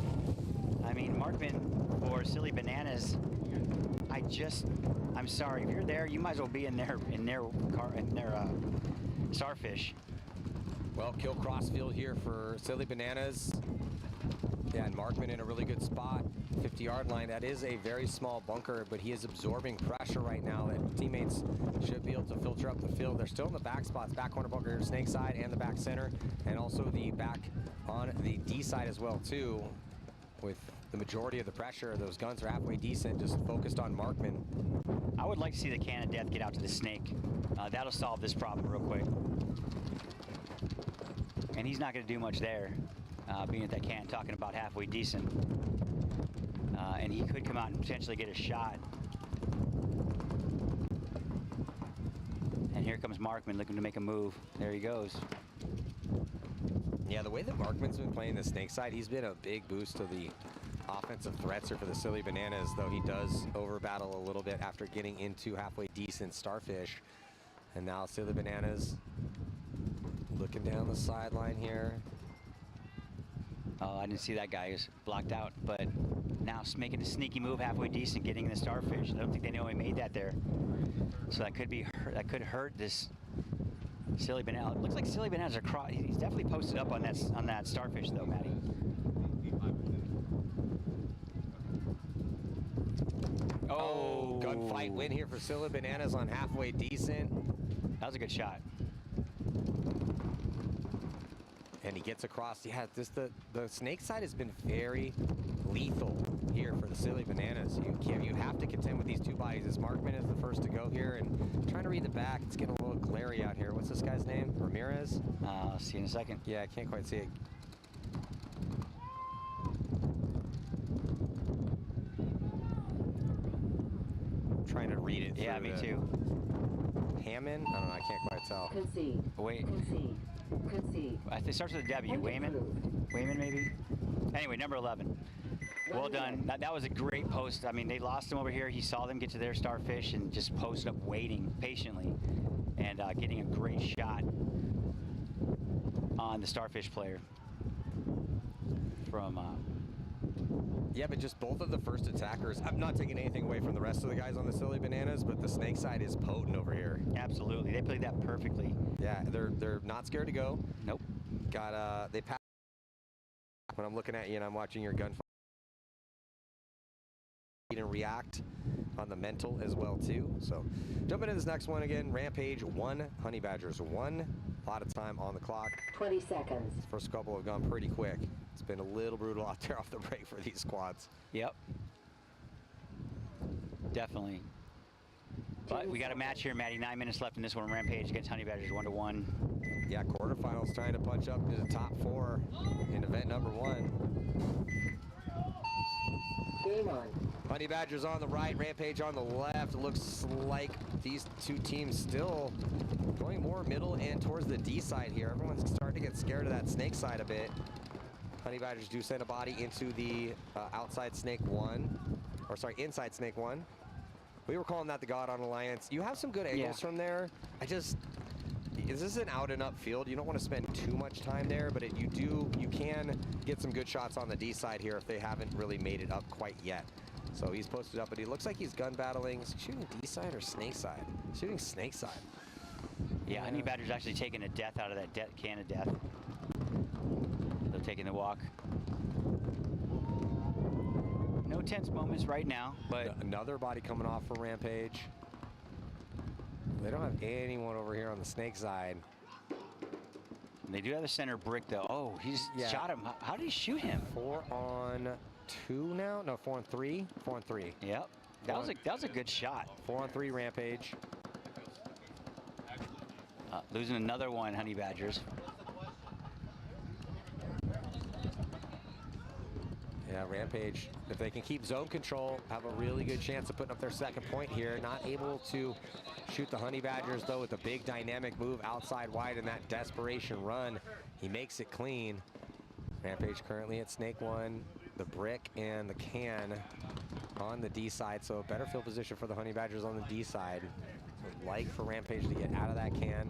I mean, Markman for Silly Bananas. I'm sorry. If you're there, you might as well be in their starfish. Well, kill crossfield here for Silly Bananas. Yeah, and Markman in a really good spot. 50-yard line. That is a very small bunker, but he is absorbing pressure right now that teammates should be able to filter up the field. They're still in the back spots, back corner bunker, Snake side, and the back center, and also the back on the D side as well, too. With the majority of the pressure, those guns are halfway decent, just focused on Markman. I would like to see the can of death get out to the Snake. That'll solve this problem real quick. And he's not going to do much there, being at that can, talking about halfway decent. And he could come out and potentially get a shot. And here comes Markman looking to make a move. There he goes. Yeah, the way that Markman's been playing the Snake side, he's been a big boost to the offensive threats here for the Silly Bananas, though he does over-battle a little bit after getting into halfway decent starfish. And now Silly Bananas looking down the sideline here. Oh, I didn't see that guy. He was blocked out, but now making a sneaky move halfway decent, getting the starfish. I don't think they know he made that there. So that could hurt this Silly Banana. It looks like Silly Bananas are cross. He's definitely posted up on that starfish though, Matty. Oh, gunfight win here for Silly Bananas on halfway decent. That was a good shot. And he gets across. Yeah, the Snake side has been very lethal here for the Silly Bananas. You have to contend with these two bodies. This Markman is the first to go here, and trying to read the back. It's getting a little glary out here. What's this guy's name? Ramirez? I'll see you in a second. Yeah, I can't quite see it. I'm trying to read it. Yeah, me too. Hammond? I don't know. I can't quite tell. Concede. Wait. Concede. Concede. It starts with a W. Point Wayman? approved. Wayman, maybe? Anyway, number 11. Well done. That was a great post. I mean, they lost him over here. He saw them get to their starfish and just posted up waiting patiently and getting a great shot on the starfish player from... Yeah, but just both of the first attackers. I'm not taking anything away from the rest of the guys on the Silly Bananas, but the snake side is potent over here. Absolutely. They played that perfectly. Yeah, they're not scared to go. Nope. They pass. When I'm looking at you and I'm watching your gunfire and react on the mental as well too. So jumping into this next one again, Rampage 1, Honey Badgers 1. A lot of time on the clock. 20 seconds. First couple have gone pretty quick. It's been a little brutal out there off the break for these squads. Yep. Definitely. But we got a match here, Maddie. 9 minutes left in this one. Rampage against Honey Badgers 1-1. Yeah, quarterfinals trying to punch up to the top 4 in event number 1. Game on. Honey Badgers on the right, Rampage on the left. Looks like these two teams still going more middle and towards the D side here. Everyone's starting to get scared of that snake side a bit. Honey Badgers do send a body into the outside snake 1, or sorry, inside snake 1. We were calling that the God on Alliance. You have some good angles from there. This is an out and up field. You don't want to spend too much time there, but you can get some good shots on the D side here if they haven't really made it up quite yet. So he's posted up, but he looks like he's gun battling. Is he shooting D side or snake side? Shooting snake side. Yeah, Honey Badger's actually taking a death out of that can of death. They're taking the walk. No tense moments right now, but... Another body coming off for Rampage. They don't have anyone over here on the snake side. They do have the center brick, though. Oh, he's shot him. How did he shoot him? 4 on 2 now? No, 4 on 3. 4 on 3. Yep. That was a good shot. 4 on 3 Rampage. Losing another one, Honey Badgers. Yeah, Rampage, if they can keep zone control, have a really good chance of putting up their second point here. Not able to shoot the Honey Badgers, though, with a big dynamic move outside wide in that desperation run. He makes it clean. Rampage currently at snake 1, the brick and the can on the D side, so better field position for the Honey Badgers on the D side. Would like for Rampage to get out of that can.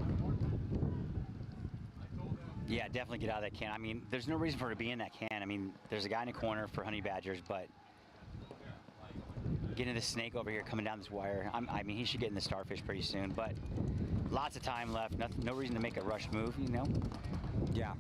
Yeah, definitely get out of that can. I mean, there's no reason for her to be in that can. I mean, there's a guy in the corner for Honey Badgers, but getting the snake over here coming down this wire, I mean, he should get in the starfish pretty soon, but lots of time left. No reason to make a rush move, you know? Yeah.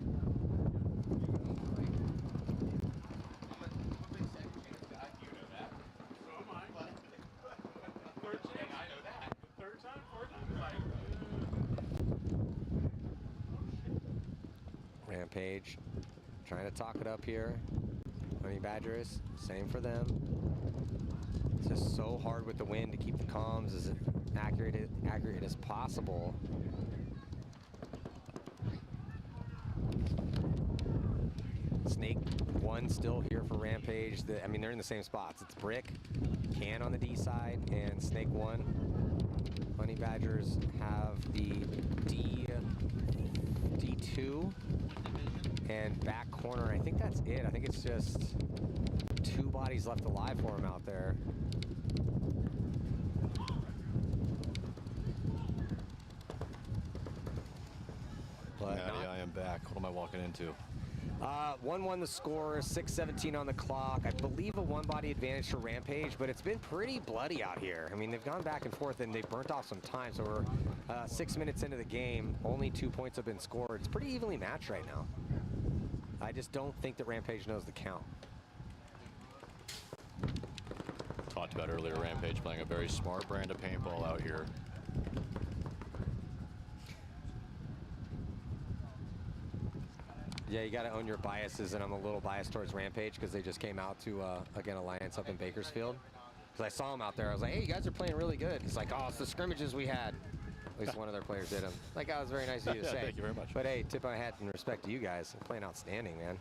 Rampage trying to talk it up here. Honey Badgers, same for them. It's just so hard with the wind to keep the comms as accurate as possible. Snake 1 still here for Rampage. I mean, they're in the same spots. It's brick, can on the D side, and snake 1. Honey Badgers have the D2 and back corner. I think that's it. I think it's just 2 bodies left alive for him out there. But Maddie, I am back. What am I walking into? 1-1 the score, 6:17 on the clock. I believe a 1-body advantage for Rampage, but it's been pretty bloody out here. I mean, they've gone back and forth and they've burnt off some time. So we're 6 minutes into the game. Only 2 points have been scored. It's pretty evenly matched right now. I just don't think that Rampage knows the count. Talked about earlier, Rampage playing a very smart brand of paintball out here. Yeah, you got to own your biases, and I'm a little biased towards Rampage because they just came out to, again, Alliance up in Bakersfield. Because I saw them out there. I was like, hey, you guys are playing really good. It's like, oh, it's the scrimmages we had. At least one of their players did them. Like, that was very nice of you to say. Thank you very much. But, hey, tip my hat and respect to you guys. They're playing outstanding, man.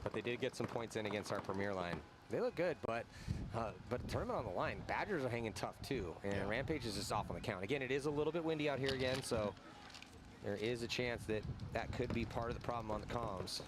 But they did get some points in against our premier line. They look good, but tournament on the line. Badgers are hanging tough, too. And Rampage is just off on the count. Again, it is a little bit windy out here again, so there is a chance that that could be part of the problem on the comms.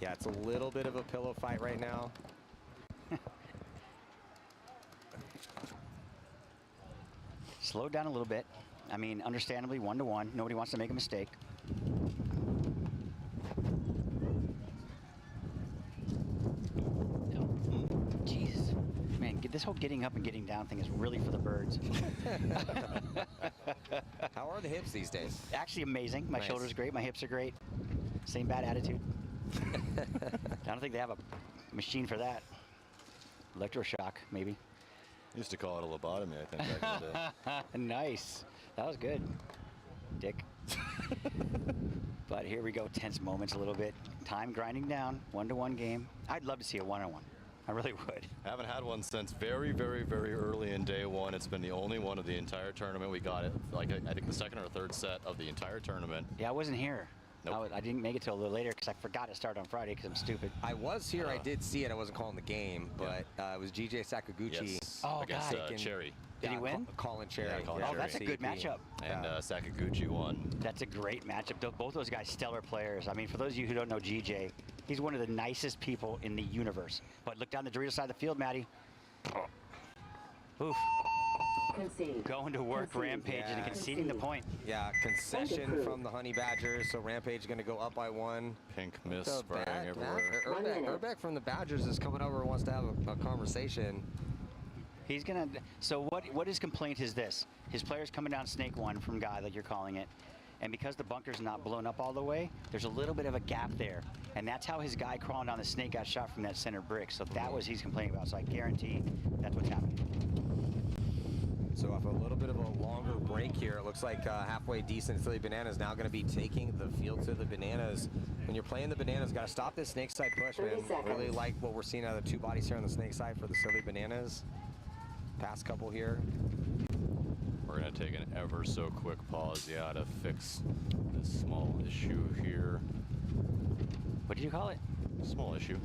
Yeah, it's a little bit of a pillow fight right now. Slowed down a little bit. I mean, understandably, 1-to-1. Nobody wants to make a mistake. Jeez. Man, this whole getting up and getting down thing is really for the birds. How are the hips these days? Actually amazing. My Nice. shoulder's great. My hips are great. Same bad attitude. I don't think they have a machine for that. Electroshock, maybe. Used to call it a lobotomy, I think, back in the day. Nice. That was good, Dick. But here we go. Tense moments a little bit. Time grinding down. 1-to-1 game. I'd love to see a 1-on-1. I really would. Haven't had one since very, very, very early in day one. It's been the only one of the entire tournament. We got it, like, I think the second or third set of the entire tournament. Yeah, I wasn't here. Nope. I didn't make it till a little later because I forgot to start on Friday because I'm stupid. I was here. I did see it. I wasn't calling the game, but it was GJ Sakaguchi. Yes, Oh, against God. Cherry. Did he win? Colin Cherry. Yeah, Colin Oh, Cherry. that's a good matchup. And Sakaguchi won. That's a great matchup. Both those guys, stellar players. I mean, for those of you who don't know GJ, he's one of the nicest people in the universe. But look down the Dorito side of the field, Maddie. Oof. Concede. Going to work, Concede. Rampage, and conceding the point. Yeah, concession from the Honey Badgers, so Rampage going to go up by 1. Pink mist spraying everywhere. Urbeck from the Badgers is coming over and wants to have a conversation. He's gonna. So what his complaint is this? His player's coming down Snake 1 from Guy, like you're calling it, and because the bunker's not blown up all the way, there's a little bit of a gap there, and that's how his guy crawling down the Snake got shot from that center brick. So that was he's complaining about. So I guarantee that's what's happening. So after a little bit of a longer break here, it looks like halfway decent Silly Bananas now going to be taking the field to the Bananas. When you're playing the Bananas, got to stop this snake side push, man. Really like what we're seeing out of the 2 bodies here on the snake side for the Silly Bananas. Past couple here. We're going to take an ever so quick pause, to fix this small issue here. What did you call it? Small issue.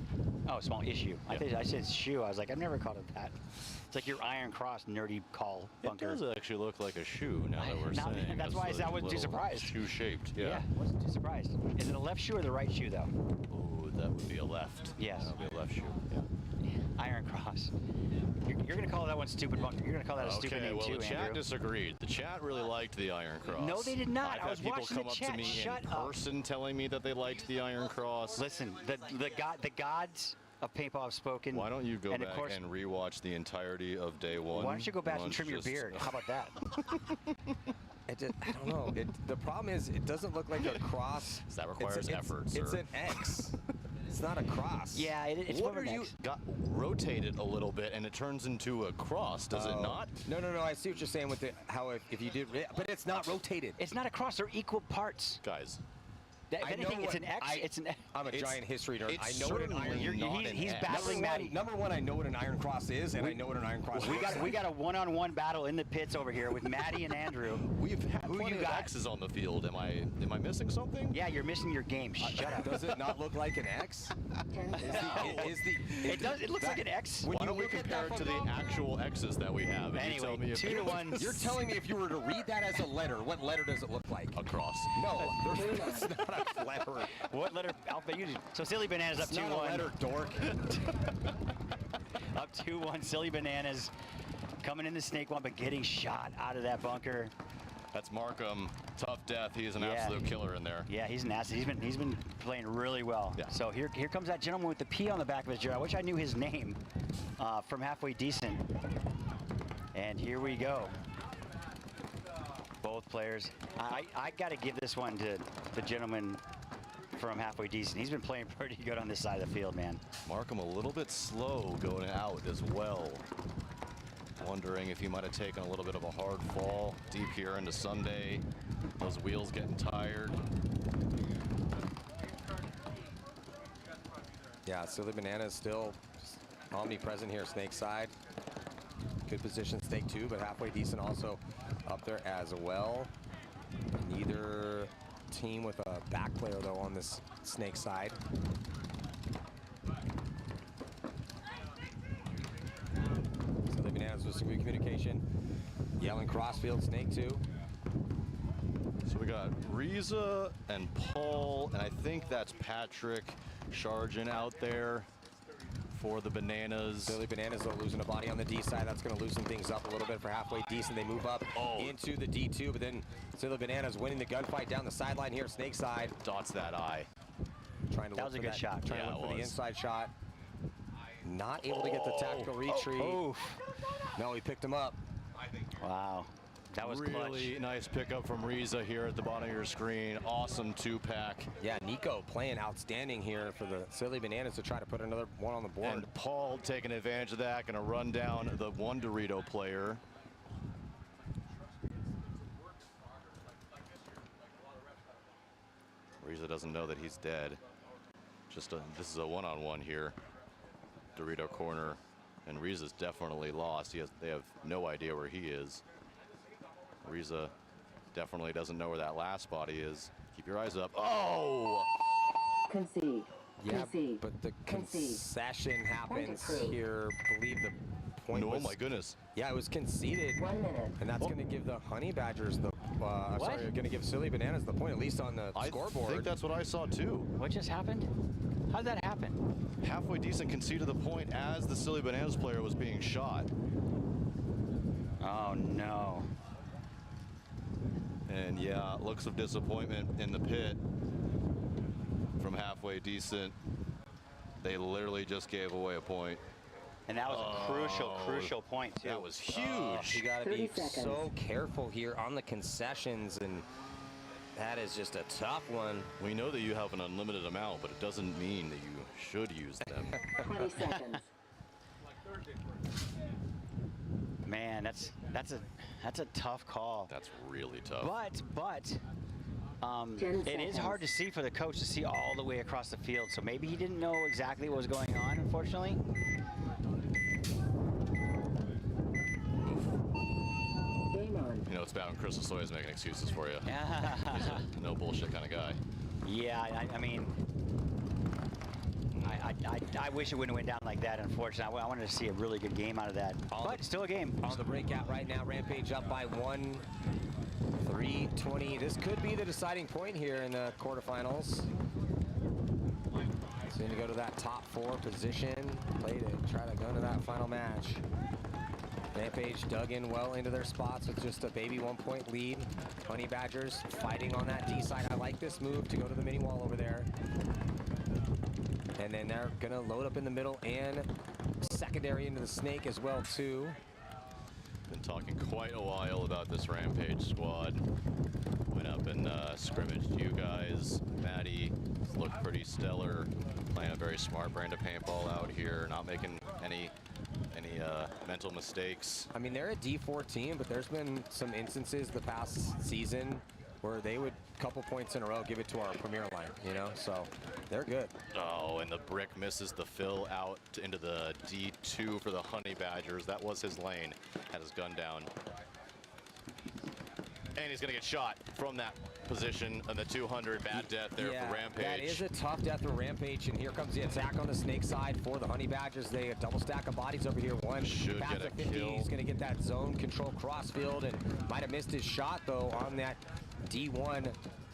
Oh, small issue. Yeah. I said shoe. I was like, I've never called it that. It's like your Iron Cross nerdy call bunker. It does actually look like a shoe now that we're saying. That's why I wasn't too surprised. Shoe-shaped, Yeah, wasn't too surprised. Is it a left shoe or the right shoe, though? Oh, that would be a left. Yes. That would be a left shoe, yeah. Iron Cross. You're going to call that one stupid bunker. You're going to call that a stupid name, well, too, the chat Andrew. disagreed. The chat really liked the Iron Cross. No, they did not. I've I was had people watching come the up chat. to me Shut in up. person telling me that they liked the Iron Cross. Listen, the gods of paintball have spoken. Why don't you go and of back course, and rewatch the entirety of day 1? Why don't you go back and Once trim your just- beard? How about that? I don't know. The problem is it doesn't look like a cross. That requires effort, sir. It's an X. It's not a cross. Yeah, it's What more are of an you X. rotate it a little bit and it turns into a cross, does it not? No. I see what you're saying with how if you did, but it's not rotated. It's not a cross. They're equal parts. Guys. If anything, it's an X. I'm a giant history nerd. I know what an certainly iron. not He's battling Maddie. Number one, I know what an iron cross is, and I know what an iron cross is. We got a one-on-one battle in the pits over here with Maddie and Andrew. We've had plenty you of got? X's on the field. Am I missing something? Yeah, you're missing your game. Shut up. Does it not look like an X? It does. It looks like an X. Why don't we compare it to the actual X's that we have? And you tell me Anyway, if 2-1. You're telling me if you were to read that as a letter, what letter does it look like? A cross. No, it's not a letter. What letter alphabet you? So Silly Bananas up 2-1. Not a letter, dork. Up 2-1. Silly Bananas coming in the snake one, but getting shot out of that bunker. That's Markham. Tough death. He is an Yeah. absolute killer in there. Yeah, he's an asset. He's been playing really well. Yeah. So here comes that gentleman with the P on the back of his jersey. I wish I knew his name from Halfway Decent. And here we go. Both players. I got to give this one to the gentleman from Halfway Decent. He's been playing pretty good on this side of the field, man. Markham a little bit slow going out as well. Wondering if he might have taken a little bit of a hard fall deep here into Sunday. Those wheels getting tired. Yeah, Silly Bananas still omnipresent here, Snake side. Good position, Snake 2, but Halfway Decent also up there as well. Neither team with a back player, though, on this Snake side. Silly Bananas with some good communication. Yelling crossfield, Snake 2. So we got Riza and Paul, and I think that's Patrick Sharjan out there for the Bananas. Silly Bananas, though, losing a body on the D side. That's going to loosen things up a little bit for Halfway Decent. They move up into the D2, but then Silly Bananas winning the gunfight down the sideline here, Snake side. Dots that eye. Trying to That was a good shot. Trying to look for the inside shot. Not able to get the tactical retreat. No, he picked him up. Wow. That was really clutch. nice pickup from Riza here at the bottom of your screen. Awesome 2-pack. Yeah, Nico playing outstanding here for the Silly Bananas to try to put another one on the board. And Paul taking advantage of that, going to run down the one Dorito player. Riza doesn't know that he's dead. This is a one-on-one here. Dorito corner, and Riza's definitely lost. They have no idea where he is. Riza definitely doesn't know where that last body is. Keep your eyes up. Oh! Concede. Yeah, Concede. but the Concede. concession happens approved. here. I believe the point Oh was... my goodness. Yeah, it was conceded. 1 minute. And that's going to give the Honey Badgers the... sorry, going to give Silly Bananas the point, at least on the scoreboard. I think that's what I saw too. What just happened? How did that happen? Halfway Decent conceded the point as the Silly Bananas player was being shot. Oh, no. And yeah, looks of disappointment in the pit from Halfway Decent. They literally just gave away a point. And that was a crucial point, too. That was huge. You got to be 30 seconds. so careful here on the concessions, and that is just a tough one. We know that you have an unlimited amount, but it doesn't mean that you should use them. 20 seconds. Man, that's a tough call. That's really tough. But 10 it is hard to see for the coach to see all the way across the field. So maybe he didn't know exactly what was going on, unfortunately. Game on. You know, it's bad when Chris Lasoy is making excuses for you. He's a no bullshit kind of guy. Yeah, I mean, I wish it wouldn't have went down like that, unfortunately. I wanted to see a really good game out of that. But still a game. On the breakout right now, Rampage up by 1, 3:20. This could be the deciding point here in the quarterfinals. So going to go to that top 4 position, play to try to go into that final match. Rampage dug in well into their spots with just a baby 1-point lead. Honey Badgers fighting on that D side. I like this move to go to the mini wall over there. And then they're gonna load up in the middle and secondary into the Snake as well too. Been talking quite a while about this Rampage squad. Went up and scrimmaged you guys. Maddie looked pretty stellar. Playing a very smart brand of paintball out here, not making any mental mistakes. I mean, they're a D4 team, but there's been some instances the past season where they would, couple points in a row, give it to our premier line, you know, so they're good. Oh, and the brick misses the fill out into the D2 for the Honey Badgers. That was his lane. Had his gun down. And he's going to get shot from that position on the 200. Bad death there for Rampage. That is a tough death for Rampage, and here comes the attack on the Snake side for the Honey Badgers. They a double stack of bodies over here. One should get a 50. kill. He's going to get that zone control crossfield, and might have missed his shot, though, on that D1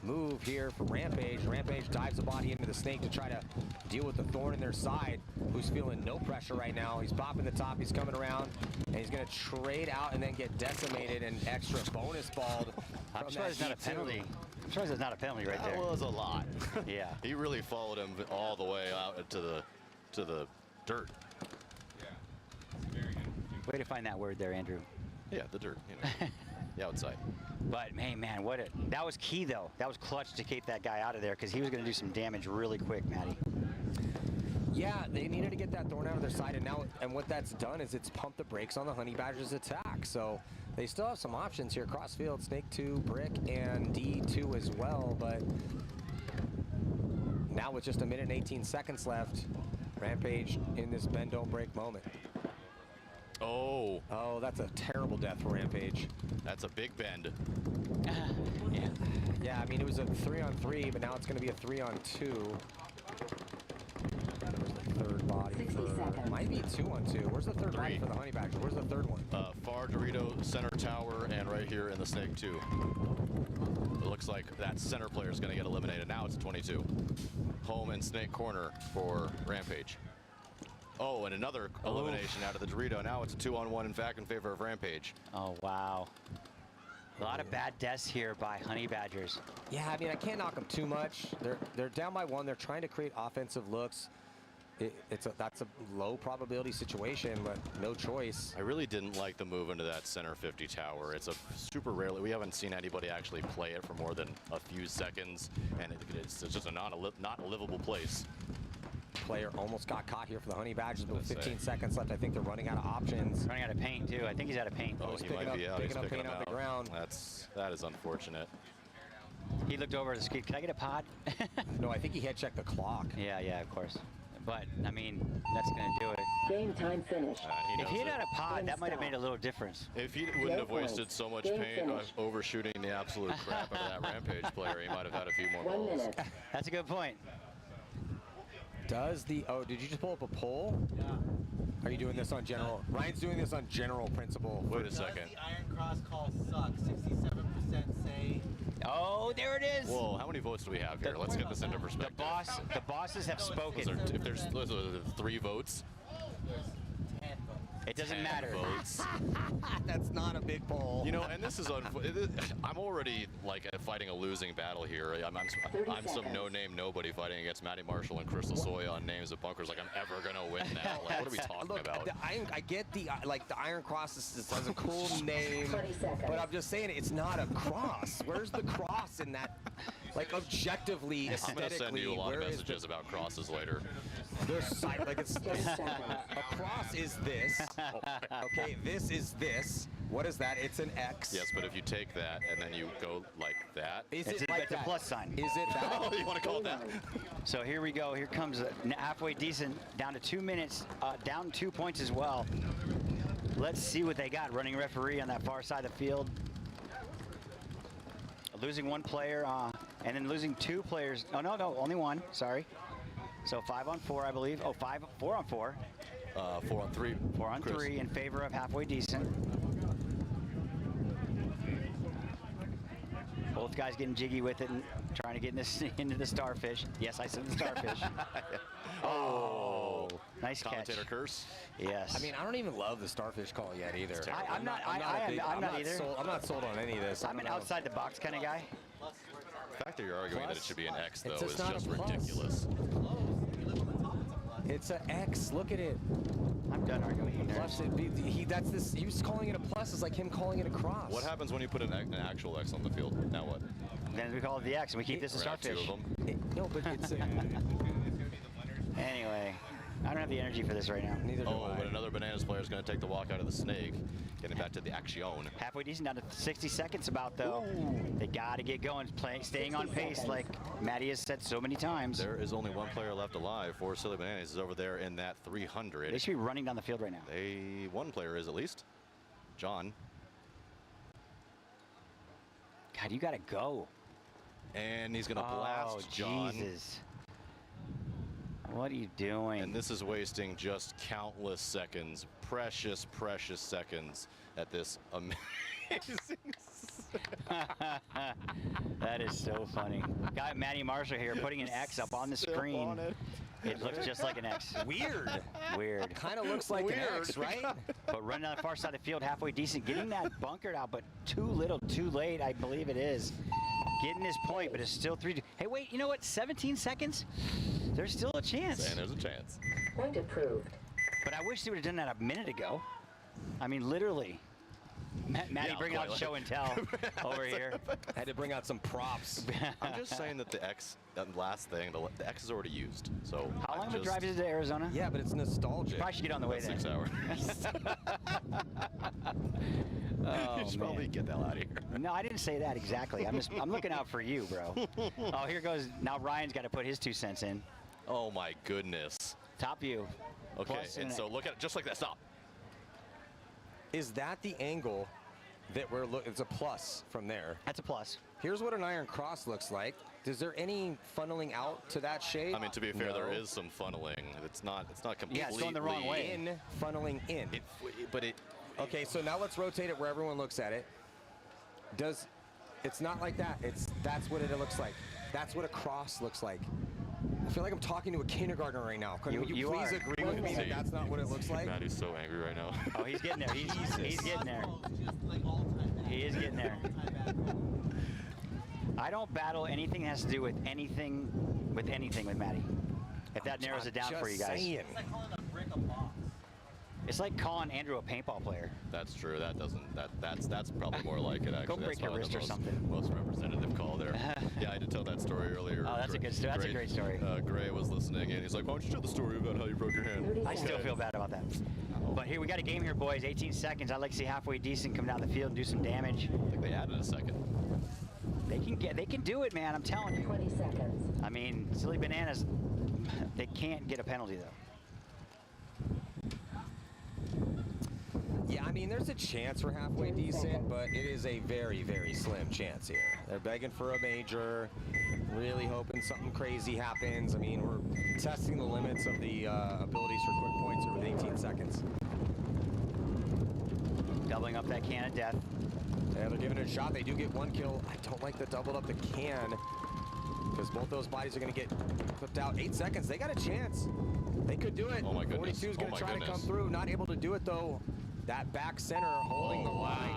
move here for Rampage. Rampage dives the body into the Snake to try to deal with the thorn in their side, who's feeling no pressure right now. He's popping the top, he's coming around, and he's going to trade out and then get decimated and extra bonus balled. I'm surprised it's not a penalty. I'm surprised it's not a penalty right there. That was a lot. Yeah. He really followed him all the way out to the dirt. Way to find that word there, Andrew. Yeah, the dirt, you know, the outside. But hey, man, that was key though. That was clutch to keep that guy out of there because he was going to do some damage really quick, Matty. Yeah, they needed to get that thorn out of their side, and what that's done is it's pumped the brakes on the Honey Badgers' attack. So they still have some options here. Crossfield, Snake 2, Brick, and D2 as well. But now with just 1 minute and 18 seconds left, Rampage in this bend don't break moment. Oh, that's a terrible death for Rampage. That's a big bend. Yeah, I mean, it was a 3-on-3, but now it's going to be a 3-on-2. Third body 60 seconds. Might be 2-on-2. Where's the third body for the Honey Badger? Where's the third one? Far Dorito, center tower, and right here in the Snake 2. It looks like that center player is going to get eliminated. Now it's 22. Home and Snake corner for Rampage. Oh, and another elimination out of the Dorito. Now it's a 2-on-1 in fact in favor of Rampage. Oh, wow. A lot of bad deaths here by Honey Badgers. Yeah, I mean, I can't knock them too much. They're down by 1. They're trying to create offensive looks. That's a low probability situation, but no choice. I really didn't like the move into that center 50 tower. It's a super rarely, we haven't seen anybody actually play it for more than a few seconds, and it's just a not a livable place. Player almost got caught here for the Honey Badgers, but with 15 seconds left, I think they're running out of options. Running out of paint, too. I think he's out of paint. Oh, he might be out. He's picking paint up off the ground. That is unfortunate. He looked over at the screen. Can I get a pod? No, I think he had checked the clock. Yeah, of course. But, I mean, that's going to do it. Game time finished. If he had had a pod, that might have made a little difference. If he wouldn't have wasted so much paint overshooting the absolute crap out of that Rampage player, he might have had a few more 1 goals. minute. That's a good point. Did you just pull up a poll? Yeah. Are you doing this on general? Ryan's doing this on general principle. Wait a second. Does the Iron Cross call suck? 67% say. Oh, there it is. Whoa, how many votes do we have here? Let's get this into perspective. The bosses have spoken. If there's 3 votes. There's 10 votes. It doesn't matter. Votes. That's not a big poll. You know, and this is I'm already like fighting a losing battle here. I'm some no-name nobody fighting against Matty Marshall and Crystal Soy on names of bunkers. Like I'm ever gonna win that. Like, what are we talking about? I get the Iron Cross is a cool name, 20 seconds. but I'm just saying it's not a cross. Where's the cross in that? Like objectively, I'm aesthetically, gonna send you a lot of messages about crosses later. There's like it's a cross is this. Okay, this is this. What is that? It's an X. Yes, but if you take that and then you go like that. Is it's it like a plus sign. Is it that? Oh, you want to call it that? So here we go. Here comes a halfway decent, down to 2 minutes, down 2 points as well. Let's see what they got. Running referee on that far side of the field. Losing 1 player, and then losing 2 players. Oh, no, only 1. Sorry. So 5-on-4, I believe. Oh, 4-on-4. 4-on-3. 4-on-3 in favor of halfway decent. Both guys getting jiggy with it and trying to get into the starfish. Yes, I said the starfish. Oh, nice catch. Commentator curse. Yes. I mean, I don't even love the starfish call yet either. I'm not either. I'm not sold on any of this. I'm an outside the box kind of guy. The fact that you're arguing that it should be an X though is not just a plus. ridiculous. It's an X. Look at it. I'm done arguing. Plus, he was calling it a plus. It's like him calling it a cross. What happens when you put an actual X on the field? Now what? Then we call it the X, and we keep this a starfish. 2 of them. No, but it's Anyway, I don't have the energy for this right now. Neither do I. But another Bananas player is going to take the walk out of the snake, getting back to the action. Halfway decent, down to 60 seconds about though. Ooh. They got to get going, staying on pace like Matty has said so many times. There is only 1 player left alive for Silly Bananas. Is over there in that 300. They should be running down the field right now. 1 player is at least. John. God, you got to go. And he's going to blast John. Jesus. What are you doing? And this is wasting just countless seconds, precious, precious seconds at this amazing. That is so funny. Got Matty Marshall here putting an X up on the screen. It looks just like an X. Weird. Kind of looks like an X, right? But running on the far side of the field, halfway decent, getting that bunkered out, but too little, too late, I believe it is. Getting his point, but it's still 3. Hey, wait, you know what? 17 seconds? There's still a chance. And there's a chance. Point approved. But I wish they would have done that a minute ago. I mean, literally. Matty, bring out show and tell over here. I had to bring out some props. I'm just saying that the last thing, the X is already used. So how long of a drive is it to Arizona? Yeah, but it's nostalgic. You probably should get on the way there. 6 hours. Oh, you should probably get the hell out of here. No, I didn't say that exactly. I'm looking out for you, bro. Oh, here goes. Now Ryan's got to put his 2 cents in. Oh my goodness. Top view. Okay, and so look at it just like that. Stop. Is that the angle that we're looking? It's a plus from there. That's a plus. Here's what an iron cross looks like. Is there any funneling out to that shape? I mean, to be fair, No. there is some funneling. It's not completely. Yeah, it's going the wrong way. Funneling in. Okay, so now let's rotate it where everyone looks at it. It's not like that. That's what it looks like. That's what a cross looks like. I feel like I'm talking to a kindergartner right now. Would you please agree with me that that's not what it looks like? Matt is so angry right now. Oh, he's getting there. He's getting there. He is getting there. I don't battle anything that has to do with anything with Matty. If that narrows it down for you guys. Saying. It's like calling a brick a box. It's like calling Andrew a paintball player. That's true. That's probably more like it. Actually, Go break your wrist or something. Most representative call there. Yeah, I did tell that story earlier. Oh, that's a good story. That's a great story. Gray was listening, and he's like, "Why don't you tell the story about how you broke your hand?" I still feel bad about that. But here we got a game here, boys. 18 seconds. I'd like to see halfway decent come down the field and do some damage. I think they added a second. They can do it, man. I'm telling you. 20 seconds. I mean, Silly Bananas. They can't get a penalty though. Yeah, I mean, there's a chance we're halfway decent, but it is a very, very slim chance here. They're begging for a major, really hoping something crazy happens. I mean, we're testing the limits of the abilities for quick points over the 18 seconds. Doubling up that can of death. Yeah, they're giving it a shot. They do get 1 kill. I don't like the doubled up the can because both those bodies are going to get clipped out. 8 seconds. They got a chance. They could do it. Oh my goodness. 42 is going to try to come through. Not able to do it, though. That back center holding the line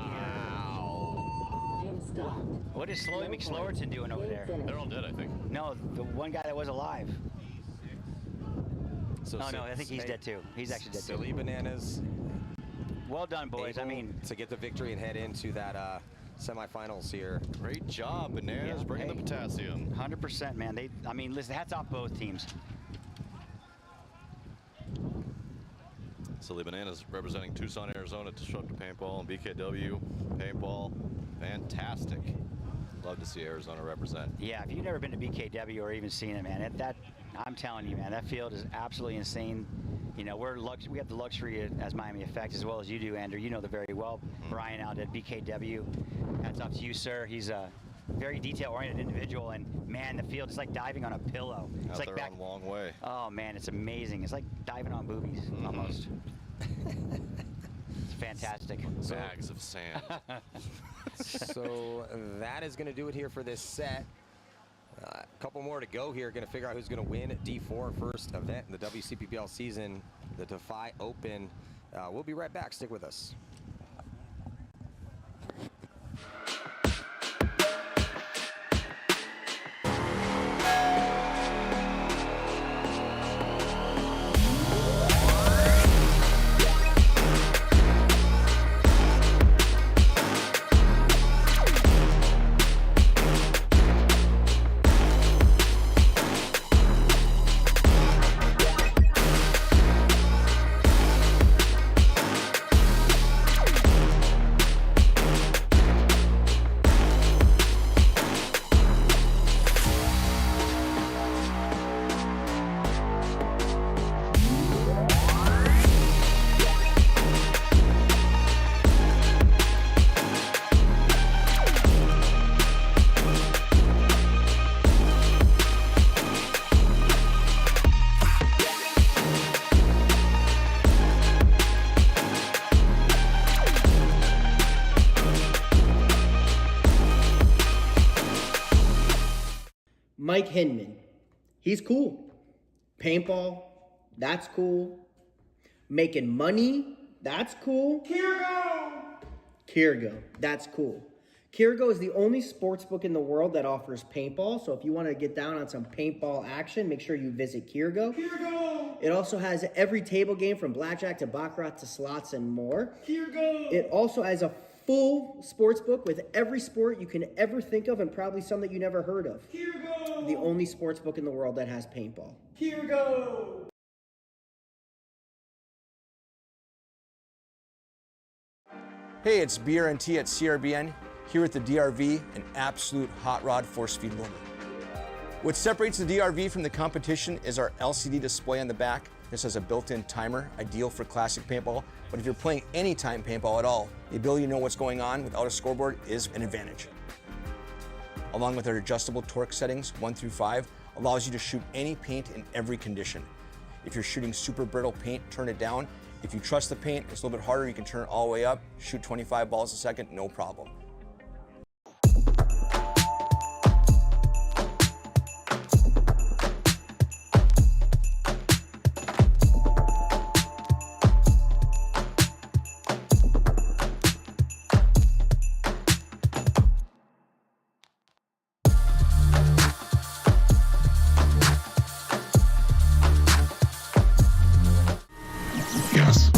here. What is Slowy McSlowerton doing over there? They're all dead, I think. No, the one guy that was alive. So no, I think he's dead too. He's actually dead Silly too. Bananas. Well done, boys. I mean, to get the victory and head into that semifinals here. Great job, Bananas, bringing the potassium. 100%, man. I mean, listen, hats off both teams. Silly Bananas representing Tucson, Arizona, Disruptive Paintball, and BKW Paintball. Fantastic. Love to see Arizona represent. Yeah, if you've never been to BKW or even seen it, man, I'm telling you, man, that field is absolutely insane. You know, we have the luxury as Miami Effect, as well as you do, Andrew. You know them very well. Brian out at BKW. Hats off to you, sir. He's a very detail-oriented individual, and man, the field is like diving on a pillow. It's Out like there on a long way. Oh man, it's amazing. It's like diving on boobies almost. It's fantastic. Bags of sand. So that is going to do it here for this set. A couple more to go here. Going to figure out who's going to win D4 first event in the Wcppl season, the Defy Open. We'll be right back. Stick with us. Mike Hinman, he's cool. Paintball, that's cool. Making money, that's cool. Kirgo, that's cool. Kirgo is the only sports book in the world that offers paintball. So if you want to get down on some paintball action, make sure you visit Kirgo. It also has every table game from blackjack to baccarat to slots and more. It also has a full sports book with every sport you can ever think of and probably some that you never heard of. The only sports book in the world that has paintball. Hey, it's BRNT at CRBN, here at the DRV, an absolute hot rod force feed loader. What separates the DRV from the competition is our LCD display on the back. This has a built-in timer, ideal for classic paintball, but if you're playing anytime paintball at all, the ability to know what's going on without a scoreboard is an advantage. Along with our adjustable torque settings, 1 through 5, allows you to shoot any paint in every condition. If you're shooting super brittle paint, turn it down. If you trust the paint, it's a little bit harder, you can turn it all the way up, shoot 25 balls a second, no problem. Yes.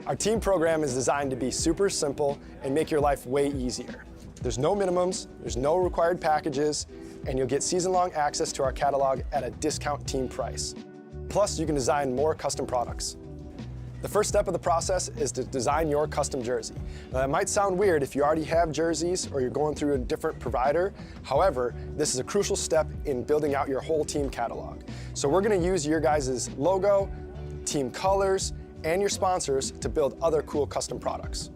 Our team program is designed to be super simple and make your life way easier. There's no minimums, there's no required packages, and you'll get season-long access to our catalog at a discount team price. Plus, you can design more custom products. The first step of the process is to design your custom jersey. Now, that might sound weird if you already have jerseys or you're going through a different provider. However, this is a crucial step in building out your whole team catalog. So we're gonna use your guys' logo, team colors, and your sponsors to build other cool custom products.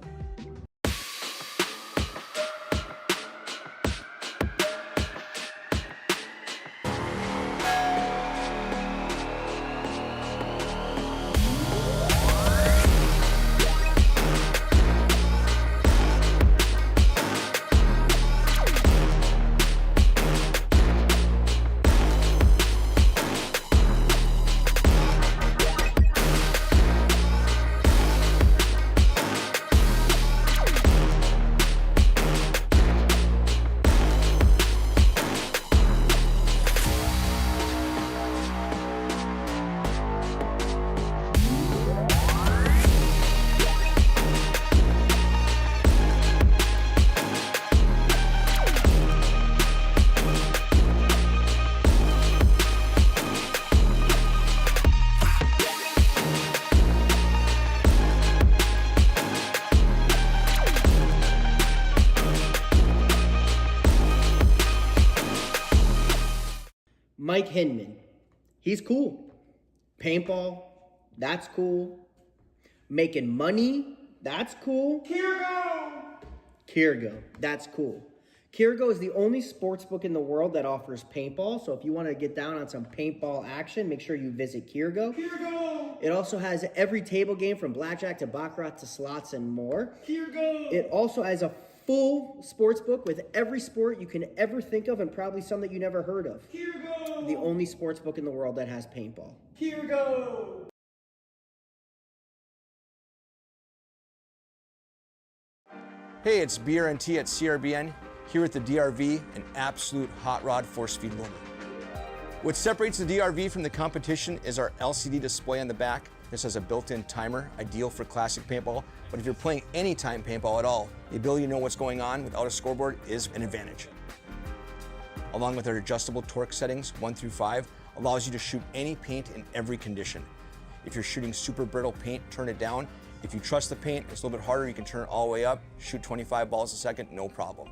Mike Hinman, he's cool. Paintball, that's cool. Making money, that's cool. Kirgo, that's cool. Kirgo is the only sports book in the world that offers paintball. So if you want to get down on some paintball action, make sure you visit Kirgo. It also has every table game from blackjack to baccarat to slots and more. It also has a full sports book with every sport you can ever think of and probably some that you never heard of. The only sports book in the world that has paintball. Hey, it's BRNT at CRBN, here with the DRV, an absolute hot rod force feed loader. What separates the DRV from the competition is our LCD display on the back. This has a built-in timer, ideal for classic paintball, but if you're playing anytime paintball at all, the ability to know what's going on without a scoreboard is an advantage. Along with our adjustable torque settings, 1 through 5, allows you to shoot any paint in every condition. If you're shooting super brittle paint, turn it down. If you trust the paint, it's a little bit harder, you can turn it all the way up, shoot 25 balls a second, no problem.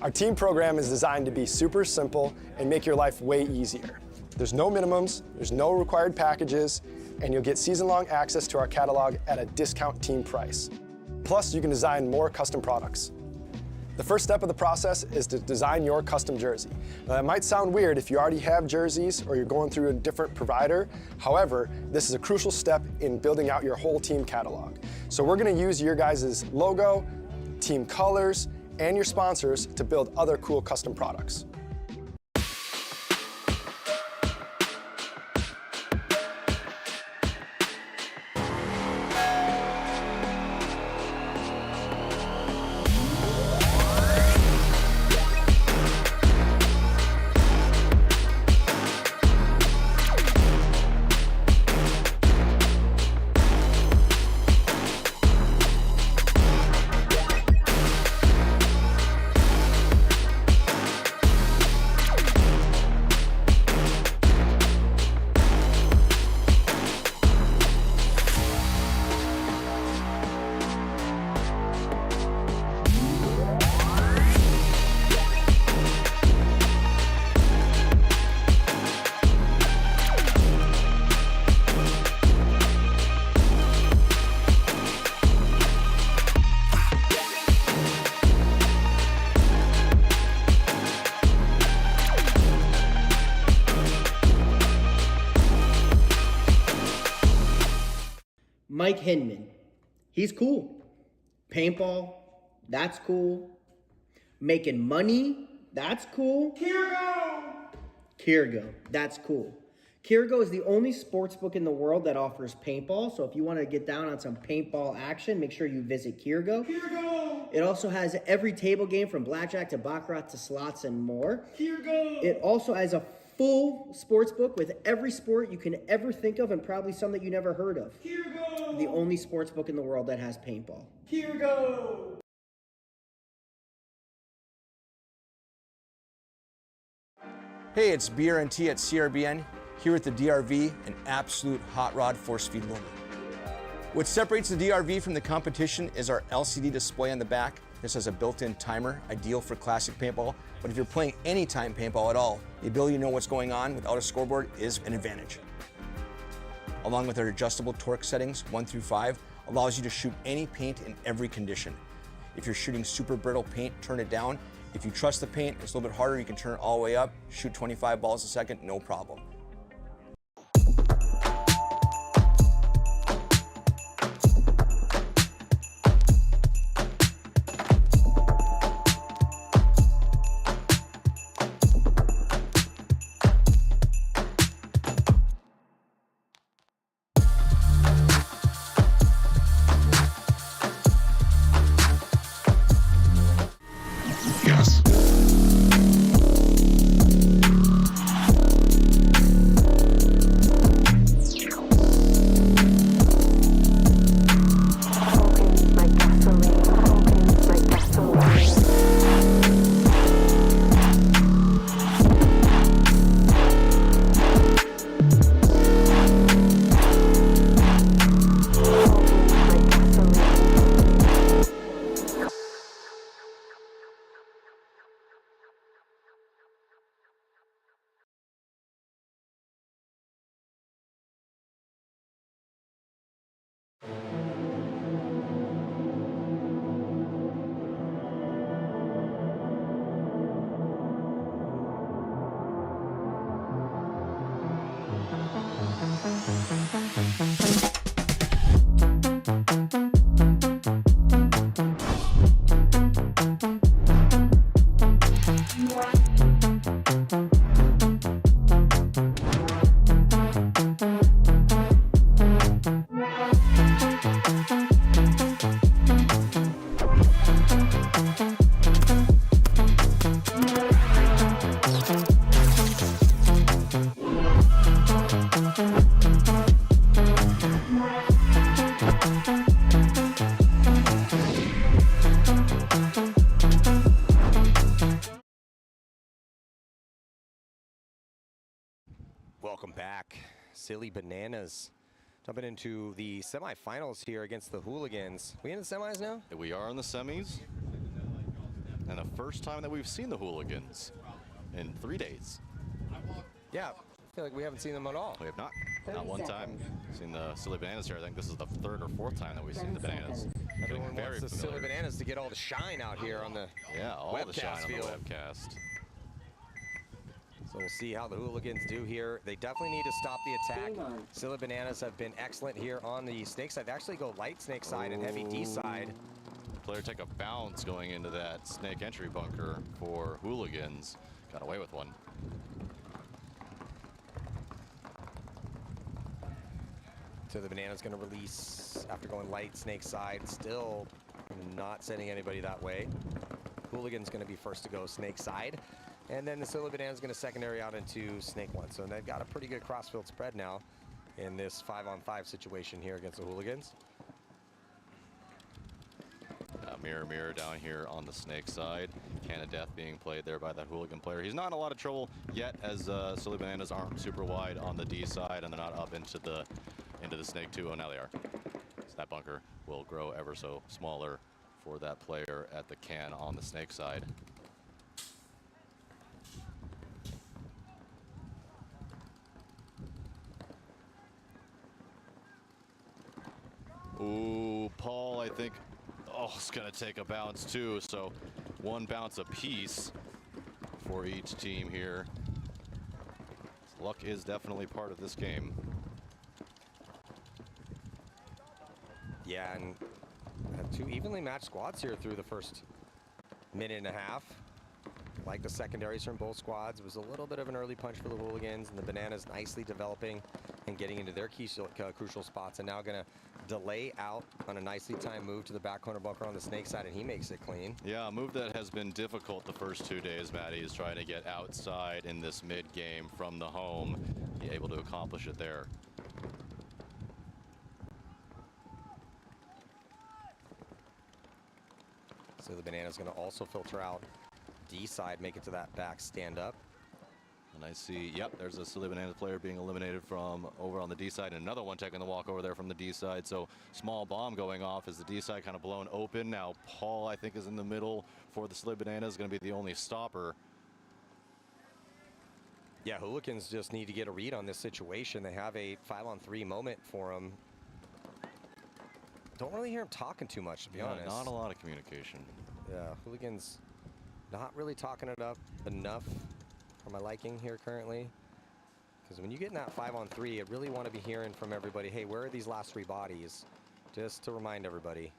Our team program is designed to be super simple and make your life way easier. There's no minimums, there's no required packages, and you'll get season-long access to our catalog at a discount team price. Plus, you can design more custom products. The first step of the process is to design your custom jersey. Now, that might sound weird if you already have jerseys or you're going through a different provider. However, this is a crucial step in building out your whole team catalog. So we're going to use your guys' logo, team colors, and your sponsors to build other cool custom products. Mike Hinman, he's cool. Paintball, that's cool. Making money, that's cool. Kirgo, that's cool. Kirgo is the only sports book in the world that offers paintball, so if you want to get down on some paintball action, make sure you visit Kirgo. It also has every table game from blackjack to baccarat to slots and more. It also has a full sports book with every sport you can ever think of and probably some that you never heard of. The only sports book in the world that has paintball. Hey, it's BRNT at CRBN, here at the DRV, an absolute hot rod force feed loader. What separates the DRV from the competition is our LCD display on the back. This has a built-in timer, ideal for classic paintball, but if you're playing anytime paintball at all, the ability to know what's going on without a scoreboard is an advantage. Along with our adjustable torque settings, 1 through 5, allows you to shoot any paint in every condition. If you're shooting super brittle paint, turn it down. If you trust the paint, it's a little bit harder, you can turn it all the way up, shoot 25 balls a second, no problem. Welcome back. Silly Bananas jumping into the semifinals here against the Hooligans. We in the semis now? We are in the semis. and the first time that we've seen the Hooligans in 3 days. Yeah, I feel like we haven't seen them at all. We have not. Not one time. Seen the Silly Bananas here. I think this is the 3rd or 4th time that we've seen the Bananas. Everyone Very wants the familiar. Silly Bananas to get all the shine out here on the all the shine field. on the webcast. So we'll see how the Hooligans do here. They definitely need to stop the attack. Silly Bananas have been excellent here on the snake side. They actually go light snake side and heavy D side. Player take a bounce going into that snake entry bunker for Hooligans. Got away with one. So the Banana's going to release after going light snake side. Still not sending anybody that way. Hooligan's going to be first to go snake side. And then the Silly Banana's going to secondary out into snake 1. So they've got a pretty good crossfield spread now in this 5-on-5 situation here against the Hooligans. Mirror down here on the snake side. Can of Death being played there by that Hooligan player. He's not in a lot of trouble yet, as Silly Bananas aren't super wide on the D side, and they're not up into the snake 2. Oh, now they are. So that bunker will grow ever so smaller for that player at the can on the snake side. Ooh, Paul, I think, it's going to take a bounce too. So 1 bounce apiece for each team here. Luck is definitely part of this game. Yeah, and have 2 evenly matched squads here through the first minute and a half. Like the secondaries from both squads, it was a little bit of an early punch for the Hooligans, and the Bananas nicely developing and getting into their key crucial spots, and now going to delay out on a nicely timed move to the back corner bunker on the snake side, and he makes it clean. Yeah, a move that has been difficult the first 2 days, Matty, is trying to get outside in this mid game from the home. Be able to accomplish it there. So the Banana's going to also filter out D side, make it to that back stand up. And I see, yep, there's a Silly Bananas player being eliminated from over on the D side, and another one taking the walk over there from the D side. So small bomb going off as the D side kind of blown open. Now Paul, I think, is in the middle for the Silly Bananas, going to be the only stopper. Yeah, Hooligans just need to get a read on this situation. They have a 5-on-3 moment for them. Don't really hear him talking too much, to be honest. Not a lot of communication. Yeah, Hooligans not really talking it up enough for my liking here currently. Because when you get in that 5-on-3, you really want to be hearing from everybody, hey, where are these last 3 bodies? Just to remind everybody.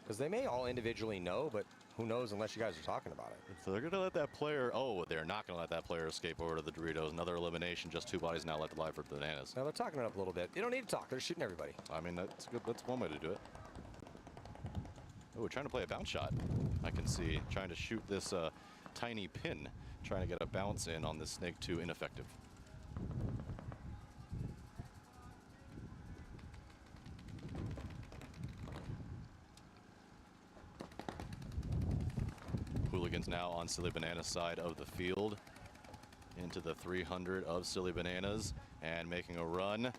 Because they may all individually know, but who knows unless you guys are talking about it. So they're going to let that player, they're not going to let that player escape over to the Doritos. Another elimination, just 2 bodies now left alive for the Bananas. Now they're talking it up a little bit. They don't need to talk, they're shooting everybody. I mean, that's good. That's one way to do it. Oh, we're trying to play a bounce shot. I can see trying to shoot this tiny pin, trying to get a bounce in on this snake 2, ineffective. Hooligans now on Silly Bananas side of the field into the 300 of Silly Bananas and making a run.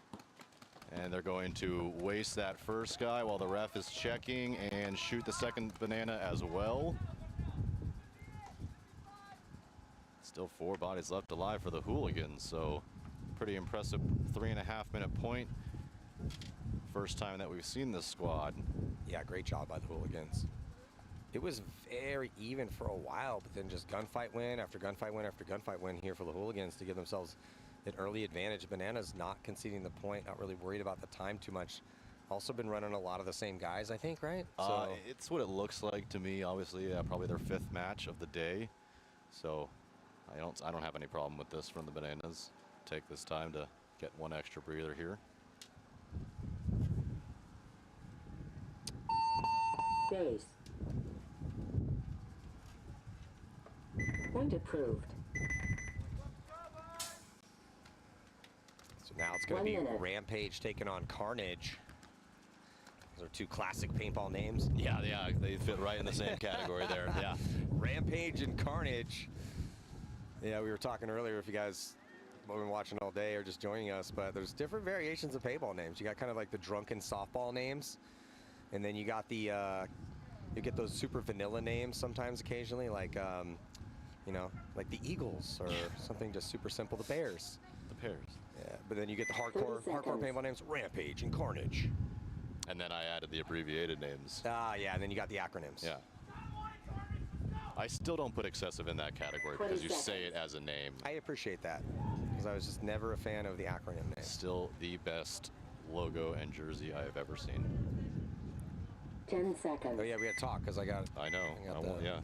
And they're going to waste that first guy while the ref is checking and shoot the second banana as well. Still 4 bodies left alive for the Hooligans, so pretty impressive 3.5 minute point. First time that we've seen this squad. Yeah, great job by the Hooligans. It was very even for a while, but then just gunfight win after gunfight win after gunfight win here for the Hooligans to give themselves an early advantage. Bananas not conceding the point, not really worried about the time too much. Also been running a lot of the same guys, I think, right? So it's what it looks like to me. Obviously, probably their 5th match of the day. So I don't have any problem with this from the Bananas. Take this time to get 1 extra breather here. Base. Point approved. So now it's going to be Rampage taking on Carnage. Those are 2 classic paintball names. Yeah, they fit right in the same category there. Yeah, Rampage and Carnage. Yeah, we were talking earlier, if you guys have been watching all day or just joining us, but there's different variations of paintball names. You got kind of like the drunken softball names, and then you got the You get those super vanilla names sometimes, occasionally, like you know, like the Eagles or something just super simple. The Bears. The Bears. Yeah, but then you get the hardcore paintball names, Rampage and Carnage. And then I added the abbreviated names. Yeah, and then you got the acronyms. Yeah. I still don't put excessive in that category because you say it as a name. I appreciate that because I was just never a fan of the acronym name. Still the best logo and jersey I have ever seen. 10 seconds. Oh yeah, we had to talk because I got. I know. Yeah.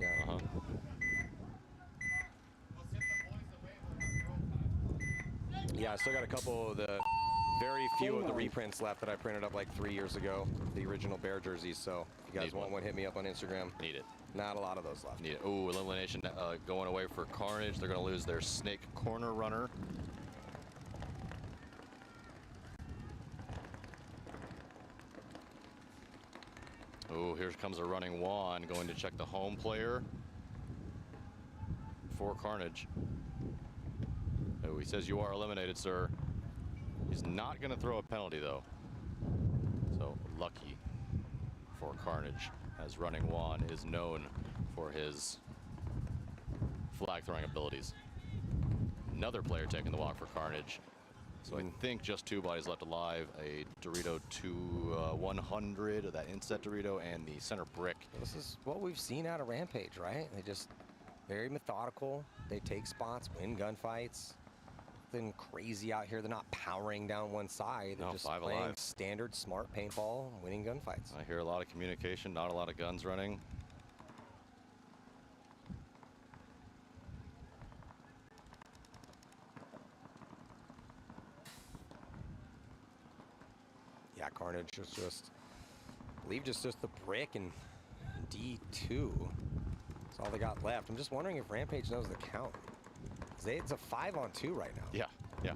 Yeah, I still got a couple of the very few of the reprints left that I printed up like 3 years ago, the original Bear jerseys. So if you guys want one, hit me up on Instagram. Need it. Not a lot of those left. Need it. Ooh, elimination going away for Carnage. They're going to lose their Snake Corner runner. Oh, here comes a running Juan going to check the home player for Carnage. Oh, he says you are eliminated, sir. He's not going to throw a penalty, though. So lucky for Carnage, as running Juan is known for his flag throwing abilities. Another player taking the walk for Carnage. So I think just 2 bodies left alive, a Dorito 100, that inset Dorito, and the center brick. This is what we've seen out of Rampage, right? They just very methodical. They take spots, win gunfights. Nothing crazy out here. They're not powering down one side. They're just playing alive. Standard smart paintball, winning gunfights. I hear a lot of communication, not a lot of guns running. Yeah, Carnage was just, I believe just the brick and D2. That's all they got left. I'm just wondering if Rampage knows the count. It's a 5-on-2 right now. Yeah.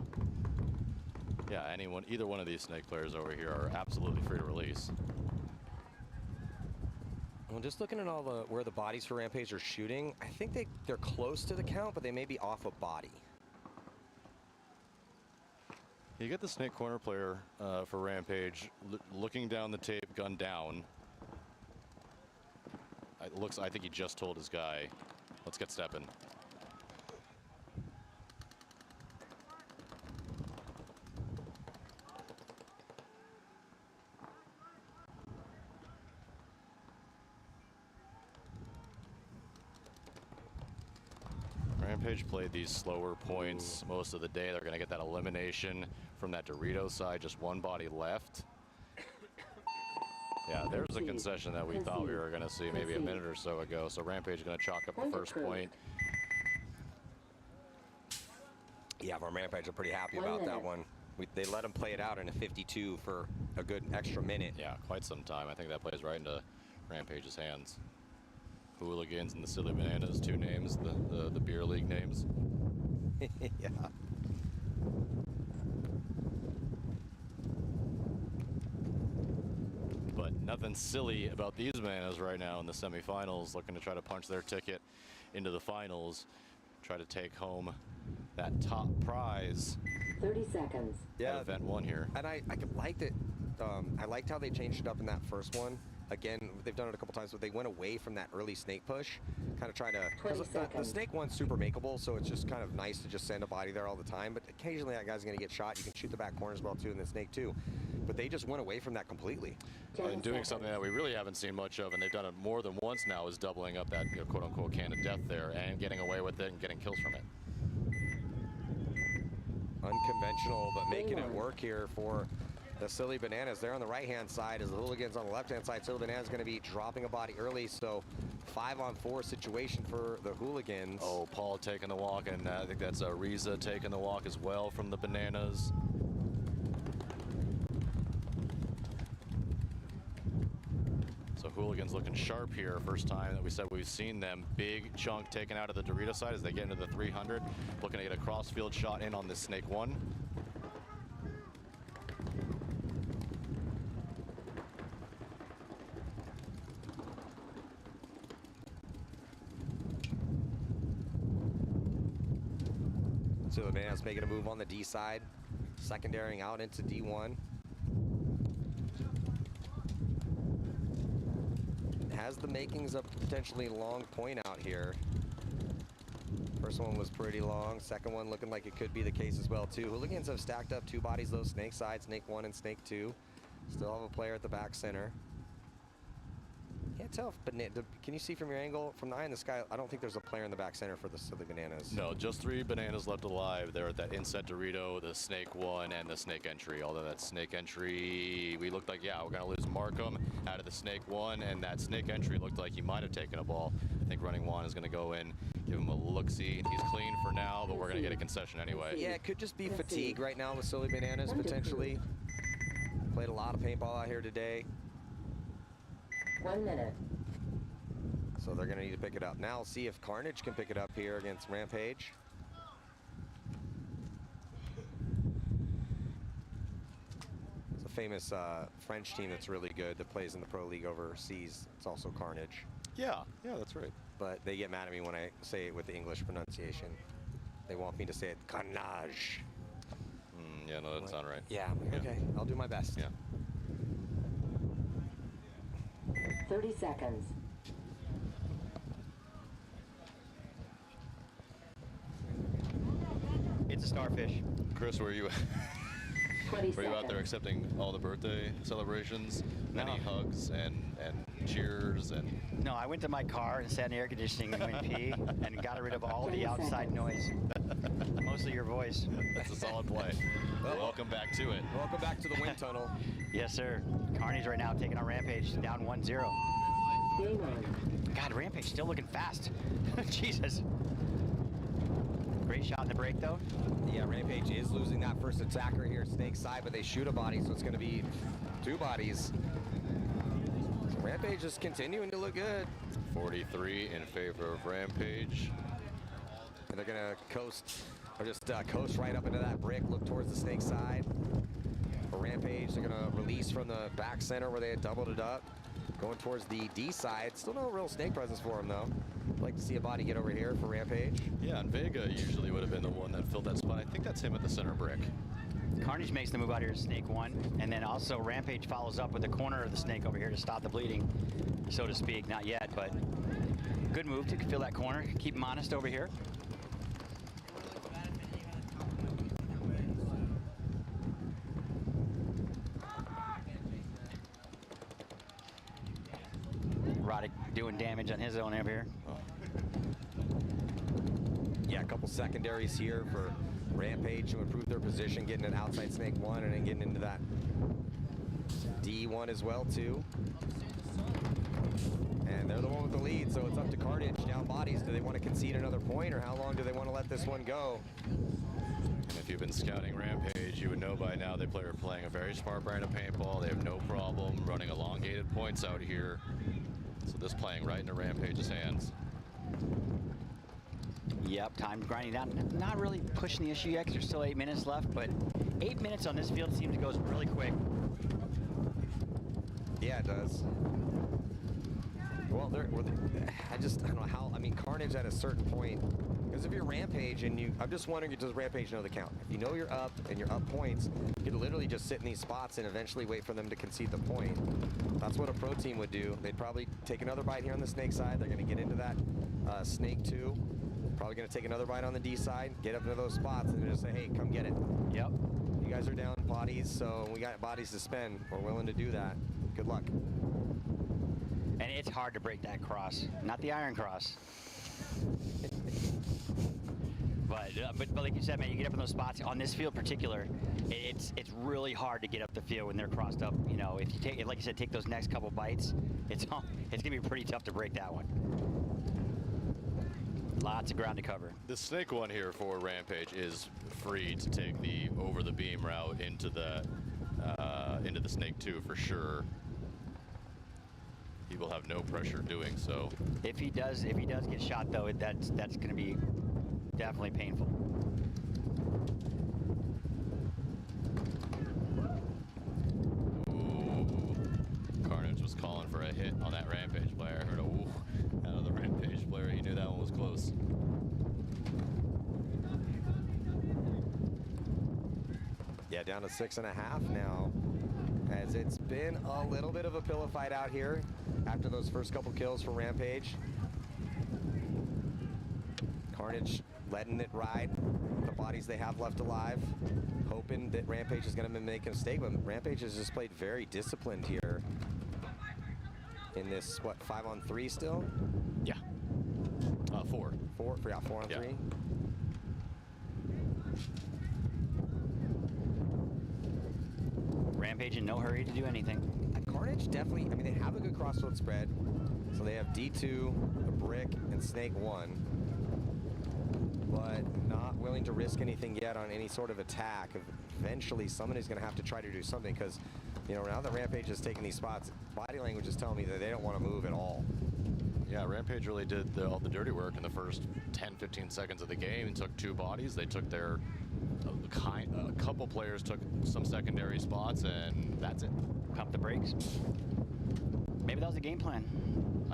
Yeah, either one of these Snake players over here are absolutely free to release. Well, just looking at all where the bodies for Rampage are shooting, I think they're close to the count, but they may be off a body. You get the Snake Corner player for Rampage looking down the tape, gun down. I think he just told his guy, let's get stepping. Rampage played these slower points most of the day. They're going to get that elimination from that Dorito side. Just 1 body left. Yeah, there's a concession that we thought we were going to see maybe a minute or so ago. So Rampage is going to chalk up the first point. Yeah, from Rampage, I'm pretty happy about that one. They let them play it out in a 52 for a good extra minute. Yeah, quite some time. I think that plays right into Rampage's hands. Hooligans and the Silly Bananas, 2 names, the beer league names. Yeah. But nothing silly about these bananas right now in the semifinals, looking to try to punch their ticket into the finals, try to take home that top prize. 30 seconds. Yeah, event 1 here. And I liked it. I liked how they changed it up in that first one. Again, they've done it a couple times, but they went away from that early snake push, kind of trying to. The snake one's super makeable, so it's just kind of nice to just send a body there all the time. But occasionally that guy's going to get shot. You can shoot the back corner as well too, and the snake too. But they just went away from that completely. And doing something that we really haven't seen much of, and they've done it more than once now, is doubling up that quote-unquote can of death there and getting away with it and getting kills from it. Unconventional, but making it work here for the Silly Bananas. They're on the right-hand side as the Hooligans on the left-hand side. Silly Bananas going to be dropping a body early, so 5-on-4 situation for the Hooligans. Oh, Paul taking the walk, and I think that's Riza taking the walk as well from the Bananas. So Hooligans looking sharp here. First time that we said we've seen them. Big chunk taken out of the Dorito side as they get into the 300. Looking to get a cross-field shot in on this Snake 1. So the Bananas making a move on the D side, secondarying out into D1. has the makings of potentially long point out here. First one was pretty long. Second one looking like it could be the case as well, too. Hooligans have stacked up 2 bodies, though. Snake side, Snake 1 and Snake 2. Still have a player at the back center. Can't tell if can you see from your angle, from the eye in the sky? I don't think there's a player in the back center for the Silly Bananas. No, just 3 bananas left alive. They're at that inset Dorito, the Snake 1, and the Snake entry. Although that Snake entry, we looked like, yeah, we're going to lose Markham out of the Snake 1, and that Snake entry looked like he might have taken a ball. I think Running Juan is going to go in, give him a look-see. He's clean for now, but we're going to get a concession anyway. Yeah, it could just be fatigue right now with Silly Bananas, potentially. Played a lot of paintball out here today. 1 minute. So they're going to need to pick it up. Now see if Carnage can pick it up here against Rampage. It's a famous French team that's really good that plays in the Pro League overseas. It's also Carnage. Yeah, that's right. But they get mad at me when I say it with the English pronunciation. They want me to say it Carnage. Yeah, no, that doesn't sound right. Yeah, okay. I'll do my best. Yeah. 30 seconds. It's a starfish. Chris, were you 20 were you out there accepting all the birthday celebrations? Many hugs and cheers and... No, I went to my car and sat in the air conditioning and went pee and got rid of all the outside noise. Mostly your voice. That's a solid play. Well, welcome back to it. Welcome back to the wind tunnel. Yes, sir. Carnage right now taking on Rampage, down 1-0. God, Rampage still looking fast. Jesus. Great shot in the break, though. Yeah, Rampage is losing that first attacker here, Snake side, but they shoot a body, so it's going to be 2 bodies. So Rampage is continuing to look good. 43 in favor of Rampage. And they're going to coast, or just coast right up into that brick, look towards the Snake side. For Rampage, they're going to release from the back center where they had doubled it up. Going towards the D side. Still no real Snake presence for him, though. I'd like to see a body get over here for Rampage. Yeah, and Vega usually would have been the one that filled that spot. I think that's him at the center brick. Carnage makes the move out here to Snake 1, and then also Rampage follows up with the corner of the Snake over here to stop the bleeding, so to speak. Not yet, but good move to fill that corner. Keep him honest over here. Roddick doing damage on his own over here. Yeah, a couple secondaries here for Rampage to improve their position, getting an outside Snake 1 and then getting into that D1 as well, too. And they're the one with the lead, so it's up to Carnage. Down bodies, do they want to concede another point, or how long do they want to let this one go? If you've been scouting Rampage, you would know by now they are playing a very smart brand of paintball. They have no problem running elongated points out here. So this playing right into Rampage's hands. Yep, time grinding down. Not really pushing the issue yet because there's still 8 minutes left, but 8 minutes on this field seems to go really quick. Yeah, it does. Well, I don't know how, I mean, Carnage at a certain point, because if you're Rampage and I'm just wondering, does Rampage know the count? If you know you're up and you're up points, you could literally just sit in these spots and eventually wait for them to concede the point. That's what a pro team would do. They'd probably take another bite here on the Snake side. They're going to get into that Snake 2. Probably going to take another bite on the D side, get up into those spots, and just say, hey, come get it. Yep. You guys are down bodies, so we got bodies to spend. We're willing to do that. Good luck. And it's hard to break that cross, not the iron cross. but like you said, man, you get up in those spots on this field in particular. It's really hard to get up the field when they're crossed up. You know, if you take, like you said, take those next couple bites, it's gonna be pretty tough to break that one. Lots of ground to cover. The Snake 1 here for Rampage is free to take the over the beam route into the Snake 2 for sure. He will have no pressure doing so. If he does get shot though, that's going to be definitely painful. Ooh, Carnage was calling for a hit on that Rampage player. I heard a ooh out of the Rampage player. He knew that one was close. Yeah, down to 6.5 now. As as it's been a little bit of a pillow fight out here after those first couple kills for Rampage. Carnage letting it ride, the bodies they have left alive, hoping that Rampage is going to make a mistake, but Rampage has just played very disciplined here in this, what, 5-on-3 still? Yeah. 4. 4 on 3. Rampage in no hurry to do anything. Carnage definitely, I mean, they have a good crossfield spread. So they have D2, the Brick, and Snake 1. But not willing to risk anything yet on any sort of attack. Eventually, somebody's going to have to try to do something because, you know, now that Rampage is taking these spots, body language is telling me that they don't want to move at all. Yeah, Rampage really did all the dirty work in the first 10-15 seconds of the game and took 2 bodies. They took their a couple players took some secondary spots, and that's it. Pump the brakes. Maybe that was the game plan.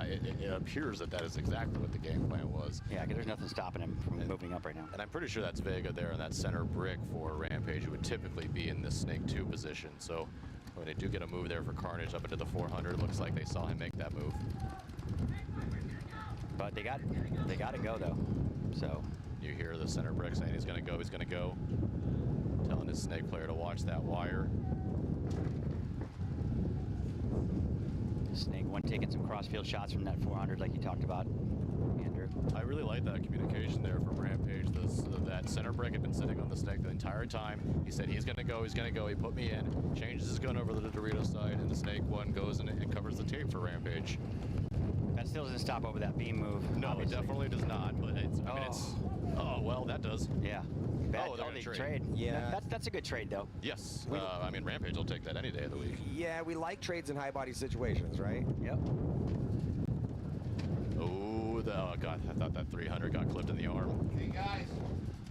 It appears that is exactly what the game plan was. Yeah, because there's nothing stopping him from moving up right now. And I'm pretty sure that's Vega there in that center brick for Rampage, who would typically be in this Snake 2 position. So when they do get a move there for Carnage up into the 400, looks like they saw him make that move. But they got to go though. So you hear the center brick saying he's going to go, he's going to go. Telling his Snake player to watch that wire. Snake 1 taking some crossfield shots from that 400 like you talked about, Andrew. I really like that communication there from Rampage. That center brick had been sitting on the Snake the entire time. He said he's going to go, he's going to go. He put me in, changes his gun over to the Dorito side, and the Snake 1 goes and covers the tape for Rampage. That still doesn't stop over that beam move. No, obviously. It definitely does not. But it's, I mean, it's. Oh well, that does. Yeah. Bad, they're gonna trade. Yeah. That's a good trade though. Yes. I mean, Rampage will take that any day of the week. Yeah, we like trades in high body situations, right? Yep. Oh, God, I thought that 300 got clipped in the arm. Hey guys,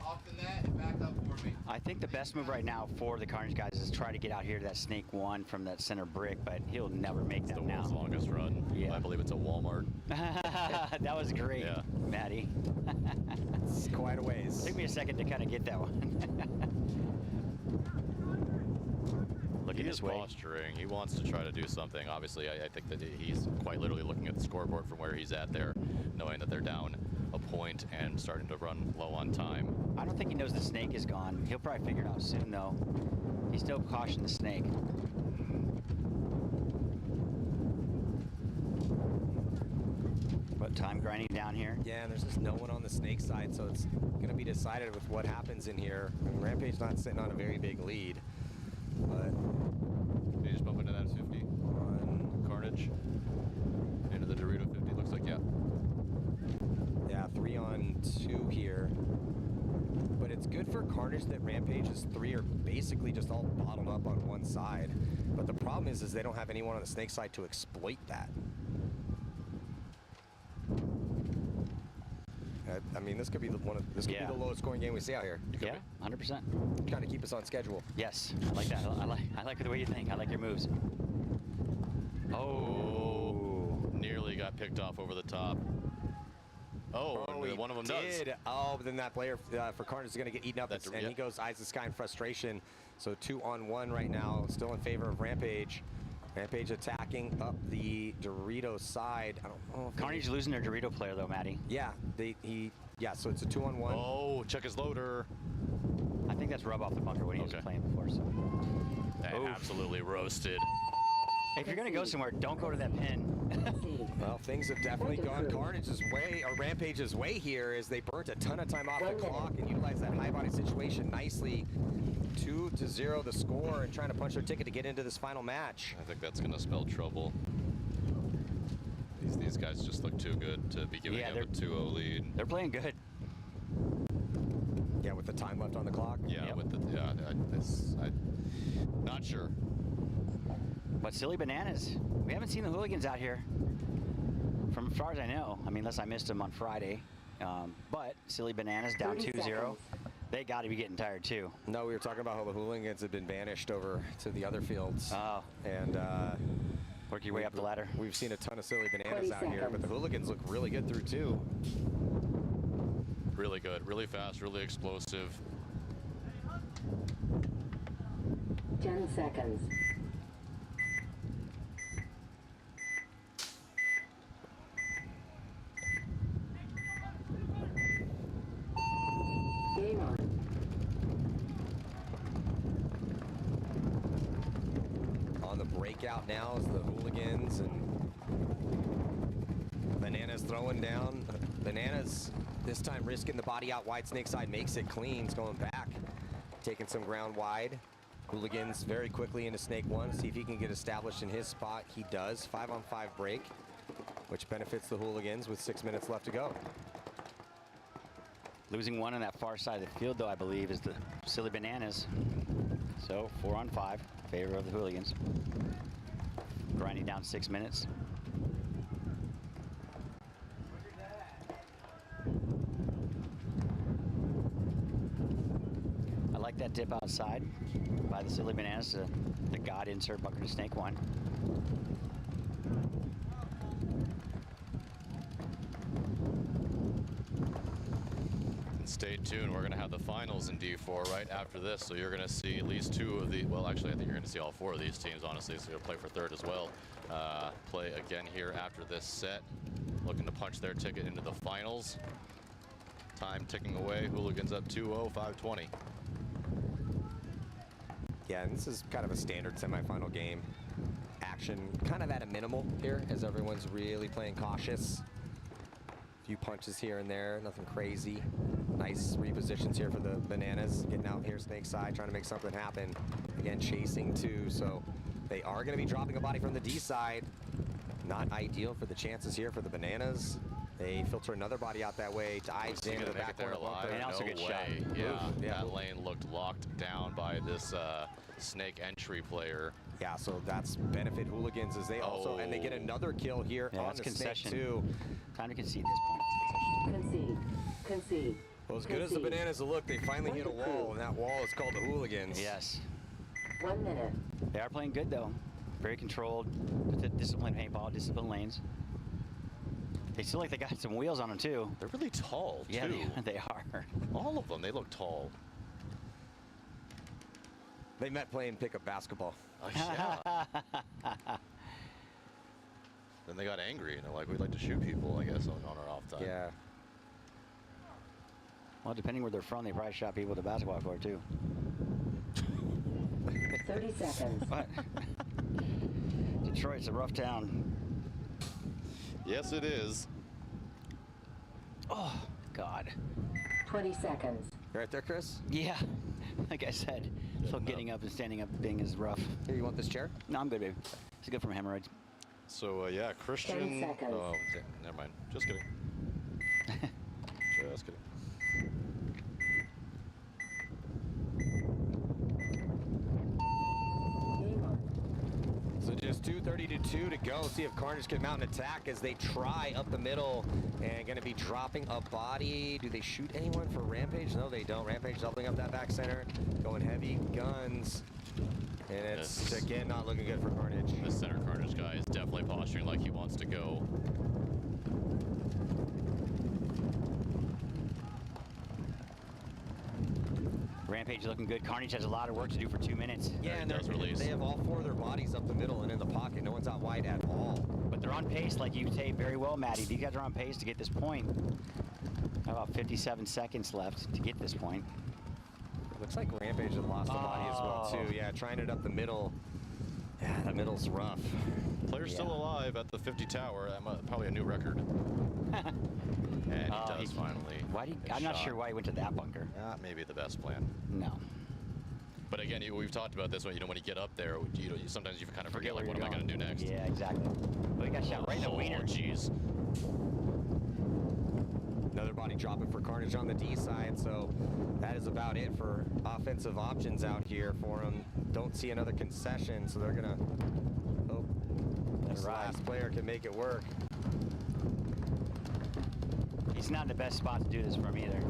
off the net and back up for me. I think the best move right now for the Carnage guys is try to get out here to that Snake 1 from that center brick, but he'll never make that now. It's the longest run. Yeah. I believe it's a Walmart. That was great, yeah. Maddie. It's quite a ways. Took me a second to kind of get that one. Looking this way. Posturing. He wants to try to do something. Obviously, I think that he's quite literally looking at the scoreboard from where he's at there, knowing that they're down a point and starting to run low on time. I don't think he knows the Snake is gone. He'll probably figure it out soon, though. He's still cautioning the Snake. But time grinding down here. Yeah, and there's just no one on the Snake side, so it's going to be decided with what happens in here. I mean, Rampage's not sitting on a very big lead, but They just bump into that 50 on Carnage. Into the Dorito 50, looks like, yeah. Yeah, 3 on 2 here. But it's good for Carnage that Rampage's 3 are basically just all bottled up on one side. But the problem is they don't have anyone on the Snake side to exploit that. I mean, this could be the be the lowest scoring game we see out here. Yeah, 100%. Trying to keep us on schedule. Yes, I like that. I like the way you think. I like your moves. Oh, nearly got picked off over the top. Oh, one of them did. does. Oh, but then that player for Carnage is going to get eaten up, and he goes Eyes of the Sky in frustration. So 2 on 1 right now, still in favor of Rampage. Rampage attacking up the Dorito side. I don't know if Carnage losing their Dorito player though, Maddie. Yeah, so it's a 2 on 1. Oh, check his loader. I think that's rub off the bunker when he was playing before. So. Absolutely roasted. If you're gonna go somewhere, don't go to that pin. Well, things have definitely gone Carnage's way, or Rampage's way here, as they burnt a ton of time off the clock and utilized that high body situation nicely. 2-0 the score, and trying to punch their ticket to get into this final match. I think that's going to spell trouble. These guys just look too good to be giving up a 2-0 lead. They're playing good. Yeah, with the time left on the clock. Yeah, with the not sure. But Silly Bananas, we haven't seen the hooligans out here, from as far as I know. I mean, unless I missed them on Friday. But Silly Bananas down 2-0. They got to be getting tired too. No, we were talking about how the hooligans had been banished over to the other fields. Oh. And work your way up the ladder. We've seen a ton of Silly Bananas out here, but the hooligans look really good through 2. Really good, really fast, really explosive. 10 seconds. breakout now as the Hooligans and Bananas throwing down. Bananas this time risking the body out wide. Snake side makes it clean. It's going back, taking some ground wide. Hooligans very quickly into Snake 1. See if he can get established in his spot. He does. 5-on-5 break, which benefits the Hooligans with 6 minutes left to go. Losing one on that far side of the field, though, I believe, is the Silly Bananas. So 4-on-5, favor of the Hooligans. Grinding down 6 minutes. I like that dip outside by the Silly Bananas, the God insert bunker to Snake 1. Stay tuned. We're going to have the finals in D4 right after this, so you're going to see at least two of the, well, actually, I think you're going to see all four of these teams, honestly, so you'll play for third as well. Play again here after this set, looking to punch their ticket into the finals. Time ticking away. Hooligans up 2-0, 5:20. Yeah, and this is kind of a standard semifinal game. Action kind of at a minimal here as everyone's really playing cautious. A few punches here and there, nothing crazy. Nice repositions here for the Bananas, getting out here Snake side, trying to make something happen. Again, chasing too, so they are going to be dropping a body from the D side. Not ideal for the chances here for the Bananas. They filter another body out that way, dives into the back corner bumper. And also good shot. Yeah, that lane looked locked down by this Snake entry player. Yeah, so that's benefit Hooligans as they also, and they get another kill here on the concession. Snake too. Time to concede this point. Concede. Concede. Well, as good as the Bananas look, they finally hit a wall, and that wall is called the Hooligans. Yes. 1 minute. They are playing good, though. Very controlled, disciplined paintball, disciplined lanes. They feel like they got some wheels on them, too. They're really tall, too. Yeah, they are. All of them, they look tall. They met playing pickup basketball. Oh, yeah. Then they got angry, and they're like, we'd like to shoot people, I guess, on our off time. Yeah. Well, depending where they're from, they probably shot people at the basketball court, too. 30 seconds. What? Detroit's a rough town. Yes, it is. Oh, God. 20 seconds. Right there, Chris? Yeah. Like I said, so getting up and standing up being is rough. Here, you want this chair? No, I'm good, baby. It's good from hemorrhoids. So, yeah, Christian. 10 seconds. Oh, okay, never mind. Just kidding. Just kidding. So just 2:32 to go. See if Carnage can mount an attack as they try up the middle and going to be dropping a body. Do they shoot anyone for Rampage? No, they don't. Rampage doubling up that back center, going heavy guns. And it's, again, not looking good for Carnage. This center Carnage guy is definitely posturing like he wants to go. Rampage looking good. Carnage has a lot of work to do for 2 minutes. Yeah, and they have all four of their bodies up the middle and in the pocket. No one's out wide at all. But they're on pace, like you say very well, Maddie. These guys are on pace to get this point. About 57 seconds left to get this point. It looks like Rampage has lost a body as well, too. Yeah, trying it up the middle. Yeah, the middle's rough. Player's still alive at the 50 tower. Probably a new record. And he does finally. I'm not sure why he went to that bunker. Not maybe the best plan. No. But again, we've talked about this one. When you get up there, sometimes you kind of forget, like, what am I going to do next? Yeah, exactly. Well, he got shot right in the wiener. Oh, jeez. Another body dropping for Carnage on the D side, so that is about it for offensive options out here for him. Don't see another concession, so they're going to hope this last player can make it work. He's not in the best spot to do this for him either.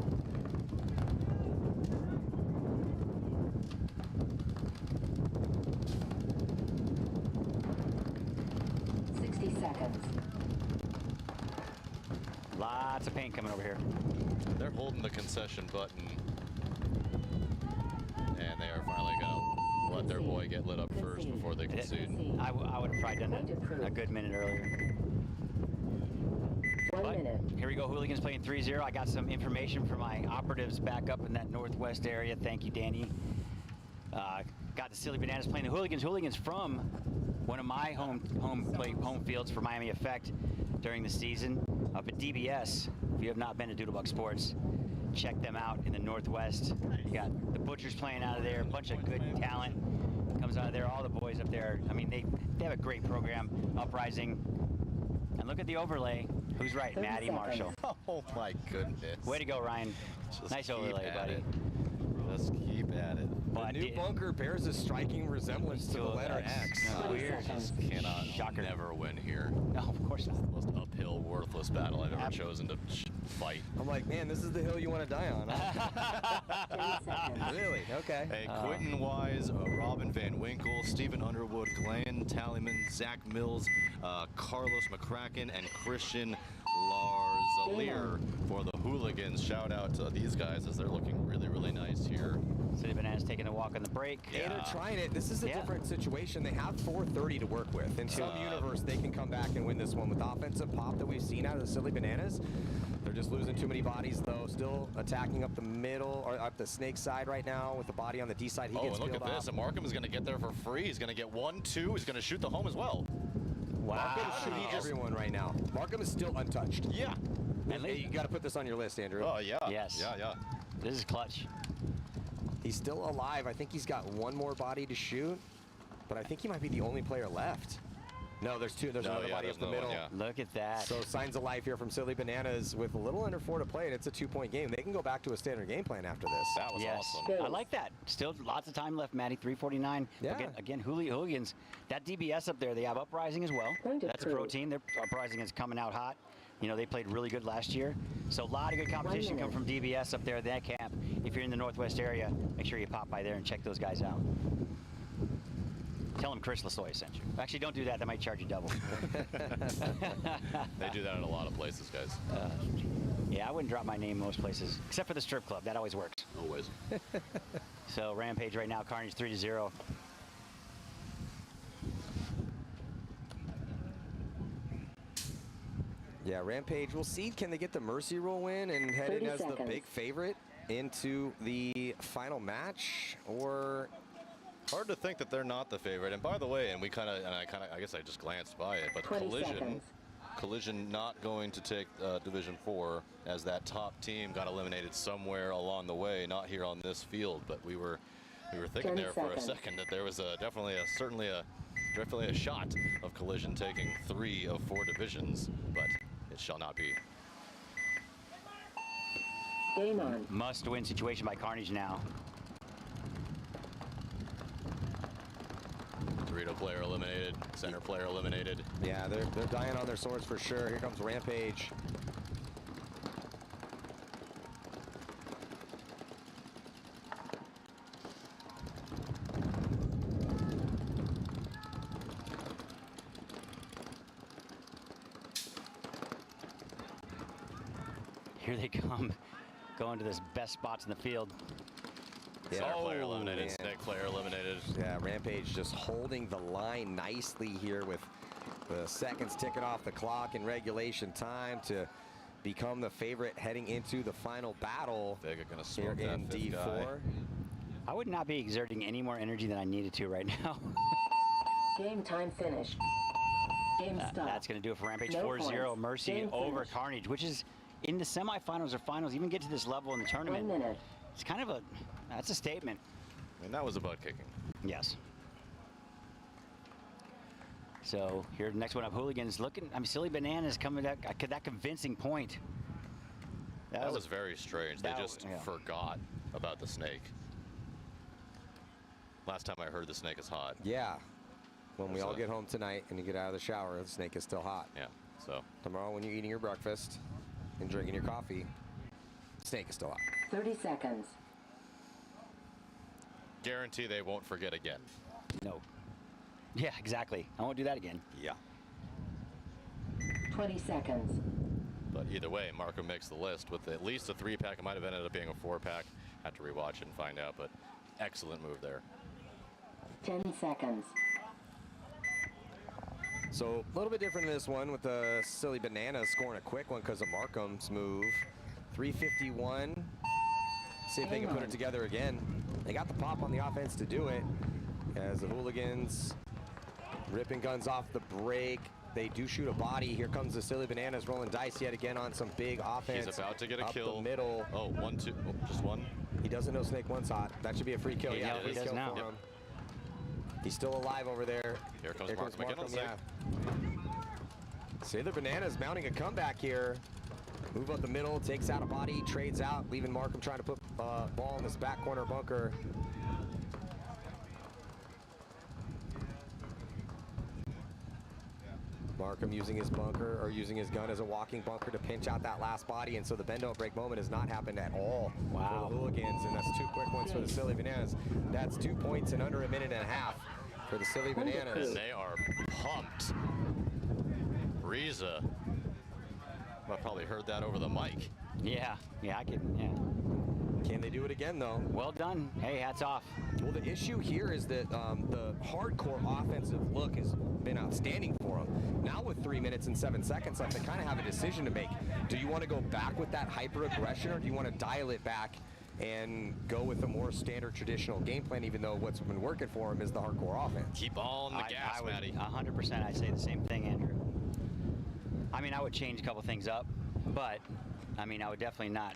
Lots of paint coming over here. They're holding the concession button. And they are finally going to let their boy get lit up first before they concede. I would have probably done that a good minute earlier. One minute. Here we go, Hooligans playing 3-0. I got some information from my operatives back up in that northwest area. Thank you, Danny. Got the Silly Bananas playing the Hooligans. Hooligans from One of my home fields for Miami Effect during the season up at DBS. If you have not been to Doodlebuck Sports, check them out in the Northwest. You got the Butchers playing out of there, a bunch of good talent comes out of there. All the boys up there, I mean, they have a great program. Uprising, and look at the overlay. Who's right? Maddie Marshall. Oh my goodness. Way to go, Ryan. Just nice overlay, buddy. Let's keep at it. The new bunker bears a striking resemblance to the letter X. Weird. Just cannot never win here. No, of course not. The most uphill, worthless battle I've ever chosen to fight. I'm like, man, this is the hill you want to die on. Huh? Really? Okay. Hey, Quentin Wise, Robin Van Winkle, Stephen Underwood, Glenn Tallyman, Zach Mills, Carlos McCracken, and Christian Larzalier for the Hooligans. Shout out to these guys as they're looking really, really nice here. City Bananas taking a walk on the break. Yeah, they're trying it. This is a different situation. They have 430 to work with. In some universe, they can come back and win this one with offensive pop that we've seen out of the Silly Bananas. They're just losing too many bodies, though. Still attacking up the middle, or up the snake side right now with the body on the D side. He gets and look at this. And Markham is going to get there for free. He's going to get 1-2. He's going to shoot the home as well. Wow. Markham shooting everyone right now. Markham is still untouched. Yeah. And you got to put this on your list, Andrew. Oh, yeah. Yes. Yeah. This is clutch. He's still alive. I think he's got one more body to shoot, but I think he might be the only player left. No, there's two. There's another body up the middle. Look at that. So signs of life here from Silly Bananas with a little under 4 to play, and it's a 2-point game. They can go back to a standard game plan after this. That was awesome. I like that. Still lots of time left, Maddie. 3:49. Yeah. Again, Hooligans. That DBS up there, they have Uprising as well. That's a pro team. Their Uprising is coming out hot. You know, they played really good last year. So a lot of good competition come from DBS up there at that camp. If you're in the Northwest area, make sure you pop by there and check those guys out. Tell them Chris Lasoy sent you. Actually, don't do that. That might charge you double. They do that at a lot of places, guys. Yeah, I wouldn't drop my name most places, except for the strip club. That always works. Always. So Rampage right now, Carnage 3-0. Yeah, Rampage. We'll see. Can they get the Mercy Rule win and head in as the big favorite into the final match, or? Hard to think that they're not the favorite. And by the way, I guess I just glanced by it, but Collision not going to take Division 4 as that top team got eliminated somewhere along the way, not here on this field, but we were thinking there for a second that there was definitely a shot of Collision taking 3 of 4 divisions, but it shall not be. Game on. Must-win situation by Carnage now. Dorito player eliminated, center player eliminated. Yeah, they're dying on their swords for sure. Here comes Rampage. Here they come, going to this best spots in the field. Center player eliminated, snake player eliminated. Yeah, Rampage just holding the line nicely here with the seconds ticking off the clock in regulation time to become the favorite heading into the final battle They're gonna here in D4. Guy. I would not be exerting any more energy than I needed to right now. Game time finished. Game stop. That's going to do it for Rampage. No 4-0 points. Mercy Game over finished. Carnage, which is in the semifinals or finals, even get to this level in the tournament. 1 minute. It's kind of that's a statement. And that was a butt kicking. Yes. So here, the next one up, Hooligans looking. I mean, Silly Bananas coming that convincing point. That was very strange. They just forgot about the snake. Last time I heard the snake is hot. Yeah. When we all get home tonight and you get out of the shower, the snake is still hot. Yeah. So tomorrow when you're eating your breakfast and drinking your coffee, snake is still hot. 30 seconds. Guarantee they won't forget again. No. Yeah, exactly. I won't do that again. Yeah. 20 seconds. But either way, Markham makes the list with at least a 3-pack. It might have ended up being a 4-pack. Have to rewatch it and find out, but excellent move there. 10 seconds. So a little bit different in this one with the Silly Bananas scoring a quick one because of Markham's move. 351. See if they can put it together again. They got the pop on the offense to do it as the Hooligans Ripping guns off the break. They do shoot a body. Here comes the Silly Bananas rolling dice yet again on some big offense. He's about to get a up kill. The middle. Oh, 1, 2. Oh, just one. He doesn't know Snake 1's hot. That should be a free kill. Yeah, free he does kill now. for him. He's still alive over there. Here comes Mark McKinnon. Yeah. Silly Bananas mounting a comeback here. Move up the middle, takes out a body, trades out, leaving Markham trying to put ball in this back corner bunker. Markham using his bunker, or using his gun as a walking bunker to pinch out that last body, and so the bend don't break moment has not happened at all for the Hooligans, and that's 2 quick ones for the Silly Bananas. That's 2 points in under a minute and a half for the Silly Bananas. And they are pumped. Riza. I probably heard that over the mic. Yeah, I can, yeah. Can they do it again, though? Well done. Hey, hats off. Well, the issue here is that the hardcore offensive look has been outstanding for them. Now with 3 minutes and 7 seconds left, they kind of have a decision to make. Do you want to go back with that hyper-aggression, or do you want to dial it back and go with a more standard traditional game plan, even though what's been working for them is the hardcore offense? Keep on the gas, Matty. 100%, I'd say the same thing, Andrew. I mean, I would change a couple things up, but, I mean, I would definitely not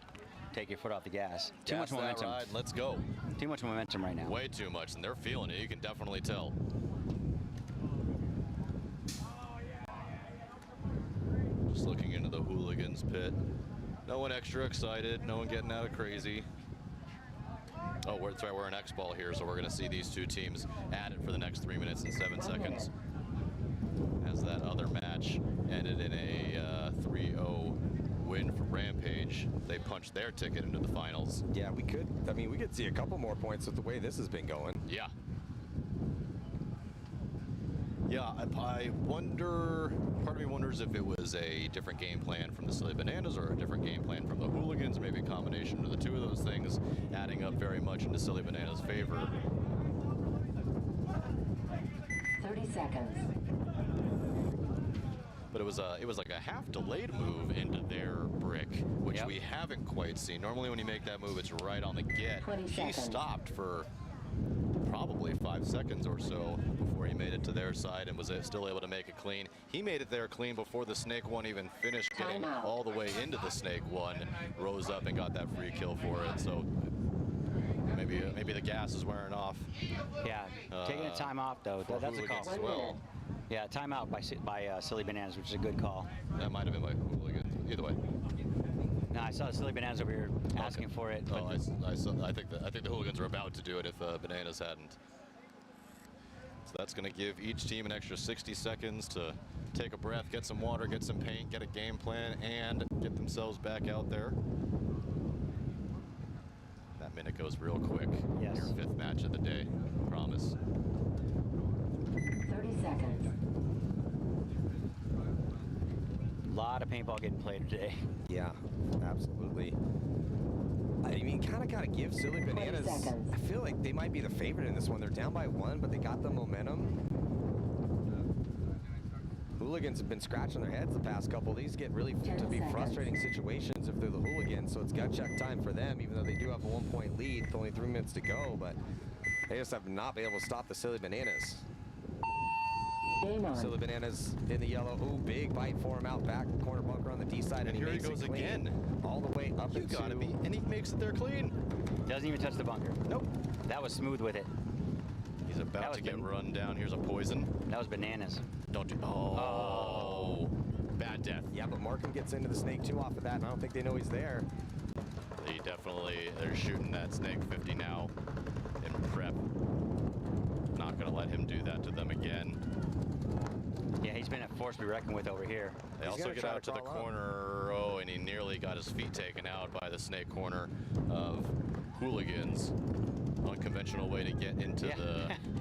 take your foot off the gas. Too much momentum. That ride. Let's go. Too much momentum right now. Way too much, and they're feeling it. You can definitely tell. Just looking into the Hooligans pit. No one extra excited. No one getting out of crazy. Oh, that's right. We're an X-ball here, so we're going to see these two teams at it for the next 3 minutes and 7 seconds. As that other match ended in a 3-0 win for Rampage, they punched their ticket into the finals. Yeah, we could. I mean, we could see a couple more points with the way this has been going. Yeah. Yeah, I wonder, part of me wonders if it was a different game plan from the Silly Bananas or a different game plan from the Hooligans, maybe a combination of the two of those things, adding up very much into Silly Bananas' favor. 30 seconds. But it was like a half delayed move into their brick, which we haven't quite seen. Normally when you make that move, it's right on the get. 20 He seconds. stopped for probably 5 seconds or so before he made it to their side and was still able to make it clean. He made it there clean before the Snake one even finished getting all the way into the Snake one, rose up and got that free kill for it. So maybe the gas is wearing off. Yeah, taking a time off though, that's a call. As well. Yeah, timeout by Silly Bananas, which is a good call. That might have been by Hooligans. Either way. No, I saw Silly Bananas over here asking for it. Oh, I think the Hooligans were about to do it if Bananas hadn't. So that's going to give each team an extra 60 seconds to take a breath, get some water, get some paint, get a game plan, and get themselves back out there. That minute goes real quick. Yes. Your 5th match of the day. Promise. 30 seconds. A lot of paintball getting played today. Yeah, absolutely. I mean, kind of got to give Silly Bananas, I feel like they might be the favorite in this one. They're down by 1, but they got the momentum. Hooligans have been scratching their heads the past couple. These get really to be frustrating situations if they're the Hooligans, so it's gut check time for them, even though they do have a 1-point lead with only 3 minutes to go, but they just have not been able to stop the Silly Bananas. Silly Bananas in the yellow. Ooh, big bite for him out back corner bunker on the D side, and he here he makes goes it clean, again. all the way up. You gotta be, and he makes it there clean. Doesn't even touch the bunker. Nope. That was smooth with it. He's about to get run down. Here's a poison. That was Bananas. Don't do. Oh. Bad death. Yeah, but Markham gets into the Snake 2 off of that, and I don't think they know he's there. They're shooting that Snake 50 now in prep. Not gonna let him do that to them again. Yeah, he's been a force to be reckoned with over here. They also get out to the corner. Oh, and he nearly got his feet taken out by the Snake corner of Hooligans. Unconventional way to get into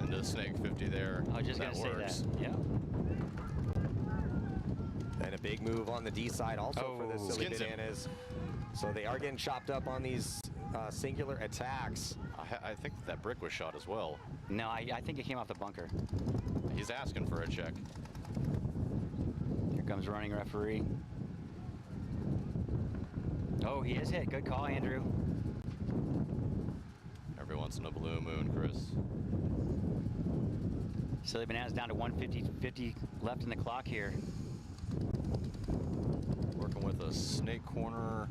the Snake 50 there. I was just gonna say that. Yeah. And a big move on the D side also for the Silly Bananas. So they are getting chopped up on these singular attacks. I think that brick was shot as well. No, I think it came off the bunker. He's asking for a check. Here comes running referee. Oh, he is hit. Good call, Andrew. Every once in a blue moon, Chris. Silly Bananas down to 150 left in the clock here. Working with a snake corner.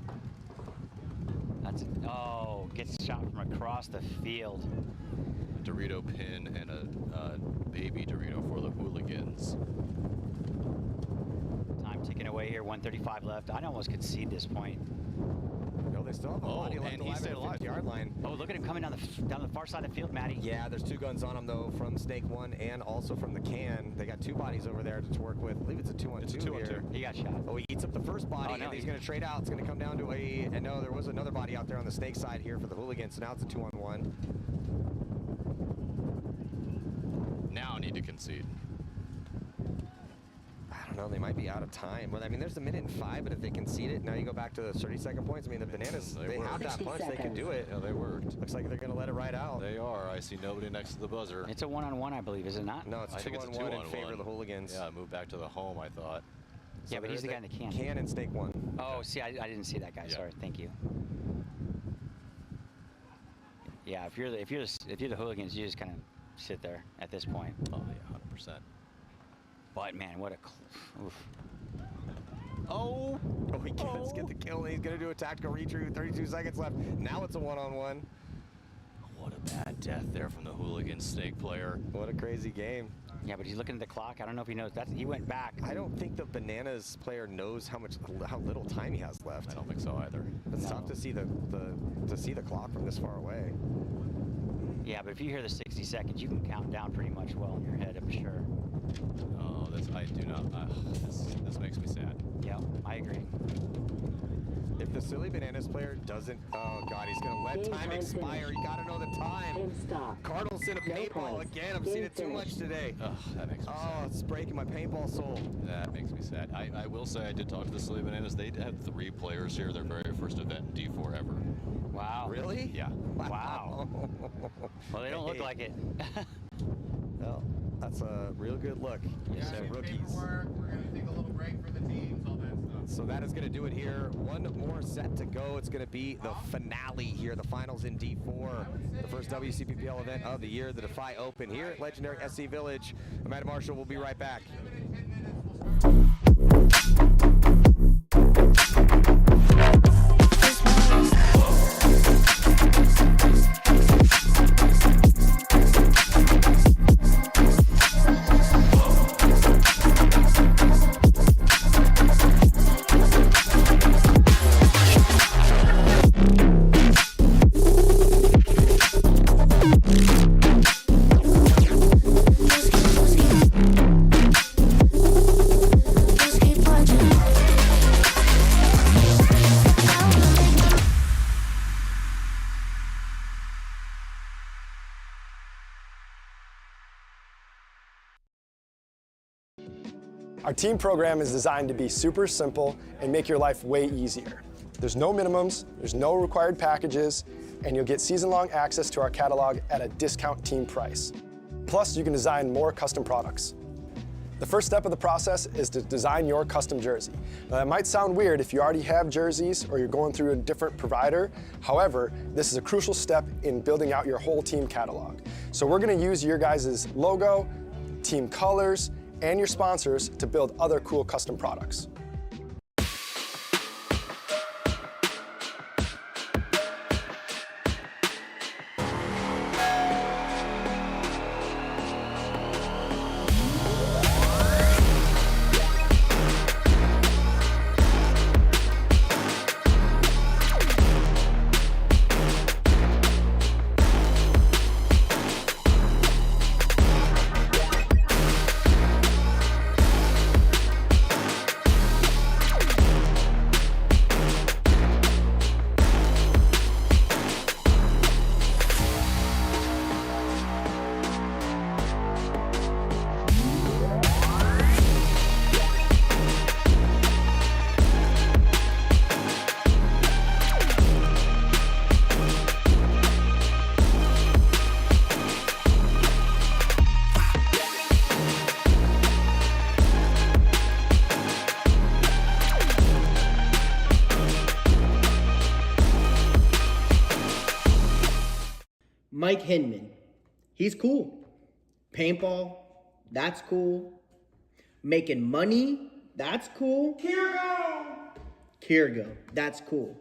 Gets shot from across the field. A Dorito pin and a baby Dorito for the hooligans. Time ticking away here, 135 left. I'd almost concede this point. No, they still have a body left alive at the 50-yard line. Oh, look at him coming down the far side of the field, Matty. Yeah, there's 2 guns on him, though, from Snake 1 and also from the can. They got 2 bodies over there to work with. I believe it's a 2-on-2 It's a 2-on-2 here. He got shot. Oh, he eats up the first body, and he's going to trade out. It's going to come down to and no, there was another body out there on the Snake side here for the hooligans, so now it's a 2-on-1. Now I need to concede. I don't know, they might be out of time. Well, I mean, there's a 1:05, but if they concede it, now you go back to the 30-second points. I mean, the Bananas, they have that punch, they can do it. Yeah, they worked. Looks like they're going to let it ride out. They are. I see nobody next to the buzzer. It's a 1-on-1, I believe, is it not? No, it's 2-on-1 in favor of the hooligans. Yeah, move back to the home, I thought. Yeah, but he's the guy in the can. Can and Snake 1. Oh, see, I didn't see that guy. Yeah. Sorry, thank you. Yeah, if you're the hooligans, you just kind of sit there at this point. Oh yeah, 100%. But man, what a oof. Oh, he can't get the kill. He's going to do a tactical retreat. 32 seconds left. Now it's a 1-on-1. What a bad death there from the hooligan Snake player. What a crazy game. Yeah, but he's looking at the clock. I don't know if he knows that he went back. I don't think the Bananas player knows how little time he has left. I don't think so either. It's tough to see the clock from this far away. Yeah, but if you hear the 60 seconds, you can count down pretty much well in your head, I'm sure. Oh, I do not. This makes me sad. Yeah, I agree. If the Silly Bananas player doesn't, oh God, he's gonna let time expire. You gotta know the time. Cardinals in a paintball again. I'm seeing it too much today. Oh, that makes me sad. Oh, it's breaking my paintball soul. That makes me sad. I will say I did talk to the Silly Bananas. They had 3 players here, their very first event in D4 ever. Wow. Really? Yeah. Wow. Well, they don't look like it. Well, that's a real good look. Yes, So rookies. paperwork. We're going to take a little break for the teams, all that stuff. So that is going to do it here. One more set to go. It's going to be the finale here, the finals in D4. The first WCPPL event of the year, the Defy Open here at legendary SC Village. Amanda Marshall will be right back. Our team program is designed to be super simple and make your life way easier. There's no minimums, there's no required packages, and you'll get season-long access to our catalog at a discount team price. Plus, you can design more custom products. The first step of the process is to design your custom jersey. Now, that might sound weird if you already have jerseys or you're going through a different provider. However, this is a crucial step in building out your whole team catalog. So we're going to use your guys' logo, team colors, and your sponsors to build other cool custom products. Mike Hinman. He's cool. Paintball, That's cool. Making money. That's cool. Kirgo. That's cool.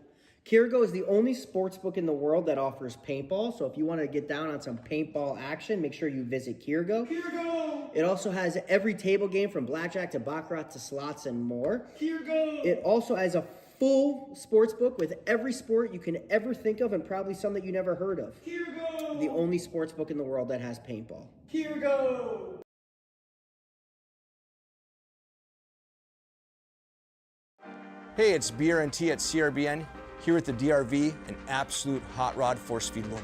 Kirgo is the only sports book in the world that offers paintball. So if you want to get down on some paintball action, make sure you visit Kirgo. It also has every table game from blackjack to baccarat to slots and more. It also has a full sports book with every sport you can ever think of and probably some that you never heard of. The only sports book in the world that has paintball. Hey, it's BRNT at CRBN, here at the DRV, an absolute hot rod force feed loader.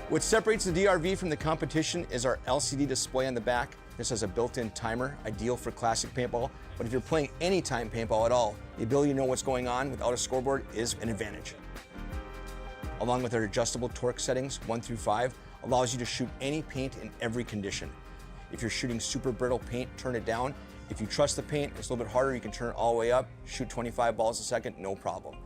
What separates the DRV from the competition is our LCD display on the back. This has a built-in timer, ideal for classic paintball, but if you're playing anytime paintball at all, the ability to know what's going on without a scoreboard is an advantage. Along with our adjustable torque settings, 1 through 5, allows you to shoot any paint in every condition. If you're shooting super brittle paint, turn it down. If you trust the paint, it's a little bit harder, you can turn it all the way up, shoot 25 balls a second, no problem.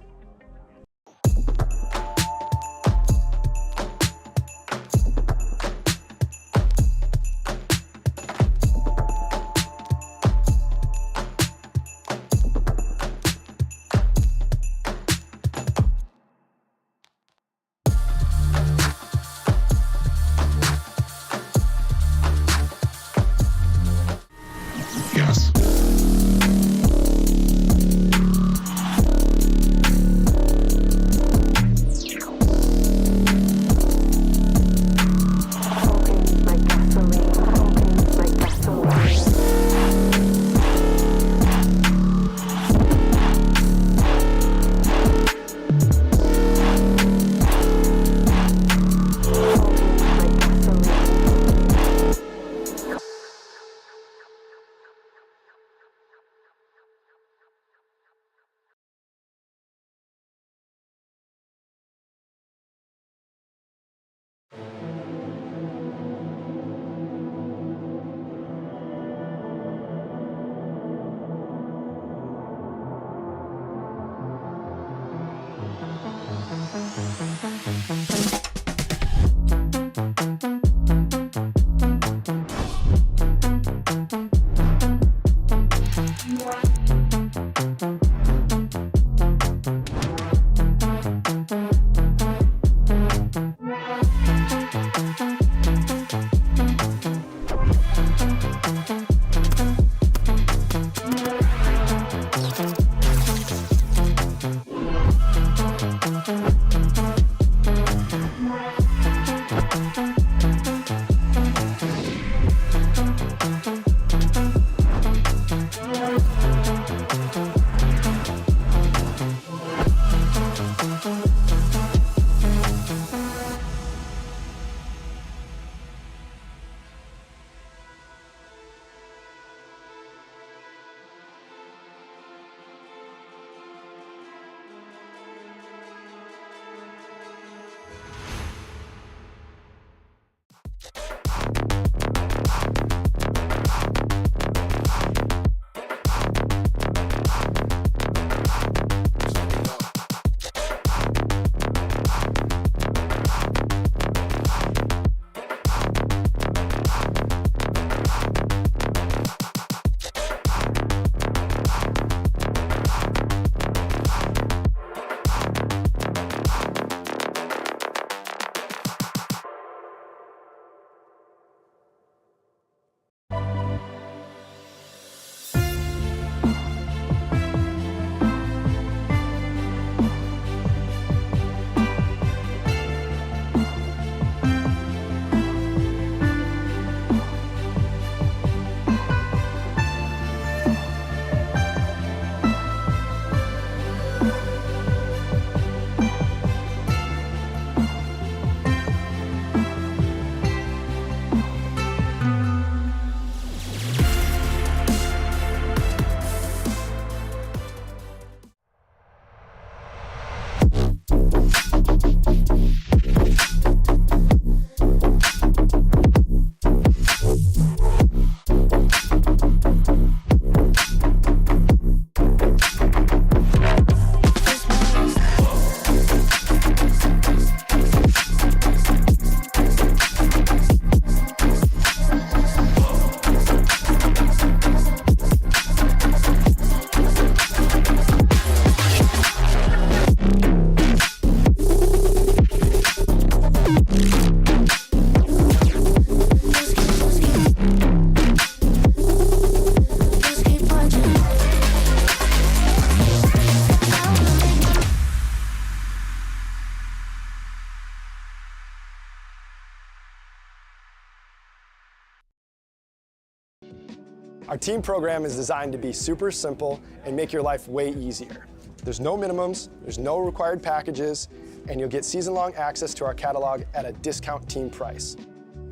Our team program is designed to be super simple and make your life way easier. There's no minimums, there's no required packages, and you'll get season-long access to our catalog at a discount team price.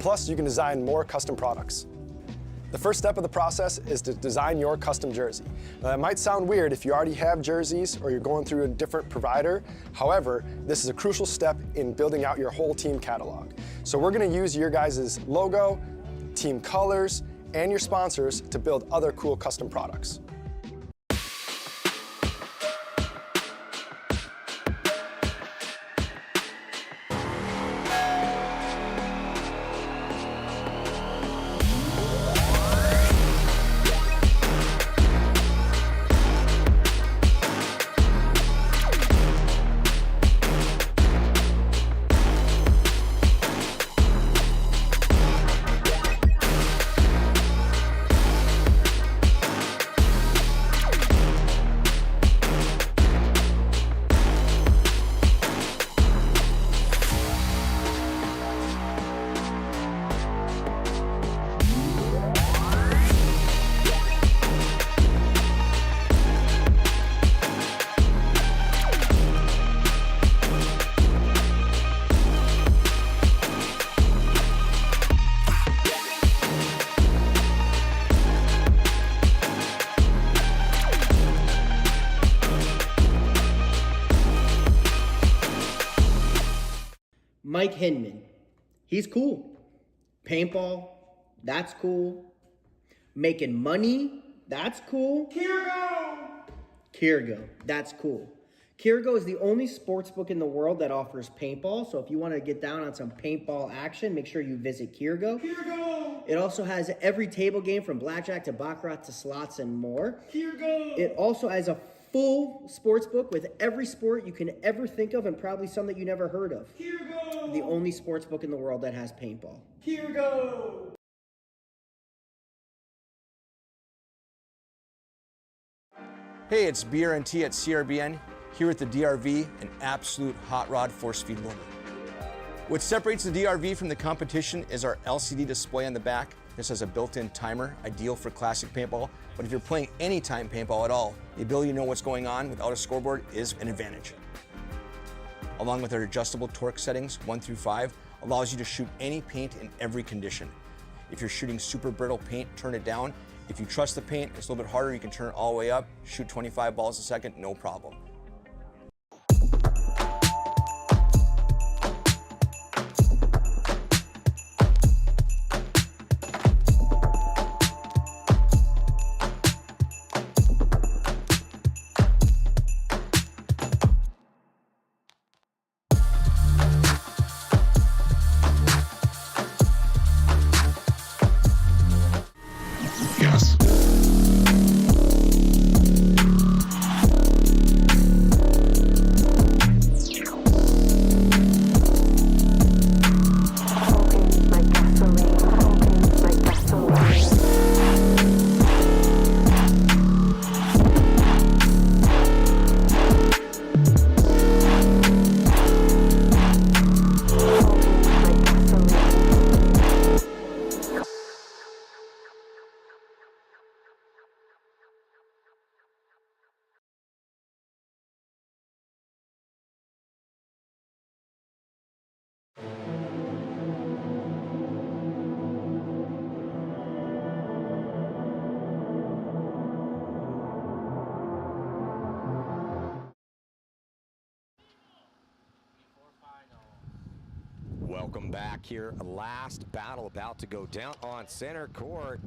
Plus, you can design more custom products. The first step of the process is to design your custom jersey. Now, that might sound weird if you already have jerseys or you're going through a different provider. However, this is a crucial step in building out your whole team catalog. So we're gonna use your guys' logo, team colors, and your sponsors to build other cool custom products. Mike Hinman, he's cool. Paintball, that's cool. Making money, that's cool. Kirgo, that's cool. Kirgo is the only sports book in the world that offers paintball. So if you want to get down on some paintball action, make sure you visit Kirgo. It also has every table game from blackjack to baccarat to slots and more. It also has a full sports book with every sport you can ever think of and probably some that you never heard of. The only sports book in the world that has paintball. Hey, it's BRNT at CRBN, here at the DRV, an absolute hot rod force feed loader. What separates the DRV from the competition is our LCD display on the back. This has a built-in timer, ideal for classic paintball, but if you're playing anytime paintball at all, the ability to know what's going on without a scoreboard is an advantage. Along with our adjustable torque settings, 1 through 5, allows you to shoot any paint in every condition. If you're shooting super brittle paint, turn it down. If you trust the paint, it's a little bit harder, you can turn it all the way up, shoot 25 balls a second, no problem. Welcome back here. Last battle about to go down on center court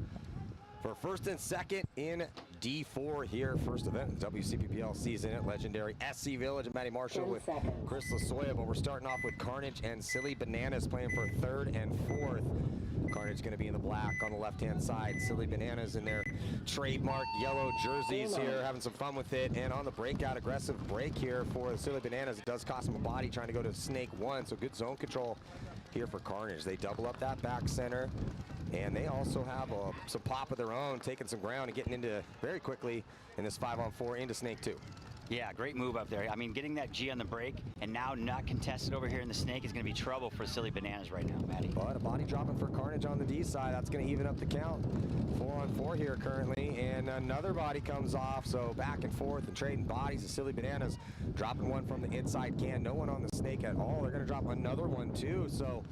for first and second in D4 here. First event in the Wcppl season at legendary SC Village. Matty Marshall with Chris Lasoya, but we're starting off with Carnage and Silly Bananas playing for third and fourth. Carnage going to be in the black on the left-hand side. Silly Bananas in their trademark yellow jerseys here, having some fun with it. And on the breakout, aggressive break here for the Silly Bananas. It does cost them a body trying to go to Snake 1, so good zone control here for Carnage. They double up that back center, and they also have some pop of their own, taking some ground and getting into very quickly in this 5-on-4 into Snake 2. Yeah, great move up there. I mean, getting that G on the break and now not contested over here in the snake is going to be trouble for Silly Bananas right now, Matty. But a body dropping for Carnage on the D side. That's going to even up the count. 4-on-4 here currently, and another body comes off. So back and forth and trading bodies. The Silly Bananas dropping one from the inside can. No one on the snake at all. They're going to drop another one too. So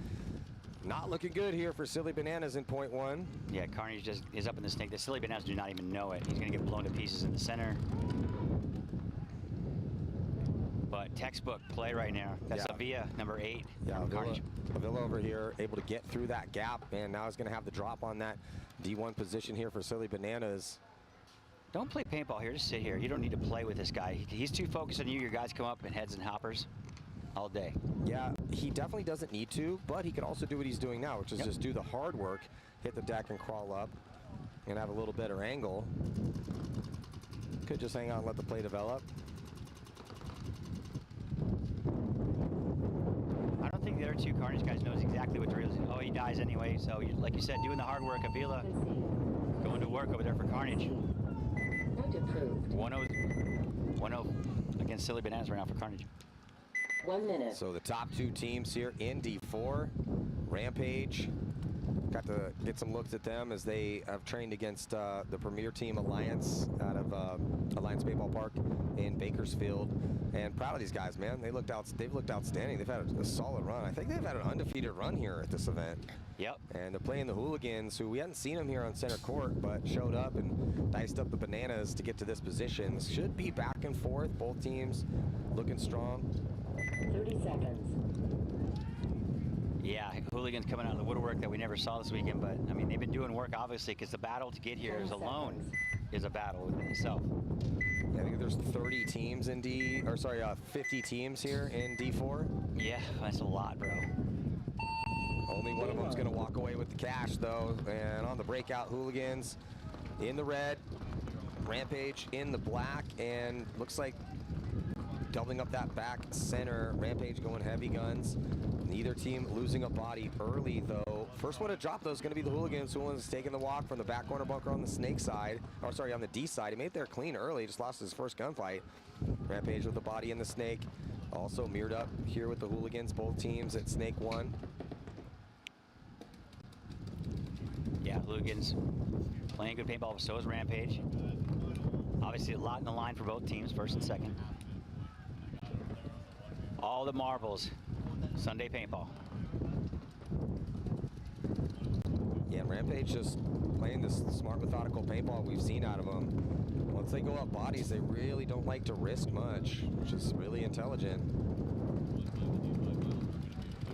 not looking good here for Silly Bananas in point one. Yeah, Carnage just is up in the snake. The Silly Bananas do not even know it. He's going to get blown to pieces in the center. But textbook play right now. That's Avila, number 8. Yeah, Avila over here able to get through that gap, and now he's going to have the drop on that D1 position here for Silly Bananas. Don't play paintball here. Just sit here. You don't need to play with this guy. He's too focused on you. Your guys come up in heads and hoppers all day. Yeah, he definitely doesn't need to, but he could also do what he's doing now, which is just do the hard work, hit the deck and crawl up, and have a little better angle. Could just hang out and let the play develop. I don't think the other two Carnage guys knows exactly what the real is. Oh, he dies anyway. So, like you said, doing the hard work. Avila going to work over there for Carnage. Not approved. 1-0 against Silly Bananas right now for Carnage. 1 minute. So the top 2 teams here in D4, Rampage. Got to get some looks at them as they have trained against the premier team Alliance out of Alliance Paintball Park in Bakersfield. And proud of these guys, man. They've looked outstanding. They've had a solid run. I think they've had an undefeated run here at this event. Yep. And they're playing the Hooligans, who we hadn't seen them here on center court, but showed up and diced up the Bananas to get to this position. Should be back and forth. Both teams looking strong. 30 seconds. Yeah, Hooligans coming out of the woodwork that we never saw this weekend, but I mean, they've been doing work obviously because the battle to get here is alone is a battle within itself. Yeah, I think there's 30 teams in 50 teams here in D4. Yeah, that's a lot, bro. Only one of them's going to walk away with the cash, though. And on the breakout, Hooligans in the red, Rampage in the black, and looks like doubling up that back center. Rampage going heavy guns. Neither team losing a body early, though. First one to drop, though, is going to be the Hooligans. Hooligans taking the walk from the back corner bunker on the snake side. Or, sorry, on the D side. He made it there clean early. Just lost his first gunfight. Rampage with the body in the snake. Also mirrored up here with the Hooligans. Both teams at snake 1. Yeah, Hooligans playing good paintball, but so is Rampage. Obviously, a lot in the line for both teams, first and second. All the marbles, Sunday paintball. Yeah, Rampage just playing this smart, methodical paintball we've seen out of them. Once they go up bodies, they really don't like to risk much, which is really intelligent.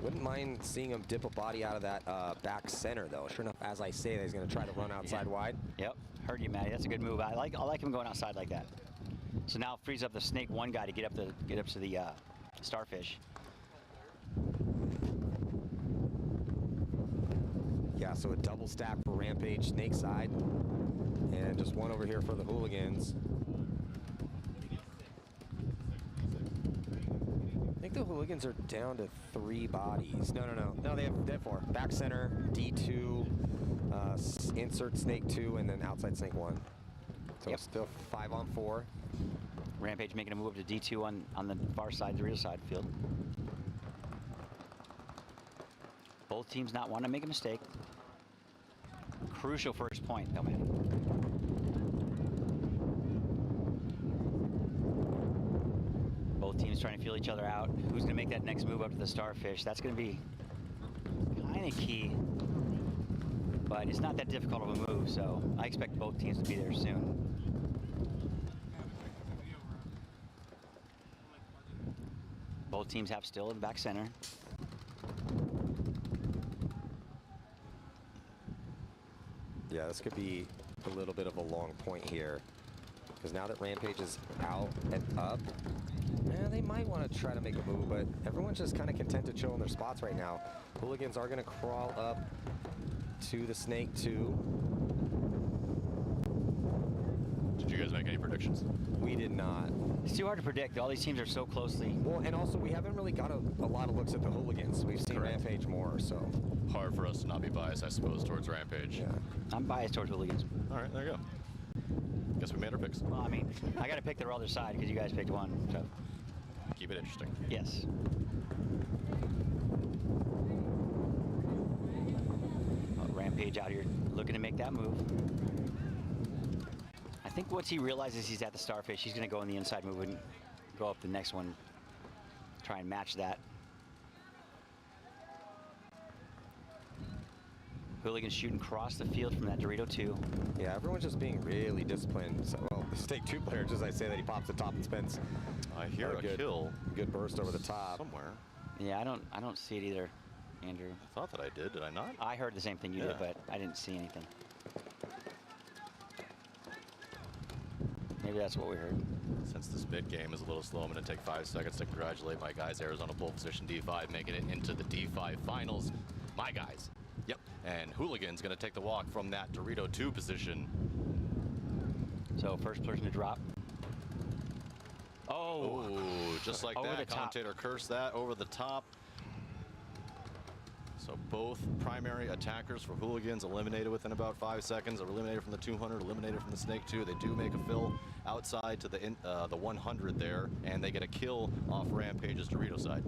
Wouldn't mind seeing him dip a body out of that back center, though. Sure enough, as I say, he's going to try to run outside wide. Yep, heard you, Matty. That's a good move. I like him going outside like that. So now it frees up the snake 1 guy to get up to the starfish. Yeah, so a double stack for Rampage, snake side, and just one over here for the Hooligans. I think the Hooligans are down to 3 bodies. No, they have 4. Back center, D2, insert snake 2, and then outside snake 1. So it's still 5 on 4. Rampage making a move up to D2 on the far side, the rear side of the field. Both teams not wanting to make a mistake. Crucial first point, though, man. Both teams trying to feel each other out. Who's going to make that next move up to the starfish? That's going to be kind of key. But it's not that difficult of a move, so I expect both teams to be there soon. Both teams have still in the back center. Yeah, this could be a little bit of a long point here. Because now that Rampage is out and up, they might want to try to make a move, but everyone's just kind of content to chill in their spots right now. Hooligans are going to crawl up to the snake 2. Did you guys make any predictions? We did not. It's too hard to predict. All these teams are so closely. Well, and also we haven't really got a lot of looks at the Hooligans. We've seen Rampage more, so. Hard for us to not be biased, I suppose, towards Rampage. Yeah. I'm biased towards Hooligans. All right, there you go. Guess we made our picks. Well, I mean, I got to pick the other side because you guys picked one. So keep it interesting. Yes. Rampage out here looking to make that move. I think once he realizes he's at the Starfish, he's going to go in the inside move and go up the next one, try and match that. Hooligan shooting across the field from that Dorito 2. Yeah, everyone's just being really disciplined. So, well, the Snake 2 player, just as I say that, he pops the top and spins. I hear a kill. Good burst over the top. Somewhere. Yeah, I don't see it either, Andrew. I thought that I did I not? I heard the same thing you did, but I didn't see anything. Maybe that's what we heard. Since this mid game is a little slow, I'm going to take 5 seconds to congratulate my guys, Arizona pole position Defy, making it into the Defy finals. My guys. Yep. And Hooligan's going to take the walk from that Dorito 2 position. So first person to drop. Oh, just like that. Commentator cursed that over the top. So both primary attackers for Hooligans eliminated within about 5 seconds. Eliminated from the 200, eliminated from the Snake 2. They do make a fill outside to the 100 there, and they get a kill off Rampage's Dorito side.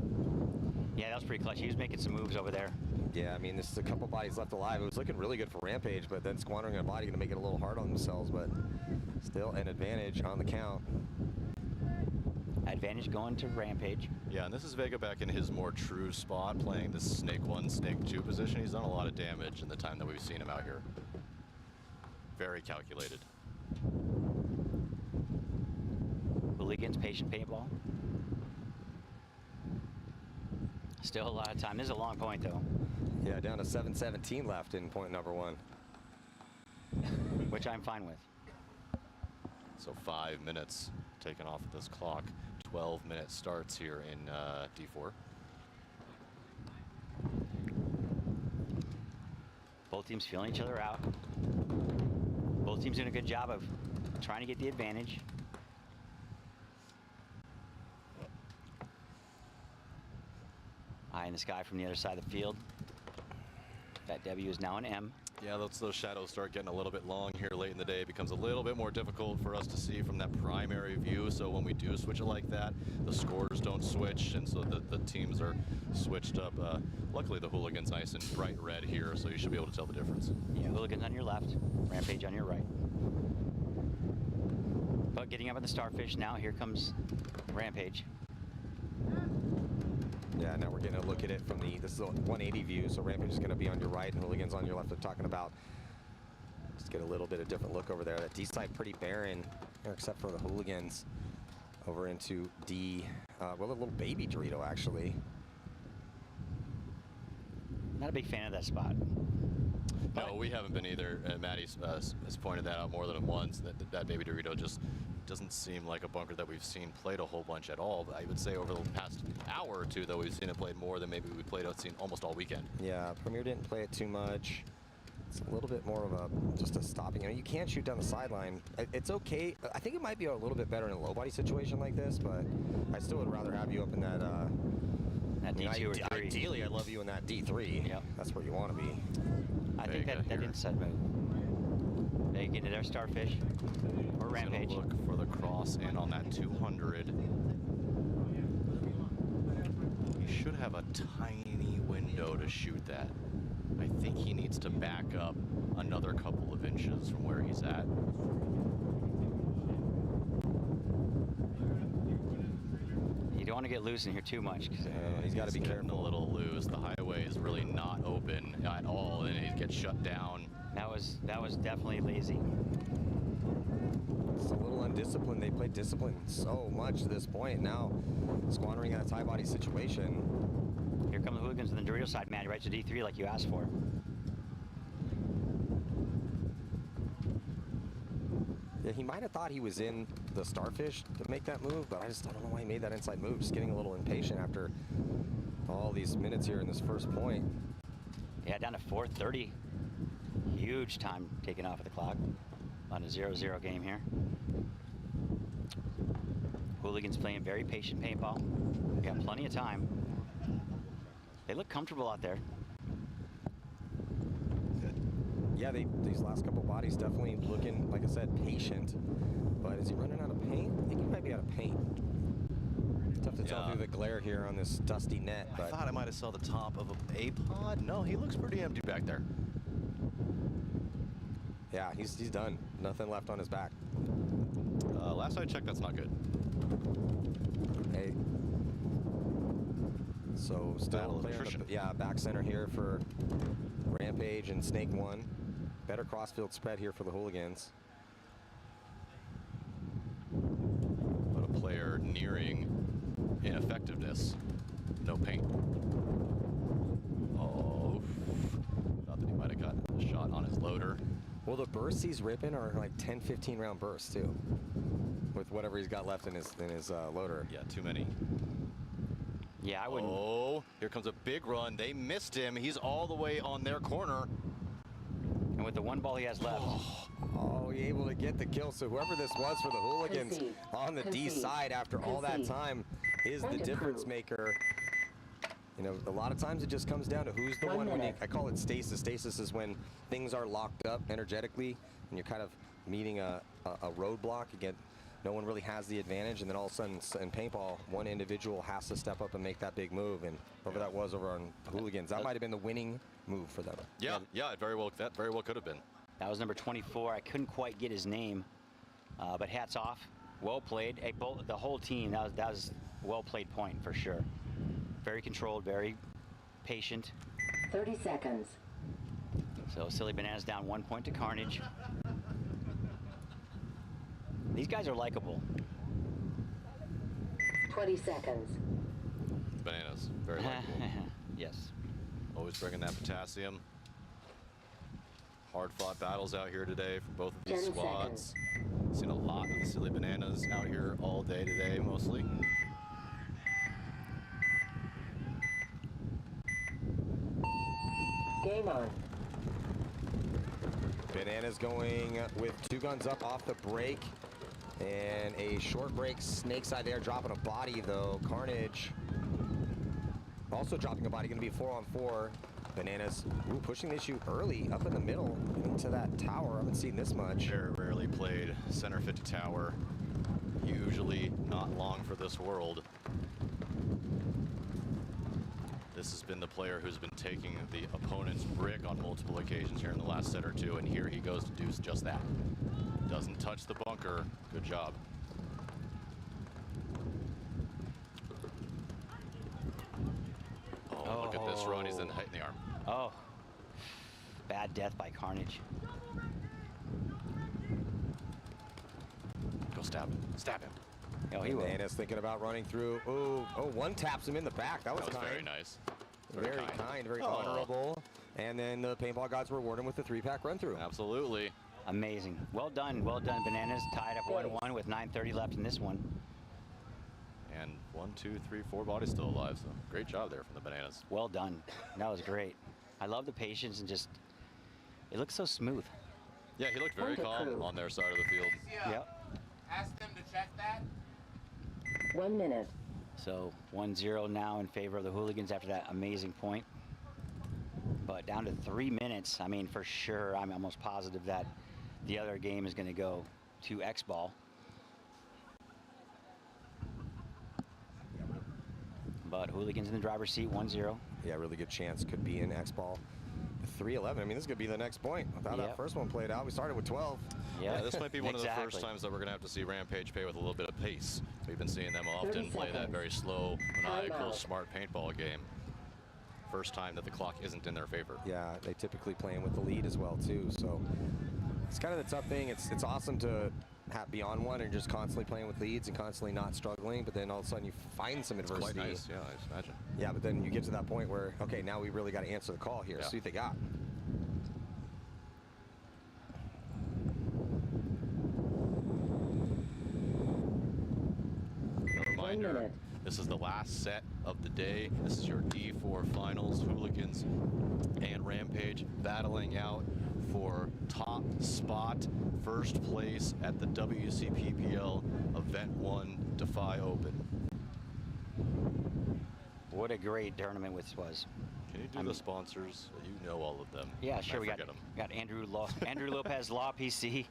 Yeah, that was pretty clutch. He was making some moves over there. Yeah, I mean, this is a couple bodies left alive. It was looking really good for Rampage, but then squandering a body going to make it a little hard on themselves, but still an advantage on the count. Advantage going to Rampage. Yeah, and this is Vega back in his more true spot, playing this Snake 1, Snake 2 position. He's done a lot of damage in the time that we've seen him out here. Very calculated. Hooligans, patient paintball. Still a lot of time. This is a long point, though. Yeah, down to 7:17 left in point number 1. Which I'm fine with. So 5 minutes taken off of this clock. 12-minute starts here in D4. Both teams feeling each other out. Both teams doing a good job of trying to get the advantage. Eye in the sky from the other side of the field. That W is now an M. Yeah, those shadows start getting a little bit long here late in the day. It becomes a little bit more difficult for us to see from that primary view. So when we do switch it like that, the scores don't switch, and so the teams are switched up. Luckily, the Hooligan's nice and bright red here, so you should be able to tell the difference. Yeah, Hooligan's on your left, Rampage on your right. But getting up at the Starfish now, here comes Rampage. Yeah, now we're getting a look at it from this is a 180 view, so Rampage is going to be on your right and Hooligans on your left. They're talking about, just get a little bit of different look over there. That D side pretty barren, except for the Hooligans over into D. Well, a little baby Dorito, actually. Not a big fan of that spot. No, we haven't been either. Maddie has pointed that out more than once, that baby Dorito just doesn't seem like a bunker that we've seen played a whole bunch at all. But I would say over the past hour or two, though, we've seen it played more than maybe we played seen almost all weekend. Yeah, Premier didn't play it too much. It's a little bit more of just a stopping. You can't shoot down the sideline. It's okay. I think it might be a little bit better in a low body situation like this, but I still would rather have you up in that D2 or 3. Ideally, I'd love you in that D3. Yep. That's where you want to be. I think that inside move. They get to their Starfish or Rampage. Look for the cross in on that 200. He should have a tiny window to shoot that. I think he needs to back up another couple of inches from where he's at. You don't want to get loose in here too much. He's got to be careful. A little loose. The highway is really not open at all, and it gets shut down. That was definitely lazy. It's a little undisciplined. They played discipline so much to this point. Now squandering that tie body situation. Here come the Hooligans on the Dorito side, Maddie, right to D3 like you asked for. Yeah, he might have thought he was in the Starfish to make that move, but I don't know why he made that inside move. Just getting a little impatient after all these minutes here in this first point. Yeah, down to 4:30. Huge time taken off of the clock on a 0-0 game here. Hooligans playing very patient paintball. We got plenty of time. They look comfortable out there. Yeah, these last couple bodies body's definitely looking, like I said, patient. But is he running out of paint? I think he might be out of paint. Tough to tell through the glare here on this dusty net. I But thought I might have saw the top of a pod. No, he looks pretty empty back there. yeah, he's done. Nothing left on his back. Last I checked, that's not good. Hey. So still clear back center here for Rampage and Snake 1. Better crossfield spread here for the Hooligans. But a player nearing ineffectiveness. No paint. Oh, thought that he might have got a shot on his loader. Well, the bursts he's ripping are like 10, 15 round bursts too, with whatever he's got left in his loader. Yeah, too many. Yeah, I wouldn't. Oh, here comes a big run. They missed him. He's all the way on their corner. And with the one ball he has left. Oh, he able to get the kill. So whoever this was for the Hooligans on the D side after all that time is the difference maker. You know, a lot of times it just comes down to who's the one. When I call it stasis. Stasis is when things are locked up energetically and you're kind of meeting a roadblock. Again, no one really has the advantage, and then all of a sudden in paintball, one individual has to step up and make that big move. And whoever that was over on Hooligans, that might have been the winning move for them. Yeah, it very well could have been. That was number 24. I couldn't quite get his name, but hats off. Well played. Hey, the whole team, that was well played point for sure. Very controlled, very patient. 30 seconds. So Silly Bananas down 1 point to Carnage. These guys are likable. 20 seconds. Bananas, very likable. Yes. Always bringing that potassium. Hard-fought battles out here today for both of these squads. Seen a lot of the Silly Bananas out here all day today, mostly. Game on. Bananas going with 2 guns up off the break. And a short break, Snake side there, dropping a body though. Carnage also dropping a body, gonna be a 4-on-4. Bananas pushing the issue early, up in the middle, into that tower. I haven't seen this much. Very rarely played center 50 tower. Usually not long for this world. This has been the player who's been taking the opponent's brick on multiple occasions here in the last set or two, and here he goes to do just that. Doesn't touch the bunker. Good job. Oh, look at this run. He's hitting the arm. Oh, bad death by Carnage. Go stab him. Stab him. Oh, he will. Bananas thinking about running through. Oh, one taps him in the back. That was kind. Very nice. Very kind, very honorable. And then the paintball gods reward him with the 3-pack run through. Absolutely. Amazing. Well done, Bananas. Tied up 1-1 with 9:30 left in this one. And 1, 2, 3, 4 bodies still alive. So great job there from the Bananas. Well done. That was great. I love the patience and just, it looks so smooth. Yeah, he looked very calm on their side of the field. Yep. Ask them to check that. 1 minute. So 1-0 now in favor of the Hooligans after that amazing point. But down to 3 minutes. I mean, for sure, I'm almost positive that the other game is going to go to X-Ball. But Hooligans in the driver's seat, 1-0. Yeah, really good chance. Could be in X-Ball. 3-11. I mean, this could be the next point. Without that first one played out, we started with 12. Yeah, this might be one of the first times that we're going to have to see Rampage play with a little bit of pace. We've been seeing them often play that very slow, maniacal, smart paintball game. First time that the clock isn't in their favor. Yeah, they typically playing with the lead as well too. So it's kind of the tough thing. It's awesome to be on one and just constantly playing with leads and constantly not struggling. But then all of a sudden you find some adversity. It's quite nice, yeah, I just imagine. Yeah, but then you get to that point where, okay, now we really got to answer the call here. See what they got. Reminder, this is the last set of the day. This is your D4 finals. Hooligans and Rampage battling out for top spot, first place at the Wcppl Event 1 Defy Open. What a great tournament this was. Can you do the sponsors? You know all of them. Yeah, sure. We forget got Andrew Lopez, Law PC,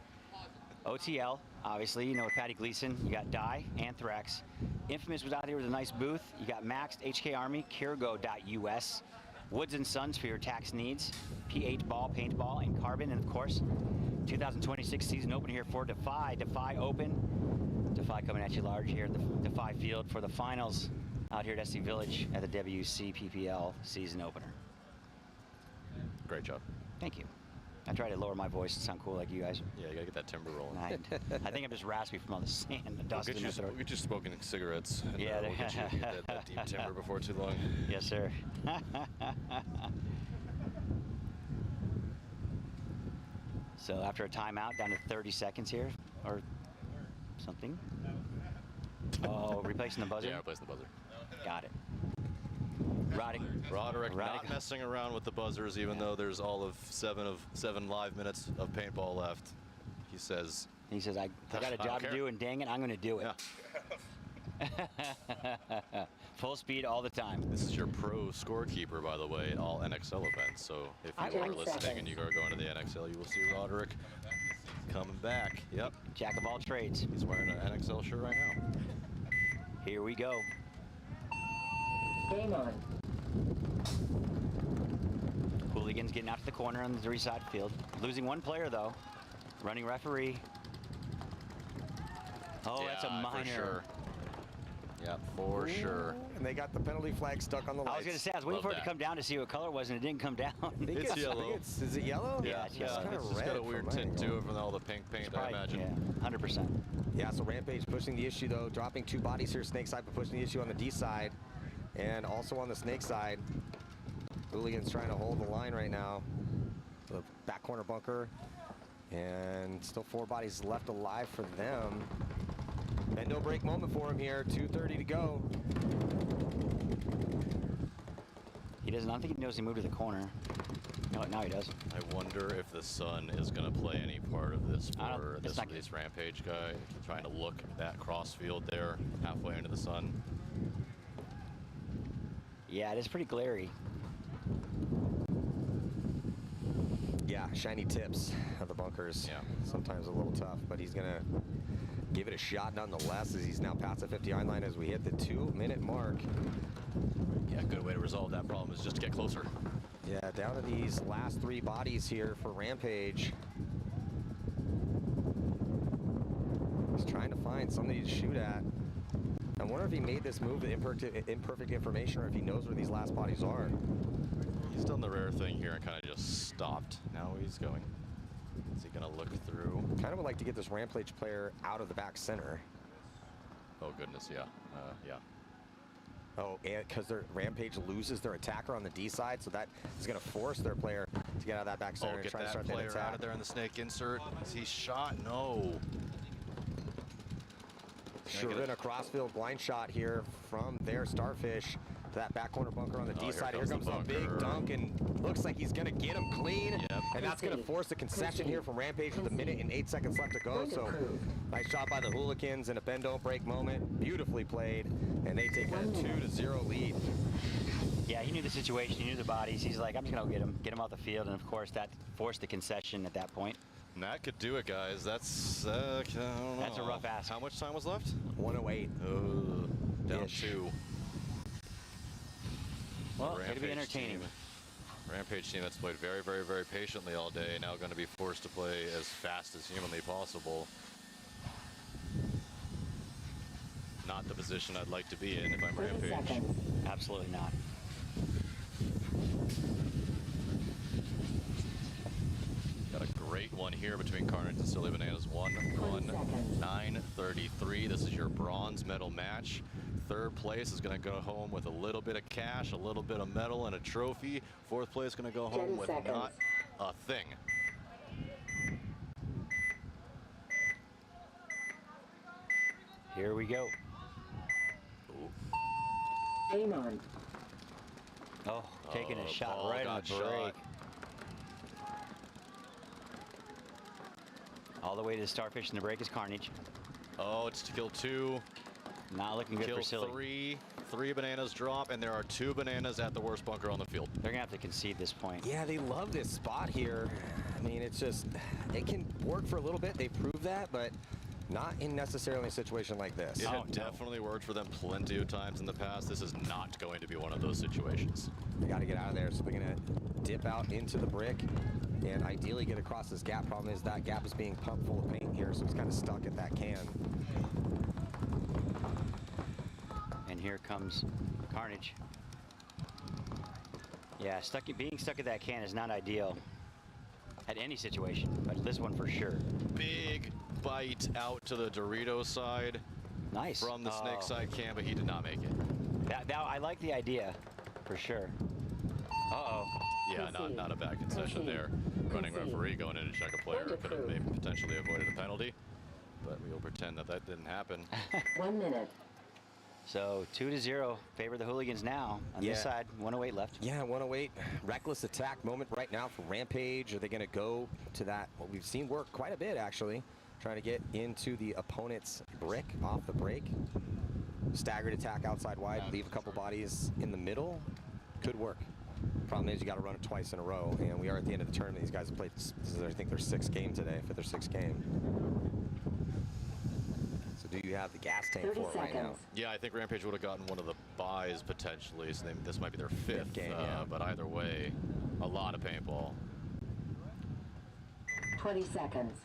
OTL, obviously, you know, with Patty Gleason. You got Dye, Anthrax. Infamous was out here with a nice booth. You got Maxed, HK Army, Kirgo.us, Woods and Sons for your tax needs, PH Ball, Paintball, and Carbon, and of course, 2026 season open here for Defy. Defy Open. Defy coming at you large here at the Defy Field for the finals out here at SC Village at the Wcppl season opener. Great job. Thank you. I try to lower my voice to sound cool like you guys. Yeah, you gotta get that timber rolling. I think I'm just raspy from all the sand and dust. We'll get you smoking cigarettes. And, yeah, we'll get you that deep timber before too long. Yes, sir. So after a timeout, down to 30 seconds here, or something. Oh, replacing the buzzer? Yeah, replacing the buzzer. Got it. Roderick not messing around with the buzzers, even though there's all of seven live minutes of paintball left. He says, I got a job to do, and dang it, I'm going to do it. Yeah. Full speed all the time. This is your pro scorekeeper, by the way, at all NXL events. So if you are listening and you are going to the NXL, you will see Roderick coming back. Yep. Jack of all trades. He's wearing an NXL shirt right now. Here we go. Game on. Hooligans getting out to the corner on the three side field. Losing one player, though. Running referee. Oh, yeah, that's a minor. For sure. Yeah, for sure. And they got the penalty flag stuck on the lights. I was going to say, I was waiting for it to come down to see what color it was, and it didn't come down. It's yellow. Is it yellow? Yeah, it's yellow. It's It's got a weird tint to it from all the pink paint, I imagine. Yeah, 100%. Yeah, so Rampage pushing the issue, though, dropping 2 bodies here, Snake side, but pushing the issue on the D side. And also on the Snake side, Hooligans trying to hold the line right now. The back corner bunker. And still 4 bodies left alive for them. And no break moment for him here. 2:30 to go. He doesn't. I don't think he knows he moved to the corner. No, now he does. I wonder if the sun is going to play any part of this for this Rampage guy. Trying to look at that crossfield there, halfway into the sun. Yeah, it is pretty glary. Yeah, shiny tips of the bunkers. Yeah. Sometimes a little tough, but he's going to give it a shot nonetheless as he's now past the 50-yard line as we hit the 2-minute mark. Yeah, good way to resolve that problem is just to get closer. Yeah, down to these last 3 bodies here for Rampage. He's trying to find somebody to shoot at. I wonder if he made this move with imperfect information or if he knows where these last bodies are. He's done the rare thing here and kind of just stopped. Now he's going. Is he going to look through? Kind of would like to get this Rampage player out of the back center. Oh, goodness, yeah. Yeah. Oh, and because their Rampage loses their attacker on the D side, so that is going to force their player to get out of that back center and try to start that attack. Out of there in the snake insert. Is he shot? No. Sure, in a crossfield blind shot here from their Starfish to that back corner bunker on the D side. Here comes a big dunk, and looks like he's going to get him clean. Yep. And that's going to force the concession here from Rampage with 1 minute and 8 seconds left to go. So nice shot by the Hooligans in a bend don't break moment. Beautifully played, and they take a 2-0 lead. Yeah, he knew the situation. He knew the bodies. He's like, I'm just going to get him off the field. And, of course, that forced the concession at that point. And that could do it, guys. That's I don't know. That's a rough ask. How much time was left? 1:08. Down 2. Well, it'll be entertaining. Rampage team that's played very, very, very patiently all day, now going to be forced to play as fast as humanly possible. Not the position I'd like to be in if I'm Rampage. Absolutely not. Got a great one here between Carnage and Silly Bananas. 1:09:33. This is your bronze medal match. Third place is going to go home with a little bit of cash, a little bit of medal, and a trophy. Fourth place is going to go home with not a thing. Here we go. Ooh. Game on. Oh, taking a shot right on the break. All the way to the Starfish, and the break is Carnage. Oh, it's to kill 2. Not looking good for Silly. Kill 3. 3 bananas drop, and there are 2 bananas at the worst bunker on the field. They're going to have to concede this point. Yeah, they love this spot here. I mean, it's just, it can work for a little bit. They proved that, but not in necessarily a situation like this. It had definitely worked for them plenty of times in the past. This is not going to be one of those situations. They got to get out of there, so they're going to dip out into the brick and ideally get across this gap. Problem is that gap is being pumped full of paint here, so it's kind of stuck at that can. And here comes Carnage. Yeah, being stuck at that can is not ideal at any situation, but this one for sure. Big bite out to the Dorito side. Nice. From the snake side can, but he did not make it. I like the idea, for sure. Uh-oh. Yeah, not a bad concession there. Running referee going in to check a player could have maybe potentially avoided a penalty, but we will pretend that that didn't happen. 1 minute. So 2-0, favor the Hooligans now. On this side, 108 left. Yeah, 108. Reckless attack moment right now for Rampage. Are they going to go to that? What we've seen work quite a bit, actually. Trying to get into the opponent's brick off the break. Staggered attack outside wide. Leave a couple bodies in the middle. Could work. Problem is you got to run it twice in a row, and we are at the end of the tournament. These guys have played, this is, I think, their 6th game today, 5th or 6th game. So do you have the gas tank for it right now? Yeah, I think Rampage would have gotten one of the buys potentially, so this might be their 5th game. But either way, a lot of paintball. 20 seconds.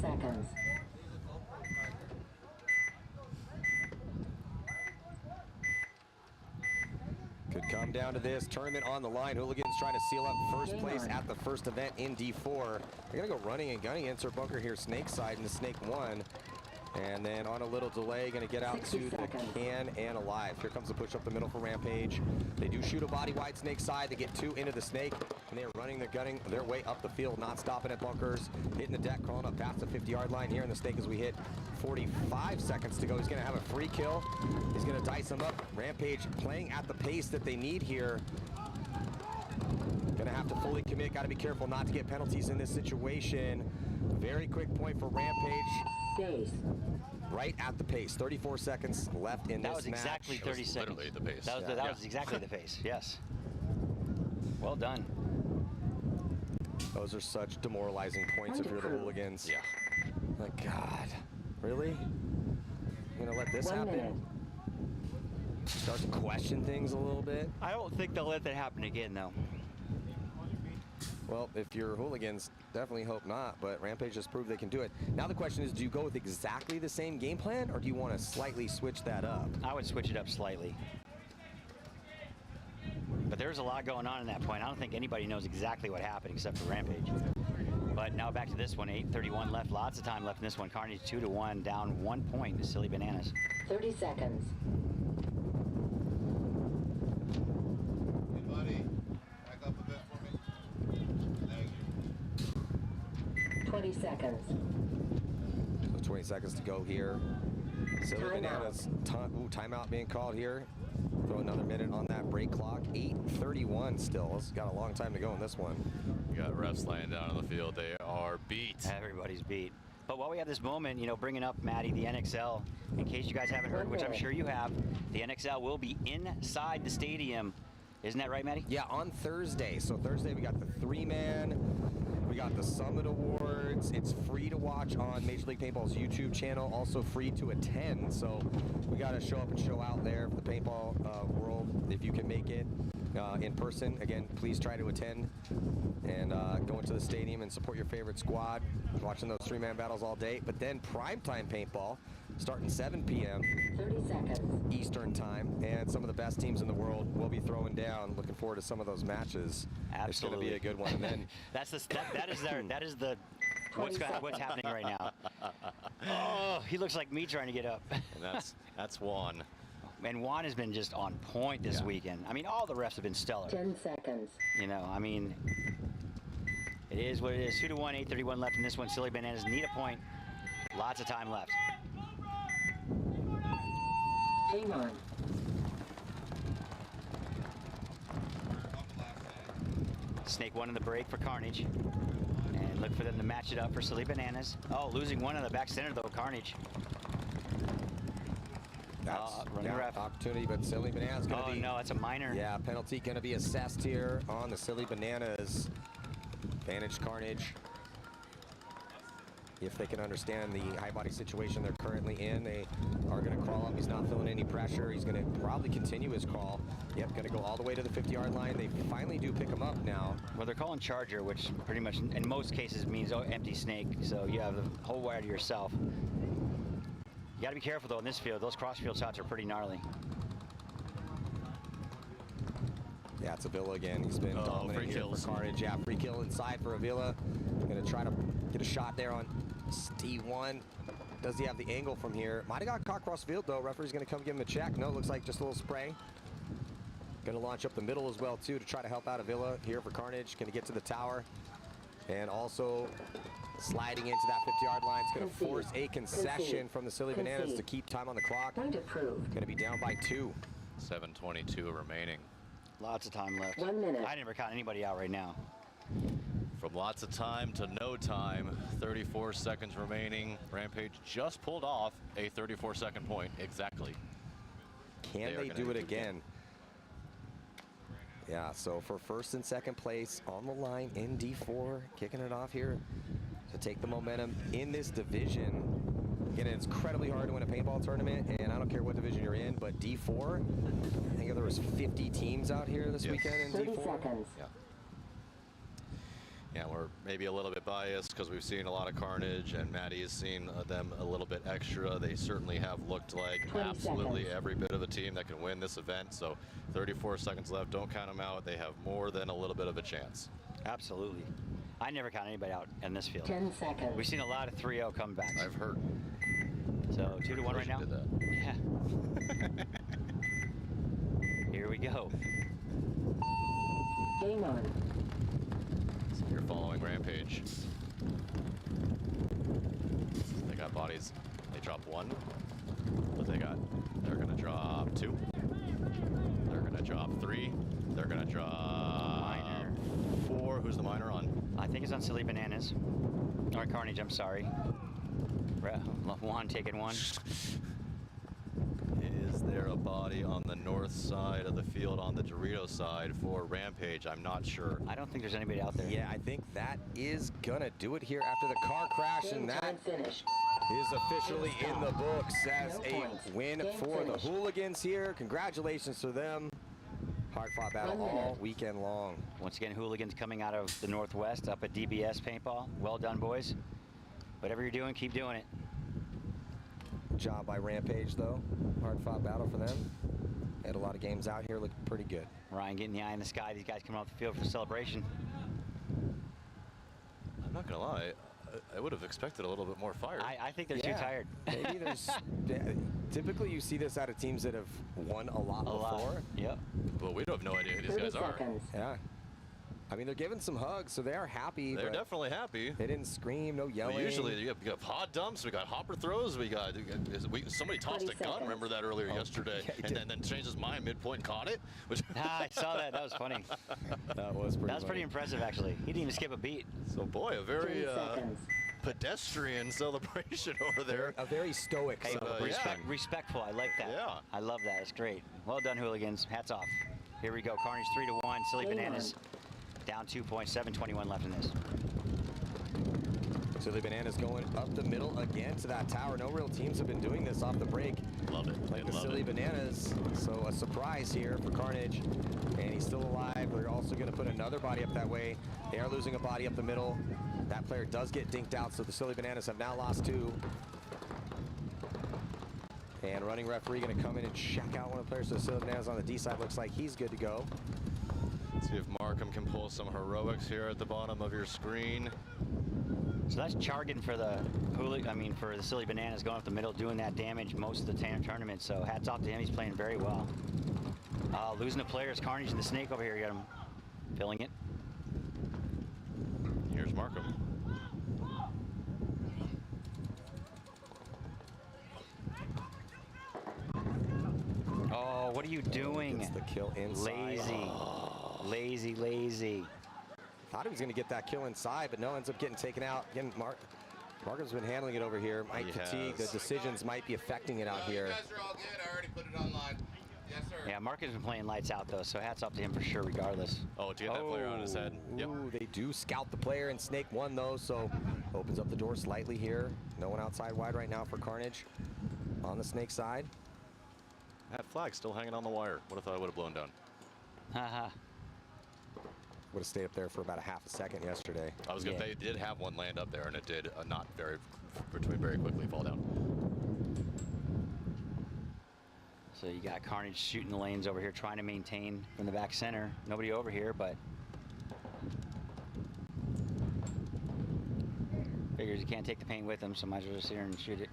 Seconds. Could come down to this. Tournament on the line. Hooligans trying to seal up first place at the first event in D4. They're going to go running and gunning into their bunker here, Snake side, into Snake 1. And then on a little delay, going to get out to the can and alive. Here comes the push up the middle for Rampage. They do shoot a body wide Snake side. They get 2 into the Snake, and they're running, they're gunning their way up the field, not stopping at bunkers, hitting the deck, crawling up past the 50-yard line here in the Snake as we hit 45 seconds to go. He's going to have a free kill. He's going to dice him up. Rampage playing at the pace that they need here. Going to have to fully commit. Got to be careful not to get penalties in this situation. Very quick point for Rampage. Pace. Right at the pace. 34 seconds left in this match. That was exactly 30 seconds. Literally the pace. That was exactly the pace, yes. Well done. Those are such demoralizing points if you're the Hooligans. Yeah. Like, God, really? You're going to let this happen? Start to question things a little bit? I don't think they'll let that happen again, though. Well, if you're Hooligans, definitely hope not, but Rampage just proved they can do it. Now the question is, do you go with exactly the same game plan, or do you want to slightly switch that up? I would switch it up slightly. But there's a lot going on in that point. I don't think anybody knows exactly what happened except for Rampage. But now back to this one, 8:31 left, lots of time left in this one. Carnage 2-1, down 1 point to Silly Bananas. 30 seconds. Hey, buddy, back up a bit for me. Thank you. 20 seconds. So 20 seconds to go here. Silly Bananas, timeout being called here. Throw another minute on that break clock. 8:31 still. It's got a long time to go in this one. You got refs laying down on the field. They are beat. Everybody's beat. But while we have this moment, you know, bringing up, Maddie, the NXL, in case you guys haven't heard, which I'm sure you have, the NXL will be inside the stadium. Isn't that right, Maddie? Yeah, on Thursday. So Thursday we got the 3-man. We got the Summit Awards. It's free to watch on Major League Paintball's YouTube channel. Also free to attend. So we got to show up and show out there for the paintball world if you can make it in person. Again, please try to attend and go into the stadium and support your favorite squad. Watching those 3-man battles all day. But then primetime paintball starting 7 p.m. 30 seconds. Eastern time, and some of the best teams in the world will be throwing down. Looking forward to some of those matches. Absolutely. It's going to be a good one. And then that is the what's happening right now. Oh, he looks like me trying to get up. And that's Juan. And Juan has been just on point this weekend. I mean, all the refs have been stellar. 10 seconds. You know, I mean, it is what it is. 2-1, 8:31 left in this one. Silly Bananas need a point. Lots of time left. Game on. Snake 1 in the break for Carnage. Look for them to match it up for Silly Bananas. Oh, losing one on the back center though, Carnage. That's running ref. opportunity, but Silly Bananas going to be... Oh no, that's a minor. Yeah, penalty going to be assessed here on the Silly Bananas. Advantage Carnage. If they can understand the high body situation they're currently in, they are going to crawl up. He's not feeling any pressure. He's going to probably continue his crawl. Yep, going to go all the way to the 50-yard line. They finally do pick him up now. Well, they're calling charger, which pretty much in most cases means empty snake. So you have the whole wire to yourself. You got to be careful though in this field. Those cross-field shots are pretty gnarly. Yeah, it's Avila again. He's been dominant here for Carnage. Yeah, free kill inside for Avila. Going to try to get a shot there on T1. Does he have the angle from here? Might have got caught cross field though. Referee's going to come give him a check. No, looks like just a little spray. Going to launch up the middle as well too to try to help out Avila here for Carnage. Going to get to the tower. And also sliding into that 50-yard line. It's going to force a concession from the Silly Bananas to keep time on the clock. Going to be down by 2. 7:22 remaining. Lots of time left. 1 minute. I never count anybody out right now. From lots of time to no time, 34 seconds remaining. Rampage just pulled off a 34-second point, exactly. Can they do it again? Yeah, so for first and second place on the line in D4, kicking it off here to take the momentum in this division. Again, it's incredibly hard to win a paintball tournament, and I don't care what division you're in, but D4, I think there was 50 teams out here this weekend in 30 D4. seconds. Yeah, we're maybe a little bit biased because we've seen a lot of Carnage, and Maddie has seen them a little bit extra. They certainly have looked like absolutely every bit of a team that can win this event. So 34 seconds left. Don't count them out. They have more than a little bit of a chance. Absolutely. I never count anybody out in this field. 10 seconds. We've seen a lot of 3-0 comebacks. I've heard. So 2-1 right now? Did that. Yeah. Here we go. Game on. So you're following Rampage. They got bodies. They dropped 1. But they're gonna drop 2. They're gonna drop 3. They're gonna drop 4. Who's the minor on? I think it's on Silly Bananas. Or Carnage, I'm sorry. Juan taking 1. Is there a body on the north side of the field on the Dorito side for Rampage? I'm not sure. I don't think there's anybody out there. Yeah, I think that is gonna do it here after the car crash, and that finished. is officially in the books as a win for the Hooligans here. Congratulations to them. Hard-fought battle all weekend long. Once again, Hooligans coming out of the Northwest up at DBS Paintball. Well done, boys. Whatever you're doing, keep doing it. Good job by Rampage, though. Hard-fought battle for them. They had a lot of games out here, looked pretty good. Ryan getting the eye in the sky. These guys coming off the field for celebration. I'm not gonna lie. I would have expected a little bit more fire. I think they're too tired. Maybe there's... Typically, you see this out of teams that have won a lot before. Yep. But we don't have no idea who these guys are. Yeah. I mean, they're giving some hugs, so they are happy. They're definitely happy. They didn't scream, no yelling. Well, usually, we got pod dumps, we got hopper throws, somebody tossed a gun. Remember that earlier yesterday, yeah, and then changed his mind midpoint and caught it. I saw that. That was funny. That was pretty impressive, actually. He didn't even skip a beat. So, boy, a very pedestrian celebration over there. A very stoic celebration. Respectful. I like that. Yeah. I love that. It's great. Well done, Hooligans. Hats off. Here we go. Carnage 3-1. Silly Bananas down 2 points. 7:21 left in this. Silly Bananas going up the middle again to that tower. No real teams have been doing this off the break. Love it. Like the Silly Bananas. So a surprise here for Carnage. And he's still alive. They're also going to put another body up that way. They are losing a body up the middle. That player does get dinked out, so the Silly Bananas have now lost 2. And running referee going to come in and check out one of the players. So the Silly Bananas on the D side looks like he's good to go. Let's see if Markham can pull some heroics here at the bottom of your screen. So that's Chargan for the for the Silly Bananas going up the middle, doing that damage most of the tournament. So hats off to him. He's playing very well. Losing the players, Carnage and the Snake over here. You got him filling it. Here's Markham. Oh, what are you doing? Gets the kill inside. Lazy. Lazy. Thought he was going to get that kill inside, but no, ends up getting taken out. Again, Marco's been handling it over here. Might fatigue. The decisions might be affecting it out here. You guys are all good. I already put it online. Yes, sir. Yeah, Mark has been playing lights out, though, so hats off to him for sure, regardless. Oh, to get that player on his head. Yep. Ooh, they do scout the player in Snake 1, though, so opens up the door slightly here. No one outside wide right now for Carnage on the Snake side. That flag still hanging on the wire. What if I would have blown down? Haha. Would have stayed up there for about a half a second yesterday. I was gonna say, they did have one land up there, and it did not very quickly fall down. So you got Carnage shooting the lanes over here, trying to maintain from the back center. Nobody over here, but figures you can't take the paint with him, so might as well just sit here and shoot it.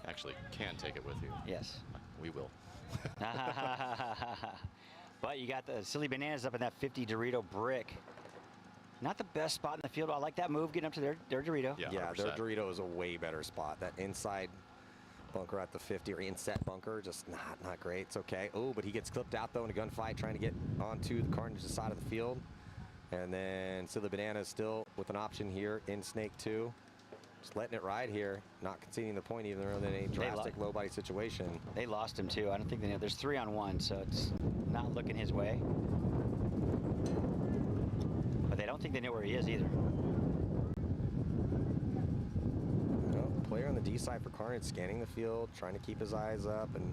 Actually, can take it with you. Yes. We will. But you got the Silly Bananas up in that 50 Dorito brick. Not the best spot in the field. I like that move, getting up to their Dorito. Yeah, their Dorito is a way better spot. That inside bunker at the 50 or inset bunker, just not great. It's okay. Oh, but he gets clipped out though in a gunfight, trying to get onto the Carnage's side of the field. And then Silly Bananas still with an option here in Snake 2. Just letting it ride here, not conceding the point even though they're in a drastic low body situation. They lost him too. I don't think they know. There's 3-on-1, so it's not looking his way. But they don't think they know where he is either. Well, player on the D side for Carnage scanning the field, trying to keep his eyes up, and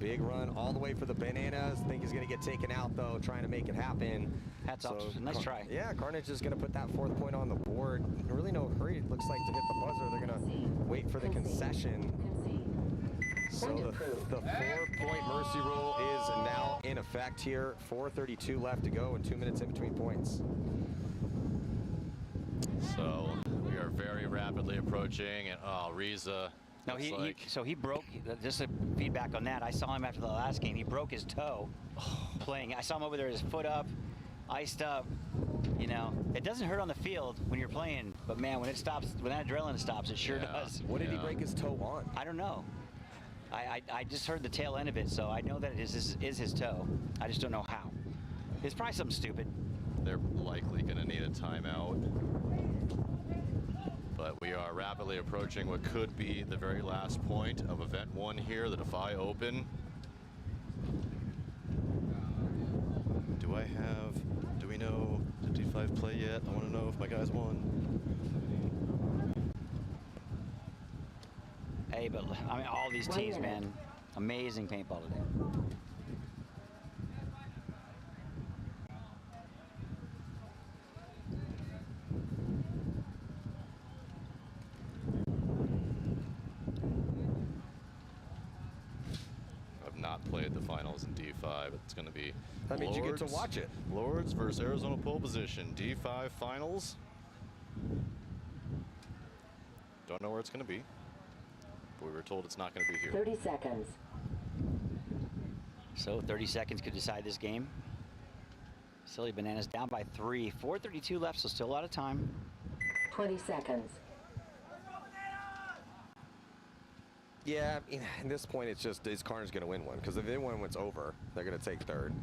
big run all the way for the Bananas. Think he's going to get taken out though, trying to make it happen. Hats off. Nice try. Yeah, Carnage is going to put that 4th point on the board. Really no hurry, it looks like, to hit the buzzer. They're going to wait for the concession. So the 4-point mercy rule is now in effect here. 4:32 left to go and 2 minutes in between points. So we are very rapidly approaching, and Riza. No, he broke. Just a feedback on that. I saw him after the last game. He broke his toe playing. I saw him over there, his foot up, iced up. You know, it doesn't hurt on the field when you're playing, but man, when it stops, when that adrenaline stops, it sure does. What did he break his toe on? I don't know. I just heard the tail end of it, so I know that it is his toe. I just don't know how. It's probably something stupid. They're likely going to need a timeout. But we are rapidly approaching what could be the very last point of Event 1 here, the Defy Open. Do we know, did D5 play yet? I want to know if my guys won. Hey, but I mean, all these teams, man, amazing paintball today. Not played the finals in D5. It's going to be that means you get to watch it. Lords versus Arizona pole position. D5 finals. Don't know where it's going to be, but we were told it's not going to be here. 30 seconds. So 30 seconds could decide this game. Silly Bananas down by 3. 4:32 left, so still a lot of time. 20 seconds. Yeah, at this point, it's just, is Carnage going to win one? Because if they win, it's over. They're going to take 3rd.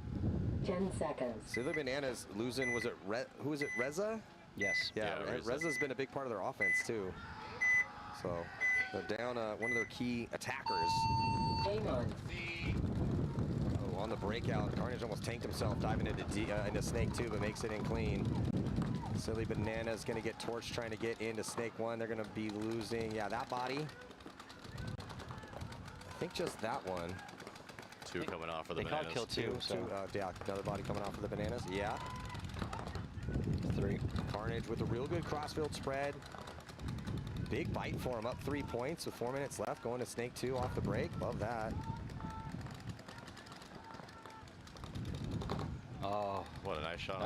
10 seconds. Silly Bananas losing, was it, who is it, Reza? Yes. Yeah, Reza's been a big part of their offense, too. So, they're down one of their key attackers. Game on. Oh, on the breakout, Carnage almost tanked himself, diving into Snake 2, but makes it in clean. Silly Bananas going to get torched trying to get into Snake 1. They're going to be losing, yeah, that body. I think just that one. 2 coming off for the Bananas. Bananas. They called kill 2. So. Yeah, another body coming off for the Bananas. Yeah. 3. Carnage with a real good crossfield spread. Big bite for him, up 3 points with 4 minutes left. Going to Snake 2 off the break. Love that. Oh, what a nice shot.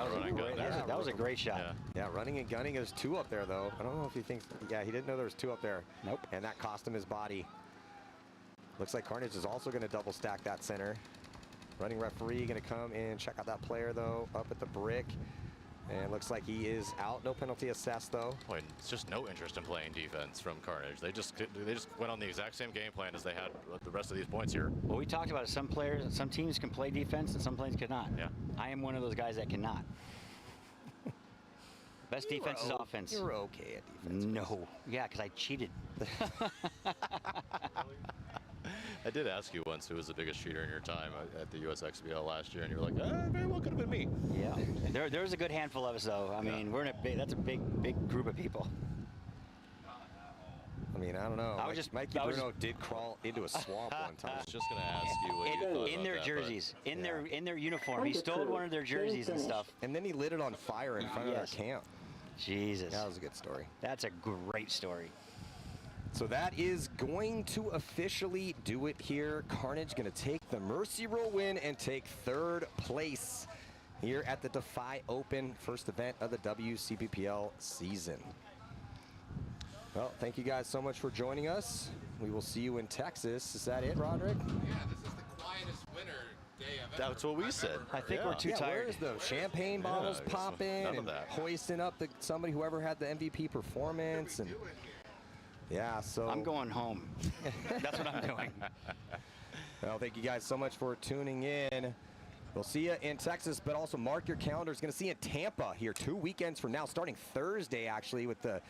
That was a great shot. Yeah, running and gunning. There's 2 up there, though. I don't know if he thinks, yeah, he didn't know there was 2 up there. Nope. And that cost him his body. Looks like Carnage is also going to double stack that center. Running referee going to come and check out that player, though, up at the brick. And looks like he is out. No penalty assessed, though. Boy, it's just no interest in playing defense from Carnage. They just went on the exact same game plan as they had with the rest of these points here. Well, we talked about it. Some teams can play defense and some players cannot. Yeah. I am one of those guys that cannot. Best defense is offense. You're okay at defense. No. Yeah, because I cheated. I did ask you once who was the biggest cheater in your time at the Wcppl last year, and you were like, very well could have been me. Yeah. There's a good handful of us, though. I mean, we're in that's a big group of people. I mean, I don't know. Mikey Bruno did crawl into a swamp one time. I was just going to ask you what you thought in about their that, jerseys, in their uniform. He stole one of their jerseys and stuff. And then he lit it on fire in front of their camp. Jesus. That was a good story. That's a great story. So that is going to officially do it here. Carnage going to take the Mercy Roll win and take 3rd place here at the Defy Open, first event of the Wcppl season. Well, thank you guys so much for joining us. We will see you in Texas. Is that it, Roderick? Yeah, this is the quietest winter day I've ever. That's what we said. I think we're too tired. Where's the champagne bottles popping none of and that. hoisting up somebody, whoever had the MVP performance? And yeah, so I'm going home. That's what I'm doing. Well, thank you guys so much for tuning in. We'll see you in Texas, but also mark your calendars. Going to see you in Tampa here 2 weekends from now, starting Thursday, actually, with the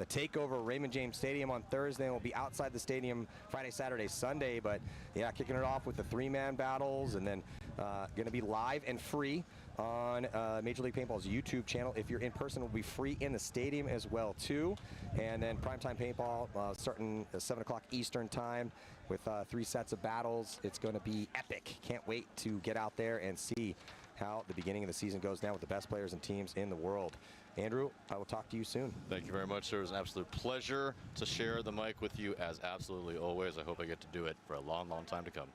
takeover of Raymond James Stadium on Thursday, and we'll be outside the stadium Friday, Saturday, Sunday. But yeah, kicking it off with the 3-man battles, and then going to be live and free on Major League Paintball's YouTube channel. If you're in person, it will be free in the stadium as well too. And then primetime paintball starting at 7 o'clock Eastern time with 3 sets of battles. It's going to be epic. Can't wait to get out there and see how the beginning of the season goes down with the best players and teams in the world. Andrew, I will talk to you soon. Thank you very much, sir. It was an absolute pleasure to share the mic with you, as absolutely always. I hope I get to do it for a long, long time to come.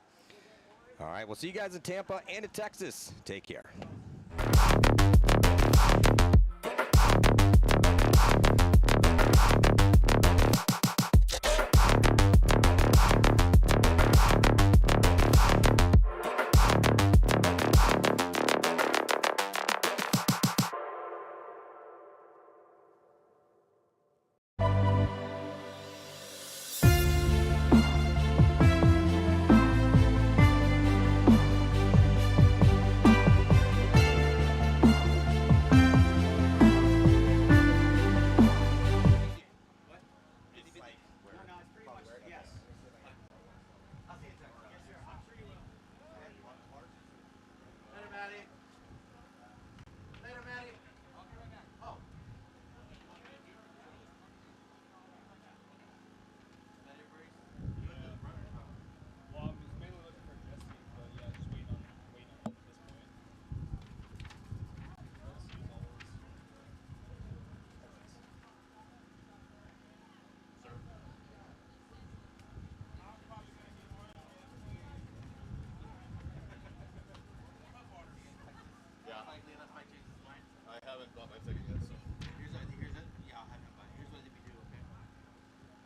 All right, we'll see you guys in Tampa and in Texas. Take care. I haven't bought my ticket yet, so. Here's it. Yeah, I'll have him buy it. Here's what we do, okay?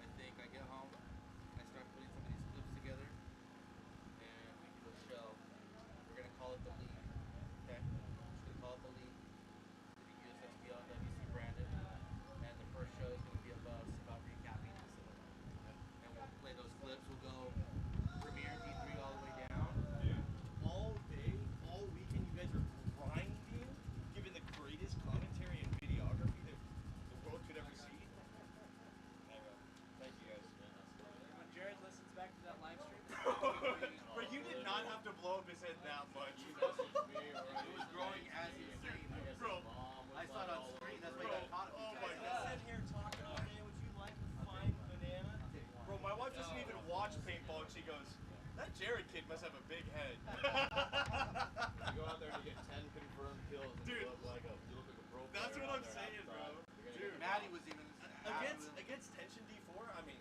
I think I get home, I start putting some of these clips together, and we do a show. We're gonna call it the League, okay? Just gonna call it the League. It'll be USSPL and WC branded, and the first show is gonna be of us about recapping this event. And we'll play those clips. We'll go Premiere D3 all the way down. All day, all weekend, you guys are grinding, giving the greatest commentary and videography that the world could ever see. Thank you guys. When Jared listens back to that live stream, But you did not have to blow up his head that much. It was growing as insane. Bro, I saw it on screen. That's why I got caught. Oh my god. sitting here talking all day. Would you like a fine banana? Bro, my wife doesn't even watch paintball, and she goes, "That Jared kid must have a big head." You go out there and you get 10 confirmed kills, and Dude, you look like a pro that's player what out I'm there saying, outside. bro. You're gonna Dude, get Maddie was even against Tension D4. I mean,